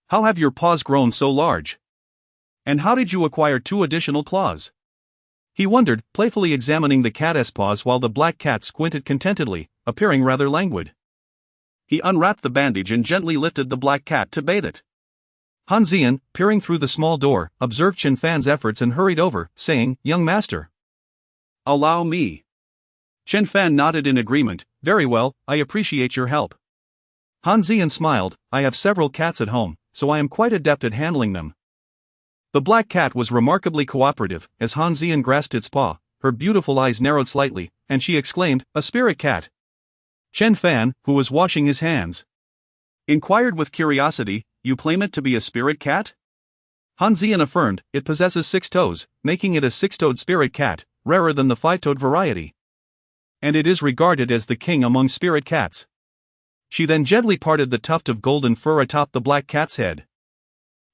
How have your paws grown so large? And how did you acquire 2 additional claws? He wondered, playfully examining the cat's paws while the black cat squinted contentedly, appearing rather languid. He unwrapped the bandage and gently lifted the black cat to bathe it. Han Xian, peering through the small door, observed Chen Fan's efforts and hurried over, saying, "Young master." "Allow me." Chen Fan nodded in agreement. "Very well, I appreciate your help." Han Xian smiled. "I have several cats at home, so I am quite adept at handling them." The black cat was remarkably cooperative. As Han Xian grasped its paw, her beautiful eyes narrowed slightly, and she exclaimed, "A spirit cat." Chen Fan, who was washing his hands, inquired with curiosity, "You claim it to be a spirit cat?" Han Xian affirmed, "It possesses 6 toes, making it a 6-toed spirit cat, rarer than the 5-toed variety. And it is regarded as the king among spirit cats." She then gently parted the tuft of golden fur atop the black cat's head,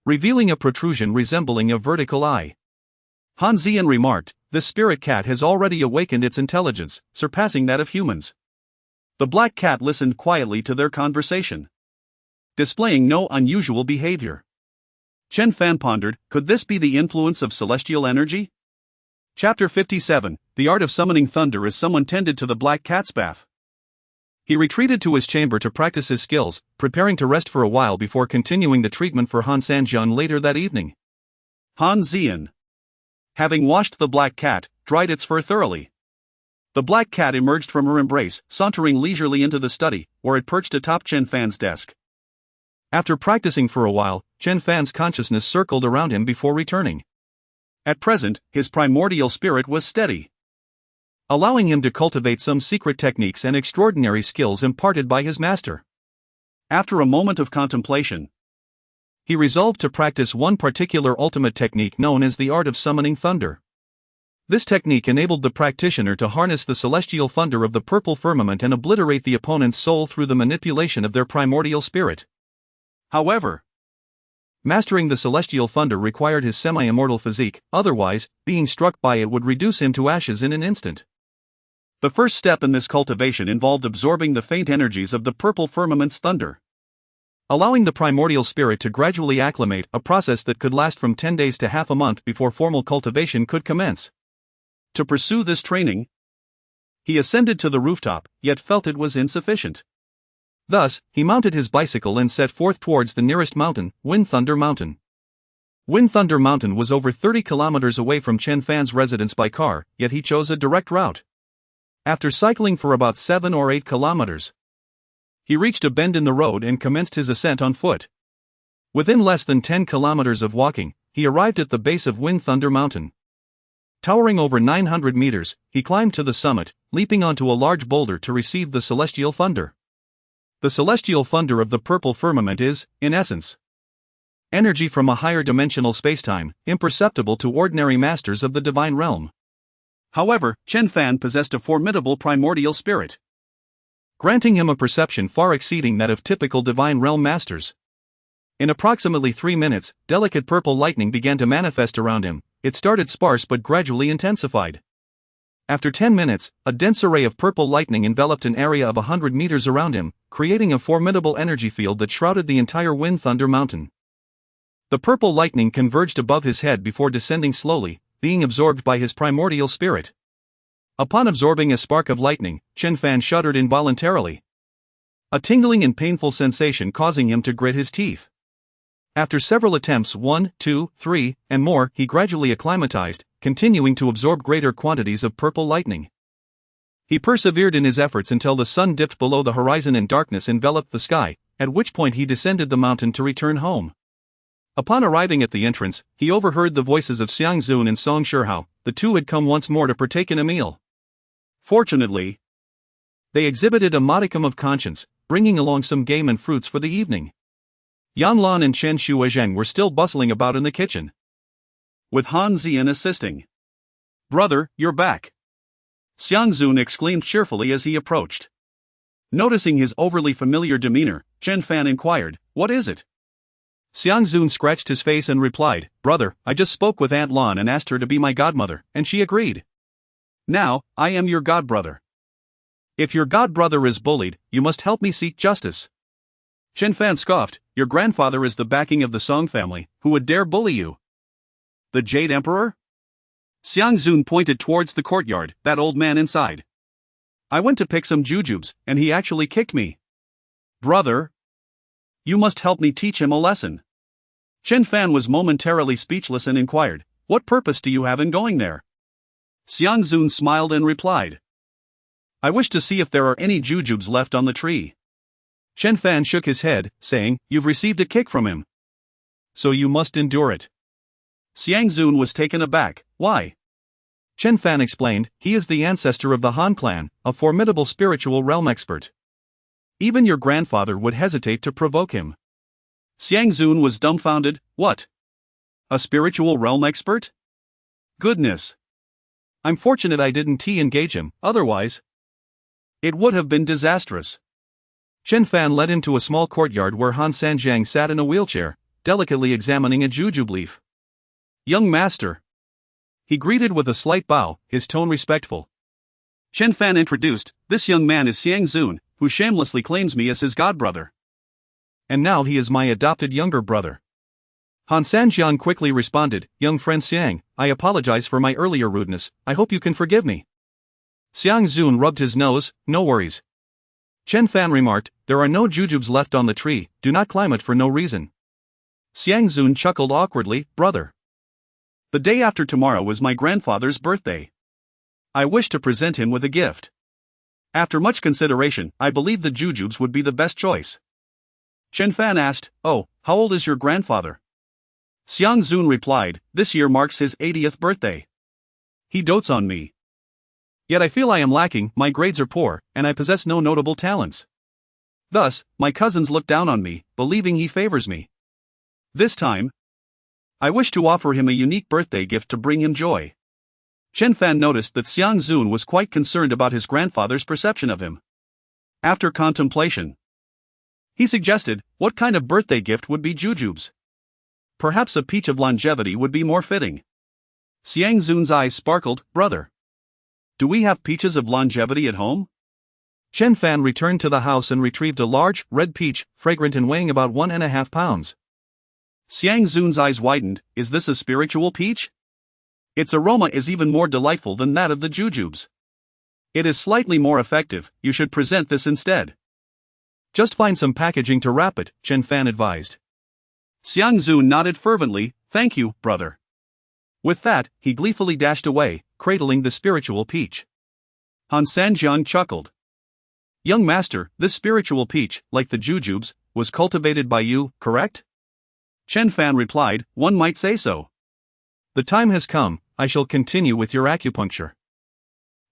revealing a protrusion resembling a vertical eye. Han Xian remarked, "This spirit cat has already awakened its intelligence, surpassing that of humans." The black cat listened quietly to their conversation, displaying no unusual behavior. Chen Fan pondered, could this be the influence of celestial energy? Chapter 57, The Art of Summoning Thunder. As someone tended to the black cat's bath, he retreated to his chamber to practice his skills, preparing to rest for a while before continuing the treatment for Han Sanjian later that evening. Han Xian, having washed the black cat, dried its fur thoroughly. The black cat emerged from her embrace, sauntering leisurely into the study, where it perched atop Chen Fan's desk. After practicing for a while, Chen Fan's consciousness circled around him before returning. At present, his primordial spirit was steady, allowing him to cultivate some secret techniques and extraordinary skills imparted by his master. After a moment of contemplation, he resolved to practice one particular ultimate technique known as the art of summoning thunder. This technique enabled the practitioner to harness the celestial thunder of the purple firmament and obliterate the opponent's soul through the manipulation of their primordial spirit. However, mastering the celestial thunder required his semi-immortal physique, otherwise, being struck by it would reduce him to ashes in an instant. The first step in this cultivation involved absorbing the faint energies of the purple firmament's thunder, allowing the primordial spirit to gradually acclimate, a process that could last from 10 days to half a month before formal cultivation could commence. To pursue this training, he ascended to the rooftop, yet felt it was insufficient. Thus, he mounted his bicycle and set forth towards the nearest mountain, Wind Thunder Mountain. Wind Thunder Mountain was over 30 kilometers away from Chen Fan's residence by car, yet he chose a direct route. After cycling for about 7 or 8 kilometers, he reached a bend in the road and commenced his ascent on foot. Within less than 10 kilometers of walking, he arrived at the base of Wind Thunder Mountain. Towering over 900 meters, he climbed to the summit, leaping onto a large boulder to receive the celestial thunder. The celestial thunder of the purple firmament is, in essence, energy from a higher dimensional spacetime, imperceptible to ordinary masters of the divine realm. However, Chen Fan possessed a formidable primordial spirit, granting him a perception far exceeding that of typical divine realm masters. In approximately 3 minutes, delicate purple lightning began to manifest around him. It started sparse but gradually intensified. After 10 minutes, a dense array of purple lightning enveloped an area of 100 meters around him, creating a formidable energy field that shrouded the entire Wind Thunder Mountain. The purple lightning converged above his head before descending slowly, being absorbed by his primordial spirit. Upon absorbing a spark of lightning, Chen Fan shuddered involuntarily, a tingling and painful sensation causing him to grit his teeth. After several attempts 1, 2, 3, and more, he gradually acclimatized, continuing to absorb greater quantities of purple lightning. He persevered in his efforts until the sun dipped below the horizon and darkness enveloped the sky, at which point he descended the mountain to return home. Upon arriving at the entrance, he overheard the voices of Xiang Zun and Song Shihao. The two had come once more to partake in a meal. Fortunately, they exhibited a modicum of conscience, bringing along some game and fruits for the evening. Yan Lan and Chen Shuozheng were still bustling about in the kitchen, with Han Xian assisting. "Brother, you're back," Xiang Zun exclaimed cheerfully as he approached. Noticing his overly familiar demeanor, Chen Fan inquired, "What is it?" Xiang Zun scratched his face and replied, "Brother, I just spoke with Aunt Lan and asked her to be my godmother, and she agreed. Now, I am your godbrother. If your godbrother is bullied, you must help me seek justice." Chen Fan scoffed, your grandfather is the backing of the Song family, who would dare bully you? The Jade Emperor? Xiang Zun pointed towards the courtyard, that old man inside. I went to pick some jujubes, and he actually kicked me. Brother? You must help me teach him a lesson. Chen Fan was momentarily speechless and inquired, what purpose do you have in going there? Xiang Zun smiled and replied, I wish to see if there are any jujubes left on the tree. Chen Fan shook his head, saying, you've received a kick from him. So you must endure it. Xiang Zun was taken aback, why? Chen Fan explained, he is the ancestor of the Han clan, a formidable spiritual realm expert. Even your grandfather would hesitate to provoke him. Xiang Zun was dumbfounded, what? A spiritual realm expert? Goodness. I'm fortunate I didn't engage him, otherwise it would have been disastrous. Chen Fan led into a small courtyard where Han Sanjiang sat in a wheelchair, delicately examining a jujube leaf. Young master. He greeted with a slight bow, his tone respectful. Chen Fan introduced, this young man is Xiang Zun, who shamelessly claims me as his godbrother. And now he is my adopted younger brother. Han Sanjiang quickly responded, young friend Xiang, I apologize for my earlier rudeness, I hope you can forgive me. Xiang Zun rubbed his nose, no worries. Chen Fan remarked, there are no jujubes left on the tree, do not climb it for no reason. Xiang Zun chuckled awkwardly, brother. The day after tomorrow was my grandfather's birthday. I wish to present him with a gift. After much consideration, I believe the jujubes would be the best choice. Chen Fan asked, oh, how old is your grandfather? Xiang Zun replied, this year marks his 80th birthday. He dotes on me. Yet I feel I am lacking, my grades are poor, and I possess no notable talents. Thus, my cousins look down on me, believing he favors me. This time, I wish to offer him a unique birthday gift to bring him joy. Chen Fan noticed that Xiang Zun was quite concerned about his grandfather's perception of him. After contemplation, he suggested, what kind of birthday gift would be jujubes? Perhaps a peach of longevity would be more fitting. Xiang Zun's eyes sparkled, brother. Do we have peaches of longevity at home? Chen Fan returned to the house and retrieved a large, red peach, fragrant and weighing about 1.5 pounds. Xiang Zun's eyes widened, is this a spiritual peach? Its aroma is even more delightful than that of the jujubes. It is slightly more effective, you should present this instead. Just find some packaging to wrap it, Chen Fan advised. Xiang Zun nodded fervently, thank you, brother. With that, he gleefully dashed away, cradling the spiritual peach. Han Sanjiang chuckled. Young master, this spiritual peach, like the jujubes, was cultivated by you, correct? Chen Fan replied, one might say so. The time has come, I shall continue with your acupuncture.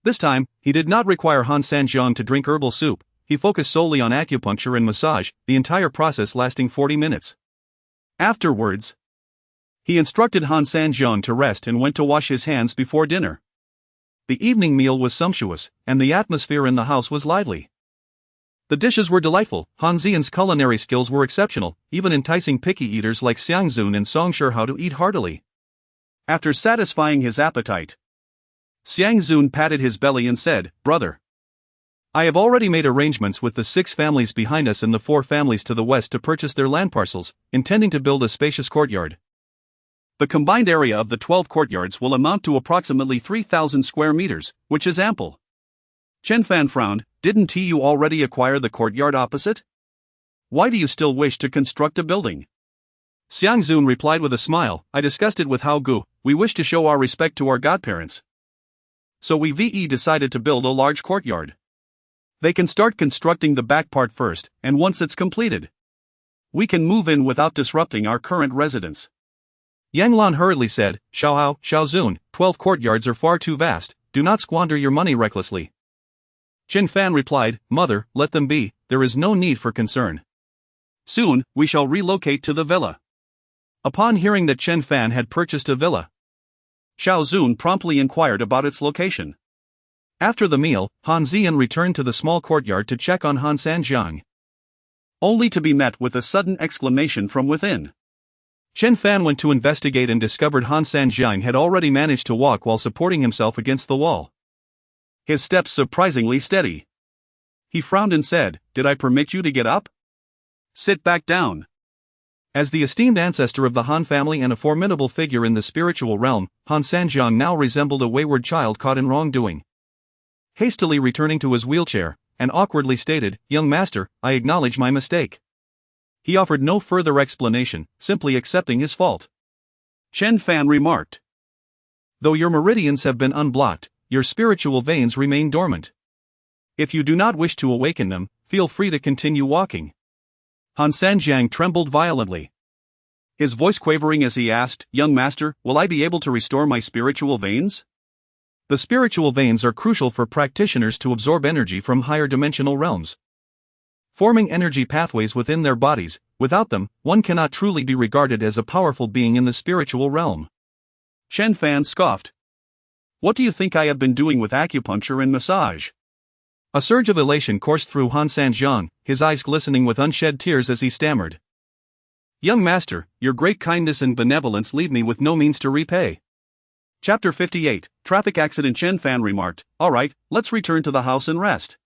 This time, he did not require Han Sanjiang to drink herbal soup, he focused solely on acupuncture and massage, the entire process lasting 40 minutes. Afterwards, he instructed Han Sanjiang to rest and went to wash his hands before dinner. The evening meal was sumptuous, and the atmosphere in the house was lively. The dishes were delightful, Han Xian's culinary skills were exceptional, even enticing picky eaters like Xiang Zun and Song Shi how to eat heartily. After satisfying his appetite, Xiang Zun patted his belly and said, brother, I have already made arrangements with the 6 families behind us and the 4 families to the west to purchase their land parcels, intending to build a spacious courtyard. The combined area of the 12 courtyards will amount to approximately 3,000 square meters, which is ample. Chen Fan frowned, didn't you already acquire the courtyard opposite? Why do you still wish to construct a building? Xiang Zun replied with a smile, I discussed it with Hao Gu, we wish to show our respect to our godparents. So we decided to build a large courtyard. They can start constructing the back part first, and once it's completed, we can move in without disrupting our current residence. Yang Lan hurriedly said, Xiao Zun, 12 courtyards are far too vast, do not squander your money recklessly. Chen Fan replied, Mother, let them be, there is no need for concern. Soon, we shall relocate to the villa. Upon hearing that Chen Fan had purchased a villa, Xiao Zun promptly inquired about its location. After the meal, Han Xian returned to the small courtyard to check on Han Sanjiang, only to be met with a sudden exclamation from within. Chen Fan went to investigate and discovered Han Sanjiang had already managed to walk while supporting himself against the wall. His steps surprisingly steady. He frowned and said, did I permit you to get up? Sit back down. As the esteemed ancestor of the Han family and a formidable figure in the spiritual realm, Han Sanjiang now resembled a wayward child caught in wrongdoing. Hastily returning to his wheelchair, and awkwardly stated, "Young master, I acknowledge my mistake." He offered no further explanation, simply accepting his fault. Chen Fan remarked. Though your meridians have been unblocked, your spiritual veins remain dormant. If you do not wish to awaken them, feel free to continue walking. Han Sanjiang trembled violently, his voice quavering as he asked, "Young master, will I be able to restore my spiritual veins?" The spiritual veins are crucial for practitioners to absorb energy from higher dimensional realms, forming energy pathways within their bodies. Without them, one cannot truly be regarded as a powerful being in the spiritual realm. Chen Fan scoffed. "What do you think I have been doing with acupuncture and massage?" A surge of elation coursed through Han Sanjiang, his eyes glistening with unshed tears as he stammered. "Young master, your great kindness and benevolence leave me with no means to repay." Chapter 58, Traffic Accident. Chen Fan remarked, "All right, let's return to the house and rest."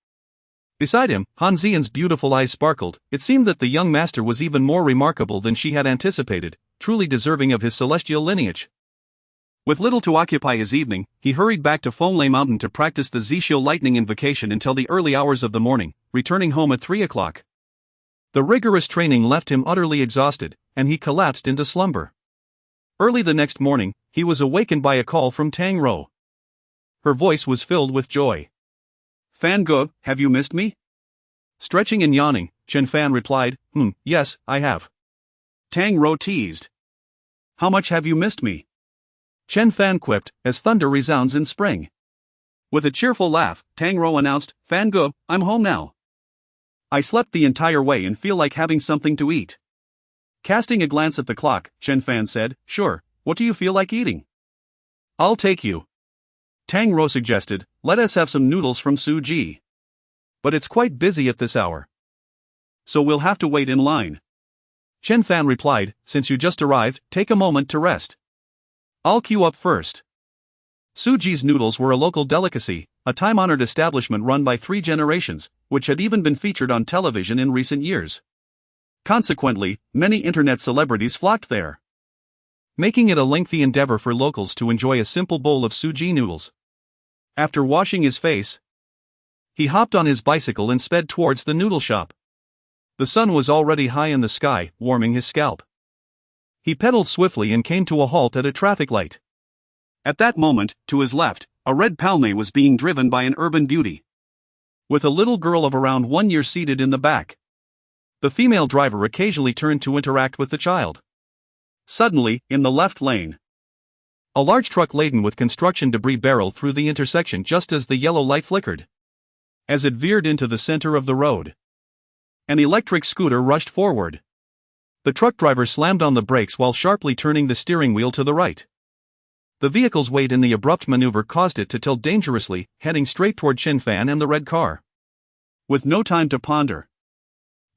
Beside him, Han Xian's beautiful eyes sparkled. It seemed that the young master was even more remarkable than she had anticipated, truly deserving of his celestial lineage. With little to occupy his evening, he hurried back to Fenglai Mountain to practice the Zixio lightning invocation until the early hours of the morning, returning home at 3 o'clock. The rigorous training left him utterly exhausted, and he collapsed into slumber. Early the next morning, he was awakened by a call from Tang Rou. Her voice was filled with joy. "Fan Ge, have you missed me?" Stretching and yawning, Chen Fan replied, "Yes, I have." Tang Rou teased. "How much have you missed me?" Chen Fan quipped, as thunder resounds in spring. With a cheerful laugh, Tang Rou announced, "Fan Ge, I'm home now. I slept the entire way and feel like having something to eat." Casting a glance at the clock, Chen Fan said, "Sure, what do you feel like eating?" "I'll take you." Tang Rou suggested, "Let us have some noodles from Su Ji." "But it's quite busy at this hour." "So we'll have to wait in line." Chen Fan replied, "Since you just arrived, take a moment to rest. I'll queue up first." Su Ji's noodles were a local delicacy, a time-honored establishment run by 3 generations, which had even been featured on television in recent years. Consequently, many internet celebrities flocked there, making it a lengthy endeavor for locals to enjoy a simple bowl of Su Ji noodles. After washing his face, he hopped on his bicycle and sped towards the noodle shop. The sun was already high in the sky, warming his scalp. He pedaled swiftly and came to a halt at a traffic light. At that moment, to his left, a red palme was being driven by an urban beauty, with a little girl of around 1 year seated in the back. The female driver occasionally turned to interact with the child. Suddenly, in the left lane, a large truck laden with construction debris barreled through the intersection just as the yellow light flickered. As it veered into the center of the road, an electric scooter rushed forward. The truck driver slammed on the brakes while sharply turning the steering wheel to the right. The vehicle's weight in the abrupt maneuver caused it to tilt dangerously, heading straight toward Chen Fan and the red car. With no time to ponder,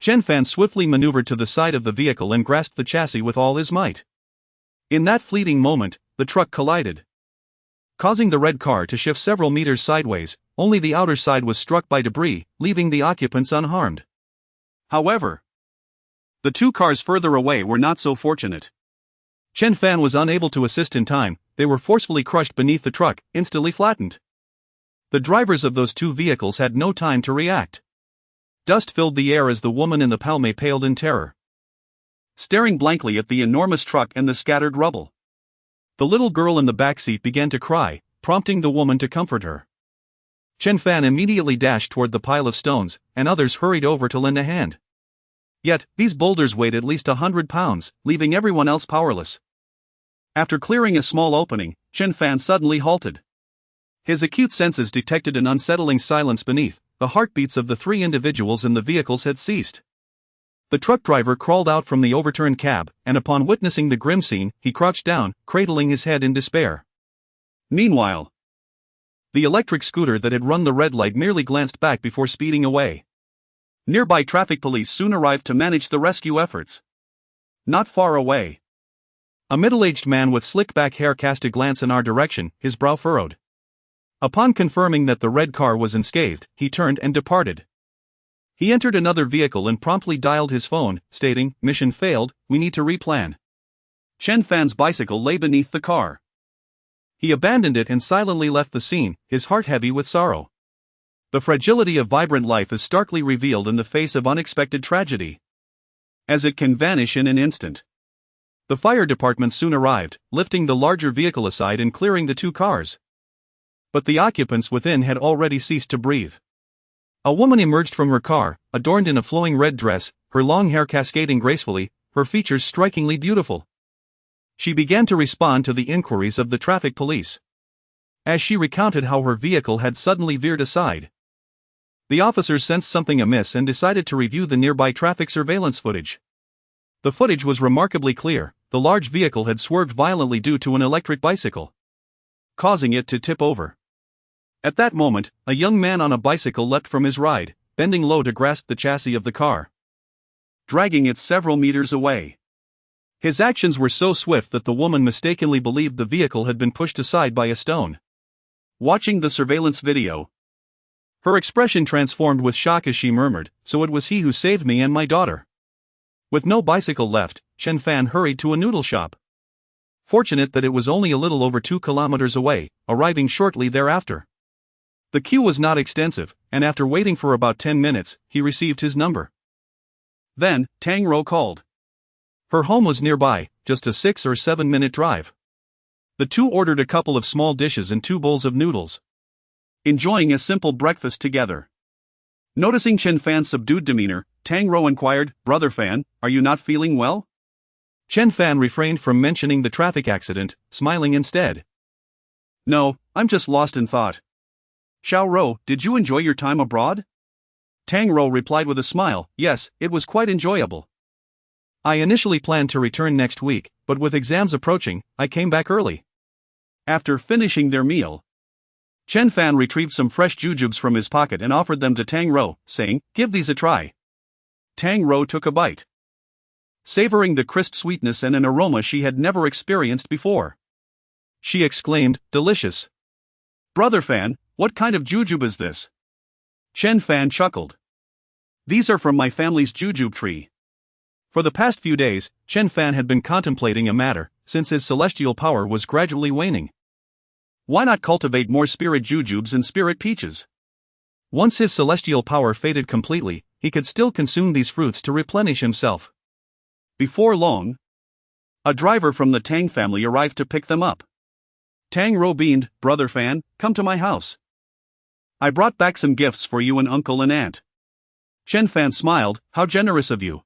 Chen Fan swiftly maneuvered to the side of the vehicle and grasped the chassis with all his might. In that fleeting moment, the truck collided, causing the red car to shift several meters sideways. Only the outer side was struck by debris, leaving the occupants unharmed. However, the 2 cars further away were not so fortunate. Chen Fan was unable to assist in time. They were forcefully crushed beneath the truck, instantly flattened. The drivers of those 2 vehicles had no time to react. Dust filled the air as the woman in the palme paled in terror, staring blankly at the enormous truck and the scattered rubble. The little girl in the back seat began to cry, prompting the woman to comfort her. Chen Fan immediately dashed toward the pile of stones, and others hurried over to lend a hand. Yet, these boulders weighed at least 100 pounds, leaving everyone else powerless. After clearing a small opening, Chen Fan suddenly halted. His acute senses detected an unsettling silence beneath. The heartbeats of the 3 individuals in the vehicles had ceased. The truck driver crawled out from the overturned cab, and upon witnessing the grim scene, he crouched down, cradling his head in despair. Meanwhile, the electric scooter that had run the red light merely glanced back before speeding away. Nearby traffic police soon arrived to manage the rescue efforts. Not far away, a middle-aged man with slick-back hair cast a glance in our direction, his brow furrowed. Upon confirming that the red car was unscathed, he turned and departed. He entered another vehicle and promptly dialed his phone, stating, "Mission failed, we need to replan." Chen Fan's bicycle lay beneath the car. He abandoned it and silently left the scene, his heart heavy with sorrow. The fragility of vibrant life is starkly revealed in the face of unexpected tragedy, as it can vanish in an instant. The fire department soon arrived, lifting the larger vehicle aside and clearing the two cars. But the occupants within had already ceased to breathe. A woman emerged from her car, adorned in a flowing red dress, her long hair cascading gracefully, her features strikingly beautiful. She began to respond to the inquiries of the traffic police. As she recounted how her vehicle had suddenly veered aside, the officers sensed something amiss and decided to review the nearby traffic surveillance footage. The footage was remarkably clear. The large vehicle had swerved violently due to an electric bicycle, causing it to tip over. At that moment, a young man on a bicycle leapt from his ride, bending low to grasp the chassis of the car, dragging it several meters away. His actions were so swift that the woman mistakenly believed the vehicle had been pushed aside by a stone. Watching the surveillance video, her expression transformed with shock as she murmured, "So it was he who saved me and my daughter." With no bicycle left, Chen Fan hurried to a noodle shop. Fortunate that it was only a little over 2 kilometers away, arriving shortly thereafter. The queue was not extensive, and after waiting for about 10 minutes, he received his number. Then, Tang Ro called. Her home was nearby, just a 6 or 7 minute drive. The two ordered a couple of small dishes and 2 bowls of noodles, enjoying a simple breakfast together. Noticing Chen Fan's subdued demeanor, Tang Ro inquired, "Brother Fan, are you not feeling well?" Chen Fan refrained from mentioning the traffic accident, smiling instead. "No, I'm just lost in thought." "Xiao Ro, did you enjoy your time abroad?" Tang Ro replied with a smile, "Yes, it was quite enjoyable. I initially planned to return next week, but with exams approaching, I came back early." After finishing their meal, Chen Fan retrieved some fresh jujubes from his pocket and offered them to Tang Ro, saying, "Give these a try." Tang Ro took a bite, savoring the crisp sweetness and an aroma she had never experienced before. She exclaimed, "Delicious." "Brother Fan, what kind of jujube is this?" Chen Fan chuckled. "These are from my family's jujube tree." For the past few days, Chen Fan had been contemplating a matter, since his celestial power was gradually waning. Why not cultivate more spirit jujubes and spirit peaches? Once his celestial power faded completely, he could still consume these fruits to replenish himself. Before long, a driver from the Tang family arrived to pick them up. Tang Ro beamed, "Brother Fan, come to my house. I brought back some gifts for you and uncle and aunt." Chen Fan smiled, "How generous of you."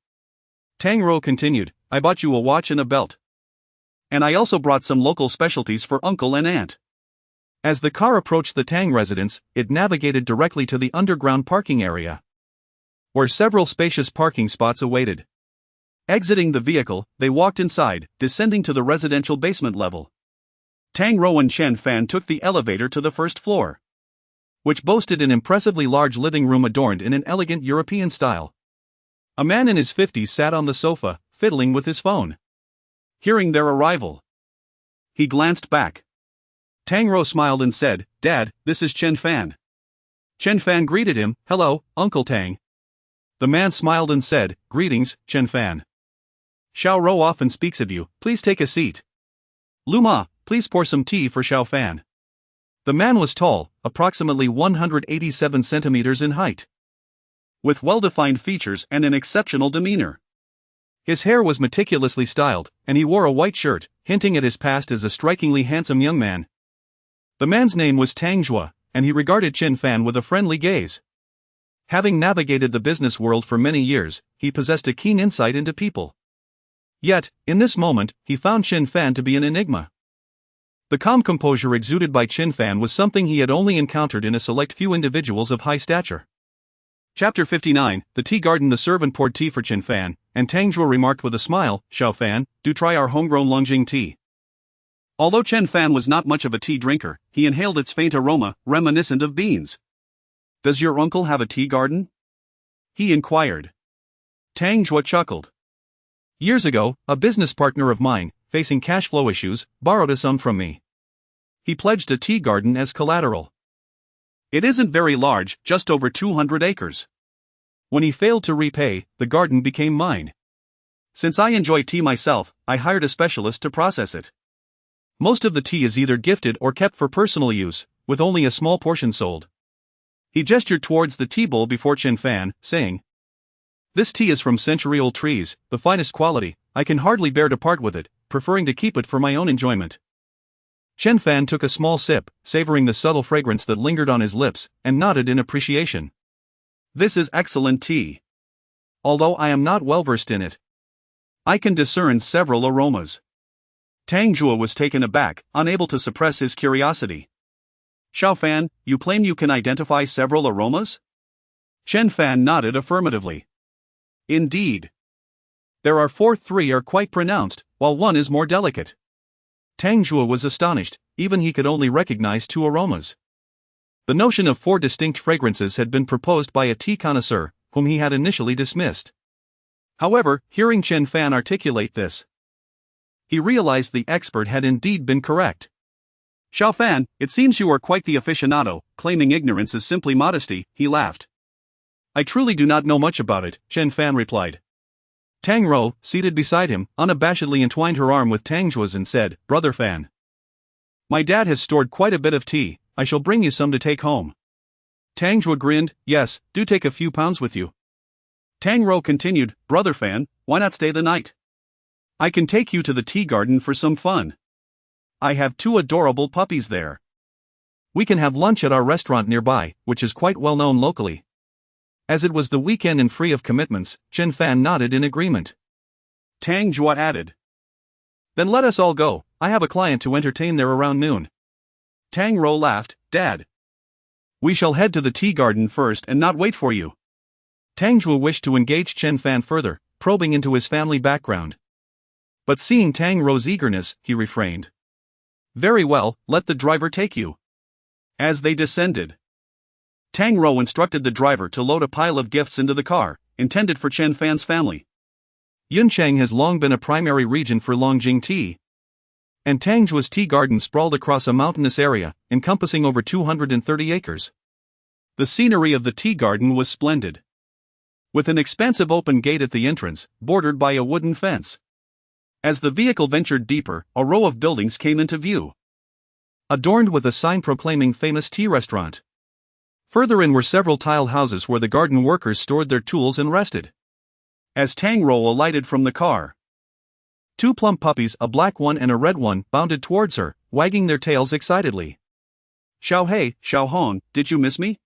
Tang Ro continued, "I bought you a watch and a belt. And I also brought some local specialties for uncle and aunt." As the car approached the Tang residence, it navigated directly to the underground parking area, where several spacious parking spots awaited. Exiting the vehicle, they walked inside, descending to the residential basement level. Tang Ro and Chen Fan took the elevator to the first floor, which boasted an impressively large living room adorned in an elegant European style. A man in his 50s sat on the sofa, fiddling with his phone. Hearing their arrival, he glanced back. Tang Ro smiled and said, "Dad, this is Chen Fan." Chen Fan greeted him, "Hello, Uncle Tang." The man smiled and said, "Greetings, Chen Fan. Xiao Ro often speaks of you, please take a seat. Luma, please pour some tea for Xiao Fan." The man was tall, approximately 187 centimeters in height, with well-defined features and an exceptional demeanor. His hair was meticulously styled, and he wore a white shirt, hinting at his past as a strikingly handsome young man. The man's name was Tang Zhua, and he regarded Chen Fan with a friendly gaze. Having navigated the business world for many years, he possessed a keen insight into people. Yet, in this moment, he found Chen Fan to be an enigma. The calm composure exuded by Chen Fan was something he had only encountered in a select few individuals of high stature. Chapter 59, The Tea Garden. The servant poured tea for Chen Fan, and Tang Zhua remarked with a smile, "Xiao Fan, do try our homegrown Longjing tea." Although Chen Fan was not much of a tea drinker, he inhaled its faint aroma, reminiscent of beans. "Does your uncle have a tea garden?" he inquired. Tang Zhua chuckled. "Years ago, a business partner of mine, facing cash flow issues, borrowed a sum from me. He pledged a tea garden as collateral. It isn't very large, just over 200 acres. When he failed to repay, the garden became mine. Since I enjoy tea myself, I hired a specialist to process it. Most of the tea is either gifted or kept for personal use, with only a small portion sold. He gestured towards the tea bowl before Chen Fan, saying, "This tea is from century-old trees, the finest quality. I can hardly bear to part with it, preferring to keep it for my own enjoyment." Chen Fan took a small sip, savoring the subtle fragrance that lingered on his lips, and nodded in appreciation. "This is excellent tea. Although I am not well versed in it, I can discern several aromas." Tang Jua was taken aback, unable to suppress his curiosity. "Xiao Fan, you claim you can identify several aromas?" Chen Fan nodded affirmatively. "Indeed. There are 3 are quite pronounced, while one is more delicate." Tang Jua was astonished, even he could only recognize 2 aromas. The notion of 4 distinct fragrances had been proposed by a tea connoisseur, whom he had initially dismissed. However, hearing Chen Fan articulate this, he realized the expert had indeed been correct. "Xiao Fan, it seems you are quite the aficionado, claiming ignorance is simply modesty," he laughed. "I truly do not know much about it," Chen Fan replied. Tang Rou, seated beside him, unabashedly entwined her arm with Tang Jua's and said, "Brother Fan, my dad has stored quite a bit of tea. I shall bring you some to take home." Tang Jua grinned, "Yes, do take a few pounds with you." Tang Rou continued, "Brother Fan, why not stay the night? I can take you to the tea garden for some fun. I have 2 adorable puppies there. We can have lunch at our restaurant nearby, which is quite well known locally." As it was the weekend and free of commitments, Chen Fan nodded in agreement. Tang Jua added, "Then let us all go. I have a client to entertain there around noon." Tang Rou laughed, "Dad, we shall head to the tea garden first and not wait for you." Tang Jua wished to engage Chen Fan further, probing into his family background. But seeing Tang Rou's eagerness, he refrained. "Very well, let the driver take you." As they descended, Tang Rou instructed the driver to load a pile of gifts into the car, intended for Chen Fan's family. Yunchang has long been a primary region for Longjing tea, and Tangjua's tea garden sprawled across a mountainous area, encompassing over 230 acres. The scenery of the tea garden was splendid, with an expansive open gate at the entrance, bordered by a wooden fence. As the vehicle ventured deeper, a row of buildings came into view, adorned with a sign proclaiming famous tea restaurant. Further in were several tile houses where the garden workers stored their tools and rested. As Tang Rou alighted from the car, 2 plump puppies, a black one and a red one, bounded towards her, wagging their tails excitedly. "Xiao Hei, Xiao Hong, did you miss me?"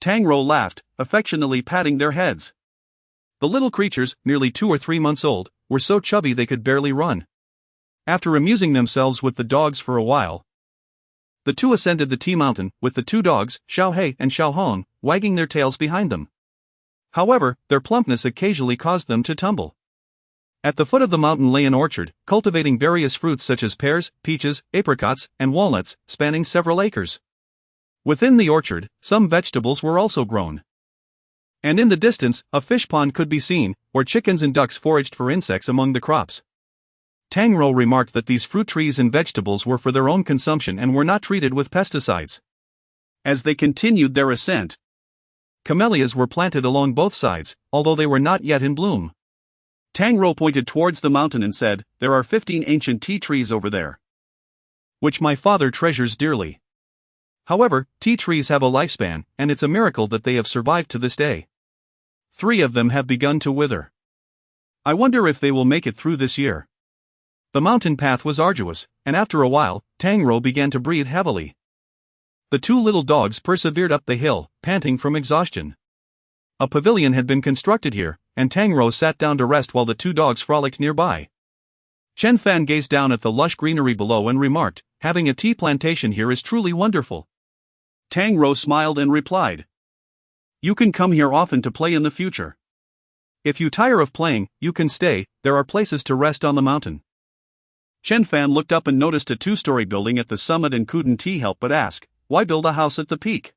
Tang Rou laughed, affectionately patting their heads. The little creatures, nearly 2 or 3 months old, were so chubby they could barely run. After amusing themselves with the dogs for a while, the 2 ascended the tea mountain, with the 2 dogs, Xiao Hei and Xiao Hong, wagging their tails behind them. However, their plumpness occasionally caused them to tumble. At the foot of the mountain lay an orchard, cultivating various fruits such as pears, peaches, apricots, and walnuts, spanning several acres. Within the orchard, some vegetables were also grown. And in the distance, a fish pond could be seen, where chickens and ducks foraged for insects among the crops. Tang Rou remarked that these fruit trees and vegetables were for their own consumption and were not treated with pesticides. As they continued their ascent, camellias were planted along both sides, although they were not yet in bloom. Tang Rou pointed towards the mountain and said, "There are 15 ancient tea trees over there, which my father treasures dearly. However, tea trees have a lifespan, and it's a miracle that they have survived to this day. 3 of them have begun to wither. I wonder if they will make it through this year." The mountain path was arduous, and after a while, Tang Rou began to breathe heavily. The 2 little dogs persevered up the hill, panting from exhaustion. A pavilion had been constructed here, and Tang Rou sat down to rest while the 2 dogs frolicked nearby. Chen Fan gazed down at the lush greenery below and remarked, "Having a tea plantation here is truly wonderful." Tang Rou smiled and replied, "You can come here often to play in the future. If you tire of playing, you can stay, there are places to rest on the mountain." Chen Fan looked up and noticed a 2-story building at the summit and couldn't help but ask, "Why build a house at the peak?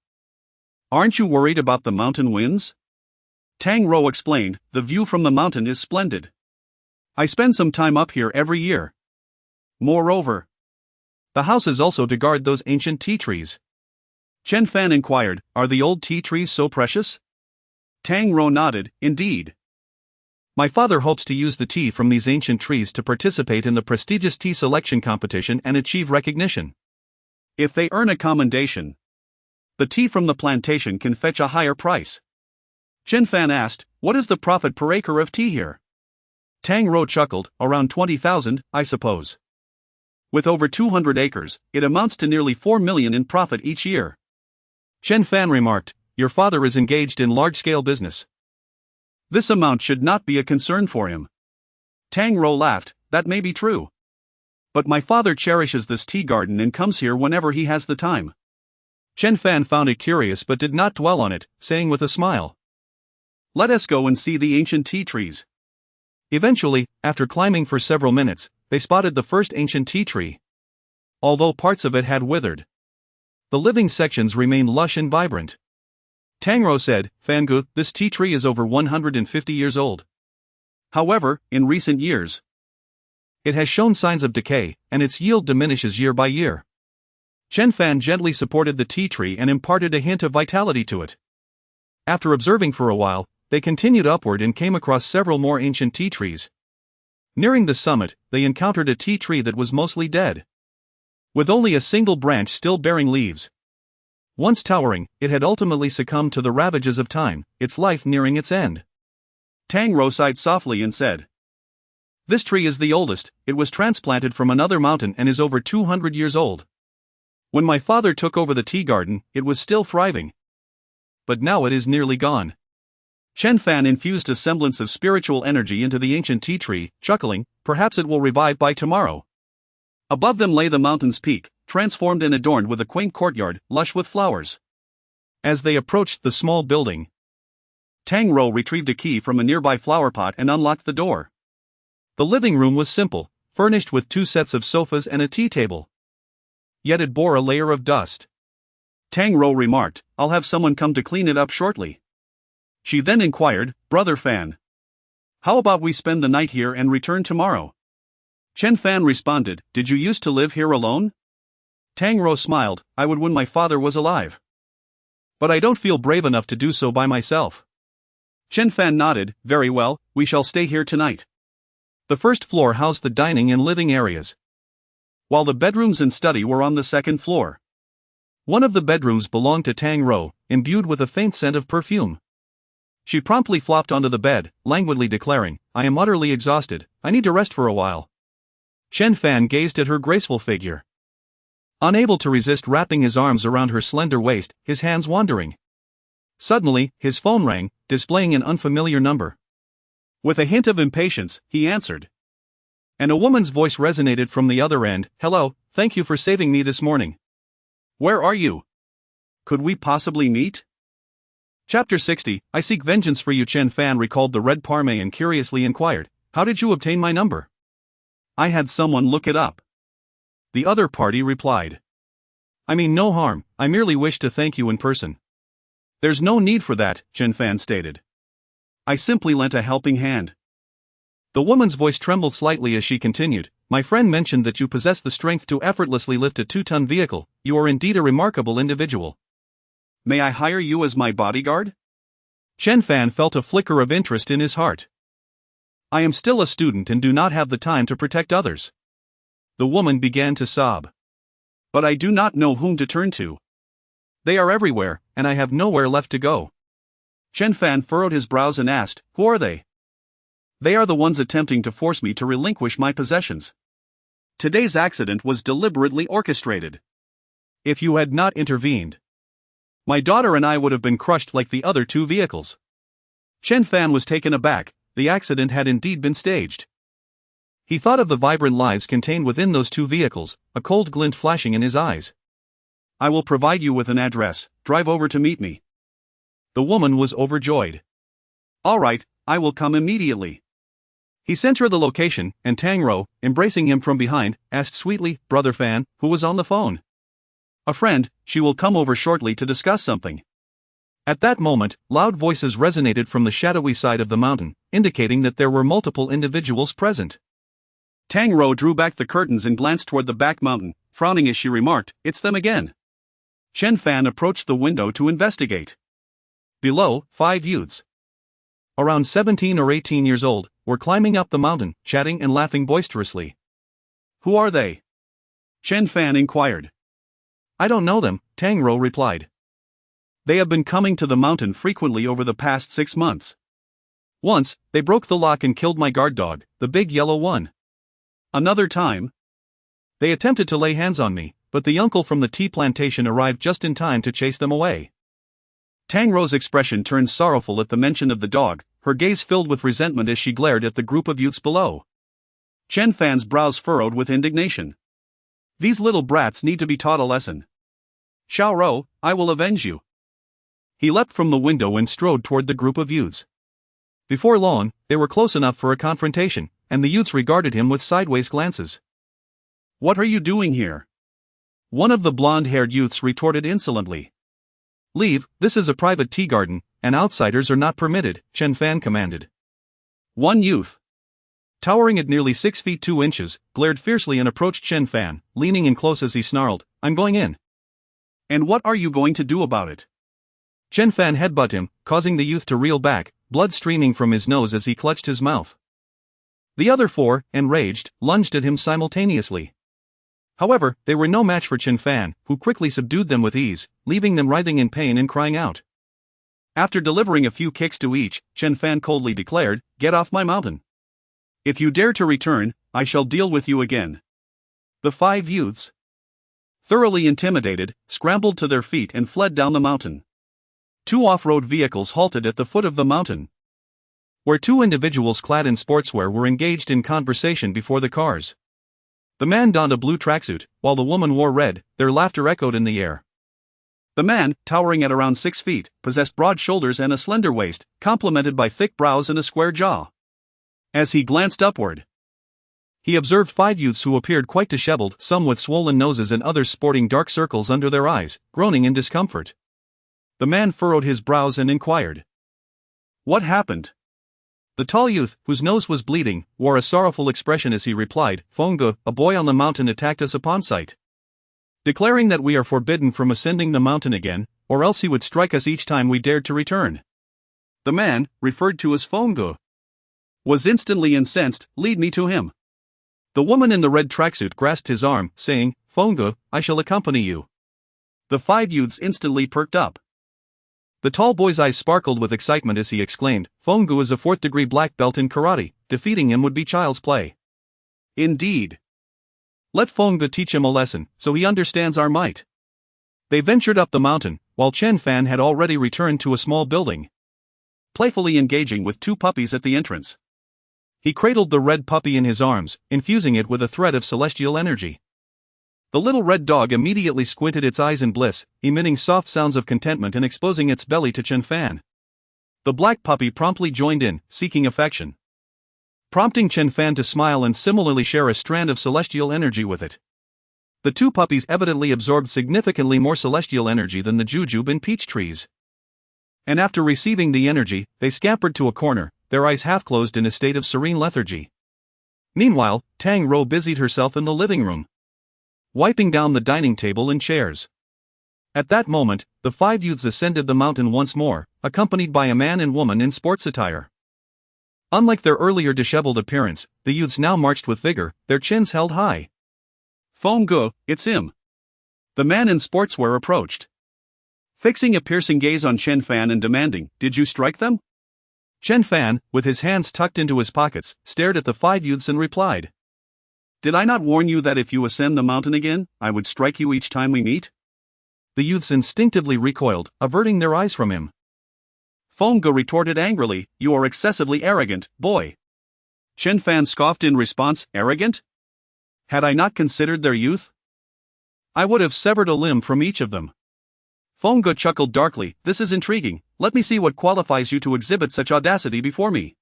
Aren't you worried about the mountain winds?" Tang Rou explained, "The view from the mountain is splendid. I spend some time up here every year. Moreover, the house is also to guard those ancient tea trees." Chen Fan inquired, "Are the old tea trees so precious?" Tang Rou nodded, indeed. My father hopes to use the tea from these ancient trees to participate in the prestigious tea selection competition and achieve recognition. If they earn a commendation, the tea from the plantation can fetch a higher price. Chen Fan asked, what is the profit per acre of tea here? Tang Rou chuckled, around 20,000, I suppose. With over 200 acres, it amounts to nearly 4 million in profit each year. Chen Fan remarked, your father is engaged in large-scale business. This amount should not be a concern for him. Tang Rou laughed, that may be true. But my father cherishes this tea garden and comes here whenever he has the time. Chen Fan found it curious but did not dwell on it, saying with a smile, let us go and see the ancient tea trees. Eventually, after climbing for several minutes, they spotted the first ancient tea tree. Although parts of it had withered, the living sections remained lush and vibrant. Tang Rou said, Fangu, this tea tree is over 150 years old. However, in recent years, it has shown signs of decay, and its yield diminishes year by year. Chen Fan gently supported the tea tree and imparted a hint of vitality to it. After observing for a while, they continued upward and came across several more ancient tea trees. Nearing the summit, they encountered a tea tree that was mostly dead, with only a single branch still bearing leaves. Once towering, it had ultimately succumbed to the ravages of time, its life nearing its end. Tang Rou sighed softly and said, this tree is the oldest, it was transplanted from another mountain and is over 200 years old. When my father took over the tea garden, it was still thriving. But now it is nearly gone. Chen Fan infused a semblance of spiritual energy into the ancient tea tree, chuckling, perhaps it will revive by tomorrow. Above them lay the mountain's peak, transformed and adorned with a quaint courtyard, lush with flowers. As they approached the small building, Tang Rou retrieved a key from a nearby flower pot and unlocked the door. The living room was simple, furnished with 2 sets of sofas and a tea table. Yet it bore a layer of dust. Tang Rou remarked, I'll have someone come to clean it up shortly. She then inquired, Brother Fan, how about we spend the night here and return tomorrow? Chen Fan responded, did you used to live here alone? Tang Rou smiled, I would when my father was alive. But I don't feel brave enough to do so by myself. Chen Fan nodded, very well, we shall stay here tonight. The first floor housed the dining and living areas, while the bedrooms and study were on the second floor. One of the bedrooms belonged to Tang Rou, imbued with a faint scent of perfume. She promptly flopped onto the bed, languidly declaring, I am utterly exhausted, I need to rest for a while. Chen Fan gazed at her graceful figure, unable to resist wrapping his arms around her slender waist, his hands wandering. Suddenly, his phone rang, displaying an unfamiliar number. With a hint of impatience, he answered. And a woman's voice resonated from the other end, hello, thank you for saving me this morning. Where are you? Could we possibly meet? Chapter 60, I seek vengeance for you. Chen Fan recalled the red parme and curiously inquired, how did you obtain my number? I had someone look it up. The other party replied. I mean no harm, I merely wish to thank you in person. There's no need for that, Chen Fan stated. I simply lent a helping hand. The woman's voice trembled slightly as she continued, my friend mentioned that you possess the strength to effortlessly lift a 2-ton vehicle, you are indeed a remarkable individual. May I hire you as my bodyguard? Chen Fan felt a flicker of interest in his heart. I am still a student and do not have the time to protect others. The woman began to sob. But I do not know whom to turn to. They are everywhere, and I have nowhere left to go. Chen Fan furrowed his brows and asked, who are they? They are the ones attempting to force me to relinquish my possessions. Today's accident was deliberately orchestrated. If you had not intervened, my daughter and I would have been crushed like the other 2 vehicles. Chen Fan was taken aback, the accident had indeed been staged. He thought of the vibrant lives contained within those 2 vehicles, a cold glint flashing in his eyes. I will provide you with an address, drive over to meet me. The woman was overjoyed. All right, I will come immediately. He sent her the location, and Tang Rou, embracing him from behind, asked sweetly, Brother Fan, who was on the phone? A friend, she will come over shortly to discuss something. At that moment, loud voices resonated from the shadowy side of the mountain, indicating that there were multiple individuals present. Tang Rou drew back the curtains and glanced toward the back mountain, frowning as she remarked, it's them again. Chen Fan approached the window to investigate. Below, 5 youths, around 17 or 18 years old, were climbing up the mountain, chatting and laughing boisterously. Who are they? Chen Fan inquired. I don't know them, Tang Rou replied. They have been coming to the mountain frequently over the past 6 months. Once, they broke the lock and killed my guard dog, the big yellow one. Another time, they attempted to lay hands on me, but the uncle from the tea plantation arrived just in time to chase them away. Tang Rou's expression turned sorrowful at the mention of the dog, her gaze filled with resentment as she glared at the group of youths below. Chen Fan's brows furrowed with indignation. These little brats need to be taught a lesson. Xiao Rou, I will avenge you. He leapt from the window and strode toward the group of youths. Before long, they were close enough for a confrontation, and the youths regarded him with sideways glances. What are you doing here? One of the blonde-haired youths retorted insolently. Leave, this is a private tea garden, and outsiders are not permitted, Chen Fan commanded. One youth, towering at nearly 6 feet 2 inches, glared fiercely and approached Chen Fan, leaning in close as he snarled, I'm going in. And what are you going to do about it? Chen Fan headbutted him, causing the youth to reel back, blood streaming from his nose as he clutched his mouth. The other 4, enraged, lunged at him simultaneously. However, they were no match for Chen Fan, who quickly subdued them with ease, leaving them writhing in pain and crying out. After delivering a few kicks to each, Chen Fan coldly declared, Get off my mountain. If you dare to return, I shall deal with you again. The 5 youths, thoroughly intimidated, scrambled to their feet and fled down the mountain. 2 off-road vehicles halted at the foot of the mountain, where 2 individuals clad in sportswear were engaged in conversation before the cars. The man donned a blue tracksuit, while the woman wore red, their laughter echoed in the air. The man, towering at around 6 feet, possessed broad shoulders and a slender waist, complemented by thick brows and a square jaw. As he glanced upward, he observed 5 youths who appeared quite disheveled, some with swollen noses and others sporting dark circles under their eyes, groaning in discomfort. The man furrowed his brows and inquired, What happened? The tall youth, whose nose was bleeding, wore a sorrowful expression as he replied, Fengge, a boy on the mountain attacked us upon sight, declaring that we are forbidden from ascending the mountain again, or else he would strike us each time we dared to return. The man, referred to as Fengge, was instantly incensed. Lead me to him. The woman in the red tracksuit grasped his arm, saying, Fengge, I shall accompany you. The 5 youths instantly perked up. The tall boy's eyes sparkled with excitement as he exclaimed, Fengge is a 4th-degree black belt in karate, defeating him would be child's play. Indeed. Let Fengge teach him a lesson, so he understands our might. They ventured up the mountain, while Chen Fan had already returned to a small building, playfully engaging with 2 puppies at the entrance. He cradled the red puppy in his arms, infusing it with a thread of celestial energy. The little red dog immediately squinted its eyes in bliss, emitting soft sounds of contentment and exposing its belly to Chen Fan. The black puppy promptly joined in, seeking affection, prompting Chen Fan to smile and similarly share a strand of celestial energy with it. The 2 puppies evidently absorbed significantly more celestial energy than the jujube in peach trees. And after receiving the energy, they scampered to a corner, their eyes half closed in a state of serene lethargy. Meanwhile, Tang Rou busied herself in the living room, wiping down the dining table and chairs. At that moment, the 5 youths ascended the mountain once more, accompanied by a man and woman in sports attire. Unlike their earlier disheveled appearance, the youths now marched with vigor, their chins held high. Fengge, it's him. The man in sportswear approached, fixing a piercing gaze on Chen Fan and demanding, Did you strike them? Chen Fan, with his hands tucked into his pockets, stared at the 5 youths and replied, Did I not warn you that if you ascend the mountain again, I would strike you each time we meet? The youths instinctively recoiled, averting their eyes from him. Fengge retorted angrily, You are excessively arrogant, boy. Chen Fan scoffed in response, Arrogant? Had I not considered their youth? I would have severed a limb from each of them. Fengge chuckled darkly, This is intriguing, let me see what qualifies you to exhibit such audacity before me.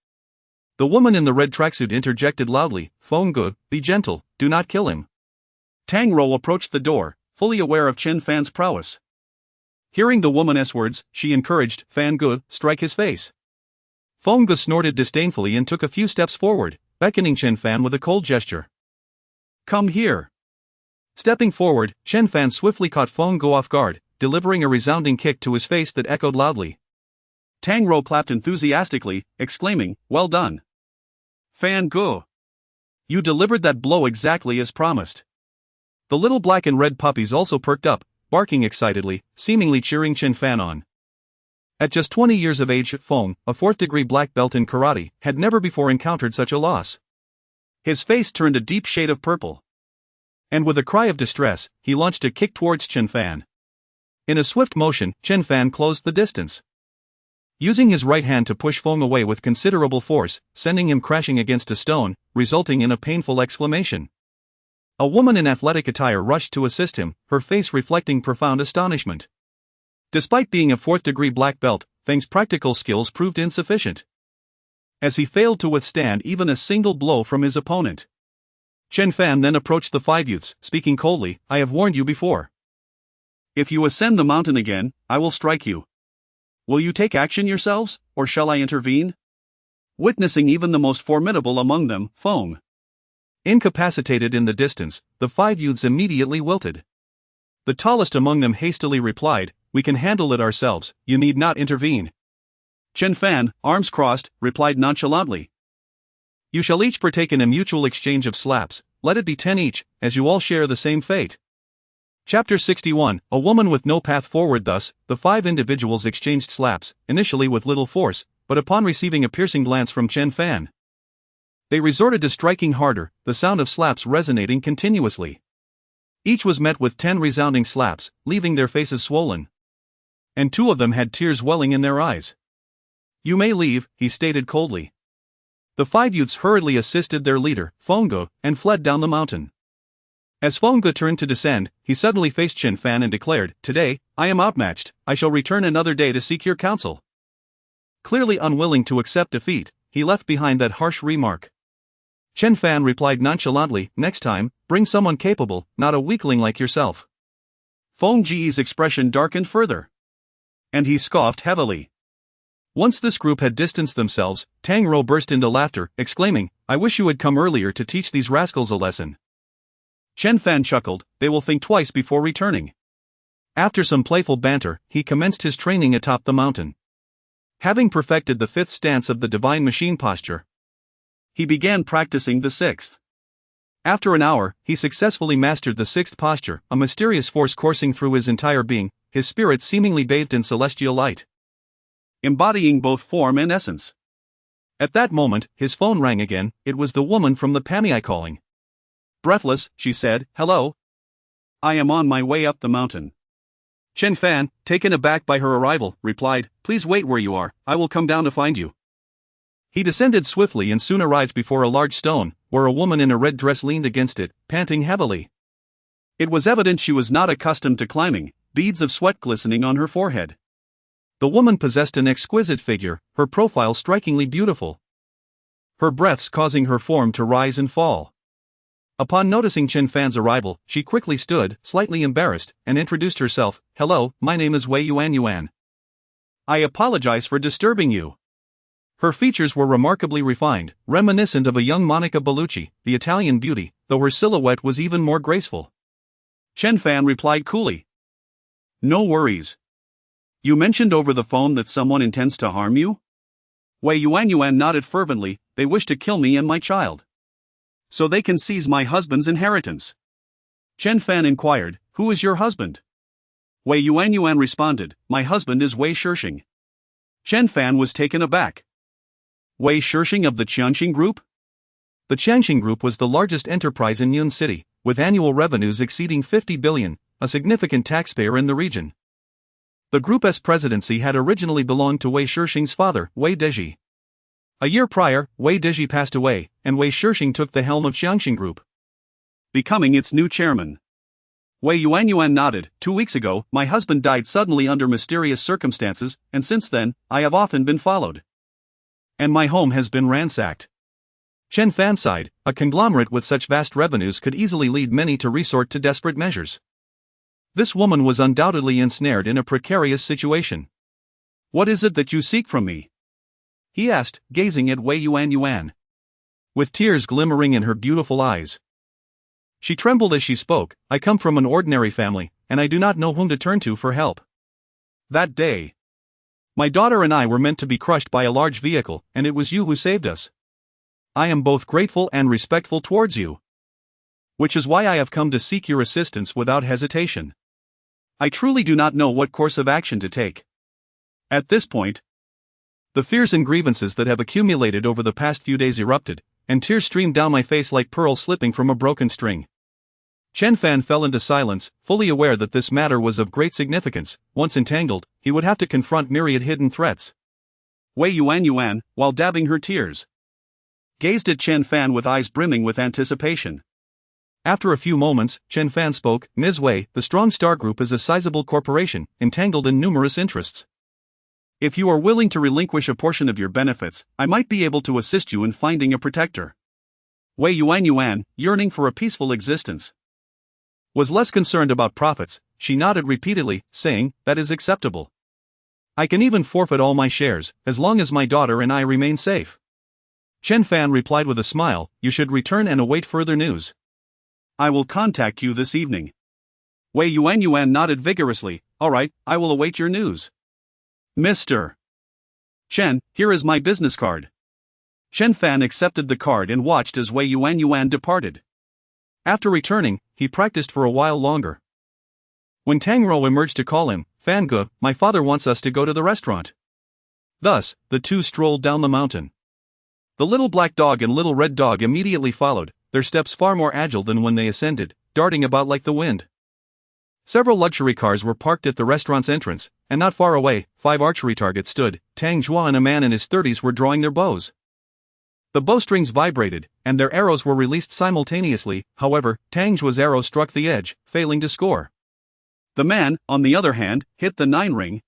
The woman in the red tracksuit interjected loudly, Fengge, be gentle, do not kill him. Tang Rou approached the door, fully aware of Chen Fan's prowess. Hearing the woman's words, she encouraged, Fengge, strike his face. Fengge snorted disdainfully and took a few steps forward, beckoning Chen Fan with a cold gesture. Come here. Stepping forward, Chen Fan swiftly caught Fengge off guard, delivering a resounding kick to his face that echoed loudly. Tang Rou clapped enthusiastically, exclaiming, "Well done, Fan Gu! You delivered that blow exactly as promised." The little black and red puppies also perked up, barking excitedly, seemingly cheering Chen Fan on. At just 20 years of age, Feng, a 4th-degree black belt in karate, had never before encountered such a loss. His face turned a deep shade of purple. And with a cry of distress, he launched a kick towards Chen Fan. In a swift motion, Chen Fan closed the distance, using his right hand to push Feng away with considerable force, sending him crashing against a stone, resulting in a painful exclamation. A woman in athletic attire rushed to assist him, her face reflecting profound astonishment. Despite being a 4th-degree black belt, Feng's practical skills proved insufficient, as he failed to withstand even a single blow from his opponent. Chen Fan then approached the 5 youths, speaking coldly, "I have warned you before. If you ascend the mountain again, I will strike you. Will you take action yourselves, or shall I intervene?" Witnessing even the most formidable among them, Feng, incapacitated in the distance, the 5 youths immediately wilted. The tallest among them hastily replied, "We can handle it ourselves, you need not intervene." Chen Fan, arms crossed, replied nonchalantly, "You shall each partake in a mutual exchange of slaps, let it be 10 each, as you all share the same fate." Chapter 61, A woman with no path forward. Thus, the 5 individuals exchanged slaps, initially with little force, but upon receiving a piercing glance from Chen Fan, they resorted to striking harder, the sound of slaps resonating continuously. Each was met with 10 resounding slaps, leaving their faces swollen. And 2 of them had tears welling in their eyes. "You may leave," he stated coldly. The 5 youths hurriedly assisted their leader, Feng Gu, and fled down the mountain. As Feng Gu turned to descend, he suddenly faced Chen Fan and declared, "Today, I am outmatched, I shall return another day to seek your counsel." Clearly unwilling to accept defeat, he left behind that harsh remark. Chen Fan replied nonchalantly, "Next time, bring someone capable, not a weakling like yourself." Feng Ji's expression darkened further, and he scoffed heavily. Once this group had distanced themselves, Tang Rou burst into laughter, exclaiming, "I wish you had come earlier to teach these rascals a lesson." Chen Fan chuckled, "They will think twice before returning." After some playful banter, he commenced his training atop the mountain. Having perfected the 5th stance of the divine machine posture, he began practicing the 6th. After an hour, he successfully mastered the 6th posture, a mysterious force coursing through his entire being, his spirit seemingly bathed in celestial light, embodying both form and essence. At that moment, his phone rang again. It was the woman from the Pamei calling. Breathless, she said, "Hello? I am on my way up the mountain." Chen Fan, taken aback by her arrival, replied, "Please wait where you are, I will come down to find you." He descended swiftly and soon arrived before a large stone, where a woman in a red dress leaned against it, panting heavily. It was evident she was not accustomed to climbing, beads of sweat glistening on her forehead. The woman possessed an exquisite figure, her profile strikingly beautiful, her breaths causing her form to rise and fall. Upon noticing Chen Fan's arrival, she quickly stood, slightly embarrassed, and introduced herself. "Hello, my name is Wei Yuan. I apologize for disturbing you." Her features were remarkably refined, reminiscent of a young Monica Bellucci, the Italian beauty, though her silhouette was even more graceful. Chen Fan replied coolly, "No worries. You mentioned over the phone that someone intends to harm you?" Wei Yuan nodded fervently. "They wish to kill me and my child, so they can seize my husband's inheritance." Chen Fan inquired, "Who is your husband?" Wei Yuan responded, "My husband is Wei Shishing." Chen Fan was taken aback. Wei Shishing of the Qianxing Group? The Qianxing Group was the largest enterprise in Yun City, with annual revenues exceeding 50 billion, a significant taxpayer in the region. The group's presidency had originally belonged to Wei Shishing's father, Wei Deji. A year prior, Wei Deji passed away, and Wei Shishing took the helm of Qianxing Group, becoming its new chairman. Wei Yuan nodded. 2 weeks ago, my husband died suddenly under mysterious circumstances, and since then, I have often been followed, and my home has been ransacked." Chen Fan sighed. A conglomerate with such vast revenues could easily lead many to resort to desperate measures. This woman was undoubtedly ensnared in a precarious situation. "What is it that you seek from me?" he asked, gazing at Wei Yuan, with tears glimmering in her beautiful eyes. She trembled as she spoke. "I come from an ordinary family, and I do not know whom to turn to for help." That day, My daughter and I were meant to be crushed by a large vehicle, and it was you who saved us. I am both grateful and respectful towards you. Which is why I have come to seek your assistance without hesitation. I truly do not know what course of action to take. At this point, the fears and grievances that have accumulated over the past few days erupted, and tears streamed down my face like pearls slipping from a broken string. Chen Fan fell into silence, fully aware that this matter was of great significance. Once entangled, he would have to confront myriad hidden threats. Wei Yuan, while dabbing her tears, gazed at Chen Fan with eyes brimming with anticipation. After a few moments, Chen Fan spoke. Ms. Wei, the Strong Star Group is a sizable corporation, entangled in numerous interests. If you are willing to relinquish a portion of your benefits, I might be able to assist you in finding a protector. Wei Yuan, yearning for a peaceful existence, was less concerned about profits. She nodded repeatedly, saying, that is acceptable. I can even forfeit all my shares, as long as my daughter and I remain safe. Chen Fan replied with a smile, you should return and await further news. I will contact you this evening. Wei Yuan nodded vigorously, alright, I will await your news. Mr. Chen, here is my business card. Chen Fan accepted the card and watched as Wei Yuan departed. After returning, he practiced for a while longer. When Tang Rou emerged to call him, Fan Ge, my father wants us to go to the restaurant. Thus, the two strolled down the mountain. The little black dog and little red dog immediately followed, their steps far more agile than when they ascended, darting about like the wind. Several luxury cars were parked at the restaurant's entrance, and not far away, 5 archery targets stood. Tang Zhua and a man in his 30s were drawing their bows. The bowstrings vibrated, and their arrows were released simultaneously. However, Tang Zhua's arrow struck the edge, failing to score. The man, on the other hand, hit the 9 ring,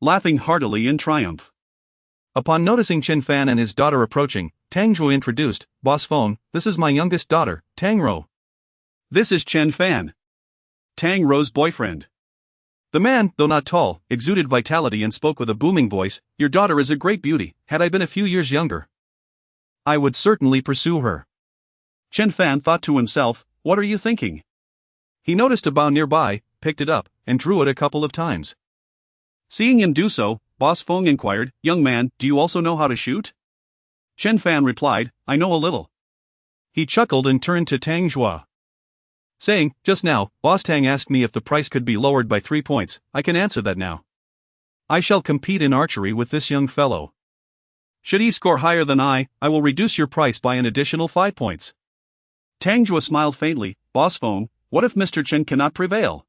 laughing heartily in triumph. Upon noticing Chen Fan and his daughter approaching, Tang Zhua introduced, Boss Feng, this is my youngest daughter, Tang Rou. This is Chen Fan, Tang Rou's boyfriend. The man, though not tall, exuded vitality and spoke with a booming voice, your daughter is a great beauty. Had I been a few years younger, I would certainly pursue her. Chen Fan thought to himself, what are you thinking? He noticed a bow nearby, picked it up, and drew it a couple of times. Seeing him do so, Boss Feng inquired, young man, do you also know how to shoot? Chen Fan replied, I know a little. He chuckled and turned to Tang Zhua, saying, just now, Boss Tang asked me if the price could be lowered by 3 points, I can answer that now. I shall compete in archery with this young fellow. Should he score higher than I will reduce your price by an additional 5 points. Tang Zhua smiled faintly, Boss Feng, what if Mr. Chen cannot prevail?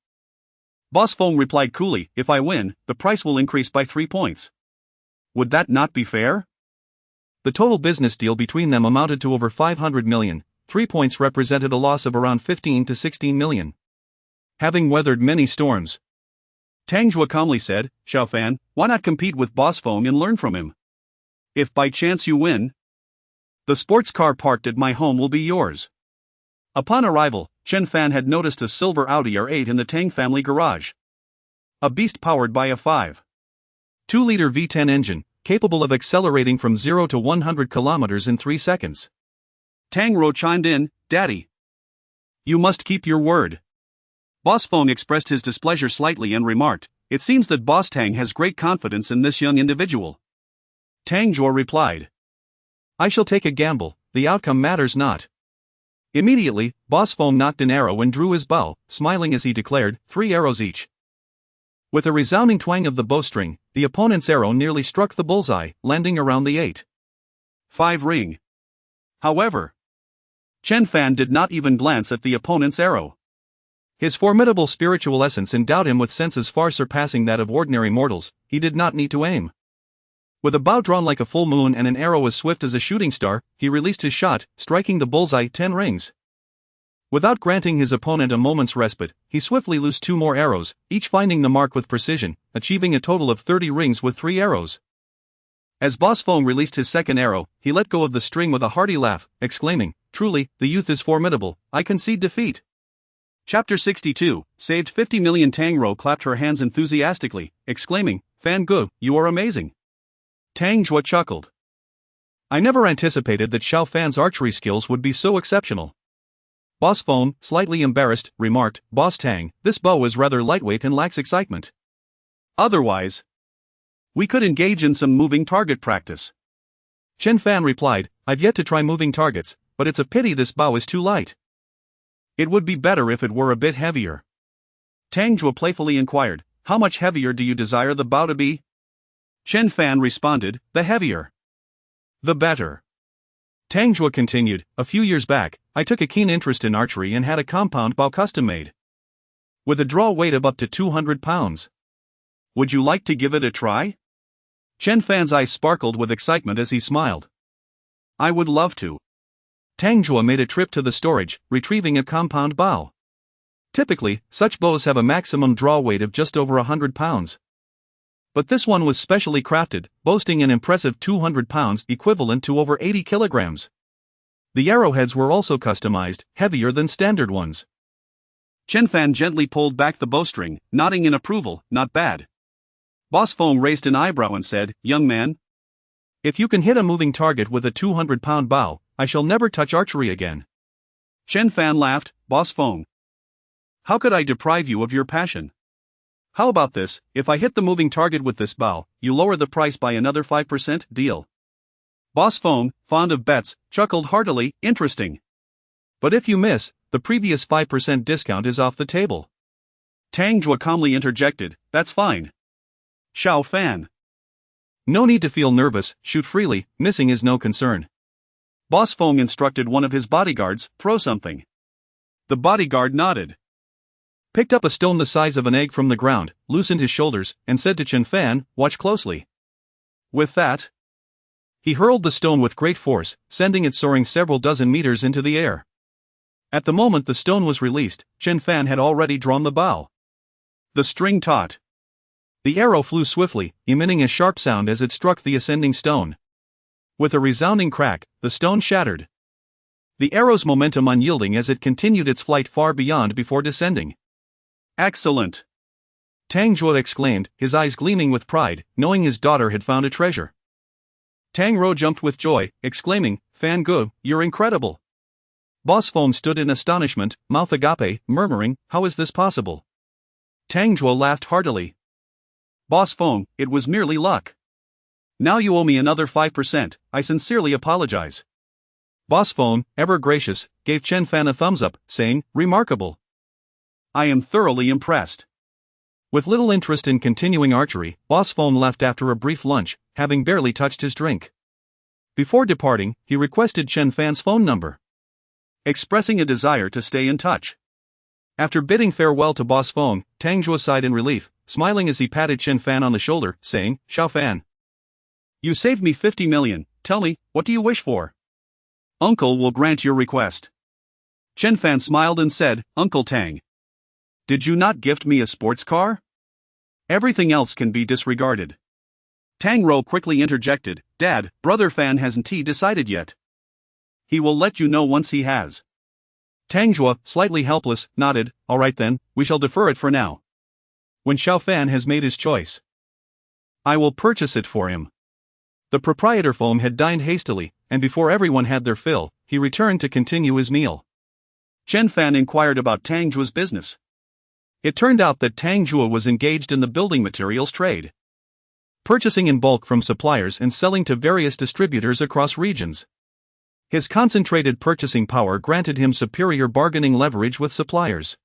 Boss Feng replied coolly, if I win, the price will increase by 3 points. Would that not be fair? The total business deal between them amounted to over 500 million, 3 points represented a loss of around 15 to 16 million. Having weathered many storms, Tang Zhua calmly said, Xiao Fan, why not compete with Boss Feng and learn from him? If by chance you win, the sports car parked at my home will be yours. Upon arrival, Chen Fan had noticed a silver Audi R8 in the Tang family garage. A beast powered by a 5.2-liter V10 engine, capable of accelerating from 0 to 100 kilometers in 3 seconds. Tang Rou chimed in, Daddy, you must keep your word. Boss Feng expressed his displeasure slightly and remarked, it seems that Boss Tang has great confidence in this young individual. Tang Zhua replied, I shall take a gamble, the outcome matters not. Immediately, Boss Feng knocked an arrow and drew his bow, smiling as he declared, 3 arrows each. With a resounding twang of the bowstring, the opponent's arrow nearly struck the bullseye, landing around the 8.5 ring. However, Chen Fan did not even glance at the opponent's arrow. His formidable spiritual essence endowed him with senses far surpassing that of ordinary mortals. He did not need to aim. With a bow drawn like a full moon and an arrow as swift as a shooting star, he released his shot, striking the bullseye 10 rings. Without granting his opponent a moment's respite, he swiftly loosed 2 more arrows, each finding the mark with precision, achieving a total of 30 rings with 3 arrows. As Boss Feng released his second arrow, he let go of the string with a hearty laugh, exclaiming, truly, the youth is formidable, I concede defeat. Chapter 62, saved 50 million. Tang Rou clapped her hands enthusiastically, exclaiming, Fan Ge, you are amazing. Tang Zhua chuckled. I never anticipated that Xiao Fan's archery skills would be so exceptional. Boss Feng, slightly embarrassed, remarked, Boss Tang, this bow is rather lightweight and lacks excitement. Otherwise, We could engage in some moving target practice. Chen Fan replied, I've yet to try moving targets, but it's a pity this bow is too light. It would be better if it were a bit heavier. Tang Jue playfully inquired, how much heavier do you desire the bow to be? Chen Fan responded, the heavier, the better. Tang Jue continued, a few years back, I took a keen interest in archery and had a compound bow custom made, with a draw weight of up to 200 pounds. Would you like to give it a try? Chen Fan's eyes sparkled with excitement as he smiled. I would love to. Tang Jue made a trip to the storage, retrieving a compound bow. Typically, such bows have a maximum draw weight of just over 100 pounds. But this one was specially crafted, boasting an impressive 200 pounds equivalent to over 80 kilograms. The arrowheads were also customized, heavier than standard ones. Chen Fan gently pulled back the bowstring, nodding in approval, not bad. Boss Feng raised an eyebrow and said, young man, if you can hit a moving target with a 200-pound bow, I shall never touch archery again. Chen Fan laughed, Boss Feng, how could I deprive you of your passion? How about this, if I hit the moving target with this bow, you lower the price by another 5%, deal? Boss Feng, fond of bets, chuckled heartily, interesting. But if you miss, the previous 5% discount is off the table. Tang Jue calmly interjected, that's fine. Xiao Fan. No need to feel nervous, shoot freely, missing is no concern. Boss Feng instructed one of his bodyguards, throw something. The bodyguard nodded, picked up a stone the size of an egg from the ground, loosened his shoulders, and said to Chen Fan, watch closely. With that, he hurled the stone with great force, sending it soaring several dozen meters into the air. At the moment the stone was released, Chen Fan had already drawn the bow. The string taut. The arrow flew swiftly, emitting a sharp sound as it struck the ascending stone. With a resounding crack, the stone shattered. The arrow's momentum unyielding as it continued its flight far beyond before descending. Excellent! Tang Jue exclaimed, his eyes gleaming with pride, knowing his daughter had found a treasure. Tang Rou jumped with joy, exclaiming, Fan Gu, you're incredible. Boss Feng stood in astonishment, mouth agape, murmuring, how is this possible? Tang Jue laughed heartily. Boss Feng, it was merely luck. Now you owe me another 5%, I sincerely apologize. Boss Feng, ever gracious, gave Chen Fan a thumbs up, saying, remarkable. I am thoroughly impressed. With little interest in continuing archery, Boss Feng left after a brief lunch, having barely touched his drink. Before departing, he requested Chen Fan's phone number, expressing a desire to stay in touch. After bidding farewell to Boss Feng, Tang Jue sighed in relief, smiling as he patted Chen Fan on the shoulder, saying, Xiao Fan, you saved me 50 million, tell me, what do you wish for? Uncle will grant your request. Chen Fan smiled and said, Uncle Tang, did you not gift me a sports car? Everything else can be disregarded. Tang Rou quickly interjected, Dad, Brother Fan hasn't he decided yet? He will let you know once he has. Tang Jue, slightly helpless, nodded, all right then, we shall defer it for now. When Xiao Fan has made his choice, I will purchase it for him. The proprietor Feng had dined hastily, and before everyone had their fill, he returned to continue his meal. Chen Fan inquired about Tang Jue's business. It turned out that Tang Jue was engaged in the building materials trade, purchasing in bulk from suppliers and selling to various distributors across regions. His concentrated purchasing power granted him superior bargaining leverage with suppliers.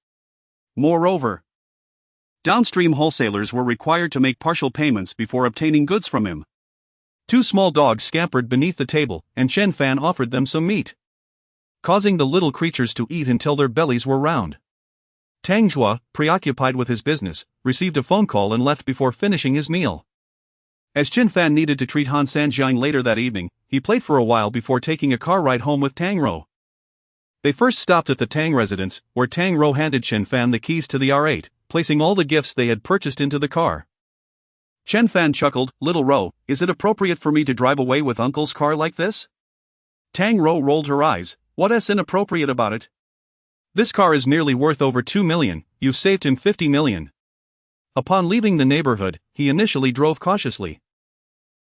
Moreover, downstream wholesalers were required to make partial payments before obtaining goods from him. 2 small dogs scampered beneath the table, and Chen Fan offered them some meat, causing the little creatures to eat until their bellies were round. Tang Jue, preoccupied with his business, received a phone call and left before finishing his meal. As Chen Fan needed to treat Han Sanjiang later that evening, he played for a while before taking a car ride home with Tang Rou. They first stopped at the Tang residence, where Tang Rou handed Chen Fan the keys to the R8, placing all the gifts they had purchased into the car. Chen Fan chuckled, Little Rou, is it appropriate for me to drive away with Uncle's car like this? Tang Rou rolled her eyes, what's inappropriate about it? This car is merely worth over 2 million, you've saved him 50 million. Upon leaving the neighborhood, he initially drove cautiously,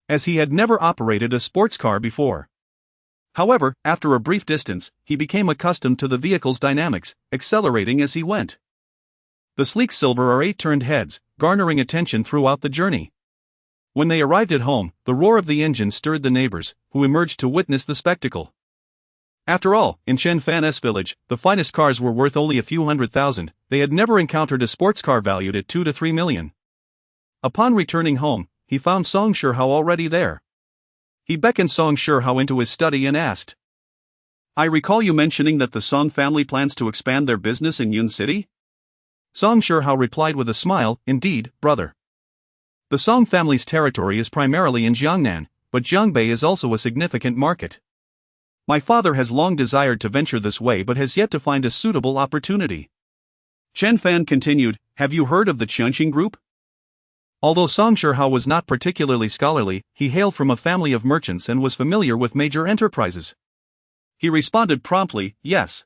as he had never operated a sports car before. However, after a brief distance, he became accustomed to the vehicle's dynamics, accelerating as he went. The sleek silver R8 turned heads, garnering attention throughout the journey. When they arrived at home, the roar of the engine stirred the neighbors, who emerged to witness the spectacle. After all, in Chen Fan's village, the finest cars were worth only a few $100,000. They had never encountered a sports car valued at $2 to $3 million. Upon returning home, he found Song Shihao already there. He beckoned Song Shihao into his study and asked, "I recall you mentioning that the Song family plans to expand their business in Yun City?" Song Shihao replied with a smile, "Indeed, brother. The Song family's territory is primarily in Jiangnan, but Jiangbei is also a significant market. My father has long desired to venture this way but has yet to find a suitable opportunity." Chen Fan continued, "Have you heard of the Qianxing Group?" Although Song Shihao was not particularly scholarly, he hailed from a family of merchants and was familiar with major enterprises. He responded promptly, "Yes.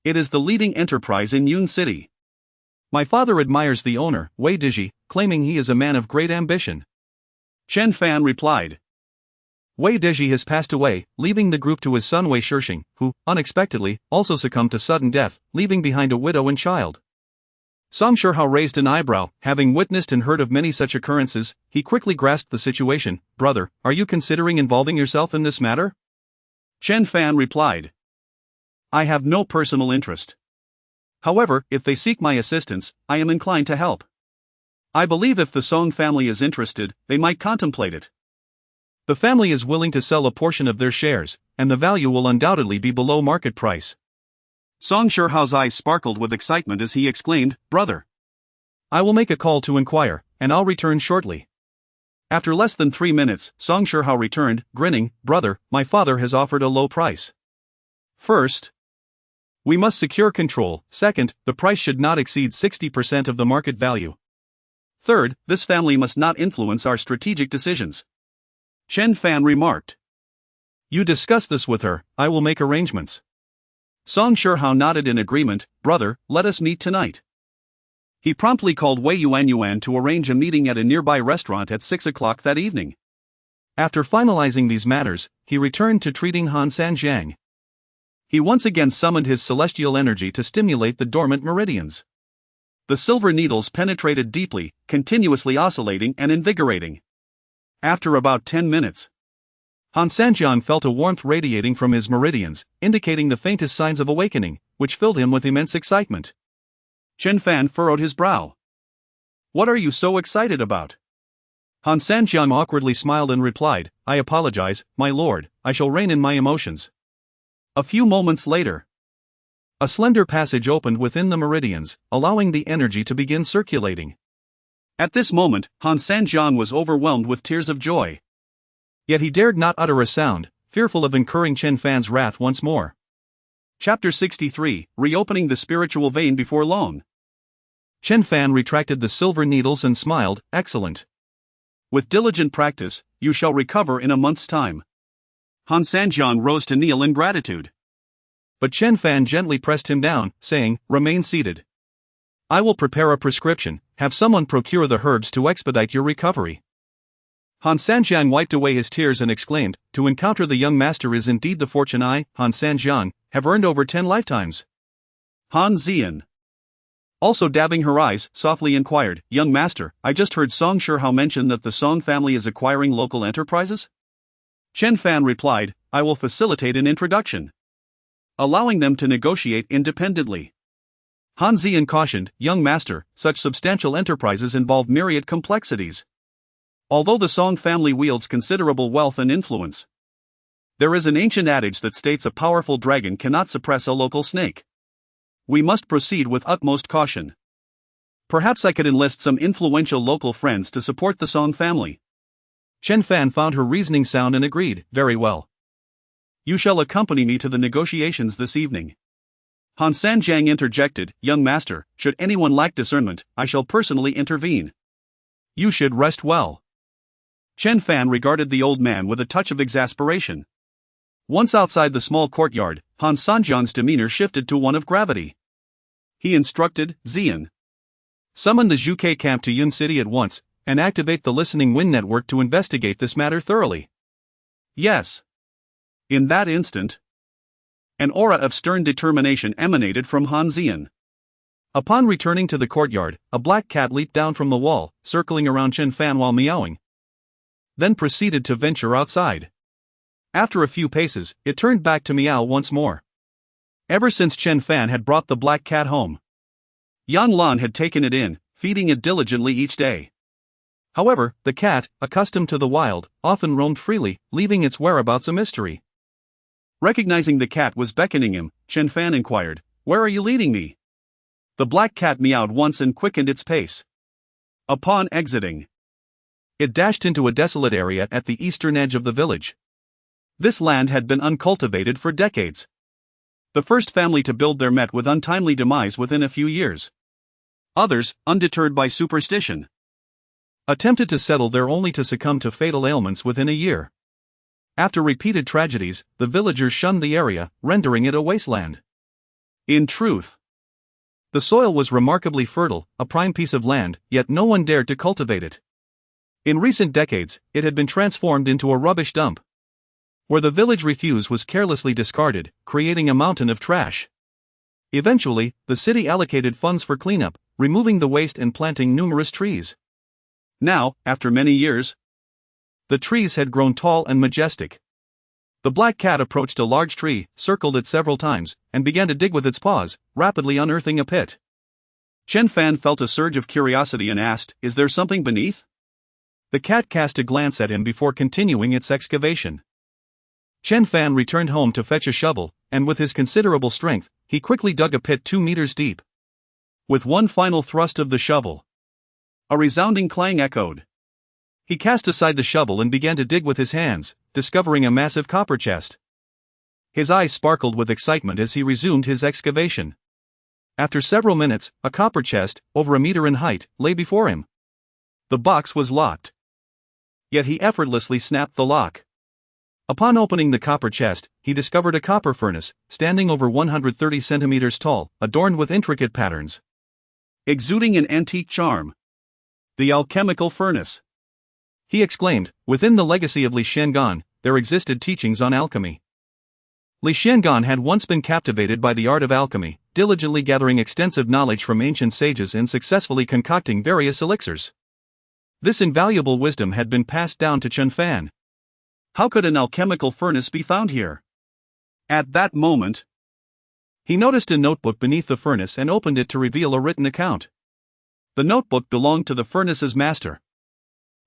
It is the leading enterprise in Yun City. My father admires the owner, Wei Diji, claiming he is a man of great ambition." Chen Fan replied, "Wei Diji has passed away, leaving the group to his son Wei Shixing, who, unexpectedly, also succumbed to sudden death, leaving behind a widow and child." Song Shihao raised an eyebrow. Having witnessed and heard of many such occurrences, he quickly grasped the situation. "Brother, are you considering involving yourself in this matter?" Chen Fan replied, "I have no personal interest. However, if they seek my assistance, I am inclined to help. I believe if the Song family is interested, they might contemplate it. The family is willing to sell a portion of their shares, and the value will undoubtedly be below market price." Song Shihao's eyes sparkled with excitement as he exclaimed, "Brother, I will make a call to inquire, and I'll return shortly." After less than 3 minutes, Song Shihao returned, grinning, "Brother, my father has offered a low price. First, we must secure control. Second, the price should not exceed 60% of the market value. Third, this family must not influence our strategic decisions." Chen Fan remarked, "You discuss this with her, I will make arrangements." Song Shihao nodded in agreement. "Brother, let us meet tonight." He promptly called Wei Yuan to arrange a meeting at a nearby restaurant at 6 o'clock that evening. After finalizing these matters, he returned to treating Han Sanjiang. He once again summoned his celestial energy to stimulate the dormant meridians. The silver needles penetrated deeply, continuously oscillating and invigorating. After about 10 minutes, Han Sanjiang felt a warmth radiating from his meridians, indicating the faintest signs of awakening, which filled him with immense excitement. Chen Fan furrowed his brow. "What are you so excited about?" Han Sanjiang awkwardly smiled and replied, "I apologize, my lord, I shall rein in my emotions." A few moments later, a slender passage opened within the meridians, allowing the energy to begin circulating. At this moment, Han Sanjiang was overwhelmed with tears of joy. Yet he dared not utter a sound, fearful of incurring Chen Fan's wrath once more. Chapter 63, Reopening the Spiritual Vein Before Long. Chen Fan retracted the silver needles and smiled, "Excellent. With diligent practice, you shall recover in a month's time." Han Sanjiang rose to kneel in gratitude. But Chen Fan gently pressed him down, saying, "Remain seated. I will prepare a prescription, have someone procure the herbs to expedite your recovery." Han Sanjiang wiped away his tears and exclaimed, "To encounter the young master is indeed the fortune I, Han Sanjiang, have earned over 10 lifetimes." Han Zian, also dabbing her eyes, softly inquired, "Young master, I just heard Song Shihao mention that the Song family is acquiring local enterprises?" Chen Fan replied, "I will facilitate an introduction, allowing them to negotiate independently." Han Zian cautioned, "Young master, such substantial enterprises involve myriad complexities. Although the Song family wields considerable wealth and influence, there is an ancient adage that states a powerful dragon cannot suppress a local snake. We must proceed with utmost caution. Perhaps I could enlist some influential local friends to support the Song family." Chen Fan found her reasoning sound and agreed, "Very well. You shall accompany me to the negotiations this evening." Han Sanjiang interjected, "Young master, should anyone lack discernment, I shall personally intervene. You should rest well." Chen Fan regarded the old man with a touch of exasperation. Once outside the small courtyard, Han Sanjiang's demeanor shifted to one of gravity. He instructed, "Zian, summon the Zhuke camp to Yun City at once, and activate the listening wind network to investigate this matter thoroughly." "Yes." In that instant, an aura of stern determination emanated from Han Zian. Upon returning to the courtyard, a black cat leaped down from the wall, circling around Chen Fan while meowing. then proceeded to venture outside. After a few paces, it turned back to meow once more. Ever since Chen Fan had brought the black cat home, Yang Lan had taken it in, feeding it diligently each day. However, the cat, accustomed to the wild, often roamed freely, leaving its whereabouts a mystery. Recognizing the cat was beckoning him, Chen Fan inquired, "Where are you leading me?" The black cat meowed once and quickened its pace. Upon exiting, it dashed into a desolate area at the eastern edge of the village. This land had been uncultivated for decades. The first family to build there met with untimely demise within a few years. Others, undeterred by superstition, attempted to settle there only to succumb to fatal ailments within a year. After repeated tragedies, the villagers shunned the area, rendering it a wasteland. In truth, the soil was remarkably fertile, a prime piece of land, yet no one dared to cultivate it. In recent decades, it had been transformed into a rubbish dump, where the village refuse was carelessly discarded, creating a mountain of trash. Eventually, the city allocated funds for cleanup, removing the waste and planting numerous trees. Now, after many years, the trees had grown tall and majestic. The black cat approached a large tree, circled it several times, and began to dig with its paws, rapidly unearthing a pit. Chen Fan felt a surge of curiosity and asked, "Is there something beneath?" The cat cast a glance at him before continuing its excavation. Chen Fan returned home to fetch a shovel, and with his considerable strength, he quickly dug a pit 2 meters deep. With one final thrust of the shovel, a resounding clang echoed. He cast aside the shovel and began to dig with his hands, discovering a massive copper chest. His eyes sparkled with excitement as he resumed his excavation. After several minutes, a copper chest, over a meter in height, lay before him. The box was locked, yet he effortlessly snapped the lock. Upon opening the copper chest, he discovered a copper furnace, standing over 130 centimeters tall, adorned with intricate patterns, exuding an antique charm. The alchemical furnace, he exclaimed. Within the legacy of Li Xiangan, there existed teachings on alchemy. Li Xiangan had once been captivated by the art of alchemy, diligently gathering extensive knowledge from ancient sages and successfully concocting various elixirs. This invaluable wisdom had been passed down to Chen Fan. How could an alchemical furnace be found here? At that moment, he noticed a notebook beneath the furnace and opened it to reveal a written account. The notebook belonged to the furnace's master,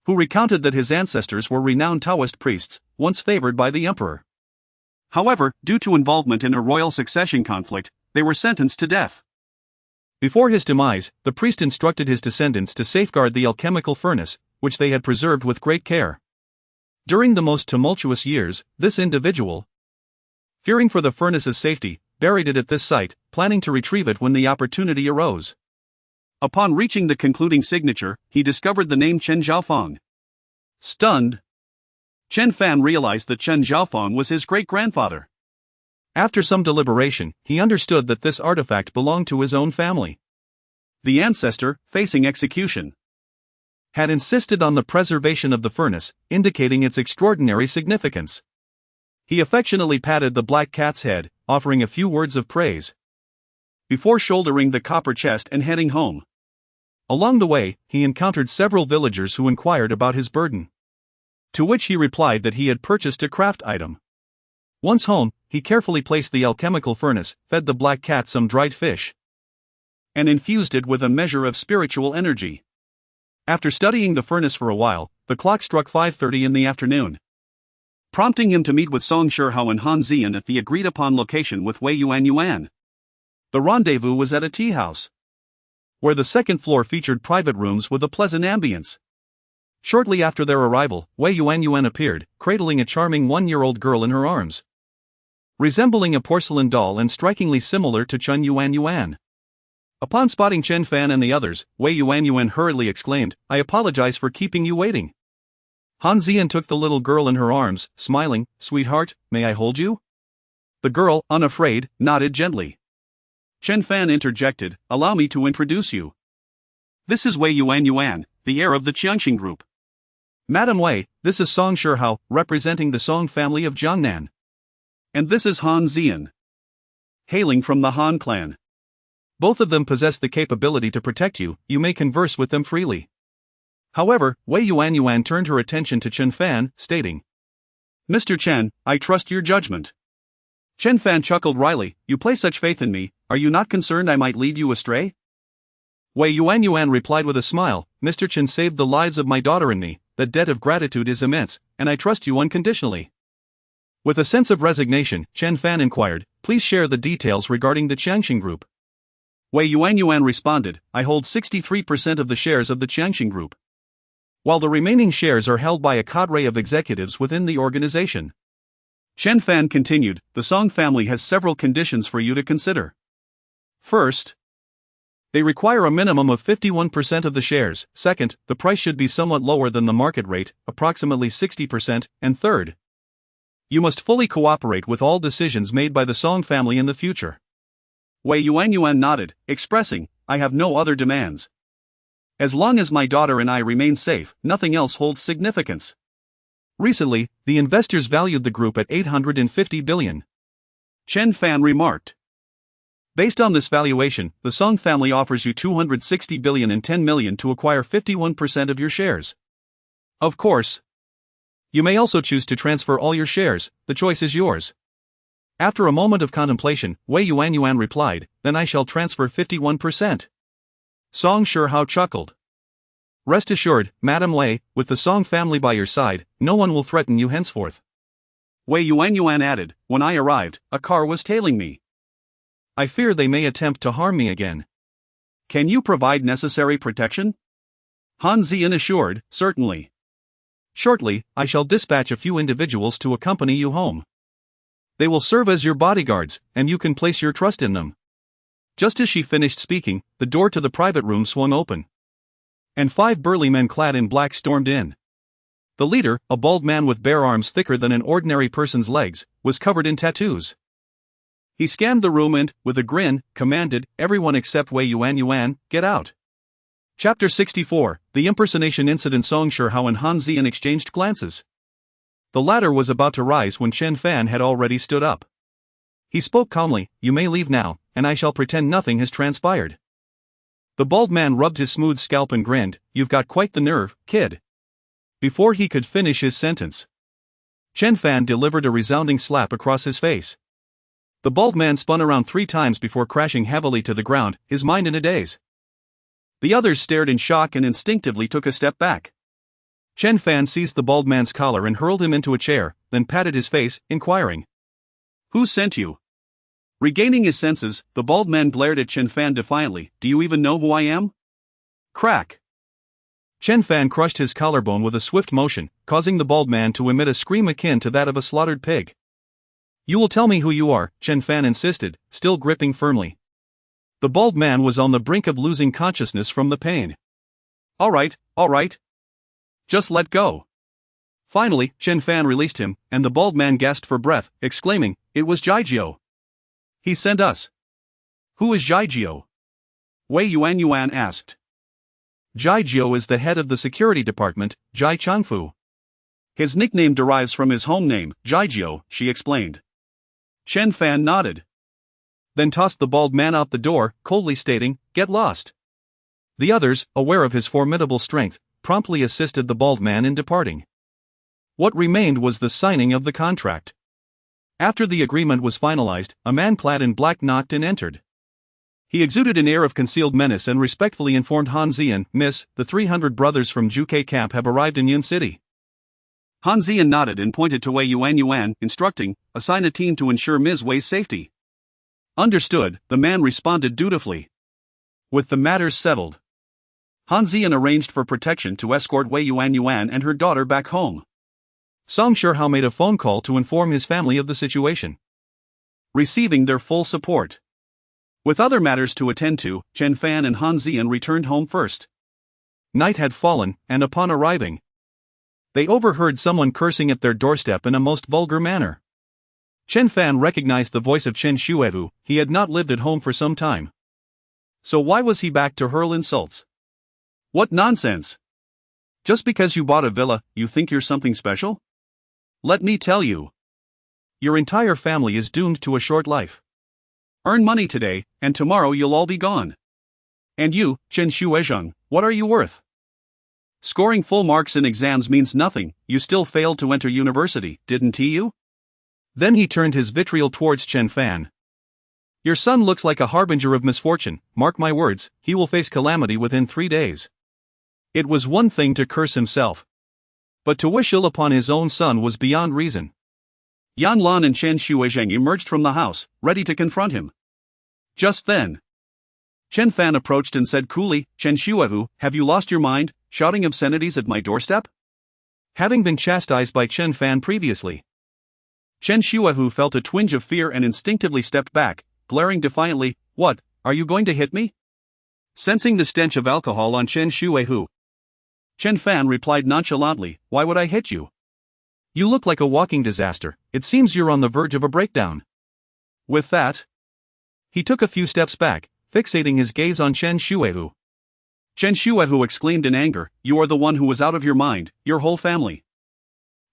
who recounted that his ancestors were renowned Taoist priests, once favored by the emperor. However, due to involvement in a royal succession conflict, they were sentenced to death. Before his demise, the priest instructed his descendants to safeguard the alchemical furnace, which they had preserved with great care. During the most tumultuous years, this individual, fearing for the furnace's safety, buried it at this site, planning to retrieve it when the opportunity arose. Upon reaching the concluding signature, he discovered the name Chen Zhaofeng. Stunned, Chen Fan realized that Chen Zhaofeng was his great-grandfather. After some deliberation, he understood that this artifact belonged to his own family. The ancestor, facing execution, had insisted on the preservation of the furnace, indicating its extraordinary significance. He affectionately patted the black cat's head, offering a few words of praise, before shouldering the copper chest and heading home. Along the way, he encountered several villagers who inquired about his burden, to which he replied that he had purchased a craft item. Once home, he carefully placed the alchemical furnace, fed the black cat some dried fish, and infused it with a measure of spiritual energy. After studying the furnace for a while, the clock struck 5:30 in the afternoon, prompting him to meet with Song Shihao and Han Zian at the agreed-upon location with Wei Yuan. The rendezvous was at a tea house, where the second floor featured private rooms with a pleasant ambience. Shortly after their arrival, Wei Yuan appeared, cradling a charming 1-year-old girl in her arms, resembling a porcelain doll and strikingly similar to Chen Yuan. Upon spotting Chen Fan and the others, Wei Yuan hurriedly exclaimed, "I apologize for keeping you waiting." Han Zian took the little girl in her arms, smiling, "Sweetheart, may I hold you?" The girl, unafraid, nodded gently. Chen Fan interjected, "Allow me to introduce you. This is Wei Yuan, the heir of the Qiangxing group. Madam Wei, this is Song Shihao, representing the Song family of Jiangnan. And this is Han Zian, hailing from the Han clan. Both of them possess the capability to protect you, you may converse with them freely." However, Wei Yuanyuan turned her attention to Chen Fan, stating, Mr. Chen, I trust your judgment. Chen Fan chuckled wryly, you place such faith in me, are you not concerned I might lead you astray? Wei Yuanyuan replied with a smile, Mr. Chen saved the lives of my daughter and me, the debt of gratitude is immense, and I trust you unconditionally. With a sense of resignation, Chen Fan inquired, please share the details regarding the Changxing Group. Wei Yuanyuan responded, I hold 63% of the shares of the Changxing Group, while the remaining shares are held by a cadre of executives within the organization. Chen Fan continued, the Song family has several conditions for you to consider. First, they require a minimum of 51% of the shares. Second, the price should be somewhat lower than the market rate, approximately 60%. And third, you must fully cooperate with all decisions made by the Song family in the future. Wei Yuanyuan nodded, expressing, I have no other demands. As long as my daughter and I remain safe, nothing else holds significance. Recently, the investors valued the group at 850 billion. Chen Fan remarked. Based on this valuation, the Song family offers you 260 billion and 10 million to acquire 51% of your shares. Of course, you may also choose to transfer all your shares, the choice is yours. After a moment of contemplation, Wei Yuanyuan replied, then I shall transfer 51%. Song Shihao chuckled. Rest assured, Madam Lei, with the Song family by your side, no one will threaten you henceforth. Wei Yuanyuan added, when I arrived, a car was tailing me. I fear they may attempt to harm me again. Can you provide necessary protection? Han Ziyan assured, certainly. Shortly, I shall dispatch a few individuals to accompany you home. They will serve as your bodyguards, and you can place your trust in them. Just as she finished speaking, the door to the private room swung open, and 5 burly men clad in black stormed in. The leader, a bald man with bare arms thicker than an ordinary person's legs, was covered in tattoos. He scanned the room and, with a grin, commanded, everyone except Wei Yuanyuan, get out. Chapter 64, The Impersonation Incident. Song Shihao and Han Ziyan exchanged glances. The latter was about to rise when Chen Fan had already stood up. He spoke calmly, you may leave now, and I shall pretend nothing has transpired. The bald man rubbed his smooth scalp and grinned, you've got quite the nerve, kid. Before he could finish his sentence, Chen Fan delivered a resounding slap across his face. The bald man spun around 3 times before crashing heavily to the ground, his mind in a daze. The others stared in shock and instinctively took a step back. Chen Fan seized the bald man's collar and hurled him into a chair, then patted his face, inquiring, who sent you? Regaining his senses, the bald man glared at Chen Fan defiantly, do you even know who I am? Crack. Chen Fan crushed his collarbone with a swift motion, causing the bald man to emit a scream akin to that of a slaughtered pig. You will tell me who you are, Chen Fan insisted, still gripping firmly. The bald man was on the brink of losing consciousness from the pain. All right. Just let go. Finally, Chen Fan released him, and the bald man gasped for breath, exclaiming, it was Jijiu. He sent us. Who is Jijiu? Wei Yuanyuan asked. Jijiu is the head of the security department, Jai Changfu. His nickname derives from his home name, Jijiu, she explained. Chen Fan nodded. Then tossed the bald man out the door, coldly stating, get lost. The others, aware of his formidable strength, promptly assisted the bald man in departing. What remained was the signing of the contract. After the agreement was finalized, a man clad in black knocked and entered. He exuded an air of concealed menace and respectfully informed Han Ziyan, Miss, the 300 brothers from Juke camp have arrived in Yun City. Han Ziyan nodded and pointed to Wei Yuanyuan, instructing, assign a team to ensure Ms. Wei's safety. Understood, the man responded dutifully. With the matters settled, Han Ziyan arranged for protection to escort Wei Yuanyuan and her daughter back home. Song Shihao made a phone call to inform his family of the situation, receiving their full support. With other matters to attend to, Chen Fan and Han Ziyan returned home first. Night had fallen, and upon arriving, they overheard someone cursing at their doorstep in a most vulgar manner. Chen Fan recognized the voice of Chen Xuevu. He had not lived at home for some time. So why was he back to hurl insults? What nonsense! Just because you bought a villa, you think you're something special? Let me tell you. Your entire family is doomed to a short life. Earn money today, and tomorrow you'll all be gone. And you, Chen Xuezheng, what are you worth? Scoring full marks in exams means nothing, you still failed to enter university, didn't you? Then he turned his vitriol towards Chen Fan. Your son looks like a harbinger of misfortune, mark my words, he will face calamity within 3 days. It was one thing to curse himself, but to wish ill upon his own son was beyond reason. Yan Lan and Chen Shuizheng emerged from the house, ready to confront him. Just then, Chen Fan approached and said coolly, Chen Shuehu, have you lost your mind, shouting obscenities at my doorstep? Having been chastised by Chen Fan previously, Chen Shuehu felt a twinge of fear and instinctively stepped back, glaring defiantly, what, are you going to hit me? Sensing the stench of alcohol on Chen Shuehu, Chen Fan replied nonchalantly, why would I hit you? You look like a walking disaster, it seems you're on the verge of a breakdown. With that, he took a few steps back, fixating his gaze on Chen Shuehu. Chen Shuehu exclaimed in anger, you are the one who was out of your mind, your whole family.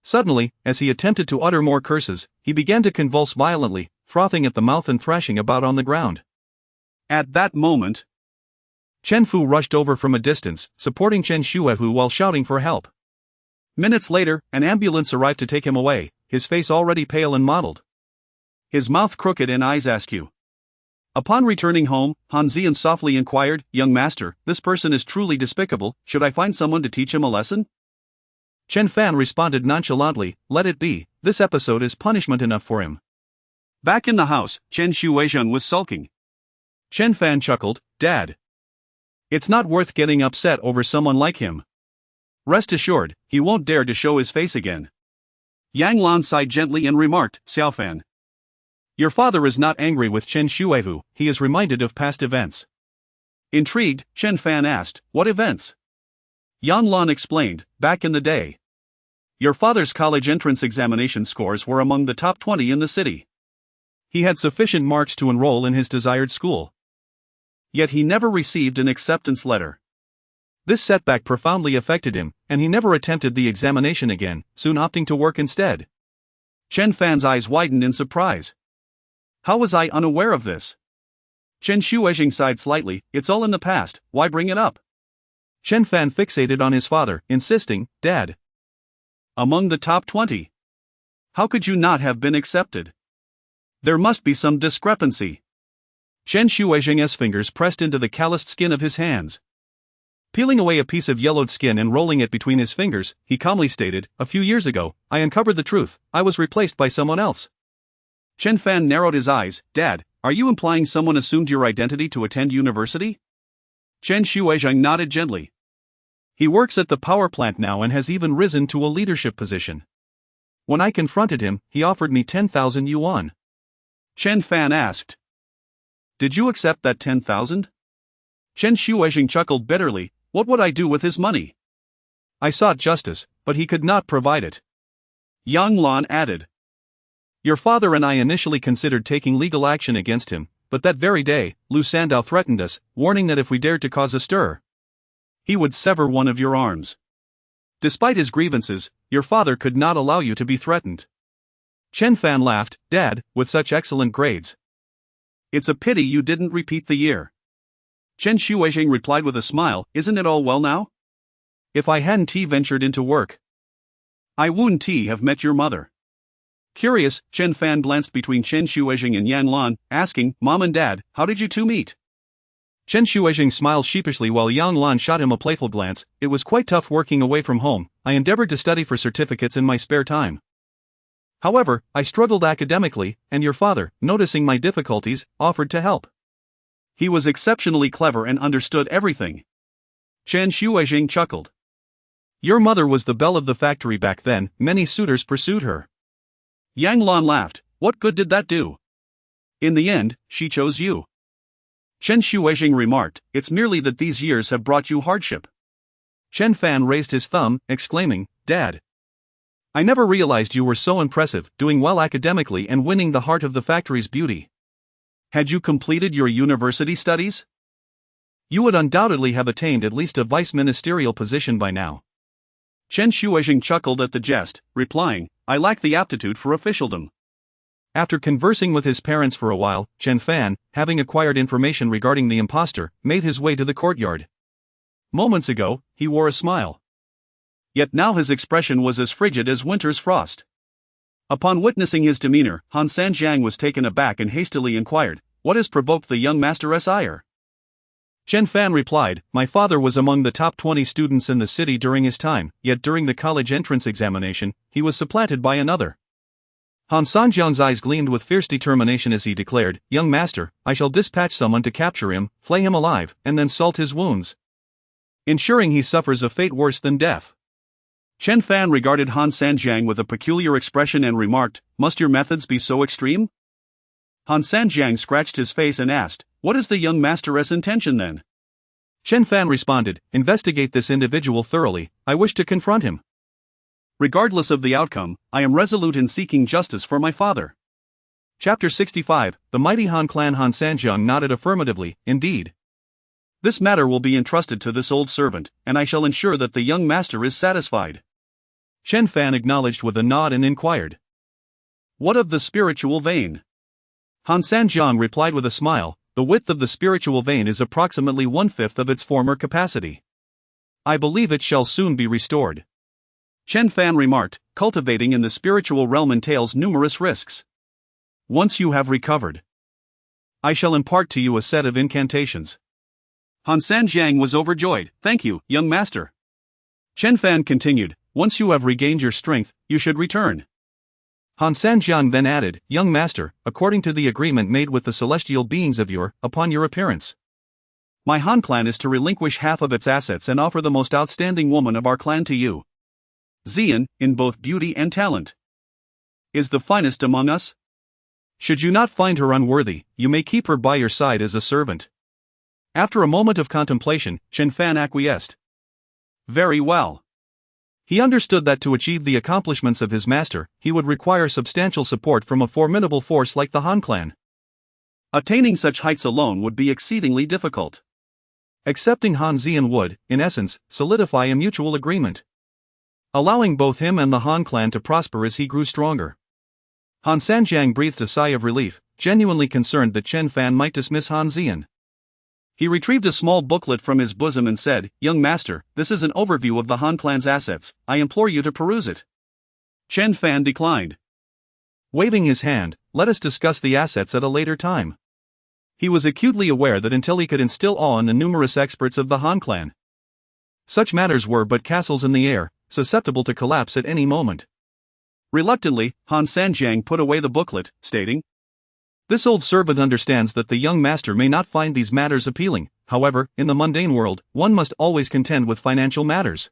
Suddenly, as he attempted to utter more curses, he began to convulse violently, frothing at the mouth and thrashing about on the ground. At that moment, Chen Fu rushed over from a distance, supporting Chen Shuehu while shouting for help. Minutes later, an ambulance arrived to take him away, his face already pale and mottled, his mouth crooked and eyes askew. Upon returning home, Han Zian softly inquired, young master, this person is truly despicable, should I find someone to teach him a lesson? Chen Fan responded nonchalantly, let it be, this episode is punishment enough for him. Back in the house, Chen Shuizheng was sulking. Chen Fan chuckled, Dad, it's not worth getting upset over someone like him. Rest assured, he won't dare to show his face again. Yang Lan sighed gently and remarked, Xiao Fan, your father is not angry with Chen Shuehu, he is reminded of past events. Intrigued, Chen Fan asked, what events? Yan Lan explained, back in the day, your father's college entrance examination scores were among the top 20 in the city. He had sufficient marks to enroll in his desired school. Yet he never received an acceptance letter. This setback profoundly affected him, and he never attempted the examination again, soon opting to work instead. Chen Fan's eyes widened in surprise. How was I unaware of this? Chen Shuizheng sighed slightly, it's all in the past, why bring it up? Chen Fan fixated on his father, insisting, Dad, among the top 20. How could you not have been accepted? There must be some discrepancy. Chen Shuizheng's fingers pressed into the calloused skin of his hands. Peeling away a piece of yellowed skin and rolling it between his fingers, he calmly stated, a few years ago, I uncovered the truth, I was replaced by someone else. Chen Fan narrowed his eyes, Dad, are you implying someone assumed your identity to attend university? Chen Shuizheng nodded gently. He works at the power plant now and has even risen to a leadership position. When I confronted him, he offered me 10,000 yuan. Chen Fan asked, did you accept that 10,000? Chen Shuizheng chuckled bitterly, what would I do with his money? I sought justice, but he could not provide it. Yang Lan added, your father and I initially considered taking legal action against him, but that very day, Lu Sandao threatened us, warning that if we dared to cause a stir, he would sever one of your arms. Despite his grievances, your father could not allow you to be threatened. Chen Fan laughed, Dad, with such excellent grades, it's a pity you didn't repeat the year. Chen Shuizheng replied with a smile, isn't it all well now? If I hadn't ventured into work, I wouldn't have met your mother. Curious, Chen Fan glanced between Chen Shuizheng and Yan Lan, asking, Mom and Dad, how did you two meet? Chen Shuizheng smiled sheepishly while Yang Lan shot him a playful glance, it was quite tough working away from home, I endeavored to study for certificates in my spare time. However, I struggled academically, and your father, noticing my difficulties, offered to help. He was exceptionally clever and understood everything. Chen Shuizheng chuckled. Your mother was the belle of the factory back then, many suitors pursued her. Yang Lan laughed, what good did that do? In the end, she chose you. Chen Shuizheng remarked, it's merely that these years have brought you hardship. Chen Fan raised his thumb, exclaiming, Dad, I never realized you were so impressive, doing well academically and winning the heart of the factory's beauty. Had you completed your university studies? You would undoubtedly have attained at least a vice-ministerial position by now. Chen Shuizheng chuckled at the jest, replying, I lack the aptitude for officialdom. After conversing with his parents for a while, Chen Fan, having acquired information regarding the impostor, made his way to the courtyard. Moments ago, he wore a smile. Yet now his expression was as frigid as winter's frost. Upon witnessing his demeanor, Han Sanjiang was taken aback and hastily inquired, "What has provoked the young master's ire?" Chen Fan replied, "My father was among the top 20 students in the city during his time, yet during the college entrance examination, he was supplanted by another." Han Sanjiang's eyes gleamed with fierce determination as he declared, "Young master, I shall dispatch someone to capture him, flay him alive, and then salt his wounds, ensuring he suffers a fate worse than death." Chen Fan regarded Han Sanjiang with a peculiar expression and remarked, "Must your methods be so extreme?" Han Sanjiang scratched his face and asked, "What is the young master's intention then?" Chen Fan responded, "Investigate this individual thoroughly, I wish to confront him. Regardless of the outcome, I am resolute in seeking justice for my father." Chapter 65, The Mighty Han Clan. Han Sanjiang nodded affirmatively, "Indeed. This matter will be entrusted to this old servant, and I shall ensure that the young master is satisfied." Chen Fan acknowledged with a nod and inquired, "What of the spiritual vein?" Han Sanjiang replied with a smile, "The width of the spiritual vein is approximately 1/5 of its former capacity. I believe it shall soon be restored." Chen Fan remarked, "Cultivating in the spiritual realm entails numerous risks. Once you have recovered, I shall impart to you a set of incantations." Han Sanjiang was overjoyed. "Thank you, young master." Chen Fan continued, "Once you have regained your strength, you should return." Han Sanjiang then added, "Young master, according to the agreement made with the celestial beings of upon your appearance, my Han clan is to relinquish half of its assets and offer the most outstanding woman of our clan to you. Xian, in both beauty and talent, is the finest among us. Should you not find her unworthy, you may keep her by your side as a servant." After a moment of contemplation, Chen Fan acquiesced. "Very well." He understood that to achieve the accomplishments of his master, he would require substantial support from a formidable force like the Han clan. Attaining such heights alone would be exceedingly difficult. Accepting Han Xian would, in essence, solidify a mutual agreement, allowing both him and the Han clan to prosper as he grew stronger. Han Sanjiang breathed a sigh of relief, genuinely concerned that Chen Fan might dismiss Han Xian. He retrieved a small booklet from his bosom and said, "Young master, this is an overview of the Han clan's assets, I implore you to peruse it." Chen Fan declined. Waving his hand, "Let us discuss the assets at a later time." He was acutely aware that until he could instill awe in the numerous experts of the Han clan, such matters were but castles in the air, susceptible to collapse at any moment. Reluctantly, Han Sanjiang put away the booklet, stating, "This old servant understands that the young master may not find these matters appealing, however, in the mundane world, one must always contend with financial matters.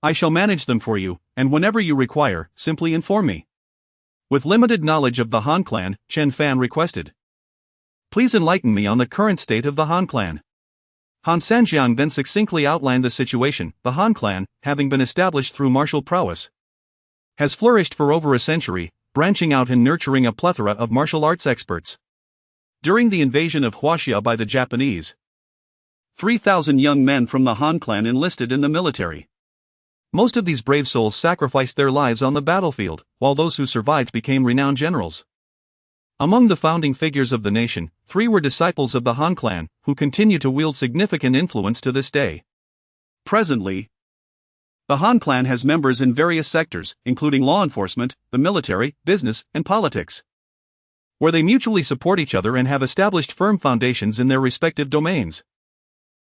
I shall manage them for you, and whenever you require, simply inform me." With limited knowledge of the Han clan, Chen Fan requested, "Please enlighten me on the current state of the Han clan." Han Sanjiang then succinctly outlined the situation. The Han clan, having been established through martial prowess, has flourished for over a century, branching out and nurturing a plethora of martial arts experts. During the invasion of Huaxia by the Japanese, 3,000 young men from the Han clan enlisted in the military. Most of these brave souls sacrificed their lives on the battlefield, while those who survived became renowned generals. Among the founding figures of the nation, 3 were disciples of the Han clan, who continue to wield significant influence to this day. Presently, the Han clan has members in various sectors, including law enforcement, the military, business, and politics, where they mutually support each other and have established firm foundations in their respective domains.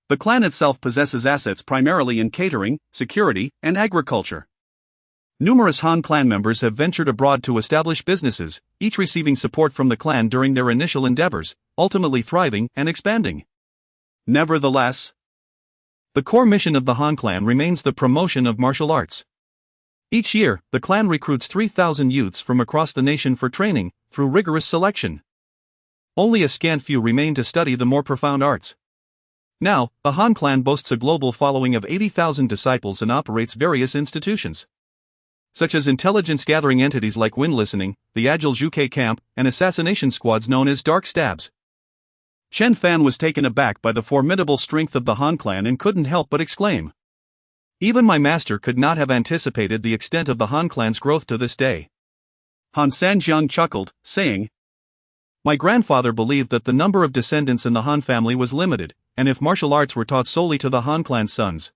The clan itself possesses assets primarily in catering, security, and agriculture. Numerous Han clan members have ventured abroad to establish businesses, each receiving support from the clan during their initial endeavors, ultimately thriving and expanding. Nevertheless, the core mission of the Han clan remains the promotion of martial arts. Each year, the clan recruits 3,000 youths from across the nation for training, through rigorous selection. Only a scant few remain to study the more profound arts. Now, the Han clan boasts a global following of 80,000 disciples and operates various institutions, such as intelligence-gathering entities like Wind Listening, the Agile Zhuke Camp, and assassination squads known as Dark Stabs. Chen Fan was taken aback by the formidable strength of the Han clan and couldn't help but exclaim, "Even my master could not have anticipated the extent of the Han clan's growth to this day." Han Sanjiang chuckled, saying, "My grandfather believed that the number of descendants in the Han family was limited, and if martial arts were taught solely to the Han clan's sons,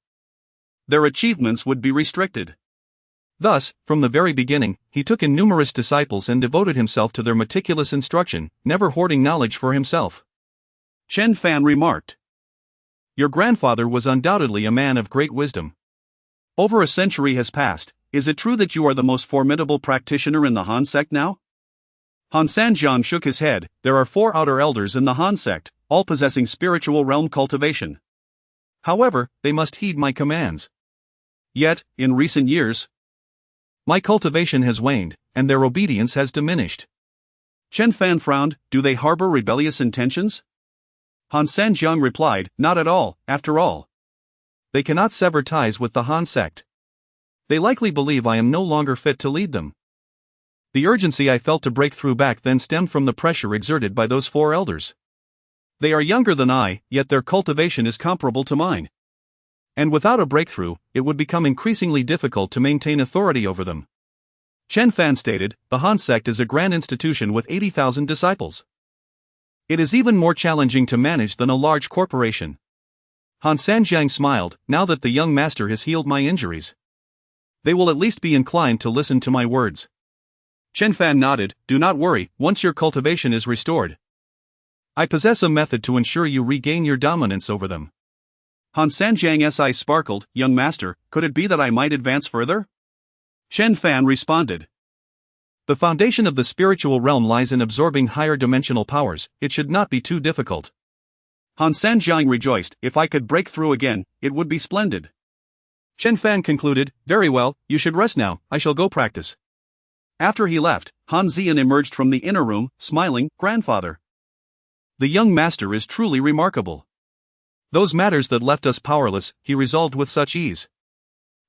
their achievements would be restricted. Thus, from the very beginning, he took in numerous disciples and devoted himself to their meticulous instruction, never hoarding knowledge for himself. Chen Fan remarked. Your grandfather was undoubtedly a man of great wisdom. Over a century has passed. Is it true that you are the most formidable practitioner in the Han sect now? Han Sanjiang shook his head. There are 4 outer elders in the Han sect, all possessing spiritual realm cultivation. However, they must heed my commands. Yet, in recent years, my cultivation has waned, and their obedience has diminished. Chen Fan frowned. Do they harbor rebellious intentions? Han Sanjiang replied, not at all, after all. They cannot sever ties with the Han sect. They likely believe I am no longer fit to lead them. The urgency I felt to break through back then stemmed from the pressure exerted by those 4 elders. They are younger than I, yet their cultivation is comparable to mine. And without a breakthrough, it would become increasingly difficult to maintain authority over them. Chen Fan stated, the Han sect is a grand institution with 80,000 disciples. It is even more challenging to manage than a large corporation. Han Sanjiang smiled. Now that the young master has healed my injuries, they will at least be inclined to listen to my words. Chen Fan nodded. Do not worry, once your cultivation is restored, I possess a method to ensure you regain your dominance over them. Han Sanjiang's eyes sparkled. Young master, could it be that I might advance further? Chen Fan responded. The foundation of the spiritual realm lies in absorbing higher dimensional powers. It should not be too difficult. Han Sanjiang rejoiced. If I could break through again, it would be splendid. Chen Fan concluded, very well, you should rest now, I shall go practice. After he left, Han Zian emerged from the inner room, smiling. Grandfather, the young master is truly remarkable. Those matters that left us powerless, he resolved with such ease.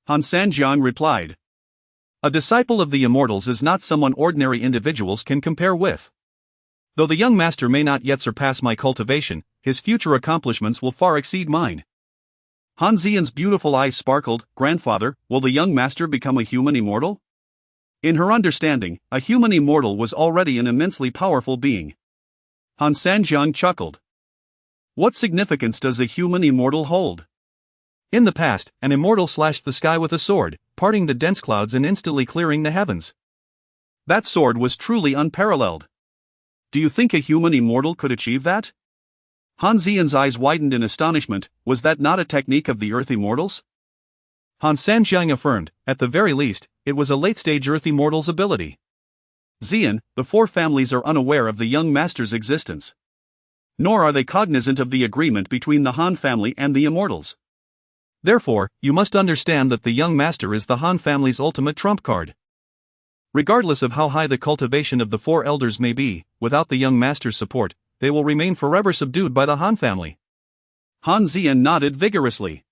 Han Sanjiang replied. A disciple of the immortals is not someone ordinary individuals can compare with. Though the young master may not yet surpass my cultivation, his future accomplishments will far exceed mine. Han Zian's beautiful eyes sparkled. Grandfather, will the young master become a human immortal? In her understanding, a human immortal was already an immensely powerful being. Han Sanjiang chuckled. What significance does a human immortal hold? In the past, an immortal slashed the sky with a sword, parting the dense clouds and instantly clearing the heavens. That sword was truly unparalleled. Do you think a human immortal could achieve that? Han Zian's eyes widened in astonishment. Was that not a technique of the Earth Immortals? Han Sanjiang affirmed, at the very least, it was a late-stage Earth Immortal's ability. Zian, the 4 families are unaware of the young master's existence. Nor are they cognizant of the agreement between the Han family and the Immortals. Therefore, you must understand that the young master is the Han family's ultimate trump card. Regardless of how high the cultivation of the 4 elders may be, without the young master's support, they will remain forever subdued by the Han family. Han Zian nodded vigorously.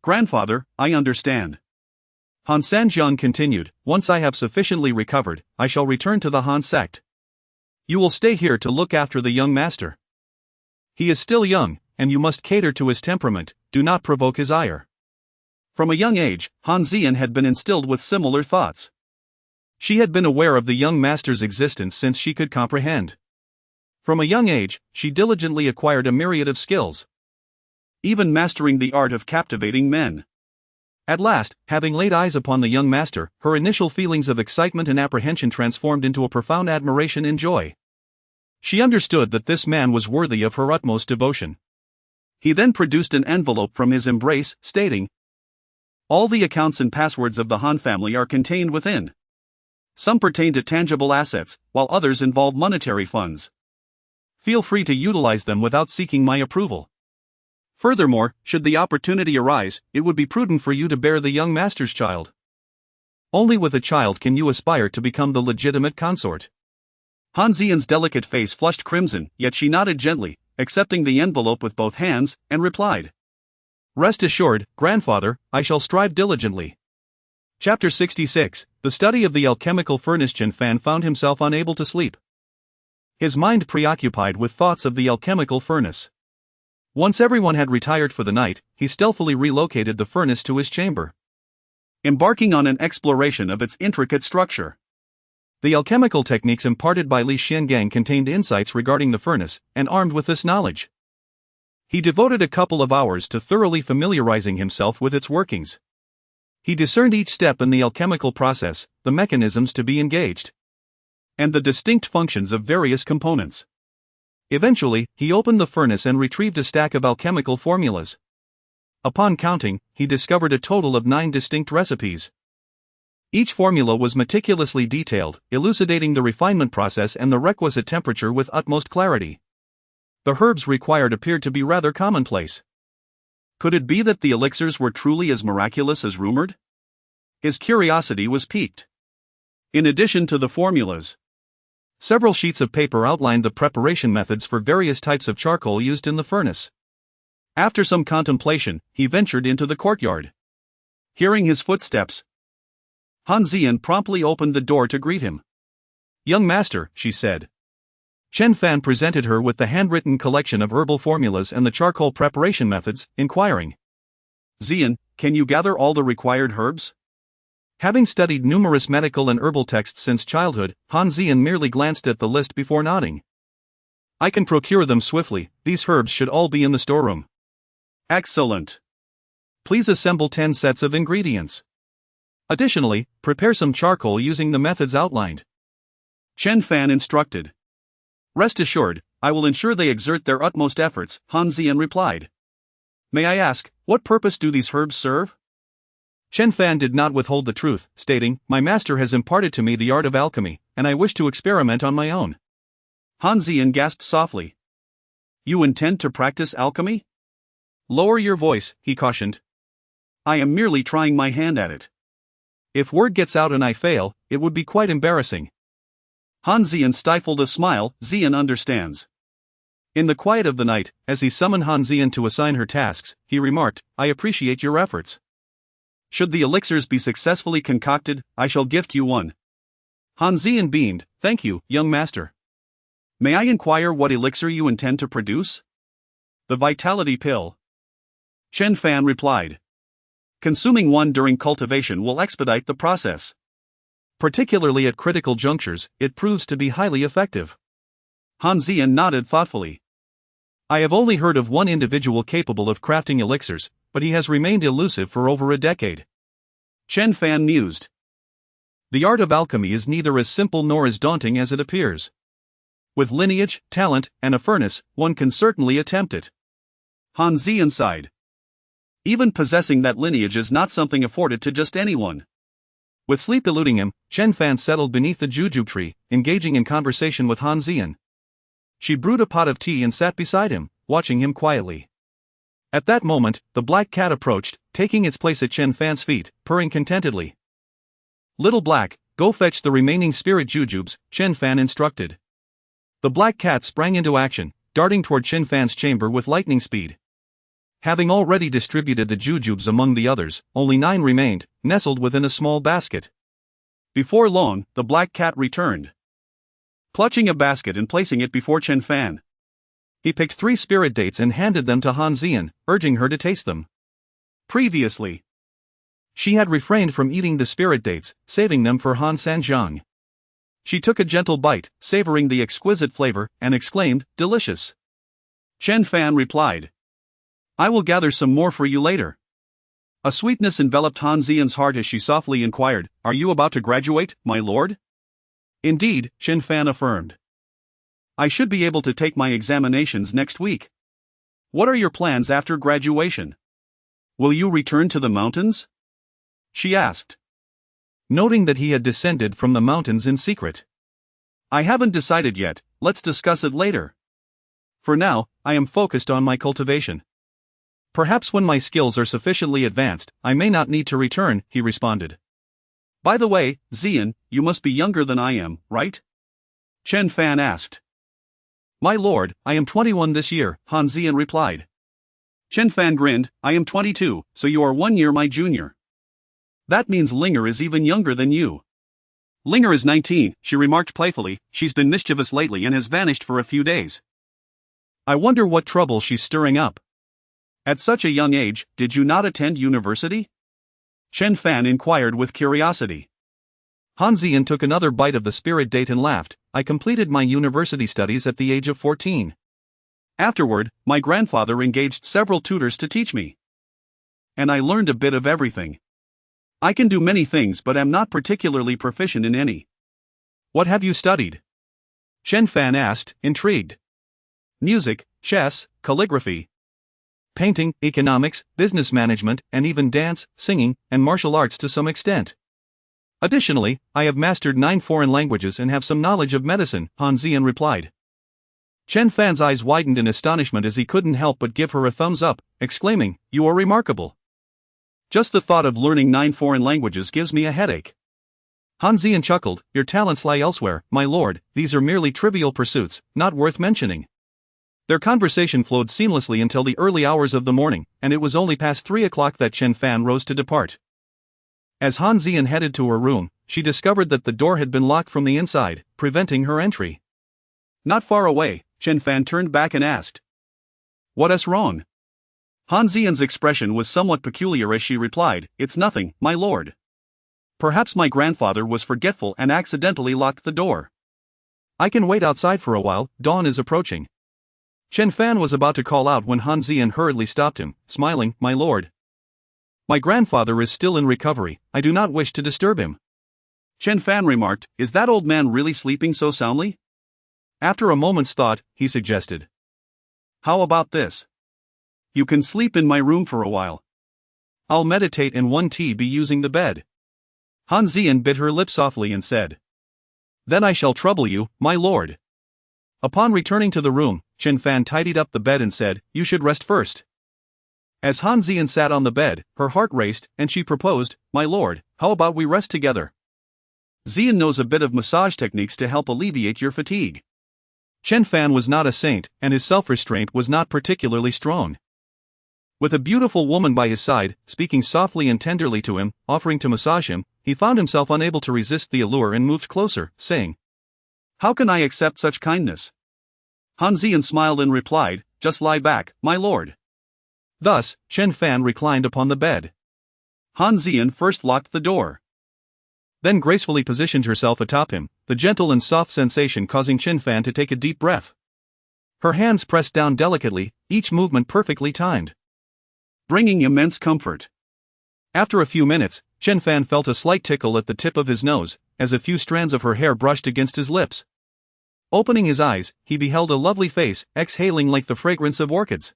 Grandfather, I understand. Han Sanjiang continued, once I have sufficiently recovered, I shall return to the Han sect. You will stay here to look after the young master. He is still young, and you must cater to his temperament, do not provoke his ire. From a young age, Han Zian had been instilled with similar thoughts. She had been aware of the young master's existence since she could comprehend. From a young age, she diligently acquired a myriad of skills, even mastering the art of captivating men. At last, having laid eyes upon the young master, her initial feelings of excitement and apprehension transformed into a profound admiration and joy. She understood that this man was worthy of her utmost devotion. He then produced an envelope from his embrace, stating, all the accounts and passwords of the Han family are contained within. Some pertain to tangible assets, while others involve monetary funds. Feel free to utilize them without seeking my approval. Furthermore, should the opportunity arise, it would be prudent for you to bear the young master's child. Only with a child can you aspire to become the legitimate consort. Han Zian's delicate face flushed crimson, yet she nodded gently, accepting the envelope with both hands, and replied, rest assured, grandfather, I shall strive diligently. Chapter 66, The Study of the Alchemical Furnace. Chen Fan found himself unable to sleep. His mind preoccupied with thoughts of the alchemical furnace. Once everyone had retired for the night, he stealthily relocated the furnace to his chamber, embarking on an exploration of its intricate structure. The alchemical techniques imparted by Li Xiangang contained insights regarding the furnace, and armed with this knowledge, He devoted a couple of hours to thoroughly familiarizing himself with its workings. He discerned each step in the alchemical process, the mechanisms to be engaged, and the distinct functions of various components. Eventually, he opened the furnace and retrieved a stack of alchemical formulas. Upon counting, he discovered a total of 9 distinct recipes. Each formula was meticulously detailed, elucidating the refinement process and the requisite temperature with utmost clarity. The herbs required appeared to be rather commonplace. Could it be that the elixirs were truly as miraculous as rumored? His curiosity was piqued. In addition to the formulas, several sheets of paper outlined the preparation methods for various types of charcoal used in the furnace. After some contemplation, he ventured into the courtyard. Hearing his footsteps, Han Zian promptly opened the door to greet him. "Young master," she said. Chen Fan presented her with the handwritten collection of herbal formulas and the charcoal preparation methods, inquiring, "Zian, can you gather all the required herbs?" Having studied numerous medical and herbal texts since childhood, Han Zian merely glanced at the list before nodding. "I can procure them swiftly, these herbs should all be in the storeroom." "Excellent. Please assemble 10 sets of ingredients. Additionally, prepare some charcoal using the methods outlined," Chen Fan instructed. "Rest assured, I will ensure they exert their utmost efforts," Han Zian replied. "May I ask, what purpose do these herbs serve?" Chen Fan did not withhold the truth, stating, "My master has imparted to me the art of alchemy, and I wish to experiment on my own." Han Zian gasped softly. "You intend to practice alchemy?" "Lower your voice," he cautioned. "I am merely trying my hand at it. If word gets out and I fail, it would be quite embarrassing." Han Zian stifled a smile. Zian understands. In the quiet of the night, as he summoned Han Zian to assign her tasks, he remarked, "I appreciate your efforts. Should the elixirs be successfully concocted, I shall gift you one." Han Zian beamed, "Thank you, young master. May I inquire what elixir you intend to produce?" "The vitality pill," Chen Fan replied. "Consuming one during cultivation will expedite the process. Particularly at critical junctures, it proves to be highly effective." Han Zian nodded thoughtfully. "I have only heard of one individual capable of crafting elixirs, but he has remained elusive for over a decade." Chen Fan mused. "The art of alchemy is neither as simple nor as daunting as it appears. With lineage, talent, and a furnace, one can certainly attempt it." Han Zian sighed. Even possessing that lineage is not something afforded to just anyone. With sleep eluding him, Chen Fan settled beneath the jujube tree, engaging in conversation with Han Zian. She brewed a pot of tea and sat beside him, watching him quietly. At that moment, the black cat approached, taking its place at Chen Fan's feet, purring contentedly. "Little Black, go fetch the remaining spirit jujubes," Chen Fan instructed. The black cat sprang into action, darting toward Chen Fan's chamber with lightning speed. Having already distributed the jujubes among the others, only 9 remained, nestled within a small basket. Before long, the black cat returned, clutching a basket and placing it before Chen Fan. He picked 3 spirit dates and handed them to Han Zian, urging her to taste them. Previously, she had refrained from eating the spirit dates, saving them for Han Sanjiang. She took a gentle bite, savoring the exquisite flavor, and exclaimed, "Delicious." Chen Fan replied, "I will gather some more for you later." A sweetness enveloped Han Zian's heart as she softly inquired, "Are you about to graduate, my lord?" "Indeed," Chen Fan affirmed. "I should be able to take my examinations next week." "What are your plans after graduation? Will you return to the mountains?" she asked, noting that he had descended from the mountains in secret. "I haven't decided yet, let's discuss it later. For now, I am focused on my cultivation. Perhaps when my skills are sufficiently advanced, I may not need to return," he responded. "By the way, Zian, you must be younger than I am, right?" Chen Fan asked. "My lord, I am 21 this year," Han Zian replied. Chen Fan grinned, "I am 22, so you are 1 year my junior. That means Linger is even younger than you." "Linger is 19, she remarked playfully. "She's been mischievous lately and has vanished for a few days. I wonder what trouble she's stirring up. At such a young age, did you not attend university?" Chen Fan inquired with curiosity. Han Zian took another bite of the spirit date and laughed. "I completed my university studies at the age of 14. Afterward, my grandfather engaged several tutors to teach me. And I learned a bit of everything. I can do many things but am not particularly proficient in any. What have you studied? Chen Fan asked, intrigued. Music, chess, calligraphy, painting, economics, business management, and even dance, singing, and martial arts to some extent. Additionally, I have mastered 9 foreign languages and have some knowledge of medicine, Han Zian replied. Chen Fan's eyes widened in astonishment as he couldn't help but give her a thumbs up, exclaiming, "You are remarkable. Just the thought of learning 9 foreign languages gives me a headache." Han Zian chuckled, "Your talents lie elsewhere, my lord, these are merely trivial pursuits, not worth mentioning." Their conversation flowed seamlessly until the early hours of the morning, and it was only past 3 o'clock that Chen Fan rose to depart. As Han Zian headed to her room, she discovered that the door had been locked from the inside, preventing her entry. Not far away, Chen Fan turned back and asked, "What's wrong?" Han Zian's expression was somewhat peculiar as she replied, "It's nothing, my lord. Perhaps my grandfather was forgetful and accidentally locked the door. I can wait outside for a while, dawn is approaching." Chen Fan was about to call out when Han Zian hurriedly stopped him, smiling, "My lord. My grandfather is still in recovery, I do not wish to disturb him." Chen Fan remarked, "Is that old man really sleeping so soundly?" After a moment's thought, he suggested, "How about this? You can sleep in my room for a while. I'll meditate and 1T be using the bed." Han Zian bit her lip softly and said, "Then I shall trouble you, my lord." Upon returning to the room, Chen Fan tidied up the bed and said, "You should rest first." As Han Zian sat on the bed, her heart raced, and she proposed, "My lord, how about we rest together? Zian knows a bit of massage techniques to help alleviate your fatigue." Chen Fan was not a saint, and his self-restraint was not particularly strong. With a beautiful woman by his side, speaking softly and tenderly to him, offering to massage him, he found himself unable to resist the allure and moved closer, saying, "How can I accept such kindness?" Han Zian smiled and replied, "Just lie back, my lord." Thus, Chen Fan reclined upon the bed. Han Zian first locked the door, then gracefully positioned herself atop him, the gentle and soft sensation causing Chen Fan to take a deep breath. Her hands pressed down delicately, each movement perfectly timed, bringing immense comfort. After a few minutes, Chen Fan felt a slight tickle at the tip of his nose, as a few strands of her hair brushed against his lips. Opening his eyes, he beheld a lovely face, exhaling like the fragrance of orchids.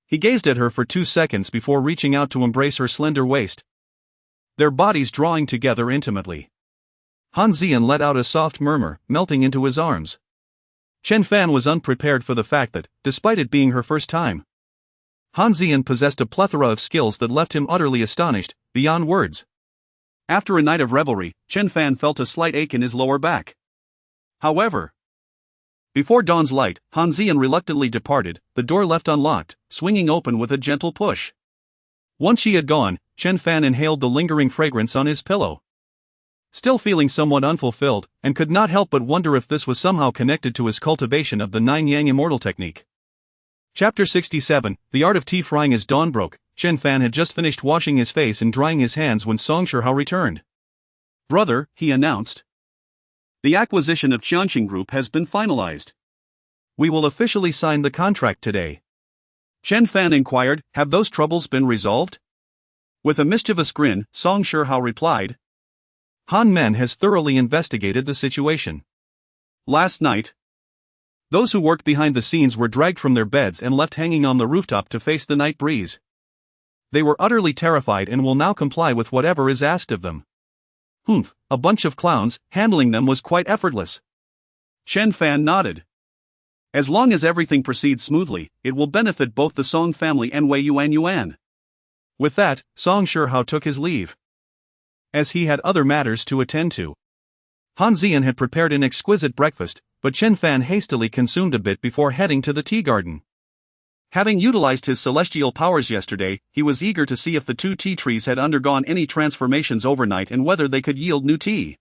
He gazed at her for 2 seconds before reaching out to embrace her slender waist, their bodies drawing together intimately. Han Zian let out a soft murmur, melting into his arms. Chen Fan was unprepared for the fact that, despite it being her first time, Han Zian possessed a plethora of skills that left him utterly astonished, beyond words. After a night of revelry, Chen Fan felt a slight ache in his lower back. However, before dawn's light, Han Zian reluctantly departed, the door left unlocked, swinging open with a gentle push. Once she had gone, Chen Fan inhaled the lingering fragrance on his pillow, still feeling somewhat unfulfilled, and could not help but wonder if this was somehow connected to his cultivation of the 9-yang immortal technique. Chapter 67, The Art of Tea Frying. As dawn broke, Chen Fan had just finished washing his face and drying his hands when Song Shihao returned. "Brother," he announced, "the acquisition of Qianxing Group has been finalized. We will officially sign the contract today." Chen Fan inquired, "Have those troubles been resolved?" With a mischievous grin, Song Shihao replied, "Han Men has thoroughly investigated the situation. Last night, those who worked behind the scenes were dragged from their beds and left hanging on the rooftop to face the night breeze. They were utterly terrified and will now comply with whatever is asked of them." "Humph, a bunch of clowns, handling them was quite effortless." Chen Fan nodded. "As long as everything proceeds smoothly, it will benefit both the Song family and Wei Yuan. With that, Song Shihao took his leave, as he had other matters to attend to. Han Zian had prepared an exquisite breakfast, but Chen Fan hastily consumed a bit before heading to the tea garden. Having utilized his celestial powers yesterday, he was eager to see if the 2 tea trees had undergone any transformations overnight and whether they could yield new tea.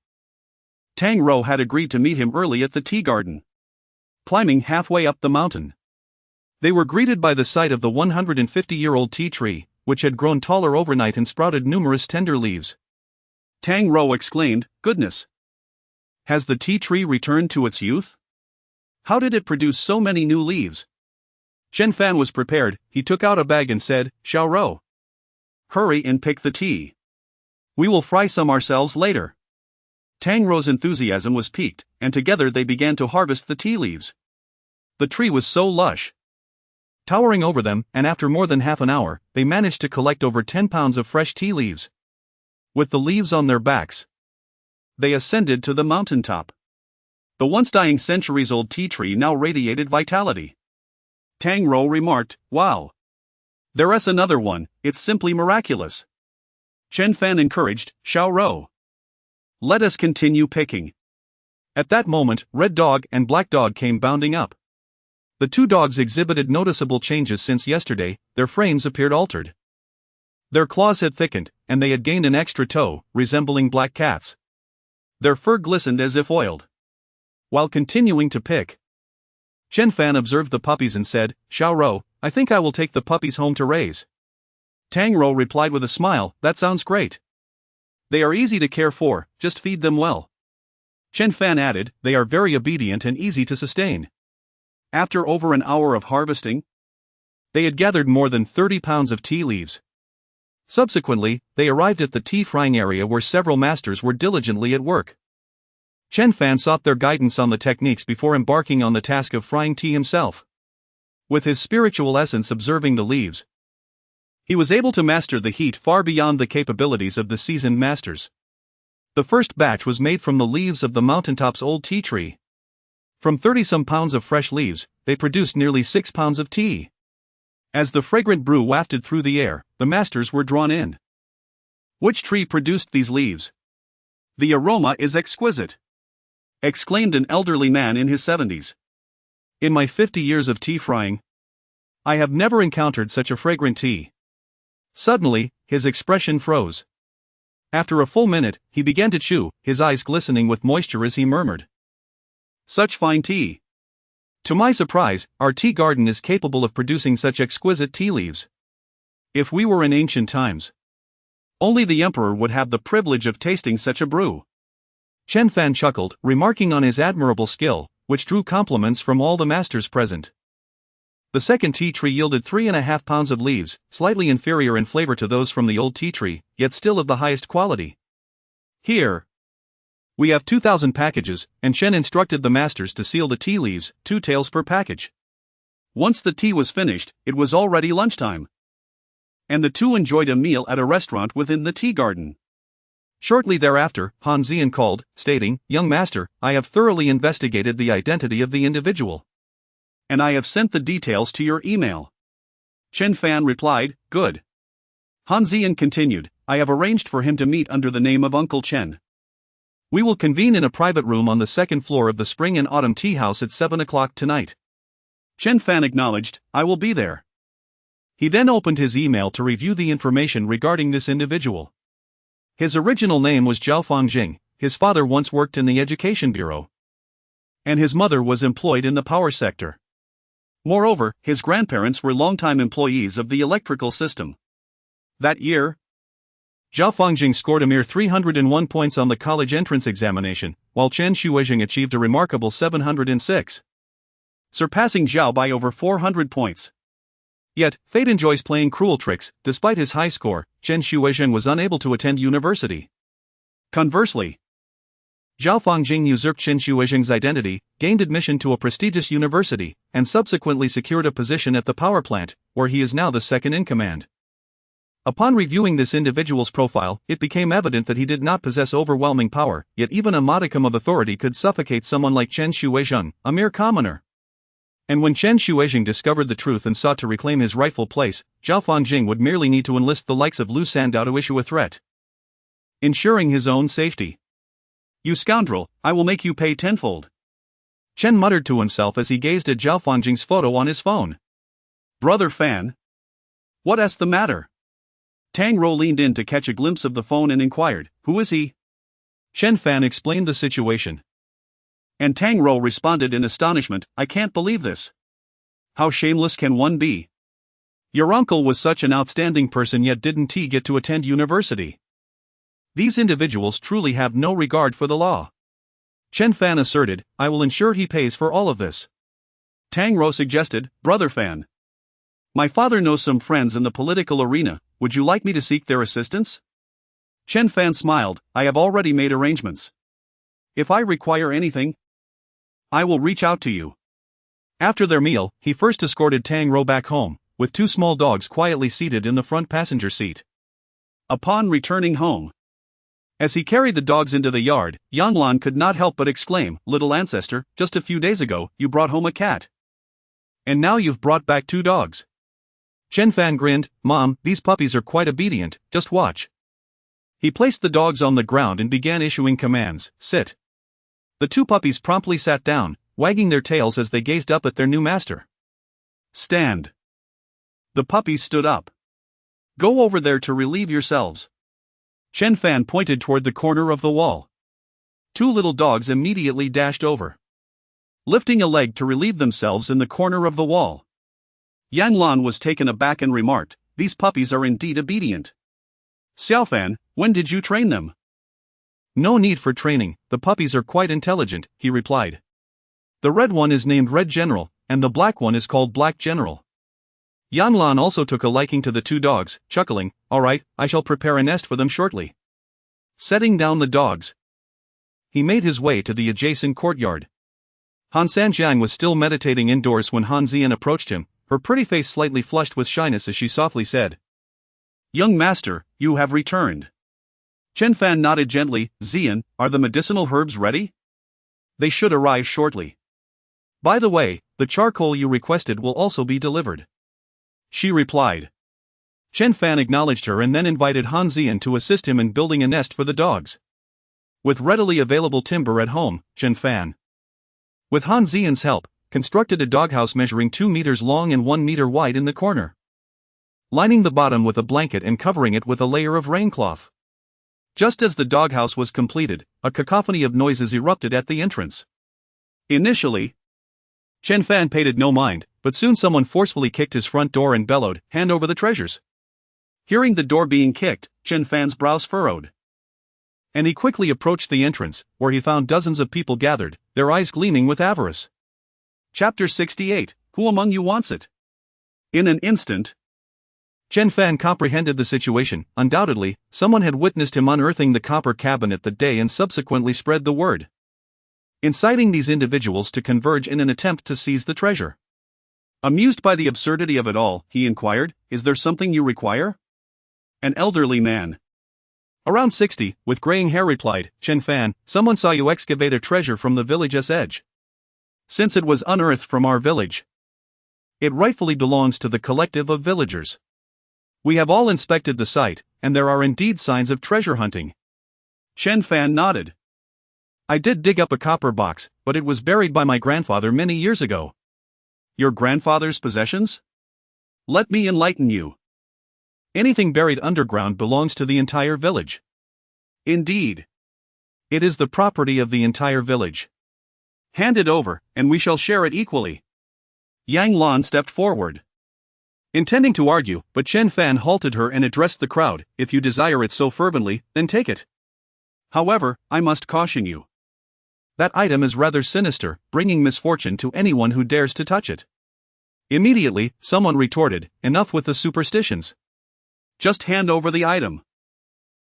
Tang Rou had agreed to meet him early at the tea garden, climbing halfway up the mountain. They were greeted by the sight of the 150-year-old tea tree, which had grown taller overnight and sprouted numerous tender leaves. Tang Rou exclaimed, "Goodness! Has the tea tree returned to its youth? How did it produce so many new leaves?" Chen Fan was prepared. He took out a bag and said, "Xiao Rou, hurry and pick the tea. We will fry some ourselves later." Tang Rou's enthusiasm was piqued, and together they began to harvest the tea leaves. The tree was so lush, towering over them, and after more than half an hour, they managed to collect over 10 pounds of fresh tea leaves. With the leaves on their backs, they ascended to the mountaintop. The once dying centuries-old tea tree now radiated vitality. Tang Rou remarked, "Wow. There's another one, it's simply miraculous." Chen Fan encouraged, "Xiao Rou, let us continue picking." At that moment, Red Dog and Black Dog came bounding up. The two dogs exhibited noticeable changes since yesterday. Their frames appeared altered. Their claws had thickened, and they had gained an extra toe, resembling black cats. Their fur glistened as if oiled. While continuing to pick, Chen Fan observed the puppies and said, "Xiao Rou, I think I will take the puppies home to raise." Tang Rou replied with a smile, "That sounds great. They are easy to care for, just feed them well." Chen Fan added, "They are very obedient and easy to sustain." After over an hour of harvesting, they had gathered more than 30 pounds of tea leaves. Subsequently, they arrived at the tea frying area where several masters were diligently at work. Chen Fan sought their guidance on the techniques before embarking on the task of frying tea himself. With his spiritual essence observing the leaves, he was able to master the heat far beyond the capabilities of the seasoned masters. The first batch was made from the leaves of the mountaintop's old tea tree. From 30-some pounds of fresh leaves, they produced nearly 6 pounds of tea. As the fragrant brew wafted through the air, the masters were drawn in. "Which tree produced these leaves? The aroma is exquisite," exclaimed an elderly man in his 70s. "In my 50 years of tea frying, I have never encountered such a fragrant tea." Suddenly, his expression froze. After a full minute, he began to chew, his eyes glistening with moisture as he murmured, "Such fine tea. To my surprise, our tea garden is capable of producing such exquisite tea leaves. If we were in ancient times, only the emperor would have the privilege of tasting such a brew." Chen Fan chuckled, remarking on his admirable skill, which drew compliments from all the masters present. The second tea tree yielded 3.5 pounds of leaves, slightly inferior in flavor to those from the old tea tree, yet still of the highest quality. "Here we have 2,000 packages," and Chen instructed the masters to seal the tea leaves, 2 taels per package. Once the tea was finished, it was already lunchtime, and the two enjoyed a meal at a restaurant within the tea garden. Shortly thereafter, Han Zian called, stating, "Young master, I have thoroughly investigated the identity of the individual, and I have sent the details to your email." Chen Fan replied, "Good." Han Zian continued, "I have arranged for him to meet under the name of Uncle Chen. We will convene in a private room on the second floor of the spring and autumn tea house at 7 o'clock tonight." Chen Fan acknowledged, "I will be there." He then opened his email to review the information regarding this individual. His original name was Zhao Fangjing. His father once worked in the Education Bureau, and his mother was employed in the power sector. Moreover, his grandparents were longtime employees of the electrical system. That year, Zhao Fangjing scored a mere 301 points on the college entrance examination, while Chen Shuizheng achieved a remarkable 706, surpassing Zhao by over 400 points. Yet, fate enjoys playing cruel tricks. Despite his high score, Chen Shuizheng was unable to attend university. Conversely, Zhao Fangjing usurped Chen Shuizheng's identity, gained admission to a prestigious university, and subsequently secured a position at the power plant, where he is now the second in command. Upon reviewing this individual's profile, it became evident that he did not possess overwhelming power, yet even a modicum of authority could suffocate someone like Chen Shuizheng, a mere commoner. And when Chen Shuizheng discovered the truth and sought to reclaim his rightful place, Zhao Fangjing would merely need to enlist the likes of Lu Sandao to issue a threat, ensuring his own safety. "You scoundrel, I will make you pay tenfold," Chen muttered to himself as he gazed at Zhao Fangjing's photo on his phone. "Brother Fan, what's the matter?" Tang Rou leaned in to catch a glimpse of the phone and inquired, "Who is he?" Chen Fan explained the situation, and Tang Rou responded in astonishment, "I can't believe this. How shameless can one be? Your uncle was such an outstanding person, yet didn't he get to attend university? These individuals truly have no regard for the law." Chen Fan asserted, "I will ensure he pays for all of this." Tang Rou suggested, "Brother Fan, My father knows some friends in the political arena, would you like me to seek their assistance? Chen Fan smiled, I have already made arrangements. If I require anything, I will reach out to you. After their meal, he first escorted Tang Ro back home, with two small dogs quietly seated in the front passenger seat. Upon returning home, as he carried the dogs into the yard, Yanlan could not help but exclaim, Little ancestor, just a few days ago, you brought home a cat. And now you've brought back two dogs. Chen Fan grinned, Mom, these puppies are quite obedient, just watch. He placed the dogs on the ground and began issuing commands, sit. The two puppies promptly sat down, wagging their tails as they gazed up at their new master. Stand. The puppies stood up. Go over there to relieve yourselves. Chen Fan pointed toward the corner of the wall. Two little dogs immediately dashed over, lifting a leg to relieve themselves in the corner of the wall. Yang Lan was taken aback and remarked, these puppies are indeed obedient. Xiaofan, when did you train them? No need for training, the puppies are quite intelligent, he replied. The red one is named Red General, and the black one is called Black General. Yan Lan also took a liking to the two dogs, chuckling, all right, I shall prepare a nest for them shortly. Setting down the dogs, he made his way to the adjacent courtyard. Han Sanjiang was still meditating indoors when Han Zian approached him, her pretty face slightly flushed with shyness as she softly said, Young master, you have returned. Chen Fan nodded gently, Zian, are the medicinal herbs ready? They should arrive shortly. By the way, the charcoal you requested will also be delivered. She replied. Chen Fan acknowledged her and then invited Han Zian to assist him in building a nest for the dogs. With readily available timber at home, Chen Fan, with Han Zian's help, constructed a doghouse measuring 2 meters long and 1 meter wide in the corner, lining the bottom with a blanket and covering it with a layer of raincloth. Just as the doghouse was completed, a cacophony of noises erupted at the entrance. Initially, Chen Fan paid it no mind, but soon someone forcefully kicked his front door and bellowed, hand over the treasures. Hearing the door being kicked, Chen Fan's brows furrowed, and he quickly approached the entrance, where he found dozens of people gathered, their eyes gleaming with avarice. Chapter 68, Who among you wants it? In an instant, Chen Fan comprehended the situation. Undoubtedly, someone had witnessed him unearthing the copper cabinet that day and subsequently spread the word, inciting these individuals to converge in an attempt to seize the treasure. Amused by the absurdity of it all, he inquired, Is there something you require? An elderly man, around 60, with graying hair replied, Chen Fan, someone saw you excavate a treasure from the village's edge. Since it was unearthed from our village, it rightfully belongs to the collective of villagers. We have all inspected the site, and there are indeed signs of treasure hunting. Chen Fan nodded. I did dig up a copper box, but it was buried by my grandfather many years ago. Your grandfather's possessions? Let me enlighten you. Anything buried underground belongs to the entire village. Indeed. It is the property of the entire village. Hand it over, and we shall share it equally. Yang Lan stepped forward, intending to argue, but Chen Fan halted her and addressed the crowd, If you desire it so fervently, then take it. However, I must caution you. That item is rather sinister, bringing misfortune to anyone who dares to touch it. Immediately, someone retorted, Enough with the superstitions. Just hand over the item.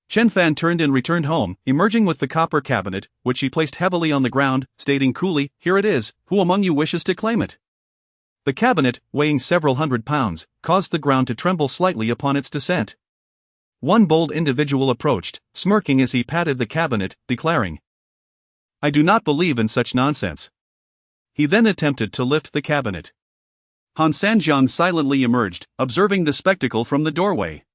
Chen Fan turned and returned home, emerging with the copper cabinet, which he placed heavily on the ground, stating coolly, Here it is, who among you wishes to claim it? The cabinet, weighing several hundred pounds, caused the ground to tremble slightly upon its descent. One bold individual approached, smirking as he patted the cabinet, declaring, I do not believe in such nonsense. He then attempted to lift the cabinet. Han Sanjiang silently emerged, observing the spectacle from the doorway.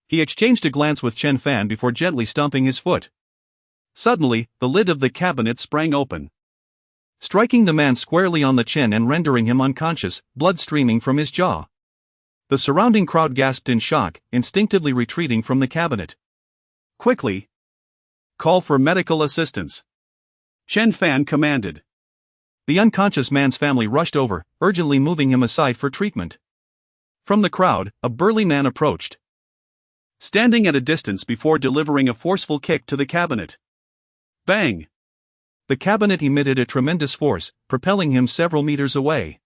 He exchanged a glance with Chen Fan before gently stomping his foot. Suddenly, the lid of the cabinet sprang open, striking the man squarely on the chin and rendering him unconscious, blood streaming from his jaw. The surrounding crowd gasped in shock, instinctively retreating from the cabinet. Quickly! Call for medical assistance. Chen Fan commanded. The unconscious man's family rushed over, urgently moving him aside for treatment. From the crowd, a burly man approached, standing at a distance before delivering a forceful kick to the cabinet. Bang! The cabinet emitted a tremendous force, propelling him several meters away.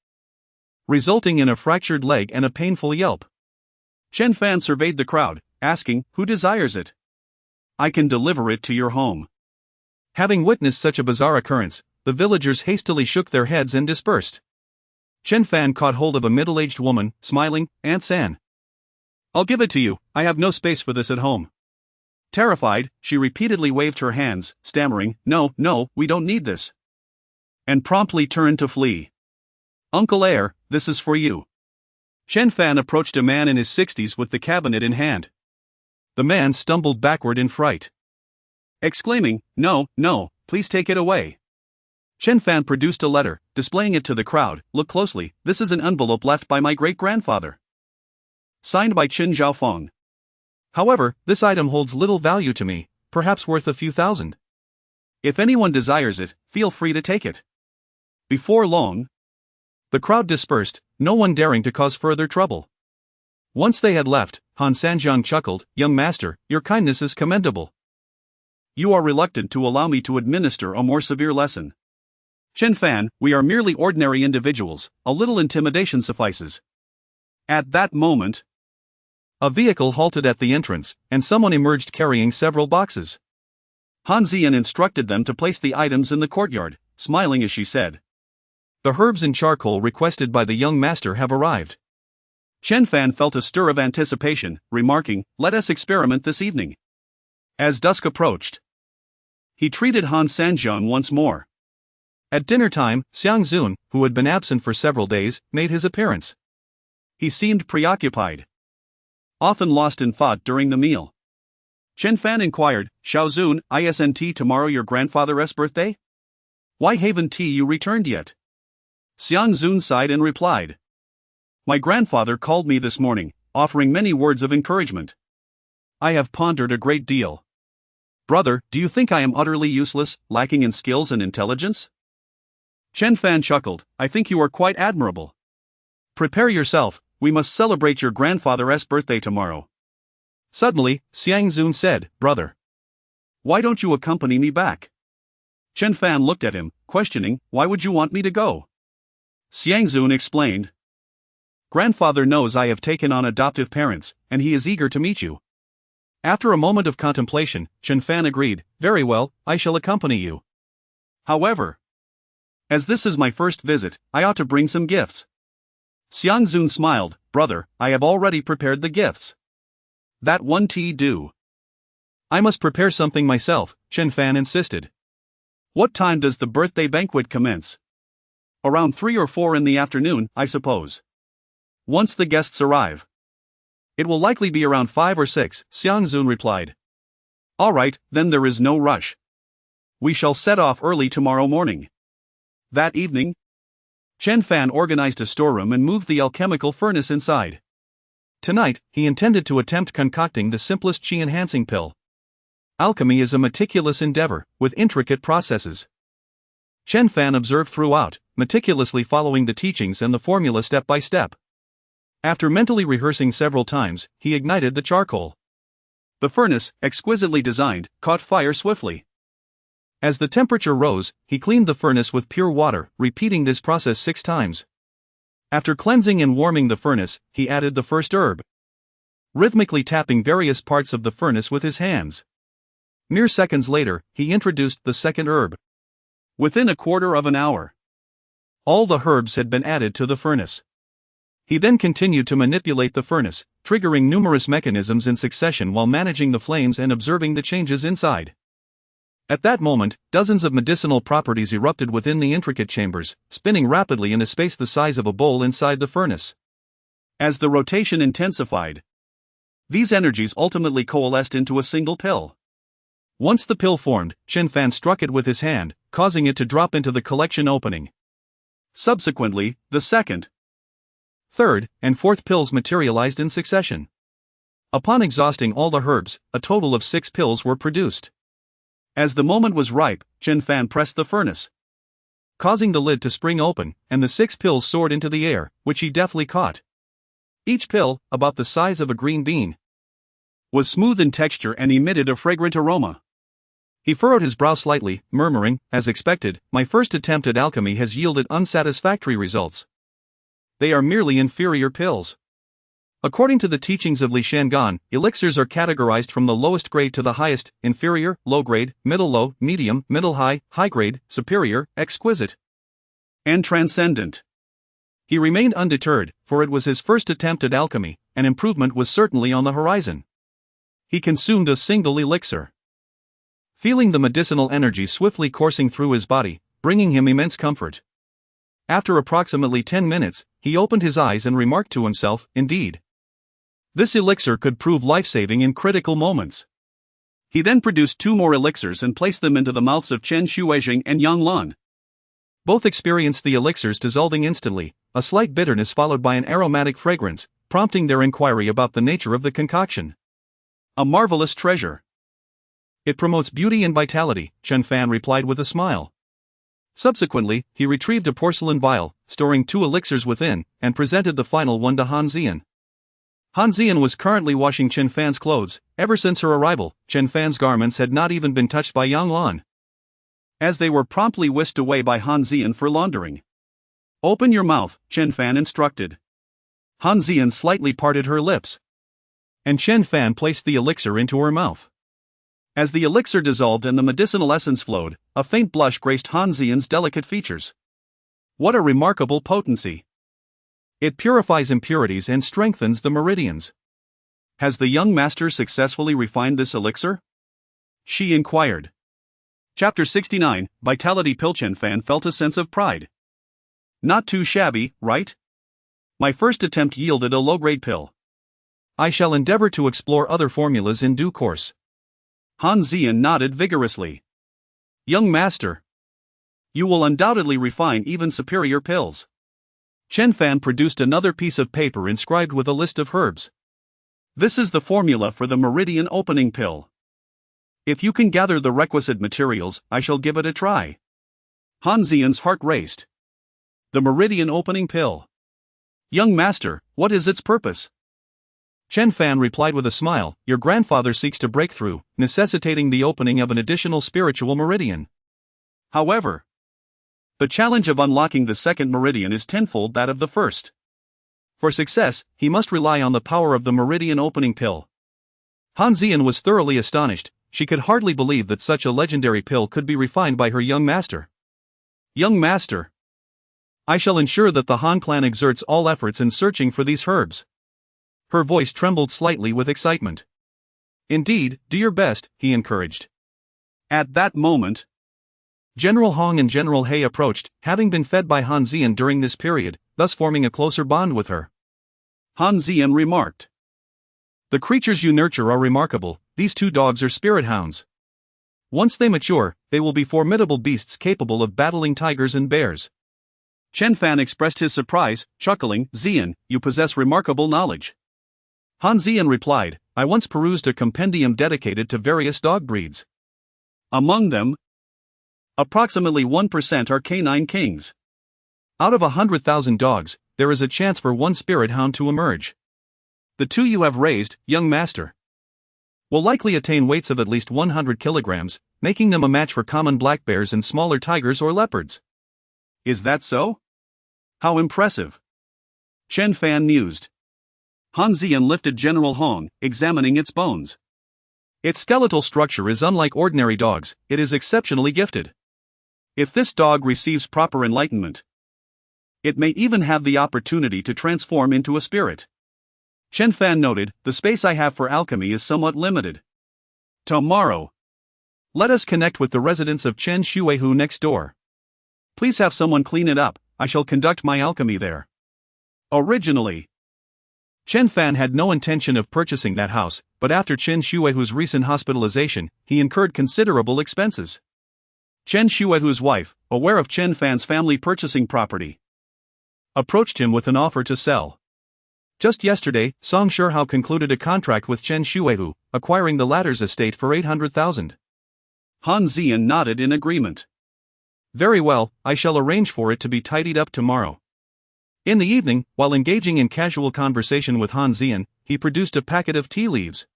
resulting in a fractured leg and a painful yelp. Chen Fan surveyed the crowd, asking, "Who desires it? I can deliver it to your home." Having witnessed such a bizarre occurrence, the villagers hastily shook their heads and dispersed. Chen Fan caught hold of a middle-aged woman, smiling. "Aunt San, I'll give it to you, I have no space for this at home." Terrified, she repeatedly waved her hands, stammering, "No, no, we don't need this," and promptly turned to flee. "Uncle Heir, this is for you." Chen Fan approached a man in his 60s with the cabinet in hand. The man stumbled backward in fright, exclaiming, "No, no, please take it away." Chen Fan produced a letter, displaying it to the crowd. "Look closely, this is an envelope left by my great-grandfather. Signed by Qin Zhaofeng. However, this item holds little value to me, perhaps worth a few thousand. If anyone desires it, feel free to take it." Before long, the crowd dispersed, no one daring to cause further trouble. Once they had left, Han Sanjiang chuckled, "Young master, your kindness is commendable. You are reluctant to allow me to administer a more severe lesson. Chen Fan, we are merely ordinary individuals, a little intimidation suffices." At that moment, a vehicle halted at the entrance, and someone emerged carrying several boxes. Han Zian instructed them to place the items in the courtyard, smiling as she said, "The herbs and charcoal requested by the young master have arrived." Chen Fan felt a stir of anticipation, remarking, "Let us experiment this evening." As dusk approached, he treated Han Sanjiang once more. At dinner time, Xiang Zun, who had been absent for several days, made his appearance. He seemed preoccupied, often lost in thought during the meal. Chen Fan inquired, "Xiao Zun, isn't tomorrow your grandfather's birthday? Why haven't you returned yet?" Xiang Zun sighed and replied, "My grandfather called me this morning, offering many words of encouragement. I have pondered a great deal. Brother, do you think I am utterly useless, lacking in skills and intelligence?" Chen Fan chuckled, "I think you are quite admirable. Prepare yourself, we must celebrate your grandfather's birthday tomorrow." Suddenly, Xiang Zun said, "Brother, why don't you accompany me back?" Chen Fan looked at him, questioning, "Why would you want me to go?" Xiang Zun explained, "Grandfather knows I have taken on adoptive parents, and he is eager to meet you." After a moment of contemplation, Chen Fan agreed, "Very well, I shall accompany you. However, as this is my first visit, I ought to bring some gifts." Xiang Zun smiled, "Brother, I have already prepared the gifts. That won't do." "I must prepare something myself," Chen Fan insisted. "What time does the birthday banquet commence?" "Around 3 or 4 in the afternoon, I suppose. Once the guests arrive." "It will likely be around 5 or 6, Xiang Zun replied. "All right, then there is no rush. We shall set off early tomorrow morning." That evening, Chen Fan organized a storeroom and moved the alchemical furnace inside. Tonight, he intended to attempt concocting the simplest qi-enhancing pill. Alchemy is a meticulous endeavor, with intricate processes. Chen Fan observed throughout, meticulously following the teachings and the formula step by step. After mentally rehearsing several times, he ignited the charcoal. The furnace, exquisitely designed, caught fire swiftly. As the temperature rose, he cleaned the furnace with pure water, repeating this process 6 times. After cleansing and warming the furnace, he added the first herb, rhythmically tapping various parts of the furnace with his hands. Mere seconds later, he introduced the second herb. Within a quarter of an hour, all the herbs had been added to the furnace. He then continued to manipulate the furnace, triggering numerous mechanisms in succession while managing the flames and observing the changes inside. At that moment, dozens of medicinal properties erupted within the intricate chambers, spinning rapidly in a space the size of a bowl inside the furnace. As the rotation intensified, these energies ultimately coalesced into a single pill. Once the pill formed, Chen Fan struck it with his hand, causing it to drop into the collection opening. Subsequently, the second, third, and fourth pills materialized in succession. Upon exhausting all the herbs, a total of 6 pills were produced. As the moment was ripe, Chen Fan pressed the furnace, causing the lid to spring open, and the 6 pills soared into the air, which he deftly caught. Each pill, about the size of a green bean, was smooth in texture and emitted a fragrant aroma. He furrowed his brow slightly, murmuring, "As expected, my first attempt at alchemy has yielded unsatisfactory results. they are merely inferior pills. According to the teachings of Li Shangan, elixirs are categorized from the lowest grade to the highest: inferior, low grade, middle low, medium, middle high, high grade, superior, exquisite, and transcendent. He remained undeterred, for it was his first attempt at alchemy, and improvement was certainly on the horizon. He consumed a single elixir. Feeling the medicinal energy swiftly coursing through his body, bringing him immense comfort. After approximately 10 minutes, he opened his eyes and remarked to himself, indeed, this elixir could prove life-saving in critical moments. He then produced 2 more elixirs and placed them into the mouths of Chen Shuijing and Yang Lan. Both experienced the elixirs dissolving instantly, a slight bitterness followed by an aromatic fragrance, prompting their inquiry about the nature of the concoction. A marvelous treasure. It promotes beauty and vitality, Chen Fan replied with a smile. Subsequently, he retrieved a porcelain vial, storing 2 elixirs within, and presented the final one to Han Zian. Han Zian was currently washing Chen Fan's clothes. Ever since her arrival, Chen Fan's garments had not even been touched by Yang Lan, as they were promptly whisked away by Han Zian for laundering. Open your mouth, Chen Fan instructed. Han Zian slightly parted her lips, and Chen Fan placed the elixir into her mouth. As the elixir dissolved and the medicinal essence flowed, a faint blush graced Han Zian's delicate features. What a remarkable potency! It purifies impurities and strengthens the meridians. Has the young master successfully refined this elixir? She inquired. Chapter 69, Vitality Pill. Chen Fan felt a sense of pride. Not too shabby, right? My first attempt yielded a low-grade pill. I shall endeavor to explore other formulas in due course. Han Zian nodded vigorously. Young master, you will undoubtedly refine even superior pills. Chen Fan produced another piece of paper inscribed with a list of herbs. This is the formula for the meridian opening pill. If you can gather the requisite materials, I shall give it a try. Han Zian's heart raced. The meridian opening pill. Young master, what is its purpose? Chen Fan replied with a smile, your grandfather seeks to break through, necessitating the opening of an additional spiritual meridian. However, the challenge of unlocking the second meridian is tenfold that of the first. For success, he must rely on the power of the meridian opening pill. Han Zian was thoroughly astonished. She could hardly believe that such a legendary pill could be refined by her young master. Young master, I shall ensure that the Han clan exerts all efforts in searching for these herbs. Her voice trembled slightly with excitement. Indeed, do your best, he encouraged. At that moment, General Hong and General He approached, having been fed by Han Zian during this period, thus forming a closer bond with her. Han Zian remarked. The creatures you nurture are remarkable. These 2 dogs are spirit hounds. Once they mature, they will be formidable beasts capable of battling tigers and bears. Chen Fan expressed his surprise, chuckling, Zian, you possess remarkable knowledge. Han Zian replied, I once perused a compendium dedicated to various dog breeds. Among them, approximately 1% are canine kings. Out of 100,000 dogs, there is a chance for 1 spirit hound to emerge. The 2 you have raised, young master, will likely attain weights of at least 100 kilograms, making them a match for common black bears and smaller tigers or leopards. Is that so? How impressive! Chen Fan mused. Han Zian lifted General Hong, examining its bones. Its skeletal structure is unlike ordinary dogs, it is exceptionally gifted. If this dog receives proper enlightenment, it may even have the opportunity to transform into a spirit. Chen Fan noted, the space I have for alchemy is somewhat limited. Tomorrow, let us connect with the residence of Chen Shuihu next door. Please have someone clean it up, I shall conduct my alchemy there. Originally, Chen Fan had no intention of purchasing that house, but after Chen Shuihu's recent hospitalization, he incurred considerable expenses. Chen Shuihu's wife, aware of Chen Fan's family purchasing property, approached him with an offer to sell. Just yesterday, Song Shihao concluded a contract with Chen Shuihu, acquiring the latter's estate for 800,000. Han Zian nodded in agreement. Very well, I shall arrange for it to be tidied up tomorrow. In the evening, while engaging in casual conversation with Han Zian, he produced a packet of tea leaves.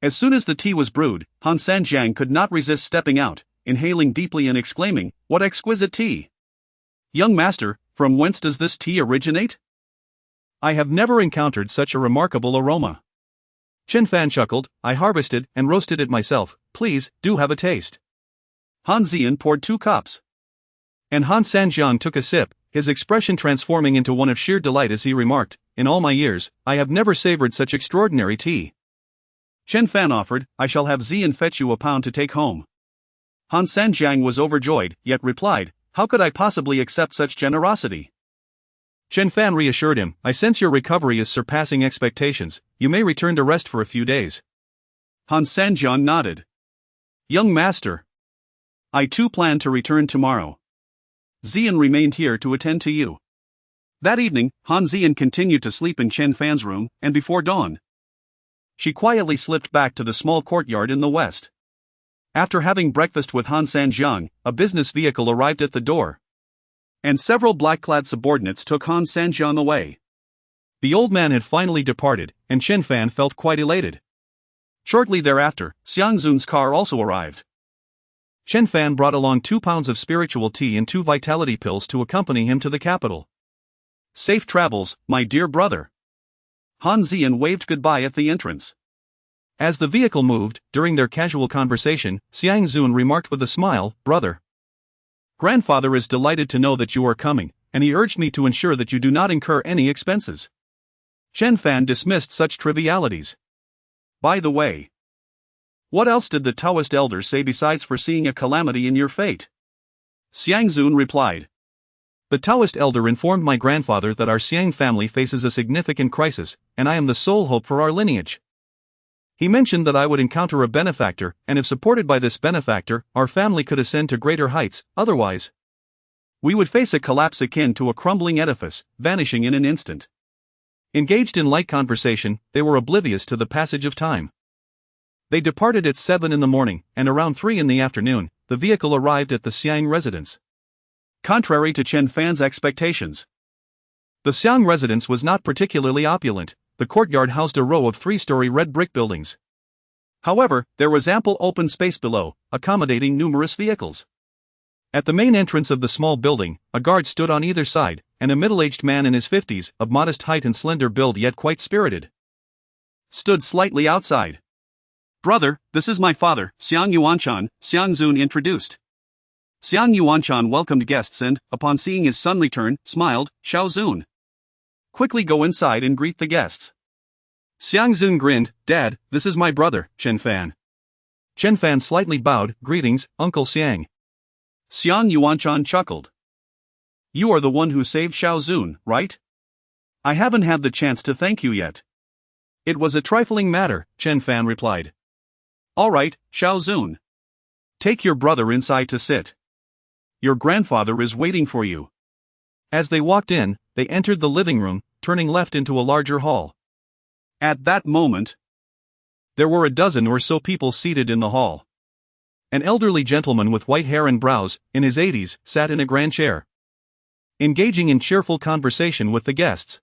As soon as the tea was brewed, Han Sanjiang could not resist stepping out, inhaling deeply and exclaiming, what exquisite tea! Young master, from whence does this tea originate? I have never encountered such a remarkable aroma. Chen Fan chuckled, I harvested and roasted it myself, please, do have a taste. Han Zian poured 2 cups. And Han Sanjiang took a sip, his expression transforming into one of sheer delight as he remarked, in all my years, I have never savored such extraordinary tea. Chen Fan offered, I shall have Zian fetch you a pound to take home. Han Sanjiang was overjoyed, yet replied, how could I possibly accept such generosity? Chen Fan reassured him, I sense your recovery is surpassing expectations, you may return to rest for a few days. Han Sanjiang nodded. Young master. I too plan to return tomorrow. Zian remained here to attend to you. That evening, Han Zian continued to sleep in Chen Fan's room, and before dawn, she quietly slipped back to the small courtyard in the west. After having breakfast with Han Sanjiang, a business vehicle arrived at the door, and several black-clad subordinates took Han Sanjiang away. The old man had finally departed, and Chen Fan felt quite elated. Shortly thereafter, Xiang Zun's car also arrived. Chen Fan brought along 2 pounds of spiritual tea and 2 vitality pills to accompany him to the capital. Safe travels, my dear brother. Han Zian waved goodbye at the entrance. As the vehicle moved, during their casual conversation, Xiang Zun remarked with a smile, brother. Grandfather is delighted to know that you are coming, and he urged me to ensure that you do not incur any expenses. Chen Fan dismissed such trivialities. By the way, what else did the Taoist elders say besides foreseeing a calamity in your fate? Xiang Zun replied. The Taoist elder informed my grandfather that our Xiang family faces a significant crisis, and I am the sole hope for our lineage. He mentioned that I would encounter a benefactor, and if supported by this benefactor, our family could ascend to greater heights, otherwise, we would face a collapse akin to a crumbling edifice, vanishing in an instant. Engaged in light conversation, they were oblivious to the passage of time. They departed at 7 in the morning, and around 3 in the afternoon, the vehicle arrived at the Xiang residence. Contrary to Chen Fan's expectations, the Xiang residence was not particularly opulent. The courtyard housed a row of 3-story red brick buildings. However, there was ample open space below, accommodating numerous vehicles. At the main entrance of the small building, a guard stood on either side, and a middle-aged man in his 50s, of modest height and slender build yet quite spirited, stood slightly outside. Brother, this is my father, Xiang Yuanchan, Xiang Zun introduced. Xiang Yuanchan welcomed guests and, upon seeing his son return, smiled, Xiao Zun. Quickly go inside and greet the guests. Xiang Zun grinned, Dad, this is my brother, Chen Fan. Chen Fan slightly bowed, greetings, Uncle Xiang. Xiang Yuanchan chuckled. You are the one who saved Xiao Zun, right? I haven't had the chance to thank you yet. It was a trifling matter, Chen Fan replied. All right, Xiao Zun. Take your brother inside to sit. Your grandfather is waiting for you. As they walked in, they entered the living room, turning left into a larger hall. At that moment, there were a dozen or so people seated in the hall. An elderly gentleman with white hair and brows, in his 80s, sat in a grand chair, engaging in cheerful conversation with the guests.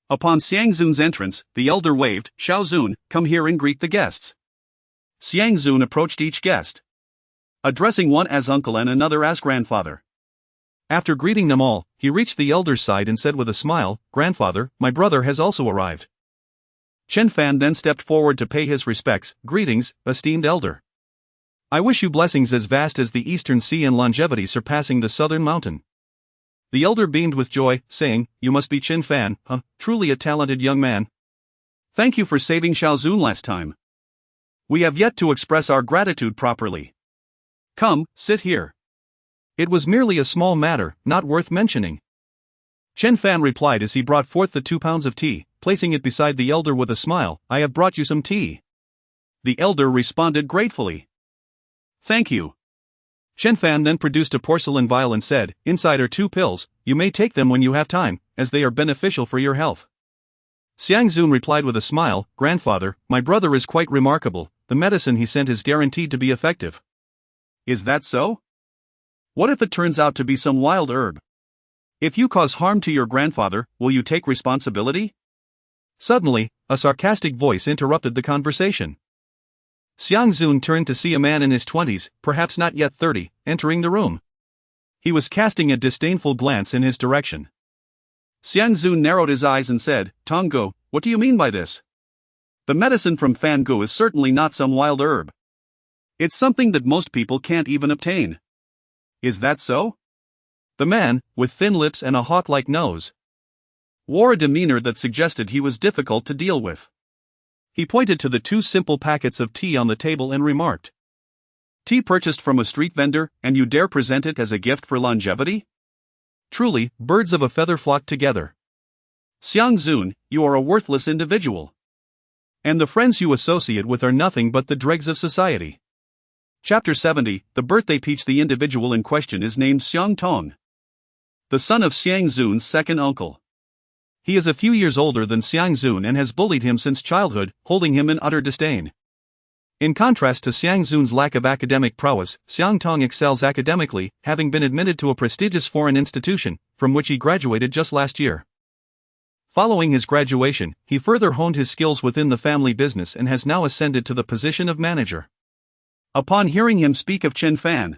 Upon Xiang Zun's entrance, the elder waved, Xiao Zun, come here and greet the guests. Xiang Zun approached each guest, addressing one as uncle and another as grandfather. After greeting them all, he reached the elder's side and said with a smile, Grandfather, my brother has also arrived. Chen Fan then stepped forward to pay his respects, Greetings, esteemed elder. I wish you blessings as vast as the eastern sea and longevity surpassing the southern mountain. The elder beamed with joy, saying, You must be Chen Fan, truly a talented young man. Thank you for saving Xiao Zun last time. We have yet to express our gratitude properly. Come, sit here. It was merely a small matter, not worth mentioning. Chen Fan replied as he brought forth the 2 pounds of tea, placing it beside the elder with a smile, I have brought you some tea. The elder responded gratefully. Thank you. Chen Fan then produced a porcelain vial and said, Inside are 2 pills, you may take them when you have time, as they are beneficial for your health. Xiang Zun replied with a smile, Grandfather, my brother is quite remarkable, the medicine he sent is guaranteed to be effective. Is that so? What if it turns out to be some wild herb? If you cause harm to your grandfather, will you take responsibility? Suddenly, a sarcastic voice interrupted the conversation. Xiang Zun turned to see a man in his 20s, perhaps not yet 30, entering the room. He was casting a disdainful glance in his direction. Xiang Zun narrowed his eyes and said, Tong Go, what do you mean by this? The medicine from Fan Gu is certainly not some wild herb. It's something that most people can't even obtain. Is that so? The man, with thin lips and a hawk-like nose, wore a demeanor that suggested he was difficult to deal with. He pointed to the 2 simple packets of tea on the table and remarked, Tea purchased from a street vendor, and you dare present it as a gift for longevity? Truly, birds of a feather flock together. Xiang Zun, you are a worthless individual. And the friends you associate with are nothing but the dregs of society. Chapter 70, The Birthday Peach. The individual in question is named Xiang Tong, the son of Xiang Zun's second uncle. He is a few years older than Xiang Zun and has bullied him since childhood, holding him in utter disdain. In contrast to Xiang Zun's lack of academic prowess, Xiang Tong excels academically, having been admitted to a prestigious foreign institution, from which he graduated just last year. Following his graduation, he further honed his skills within the family business and has now ascended to the position of manager. Upon hearing him speak of Chen Fan,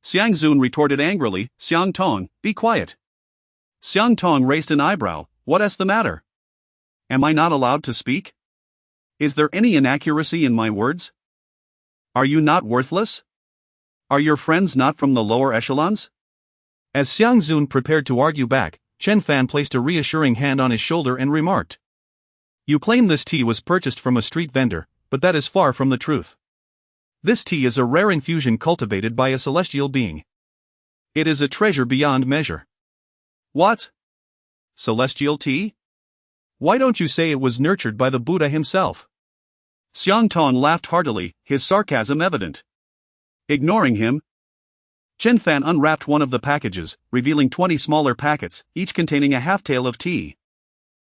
Xiang Zun retorted angrily, Xiang Tong, be quiet. Xiang Tong raised an eyebrow, what's the matter? Am I not allowed to speak? Is there any inaccuracy in my words? Are you not worthless? Are your friends not from the lower echelons? As Xiang Zun prepared to argue back, Chen Fan placed a reassuring hand on his shoulder and remarked, You claim this tea was purchased from a street vendor, but that is far from the truth. This tea is a rare infusion cultivated by a celestial being. It is a treasure beyond measure. What? Celestial tea? Why don't you say it was nurtured by the Buddha himself? Xiang Tong laughed heartily, his sarcasm evident. Ignoring him, Chen Fan unwrapped one of the packages, revealing 20 smaller packets, each containing a half-tail of tea.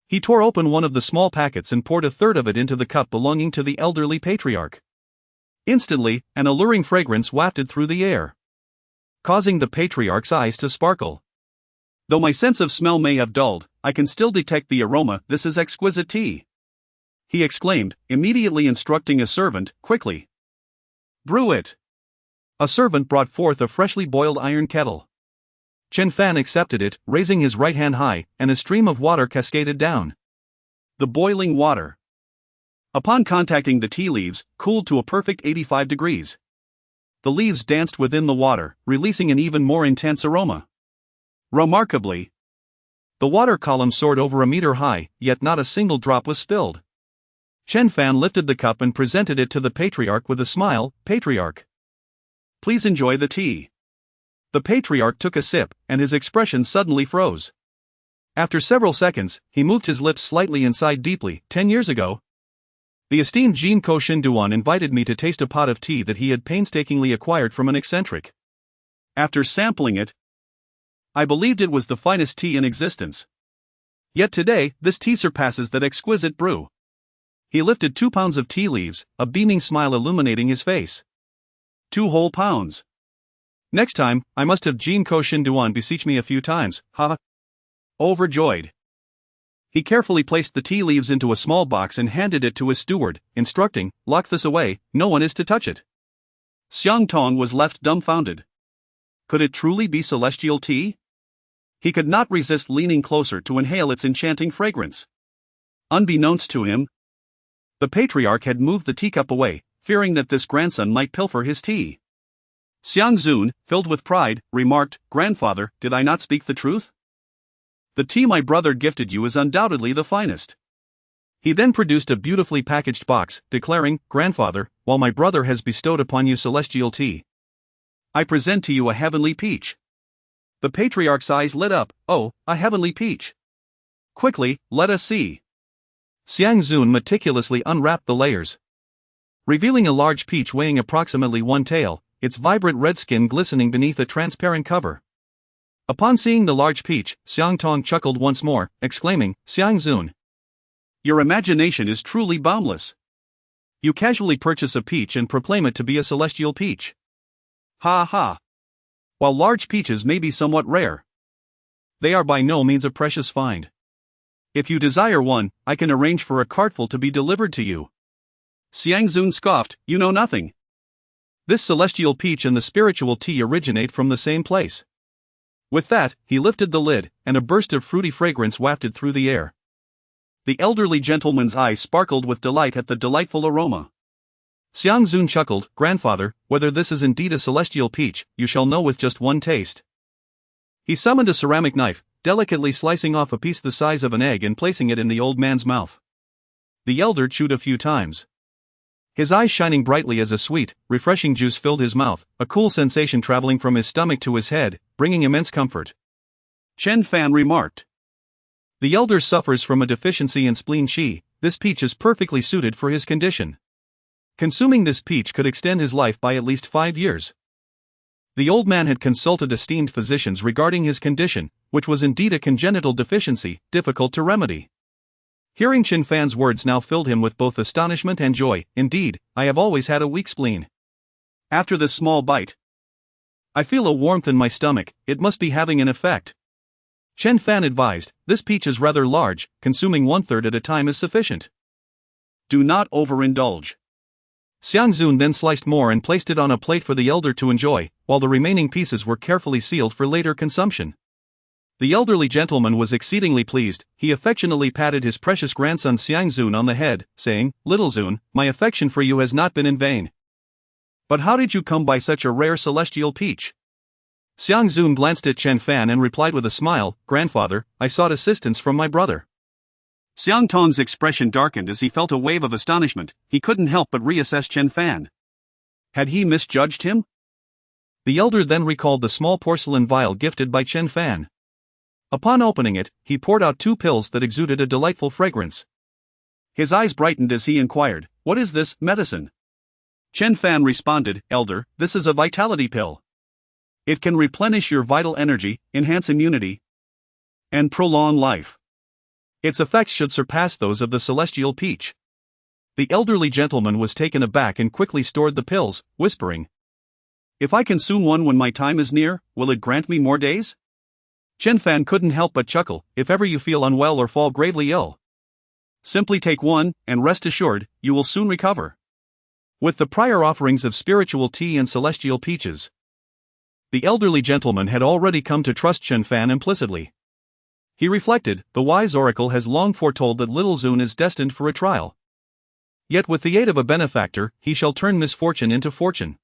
He tore open one of the small packets and poured a third of it into the cup belonging to the elderly patriarch. Instantly, an alluring fragrance wafted through the air, causing the patriarch's eyes to sparkle. Though my sense of smell may have dulled, I can still detect the aroma. This is exquisite tea, he exclaimed, immediately instructing a servant, quickly brew it. A servant brought forth a freshly boiled iron kettle. Chen Fan accepted it, raising his right hand high, and a stream of water cascaded down. The boiling water, upon contacting the tea leaves, cooled to a perfect 85 degrees. The leaves danced within the water, releasing an even more intense aroma. Remarkably, the water column soared over a meter high, yet not a single drop was spilled. Chen Fan lifted the cup and presented it to the patriarch with a smile, Patriarch, please enjoy the tea. The patriarch took a sip, and his expression suddenly froze. After several seconds, he moved his lips slightly and sighed deeply. 10 years ago, the esteemed Jin Ko Shinduan invited me to taste a pot of tea that he had painstakingly acquired from an eccentric. After sampling it, I believed it was the finest tea in existence. Yet today, this tea surpasses that exquisite brew. He lifted 2 pounds of tea leaves, a beaming smile illuminating his face. 2 whole pounds. Next time, I must have Jin Ko Shinduan beseech me a few times, ha! Overjoyed, he carefully placed the tea leaves into a small box and handed it to his steward, instructing, lock this away, no one is to touch it. Xiang Tong was left dumbfounded. Could it truly be celestial tea? He could not resist leaning closer to inhale its enchanting fragrance. Unbeknownst to him, the patriarch had moved the teacup away, fearing that this grandson might pilfer his tea. Xiang Zun, filled with pride, remarked, Grandfather, did I not speak the truth? The tea my brother gifted you is undoubtedly the finest. He then produced a beautifully packaged box, declaring, Grandfather, while my brother has bestowed upon you celestial tea, I present to you a heavenly peach. The patriarch's eyes lit up. Oh, a heavenly peach. Quickly, let us see. Xiang Zun meticulously unwrapped the layers, revealing a large peach weighing approximately 1 tael, its vibrant red skin glistening beneath a transparent cover. Upon seeing the large peach, Xiang Tong chuckled once more, exclaiming, Xiang Zun, your imagination is truly boundless. You casually purchase a peach and proclaim it to be a celestial peach. Ha ha. While large peaches may be somewhat rare, they are by no means a precious find. If you desire one, I can arrange for a cartful to be delivered to you. Xiang Zun scoffed, you know nothing. This celestial peach and the spiritual tea originate from the same place. With that, he lifted the lid, and a burst of fruity fragrance wafted through the air. The elderly gentleman's eyes sparkled with delight at the delightful aroma. Xiang Zun chuckled, "Grandfather, whether this is indeed a celestial peach, you shall know with just one taste." He summoned a ceramic knife, delicately slicing off a piece the size of an egg and placing it in the old man's mouth. The elder chewed a few times, his eyes shining brightly as a sweet, refreshing juice filled his mouth, a cool sensation traveling from his stomach to his head, bringing immense comfort. Chen Fan remarked. "The elder suffers from a deficiency in spleen qi. This peach is perfectly suited for his condition. Consuming this peach could extend his life by at least 5 years." The old man had consulted esteemed physicians regarding his condition, which was indeed a congenital deficiency, difficult to remedy. Hearing Chen Fan's words now filled him with both astonishment and joy. "Indeed, I have always had a weak spleen. After this small bite, I feel a warmth in my stomach, it must be having an effect." Chen Fan advised, "This peach is rather large, consuming 1/3 at a time is sufficient. Do not overindulge." Xiang Zun then sliced more and placed it on a plate for the elder to enjoy, while the remaining pieces were carefully sealed for later consumption. The elderly gentleman was exceedingly pleased. He affectionately patted his precious grandson Xiang Zun on the head, saying, "Little Zun, my affection for you has not been in vain. But how did you come by such a rare celestial peach?" Xiang Zun glanced at Chen Fan and replied with a smile, "Grandfather, I sought assistance from my brother." Xiang Tong's expression darkened as he felt a wave of astonishment. He couldn't help but reassess Chen Fan. Had he misjudged him? The elder then recalled the small porcelain vial gifted by Chen Fan. Upon opening it, he poured out 2 pills that exuded a delightful fragrance. His eyes brightened as he inquired, "What is this medicine?" Chen Fan responded, "Elder, this is a vitality pill. It can replenish your vital energy, enhance immunity, and prolong life. Its effects should surpass those of the celestial peach." The elderly gentleman was taken aback and quickly stored the pills, whispering, "If I consume one when my time is near, will it grant me more days?" Chen Fan couldn't help but chuckle, "If ever you feel unwell or fall gravely ill, simply take one, and rest assured, you will soon recover." With the prior offerings of spiritual tea and celestial peaches, the elderly gentleman had already come to trust Chen Fan implicitly. He reflected, "The wise oracle has long foretold that little Zun is destined for a trial. Yet with the aid of a benefactor, he shall turn misfortune into fortune.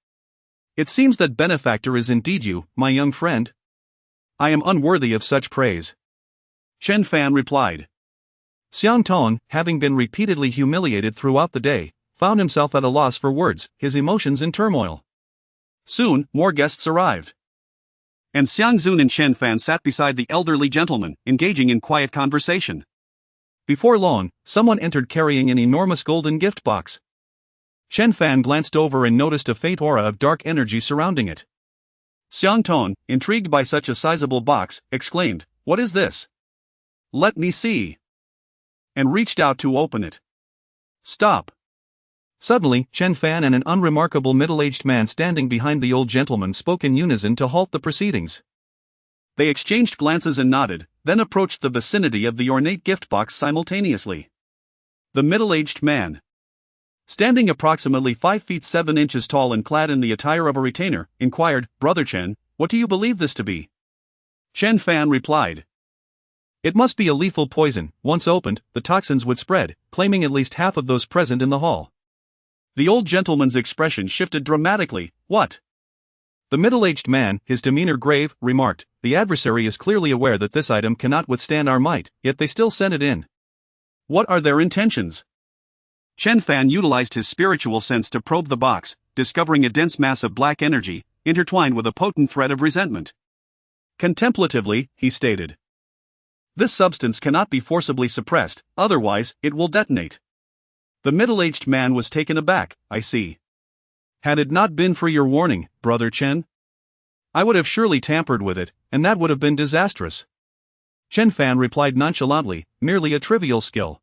It seems that benefactor is indeed you, my young friend. I am unworthy of such praise." Chen Fan replied. Xiang Tong, having been repeatedly humiliated throughout the day, found himself at a loss for words, his emotions in turmoil. Soon, more guests arrived. And Xiang Zun and Chen Fan sat beside the elderly gentleman, engaging in quiet conversation. Before long, someone entered carrying an enormous golden gift box. Chen Fan glanced over and noticed a faint aura of dark energy surrounding it. Xiang Tong, intrigued by such a sizable box, exclaimed, "What is this? Let me see," and reached out to open it. "Stop." Suddenly, Chen Fan and an unremarkable middle-aged man standing behind the old gentleman spoke in unison to halt the proceedings. They exchanged glances and nodded, then approached the vicinity of the ornate gift box simultaneously. The middle-aged man, standing approximately 5 feet 7 inches tall and clad in the attire of a retainer, inquired, "Brother Chen, what do you believe this to be?" Chen Fan replied, "It must be a lethal poison. Once opened, the toxins would spread, claiming at least half of those present in the hall." The old gentleman's expression shifted dramatically. "What?" The middle-aged man, his demeanor grave, remarked, "The adversary is clearly aware that this item cannot withstand our might, yet they still sent it in. What are their intentions?" Chen Fan utilized his spiritual sense to probe the box, discovering a dense mass of black energy, intertwined with a potent thread of resentment. Contemplatively, he stated, "This substance cannot be forcibly suppressed, otherwise, it will detonate." The middle-aged man was taken aback. "I see. Had it not been for your warning, Brother Chen, I would have surely tampered with it, and that would have been disastrous." Chen Fan replied nonchalantly, "Merely a trivial skill."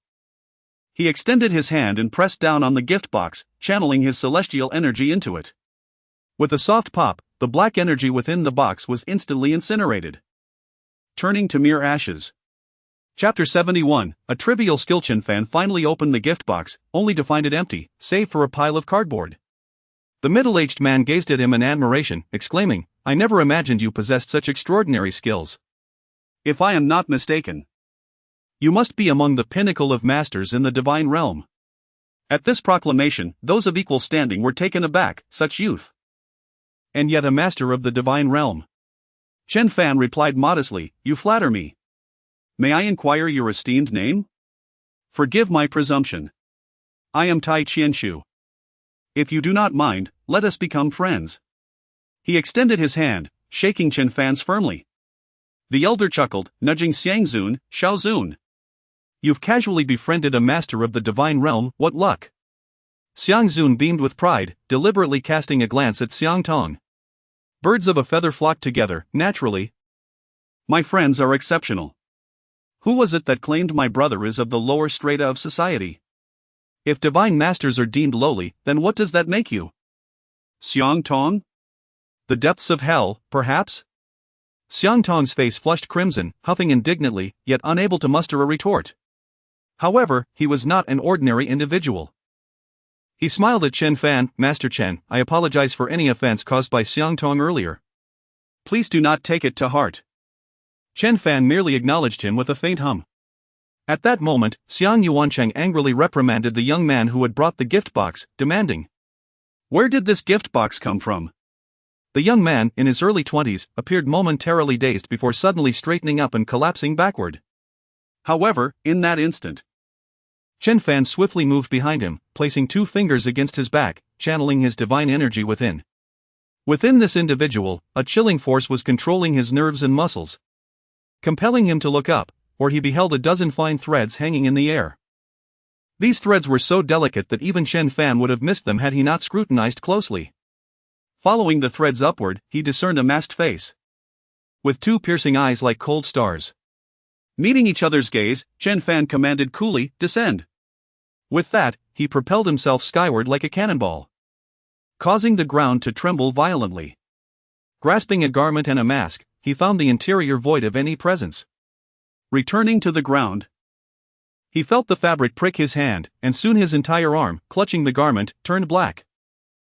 He extended his hand and pressed down on the gift box, channeling his celestial energy into it. With a soft pop, the black energy within the box was instantly incinerated, turning to mere ashes. Chapter 71, a trivial skill. Chen Fan finally opened the gift box, only to find it empty, save for a pile of cardboard. The middle-aged man gazed at him in admiration, exclaiming, I never imagined you possessed such extraordinary skills. If I am not mistaken, you must be among the pinnacle of masters in the divine realm. At this proclamation, those of equal standing were taken aback, such youth. And yet a master of the divine realm. Chen Fan replied modestly, you flatter me. May I inquire your esteemed name? Forgive my presumption. I am Tai Qianshu. If you do not mind, let us become friends. He extended his hand, shaking Chen Fan's firmly. The elder chuckled, nudging Xiangzun, Shaozun. You've casually befriended a master of the divine realm, what luck? Xiangzun beamed with pride, deliberately casting a glance at Xiangtong. Birds of a feather flocked together, naturally. My friends are exceptional. Who was it that claimed my brother is of the lower strata of society? If divine masters are deemed lowly, then what does that make you? Xiangtong? The depths of hell, perhaps? Xiangtong's face flushed crimson, huffing indignantly, yet unable to muster a retort. However, he was not an ordinary individual. He smiled at Chen Fan. Master Chen, I apologize for any offense caused by Xiangtong earlier. Please do not take it to heart. Chen Fan merely acknowledged him with a faint hum. At that moment, Xiang Yuancheng angrily reprimanded the young man who had brought the gift box, demanding, where did this gift box come from? The young man, in his early 20s, appeared momentarily dazed before suddenly straightening up and collapsing backward. However, in that instant, Chen Fan swiftly moved behind him, placing 2 fingers against his back, channeling his divine energy within. Within this individual, a chilling force was controlling his nerves and muscles, compelling him to look up, where he beheld a dozen fine threads hanging in the air. These threads were so delicate that even Chen Fan would have missed them had he not scrutinized closely. Following the threads upward, he discerned a masked face, with 2 piercing eyes like cold stars. Meeting each other's gaze, Chen Fan commanded coolly, descend. With that, he propelled himself skyward like a cannonball, causing the ground to tremble violently. Grasping a garment and a mask, he found the interior void of any presence. Returning to the ground, he felt the fabric prick his hand, and soon his entire arm, clutching the garment, turned black.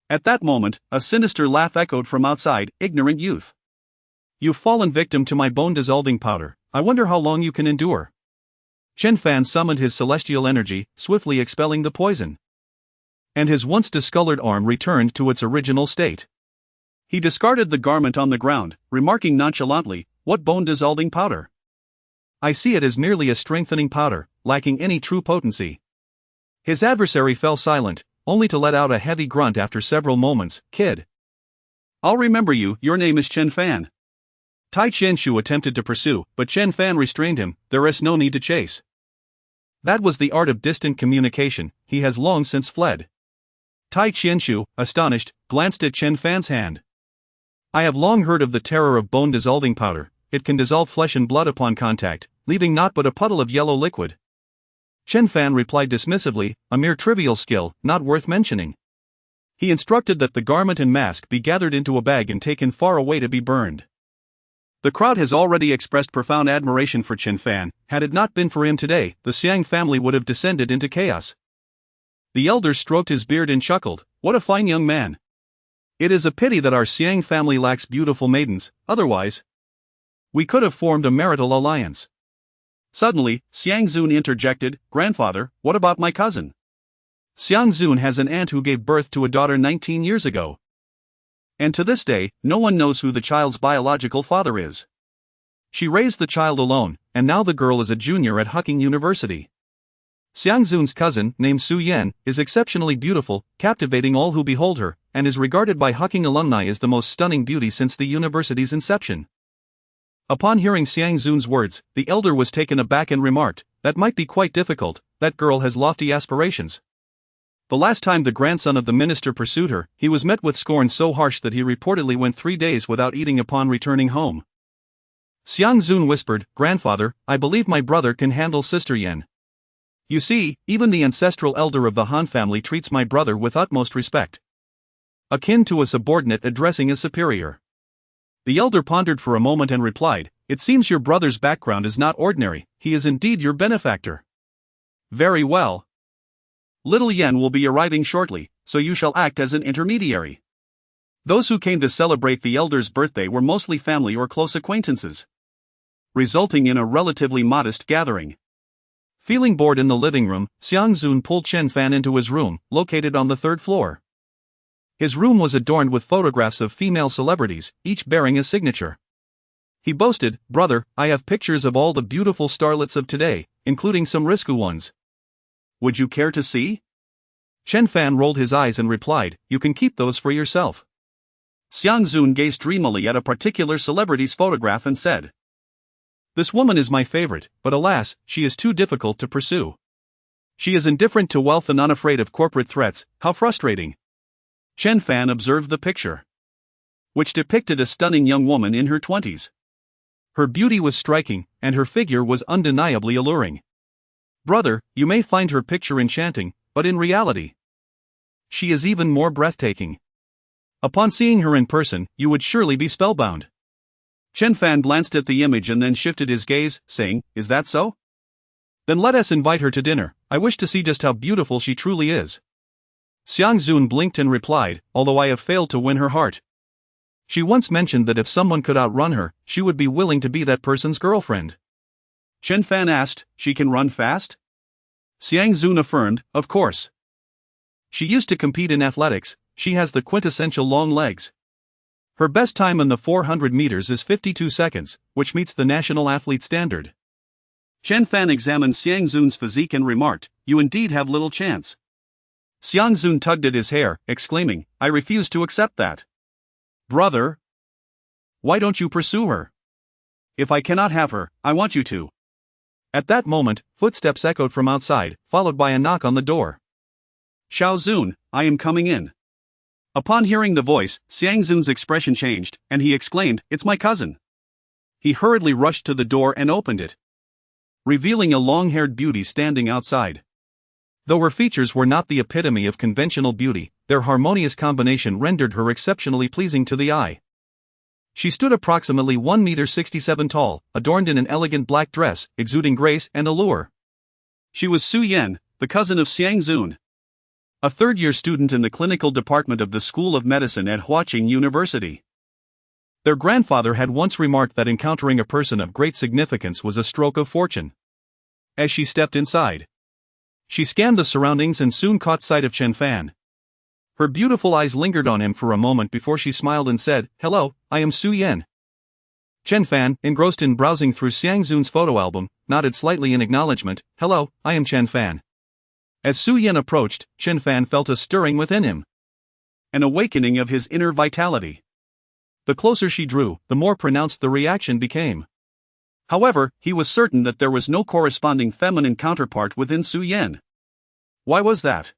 At that moment, a sinister laugh echoed from outside. Ignorant youth. You've fallen victim to my bone-dissolving powder. I wonder how long you can endure. Chen Fan summoned his celestial energy, swiftly expelling the poison. And his once discolored arm returned to its original state. He discarded the garment on the ground, remarking nonchalantly, what bone-dissolving powder? I see it as merely a strengthening powder, lacking any true potency. His adversary fell silent, only to let out a heavy grunt after several moments. Kid. I'll remember you, your name is Chen Fan. Tai Qianshu attempted to pursue, but Chen Fan restrained him. There is no need to chase. That was the art of distant communication, he has long since fled. Tai Qianshu, astonished, glanced at Chen Fan's hand. I have long heard of the terror of bone-dissolving powder. It can dissolve flesh and blood upon contact, leaving naught but a puddle of yellow liquid. Chen Fan replied dismissively, a mere trivial skill, not worth mentioning. He instructed that the garment and mask be gathered into a bag and taken far away to be burned. The crowd has already expressed profound admiration for Chen Fan. Had it not been for him today, the Xiang family would have descended into chaos. The elder stroked his beard and chuckled, what a fine young man. It is a pity that our Xiang family lacks beautiful maidens, otherwise we could have formed a marital alliance. Suddenly, Xiangzun interjected, grandfather, what about my cousin? Xiangzun has an aunt who gave birth to a daughter 19 years ago. And to this day, no one knows who the child's biological father is. She raised the child alone, and now the girl is a junior at Huaxia University. Xiangzun's cousin, named Su Yan, is exceptionally beautiful, captivating all who behold her, and is regarded by Huaxia alumni as the most stunning beauty since the university's inception. Upon hearing Xiangzun's words, the elder was taken aback and remarked, that might be quite difficult, that girl has lofty aspirations. The last time the grandson of the minister pursued her, he was met with scorn so harsh that he reportedly went 3 days without eating upon returning home. Xiangzun whispered, grandfather, I believe my brother can handle Sister Yan. You see, even the ancestral elder of the Han family treats my brother with utmost respect, akin to a subordinate addressing a superior. The elder pondered for a moment and replied, it seems your brother's background is not ordinary, he is indeed your benefactor. Very well. Little Yen will be arriving shortly, so you shall act as an intermediary. Those who came to celebrate the elder's birthday were mostly family or close acquaintances, resulting in a relatively modest gathering. Feeling bored in the living room, Xiang Zun pulled Chen Fan into his room, located on the third floor. His room was adorned with photographs of female celebrities, each bearing a signature. He boasted, "Brother, I have pictures of all the beautiful starlets of today, including some risky ones. Would you care to see?" Chen Fan rolled his eyes and replied, "You can keep those for yourself." Xiang Zun gazed dreamily at a particular celebrity's photograph and said, "This woman is my favorite, but alas, she is too difficult to pursue. She is indifferent to wealth and unafraid of corporate threats. How frustrating." Chen Fan observed the picture, which depicted a stunning young woman in her 20s. Her beauty was striking, and her figure was undeniably alluring. "Brother, you may find her picture enchanting, but in reality, she is even more breathtaking. Upon seeing her in person, you would surely be spellbound." Chen Fan glanced at the image and then shifted his gaze, saying, "Is that so? Then let us invite her to dinner. I wish to see just how beautiful she truly is." Xiang Zun blinked and replied, "Although I have failed to win her heart. She once mentioned that if someone could outrun her, she would be willing to be that person's girlfriend." Chen Fan asked, "She can run fast?" Xiang Zun affirmed, "Of course. She used to compete in athletics. She has the quintessential long legs. Her best time in the 400 meters is 52 seconds, which meets the national athlete standard." Chen Fan examined Xiang Zun's physique and remarked, "You indeed have little chance." Xiang Zun tugged at his hair, exclaiming, "I refuse to accept that. Brother, why don't you pursue her? If I cannot have her, I want you to." At that moment, footsteps echoed from outside, followed by a knock on the door. "Xiao Zun, I am coming in." Upon hearing the voice, Xiang Zun's expression changed, and he exclaimed, "It's my cousin." He hurriedly rushed to the door and opened it, revealing a long-haired beauty standing outside. Though her features were not the epitome of conventional beauty, their harmonious combination rendered her exceptionally pleasing to the eye. She stood approximately 1 meter 67 tall, adorned in an elegant black dress, exuding grace and allure. She was Su Yan, the cousin of Xiang Zun, a third-year student in the clinical department of the School of Medicine at Huaxia University. Their grandfather had once remarked that encountering a person of great significance was a stroke of fortune. As she stepped inside, she scanned the surroundings and soon caught sight of Chen Fan. Her beautiful eyes lingered on him for a moment before she smiled and said, "Hello, I am Su Yan." Chen Fan, engrossed in browsing through Xiang Zun's photo album, nodded slightly in acknowledgement. "Hello, I am Chen Fan." As Su Yan approached, Chen Fan felt a stirring within him, an awakening of his inner vitality. The closer she drew, the more pronounced the reaction became. However, he was certain that there was no corresponding feminine counterpart within Su Yan. Why was that?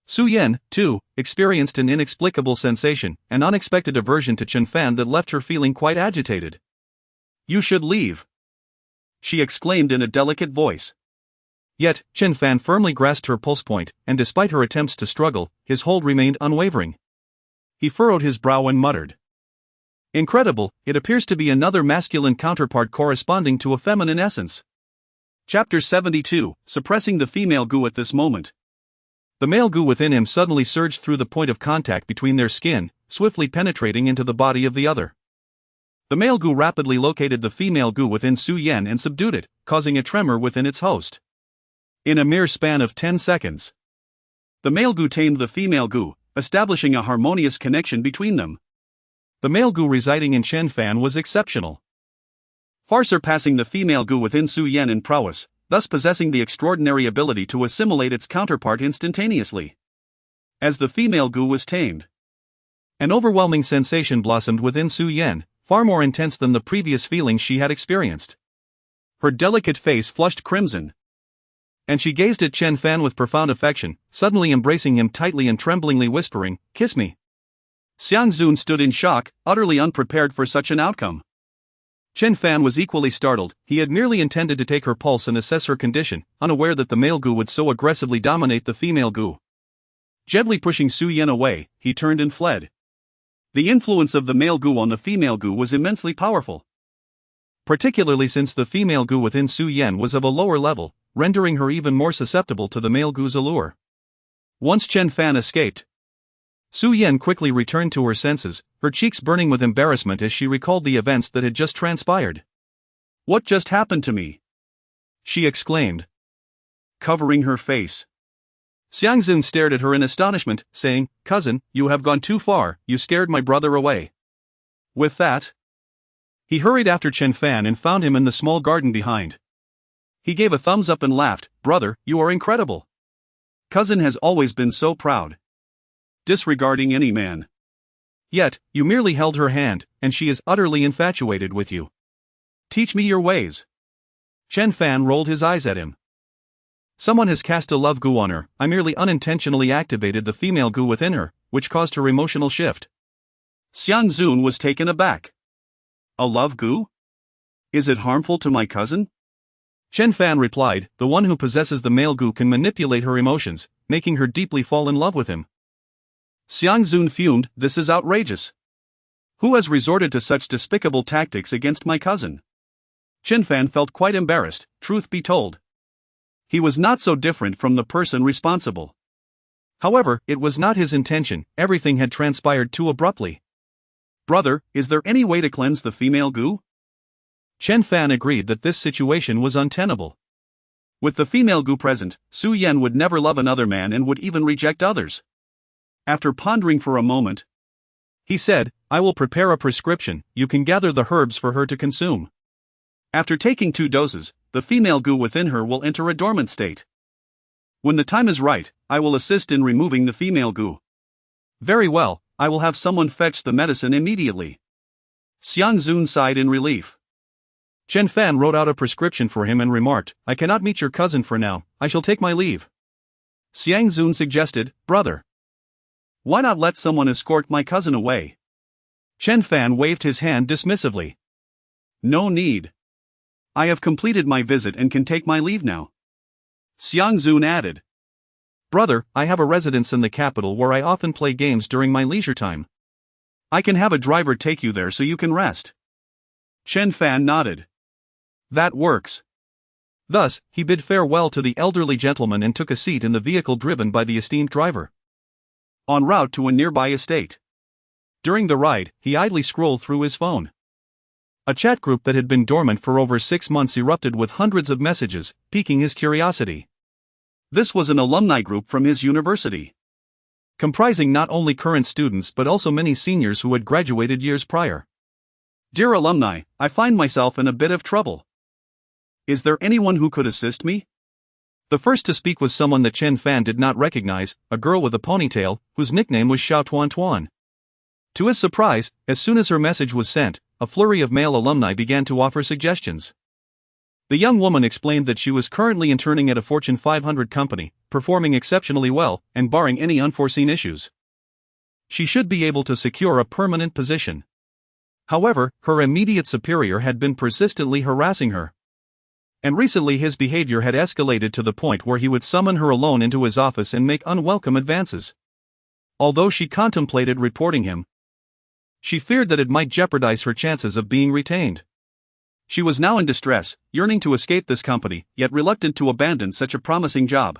Su Yan, too, experienced an inexplicable sensation, an unexpected aversion to Chen Fan that left her feeling quite agitated. "You should leave," she exclaimed in a delicate voice. Yet, Chen Fan firmly grasped her pulse point, and despite her attempts to struggle, his hold remained unwavering. He furrowed his brow and muttered, "Incredible, it appears to be another masculine counterpart corresponding to a feminine essence." Chapter 72, Suppressing the Female Gu. At this moment, the male Gu within him suddenly surged through the point of contact between their skin, swiftly penetrating into the body of the other. The male Gu rapidly located the female Gu within Su Yan and subdued it, causing a tremor within its host. In a mere span of 10 seconds, the male Gu tamed the female Gu, establishing a harmonious connection between them. The male Gu residing in Chen Fan was exceptional, far surpassing the female Gu within Su Yan in prowess, thus possessing the extraordinary ability to assimilate its counterpart instantaneously. As the female Gu was tamed, an overwhelming sensation blossomed within Su Yan, far more intense than the previous feelings she had experienced. Her delicate face flushed crimson, and she gazed at Chen Fan with profound affection, suddenly embracing him tightly and tremblingly whispering, "Kiss me." Xiang Zun stood in shock, utterly unprepared for such an outcome. Chen Fan was equally startled. He had merely intended to take her pulse and assess her condition, unaware that the male Gu would so aggressively dominate the female Gu. Gently pushing Su Yan away, he turned and fled. The influence of the male Gu on the female Gu was immensely powerful, particularly since the female Gu within Su Yan was of a lower level, rendering her even more susceptible to the male Gu's allure. Once Chen Fan escaped, Su Yan quickly returned to her senses, her cheeks burning with embarrassment as she recalled the events that had just transpired. "What just happened to me?" she exclaimed, covering her face. Xiangxun stared at her in astonishment, saying, "Cousin, you have gone too far, you scared my brother away." With that, he hurried after Chen Fan and found him in the small garden behind. He gave a thumbs up and laughed, "Brother, you are incredible. Cousin has always been so proud. Disregarding any man. Yet, you merely held her hand, and she is utterly infatuated with you. Teach me your ways." Chen Fan rolled his eyes at him. "Someone has cast a love goo on her. I merely unintentionally activated the female goo within her, which caused her emotional shift." Xiangxun was taken aback. "A love goo? Is it harmful to my cousin?" Chen Fan replied, "The one who possesses the male goo can manipulate her emotions, making her deeply fall in love with him." Xiangxun fumed, "This is outrageous. Who has resorted to such despicable tactics against my cousin?" Chen Fan felt quite embarrassed, truth be told. He was not so different from the person responsible. However, it was not his intention, everything had transpired too abruptly. "Brother, is there any way to cleanse the female goo?" Chen Fan agreed that this situation was untenable. With the female goo present, Su Yan would never love another man and would even reject others. After pondering for a moment, he said, "I will prepare a prescription, you can gather the herbs for her to consume. After taking 2 doses, the female goo within her will enter a dormant state. When the time is right, I will assist in removing the female goo." "Very well, I will have someone fetch the medicine immediately." Xiangxun sighed in relief. Chen Fan wrote out a prescription for him and remarked, "I cannot meet your cousin for now, I shall take my leave." Xiangxun suggested, "Brother, why not let someone escort my cousin away?" Chen Fan waved his hand dismissively. "No need. I have completed my visit and can take my leave now." Xiangxun added, "Brother, I have a residence in the capital where I often play games during my leisure time. I can have a driver take you there so you can rest." Chen Fan nodded. "That works." Thus, he bid farewell to the elderly gentleman and took a seat in the vehicle driven by the esteemed driver. En route to a nearby estate. During the ride, he idly scrolled through his phone. A chat group that had been dormant for over 6 months erupted with hundreds of messages, piquing his curiosity. This was an alumni group from his university, comprising not only current students but also many seniors who had graduated years prior. "Dear alumni, I find myself in a bit of trouble. Is there anyone who could assist me?" The first to speak was someone that Chen Fan did not recognize, a girl with a ponytail, whose nickname was Xiao Tuan Tuan. To his surprise, as soon as her message was sent, a flurry of male alumni began to offer suggestions. The young woman explained that she was currently interning at a Fortune 500 company, performing exceptionally well, and barring any unforeseen issues, she should be able to secure a permanent position. However, her immediate superior had been persistently harassing her. And recently his behavior had escalated to the point where he would summon her alone into his office and make unwelcome advances. Although she contemplated reporting him, she feared that it might jeopardize her chances of being retained. She was now in distress, yearning to escape this company, yet reluctant to abandon such a promising job.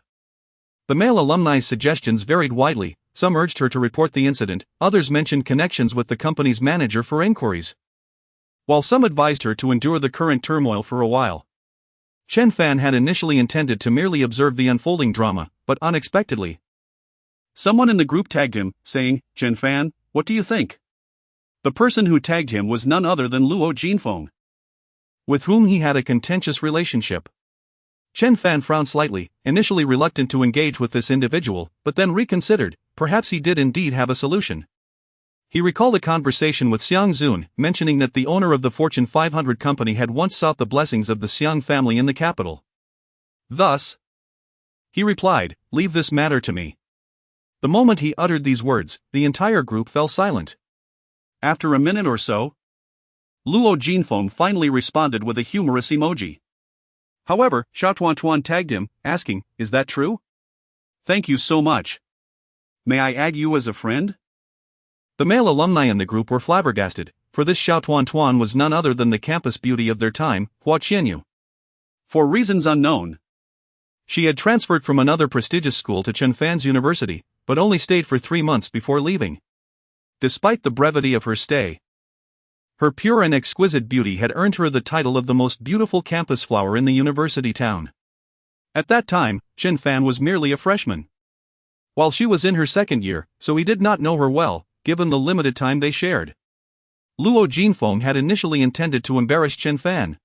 The male alumni's suggestions varied widely. Some urged her to report the incident, others mentioned connections with the company's manager for inquiries, while some advised her to endure the current turmoil for a while. Chen Fan had initially intended to merely observe the unfolding drama, but unexpectedly, someone in the group tagged him, saying, "Chen Fan, what do you think?" The person who tagged him was none other than Luo Jinfeng, with whom he had a contentious relationship. Chen Fan frowned slightly, initially reluctant to engage with this individual, but then reconsidered, perhaps he did indeed have a solution. He recalled a conversation with Xiangxun, mentioning that the owner of the Fortune 500 company had once sought the blessings of the Xiang family in the capital. Thus, he replied, "Leave this matter to me." The moment he uttered these words, the entire group fell silent. After a minute or so, Luo Jinfeng finally responded with a humorous emoji. However, Xiao Tuan tagged him, asking, "Is that true? Thank you so much. May I add you as a friend?" The male alumni in the group were flabbergasted, for this Xiao Tuan was none other than the campus beauty of their time, Huaxia. For reasons unknown, she had transferred from another prestigious school to Chen Fan's university, but only stayed for 3 months before leaving. Despite the brevity of her stay, her pure and exquisite beauty had earned her the title of the most beautiful campus flower in the university town. At that time, Chen Fan was merely a freshman, while she was in her second year, so he did not know her well, given the limited time they shared. Luo Jinfeng had initially intended to embarrass Chen Fan,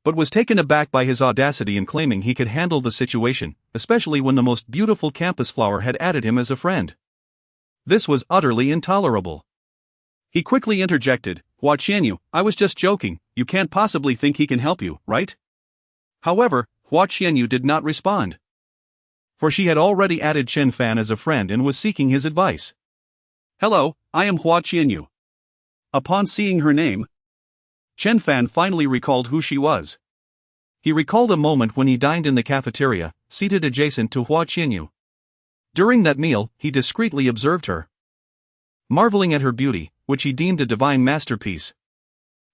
but was taken aback by his audacity in claiming he could handle the situation, especially when the most beautiful campus flower had added him as a friend. This was utterly intolerable. He quickly interjected, "Huaxianyu, I was just joking, you can't possibly think he can help you, right?" However, Huaxianyu did not respond, for she had already added Chen Fan as a friend and was seeking his advice. "Hello, I am Huaxianyu." Upon seeing her name, Chen Fan finally recalled who she was. He recalled a moment when he dined in the cafeteria, seated adjacent to Huaxianyu. During that meal, he discreetly observed her, marveling at her beauty, which he deemed a divine masterpiece.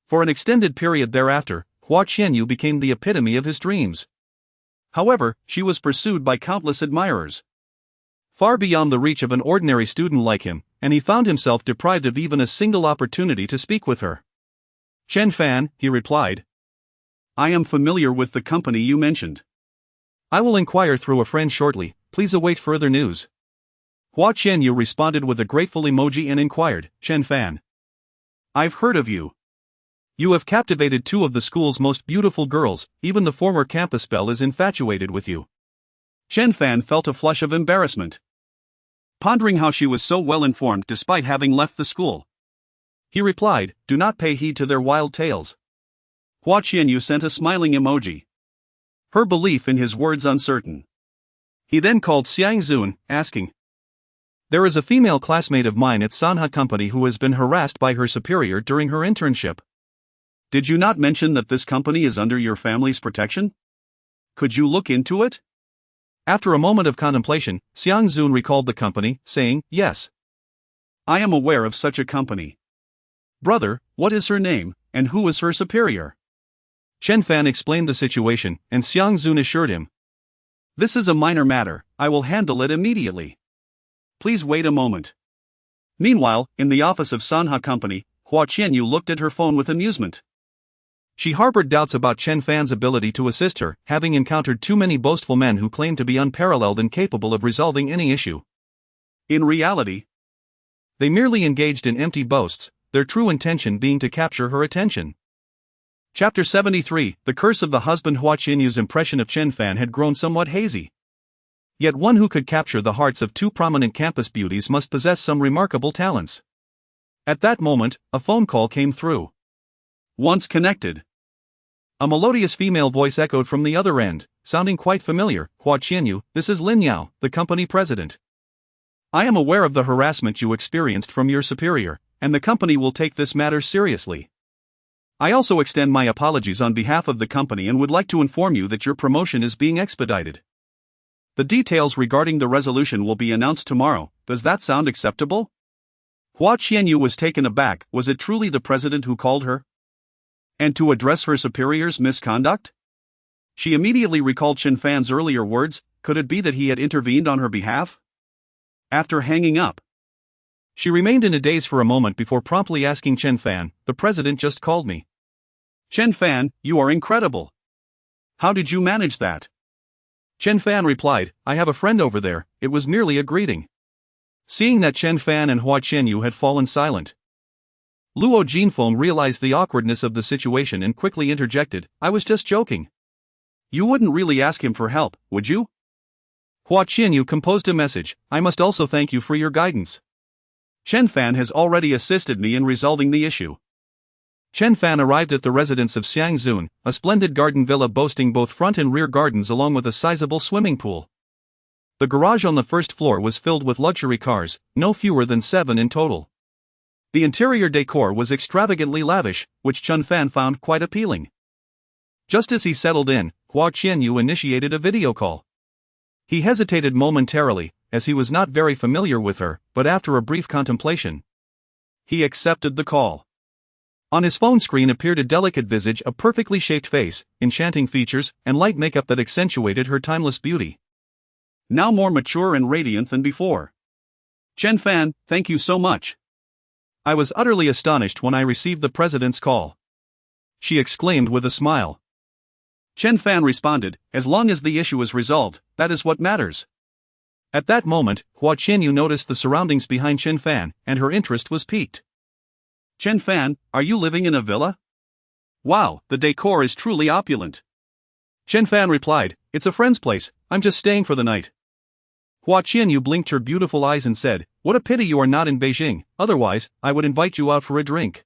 For an extended period thereafter, Huaxianyu became the epitome of his dreams. However, she was pursued by countless admirers, far beyond the reach of an ordinary student like him, and he found himself deprived of even a single opportunity to speak with her. "Chen Fan," he replied, "I am familiar with the company you mentioned. I will inquire through a friend shortly, please await further news." Huaxianyu responded with a grateful emoji and inquired, "Chen Fan, I've heard of you. You have captivated 2 of the school's most beautiful girls, even the former campus belle is infatuated with you." Chen Fan felt a flush of embarrassment, pondering how she was so well informed despite having left the school. He replied, "Do not pay heed to their wild tales." Huaxianyu sent a smiling emoji, her belief in his words uncertain. He then called Xiang Zun, asking, "There is a female classmate of mine at Sanha Company who has been harassed by her superior during her internship. Did you not mention that this company is under your family's protection? Could you look into it?" After a moment of contemplation, Xiang Zun recalled the company, saying, "Yes, I am aware of such a company. Brother, what is her name, and who is her superior?" Chen Fan explained the situation, and Xiang Zun assured him, "This is a minor matter, I will handle it immediately. Please wait a moment." Meanwhile, in the office of Sanha Company, Huaxianyu looked at her phone with amusement. She harbored doubts about Chen Fan's ability to assist her, having encountered too many boastful men who claimed to be unparalleled and capable of resolving any issue. In reality, they merely engaged in empty boasts, their true intention being to capture her attention. Chapter 73, The Curse of the Husband. Huaxianyu's impression of Chen Fan had grown somewhat hazy. Yet one who could capture the hearts of 2 prominent campus beauties must possess some remarkable talents. At that moment, a phone call came through. Once connected, a melodious female voice echoed from the other end, sounding quite familiar. "Huaxianyu, this is Lin Yao, the company president. I am aware of the harassment you experienced from your superior, and the company will take this matter seriously. I also extend my apologies on behalf of the company and would like to inform you that your promotion is being expedited. The details regarding the resolution will be announced tomorrow. Does that sound acceptable?" Huaxianyu was taken aback. Was it truly the president who called her? And to address her superior's misconduct? She immediately recalled Chen Fan's earlier words. Could it be that he had intervened on her behalf? After hanging up, she remained in a daze for a moment before promptly asking Chen Fan, "The president just called me." "Chen Fan, you are incredible. How did you manage that?" Chen Fan replied, "I have a friend over there, it was merely a greeting." Seeing that Chen Fan and Huaxianyu had fallen silent, Luo Jinfeng realized the awkwardness of the situation and quickly interjected, "I was just joking. You wouldn't really ask him for help, would you?" Huaxianyu composed a message, "I must also thank you for your guidance. Chen Fan has already assisted me in resolving the issue." Chen Fan arrived at the residence of Xiang Zun, a splendid garden villa boasting both front and rear gardens along with a sizable swimming pool. The garage on the first floor was filled with luxury cars, no fewer than 7 in total. The interior decor was extravagantly lavish, which Chen Fan found quite appealing. Just as he settled in, Huaxianyu initiated a video call. He hesitated momentarily, as he was not very familiar with her, but after a brief contemplation, he accepted the call. On his phone screen appeared a delicate visage, a perfectly shaped face, enchanting features, and light makeup that accentuated her timeless beauty. now more mature and radiant than before. Chen Fan, thank you so much. I was utterly astonished when I received the president's call. She exclaimed with a smile. Chen Fan responded, as long as the issue is resolved, that is what matters. At that moment, Huaxia noticed the surroundings behind Chen Fan, and her interest was piqued. Chen Fan, are you living in a villa? Wow, the decor is truly opulent. Chen Fan replied, it's a friend's place, I'm just staying for the night. Huaxia blinked her beautiful eyes and said, what a pity you are not in Beijing, otherwise, I would invite you out for a drink.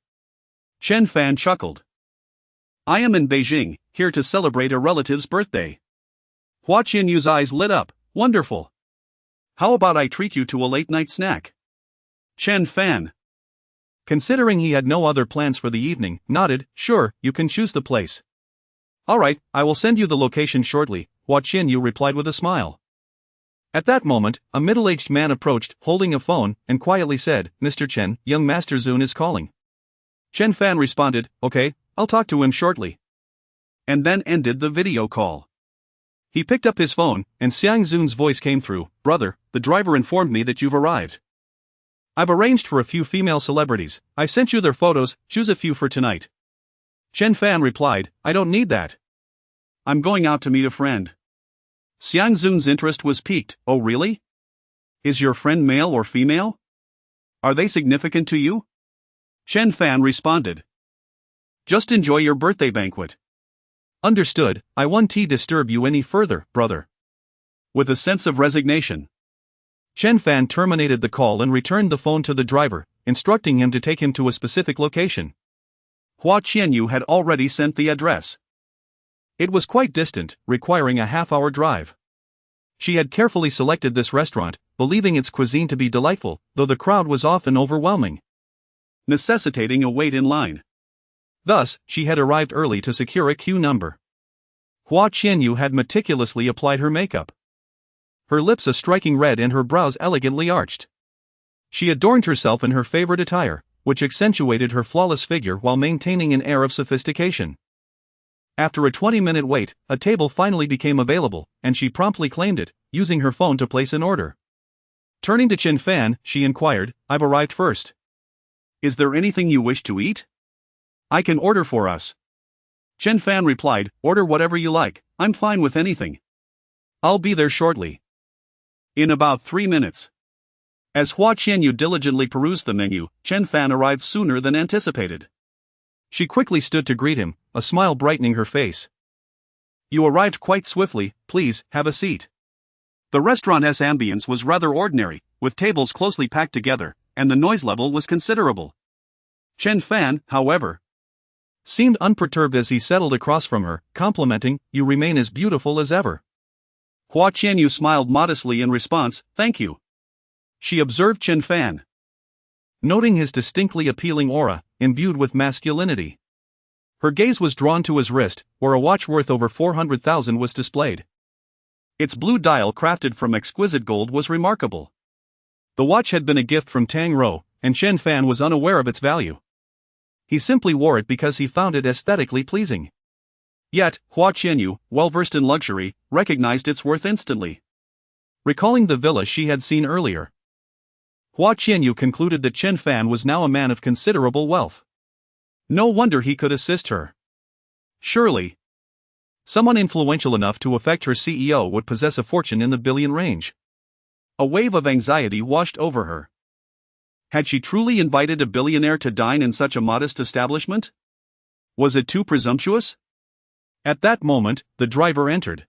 Chen Fan chuckled. I am in Beijing, here to celebrate a relative's birthday. Huaxia's eyes lit up, wonderful. How about I treat you to a late-night snack? Chen Fan, considering he had no other plans for the evening, nodded, sure, you can choose the place. Alright, I will send you the location shortly, Huaxia replied with a smile. At that moment, a middle-aged man approached, holding a phone, and quietly said, Mr. Chen, young Master Zun is calling. Chen Fan responded, okay, I'll talk to him shortly. And then ended the video call. He picked up his phone, and Xiang Zun's voice came through, brother, the driver informed me that you've arrived. I've arranged for a few female celebrities, I've sent you their photos, choose a few for tonight. Chen Fan replied, I don't need that. I'm going out to meet a friend. Xiang Zun's interest was piqued, oh really? Is your friend male or female? Are they significant to you? Chen Fan responded. Just enjoy your birthday banquet. Understood, I won't disturb you any further, brother. With a sense of resignation, Chen Fan terminated the call and returned the phone to the driver, instructing him to take him to a specific location. Huaxia had already sent the address. It was quite distant, requiring a half-hour drive. She had carefully selected this restaurant, believing its cuisine to be delightful, though the crowd was often overwhelming, necessitating a wait in line. Thus, she had arrived early to secure a queue number. Huaxia had meticulously applied her makeup, her lips a striking red and her brows elegantly arched. She adorned herself in her favorite attire, which accentuated her flawless figure while maintaining an air of sophistication. After a 20-minute wait, a table finally became available, and she promptly claimed it, using her phone to place an order. Turning to Chen Fan, she inquired, I've arrived first. Is there anything you wish to eat? I can order for us. Chen Fan replied, order whatever you like, I'm fine with anything. I'll be there shortly. In about 3 minutes. As Huaxia diligently perused the menu, Chen Fan arrived sooner than anticipated. She quickly stood to greet him, a smile brightening her face. You arrived quite swiftly, please, have a seat. The restaurant's ambience was rather ordinary, with tables closely packed together, and the noise level was considerable. Chen Fan, however, seemed unperturbed as he settled across from her, complimenting, you remain as beautiful as ever. Huaxia smiled modestly in response, thank you. She observed Chen Fan, noting his distinctly appealing aura, imbued with masculinity. Her gaze was drawn to his wrist, where a watch worth over 400,000 was displayed. Its blue dial crafted from exquisite gold was remarkable. The watch had been a gift from Tang Rou, and Chen Fan was unaware of its value. He simply wore it because he found it aesthetically pleasing. Yet, Huaxia, well-versed in luxury, recognized its worth instantly. Recalling the villa she had seen earlier, Huaxia concluded that Chen Fan was now a man of considerable wealth. No wonder he could assist her. Surely, someone influential enough to affect her CEO would possess a fortune in the billion range. A wave of anxiety washed over her. Had she truly invited a billionaire to dine in such a modest establishment? Was it too presumptuous? At that moment, the driver entered,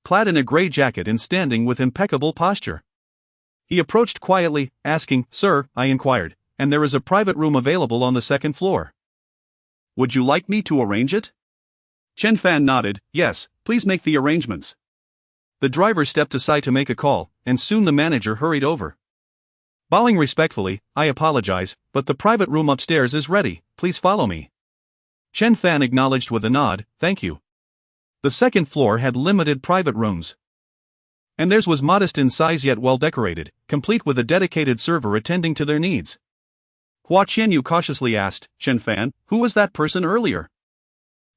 clad in a gray jacket and standing with impeccable posture. He approached quietly, asking, Sir, I inquired, and there is a private room available on the second floor. Would you like me to arrange it? Chen Fan nodded, yes, please make the arrangements. The driver stepped aside to make a call, and soon the manager hurried over. Bowing respectfully, I apologize, but the private room upstairs is ready, please follow me. Chen Fan acknowledged with a nod, thank you. The second floor had limited private rooms, and theirs was modest in size yet well decorated, complete with a dedicated server attending to their needs. Huaxia cautiously asked, Chen Fan, who was that person earlier?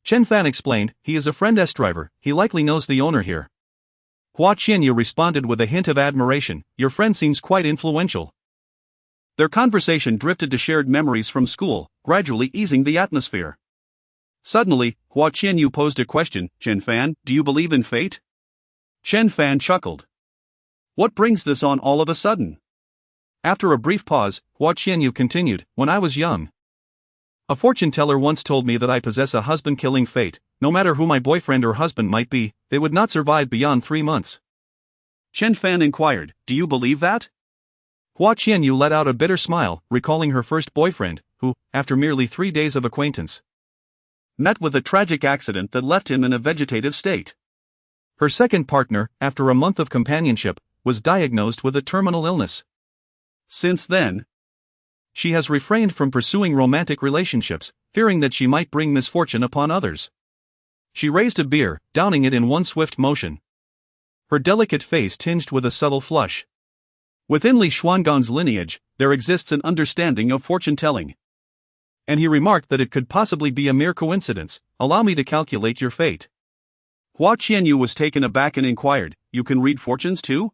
Chen Fan explained, he is a friend driver, he likely knows the owner here. Huaxia responded with a hint of admiration, your friend seems quite influential. Their conversation drifted to shared memories from school, gradually easing the atmosphere. Suddenly, Huaxia posed a question, Chen Fan, do you believe in fate? Chen Fan chuckled. What brings this on all of a sudden? After a brief pause, Huaxia continued, when I was young, a fortune teller once told me that I possess a husband-killing fate. No matter who my boyfriend or husband might be, they would not survive beyond 3 months. Chen Fan inquired, do you believe that? Huaxia let out a bitter smile, recalling her first boyfriend, who, after merely 3 days of acquaintance, met with a tragic accident that left him in a vegetative state. Her second partner, after a month of companionship, was diagnosed with a terminal illness. Since then, she has refrained from pursuing romantic relationships, fearing that she might bring misfortune upon others. She raised a beer, downing it in one swift motion. Her delicate face tinged with a subtle flush. Within Li Xuangan's lineage, there exists an understanding of fortune-telling. And he remarked that it could possibly be a mere coincidence. Allow me to calculate your fate. Huaxia was taken aback and inquired, you can read fortunes too?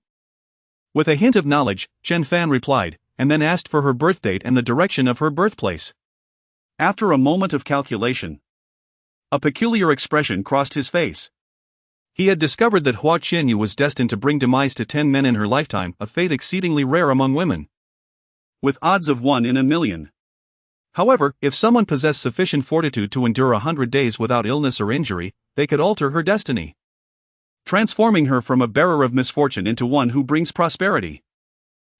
With a hint of knowledge, Chen Fan replied, and then asked for her birth date and the direction of her birthplace. After a moment of calculation, a peculiar expression crossed his face. He had discovered that Huaxia was destined to bring demise to 10 men in her lifetime, a fate exceedingly rare among women, with odds of 1 in a million. However, if someone possessed sufficient fortitude to endure 100 days without illness or injury, they could alter her destiny, transforming her from a bearer of misfortune into one who brings prosperity.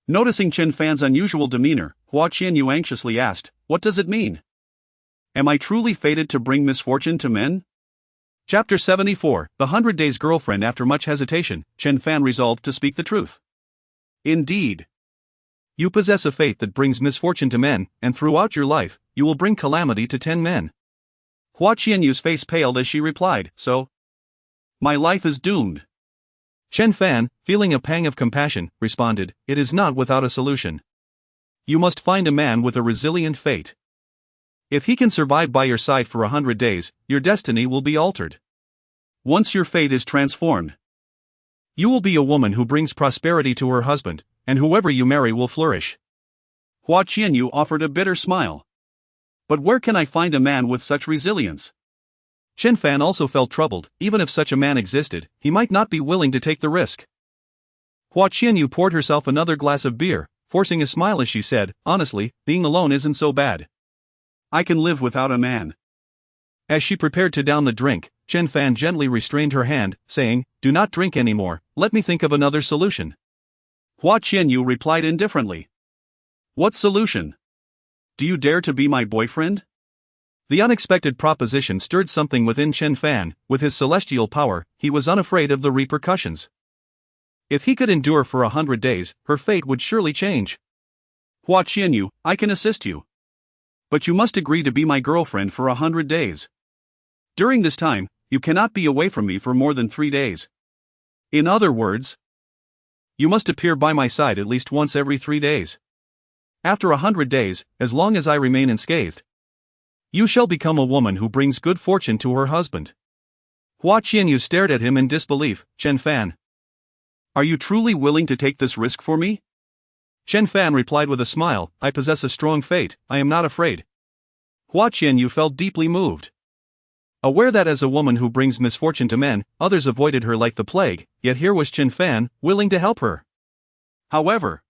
Noticing Chen Fan's unusual demeanor, Huaxia anxiously asked, what does it mean? Am I truly fated to bring misfortune to men? Chapter 74, The 100 Days Girlfriend. After much hesitation, Chen Fan resolved to speak the truth. Indeed. You possess a fate that brings misfortune to men, and throughout your life, you will bring calamity to 10 men. Huaxia's face paled as she replied, so? My life is doomed. Chen Fan, feeling a pang of compassion, responded, it is not without a solution. You must find a man with a resilient fate. If he can survive by your side for 100 days, your destiny will be altered. Once your fate is transformed, you will be a woman who brings prosperity to her husband, and whoever you marry will flourish. Huaxia offered a bitter smile. But where can I find a man with such resilience? Chen Fan also felt troubled. Even if such a man existed, he might not be willing to take the risk. Huaxia poured herself another glass of beer, forcing a smile as she said, honestly, being alone isn't so bad. I can live without a man. As she prepared to down the drink, Chen Fan gently restrained her hand, saying, do not drink anymore, let me think of another solution. Huaxia replied indifferently. What solution? Do you dare to be my boyfriend? The unexpected proposition stirred something within Chen Fan. With his celestial power, he was unafraid of the repercussions. If he could endure for 100 days, her fate would surely change. Huaxia, I can assist you. But you must agree to be my girlfriend for 100 days. During this time, you cannot be away from me for more than 3 days. In other words, you must appear by my side at least once every 3 days. After 100 days, as long as I remain unscathed, you shall become a woman who brings good fortune to her husband. Huaxia stared at him in disbelief. Chen Fan, are you truly willing to take this risk for me? Chen Fan replied with a smile, I possess a strong fate, I am not afraid. Huaxia felt deeply moved. Aware that as a woman who brings misfortune to men, others avoided her like the plague, yet here was Chen Fan, willing to help her. However,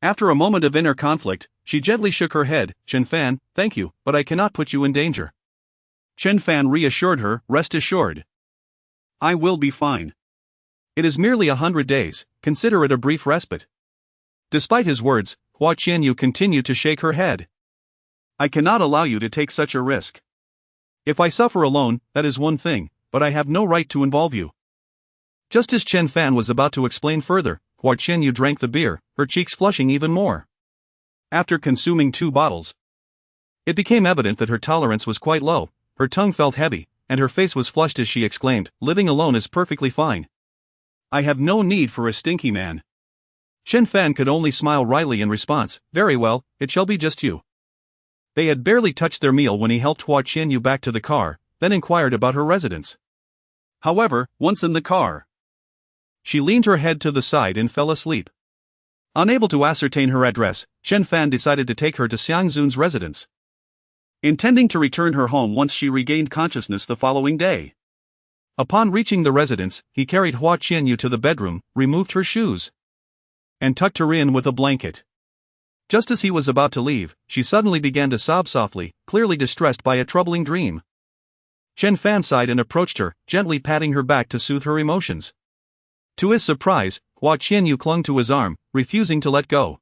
after a moment of inner conflict, she gently shook her head, Chen Fan, thank you, but I cannot put you in danger. Chen Fan reassured her, rest assured. I will be fine. It is merely 100 days, consider it a brief respite. Despite his words, Huaxia continued to shake her head. I cannot allow you to take such a risk. If I suffer alone, that is one thing, but I have no right to involve you. Just as Chen Fan was about to explain further, Huaxia drank the beer, her cheeks flushing even more. After consuming 2 bottles, it became evident that her tolerance was quite low, her tongue felt heavy, and her face was flushed as she exclaimed, living alone is perfectly fine. I have no need for a stinky man. Chen Fan could only smile wryly in response, very well, it shall be just you. They had barely touched their meal when he helped Huaxia back to the car, then inquired about her residence. However, once in the car, She leaned her head to the side and fell asleep. Unable to ascertain her address, Chen Fan decided to take her to Xiang Zun's residence, intending to return her home once she regained consciousness the following day. Upon reaching the residence, he carried Huaxia to the bedroom, removed her shoes, and tucked her in with a blanket. Just as he was about to leave, she suddenly began to sob softly, clearly distressed by a troubling dream. Chen Fan sighed and approached her, gently patting her back to soothe her emotions. To his surprise, Huaxia clung to his arm, refusing to let go.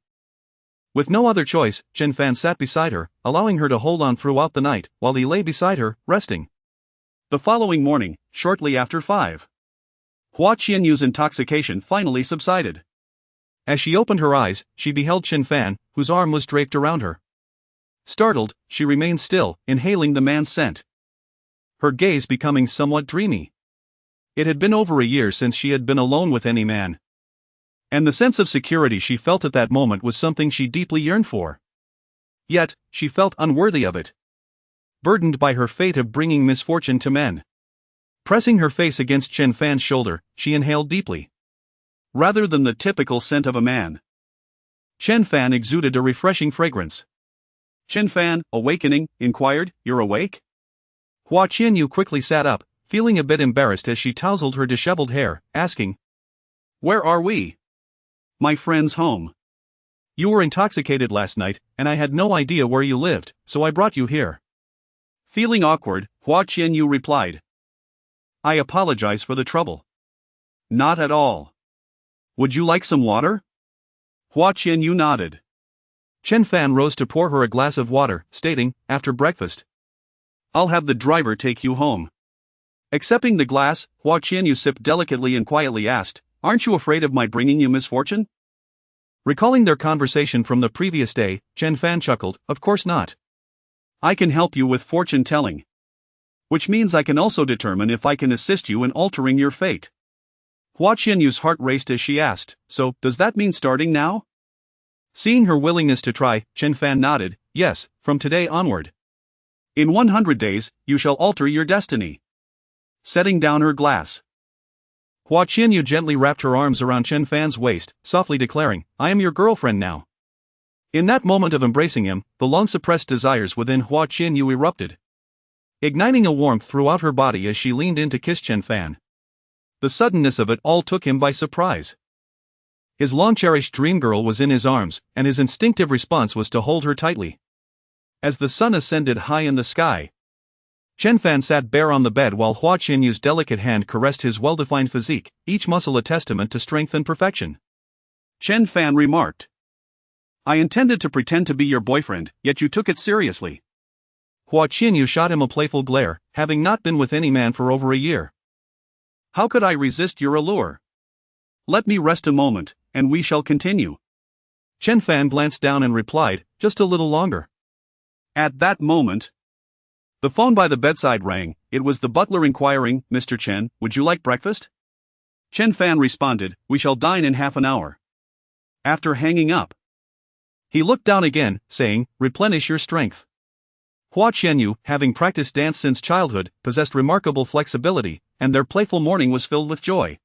With no other choice, Chen Fan sat beside her, allowing her to hold on throughout the night, while he lay beside her, resting. The following morning, shortly after 5, Huaxia's intoxication finally subsided. As she opened her eyes, she beheld Chen Fan, whose arm was draped around her. Startled, she remained still, inhaling the man's scent, her gaze becoming somewhat dreamy. It had been over a year since she had been alone with any man, and the sense of security she felt at that moment was something she deeply yearned for. Yet, she felt unworthy of it, burdened by her fate of bringing misfortune to men. Pressing her face against Chen Fan's shoulder, she inhaled deeply. Rather than the typical scent of a man, Chen Fan exuded a refreshing fragrance. Chen Fan, awakening, inquired, "You're awake?" Huaxia quickly sat up, feeling a bit embarrassed as she tousled her disheveled hair, asking, "Where are we?" "My friend's home." "You were intoxicated last night, and I had no idea where you lived, so I brought you here." Feeling awkward, Huaxia replied, "I apologize for the trouble." "Not at all. Would you like some water?" Huaxia nodded. Chen Fan rose to pour her a glass of water, stating, "After breakfast, I'll have the driver take you home." Accepting the glass, Huaxia sipped delicately and quietly asked, "Aren't you afraid of my bringing you misfortune?" Recalling their conversation from the previous day, Chen Fan chuckled, "Of course not. I can help you with fortune telling, which means I can also determine if I can assist you in altering your fate." Huaxia's heart raced as she asked, "So, does that mean starting now?" Seeing her willingness to try, Chen Fan nodded, "Yes, from today onward. In 100 days, you shall alter your destiny." Setting down her glass, Huaxia gently wrapped her arms around Chen Fan's waist, softly declaring, "I am your girlfriend now." In that moment of embracing him, the long-suppressed desires within Huaxia erupted, igniting a warmth throughout her body as she leaned in to kiss Chen Fan. The suddenness of it all took him by surprise. His long-cherished dream girl was in his arms, and his instinctive response was to hold her tightly. As the sun ascended high in the sky, Chen Fan sat bare on the bed while Huaxia's delicate hand caressed his well-defined physique, each muscle a testament to strength and perfection. Chen Fan remarked, "I intended to pretend to be your boyfriend, yet you took it seriously." Huaxia shot him a playful glare, having not been with any man for over a year. "How could I resist your allure? Let me rest a moment, and we shall continue." Chen Fan glanced down and replied, "Just a little longer." At that moment, the phone by the bedside rang. It was the butler inquiring, "Mr. Chen, would you like breakfast?" Chen Fan responded, "We shall dine in half an hour." After hanging up, he looked down again, saying, "Replenish your strength." Huaxia, having practiced dance since childhood, possessed remarkable flexibility, and their playful morning was filled with joy.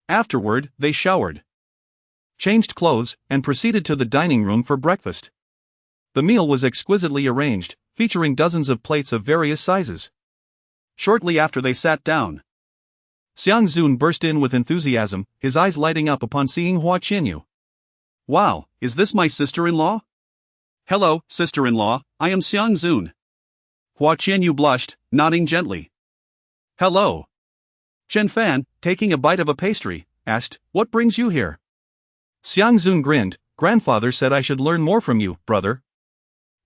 Afterward, they showered, changed clothes, and proceeded to the dining room for breakfast. The meal was exquisitely arranged, featuring dozens of plates of various sizes. Shortly after they sat down, Xiang Zun burst in with enthusiasm, his eyes lighting up upon seeing Huaxia. "Wow, is this my sister-in-law?" "Hello, sister-in-law, I am Xiang Zun." Huaxia blushed, nodding gently. "Hello." Chen Fan, taking a bite of a pastry, asked, "What brings you here?" Xiang Zun grinned, "Grandfather said I should learn more from you, brother."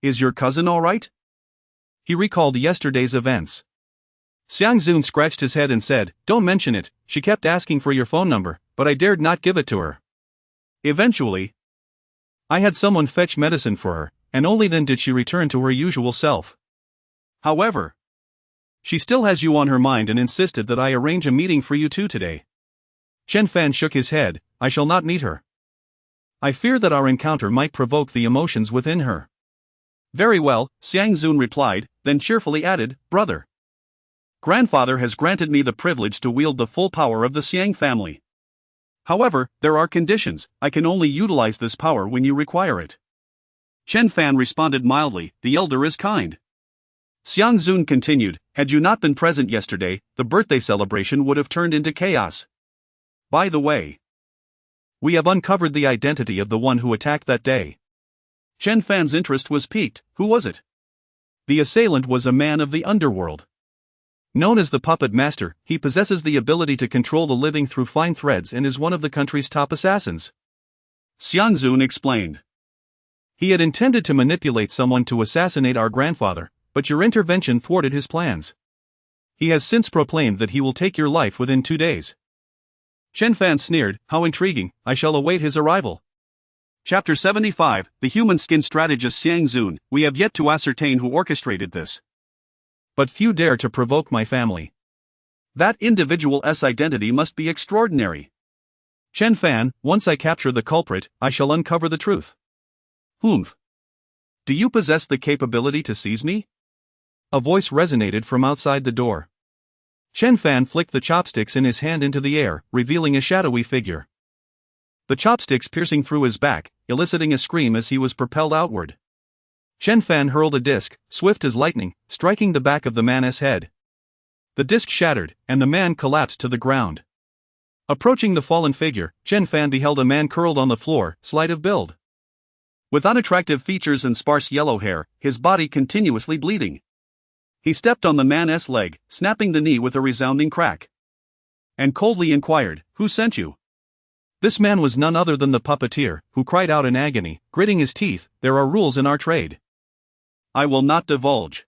"Is your cousin all right?" He recalled yesterday's events. Xiang Zun scratched his head and said, "Don't mention it, she kept asking for your phone number, but I dared not give it to her. Eventually, I had someone fetch medicine for her, and only then did she return to her usual self. However, she still has you on her mind and insisted that I arrange a meeting for you two today." Chen Fan shook his head, "I shall not meet her. I fear that our encounter might provoke the emotions within her." "Very well," Xiang Zun replied, then cheerfully added, "Brother, grandfather has granted me the privilege to wield the full power of the Xiang family. However, there are conditions. I can only utilize this power when you require it. Chen Fan responded mildly, the elder is kind. Xiang Zun continued, had you not been present yesterday, the birthday celebration would have turned into chaos. By the way, we have uncovered the identity of the one who attacked that day. Chen Fan's interest was piqued. Who was it? The assailant was a man of the underworld. Known as the Puppet Master, he possesses the ability to control the living through fine threads and is one of the country's top assassins. Xiang Zun explained. He had intended to manipulate someone to assassinate our grandfather, but your intervention thwarted his plans. He has since proclaimed that he will take your life within 2 days. Chen Fan sneered, how intriguing, I shall await his arrival. Chapter 75, The Human Skin Strategist Xiang Zun, we have yet to ascertain who orchestrated this. But few dare to provoke my family. That individual's identity must be extraordinary. Chen Fan, once I capture the culprit, I shall uncover the truth. Humph. Do you possess the capability to seize me? A voice resonated from outside the door. Chen Fan flicked the chopsticks in his hand into the air, revealing a shadowy figure. The chopsticks piercing through his back, eliciting a scream as he was propelled outward. Chen Fan hurled a disc, swift as lightning, striking the back of the man's head. The disc shattered, and the man collapsed to the ground. Approaching the fallen figure, Chen Fan beheld a man curled on the floor, slight of build. With unattractive features and sparse yellow hair, his body continuously bleeding. He stepped on the man's leg, snapping the knee with a resounding crack. And coldly inquired, who sent you? This man was none other than the puppeteer, who cried out in agony, gritting his teeth, there are rules in our trade. I will not divulge.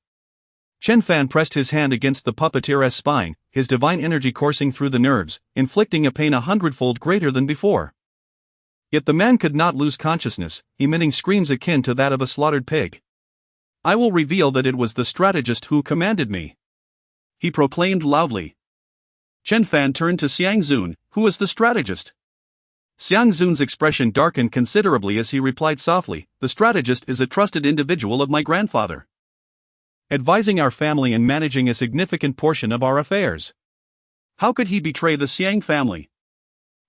Chen Fan pressed his hand against the puppeteer's spine, his divine energy coursing through the nerves, inflicting a pain 100-fold greater than before. Yet the man could not lose consciousness, emitting screams akin to that of a slaughtered pig. I will reveal that it was the strategist who commanded me. He proclaimed loudly. Chen Fan turned to Xiang Zun, who is the strategist? Xiang Zun's expression darkened considerably as he replied softly, the strategist is a trusted individual of my grandfather, advising our family and managing a significant portion of our affairs. How could he betray the Xiang family?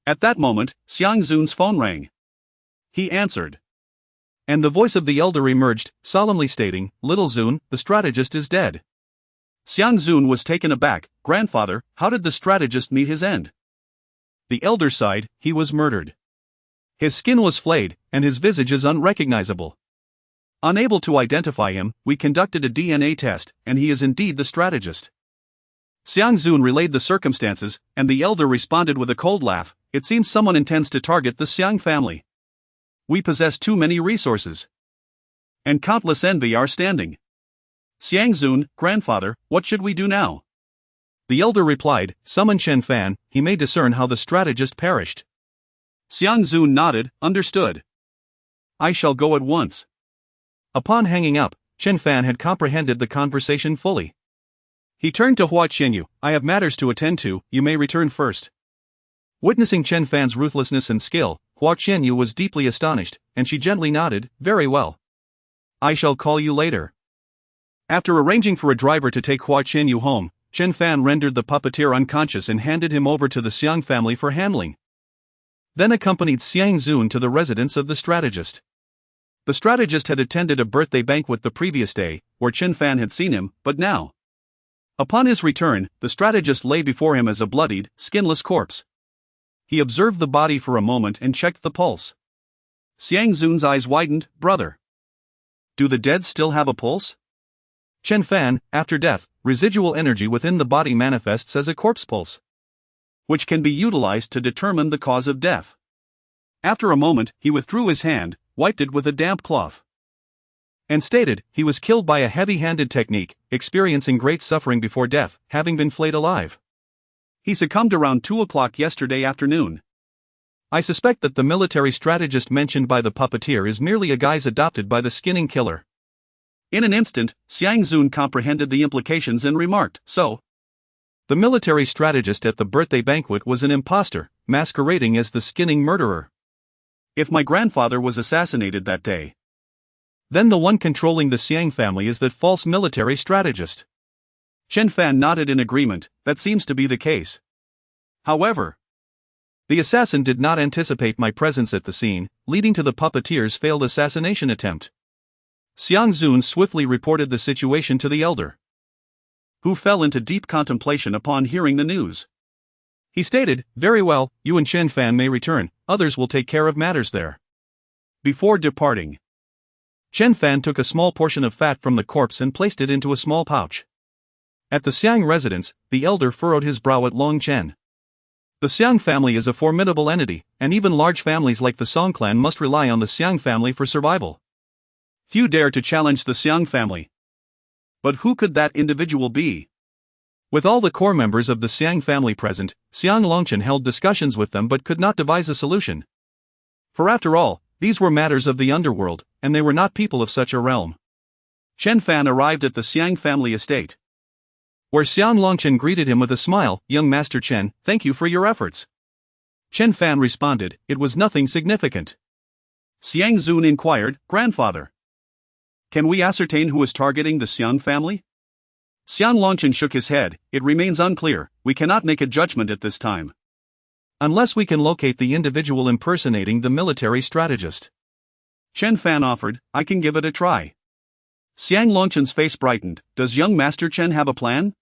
At that moment, Xiang Zun's phone rang. He answered. And the voice of the elder emerged, solemnly stating, Little Zun, the strategist is dead. Xiang Zun was taken aback, grandfather, how did the strategist meet his end? The elder sighed, he was murdered. His skin was flayed, and his visage is unrecognizable. Unable to identify him, we conducted a DNA test, and he is indeed the strategist. Xiang Zun relayed the circumstances, and the elder responded with a cold laugh, it seems someone intends to target the Xiang family. We possess too many resources. And countless envy are standing. Xiang Zun, grandfather, what should we do now? The elder replied, summon Chen Fan, he may discern how the strategist perished. Xiang Zun nodded, understood. I shall go at once. Upon hanging up, Chen Fan had comprehended the conversation fully. He turned to Huaxia, I have matters to attend to, you may return first. Witnessing Chen Fan's ruthlessness and skill, Huaxia was deeply astonished, and she gently nodded, very well. I shall call you later. After arranging for a driver to take Huaxia home, Chen Fan rendered the puppeteer unconscious and handed him over to the Xiang family for handling. Then accompanied Xiang Zun to the residence of the strategist. The strategist had attended a birthday banquet the previous day, where Chen Fan had seen him, but now. Upon his return, the strategist lay before him as a bloodied, skinless corpse. He observed the body for a moment and checked the pulse. Xiang Zun's eyes widened, brother. Do the dead still have a pulse? Chen Fan, after death, residual energy within the body manifests as a corpse pulse, which can be utilized to determine the cause of death. After a moment, he withdrew his hand, wiped it with a damp cloth, and stated he was killed by a heavy-handed technique, experiencing great suffering before death, having been flayed alive. He succumbed around 2 o'clock yesterday afternoon. I suspect that the military strategist mentioned by the puppeteer is merely a guise adopted by the skinning killer. In an instant, Xiang Zun comprehended the implications and remarked, so? The military strategist at the birthday banquet was an imposter, masquerading as the skinning murderer. If my grandfather was assassinated that day, then the one controlling the Xiang family is that false military strategist. Chen Fan nodded in agreement, that seems to be the case. However, The assassin did not anticipate my presence at the scene, leading to the puppeteer's failed assassination attempt. Xiang Zun swiftly reported the situation to the elder, who fell into deep contemplation upon hearing the news. He stated, "Very well, you and Chen Fan may return, others will take care of matters there." Before departing, Chen Fan took a small portion of fat from the corpse and placed it into a small pouch. At the Xiang residence, the elder furrowed his brow at Long Chen. The Xiang family is a formidable entity, and even large families like the Song clan must rely on the Xiang family for survival. Few dare to challenge the Xiang family. But who could that individual be? With all the core members of the Xiang family present, Xiang Longchen held discussions with them but could not devise a solution. For after all, these were matters of the underworld, and they were not people of such a realm. Chen Fan arrived at the Xiang family estate, where Xiang Longchen greeted him with a smile. "Young Master Chen, thank you for your efforts." Chen Fan responded, "It was nothing significant." Xiang Zun inquired, "Grandfather, can we ascertain who is targeting the Xiang family?" Xiang Longchen shook his head, "It remains unclear, we cannot make a judgment at this time. Unless we can locate the individual impersonating the military strategist. Chen Fan offered, "I can give it a try." Xiang Longchen's face brightened, "Does young Master Chen have a plan?"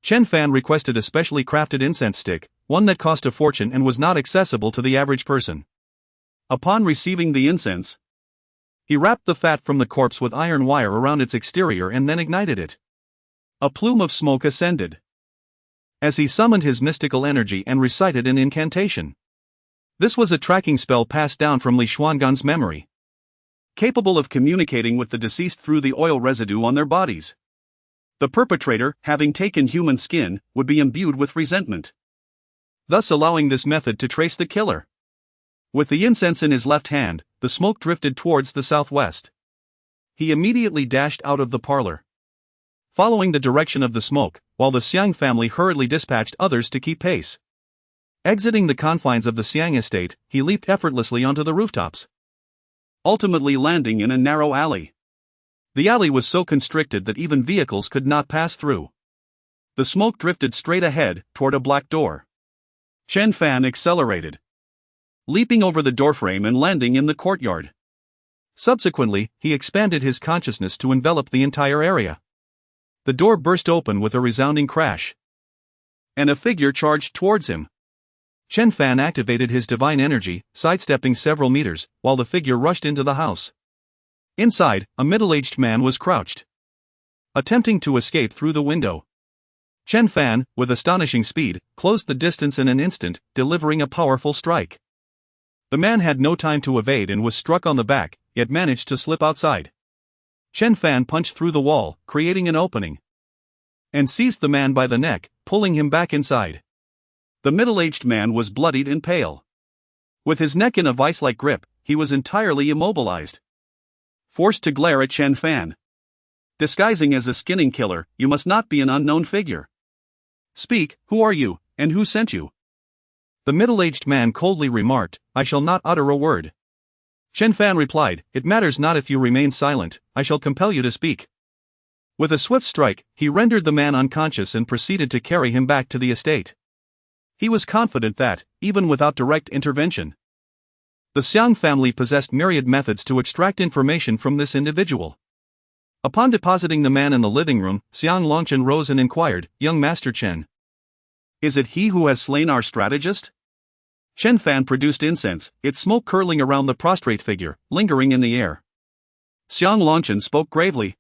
Chen Fan requested a specially crafted incense stick, one that cost a fortune and was not accessible to the average person. Upon receiving the incense, he wrapped the fat from the corpse with iron wire around its exterior and then ignited it. A plume of smoke ascended as he summoned his mystical energy and recited an incantation. This was a tracking spell passed down from Li Xuangan's memory, capable of communicating with the deceased through the oil residue on their bodies. The perpetrator, having taken human skin, would be imbued with resentment, thus allowing this method to trace the killer. With the incense in his left hand, the smoke drifted towards the southwest. He immediately dashed out of the parlor, following the direction of the smoke, while the Xiang family hurriedly dispatched others to keep pace. Exiting the confines of the Xiang estate, he leaped effortlessly onto the rooftops, ultimately landing in a narrow alley. The alley was so constricted that even vehicles could not pass through. The smoke drifted straight ahead, toward a black door. Chen Fan accelerated, leaping over the doorframe and landing in the courtyard. Subsequently, he expanded his consciousness to envelop the entire area. The door burst open with a resounding crash, and a figure charged towards him. Chen Fan activated his divine energy, sidestepping several meters, while the figure rushed into the house. Inside, a middle-aged man was crouched, attempting to escape through the window. Chen Fan, with astonishing speed, closed the distance in an instant, delivering a powerful strike. The man had no time to evade and was struck on the back, yet managed to slip outside. Chen Fan punched through the wall, creating an opening, and seized the man by the neck, pulling him back inside. The middle-aged man was bloodied and pale. With his neck in a vice-like grip, he was entirely immobilized, forced to glare at Chen Fan. "Disguising as a skinning killer, you must not be an unknown figure. Speak, who are you, and who sent you?" The middle-aged man coldly remarked, "I shall not utter a word." Chen Fan replied, "It matters not if you remain silent, I shall compel you to speak." With a swift strike, he rendered the man unconscious and proceeded to carry him back to the estate. He was confident that, even without direct intervention, the Xiang family possessed myriad methods to extract information from this individual. Upon depositing the man in the living room, Xiang Longchen rose and inquired, "Young Master Chen, is it he who has slain our strategist?" Chen Fan produced incense, its smoke curling around the prostrate figure, lingering in the air. Xiang Longchen spoke gravely,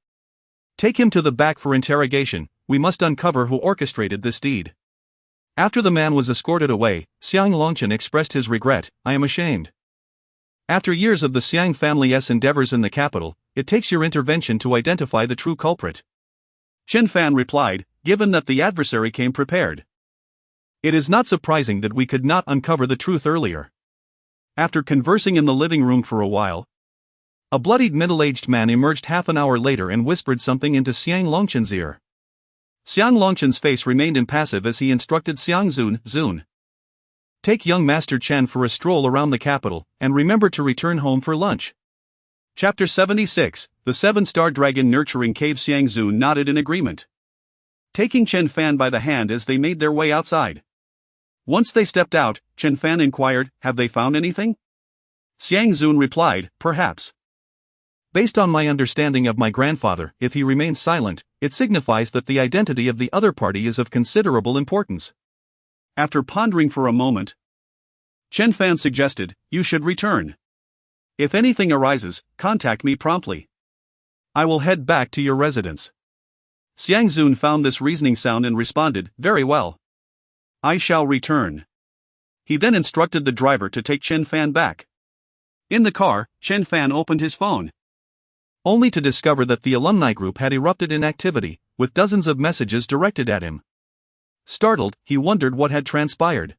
"Take him to the back for interrogation, we must uncover who orchestrated this deed." After the man was escorted away, Xiang Longchen expressed his regret, "I am ashamed. After years of the Xiang family's endeavors in the capital, it takes your intervention to identify the true culprit." Chen Fan replied, "Given that the adversary came prepared, it is not surprising that we could not uncover the truth earlier." After conversing in the living room for a while, a bloodied middle-aged man emerged half an hour later and whispered something into Xiang Longchen's ear. Xiang Longchen's face remained impassive as he instructed Xiang Zun, "Take young Master Chen for a stroll around the capital, and remember to return home for lunch." Chapter 76, The Seven-Star Dragon Nurturing Cave. Xiang Zun nodded in agreement, taking Chen Fan by the hand as they made their way outside. Once they stepped out, Chen Fan inquired, "Have they found anything?" Xiang Zun replied, "Perhaps. Based on my understanding of my grandfather, if he remains silent, it signifies that the identity of the other party is of considerable importance." After pondering for a moment, Chen Fan suggested, "You should return. If anything arises, contact me promptly. I will head back to your residence." Xiang Zun found this reasoning sound and responded, "Very well. I shall return." He then instructed the driver to take Chen Fan back. In the car, Chen Fan opened his phone, only to discover that the alumni group had erupted in activity, with dozens of messages directed at him. Startled, he wondered what had transpired.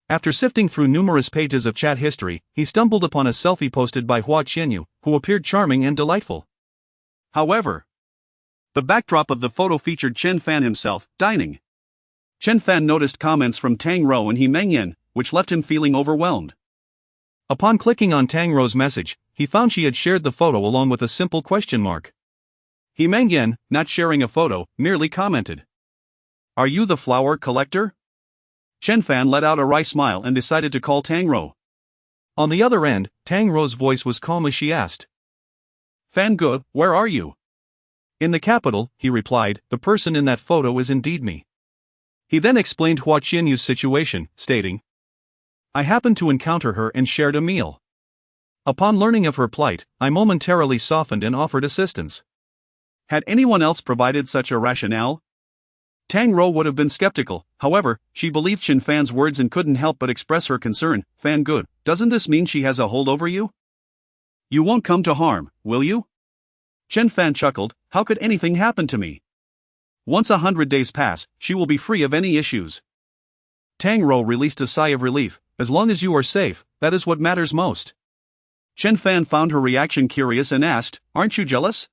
After sifting through numerous pages of chat history, he stumbled upon a selfie posted by Huaxia, who appeared charming and delightful. However, the backdrop of the photo featured Chen Fan himself, dining. Chen Fan noticed comments from Tang Rou and He Mengyan, which left him feeling overwhelmed. Upon clicking on Tang Rou's message, he found she had shared the photo along with a simple question mark. He Mengyan, not sharing a photo, merely commented, "Are you the flower collector?" Chen Fan let out a wry smile and decided to call Tang Rou. On the other end, Tang Rou's voice was calm as she asked, "Fan Ge, where are you?" "In the capital," he replied. "The person in that photo is indeed me." He then explained Huaxianyu's situation, stating, "I happened to encounter her and shared a meal. Upon learning of her plight, I momentarily softened and offered assistance." Had anyone else provided such a rationale, Tang Rou would have been skeptical. However, she believed Chen Fan's words and couldn't help but express her concern. "Fan Ge, doesn't this mean she has a hold over you? You won't come to harm, will you?" Chen Fan chuckled, "How could anything happen to me? Once 100 days pass, she will be free of any issues." Tang Rou released a sigh of relief. "As long as you are safe, that is what matters most." Chen Fan found her reaction curious and asked, "Aren't you jealous?"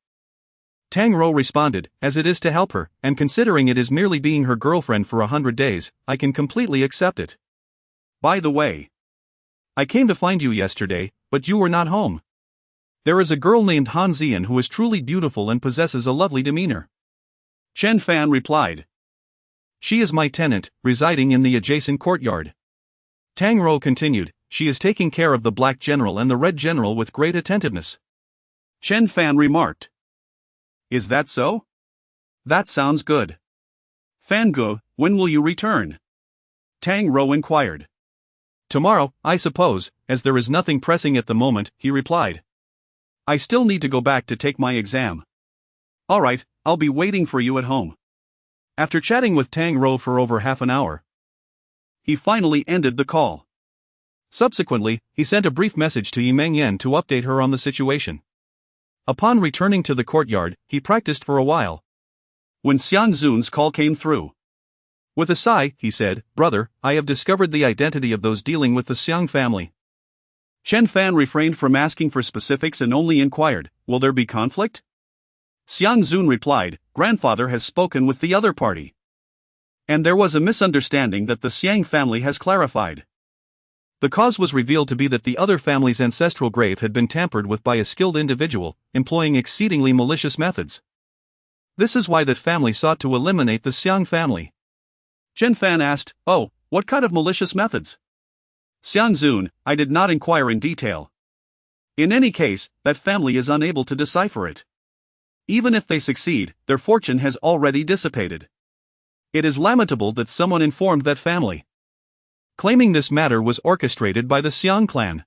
Tang Rou responded, "As it is to help her, and considering it is merely being her girlfriend for 100 days, I can completely accept it. By the way, I came to find you yesterday, but you were not home. There is a girl named Han Zian who is truly beautiful and possesses a lovely demeanor." Chen Fan replied, "She is my tenant, residing in the adjacent courtyard." Tang Rou continued, "She is taking care of the Black General and the Red General with great attentiveness." Chen Fan remarked, "Is that so? That sounds good. Fan Ge, when will you return?" Tang Rou inquired. "Tomorrow, I suppose, as there is nothing pressing at the moment," he replied. "I still need to go back to take my exam." "Alright, I'll be waiting for you at home." After chatting with Tang Rou for over half an hour, he finally ended the call. Subsequently, he sent a brief message to Yi Mengyan to update her on the situation. Upon returning to the courtyard, he practiced for a while. When Xiang Zun's call came through, with a sigh, he said, "Brother, I have discovered the identity of those dealing with the Xiang family." Chen Fan refrained from asking for specifics and only inquired, "Will there be conflict?" Xiang Zun replied, "Grandfather has spoken with the other party, and there was a misunderstanding that the Xiang family has clarified." The cause was revealed to be that the other family's ancestral grave had been tampered with by a skilled individual, employing exceedingly malicious methods. This is why that family sought to eliminate the Xiang family. Chen Fan asked, "Oh, what kind of malicious methods?" Xiang Zun, "I did not inquire in detail. In any case, that family is unable to decipher it. Even if they succeed, their fortune has already dissipated. It is lamentable that someone informed that family, claiming this matter was orchestrated by the Xiang clan.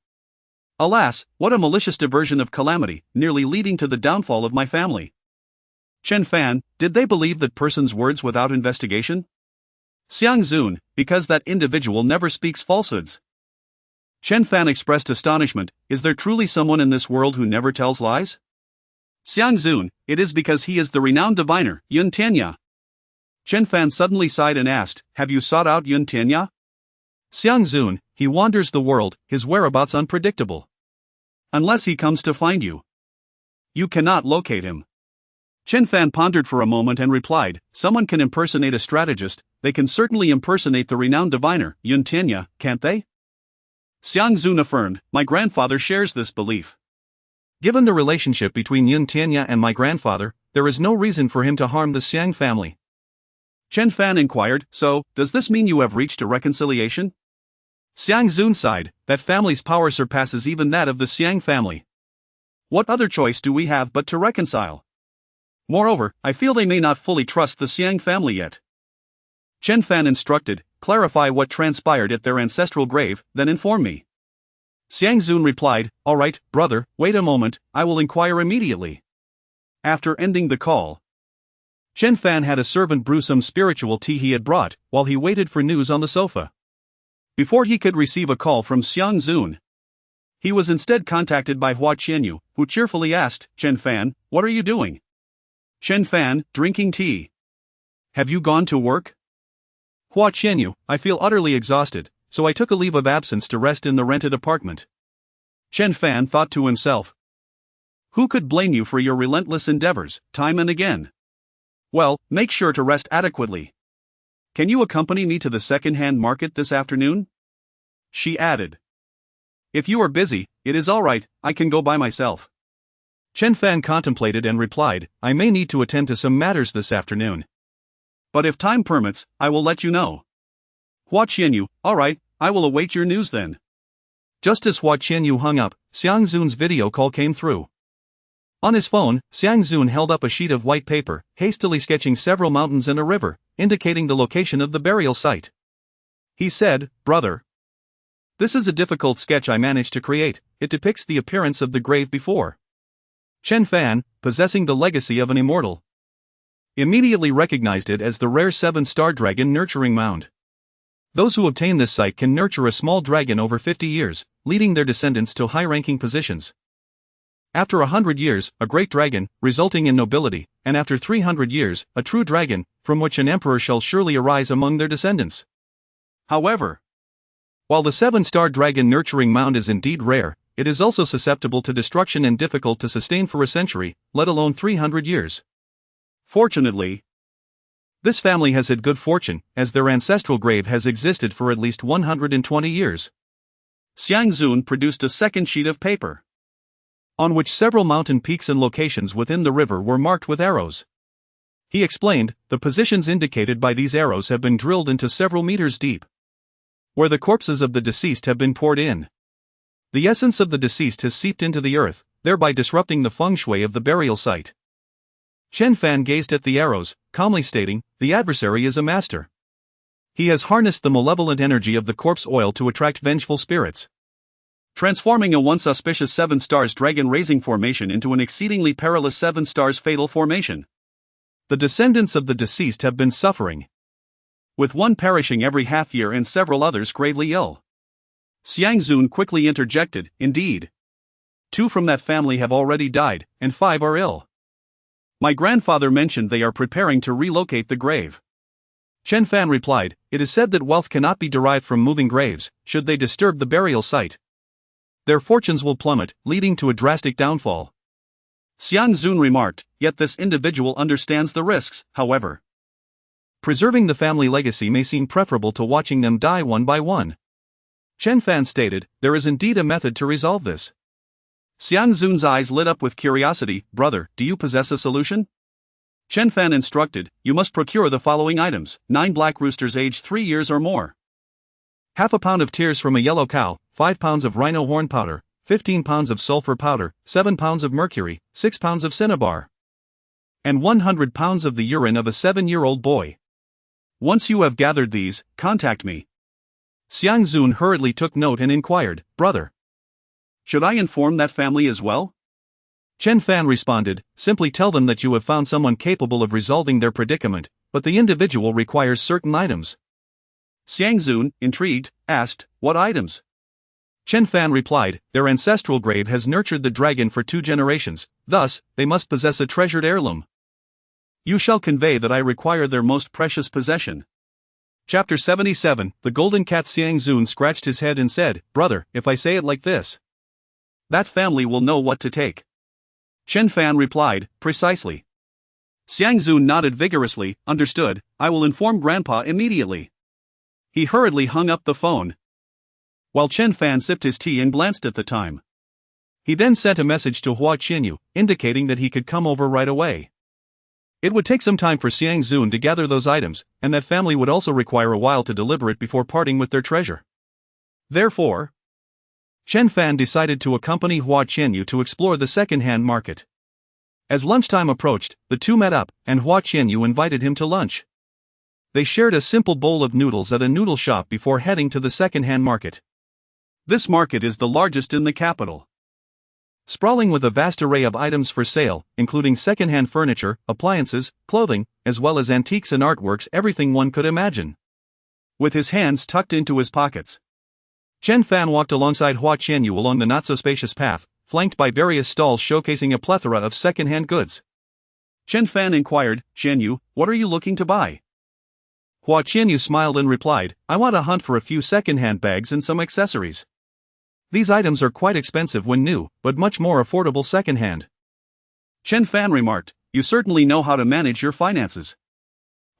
Alas, what a malicious diversion of calamity, nearly leading to the downfall of my family." Chen Fan, "Did they believe that person's words without investigation?" Xiang Zun, "Because that individual never speaks falsehoods." Chen Fan expressed astonishment, "Is there truly someone in this world who never tells lies?" Xiang Zun, "It is because he is the renowned diviner, Yun Tianya." Chen Fan suddenly sighed and asked, "Have you sought out Yun Tianya?" Xiang Zun, "He wanders the world, his whereabouts unpredictable. Unless he comes to find you, you cannot locate him." Chen Fan pondered for a moment and replied, "Someone can impersonate a strategist, they can certainly impersonate the renowned diviner, Yun Tianya, can't they?" Xiang Zun affirmed, "My grandfather shares this belief. Given the relationship between Yun Tianya and my grandfather, there is no reason for him to harm the Xiang family." Chen Fan inquired, so, does this mean you have reached a reconciliation? Xiang Zun sighed, that family's power surpasses even that of the Xiang family. What other choice do we have but to reconcile? Moreover, I feel they may not fully trust the Xiang family yet. Chen Fan instructed, clarify what transpired at their ancestral grave, then inform me. Xiang Zun replied, all right, brother, wait a moment, I will inquire immediately. After ending the call, Chen Fan had a servant brew some spiritual tea he had brought, while he waited for news on the sofa. Before he could receive a call from Xiang Zun, he was instead contacted by Huaxia, who cheerfully asked, Chen Fan, what are you doing? Chen Fan, drinking tea. Have you gone to work? Huaxia, I feel utterly exhausted, so I took a leave of absence to rest in the rented apartment. Chen Fan thought to himself. Who could blame you for your relentless endeavors, time and again? Well, make sure to rest adequately. Can you accompany me to the second-hand market this afternoon? She added. If you are busy, it is all right, I can go by myself. Chen Fan contemplated and replied, I may need to attend to some matters this afternoon. But if time permits, I will let you know. Huaxia, all right, I will await your news then. Just as Huaxia hung up, Xiang Zun's video call came through. On his phone, Xiang Zun held up a sheet of white paper, hastily sketching several mountains and a river, indicating the location of the burial site. He said, brother, this is a difficult sketch I managed to create, it depicts the appearance of the grave before. Chen Fan, possessing the legacy of an immortal, immediately recognized it as the rare 7-star dragon nurturing mound. Those who obtain this site can nurture a small dragon over 50 years, leading their descendants to high-ranking positions. After 100 years, a great dragon, resulting in nobility, and after 300 years, a true dragon, from which an emperor shall surely arise among their descendants. However, while the 7-star dragon nurturing mound is indeed rare, it is also susceptible to destruction and difficult to sustain for a century, let alone 300 years. Fortunately, this family has had good fortune, as their ancestral grave has existed for at least 120 years. Xiang Zun produced a second sheet of paper, on which several mountain peaks and locations within the river were marked with arrows. He explained, the positions indicated by these arrows have been drilled into several meters deep, where the corpses of the deceased have been poured in. The essence of the deceased has seeped into the earth, thereby disrupting the feng shui of the burial site. Chen Fan gazed at the arrows, calmly stating, the adversary is a master. He has harnessed the malevolent energy of the corpse oil to attract vengeful spirits, transforming a once auspicious 7 stars dragon raising formation into an exceedingly perilous 7 stars fatal formation. The descendants of the deceased have been suffering, with one perishing every half year and several others gravely ill. Xiang Zun quickly interjected, indeed. 2 from that family have already died, and 5 are ill. My grandfather mentioned they are preparing to relocate the grave. Chen Fan replied, it is said that wealth cannot be derived from moving graves, should they disturb the burial site. Their fortunes will plummet, leading to a drastic downfall. Xiang Zun remarked, yet this individual understands the risks, however. Preserving the family legacy may seem preferable to watching them die one by one. Chen Fan stated, there is indeed a method to resolve this. Xiang Zun's eyes lit up with curiosity, brother, do you possess a solution? Chen Fan instructed, you must procure the following items, 9 black roosters aged 3 years or more. Half a pound of tears from a yellow cow, 5 pounds of rhino horn powder, 15 pounds of sulfur powder, 7 pounds of mercury, 6 pounds of cinnabar, and 100 pounds of the urine of a 7-year-old boy. Once you have gathered these, contact me. Xiang Zun hurriedly took note and inquired, brother, should I inform that family as well? Chen Fan responded, simply tell them that you have found someone capable of resolving their predicament, but the individual requires certain items. Xiang Zun, intrigued, asked, what items? Chen Fan replied, their ancestral grave has nurtured the dragon for 2 generations, thus, they must possess a treasured heirloom. You shall convey that I require their most precious possession. Chapter 77, The Golden Cat. Xiang Zun scratched his head and said, brother, if I say it like this, that family will know what to take. Chen Fan replied, precisely. Xiang Zun nodded vigorously, understood, I will inform Grandpa immediately. He hurriedly hung up the phone, while Chen Fan sipped his tea and glanced at the time. He then sent a message to Huaxia, indicating that he could come over right away. It would take some time for Xiang Zun to gather those items, and that family would also require a while to deliberate before parting with their treasure. Therefore, Chen Fan decided to accompany Hua Qianyu to explore the second-hand market. As lunchtime approached, the two met up, and Hua Qianyu invited him to lunch. They shared a simple bowl of noodles at a noodle shop before heading to the second-hand market. This market is the largest in the capital. Sprawling with a vast array of items for sale, including second-hand furniture, appliances, clothing, as well as antiques and artworks, everything one could imagine. With his hands tucked into his pockets, Chen Fan walked alongside Hua Qianyu along the not-so-spacious path, flanked by various stalls showcasing a plethora of second-hand goods. Chen Fan inquired, "Qianyu, what are you looking to buy?" Hua Qianyu smiled and replied, "I want to hunt for a few second-hand bags and some accessories. These items are quite expensive when new, but much more affordable second-hand." Chen Fan remarked, "You certainly know how to manage your finances."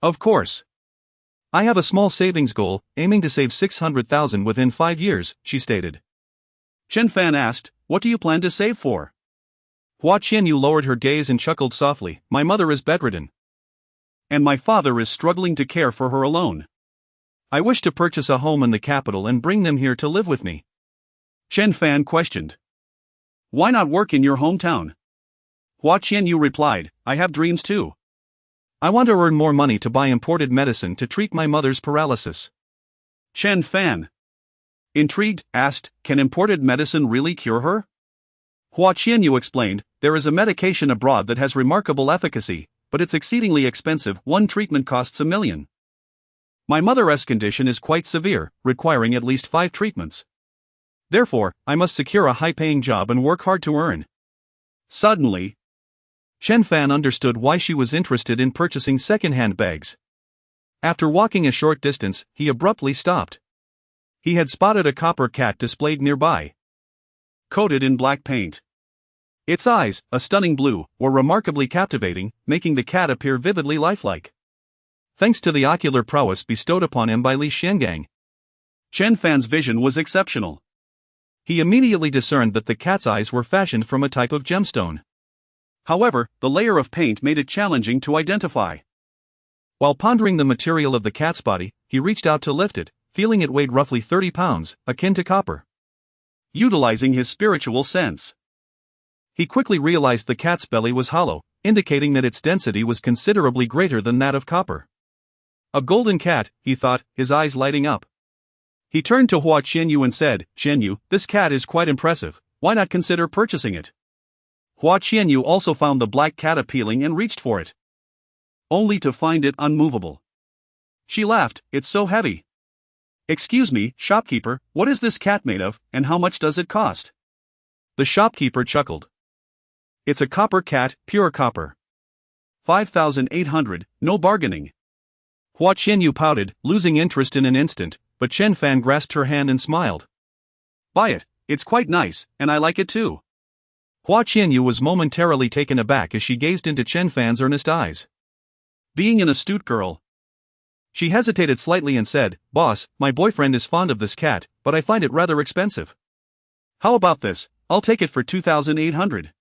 "Of course. I have a small savings goal, aiming to save 600,000 within 5 years, she stated. Chen Fan asked, "What do you plan to save for?" Hua Qianyu lowered her gaze and chuckled softly, "My mother is bedridden. And my father is struggling to care for her alone. I wish to purchase a home in the capital and bring them here to live with me." Chen Fan questioned, "Why not work in your hometown?" Hua Qianyu replied, "I have dreams too. I want to earn more money to buy imported medicine to treat my mother's paralysis." Chen Fan, intrigued, asked, "Can imported medicine really cure her?" Hua Qianyu explained, "There is a medication abroad that has remarkable efficacy, but it's exceedingly expensive. One treatment costs 1 million. My mother's condition is quite severe, requiring at least 5 treatments. Therefore, I must secure a high-paying job and work hard to earn." Suddenly, Chen Fan understood why she was interested in purchasing second-hand bags. After walking a short distance, he abruptly stopped. He had spotted a copper cat displayed nearby, coated in black paint. Its eyes, a stunning blue, were remarkably captivating, making the cat appear vividly lifelike. Thanks to the ocular prowess bestowed upon him by Li Xiangang, Chen Fan's vision was exceptional. He immediately discerned that the cat's eyes were fashioned from a type of gemstone. However, the layer of paint made it challenging to identify. While pondering the material of the cat's body, he reached out to lift it, feeling it weighed roughly 30 pounds, akin to copper. Utilizing his spiritual sense, he quickly realized the cat's belly was hollow, indicating that its density was considerably greater than that of copper. A golden cat, he thought, his eyes lighting up. He turned to Hua Qianyu and said, "Qianyu, this cat is quite impressive, why not consider purchasing it?" Hua Qianyu also found the black cat appealing and reached for it, only to find it unmovable. She laughed, "It's so heavy." "Excuse me, shopkeeper, what is this cat made of, and how much does it cost?" The shopkeeper chuckled. "It's a copper cat, pure copper. 5,800, no bargaining." Hua Qianyu pouted, losing interest in an instant, but Chen Fan grasped her hand and smiled. "Buy it, it's quite nice, and I like it too." Hua Qianyu was momentarily taken aback as she gazed into Chen Fan's earnest eyes. Being an astute girl, she hesitated slightly and said, "Boss, my boyfriend is fond of this cat, but I find it rather expensive." "How about this? I'll take it for 2,800.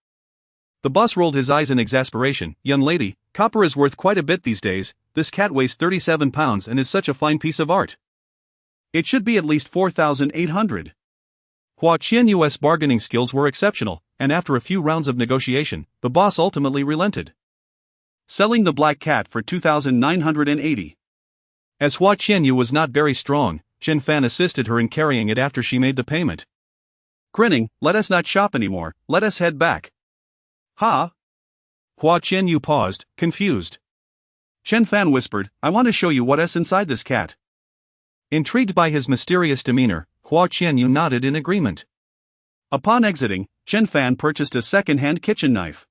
The boss rolled his eyes in exasperation. "Young lady, copper is worth quite a bit these days. This cat weighs 37 pounds and is such a fine piece of art. It should be at least 4,800. Hua Qianyu's bargaining skills were exceptional, and after a few rounds of negotiation, the boss ultimately relented, selling the black cat for 2,980. As Hua Qianyu was not very strong, Chen Fan assisted her in carrying it after she made the payment. Grinning, "Let us not shop anymore, let us head back." "Ha?" Hua Qianyu paused, confused. Chen Fan whispered, "I want to show you what's inside this cat." Intrigued by his mysterious demeanor, Hua Qianyu nodded in agreement. Upon exiting, Chen Fan purchased a second-hand kitchen knife.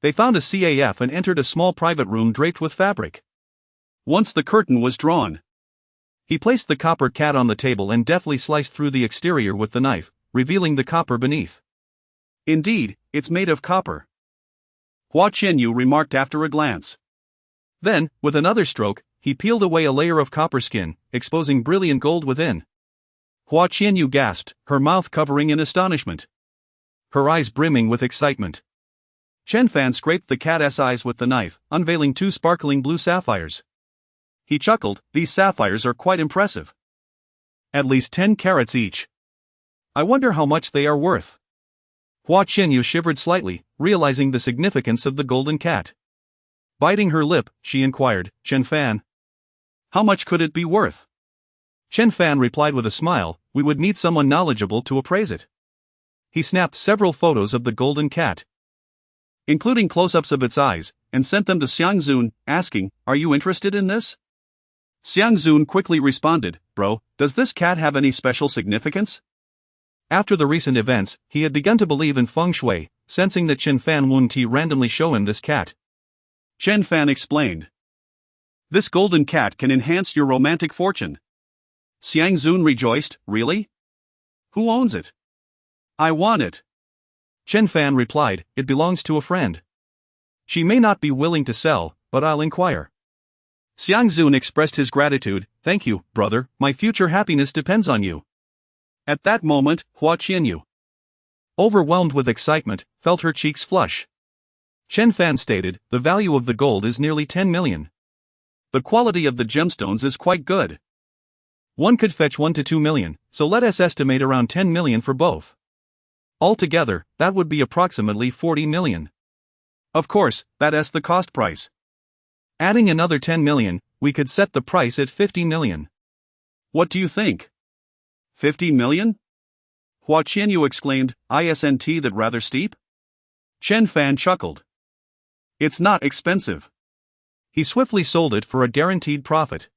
They found a CAF and entered a small private room draped with fabric. Once the curtain was drawn, he placed the copper cat on the table and deftly sliced through the exterior with the knife, revealing the copper beneath. "Indeed, it's made of copper," Hua Qianyu remarked after a glance. Then, with another stroke, he peeled away a layer of copper skin, exposing brilliant gold within. Hua Qianyu gasped, her mouth covering in astonishment, her eyes brimming with excitement. Chen Fan scraped the cat's eyes with the knife, unveiling 2 sparkling blue sapphires. He chuckled, these sapphires are quite impressive. At least 10 carats each. I wonder how much they are worth. Huaxia shivered slightly, realizing the significance of the golden cat. Biting her lip, she inquired, Chen Fan, how much could it be worth? Chen Fan replied with a smile, we would need someone knowledgeable to appraise it. He snapped several photos of the golden cat, including close-ups of its eyes, and sent them to Xiang Zun, asking, are you interested in this? Xiang Zun quickly responded, bro, does this cat have any special significance? After the recent events, he had begun to believe in feng shui, sensing that Chen Fan wouldn't randomly show him this cat. Chen Fan explained. This golden cat can enhance your romantic fortune. Xiang Zun rejoiced, really? Who owns it? I want it. Chen Fan replied, it belongs to a friend. She may not be willing to sell, but I'll inquire. Xiang Zun expressed his gratitude, thank you, brother, my future happiness depends on you. At that moment, Huaxia, overwhelmed with excitement, felt her cheeks flush. Chen Fan stated, the value of the gold is nearly 10 million. The quality of the gemstones is quite good. One could fetch 1 to 2 million, so let us estimate around 10 million for both. Altogether, that would be approximately 40 million. Of course, that's the cost price. Adding another 10 million, we could set the price at 50 million. What do you think? 50 million? Huaxia exclaimed, isn't that rather steep? Chen Fan chuckled. It's not expensive. He swiftly sold it for a guaranteed profit.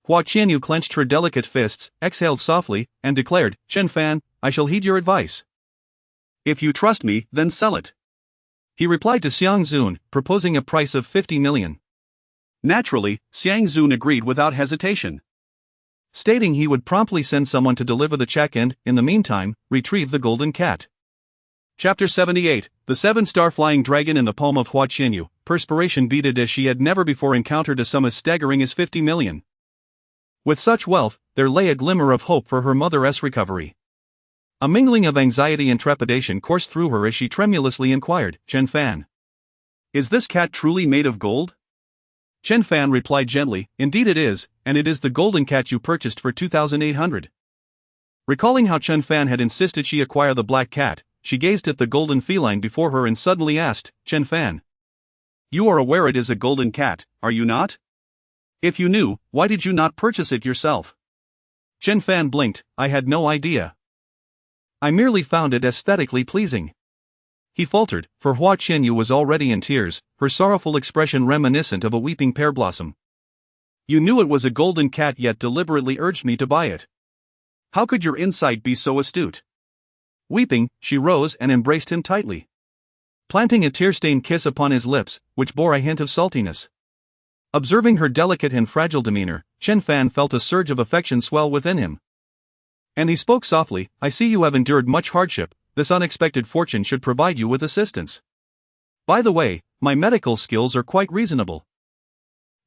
Huaxia clenched her delicate fists, exhaled softly, and declared, Chen Fan, I shall heed your advice. If you trust me, then sell it. He replied to Xiang Zun, proposing a price of 50 million. Naturally, Xiang Zun agreed without hesitation, stating he would promptly send someone to deliver the check and, in the meantime, retrieve the golden cat. Chapter 78, The 7-Star Flying Dragon in the palm of Huaxia. Perspiration beaded as she had never before encountered a sum as staggering as 50 million. With such wealth, there lay a glimmer of hope for her mother's recovery. A mingling of anxiety and trepidation coursed through her as she tremulously inquired, Chen Fan, is this cat truly made of gold? Chen Fan replied gently, indeed it is, and it is the golden cat you purchased for 2,800. Recalling how Chen Fan had insisted she acquire the black cat, she gazed at the golden feline before her and suddenly asked, Chen Fan, you are aware it is a golden cat, are you not? If you knew, why did you not purchase it yourself? Chen Fan blinked, I had no idea. I merely found it aesthetically pleasing. He faltered, for Huaxia was already in tears, her sorrowful expression reminiscent of a weeping pear blossom. You knew it was a golden cat yet deliberately urged me to buy it. How could your insight be so astute? Weeping, she rose and embraced him tightly, planting a tear-stained kiss upon his lips, which bore a hint of saltiness. Observing her delicate and fragile demeanor, Chen Fan felt a surge of affection swell within him. And he spoke softly, I see you have endured much hardship, this unexpected fortune should provide you with assistance. By the way, my medical skills are quite reasonable.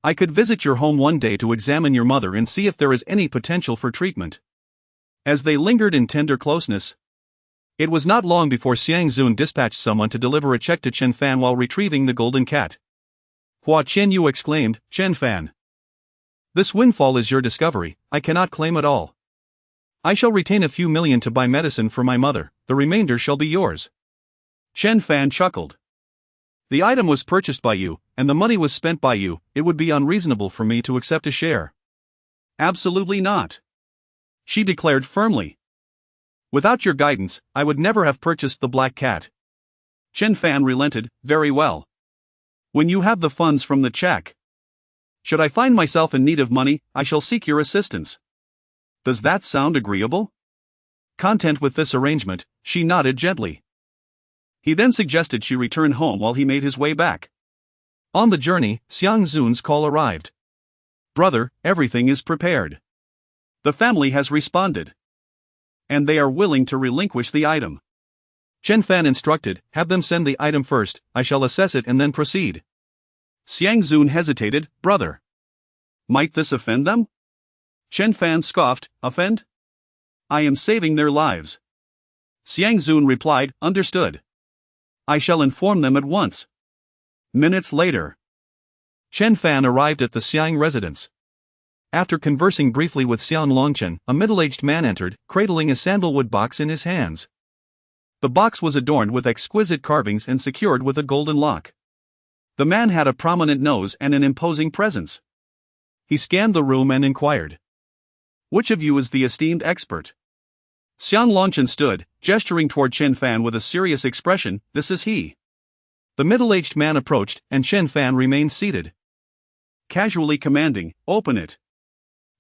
I could visit your home one day to examine your mother and see if there is any potential for treatment. As they lingered in tender closeness, it was not long before Xiang Zun dispatched someone to deliver a check to Chen Fan while retrieving the golden cat. Huaxia exclaimed, Chen Fan, this windfall is your discovery, I cannot claim it all. I shall retain a few million to buy medicine for my mother, the remainder shall be yours. Chen Fan chuckled. The item was purchased by you, and the money was spent by you, it would be unreasonable for me to accept a share. Absolutely not. She declared firmly. Without your guidance, I would never have purchased the black cat. Chen Fan relented, very well. When you have the funds from the check, should I find myself in need of money, I shall seek your assistance. Does that sound agreeable? Content with this arrangement, she nodded gently. He then suggested she return home while he made his way back. On the journey, Xiang Zun's call arrived. Brother, everything is prepared. The family has responded, and they are willing to relinquish the item. Chen Fan instructed, have them send the item first, I shall assess it and then proceed. Xiang Zun hesitated, brother, might this offend them? Chen Fan scoffed, offend? I am saving their lives. Xiang Zun replied, understood. I shall inform them at once. Minutes later, Chen Fan arrived at the Xiang residence. After conversing briefly with Xiang Longchen, a middle-aged man entered, cradling a sandalwood box in his hands. The box was adorned with exquisite carvings and secured with a golden lock. The man had a prominent nose and an imposing presence. He scanned the room and inquired, "Which of you is the esteemed expert?" Xiang Longchen stood, gesturing toward Chen Fan with a serious expression. "This is he." The middle-aged man approached, and Chen Fan remained seated, casually commanding, "Open it."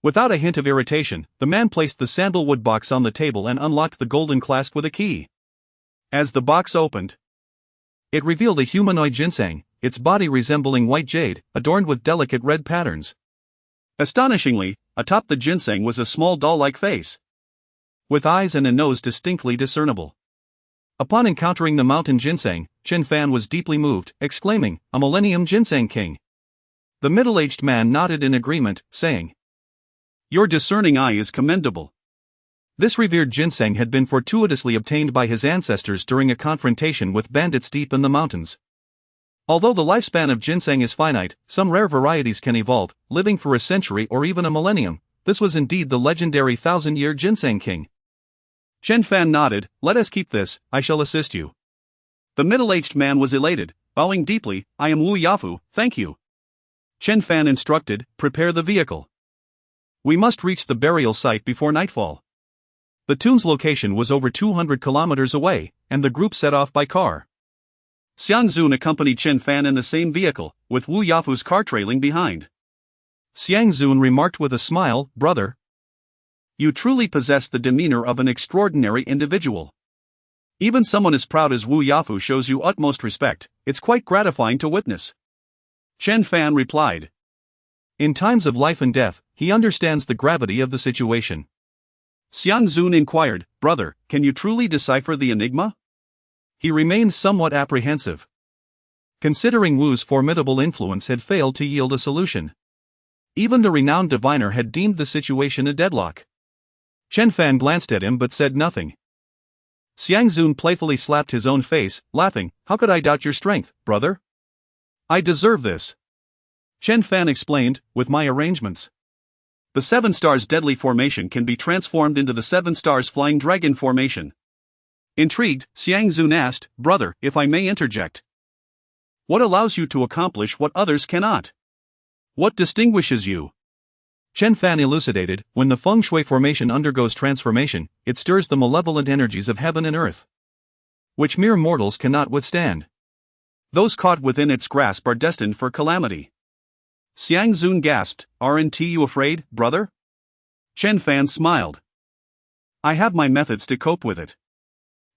Without a hint of irritation, the man placed the sandalwood box on the table and unlocked the golden clasp with a key. As the box opened, it revealed a humanoid ginseng, its body resembling white jade, adorned with delicate red patterns. Astonishingly, atop the ginseng was a small doll-like face, with eyes and a nose distinctly discernible. Upon encountering the mountain ginseng, Chen Fan was deeply moved, exclaiming, "A millennium ginseng king." The middle-aged man nodded in agreement, saying, "Your discerning eye is commendable." This revered ginseng had been fortuitously obtained by his ancestors during a confrontation with bandits deep in the mountains. Although the lifespan of ginseng is finite, some rare varieties can evolve, living for a century or even a millennium. This was indeed the legendary 1,000-year ginseng king. Chen Fan nodded. "Let us keep this, I shall assist you." The middle-aged man was elated, bowing deeply. "I am Wu Yafu, thank you." Chen Fan instructed, "Prepare the vehicle. We must reach the burial site before nightfall." The tomb's location was over 200 kilometers away, and the group set off by car. Xiang Zun accompanied Chen Fan in the same vehicle, with Wu Yafu's car trailing behind. Xiang Zun remarked with a smile, "Brother, you truly possess the demeanor of an extraordinary individual. Even someone as proud as Wu Yafu shows you utmost respect. It's quite gratifying to witness." Chen Fan replied, "In times of life and death, he understands the gravity of the situation." Xiang Zun inquired, "Brother, can you truly decipher the enigma?" He remained somewhat apprehensive, considering Wu's formidable influence had failed to yield a solution. Even the renowned diviner had deemed the situation a deadlock. Chen Fan glanced at him but said nothing. Xiang Zun playfully slapped his own face, laughing, "How could I doubt your strength, brother? I deserve this." Chen Fan explained, "With my arrangements, the Seven Stars Deadly Formation can be transformed into the Seven Stars Flying Dragon Formation." Intrigued, Xiang Zun asked, "Brother, if I may interject, what allows you to accomplish what others cannot? What distinguishes you?" Chen Fan elucidated, "When the feng shui formation undergoes transformation, it stirs the malevolent energies of heaven and earth, which mere mortals cannot withstand. Those caught within its grasp are destined for calamity." Xiang Zun gasped, "Aren't you afraid, brother?" Chen Fan smiled, "I have my methods to cope with it."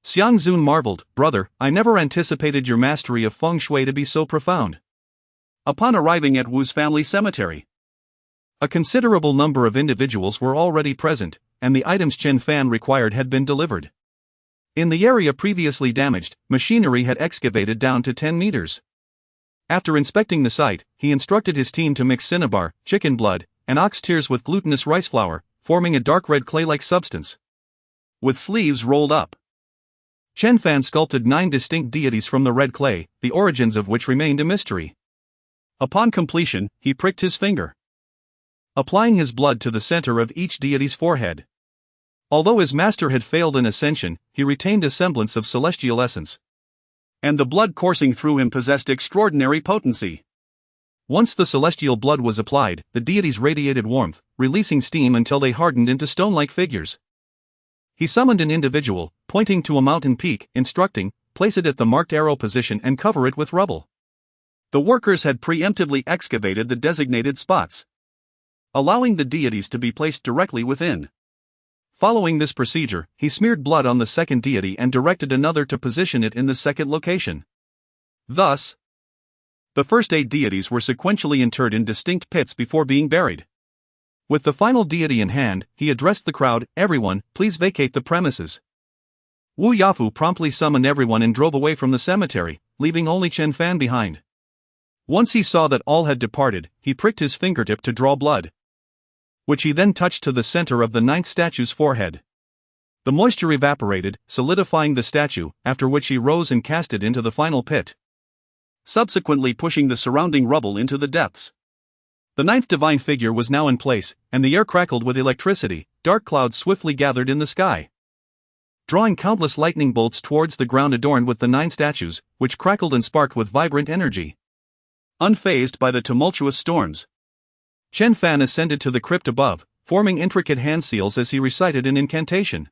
Xiang Zun marveled, "Brother, I never anticipated your mastery of feng shui to be so profound." Upon arriving at Wu's family cemetery, a considerable number of individuals were already present, and the items Chen Fan required had been delivered. In the area previously damaged, machinery had excavated down to 10 meters. After inspecting the site, he instructed his team to mix cinnabar, chicken blood, and ox tears with glutinous rice flour, forming a dark red clay-like substance, with sleeves rolled up. Chen Fan sculpted 9 distinct deities from the red clay, the origins of which remained a mystery. Upon completion, he pricked his finger, applying his blood to the center of each deity's forehead. Although his master had failed in ascension, he retained a semblance of celestial essence, and the blood coursing through him possessed extraordinary potency. Once the celestial blood was applied, the deities radiated warmth, releasing steam until they hardened into stone-like figures. He summoned an individual, pointing to a mountain peak, instructing, "Place it at the marked arrow position and cover it with rubble." The workers had preemptively excavated the designated spots, allowing the deities to be placed directly within. Following this procedure, he smeared blood on the second deity and directed another to position it in the second location. Thus, the first 8 deities were sequentially interred in distinct pits before being buried. With the final deity in hand, he addressed the crowd, "Everyone, please vacate the premises." Wu Yafu promptly summoned everyone and drove away from the cemetery, leaving only Chen Fan behind. Once he saw that all had departed, he pricked his fingertip to draw blood, which he then touched to the center of the 9th statue's forehead. The moisture evaporated, solidifying the statue, after which he rose and cast it into the final pit, subsequently pushing the surrounding rubble into the depths. The ninth divine figure was now in place, and the air crackled with electricity. Dark clouds swiftly gathered in the sky, drawing countless lightning bolts towards the ground adorned with the 9 statues, which crackled and sparked with vibrant energy. Unfazed by the tumultuous storms, Chen Fan ascended to the crypt above, forming intricate hand seals as he recited an incantation.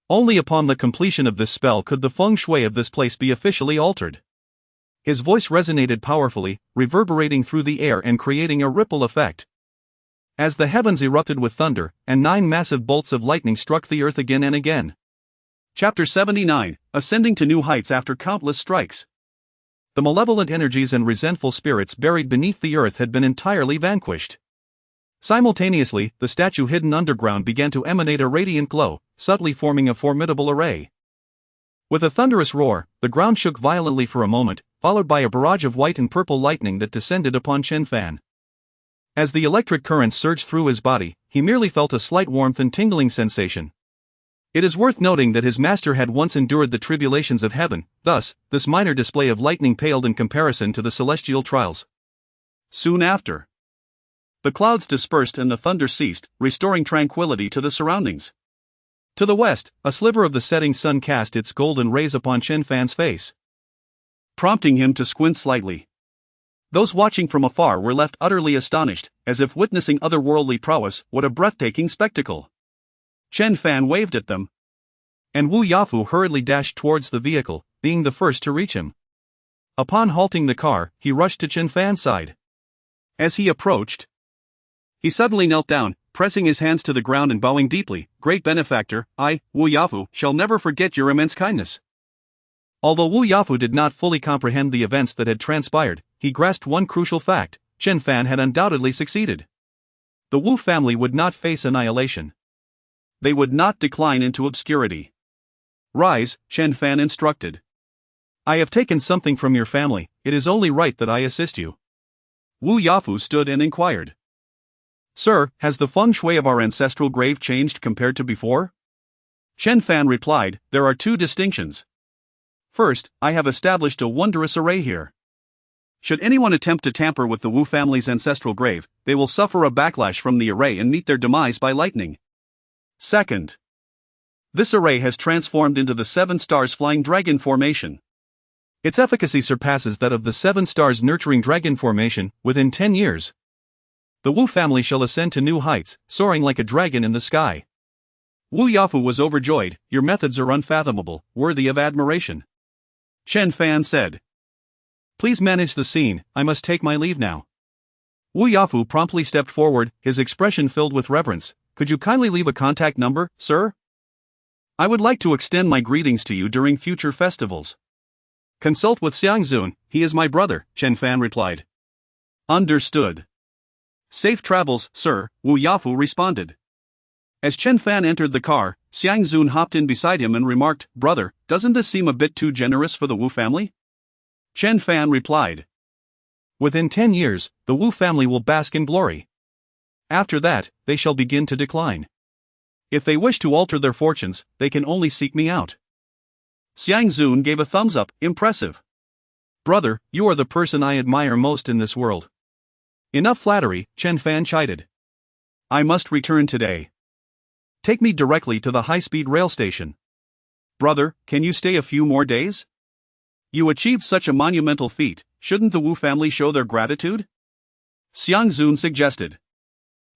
Only upon the completion of this spell could the feng shui of this place be officially altered. His voice resonated powerfully, reverberating through the air and creating a ripple effect. As the heavens erupted with thunder, and 9 massive bolts of lightning struck the earth again and again. Chapter 79, Ascending to New Heights After Countless Strikes. The malevolent energies and resentful spirits buried beneath the earth had been entirely vanquished. Simultaneously, the statue hidden underground began to emanate a radiant glow, subtly forming a formidable array. With a thunderous roar, the ground shook violently for a moment, followed by a barrage of white and purple lightning that descended upon Chen Fan. As the electric currents surged through his body, he merely felt a slight warmth and tingling sensation. It is worth noting that his master had once endured the tribulations of heaven, thus, this minor display of lightning paled in comparison to the celestial trials. Soon after, the clouds dispersed and the thunder ceased, restoring tranquility to the surroundings. To the west, a sliver of the setting sun cast its golden rays upon Chen Fan's face, prompting him to squint slightly. Those watching from afar were left utterly astonished, as if witnessing otherworldly prowess. What a breathtaking spectacle! Chen Fan waved at them, and Wu Yafu hurriedly dashed towards the vehicle, being the first to reach him. Upon halting the car, he rushed to Chen Fan's side. As he approached, he suddenly knelt down, pressing his hands to the ground and bowing deeply. "Great benefactor, I, Wu Yafu, shall never forget your immense kindness." Although Wu Yafu did not fully comprehend the events that had transpired, he grasped one crucial fact: Chen Fan had undoubtedly succeeded. The Wu family would not face annihilation. They would not decline into obscurity. "Rise," Chen Fan instructed. "I have taken something from your family, it is only right that I assist you." Wu Yafu stood and inquired, "Sir, has the feng shui of our ancestral grave changed compared to before?" Chen Fan replied, "There are 2 distinctions. First, I have established a wondrous array here. Should anyone attempt to tamper with the Wu family's ancestral grave, they will suffer a backlash from the array and meet their demise by lightning. Second, this array has transformed into the 7 stars flying dragon formation. Its efficacy surpasses that of the 7 stars nurturing dragon formation. Within 10 years, the Wu family shall ascend to new heights, soaring like a dragon in the sky." Wu Yafu was overjoyed. "Your methods are unfathomable, worthy of admiration." Chen Fan said, "Please manage the scene, I must take my leave now." Wu Yafu promptly stepped forward, his expression filled with reverence. "Could you kindly leave a contact number, sir? I would like to extend my greetings to you during future festivals." "Consult with Xiangzun, he is my brother," Chen Fan replied. "Understood. Safe travels, sir," Wu Yafu responded. As Chen Fan entered the car, Xiangzun hopped in beside him and remarked, "Brother, doesn't this seem a bit too generous for the Wu family?" Chen Fan replied, "Within 10 years, the Wu family will bask in glory. After that, they shall begin to decline. If they wish to alter their fortunes, they can only seek me out." Xiangzun gave a thumbs up. "Impressive. Brother, you are the person I admire most in this world." "Enough flattery," Chen Fan chided. "I must return today. Take me directly to the high-speed rail station." "Brother, can you stay a few more days? You achieved such a monumental feat, shouldn't the Wu family show their gratitude?" Xiangzun suggested.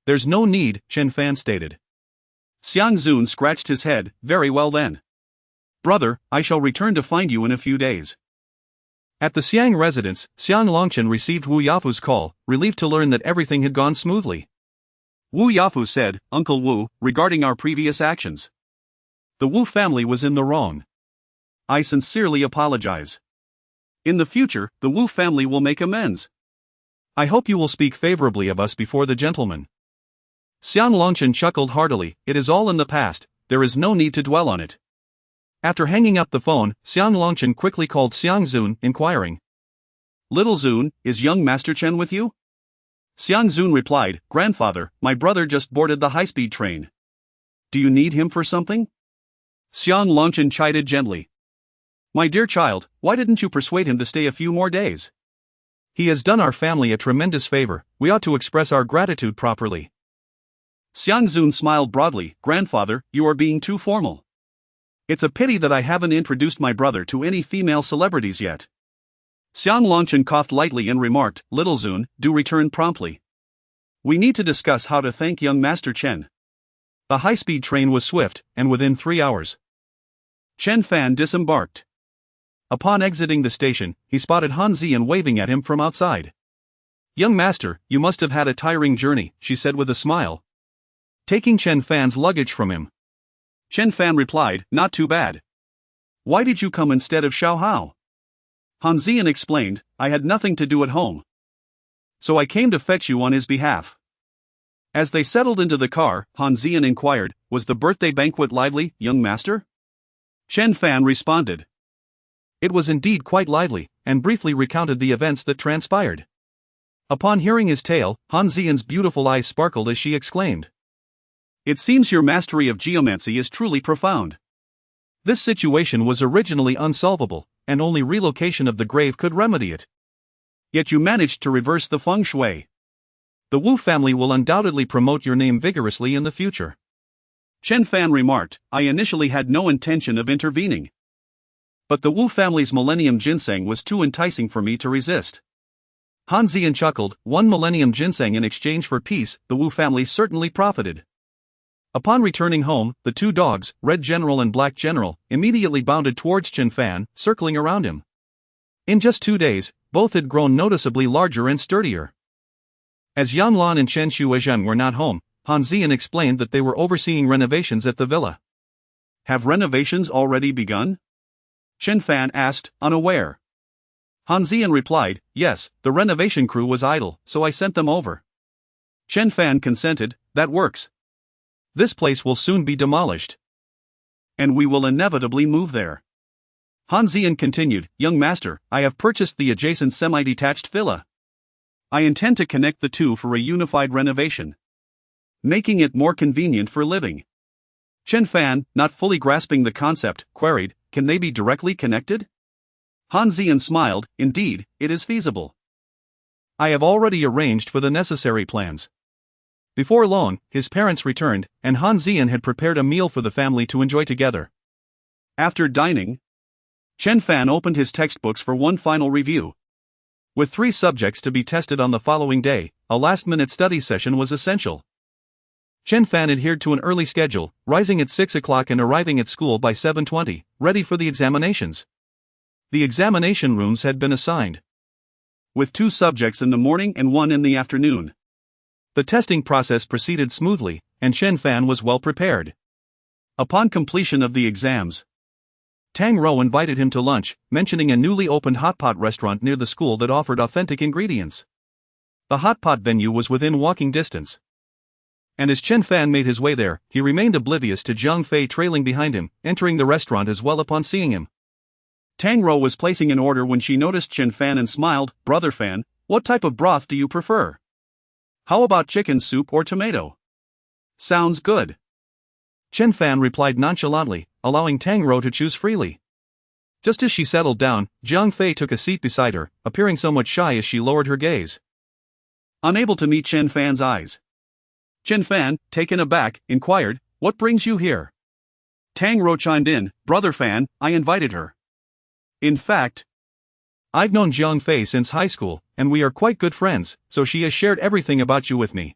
"There's no need," Chen Fan stated. Xiangzun scratched his head. "Very well then. Brother, I shall return to find you in a few days." At the Xiang residence, Xiang Longchen received Wu Yafu's call, relieved to learn that everything had gone smoothly. Wu Yafu said, "Uncle Wu, regarding our previous actions, the Wu family was in the wrong. I sincerely apologize. In the future, the Wu family will make amends. I hope you will speak favorably of us before the gentleman." Xiang Longchen chuckled heartily. "It is all in the past, there is no need to dwell on it." After hanging up the phone, Xiang Longchen quickly called Xiangzun, inquiring, "Little Zun, is young Master Chen with you?" Xiangzun replied, "Grandfather, my brother just boarded the high-speed train. Do you need him for something?" Xiang Longchen chided gently. My dear child, why didn't you persuade him to stay a few more days? He has done our family a tremendous favor, we ought to express our gratitude properly. Xiang Zun smiled broadly. Grandfather, you are being too formal. It's a pity that I haven't introduced my brother to any female celebrities yet. Xiang Longchen coughed lightly and remarked, Little Zun, do return promptly. We need to discuss how to thank young Master Chen. A high-speed train was swift, and within 3 hours, Chen Fan disembarked. Upon exiting the station, he spotted Han Ziyan waving at him from outside. Young master, you must have had a tiring journey, she said with a smile, taking Chen Fan's luggage from him. Chen Fan replied, not too bad. Why did you come instead of Xiao Hao? Han Ziyan explained, I had nothing to do at home. So I came to fetch you on his behalf. As they settled into the car, Han Ziyan inquired, was the birthday banquet lively, young master? Chen Fan responded. It was indeed quite lively, and briefly recounted the events that transpired. Upon hearing his tale, Han Ziyan's beautiful eyes sparkled as she exclaimed, It seems your mastery of geomancy is truly profound. This situation was originally unsolvable, and only relocation of the grave could remedy it. Yet you managed to reverse the feng shui. The Wu family will undoubtedly promote your name vigorously in the future. Chen Fan remarked, I initially had no intention of intervening. But the Wu family's millennium ginseng was too enticing for me to resist. Han Ziyan chuckled, 1 millennium ginseng in exchange for peace, the Wu family certainly profited. Upon returning home, the 2 dogs, Red General and Black General, immediately bounded towards Chen Fan, circling around him. In just 2 days, both had grown noticeably larger and sturdier. As Yan Lan and Chen Shuizhen were not home, Han Ziyan explained that they were overseeing renovations at the villa. Have renovations already begun? Chen Fan asked, unaware. Han Ziyan replied, yes, the renovation crew was idle, so I sent them over. Chen Fan consented, that works. This place will soon be demolished. And we will inevitably move there. Han Ziyan continued, young master, I have purchased the adjacent semi-detached villa. I intend to connect the two for a unified renovation, making it more convenient for living. Chen Fan, not fully grasping the concept, queried, can they be directly connected? Han Ziyan smiled, indeed, it is feasible. I have already arranged for the necessary plans. Before long, his parents returned, and Han Ziyan had prepared a meal for the family to enjoy together. After dining, Chen Fan opened his textbooks for one final review. With 3 subjects to be tested on the following day, a last-minute study session was essential. Chen Fan adhered to an early schedule, rising at 6 o'clock and arriving at school by 7:20, ready for the examinations. The examination rooms had been assigned, with 2 subjects in the morning and 1 in the afternoon. The testing process proceeded smoothly, and Chen Fan was well prepared. Upon completion of the exams, Tang Rou invited him to lunch, mentioning a newly opened hot pot restaurant near the school that offered authentic ingredients. The hot pot venue was within walking distance. And as Chen Fan made his way there, he remained oblivious to Jiang Fei trailing behind him, entering the restaurant as well upon seeing him. Tang Rou was placing an order when she noticed Chen Fan and smiled, Brother Fan, what type of broth do you prefer? How about chicken soup or tomato? Sounds good. Chen Fan replied nonchalantly, allowing Tang Rou to choose freely. Just as she settled down, Jiang Fei took a seat beside her, appearing somewhat shy as she lowered her gaze. Unable to meet Chen Fan's eyes, Chen Fan, taken aback, inquired, what brings you here? Tang Rou chimed in, Brother Fan, I invited her. In fact, I've known Jiang Fei since high school, and we are quite good friends, so she has shared everything about you with me.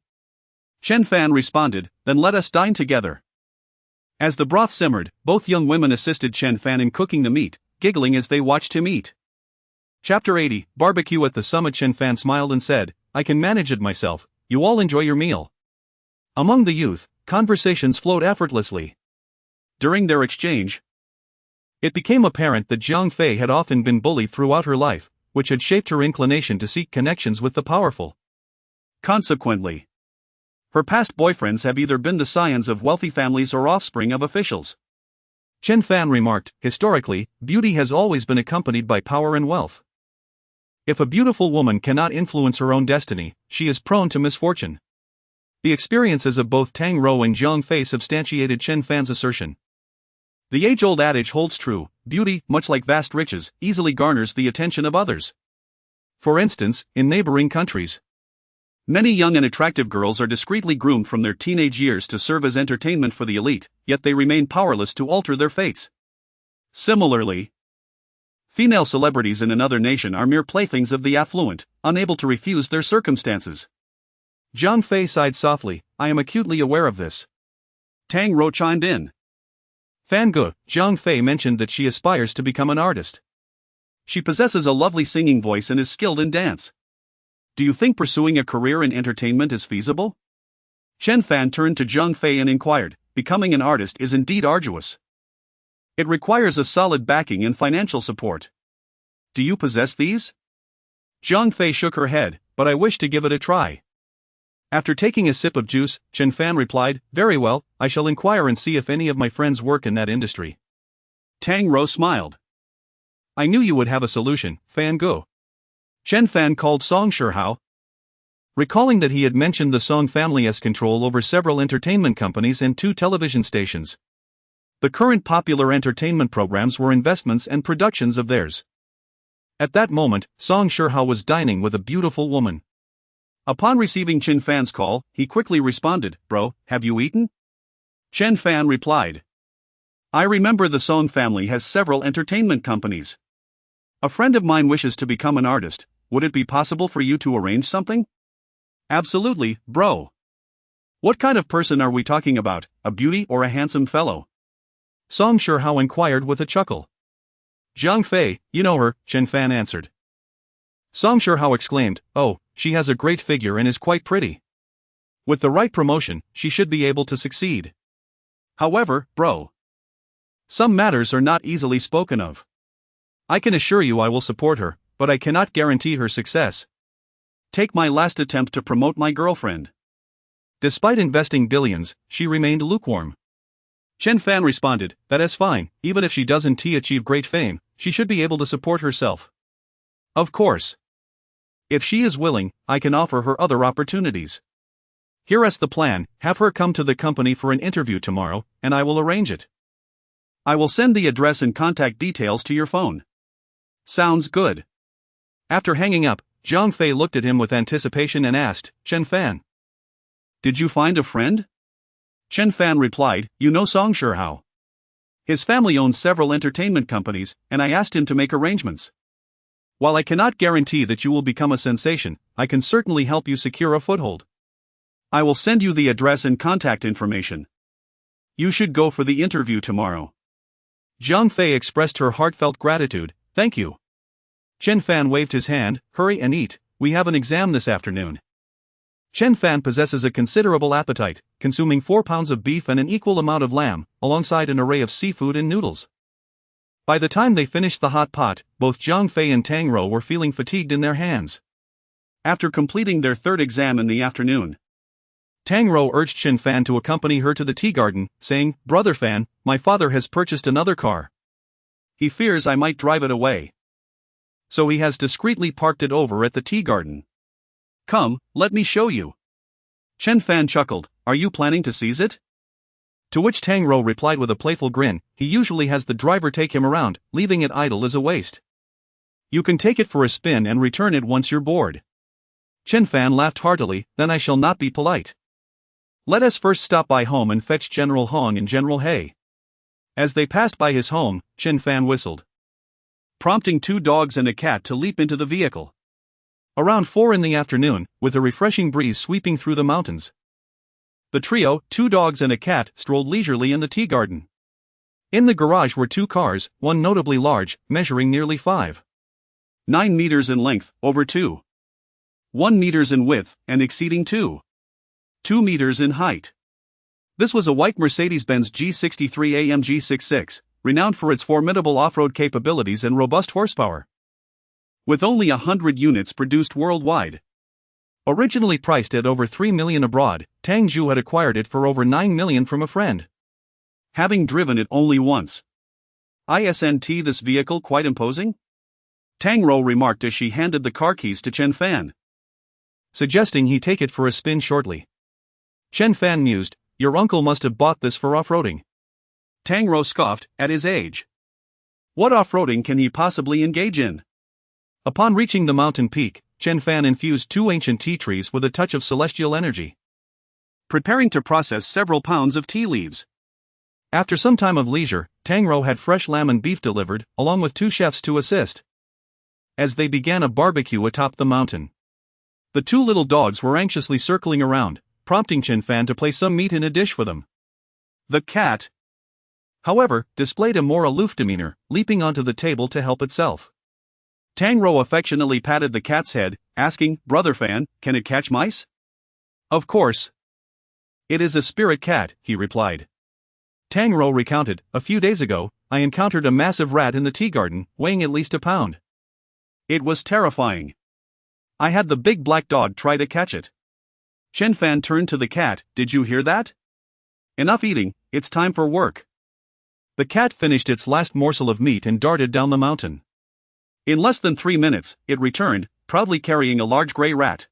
Chen Fan responded, then let us dine together. As the broth simmered, both young women assisted Chen Fan in cooking the meat, giggling as they watched him eat. Chapter 80, Barbecue at the Summit. Chen Fan smiled and said, I can manage it myself, you all enjoy your meal. Among the youth, conversations flowed effortlessly. During their exchange, it became apparent that Jiang Fei had often been bullied throughout her life, which had shaped her inclination to seek connections with the powerful. Consequently, her past boyfriends have either been the scions of wealthy families or offspring of officials. Chen Fan remarked, historically, beauty has always been accompanied by power and wealth. If a beautiful woman cannot influence her own destiny, she is prone to misfortune. The experiences of both Tang Rou and Jiang Fei substantiated Chen Fan's assertion. The age-old adage holds true: beauty, much like vast riches, easily garners the attention of others. For instance, in neighboring countries, many young and attractive girls are discreetly groomed from their teenage years to serve as entertainment for the elite, yet they remain powerless to alter their fates. Similarly, female celebrities in another nation are mere playthings of the affluent, unable to refuse their circumstances. Zhang Fei sighed softly. I am acutely aware of this. Tang Rou chimed in. Fan Ge, Zhang Fei mentioned that she aspires to become an artist. She possesses a lovely singing voice and is skilled in dance. Do you think pursuing a career in entertainment is feasible? Chen Fan turned to Zhang Fei and inquired. Becoming an artist is indeed arduous. It requires a solid backing and financial support. Do you possess these? Zhang Fei shook her head, but I wish to give it a try. After taking a sip of juice, Chen Fan replied, very well, I shall inquire and see if any of my friends work in that industry. Tang Rou smiled. I knew you would have a solution, Fan Ge. Chen Fan called Song Shihao. Recalling that he had mentioned the Song family's control over several entertainment companies and 2 television stations. The current popular entertainment programs were investments and productions of theirs. At that moment, Song Shihao was dining with a beautiful woman. Upon receiving Chen Fan's call, he quickly responded, Bro, have you eaten? Chen Fan replied. I remember the Song family has several entertainment companies. A friend of mine wishes to become an artist. Would it be possible for you to arrange something? Absolutely, bro. What kind of person are we talking about, a beauty or a handsome fellow? Song Shihao inquired with a chuckle. Zhang Fei, you know her, Chen Fan answered. Song Shihao exclaimed, oh, she has a great figure and is quite pretty. With the right promotion, she should be able to succeed. However, bro, some matters are not easily spoken of. I can assure you I will support her, but I cannot guarantee her success. Take my last attempt to promote my girlfriend. Despite investing billions, she remained lukewarm. Chen Fan responded, that is fine, even if she doesn't achieve great fame, she should be able to support herself. Of course. If she is willing, I can offer her other opportunities. Here is the plan, have her come to the company for an interview tomorrow, and I will arrange it. I will send the address and contact details to your phone. Sounds good. After hanging up, Zhang Fei looked at him with anticipation and asked, Chen Fan, did you find a friend? Chen Fan replied, you know Song Shihao. His family owns several entertainment companies, and I asked him to make arrangements. While I cannot guarantee that you will become a sensation, I can certainly help you secure a foothold. I will send you the address and contact information. You should go for the interview tomorrow. Zhang Fei expressed her heartfelt gratitude, thank you. Chen Fan waved his hand, hurry and eat, we have an exam this afternoon. Chen Fan possesses a considerable appetite, consuming 4 pounds of beef and an equal amount of lamb, alongside an array of seafood and noodles. By the time they finished the hot pot, both Zhang Fei and Tang Rou were feeling fatigued in their hands. After completing their 3rd exam in the afternoon, Tang Rou urged Chen Fan to accompany her to the tea garden, saying, Brother Fan, my father has purchased another car. He fears I might drive it away. So he has discreetly parked it over at the tea garden. Come, let me show you. Chen Fan chuckled, are you planning to seize it? To which Tang Rou replied with a playful grin, he usually has the driver take him around, leaving it idle is a waste. You can take it for a spin and return it once you're bored. Chen Fan laughed heartily, then I shall not be polite. Let us first stop by home and fetch General Hong and General He. As they passed by his home, Chen Fan whistled, prompting 2 dogs and a cat to leap into the vehicle. Around 4 in the afternoon, with a refreshing breeze sweeping through the mountains, the trio, 2 dogs and a cat, strolled leisurely in the tea garden. In the garage were 2 cars, one notably large, measuring nearly 5.9 meters in length, over 2.1 meters in width, and exceeding 2 meters in height. This was a white Mercedes-Benz G63 AMG 66, renowned for its formidable off-road capabilities and robust horsepower. With only 100 units produced worldwide. Originally priced at over 3 million abroad, Tang Zhu had acquired it for over 9 million from a friend. Having driven it only once. Isn't this vehicle quite imposing? Tang Rou remarked as she handed the car keys to Chen Fan, suggesting he take it for a spin shortly. Chen Fan mused, your uncle must have bought this for off-roading. Tang Rou scoffed, at his age. What off-roading can he possibly engage in? Upon reaching the mountain peak, Chen Fan infused 2 ancient tea trees with a touch of celestial energy, preparing to process several pounds of tea leaves. After some time of leisure, Tang Rou had fresh lamb and beef delivered, along with 2 chefs to assist. As they began a barbecue atop the mountain, the 2 little dogs were anxiously circling around, prompting Chen Fan to place some meat in a dish for them. The cat, however, displayed a more aloof demeanor, leaping onto the table to help itself. Tang Rou affectionately patted the cat's head, asking, "Brother Fan, can it catch mice?" "Of course. It is a spirit cat," he replied. Tang Rou recounted, "A few days ago, I encountered a massive rat in the tea garden, weighing at least a pound. It was terrifying. I had the big black dog try to catch it." Chen Fan turned to the cat, "Did you hear that? Enough eating, it's time for work." The cat finished its last morsel of meat and darted down the mountain. In less than 3 minutes, it returned, proudly carrying a large grey rat.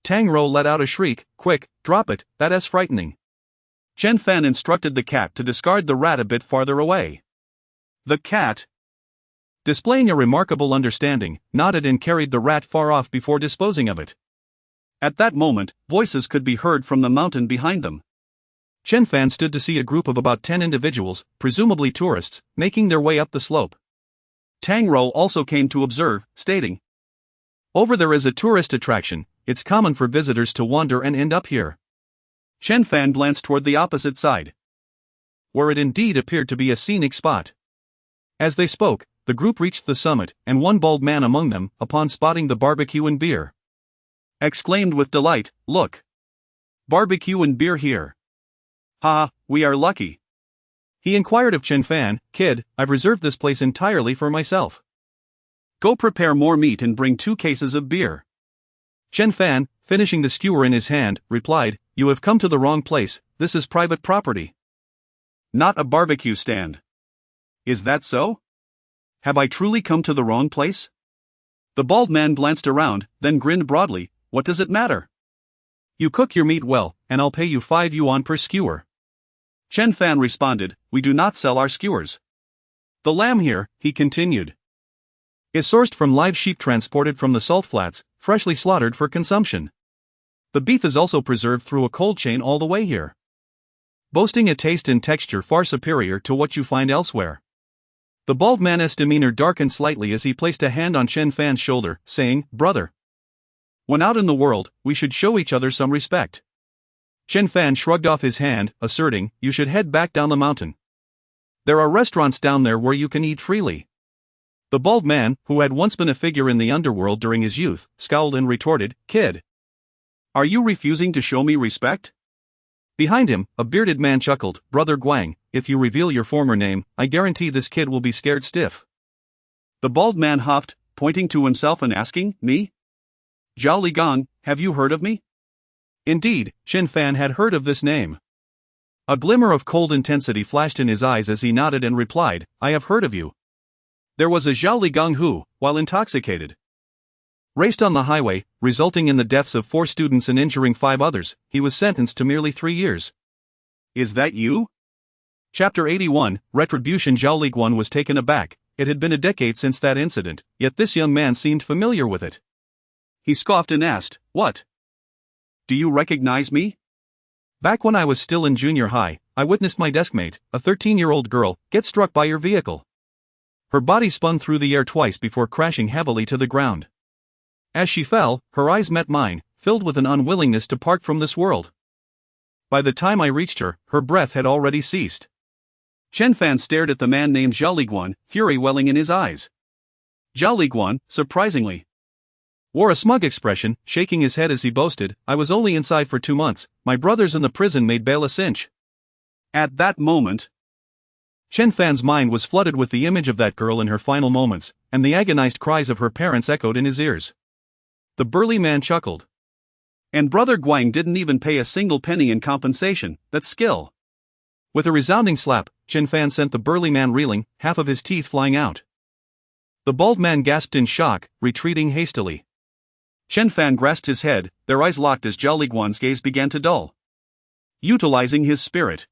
Tang Rou let out a shriek, "Quick, drop it, that is frightening." Chen Fan instructed the cat to discard the rat a bit farther away. The cat, displaying a remarkable understanding, nodded and carried the rat far off before disposing of it. At that moment, voices could be heard from the mountain behind them. Chen Fan stood to see a group of about 10 individuals, presumably tourists, making their way up the slope. Tang Rou also came to observe, stating, "Over there is a tourist attraction, it's common for visitors to wander and end up here." Chen Fan glanced toward the opposite side, where it indeed appeared to be a scenic spot. As they spoke, the group reached the summit, and one bald man among them, upon spotting the barbecue and beer, exclaimed with delight, "Look! Barbecue and beer here. Ha, we are lucky." He inquired of Chen Fan, "Kid, I've reserved this place entirely for myself. Go prepare more meat and bring 2 cases of beer." Chen Fan, finishing the skewer in his hand, replied, "You have come to the wrong place, this is private property. Not a barbecue stand." "Is that so? Have I truly come to the wrong place?" The bald man glanced around, then grinned broadly, "What does it matter? You cook your meat well, and I'll pay you 5 yuan per skewer." Chen Fan responded, "We do not sell our skewers. The lamb here," he continued, "is sourced from live sheep transported from the salt flats, freshly slaughtered for consumption. The beef is also preserved through a cold chain all the way here, boasting a taste and texture far superior to what you find elsewhere." The bald man's demeanor darkened slightly as he placed a hand on Chen Fan's shoulder, saying, "Brother, when out in the world, we should show each other some respect." Chen Fan shrugged off his hand, asserting, "You should head back down the mountain. There are restaurants down there where you can eat freely." The bald man, who had once been a figure in the underworld during his youth, scowled and retorted, "Kid, are you refusing to show me respect?" Behind him, a bearded man chuckled, "Brother Guang, if you reveal your former name, I guarantee this kid will be scared stiff." The bald man huffed, pointing to himself and asking, "Me? Zhao Ligang, have you heard of me?" Indeed, Chen Fan had heard of this name. A glimmer of cold intensity flashed in his eyes as he nodded and replied, "I have heard of you. There was a Zhao Ligang who, while intoxicated, raced on the highway, resulting in the deaths of 4 students and injuring 5 others. He was sentenced to merely 3 years. Is that you?" Chapter 81, Retribution. Zhao Liguan was taken aback. It had been a decade since that incident, yet this young man seemed familiar with it. He scoffed and asked, "What? Do you recognize me?" "Back when I was still in junior high, I witnessed my deskmate, a 13-year-old girl, get struck by your vehicle. Her body spun through the air twice before crashing heavily to the ground. As she fell, her eyes met mine, filled with an unwillingness to part from this world. By the time I reached her, her breath had already ceased." Chen Fan stared at the man named Zhao Liguan, fury welling in his eyes. Zhao Liguan, surprisingly, wore a smug expression, shaking his head as he boasted, "I was only inside for 2 months, my brothers in the prison made bail a cinch." At that moment, Chen Fan's mind was flooded with the image of that girl in her final moments, and the agonized cries of her parents echoed in his ears. The burly man chuckled. "And Brother Guang didn't even pay a single penny in compensation, that's skill." With a resounding slap, Chen Fan sent the burly man reeling, half of his teeth flying out. The bald man gasped in shock, retreating hastily. Chen Fan grasped his head, their eyes locked as Zhao Liguan's gaze began to dull. Utilizing his spirit,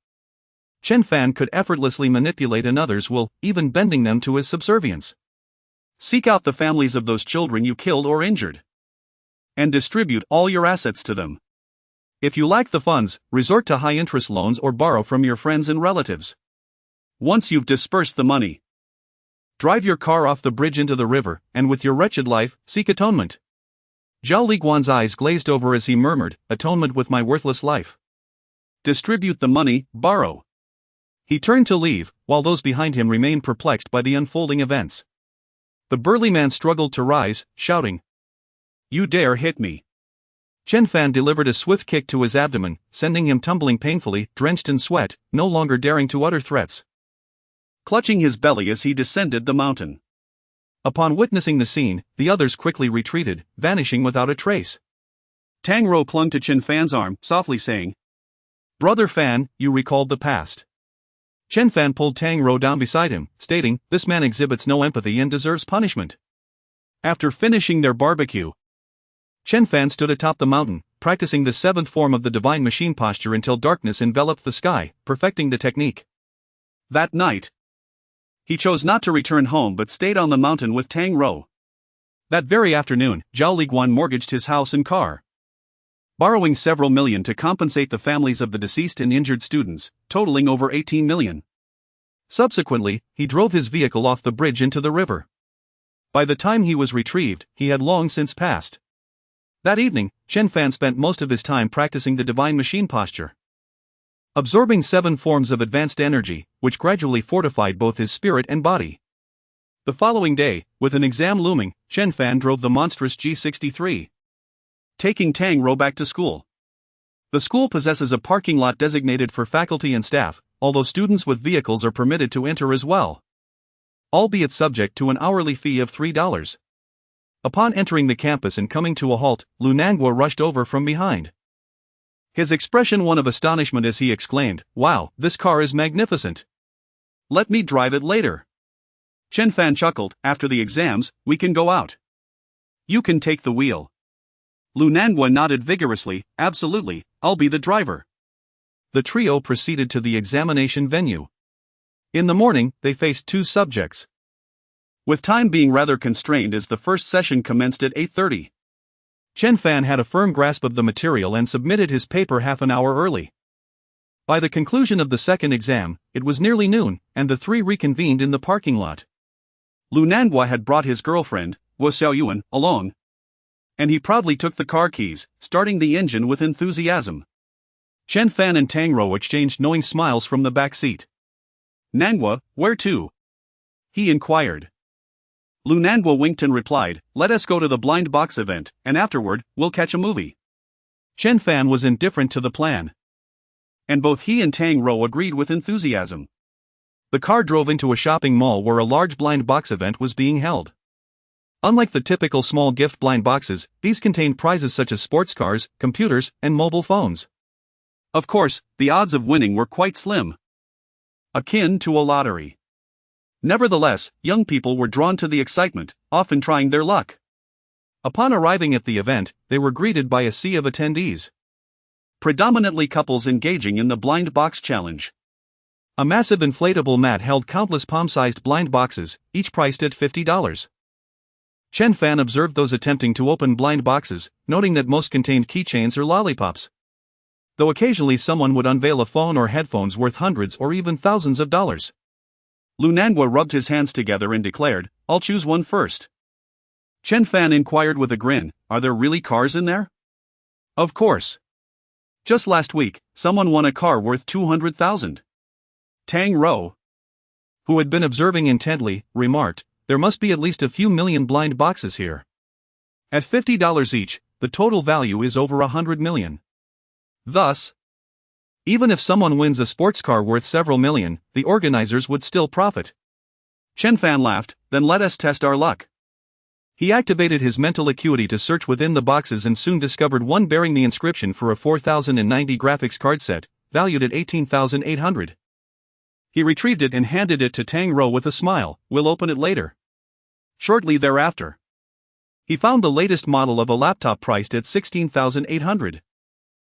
Chen Fan could effortlessly manipulate another's will, even bending them to his subservience. Seek out the families of those children you killed or injured, and distribute all your assets to them. If you lack the funds, resort to high-interest loans or borrow from your friends and relatives. Once you've dispersed the money, drive your car off the bridge into the river, and with your wretched life, seek atonement. Zhao Liguan's eyes glazed over as he murmured, "Atonement with my worthless life." Distribute the money, borrow. He turned to leave, while those behind him remained perplexed by the unfolding events. The burly man struggled to rise, shouting, "You dare hit me!" Chen Fan delivered a swift kick to his abdomen, sending him tumbling painfully, drenched in sweat, no longer daring to utter threats. Clutching his belly as he descended the mountain. Upon witnessing the scene, the others quickly retreated, vanishing without a trace. Tang Rou clung to Chen Fan's arm, softly saying, "Brother Fan, you recalled the past." Chen Fan pulled Tang Rou down beside him, stating, "This man exhibits no empathy and deserves punishment." After finishing their barbecue, Chen Fan stood atop the mountain, practicing the seventh form of the divine machine posture until darkness enveloped the sky, perfecting the technique. That night, he chose not to return home but stayed on the mountain with Tang Rou. That very afternoon, Zhao Liguan mortgaged his house and car, borrowing several million to compensate the families of the deceased and injured students, totaling over 18 million. Subsequently, he drove his vehicle off the bridge into the river. By the time he was retrieved, he had long since passed. That evening, Chen Fan spent most of his time practicing the divine machine posture, absorbing 7 forms of advanced energy, which gradually fortified both his spirit and body. The following day, with an exam looming, Chen Fan drove the monstrous G63, taking Tang Rou back to school. The school possesses a parking lot designated for faculty and staff, although students with vehicles are permitted to enter as well, albeit subject to an hourly fee of $3. Upon entering the campus and coming to a halt, Lu Nanguo rushed over from behind, his expression one of astonishment as he exclaimed, "Wow, this car is magnificent. Let me drive it later." Chen Fan chuckled, "After the exams, we can go out. You can take the wheel." Lu Nanguo nodded vigorously, "Absolutely, I'll be the driver." The trio proceeded to the examination venue. In the morning, they faced 2 subjects, with time being rather constrained as the first session commenced at 8:30. Chen Fan had a firm grasp of the material and submitted his paper half an hour early. By the conclusion of the second exam, it was nearly noon, and the 3 reconvened in the parking lot. Lu Nanguo had brought his girlfriend, Wu Xiaoyuan, along, and he proudly took the car keys, starting the engine with enthusiasm. Chen Fan and Tang Rou exchanged knowing smiles from the back seat. "Nanguo, where to?" he inquired. Lu Nanguo winked and replied, "Let us go to the blind box event, and afterward, we'll catch a movie." Chen Fan was indifferent to the plan, and both he and Tang Rou agreed with enthusiasm. The car drove into a shopping mall where a large blind box event was being held. Unlike the typical small gift blind boxes, these contained prizes such as sports cars, computers, and mobile phones. Of course, the odds of winning were quite slim, akin to a lottery. Nevertheless, young people were drawn to the excitement, often trying their luck. Upon arriving at the event, they were greeted by a sea of attendees, predominantly couples engaging in the blind box challenge. A massive inflatable mat held countless palm-sized blind boxes, each priced at $50. Chen Fan observed those attempting to open blind boxes, noting that most contained keychains or lollipops, though occasionally someone would unveil a phone or headphones worth hundreds or even thousands of dollars. Lu Nanguo rubbed his hands together and declared, "I'll choose one first." Chen Fan inquired with a grin, "Are there really cars in there?" "Of course. Just last week, someone won a car worth 200,000. Tang Rou, who had been observing intently, remarked, "There must be at least a few million blind boxes here. At $50 each, the total value is over 100 million. Thus, even if someone wins a sports car worth several million, the organizers would still profit." Chen Fan laughed, "Then let us test our luck." He activated his mental acuity to search within the boxes and soon discovered one bearing the inscription for a 4090 graphics card set, valued at 18,800. He retrieved it and handed it to Tang Rou with a smile, "We'll open it later." Shortly thereafter, he found the latest model of a laptop priced at 16,800.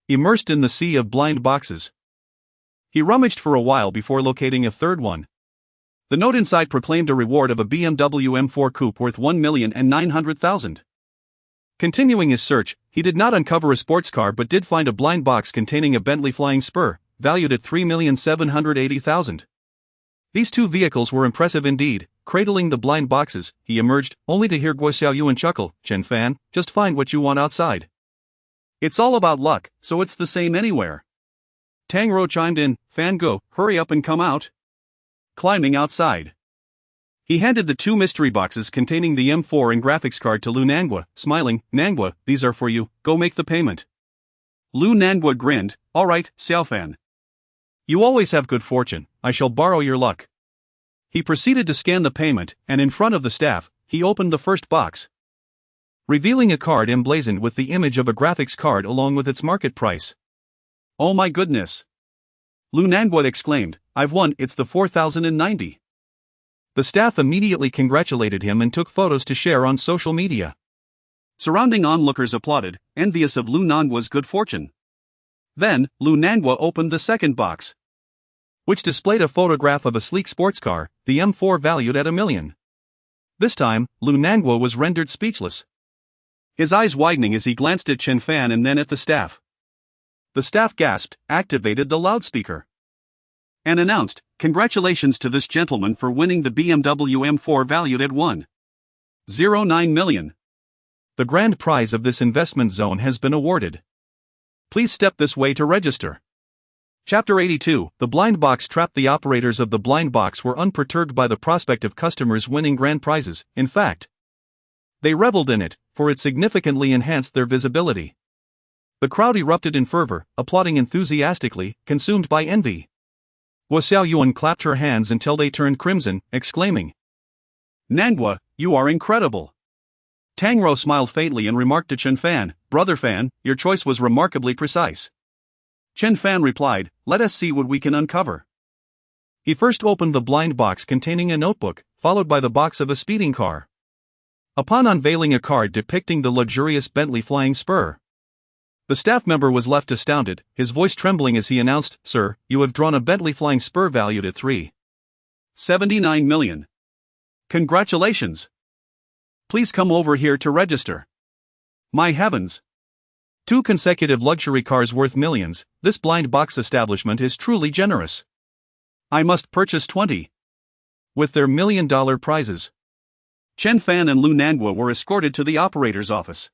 Immersed in the sea of blind boxes, He rummaged for a while before locating a third one. The note inside proclaimed a reward of a BMW M4 coupe worth 1,900,000. Continuing his search, he did not uncover a sports car but did find a blind box containing a Bentley Flying Spur, valued at 3,780,000. These two vehicles were impressive indeed. Cradling the blind boxes, he emerged, only to hear Guo Xiaoyuan chuckle, "Chen Fan, just find what you want outside. It's all about luck, so it's the same anywhere." Tang Rou chimed in, "Fan Go, hurry up and come out." Climbing outside, he handed the two mystery boxes containing the M4 and graphics card to Lu Nangua, smiling, "Nangua, these are for you, go make the payment." Lu Nangua grinned, "All right, Xiaofan. You always have good fortune, I shall borrow your luck." He proceeded to scan the payment, and in front of the staff, he opened the first box, revealing a card emblazoned with the image of a graphics card along with its market price. "Oh my goodness!" Lu Nangua exclaimed, "I've won, it's the 4090. The staff immediately congratulated him and took photos to share on social media. Surrounding onlookers applauded, envious of Lu Nangua's good fortune. Then, Lu Nangua opened the second box, which displayed a photograph of a sleek sports car, the M4 valued at $1 million. This time, Lu Nangua was rendered speechless, his eyes widening as he glanced at Chen Fan and then at the staff. The staff gasped, activated the loudspeaker, and announced, "Congratulations to this gentleman for winning the BMW M4 valued at $1.09 million. The grand prize of this investment zone has been awarded. Please step this way to register." Chapter 82. The blind box trap. The operators of the blind box were unperturbed by the prospect of customers winning grand prizes. In fact, they reveled in it, for it significantly enhanced their visibility. The crowd erupted in fervor, applauding enthusiastically, consumed by envy. Guo Xiaoyuan clapped her hands until they turned crimson, exclaiming, "Nangua, you are incredible." Tang Rou smiled faintly and remarked to Chen Fan, "Brother Fan, your choice was remarkably precise." Chen Fan replied, "Let us see what we can uncover." He first opened the blind box containing a notebook, followed by the box of a speeding car. Upon unveiling a card depicting the luxurious Bentley Flying Spur, the staff member was left astounded, his voice trembling as he announced, "Sir, you have drawn a Bentley Flying Spur valued at $3.79 million. Congratulations! Please come over here to register." My heavens! 2 consecutive luxury cars worth millions. This blind box establishment is truly generous. I must purchase 20. With their $1 million prizes. Chen Fan and Lu Nangua were escorted to the operator's office.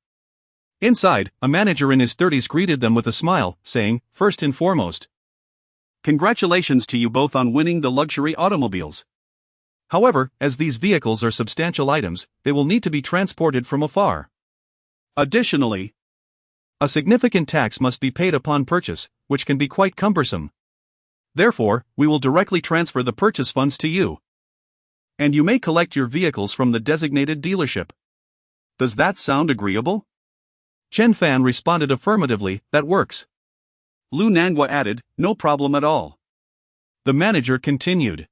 Inside, a manager in his 30s greeted them with a smile, saying, "First and foremost, congratulations to you both on winning the luxury automobiles. However, as these vehicles are substantial items, they will need to be transported from afar. Additionally, a significant tax must be paid upon purchase, which can be quite cumbersome. Therefore, we will directly transfer the purchase funds to you, and you may collect your vehicles from the designated dealership. Does that sound agreeable?" Chen Fan responded affirmatively, "That works." Lu Nangua added, "No problem at all." The manager continued,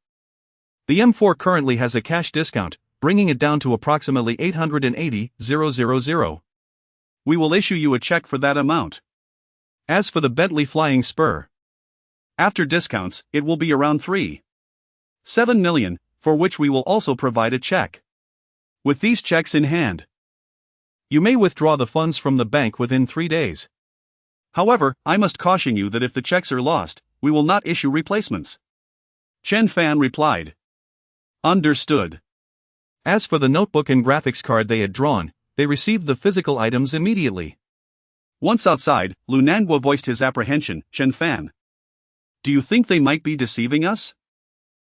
"The M4 currently has a cash discount, bringing it down to approximately 880,000. We will issue you a check for that amount. As for the Bentley Flying Spur, after discounts, it will be around $3.7 million, for which we will also provide a check. With these checks in hand, you may withdraw the funds from the bank within 3 days. However, I must caution you that if the checks are lost, we will not issue replacements." Chen Fan replied, "Understood." As for the notebook and graphics card they had drawn, they received the physical items immediately. Once outside, Lu Nangua voiced his apprehension, "Chen Fan, do you think they might be deceiving us?"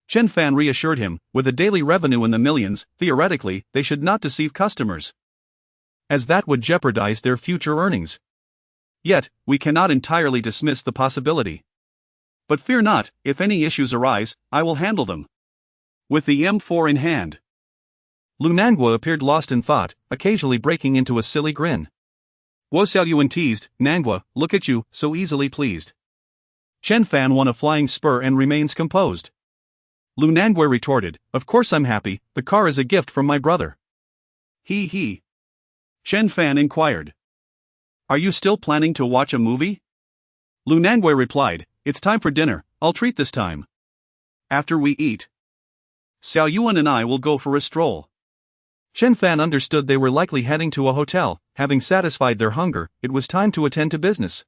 Chen Fan reassured him, with a daily revenue in the millions, theoretically, they should not deceive customers, as that would jeopardize their future earnings. Yet, we cannot entirely dismiss the possibility. But fear not, if any issues arise, I will handle them. With the M4 in hand. Lu Nangua appeared lost in thought, occasionally breaking into a silly grin. Guo Xiaoyuan teased, "Nangua, look at you, so easily pleased." Chen Fan won a flying spur and remains composed. Lu Nangua retorted, "Of course I'm happy, the car is a gift from my brother." He. Chen Fan inquired, "Are you still planning to watch a movie?" Lu Nangua replied, "It's time for dinner, I'll treat this time. After we eat, Xiao Yuan and I will go for a stroll. Chen Fan understood they were likely heading to a hotel. Having satisfied their hunger, it was time to attend to business.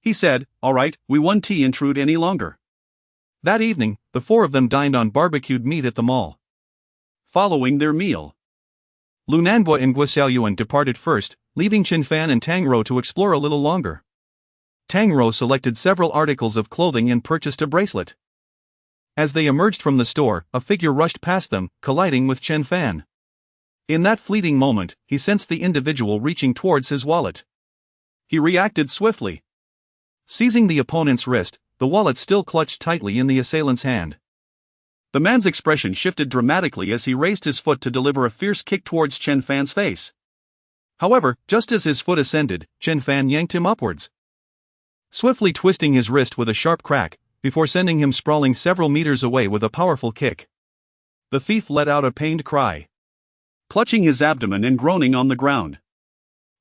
He said, "All right, we won't intrude any longer." That evening, the four of them dined on barbecued meat at the mall. Following their meal, Lu Nanbo and Guo Xiaoyuan departed first, leaving Chen Fan and Tang Rou to explore a little longer. Tang Rou selected several articles of clothing and purchased a bracelet. As they emerged from the store, a figure rushed past them, colliding with Chen Fan. In that fleeting moment, he sensed the individual reaching towards his wallet. He reacted swiftly. Seizing the opponent's wrist, the wallet still clutched tightly in the assailant's hand. The man's expression shifted dramatically as he raised his foot to deliver a fierce kick towards Chen Fan's face. However, just as his foot ascended, Chen Fan yanked him upwards, swiftly twisting his wrist with a sharp crack, before sending him sprawling several meters away with a powerful kick. The thief let out a pained cry, clutching his abdomen and groaning on the ground.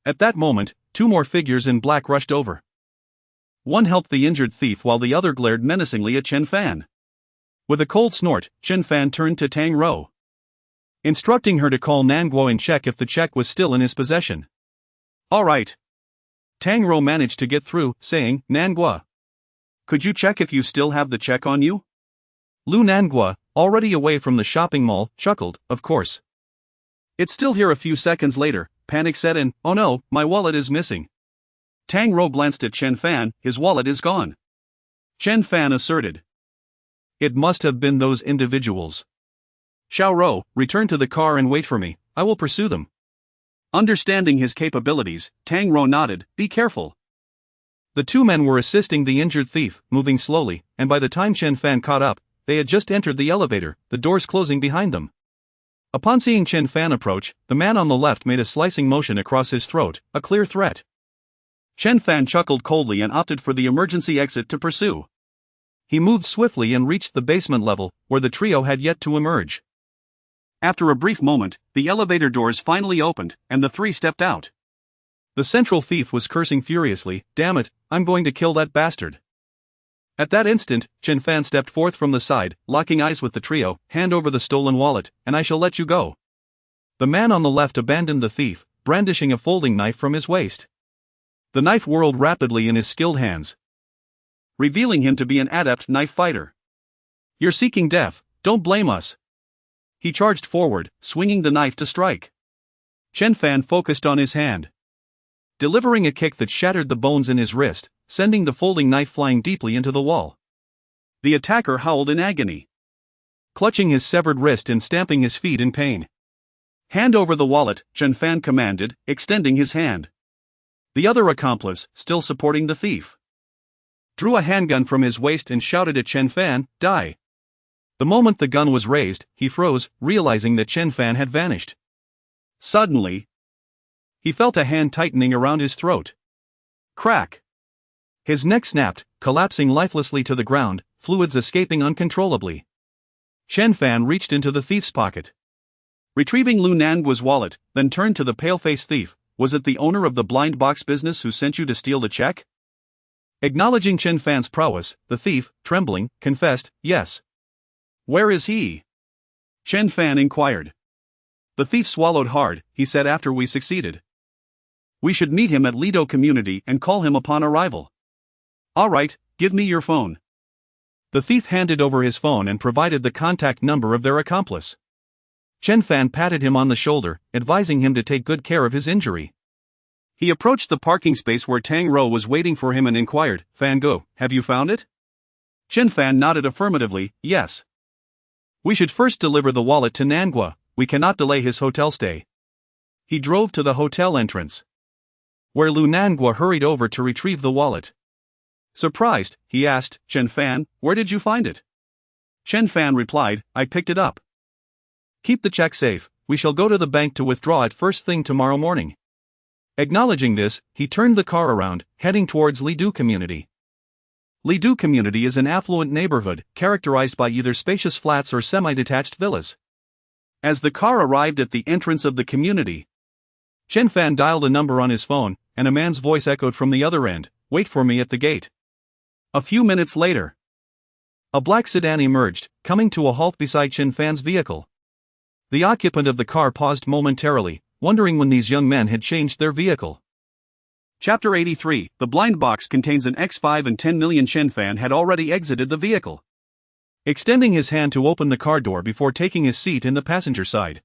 At that moment, two more figures in black rushed over. One helped the injured thief while the other glared menacingly at Chen Fan. With a cold snort, Chen Fan turned to Tang Rou, instructing her to call Nanguo and check if the check was still in his possession. "All right." Tang Rou managed to get through, saying, "Nanguo, could you check if you still have the check on you?" Lu Nanguo, already away from the shopping mall, chuckled, "Of course. It's still here." A few seconds later, panic set in. "Oh no, my wallet is missing." Tang Rou glanced at Chen Fan. "His wallet is gone." Chen Fan asserted, "It must have been those individuals. Xiao Rou, return to the car and wait for me, I will pursue them." Understanding his capabilities, Tang Rou nodded, "Be careful." The two men were assisting the injured thief, moving slowly, and by the time Chen Fan caught up, they had just entered the elevator, the doors closing behind them. Upon seeing Chen Fan approach, the man on the left made a slicing motion across his throat, a clear threat. Chen Fan chuckled coldly and opted for the emergency exit to pursue. He moved swiftly and reached the basement level, where the trio had yet to emerge. After a brief moment, the elevator doors finally opened, and the three stepped out. The central thief was cursing furiously, "Damn it, I'm going to kill that bastard." At that instant, Chen Fan stepped forth from the side, locking eyes with the trio. "Hand over the stolen wallet, and I shall let you go." The man on the left abandoned the thief, brandishing a folding knife from his waist. The knife whirled rapidly in his skilled hands, revealing him to be an adept knife fighter. "You're seeking death, don't blame us." He charged forward, swinging the knife to strike. Chen Fan focused on his hand, delivering a kick that shattered the bones in his wrist, sending the folding knife flying deeply into the wall. The attacker howled in agony, clutching his severed wrist and stamping his feet in pain. "Hand over the wallet," Chen Fan commanded, extending his hand. The other accomplice, still supporting the thief, drew a handgun from his waist and shouted at Chen Fan, "Die." The moment the gun was raised, he froze, realizing that Chen Fan had vanished. Suddenly, he felt a hand tightening around his throat. Crack! His neck snapped, collapsing lifelessly to the ground, fluids escaping uncontrollably. Chen Fan reached into the thief's pocket, retrieving Lu Nanguo's wallet, then turned to the pale-faced thief. "Was it the owner of the blind box business who sent you to steal the check?" Acknowledging Chen Fan's prowess, the thief, trembling, confessed, "Yes." "Where is he?" Chen Fan inquired. The thief swallowed hard. He said, "After we succeeded, we should meet him at Lido Community and call him upon arrival." "All right, give me your phone." The thief handed over his phone and provided the contact number of their accomplice. Chen Fan patted him on the shoulder, advising him to take good care of his injury. He approached the parking space where Tang Rou was waiting for him and inquired, "Fan Go, have you found it?" Chen Fan nodded affirmatively, "Yes." "We should first deliver the wallet to Nanguo, we cannot delay his hotel stay." He drove to the hotel entrance, where Lu Nanguo hurried over to retrieve the wallet. Surprised, he asked, "Chen Fan, where did you find it?" Chen Fan replied, "I picked it up." "Keep the check safe, we shall go to the bank to withdraw it first thing tomorrow morning." Acknowledging this, he turned the car around, heading towards Lido Community. Lido Community is an affluent neighborhood, characterized by either spacious flats or semi-detached villas. As the car arrived at the entrance of the community, Chen Fan dialed a number on his phone, and a man's voice echoed from the other end, "Wait for me at the gate." A few minutes later, A black sedan emerged, coming to a halt beside Chen Fan's vehicle. The occupant of the car paused momentarily, wondering when these young men had changed their vehicle. Chapter 83. The blind box contains an X5 and 10 million. Chen Fan had already exited the vehicle, extending his hand to open the car door before taking his seat in the passenger side.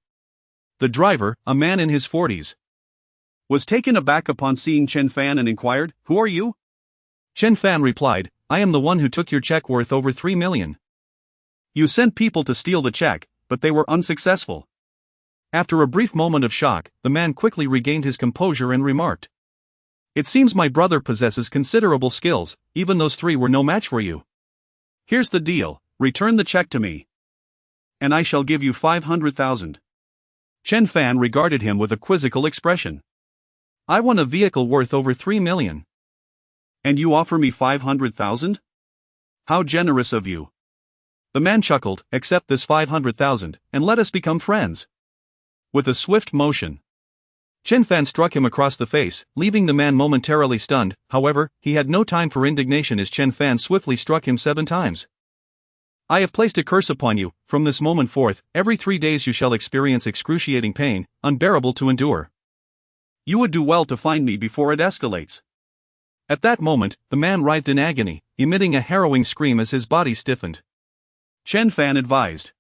The driver, a man in his 40s, was taken aback upon seeing Chen Fan and inquired, "Who are you?" Chen Fan replied, "I am the one who took your check worth over 3 million. You sent people to steal the check, but they were unsuccessful." After a brief moment of shock, the man quickly regained his composure and remarked, "It seems my brother possesses considerable skills, even those 3 were no match for you. Here's the deal, return the check to me, and I shall give you 500,000. Chen Fan regarded him with a quizzical expression. "I want a vehicle worth over 3 million. And you offer me 500,000? How generous of you." The man chuckled, "Accept this 500,000, and let us become friends." With a swift motion, Chen Fan struck him across the face, leaving the man momentarily stunned. However, he had no time for indignation as Chen Fan swiftly struck him 7 times. "I have placed a curse upon you. From this moment forth, every 3 days you shall experience excruciating pain, unbearable to endure. You would do well to find me before it escalates." At that moment, the man writhed in agony, emitting a harrowing scream as his body stiffened. Chen Fan advised,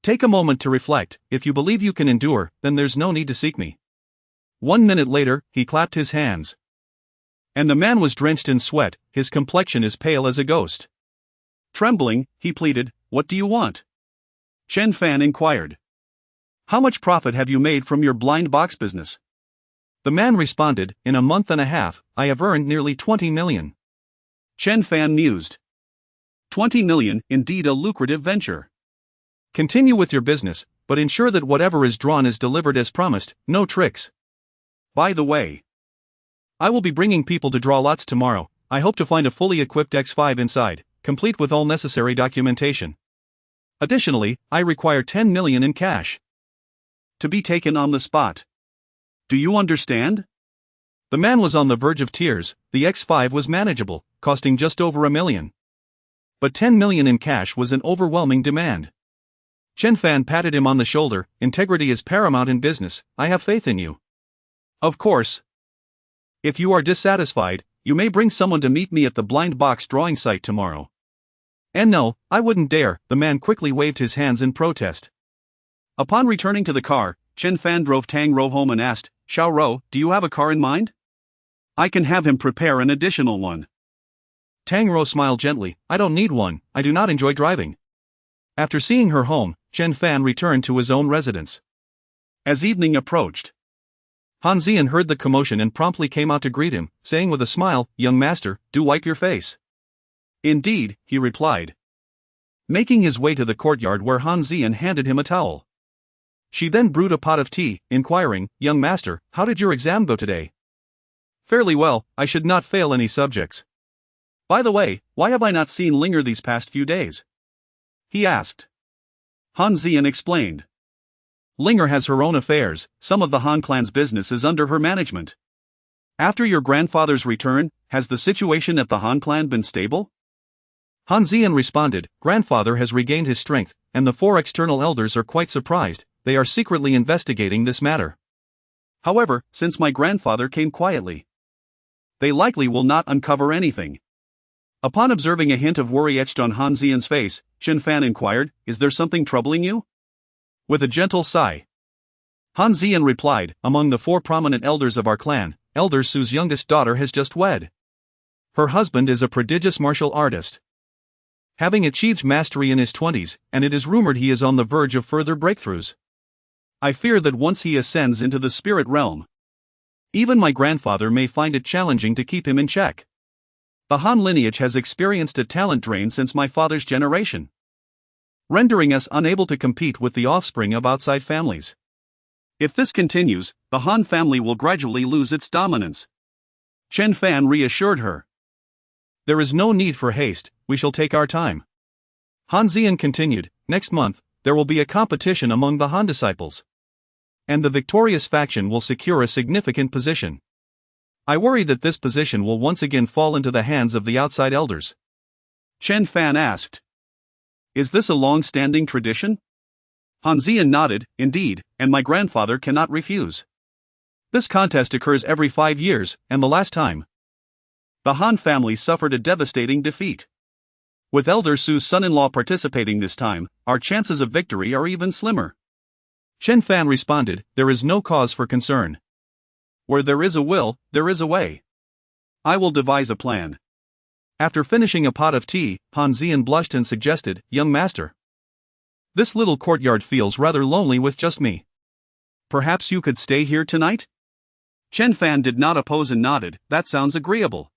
"Take a moment to reflect. If you believe you can endure, then there's no need to seek me." 1 minute later, he clapped his hands, and the man was drenched in sweat, his complexion as pale as a ghost. Trembling, he pleaded, "What do you want?" Chen Fan inquired, "How much profit have you made from your blind box business?" The man responded, "In a month and a half, I have earned nearly 20 million. Chen Fan mused. 20 million, indeed a lucrative venture. Continue with your business, but ensure that whatever is drawn is delivered as promised, no tricks. By the way, I will be bringing people to draw lots tomorrow. I hope to find a fully equipped X5 inside, complete with all necessary documentation. Additionally, I require 10 million in cash. To be taken on the spot. Do you understand?" The man was on the verge of tears. The X5 was manageable, costing just over 1 million. But 10 million in cash was an overwhelming demand. Chen Fan patted him on the shoulder. "Integrity is paramount in business. I have faith in you. Of course. If you are dissatisfied, you may bring someone to meet me at the blind box drawing site tomorrow." "And no, I wouldn't dare," the man quickly waved his hands in protest. Upon returning to the car, Chen Fan drove Tang Ro home and asked, "Xiao Ro, do you have a car in mind? I can have him prepare an additional one." Tang Ro smiled gently, "I don't need one, I do not enjoy driving." After seeing her home, Chen Fan returned to his own residence. As evening approached, Han Zian heard the commotion and promptly came out to greet him, saying with a smile, "Young master, do wipe your face." "Indeed," he replied, making his way to the courtyard where Han Zian handed him a towel. She then brewed a pot of tea, inquiring, "Young master, how did your exam go today?" "Fairly well, I should not fail any subjects." "By the way, why have I not seen Linger these past few days?" he asked. Han Zian explained. "Linger has her own affairs, some of the Han clan's business is under her management." "After your grandfather's return, has the situation at the Han clan been stable?" Han Zian responded, "Grandfather has regained his strength, and the 4 external elders are quite surprised. They are secretly investigating this matter. However, since my grandfather came quietly, they likely will not uncover anything." Upon observing a hint of worry etched on Han Zian's face, Chen Fan inquired, "Is there something troubling you?" With a gentle sigh, Han Zian replied, "Among the 4 prominent elders of our clan, Elder Su's youngest daughter has just wed. Her husband is a prodigious martial artist, having achieved mastery in his 20s, and it is rumored he is on the verge of further breakthroughs. I fear that once he ascends into the spirit realm, even my grandfather may find it challenging to keep him in check. The Han lineage has experienced a talent drain since my father's generation, rendering us unable to compete with the offspring of outside families. If this continues, the Han family will gradually lose its dominance." Chen Fan reassured her. "There is no need for haste, we shall take our time." Han Zian continued, "Next month, there will be a competition among the Han disciples, and the victorious faction will secure a significant position. I worry that this position will once again fall into the hands of the outside elders." Chen Fan asked, Is this a long-standing tradition? Han Zian nodded, indeed, and my grandfather cannot refuse. This contest occurs every 5 years, and the last time, the Han family suffered a devastating defeat. With Elder Su's son-in-law participating this time, our chances of victory are even slimmer. Chen Fan responded, there is no cause for concern. Where there is a will, there is a way. I will devise a plan. After finishing a pot of tea, Han Zian blushed and suggested, young master, this little courtyard feels rather lonely with just me. Perhaps you could stay here tonight? Chen Fan did not oppose and nodded, that sounds agreeable.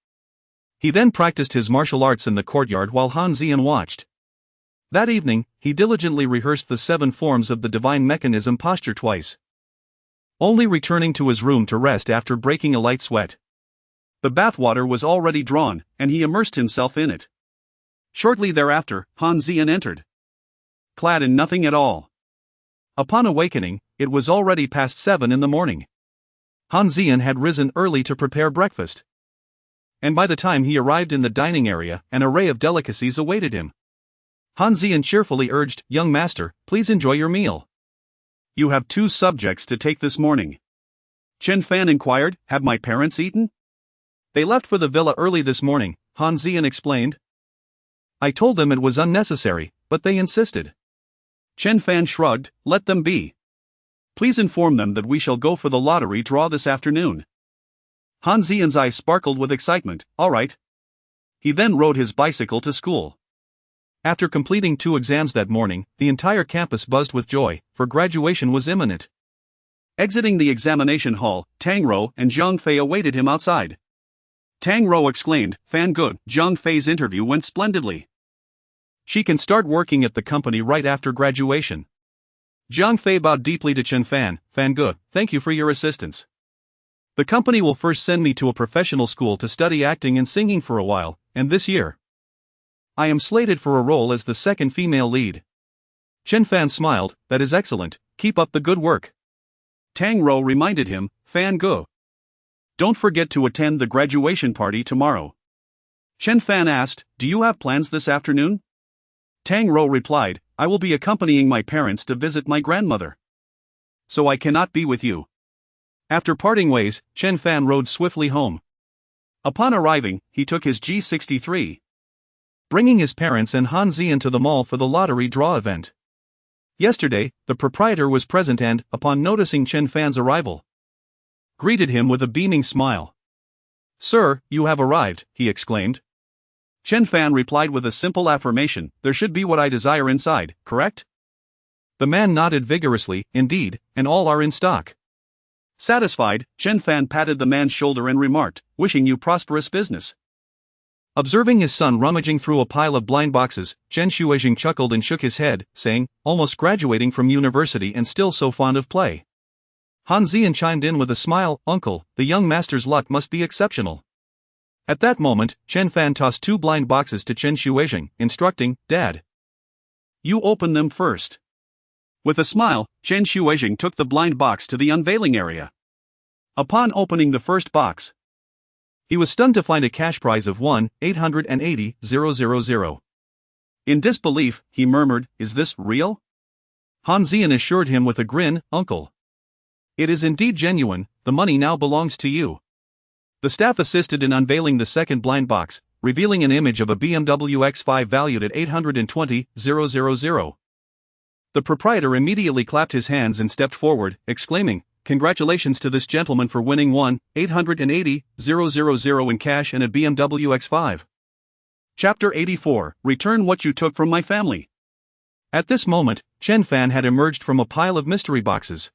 He then practiced his martial arts in the courtyard while Han Zian watched. That evening, he diligently rehearsed the 7 forms of the divine mechanism posture twice, only returning to his room to rest after breaking a light sweat. The bathwater was already drawn, and he immersed himself in it. Shortly thereafter, Han Zian entered, clad in nothing at all. Upon awakening, it was already past 7 in the morning. Han Zian had risen early to prepare breakfast, and by the time he arrived in the dining area, an array of delicacies awaited him. Han Zian cheerfully urged, young master, please enjoy your meal. You have 2 subjects to take this morning. Chen Fan inquired, have my parents eaten? They left for the villa early this morning, Han Zian explained. I told them it was unnecessary, but they insisted. Chen Fan shrugged, let them be. Please inform them that we shall go for the lottery draw this afternoon. Han Zian's eyes sparkled with excitement, all right. He then rode his bicycle to school. After completing 2 exams that morning, the entire campus buzzed with joy, for graduation was imminent. Exiting the examination hall, Tang Rou and Zhang Fei awaited him outside. Tang Rou exclaimed, Fan good, Zhang Fei's interview went splendidly. She can start working at the company right after graduation. Zhang Fei bowed deeply to Chen Fan, Fan good, thank you for your assistance. The company will first send me to a professional school to study acting and singing for a while, and this year, I am slated for a role as the second female lead. Chen Fan smiled, that is excellent, keep up the good work. Tang Rou reminded him, Fan Ge, don't forget to attend the graduation party tomorrow. Chen Fan asked, do you have plans this afternoon? Tang Rou replied, I will be accompanying my parents to visit my grandmother, so I cannot be with you. After parting ways, Chen Fan rode swiftly home. Upon arriving, he took his G63, bringing his parents and Han Zian to the mall for the lottery draw event. Yesterday, the proprietor was present and, upon noticing Chen Fan's arrival, greeted him with a beaming smile. Sir, you have arrived, he exclaimed. Chen Fan replied with a simple affirmation, there should be what I desire inside, correct? The man nodded vigorously, indeed, and all are in stock. Satisfied, Chen Fan patted the man's shoulder and remarked, wishing you prosperous business. Observing his son rummaging through a pile of blind boxes, Chen Xuejing chuckled and shook his head, saying, almost graduating from university and still so fond of play. Han Zian chimed in with a smile, uncle, the young master's luck must be exceptional. At that moment, Chen Fan tossed 2 blind boxes to Chen Xuejing, instructing, Dad, you open them first. With a smile, Chen Xuejing took the blind box to the unveiling area. Upon opening the first box, he was stunned to find a cash prize of 1,880,000. In disbelief, he murmured, is this real? Han Zian assured him with a grin, uncle, it is indeed genuine, the money now belongs to you. The staff assisted in unveiling the second blind box, revealing an image of a BMW X5 valued at 820,000. The proprietor immediately clapped his hands and stepped forward, exclaiming, congratulations to this gentleman for winning 1,880,000 in cash and a BMW X5. Chapter 84, Return what you took from my family. At this moment, Chen Fan had emerged from a pile of mystery boxes,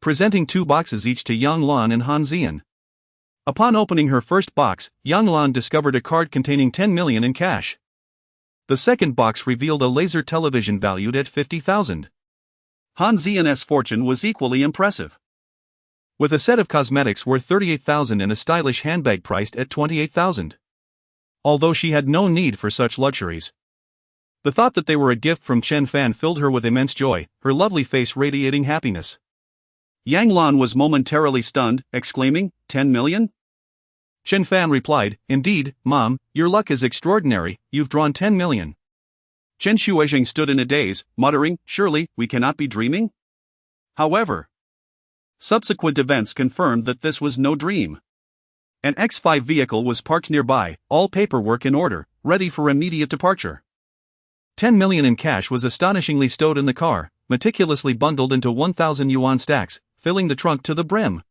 presenting 2 boxes each to Yang Lan and Han Zian. Upon opening her first box, Yang Lan discovered a card containing 10 million in cash. The second box revealed a laser television valued at 50,000. Han Zian's fortune was equally impressive, with a set of cosmetics worth 38,000 and a stylish handbag priced at 28,000. Although she had no need for such luxuries, the thought that they were a gift from Chen Fan filled her with immense joy, her lovely face radiating happiness. Yang Lan was momentarily stunned, exclaiming, 10 million? Chen Fan replied, indeed, Mom, your luck is extraordinary, you've drawn 10 million. Chen Shuizheng stood in a daze, muttering, "Surely, we cannot be dreaming?" However, subsequent events confirmed that this was no dream. An X5 vehicle was parked nearby, all paperwork in order, ready for immediate departure. 10 million in cash was astonishingly stowed in the car, meticulously bundled into 1,000 yuan stacks, filling the trunk to the brim.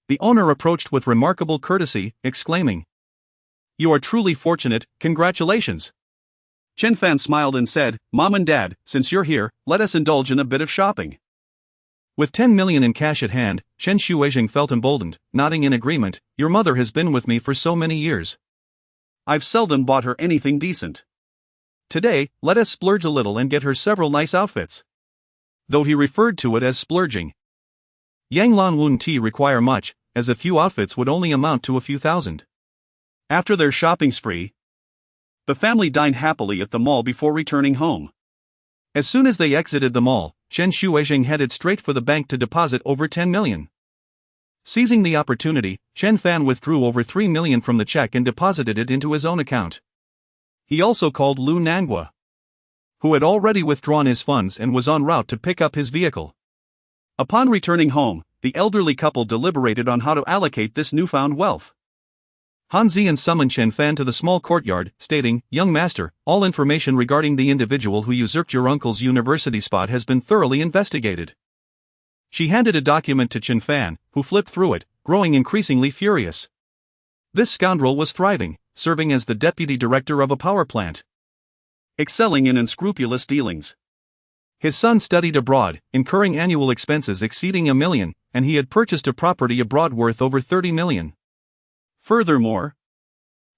The owner approached with remarkable courtesy, exclaiming, "You are truly fortunate, congratulations." Chen Fan smiled and said, "Mom and Dad, since you're here, let us indulge in a bit of shopping." With 10 million in cash at hand, Chen Shuizheng felt emboldened, nodding in agreement. "Your mother has been with me for so many years. I've seldom bought her anything decent. Today, let us splurge a little and get her several nice outfits." Though he referred to it as splurging. Yang Lan wouldn't require much, as a few outfits would only amount to a few thousand. After their shopping spree, the family dined happily at the mall before returning home. As soon as they exited the mall, Chen Shuizheng headed straight for the bank to deposit over 10 million. Seizing the opportunity, Chen Fan withdrew over 3 million from the check and deposited it into his own account. He also called Lu Nangua, who had already withdrawn his funds and was en route to pick up his vehicle. Upon returning home, the elderly couple deliberated on how to allocate this newfound wealth. Han Zian summoned Chen Fan to the small courtyard, stating, "Young master, all information regarding the individual who usurped your uncle's university spot has been thoroughly investigated." She handed a document to Chen Fan, who flipped through it, growing increasingly furious. This scoundrel was thriving, serving as the deputy director of a power plant, excelling in unscrupulous dealings. His son studied abroad, incurring annual expenses exceeding 1 million, and he had purchased a property abroad worth over 30 million. Furthermore,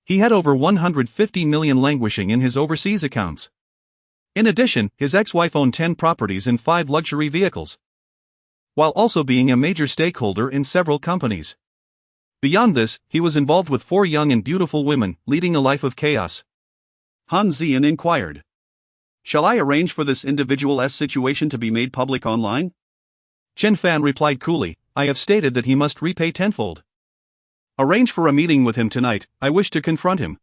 he had over 150 million languishing in his overseas accounts. In addition, his ex-wife owned 10 properties and 5 luxury vehicles, while also being a major stakeholder in several companies. Beyond this, he was involved with 4 young and beautiful women, leading a life of chaos. Han Zian inquired, "Shall I arrange for this individual's situation to be made public online?" Chen Fan replied coolly, "I have stated that he must repay tenfold. Arrange for a meeting with him tonight, I wish to confront him."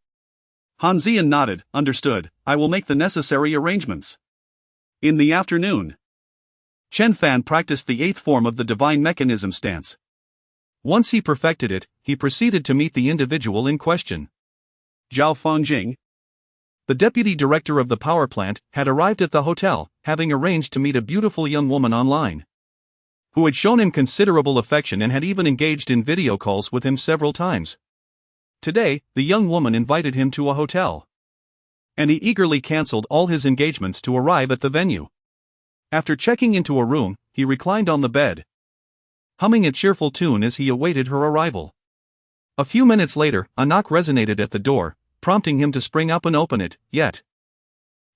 Han Zian nodded, "Understood, I will make the necessary arrangements." In the afternoon, Chen Fan practiced the 8th form of the divine mechanism stance. Once he perfected it, he proceeded to meet the individual in question. Zhao Fangjing, the deputy director of the power plant, had arrived at the hotel, having arranged to meet a beautiful young woman online, who had shown him considerable affection and had even engaged in video calls with him several times. Today, the young woman invited him to a hotel, and he eagerly cancelled all his engagements to arrive at the venue. After checking into a room, he reclined on the bed, humming a cheerful tune as he awaited her arrival. A few minutes later, a knock resonated at the door, prompting him to spring up and open it, yet,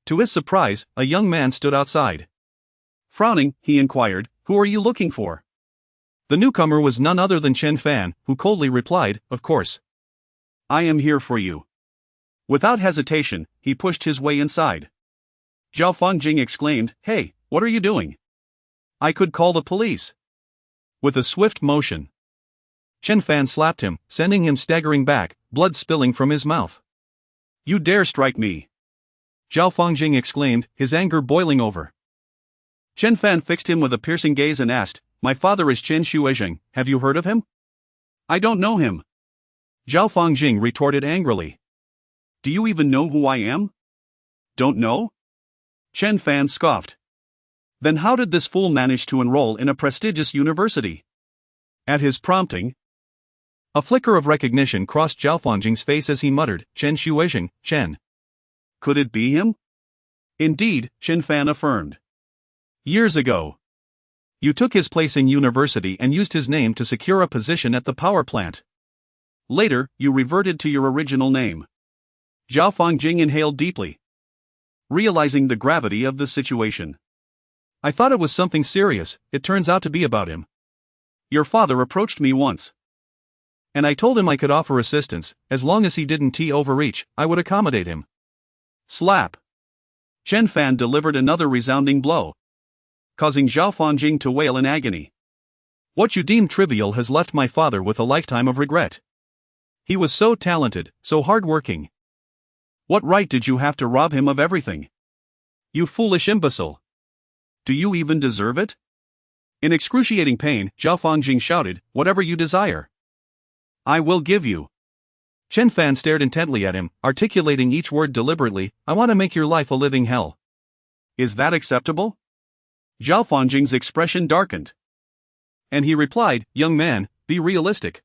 to his surprise, a young man stood outside. Frowning, he inquired, "Who are you looking for?" The newcomer was none other than Chen Fan, who coldly replied, "Of course. I am here for you." Without hesitation, he pushed his way inside. Zhao Fangjing exclaimed, "Hey, what are you doing? I could call the police." With a swift motion, Chen Fan slapped him, sending him staggering back, blood spilling from his mouth. "You dare strike me!" Zhao Fangjing exclaimed, his anger boiling over. Chen Fan fixed him with a piercing gaze and asked, "My father is Chen Shuizheng, have you heard of him?" "I don't know him." Zhao Fangjing retorted angrily. "Do you even know who I am?" "Don't know?" Chen Fan scoffed. "Then how did this fool manage to enroll in a prestigious university?" At his prompting, a flicker of recognition crossed Zhao Fangjing's face as he muttered, "Chen Shuizheng, Chen." "Could it be him?" "Indeed," Chen Fan affirmed. "Years ago, you took his place in university and used his name to secure a position at the power plant. Later, you reverted to your original name." Zhao Fangjing inhaled deeply, realizing the gravity of the situation. "I thought it was something serious, it turns out to be about him. Your father approached me once, and I told him I could offer assistance, as long as he didn't overreach, I would accommodate him." Slap! Chen Fan delivered another resounding blow, causing Zhao Fangjing to wail in agony. "What you deem trivial has left my father with a lifetime of regret. He was so talented, so hard-working. What right did you have to rob him of everything?" You foolish imbecile! Do you even deserve it? In excruciating pain, Zhao Fangjing shouted, "Whatever you desire, I will give you." Chen Fan stared intently at him, articulating each word deliberately. "I want to make your life a living hell." Is that acceptable? Zhao Fangjing's expression darkened. And he replied, "Young man, be realistic.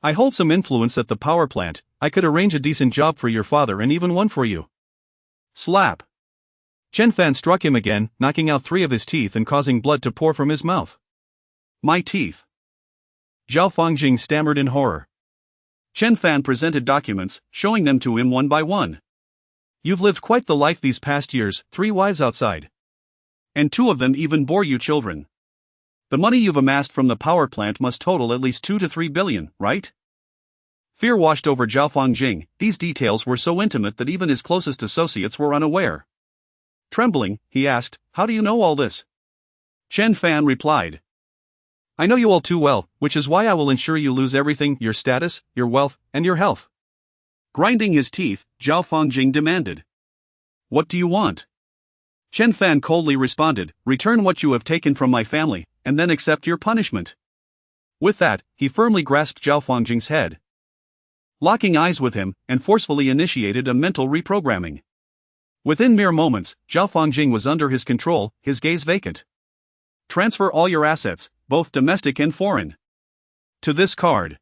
I hold some influence at the power plant. I could arrange a decent job for your father and even one for you." Slap! Chen Fan struck him again, knocking out 3 of his teeth and causing blood to pour from his mouth. My teeth! Zhao Fangjing stammered in horror. Chen Fan presented documents, showing them to him one by one. You've lived quite the life these past years, 3 wives outside. And 2 of them even bore you children. The money you've amassed from the power plant must total at least 2 to 3 billion, right? Fear washed over Zhao Fangjing. These details were so intimate that even his closest associates were unaware. Trembling, he asked, "How do you know all this?" Chen Fan replied, "I know you all too well, which is why I will ensure you lose everything: your status, your wealth, and your health." Grinding his teeth, Zhao Fangjing demanded, "What do you want?" Chen Fan coldly responded, "Return what you have taken from my family, and then accept your punishment." With that, he firmly grasped Zhao Fangjing's head, locking eyes with him, and forcefully initiated a mental reprogramming. Within mere moments, Zhao Fangjing was under his control, his gaze vacant. "Transfer all your assets, both domestic and foreign, to this card."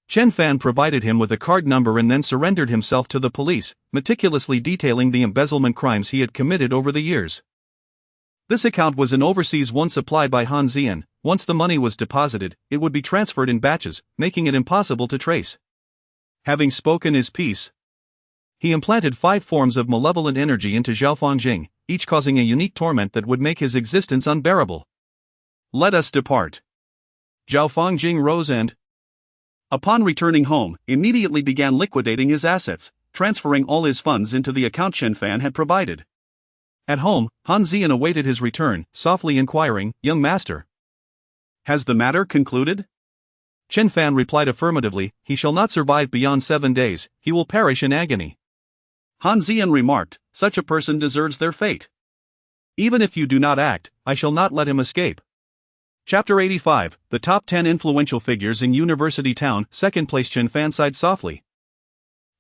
Chen Fan provided him with a card number and then surrendered himself to the police, meticulously detailing the embezzlement crimes he had committed over the years. This account was an overseas one supplied by Han Zian. Once the money was deposited, it would be transferred in batches, making it impossible to trace. Having spoken his piece, he implanted 5 forms of malevolent energy into Zhao Fangjing, each causing a unique torment that would make his existence unbearable. "Let us depart." Zhao Fangjing rose and, upon returning home, immediately began liquidating his assets, transferring all his funds into the account Chen Fan had provided. At home, Han Zian awaited his return, softly inquiring, "Young master, has the matter concluded?" Chen Fan replied affirmatively, "He shall not survive beyond 7 days, he will perish in agony." Han Zian remarked, "Such a person deserves their fate. Even if you do not act, I shall not let him escape." Chapter 85, The Top 10 Influential Figures in University Town. 2nd place. Chen Fan sighed softly.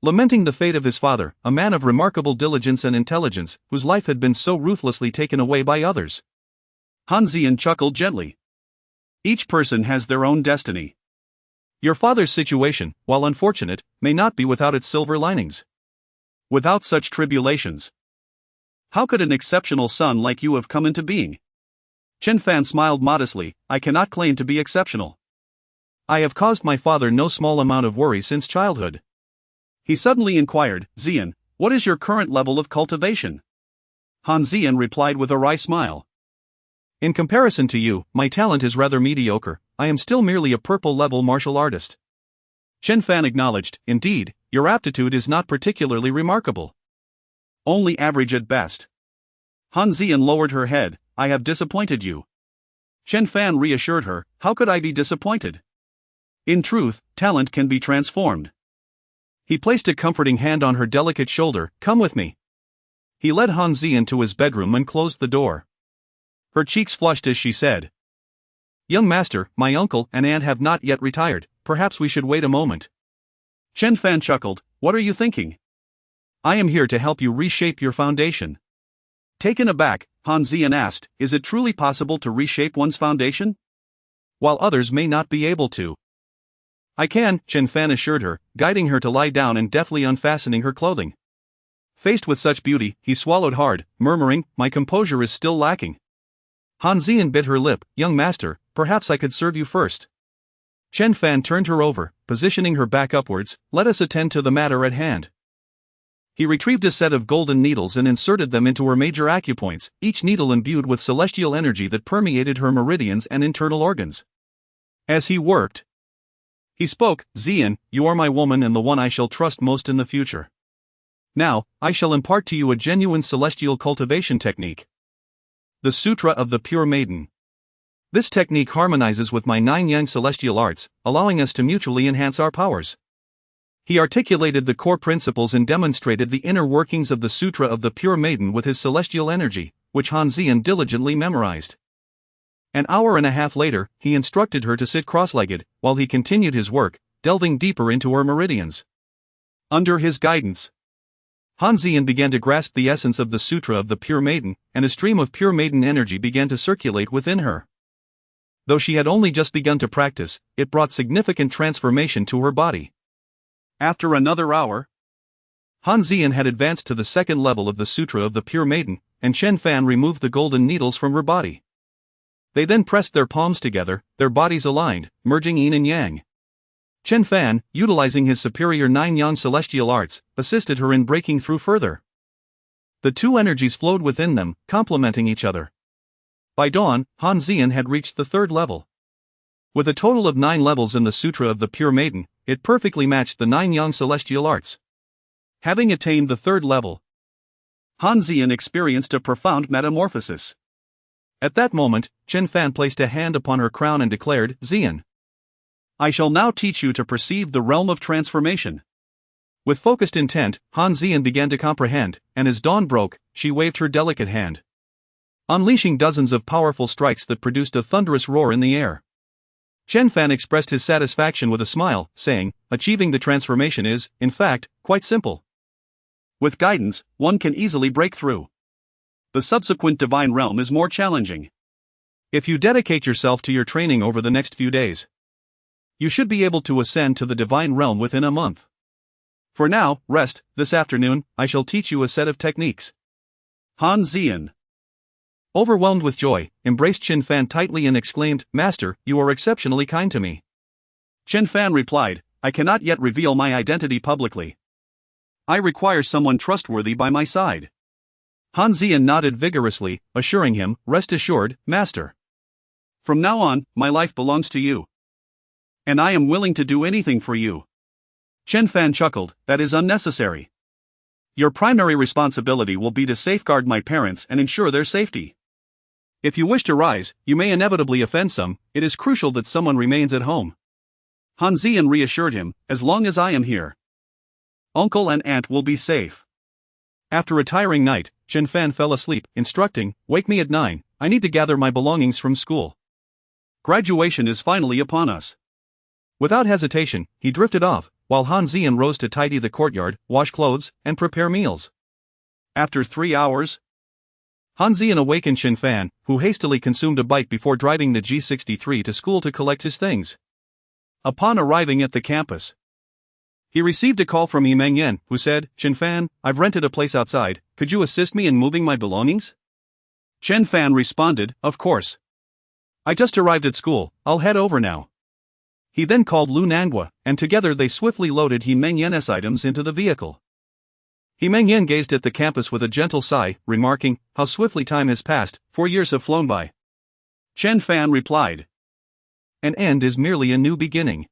Lamenting the fate of his father, a man of remarkable diligence and intelligence, whose life had been so ruthlessly taken away by others. Han Zian chuckled gently. Each person has their own destiny. Your father's situation, while unfortunate, may not be without its silver linings. Without such tribulations, how could an exceptional son like you have come into being? Chen Fan smiled modestly, "I cannot claim to be exceptional. I have caused my father no small amount of worry since childhood." He suddenly inquired, "Zian, what is your current level of cultivation?" Han Zian replied with a wry smile, "In comparison to you, my talent is rather mediocre. I am still merely a purple-level martial artist." Chen Fan acknowledged, "Indeed, your aptitude is not particularly remarkable. Only average at best." Han Zian lowered her head, "I have disappointed you." Chen Fan reassured her, "How could I be disappointed? In truth, talent can be transformed." He placed a comforting hand on her delicate shoulder. "Come with me." He led Han Zian to his bedroom and closed the door. Her cheeks flushed as she said, "Young master, my uncle and aunt have not yet retired. Perhaps we should wait a moment." Chen Fan chuckled, "What are you thinking?" "I am here to help you reshape your foundation." Taken aback, Han Zian asked, "Is it truly possible to reshape one's foundation?" "While others may not be able to, I can," Chen Fan assured her, guiding her to lie down and deftly unfastening her clothing. Faced with such beauty, he swallowed hard, murmuring, "My composure is still lacking." Han Zian bit her lip. "Young master, perhaps I could serve you first." Chen Fan turned her over, positioning her back upwards. "Let us attend to the matter at hand." He retrieved a set of golden needles and inserted them into her major acupoints, each needle imbued with celestial energy that permeated her meridians and internal organs. As he worked, he spoke, "Zian, you are my woman and the one I shall trust most in the future. Now, I shall impart to you a genuine celestial cultivation technique. The Sutra of the Pure Maiden. This technique harmonizes with my 9 yang celestial arts, allowing us to mutually enhance our powers. He articulated the core principles and demonstrated the inner workings of the Sutra of the Pure Maiden with his celestial energy, which Han Xian diligently memorized. An hour and a half later, he instructed her to sit cross-legged, while he continued his work, delving deeper into her meridians. Under his guidance, Han Xian began to grasp the essence of the Sutra of the Pure Maiden, and a stream of pure maiden energy began to circulate within her. Though she had only just begun to practice, it brought significant transformation to her body. After another hour, Han Xian had advanced to the second level of the Sutra of the Pure Maiden, and Chen Fan removed the golden needles from her body. They then pressed their palms together, their bodies aligned, merging yin and yang. Chen Fan, utilizing his superior 9-yang celestial arts, assisted her in breaking through further. The two energies flowed within them, complementing each other. By dawn, Han Xian had reached the third level. With a total of 9 levels in the Sutra of the Pure Maiden, it perfectly matched the 9-yang celestial arts. Having attained the third level, Han Xian experienced a profound metamorphosis. At that moment, Chen Fan placed a hand upon her crown and declared, "Xian, I shall now teach you to perceive the realm of transformation." With focused intent, Han Xian began to comprehend, and as dawn broke, she waved her delicate hand, unleashing dozens of powerful strikes that produced a thunderous roar in the air. Chen Fan expressed his satisfaction with a smile, saying, "Achieving the transformation is, in fact, quite simple. With guidance, one can easily break through. The subsequent divine realm is more challenging. If you dedicate yourself to your training over the next few days, you should be able to ascend to the divine realm within a month. For now, rest. This afternoon, I shall teach you a set of techniques." Han Xian, overwhelmed with joy, embraced Chen Fan tightly and exclaimed, "Master, you are exceptionally kind to me." Chen Fan replied, "I cannot yet reveal my identity publicly. I require someone trustworthy by my side." Han Xian nodded vigorously, assuring him, "Rest assured, Master. From now on, my life belongs to you. And I am willing to do anything for you." Chen Fan chuckled, "That is unnecessary. Your primary responsibility will be to safeguard my parents and ensure their safety. If you wish to rise, you may inevitably offend some. It is crucial that someone remains at home." Han Xian reassured him, "As long as I am here, uncle and aunt will be safe." After a tiring night, Chen Fan fell asleep, instructing, "Wake me at 9, I need to gather my belongings from school. Graduation is finally upon us." Without hesitation, he drifted off, while Han Xian rose to tidy the courtyard, wash clothes, and prepare meals. After 3 hours, Han Xian awakened Chen Fan, who hastily consumed a bite before driving the G63 to school to collect his things. Upon arriving at the campus, he received a call from Yi Mengyan, who said, "Chen Fan, I've rented a place outside, could you assist me in moving my belongings?" Chen Fan responded, "Of course. I just arrived at school, I'll head over now." He then called Lu Nangua, and together they swiftly loaded Yi Mengyan's items into the vehicle. Yi Mengyan gazed at the campus with a gentle sigh, remarking, "How swiftly time has passed, 4 years have flown by." Chen Fan replied, "An end is merely a new beginning.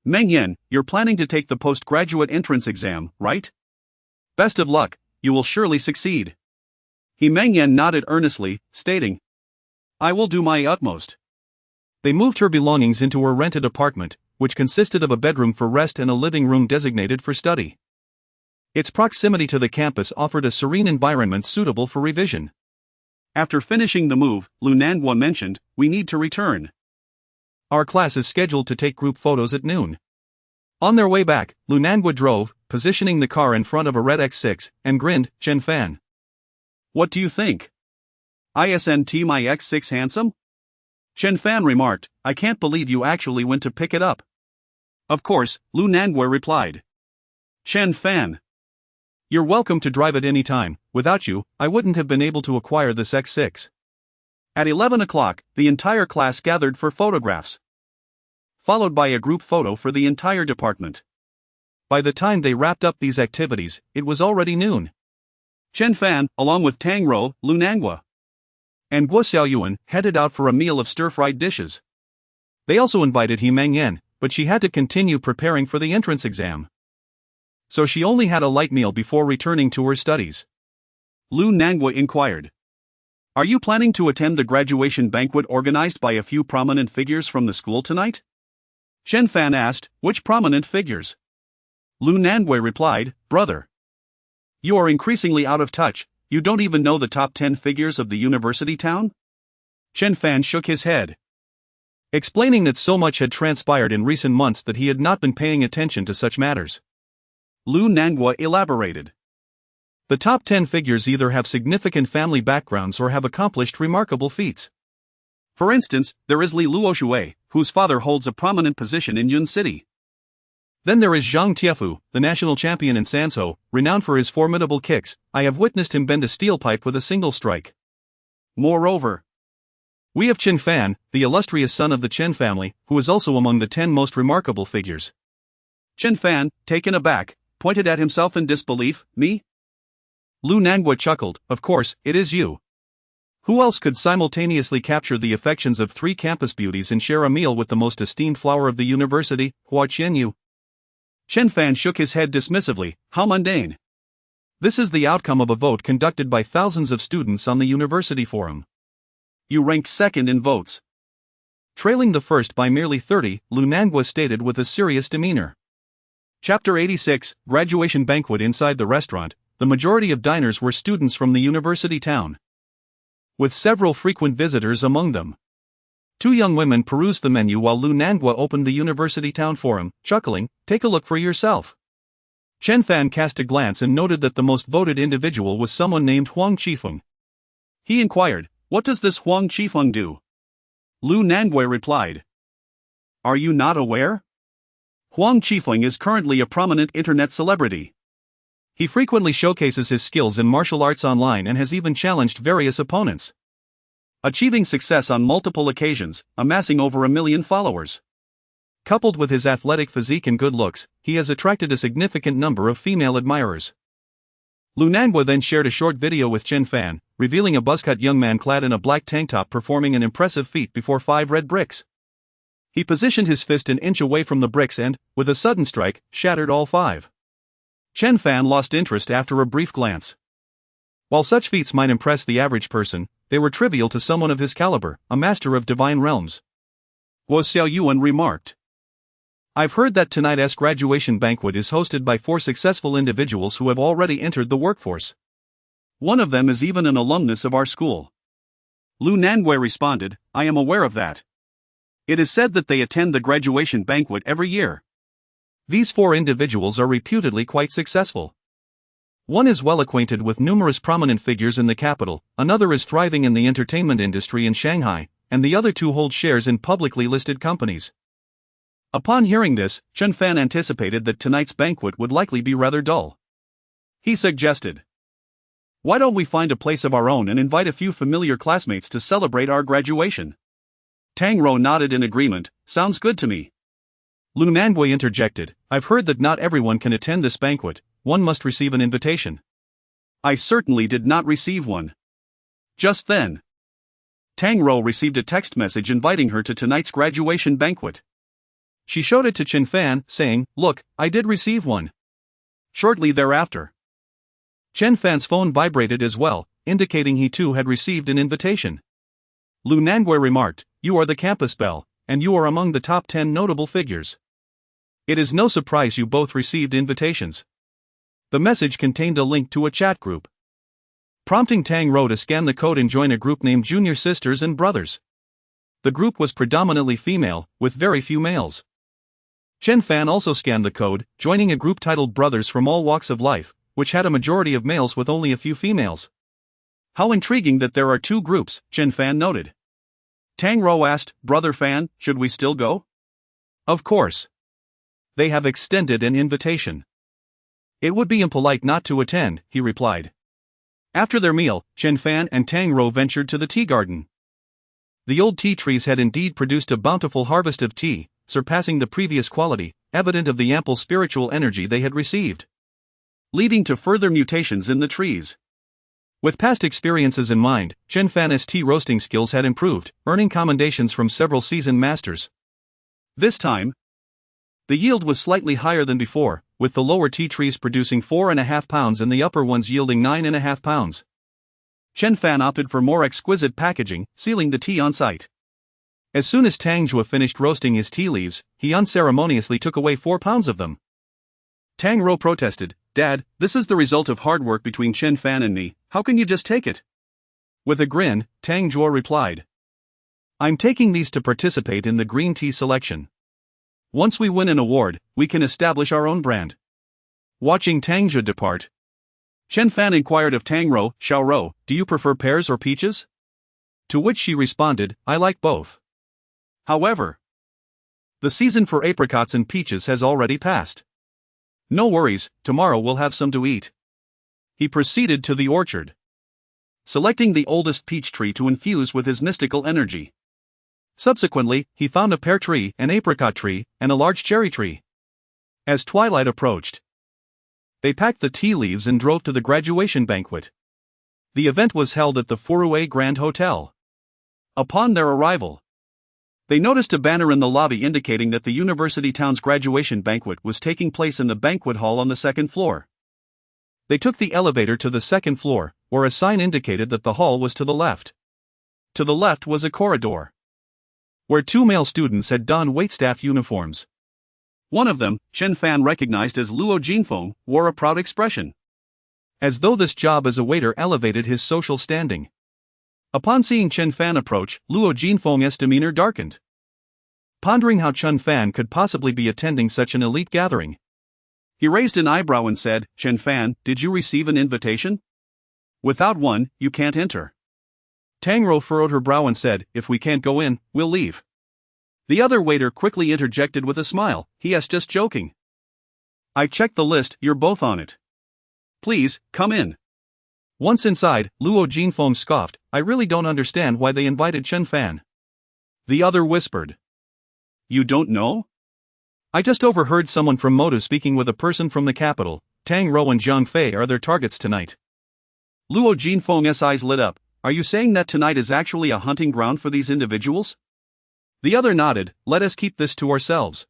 Mengyan, you're planning to take the postgraduate entrance exam, right? Best of luck, you will surely succeed." Yi Mengyan nodded earnestly, stating, "I will do my utmost." They moved her belongings into her rented apartment, which consisted of a bedroom for rest and a living room designated for study. Its proximity to the campus offered a serene environment suitable for revision. After finishing the move, Lu Nangua mentioned, "We need to return. Our class is scheduled to take group photos at noon." On their way back, Lu Nangua drove, positioning the car in front of a red X6, and grinned, "Chen Fan, what do you think? Isn't my X6 handsome?" Chen Fan remarked, "I can't believe you actually went to pick it up." "Of course," Lu Nangua replied. "Chen Fan, you're welcome to drive it any time. Without you, I wouldn't have been able to acquire this X6. At 11 o'clock, the entire class gathered for photographs, followed by a group photo for the entire department. By the time they wrapped up these activities, it was already noon. Chen Fan, along with Tang Rou, Lu Nangua, and Guo Xiaoyuan, headed out for a meal of stir-fried dishes. They also invited Yi Mengyan, but she had to continue preparing for the entrance exam, so she only had a light meal before returning to her studies. Lu Nangua inquired, "Are you planning to attend the graduation banquet organized by a few prominent figures from the school tonight?" Chen Fan asked, "Which prominent figures?" Lu Nangui replied, brother. You are increasingly out of touch, you don't even know the top 10 figures of the university town? Chen Fan shook his head, explaining that so much had transpired in recent months that he had not been paying attention to such matters. Lu Nangui elaborated. The top 10 figures either have significant family backgrounds or have accomplished remarkable feats. For instance, there is Li Luoshui, whose father holds a prominent position in Yun City. Then there is Zhang Tiefu, the national champion in Sanzhou, renowned for his formidable kicks. I have witnessed him bend a steel pipe with a single strike. Moreover, we have Chen Fan, the illustrious son of the Chen family, who is also among the 10 most remarkable figures. Chen Fan, taken aback, pointed at himself in disbelief. Me? Lu Nangui chuckled. Of course, it is you. Who else could simultaneously capture the affections of 3 campus beauties and share a meal with the most esteemed flower of the university, Huaxia? Chen Fan shook his head dismissively. How mundane. This is the outcome of a vote conducted by thousands of students on the university forum. You ranked second in votes. Trailing the first by merely 30, Lu Nangui stated with a serious demeanor. Chapter 86, Graduation Banquet. Inside the restaurant, the majority of diners were students from the university town, with several frequent visitors among them. 2 young women perused the menu while Lu Nangui opened the university town forum, chuckling, take a look for yourself. Chen Fan cast a glance and noted that the most voted individual was someone named Huang Qifeng. He inquired, what does this Huang Qifeng do? Lu Nangui replied, are you not aware? Huang Qifeng is currently a prominent internet celebrity. He frequently showcases his skills in martial arts online and has even challenged various opponents, achieving success on multiple occasions, amassing over 1 million followers. Coupled with his athletic physique and good looks, he has attracted a significant number of female admirers. Lu Nangui then shared a short video with Chen Fan, revealing a buzzcut young man clad in a black tank top performing an impressive feat before 5 red bricks. He positioned his fist an inch away from the bricks and, with a sudden strike, shattered all 5. Chen Fan lost interest after a brief glance. While such feats might impress the average person, they were trivial to someone of his caliber, a master of divine realms. Guo Xiaoyuan remarked, I've heard that tonight's graduation banquet is hosted by 4 successful individuals who have already entered the workforce. One of them is even an alumnus of our school. Lu Nangui responded, I am aware of that. It is said that they attend the graduation banquet every year. These 4 individuals are reputedly quite successful. One is well acquainted with numerous prominent figures in the capital, another is thriving in the entertainment industry in Shanghai, and the other 2 hold shares in publicly listed companies. Upon hearing this, Chen Fan anticipated that tonight's banquet would likely be rather dull. He suggested, why don't we find a place of our own and invite a few familiar classmates to celebrate our graduation? Tang Rou nodded in agreement. Sounds good to me. Lu Nangui interjected, I've heard that not everyone can attend this banquet, one must receive an invitation. I certainly did not receive one. Just then, Tang Rou received a text message inviting her to tonight's graduation banquet. She showed it to Chen Fan, saying, look, I did receive one. Shortly thereafter, Chen Fan's phone vibrated as well, indicating he too had received an invitation. Lu Nangui remarked, you are the campus belle, and you are among the top 10 notable figures. It is no surprise you both received invitations. The message contained a link to a chat group, prompting Tang Rou to scan the code and join a group named Junior Sisters and Brothers. The group was predominantly female, with very few males. Chen Fan also scanned the code, joining a group titled Brothers from All Walks of Life, which had a majority of males with only a few females. How intriguing that there are 2 groups, Chen Fan noted. Tang Rou asked, Brother Fan, should we still go? Of course. They have extended an invitation. It would be impolite not to attend, he replied. After their meal, Chen Fan and Tang Rou ventured to the tea garden. The old tea trees had indeed produced a bountiful harvest of tea, surpassing the previous quality, evident of the ample spiritual energy they had received, leading to further mutations in the trees. With past experiences in mind, Chen Fan's tea roasting skills had improved, earning commendations from several seasoned masters. This time, the yield was slightly higher than before, with the lower tea trees producing 4.5 pounds and the upper ones yielding 9.5 pounds. Chen Fan opted for more exquisite packaging, sealing the tea on site. As soon as Tang Zhua finished roasting his tea leaves, he unceremoniously took away 4 pounds of them. Tang Rou protested, "Dad, this is the result of hard work between Chen Fan and me, how can you just take it?" With a grin, Tang Zhuo replied, "I'm taking these to participate in the green tea selection. Once we win an award, we can establish our own brand." Watching Tang Zhuo depart, Chen Fan inquired of Tang Rou, "Xiao Rou, "Do you prefer pears or peaches?" To which she responded, "I like both. However, the season for apricots and peaches has already passed. No worries, tomorrow we'll have some to eat." He proceeded to the orchard, selecting the oldest peach tree to infuse with his mystical energy. Subsequently, he found a pear tree, an apricot tree, and a large cherry tree. As twilight approached, they packed the tea leaves and drove to the graduation banquet. The event was held at the Furue Grand Hotel. Upon their arrival, they noticed a banner in the lobby indicating that the university town's graduation banquet was taking place in the banquet hall on the second floor. They took the elevator to the second floor, where a sign indicated that the hall was to the left. To the left was a corridor, where two male students had donned waitstaff uniforms. One of them, Chen Fan recognized as Luo Jinfeng, wore a proud expression, as though this job as a waiter elevated his social standing. Upon seeing Chen Fan approach, Luo Jinfeng's demeanor darkened. Pondering how Chen Fan could possibly be attending such an elite gathering, he raised an eyebrow and said, "Chen Fan, did you receive an invitation? Without one, you can't enter." Tang Rou furrowed her brow and said, "If we can't go in, we'll leave." The other waiter quickly interjected with a smile, "Yes, just joking. I checked the list, you're both on it. Please, come in." Once inside, Luo Jinfeng scoffed, "I really don't understand why they invited Chen Fan." The other whispered, "You don't know? I just overheard someone from Modu speaking with a person from the capital. Tang Rou and Zhang Fei are their targets tonight." Luo Jinfeng's eyes lit up. "Are you saying that tonight is actually a hunting ground for these individuals?" The other nodded, "Let us keep this to ourselves.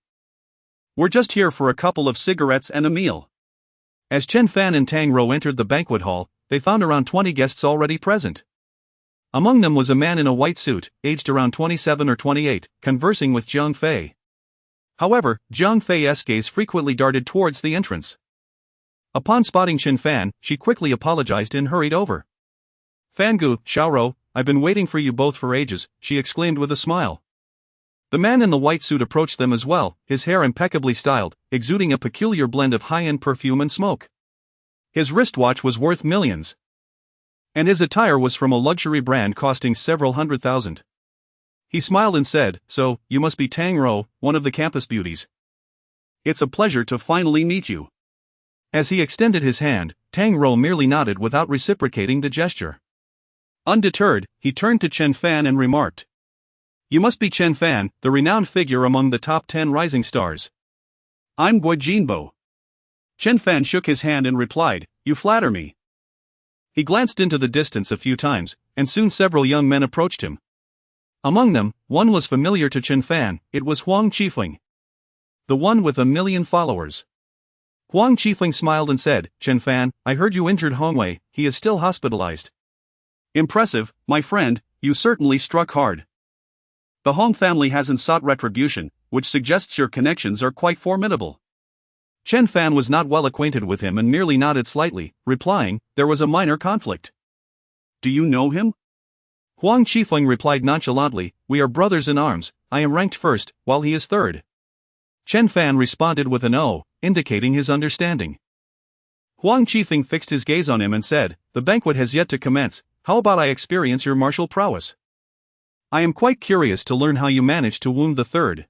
We're just here for a couple of cigarettes and a meal." As Chen Fan and Tang Rou entered the banquet hall, they found around 20 guests already present. Among them was a man in a white suit, aged around 27 or 28, conversing with Zhang Fei. However, Zhang Fei's gaze frequently darted towards the entrance. Upon spotting Chen Fan, she quickly apologized and hurried over. "Fangu, Xiaorou, I've been waiting for you both for ages," she exclaimed with a smile. The man in the white suit approached them as well, his hair impeccably styled, exuding a peculiar blend of high-end perfume and smoke. His wristwatch was worth millions, and his attire was from a luxury brand costing several $100,000. He smiled and said, "So, you must be Tang Rou, one of the campus beauties. It's a pleasure to finally meet you." As he extended his hand, Tang Rou merely nodded without reciprocating the gesture. Undeterred, he turned to Chen Fan and remarked, "You must be Chen Fan, the renowned figure among the top 10 rising stars." "I'm Gui Jinbo." Chen Fan shook his hand and replied, "You flatter me." He glanced into the distance a few times, and soon several young men approached him. Among them, one was familiar to Chen Fan, it was Huang Qifeng, the one with 1 million followers. Huang Qifeng smiled and said, "Chen Fan, I heard you injured Hongwei, he is still hospitalized." "Impressive, my friend, you certainly struck hard. The Hong family hasn't sought retribution, which suggests your connections are quite formidable." Chen Fan was not well acquainted with him and merely nodded slightly, replying, "There was a minor conflict." "Do you know him?" Huang Qifeng replied nonchalantly, "We are brothers in arms, I am ranked first, while he is third." Chen Fan responded with an "O," indicating his understanding. Huang Qifeng fixed his gaze on him and said, "The banquet has yet to commence, how about I experience your martial prowess? I am quite curious to learn how you managed to wound the third."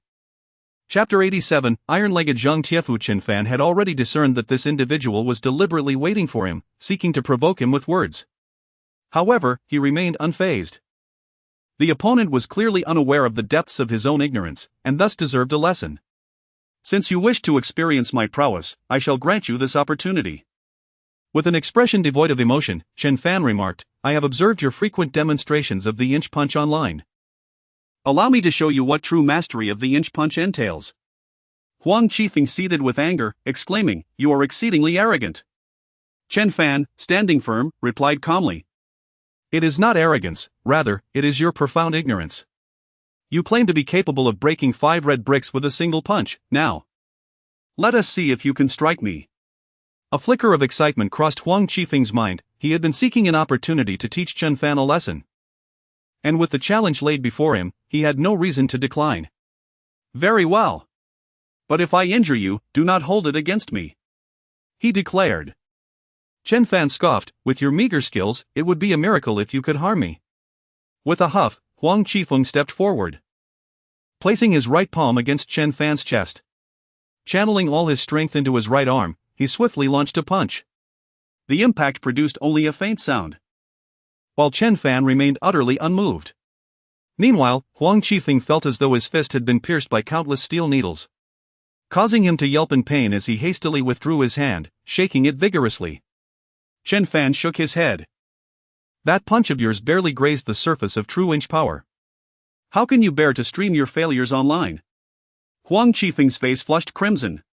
Chapter 87, Iron-legged Zhang Tiefu. Chen Fan had already discerned that this individual was deliberately waiting for him, seeking to provoke him with words. However, he remained unfazed. The opponent was clearly unaware of the depths of his own ignorance, and thus deserved a lesson. "Since you wish to experience my prowess, I shall grant you this opportunity." With an expression devoid of emotion, Chen Fan remarked, "I have observed your frequent demonstrations of the inch punch online. Allow me to show you what true mastery of the inch punch entails." Huang Qifeng seethed with anger, exclaiming, "You are exceedingly arrogant." Chen Fan, standing firm, replied calmly, "It is not arrogance, rather, it is your profound ignorance. You claim to be capable of breaking 5 red bricks with a single punch, now. Let us see if you can strike me. A flicker of excitement crossed Huang Qifeng's mind. He had been seeking an opportunity to teach Chen Fan a lesson. And with the challenge laid before him, he had no reason to decline. Very well. But if I injure you, do not hold it against me, he declared. Chen Fan scoffed, with your meager skills, it would be a miracle if you could harm me. With a huff, Huang Qifeng stepped forward, placing his right palm against Chen Fan's chest. Channeling all his strength into his right arm, he swiftly launched a punch. The impact produced only a faint sound, while Chen Fan remained utterly unmoved. Meanwhile, Huang Qifeng felt as though his fist had been pierced by countless steel needles, causing him to yelp in pain as he hastily withdrew his hand, shaking it vigorously. Chen Fan shook his head. That punch of yours barely grazed the surface of true inch power. How can you bear to stream your failures online? Huang Qifeng's face flushed crimson.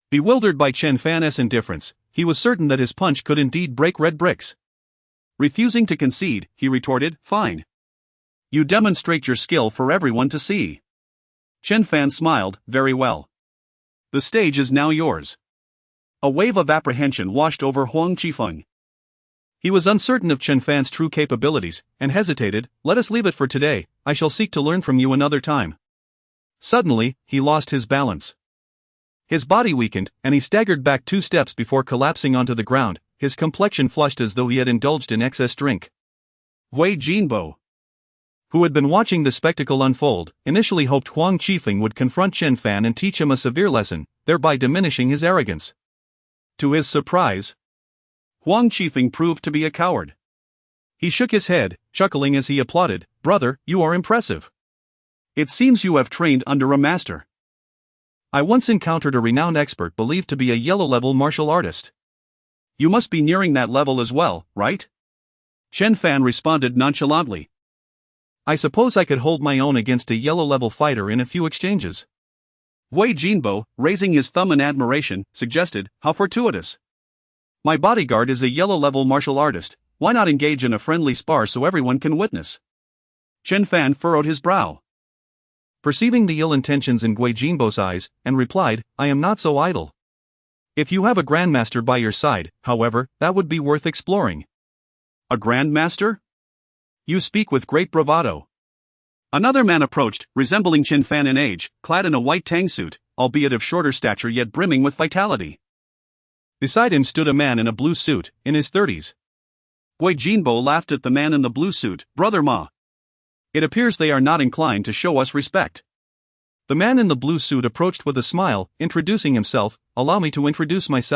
Bewildered by Chen Fan's indifference, he was certain that his punch could indeed break red bricks. Refusing to concede, he retorted, fine. You demonstrate your skill for everyone to see. Chen Fan smiled, very well. The stage is now yours. A wave of apprehension washed over Huang Qifeng. He was uncertain of Chen Fan's true capabilities, and hesitated. Let us leave it for today, I shall seek to learn from you another time. Suddenly, he lost his balance. His body weakened, and he staggered back 2 steps before collapsing onto the ground, his complexion flushed as though he had indulged in excess drink. Wei Jinbo, who had been watching the spectacle unfold, initially hoped Huang Qifeng would confront Chen Fan and teach him a severe lesson, thereby diminishing his arrogance. To his surprise, Huang Qifeng proved to be a coward. He shook his head, chuckling as he applauded, brother, you are impressive. It seems you have trained under a master. I once encountered a renowned expert believed to be a yellow-level martial artist. You must be nearing that level as well, right? Chen Fan responded nonchalantly. I suppose I could hold my own against a yellow-level fighter in a few exchanges. Wei Jinbo, raising his thumb in admiration, suggested, how fortuitous. My bodyguard is a yellow-level martial artist, why not engage in a friendly spar so everyone can witness? Chen Fan furrowed his brow, perceiving the ill intentions in Wei Jinbo's eyes, and replied, I am not so idle. If you have a grandmaster by your side, however, that would be worth exploring. A grandmaster? You speak with great bravado. Another man approached, resembling Chen Fan in age, clad in a white tang suit, albeit of shorter stature yet brimming with vitality. Beside him stood a man in a blue suit, in his 30s. Wei Jinbo laughed at the man in the blue suit, Brother Ma. It appears they are not inclined to show us respect. The man in the blue suit approached with a smile, introducing himself, allow me to introduce myself.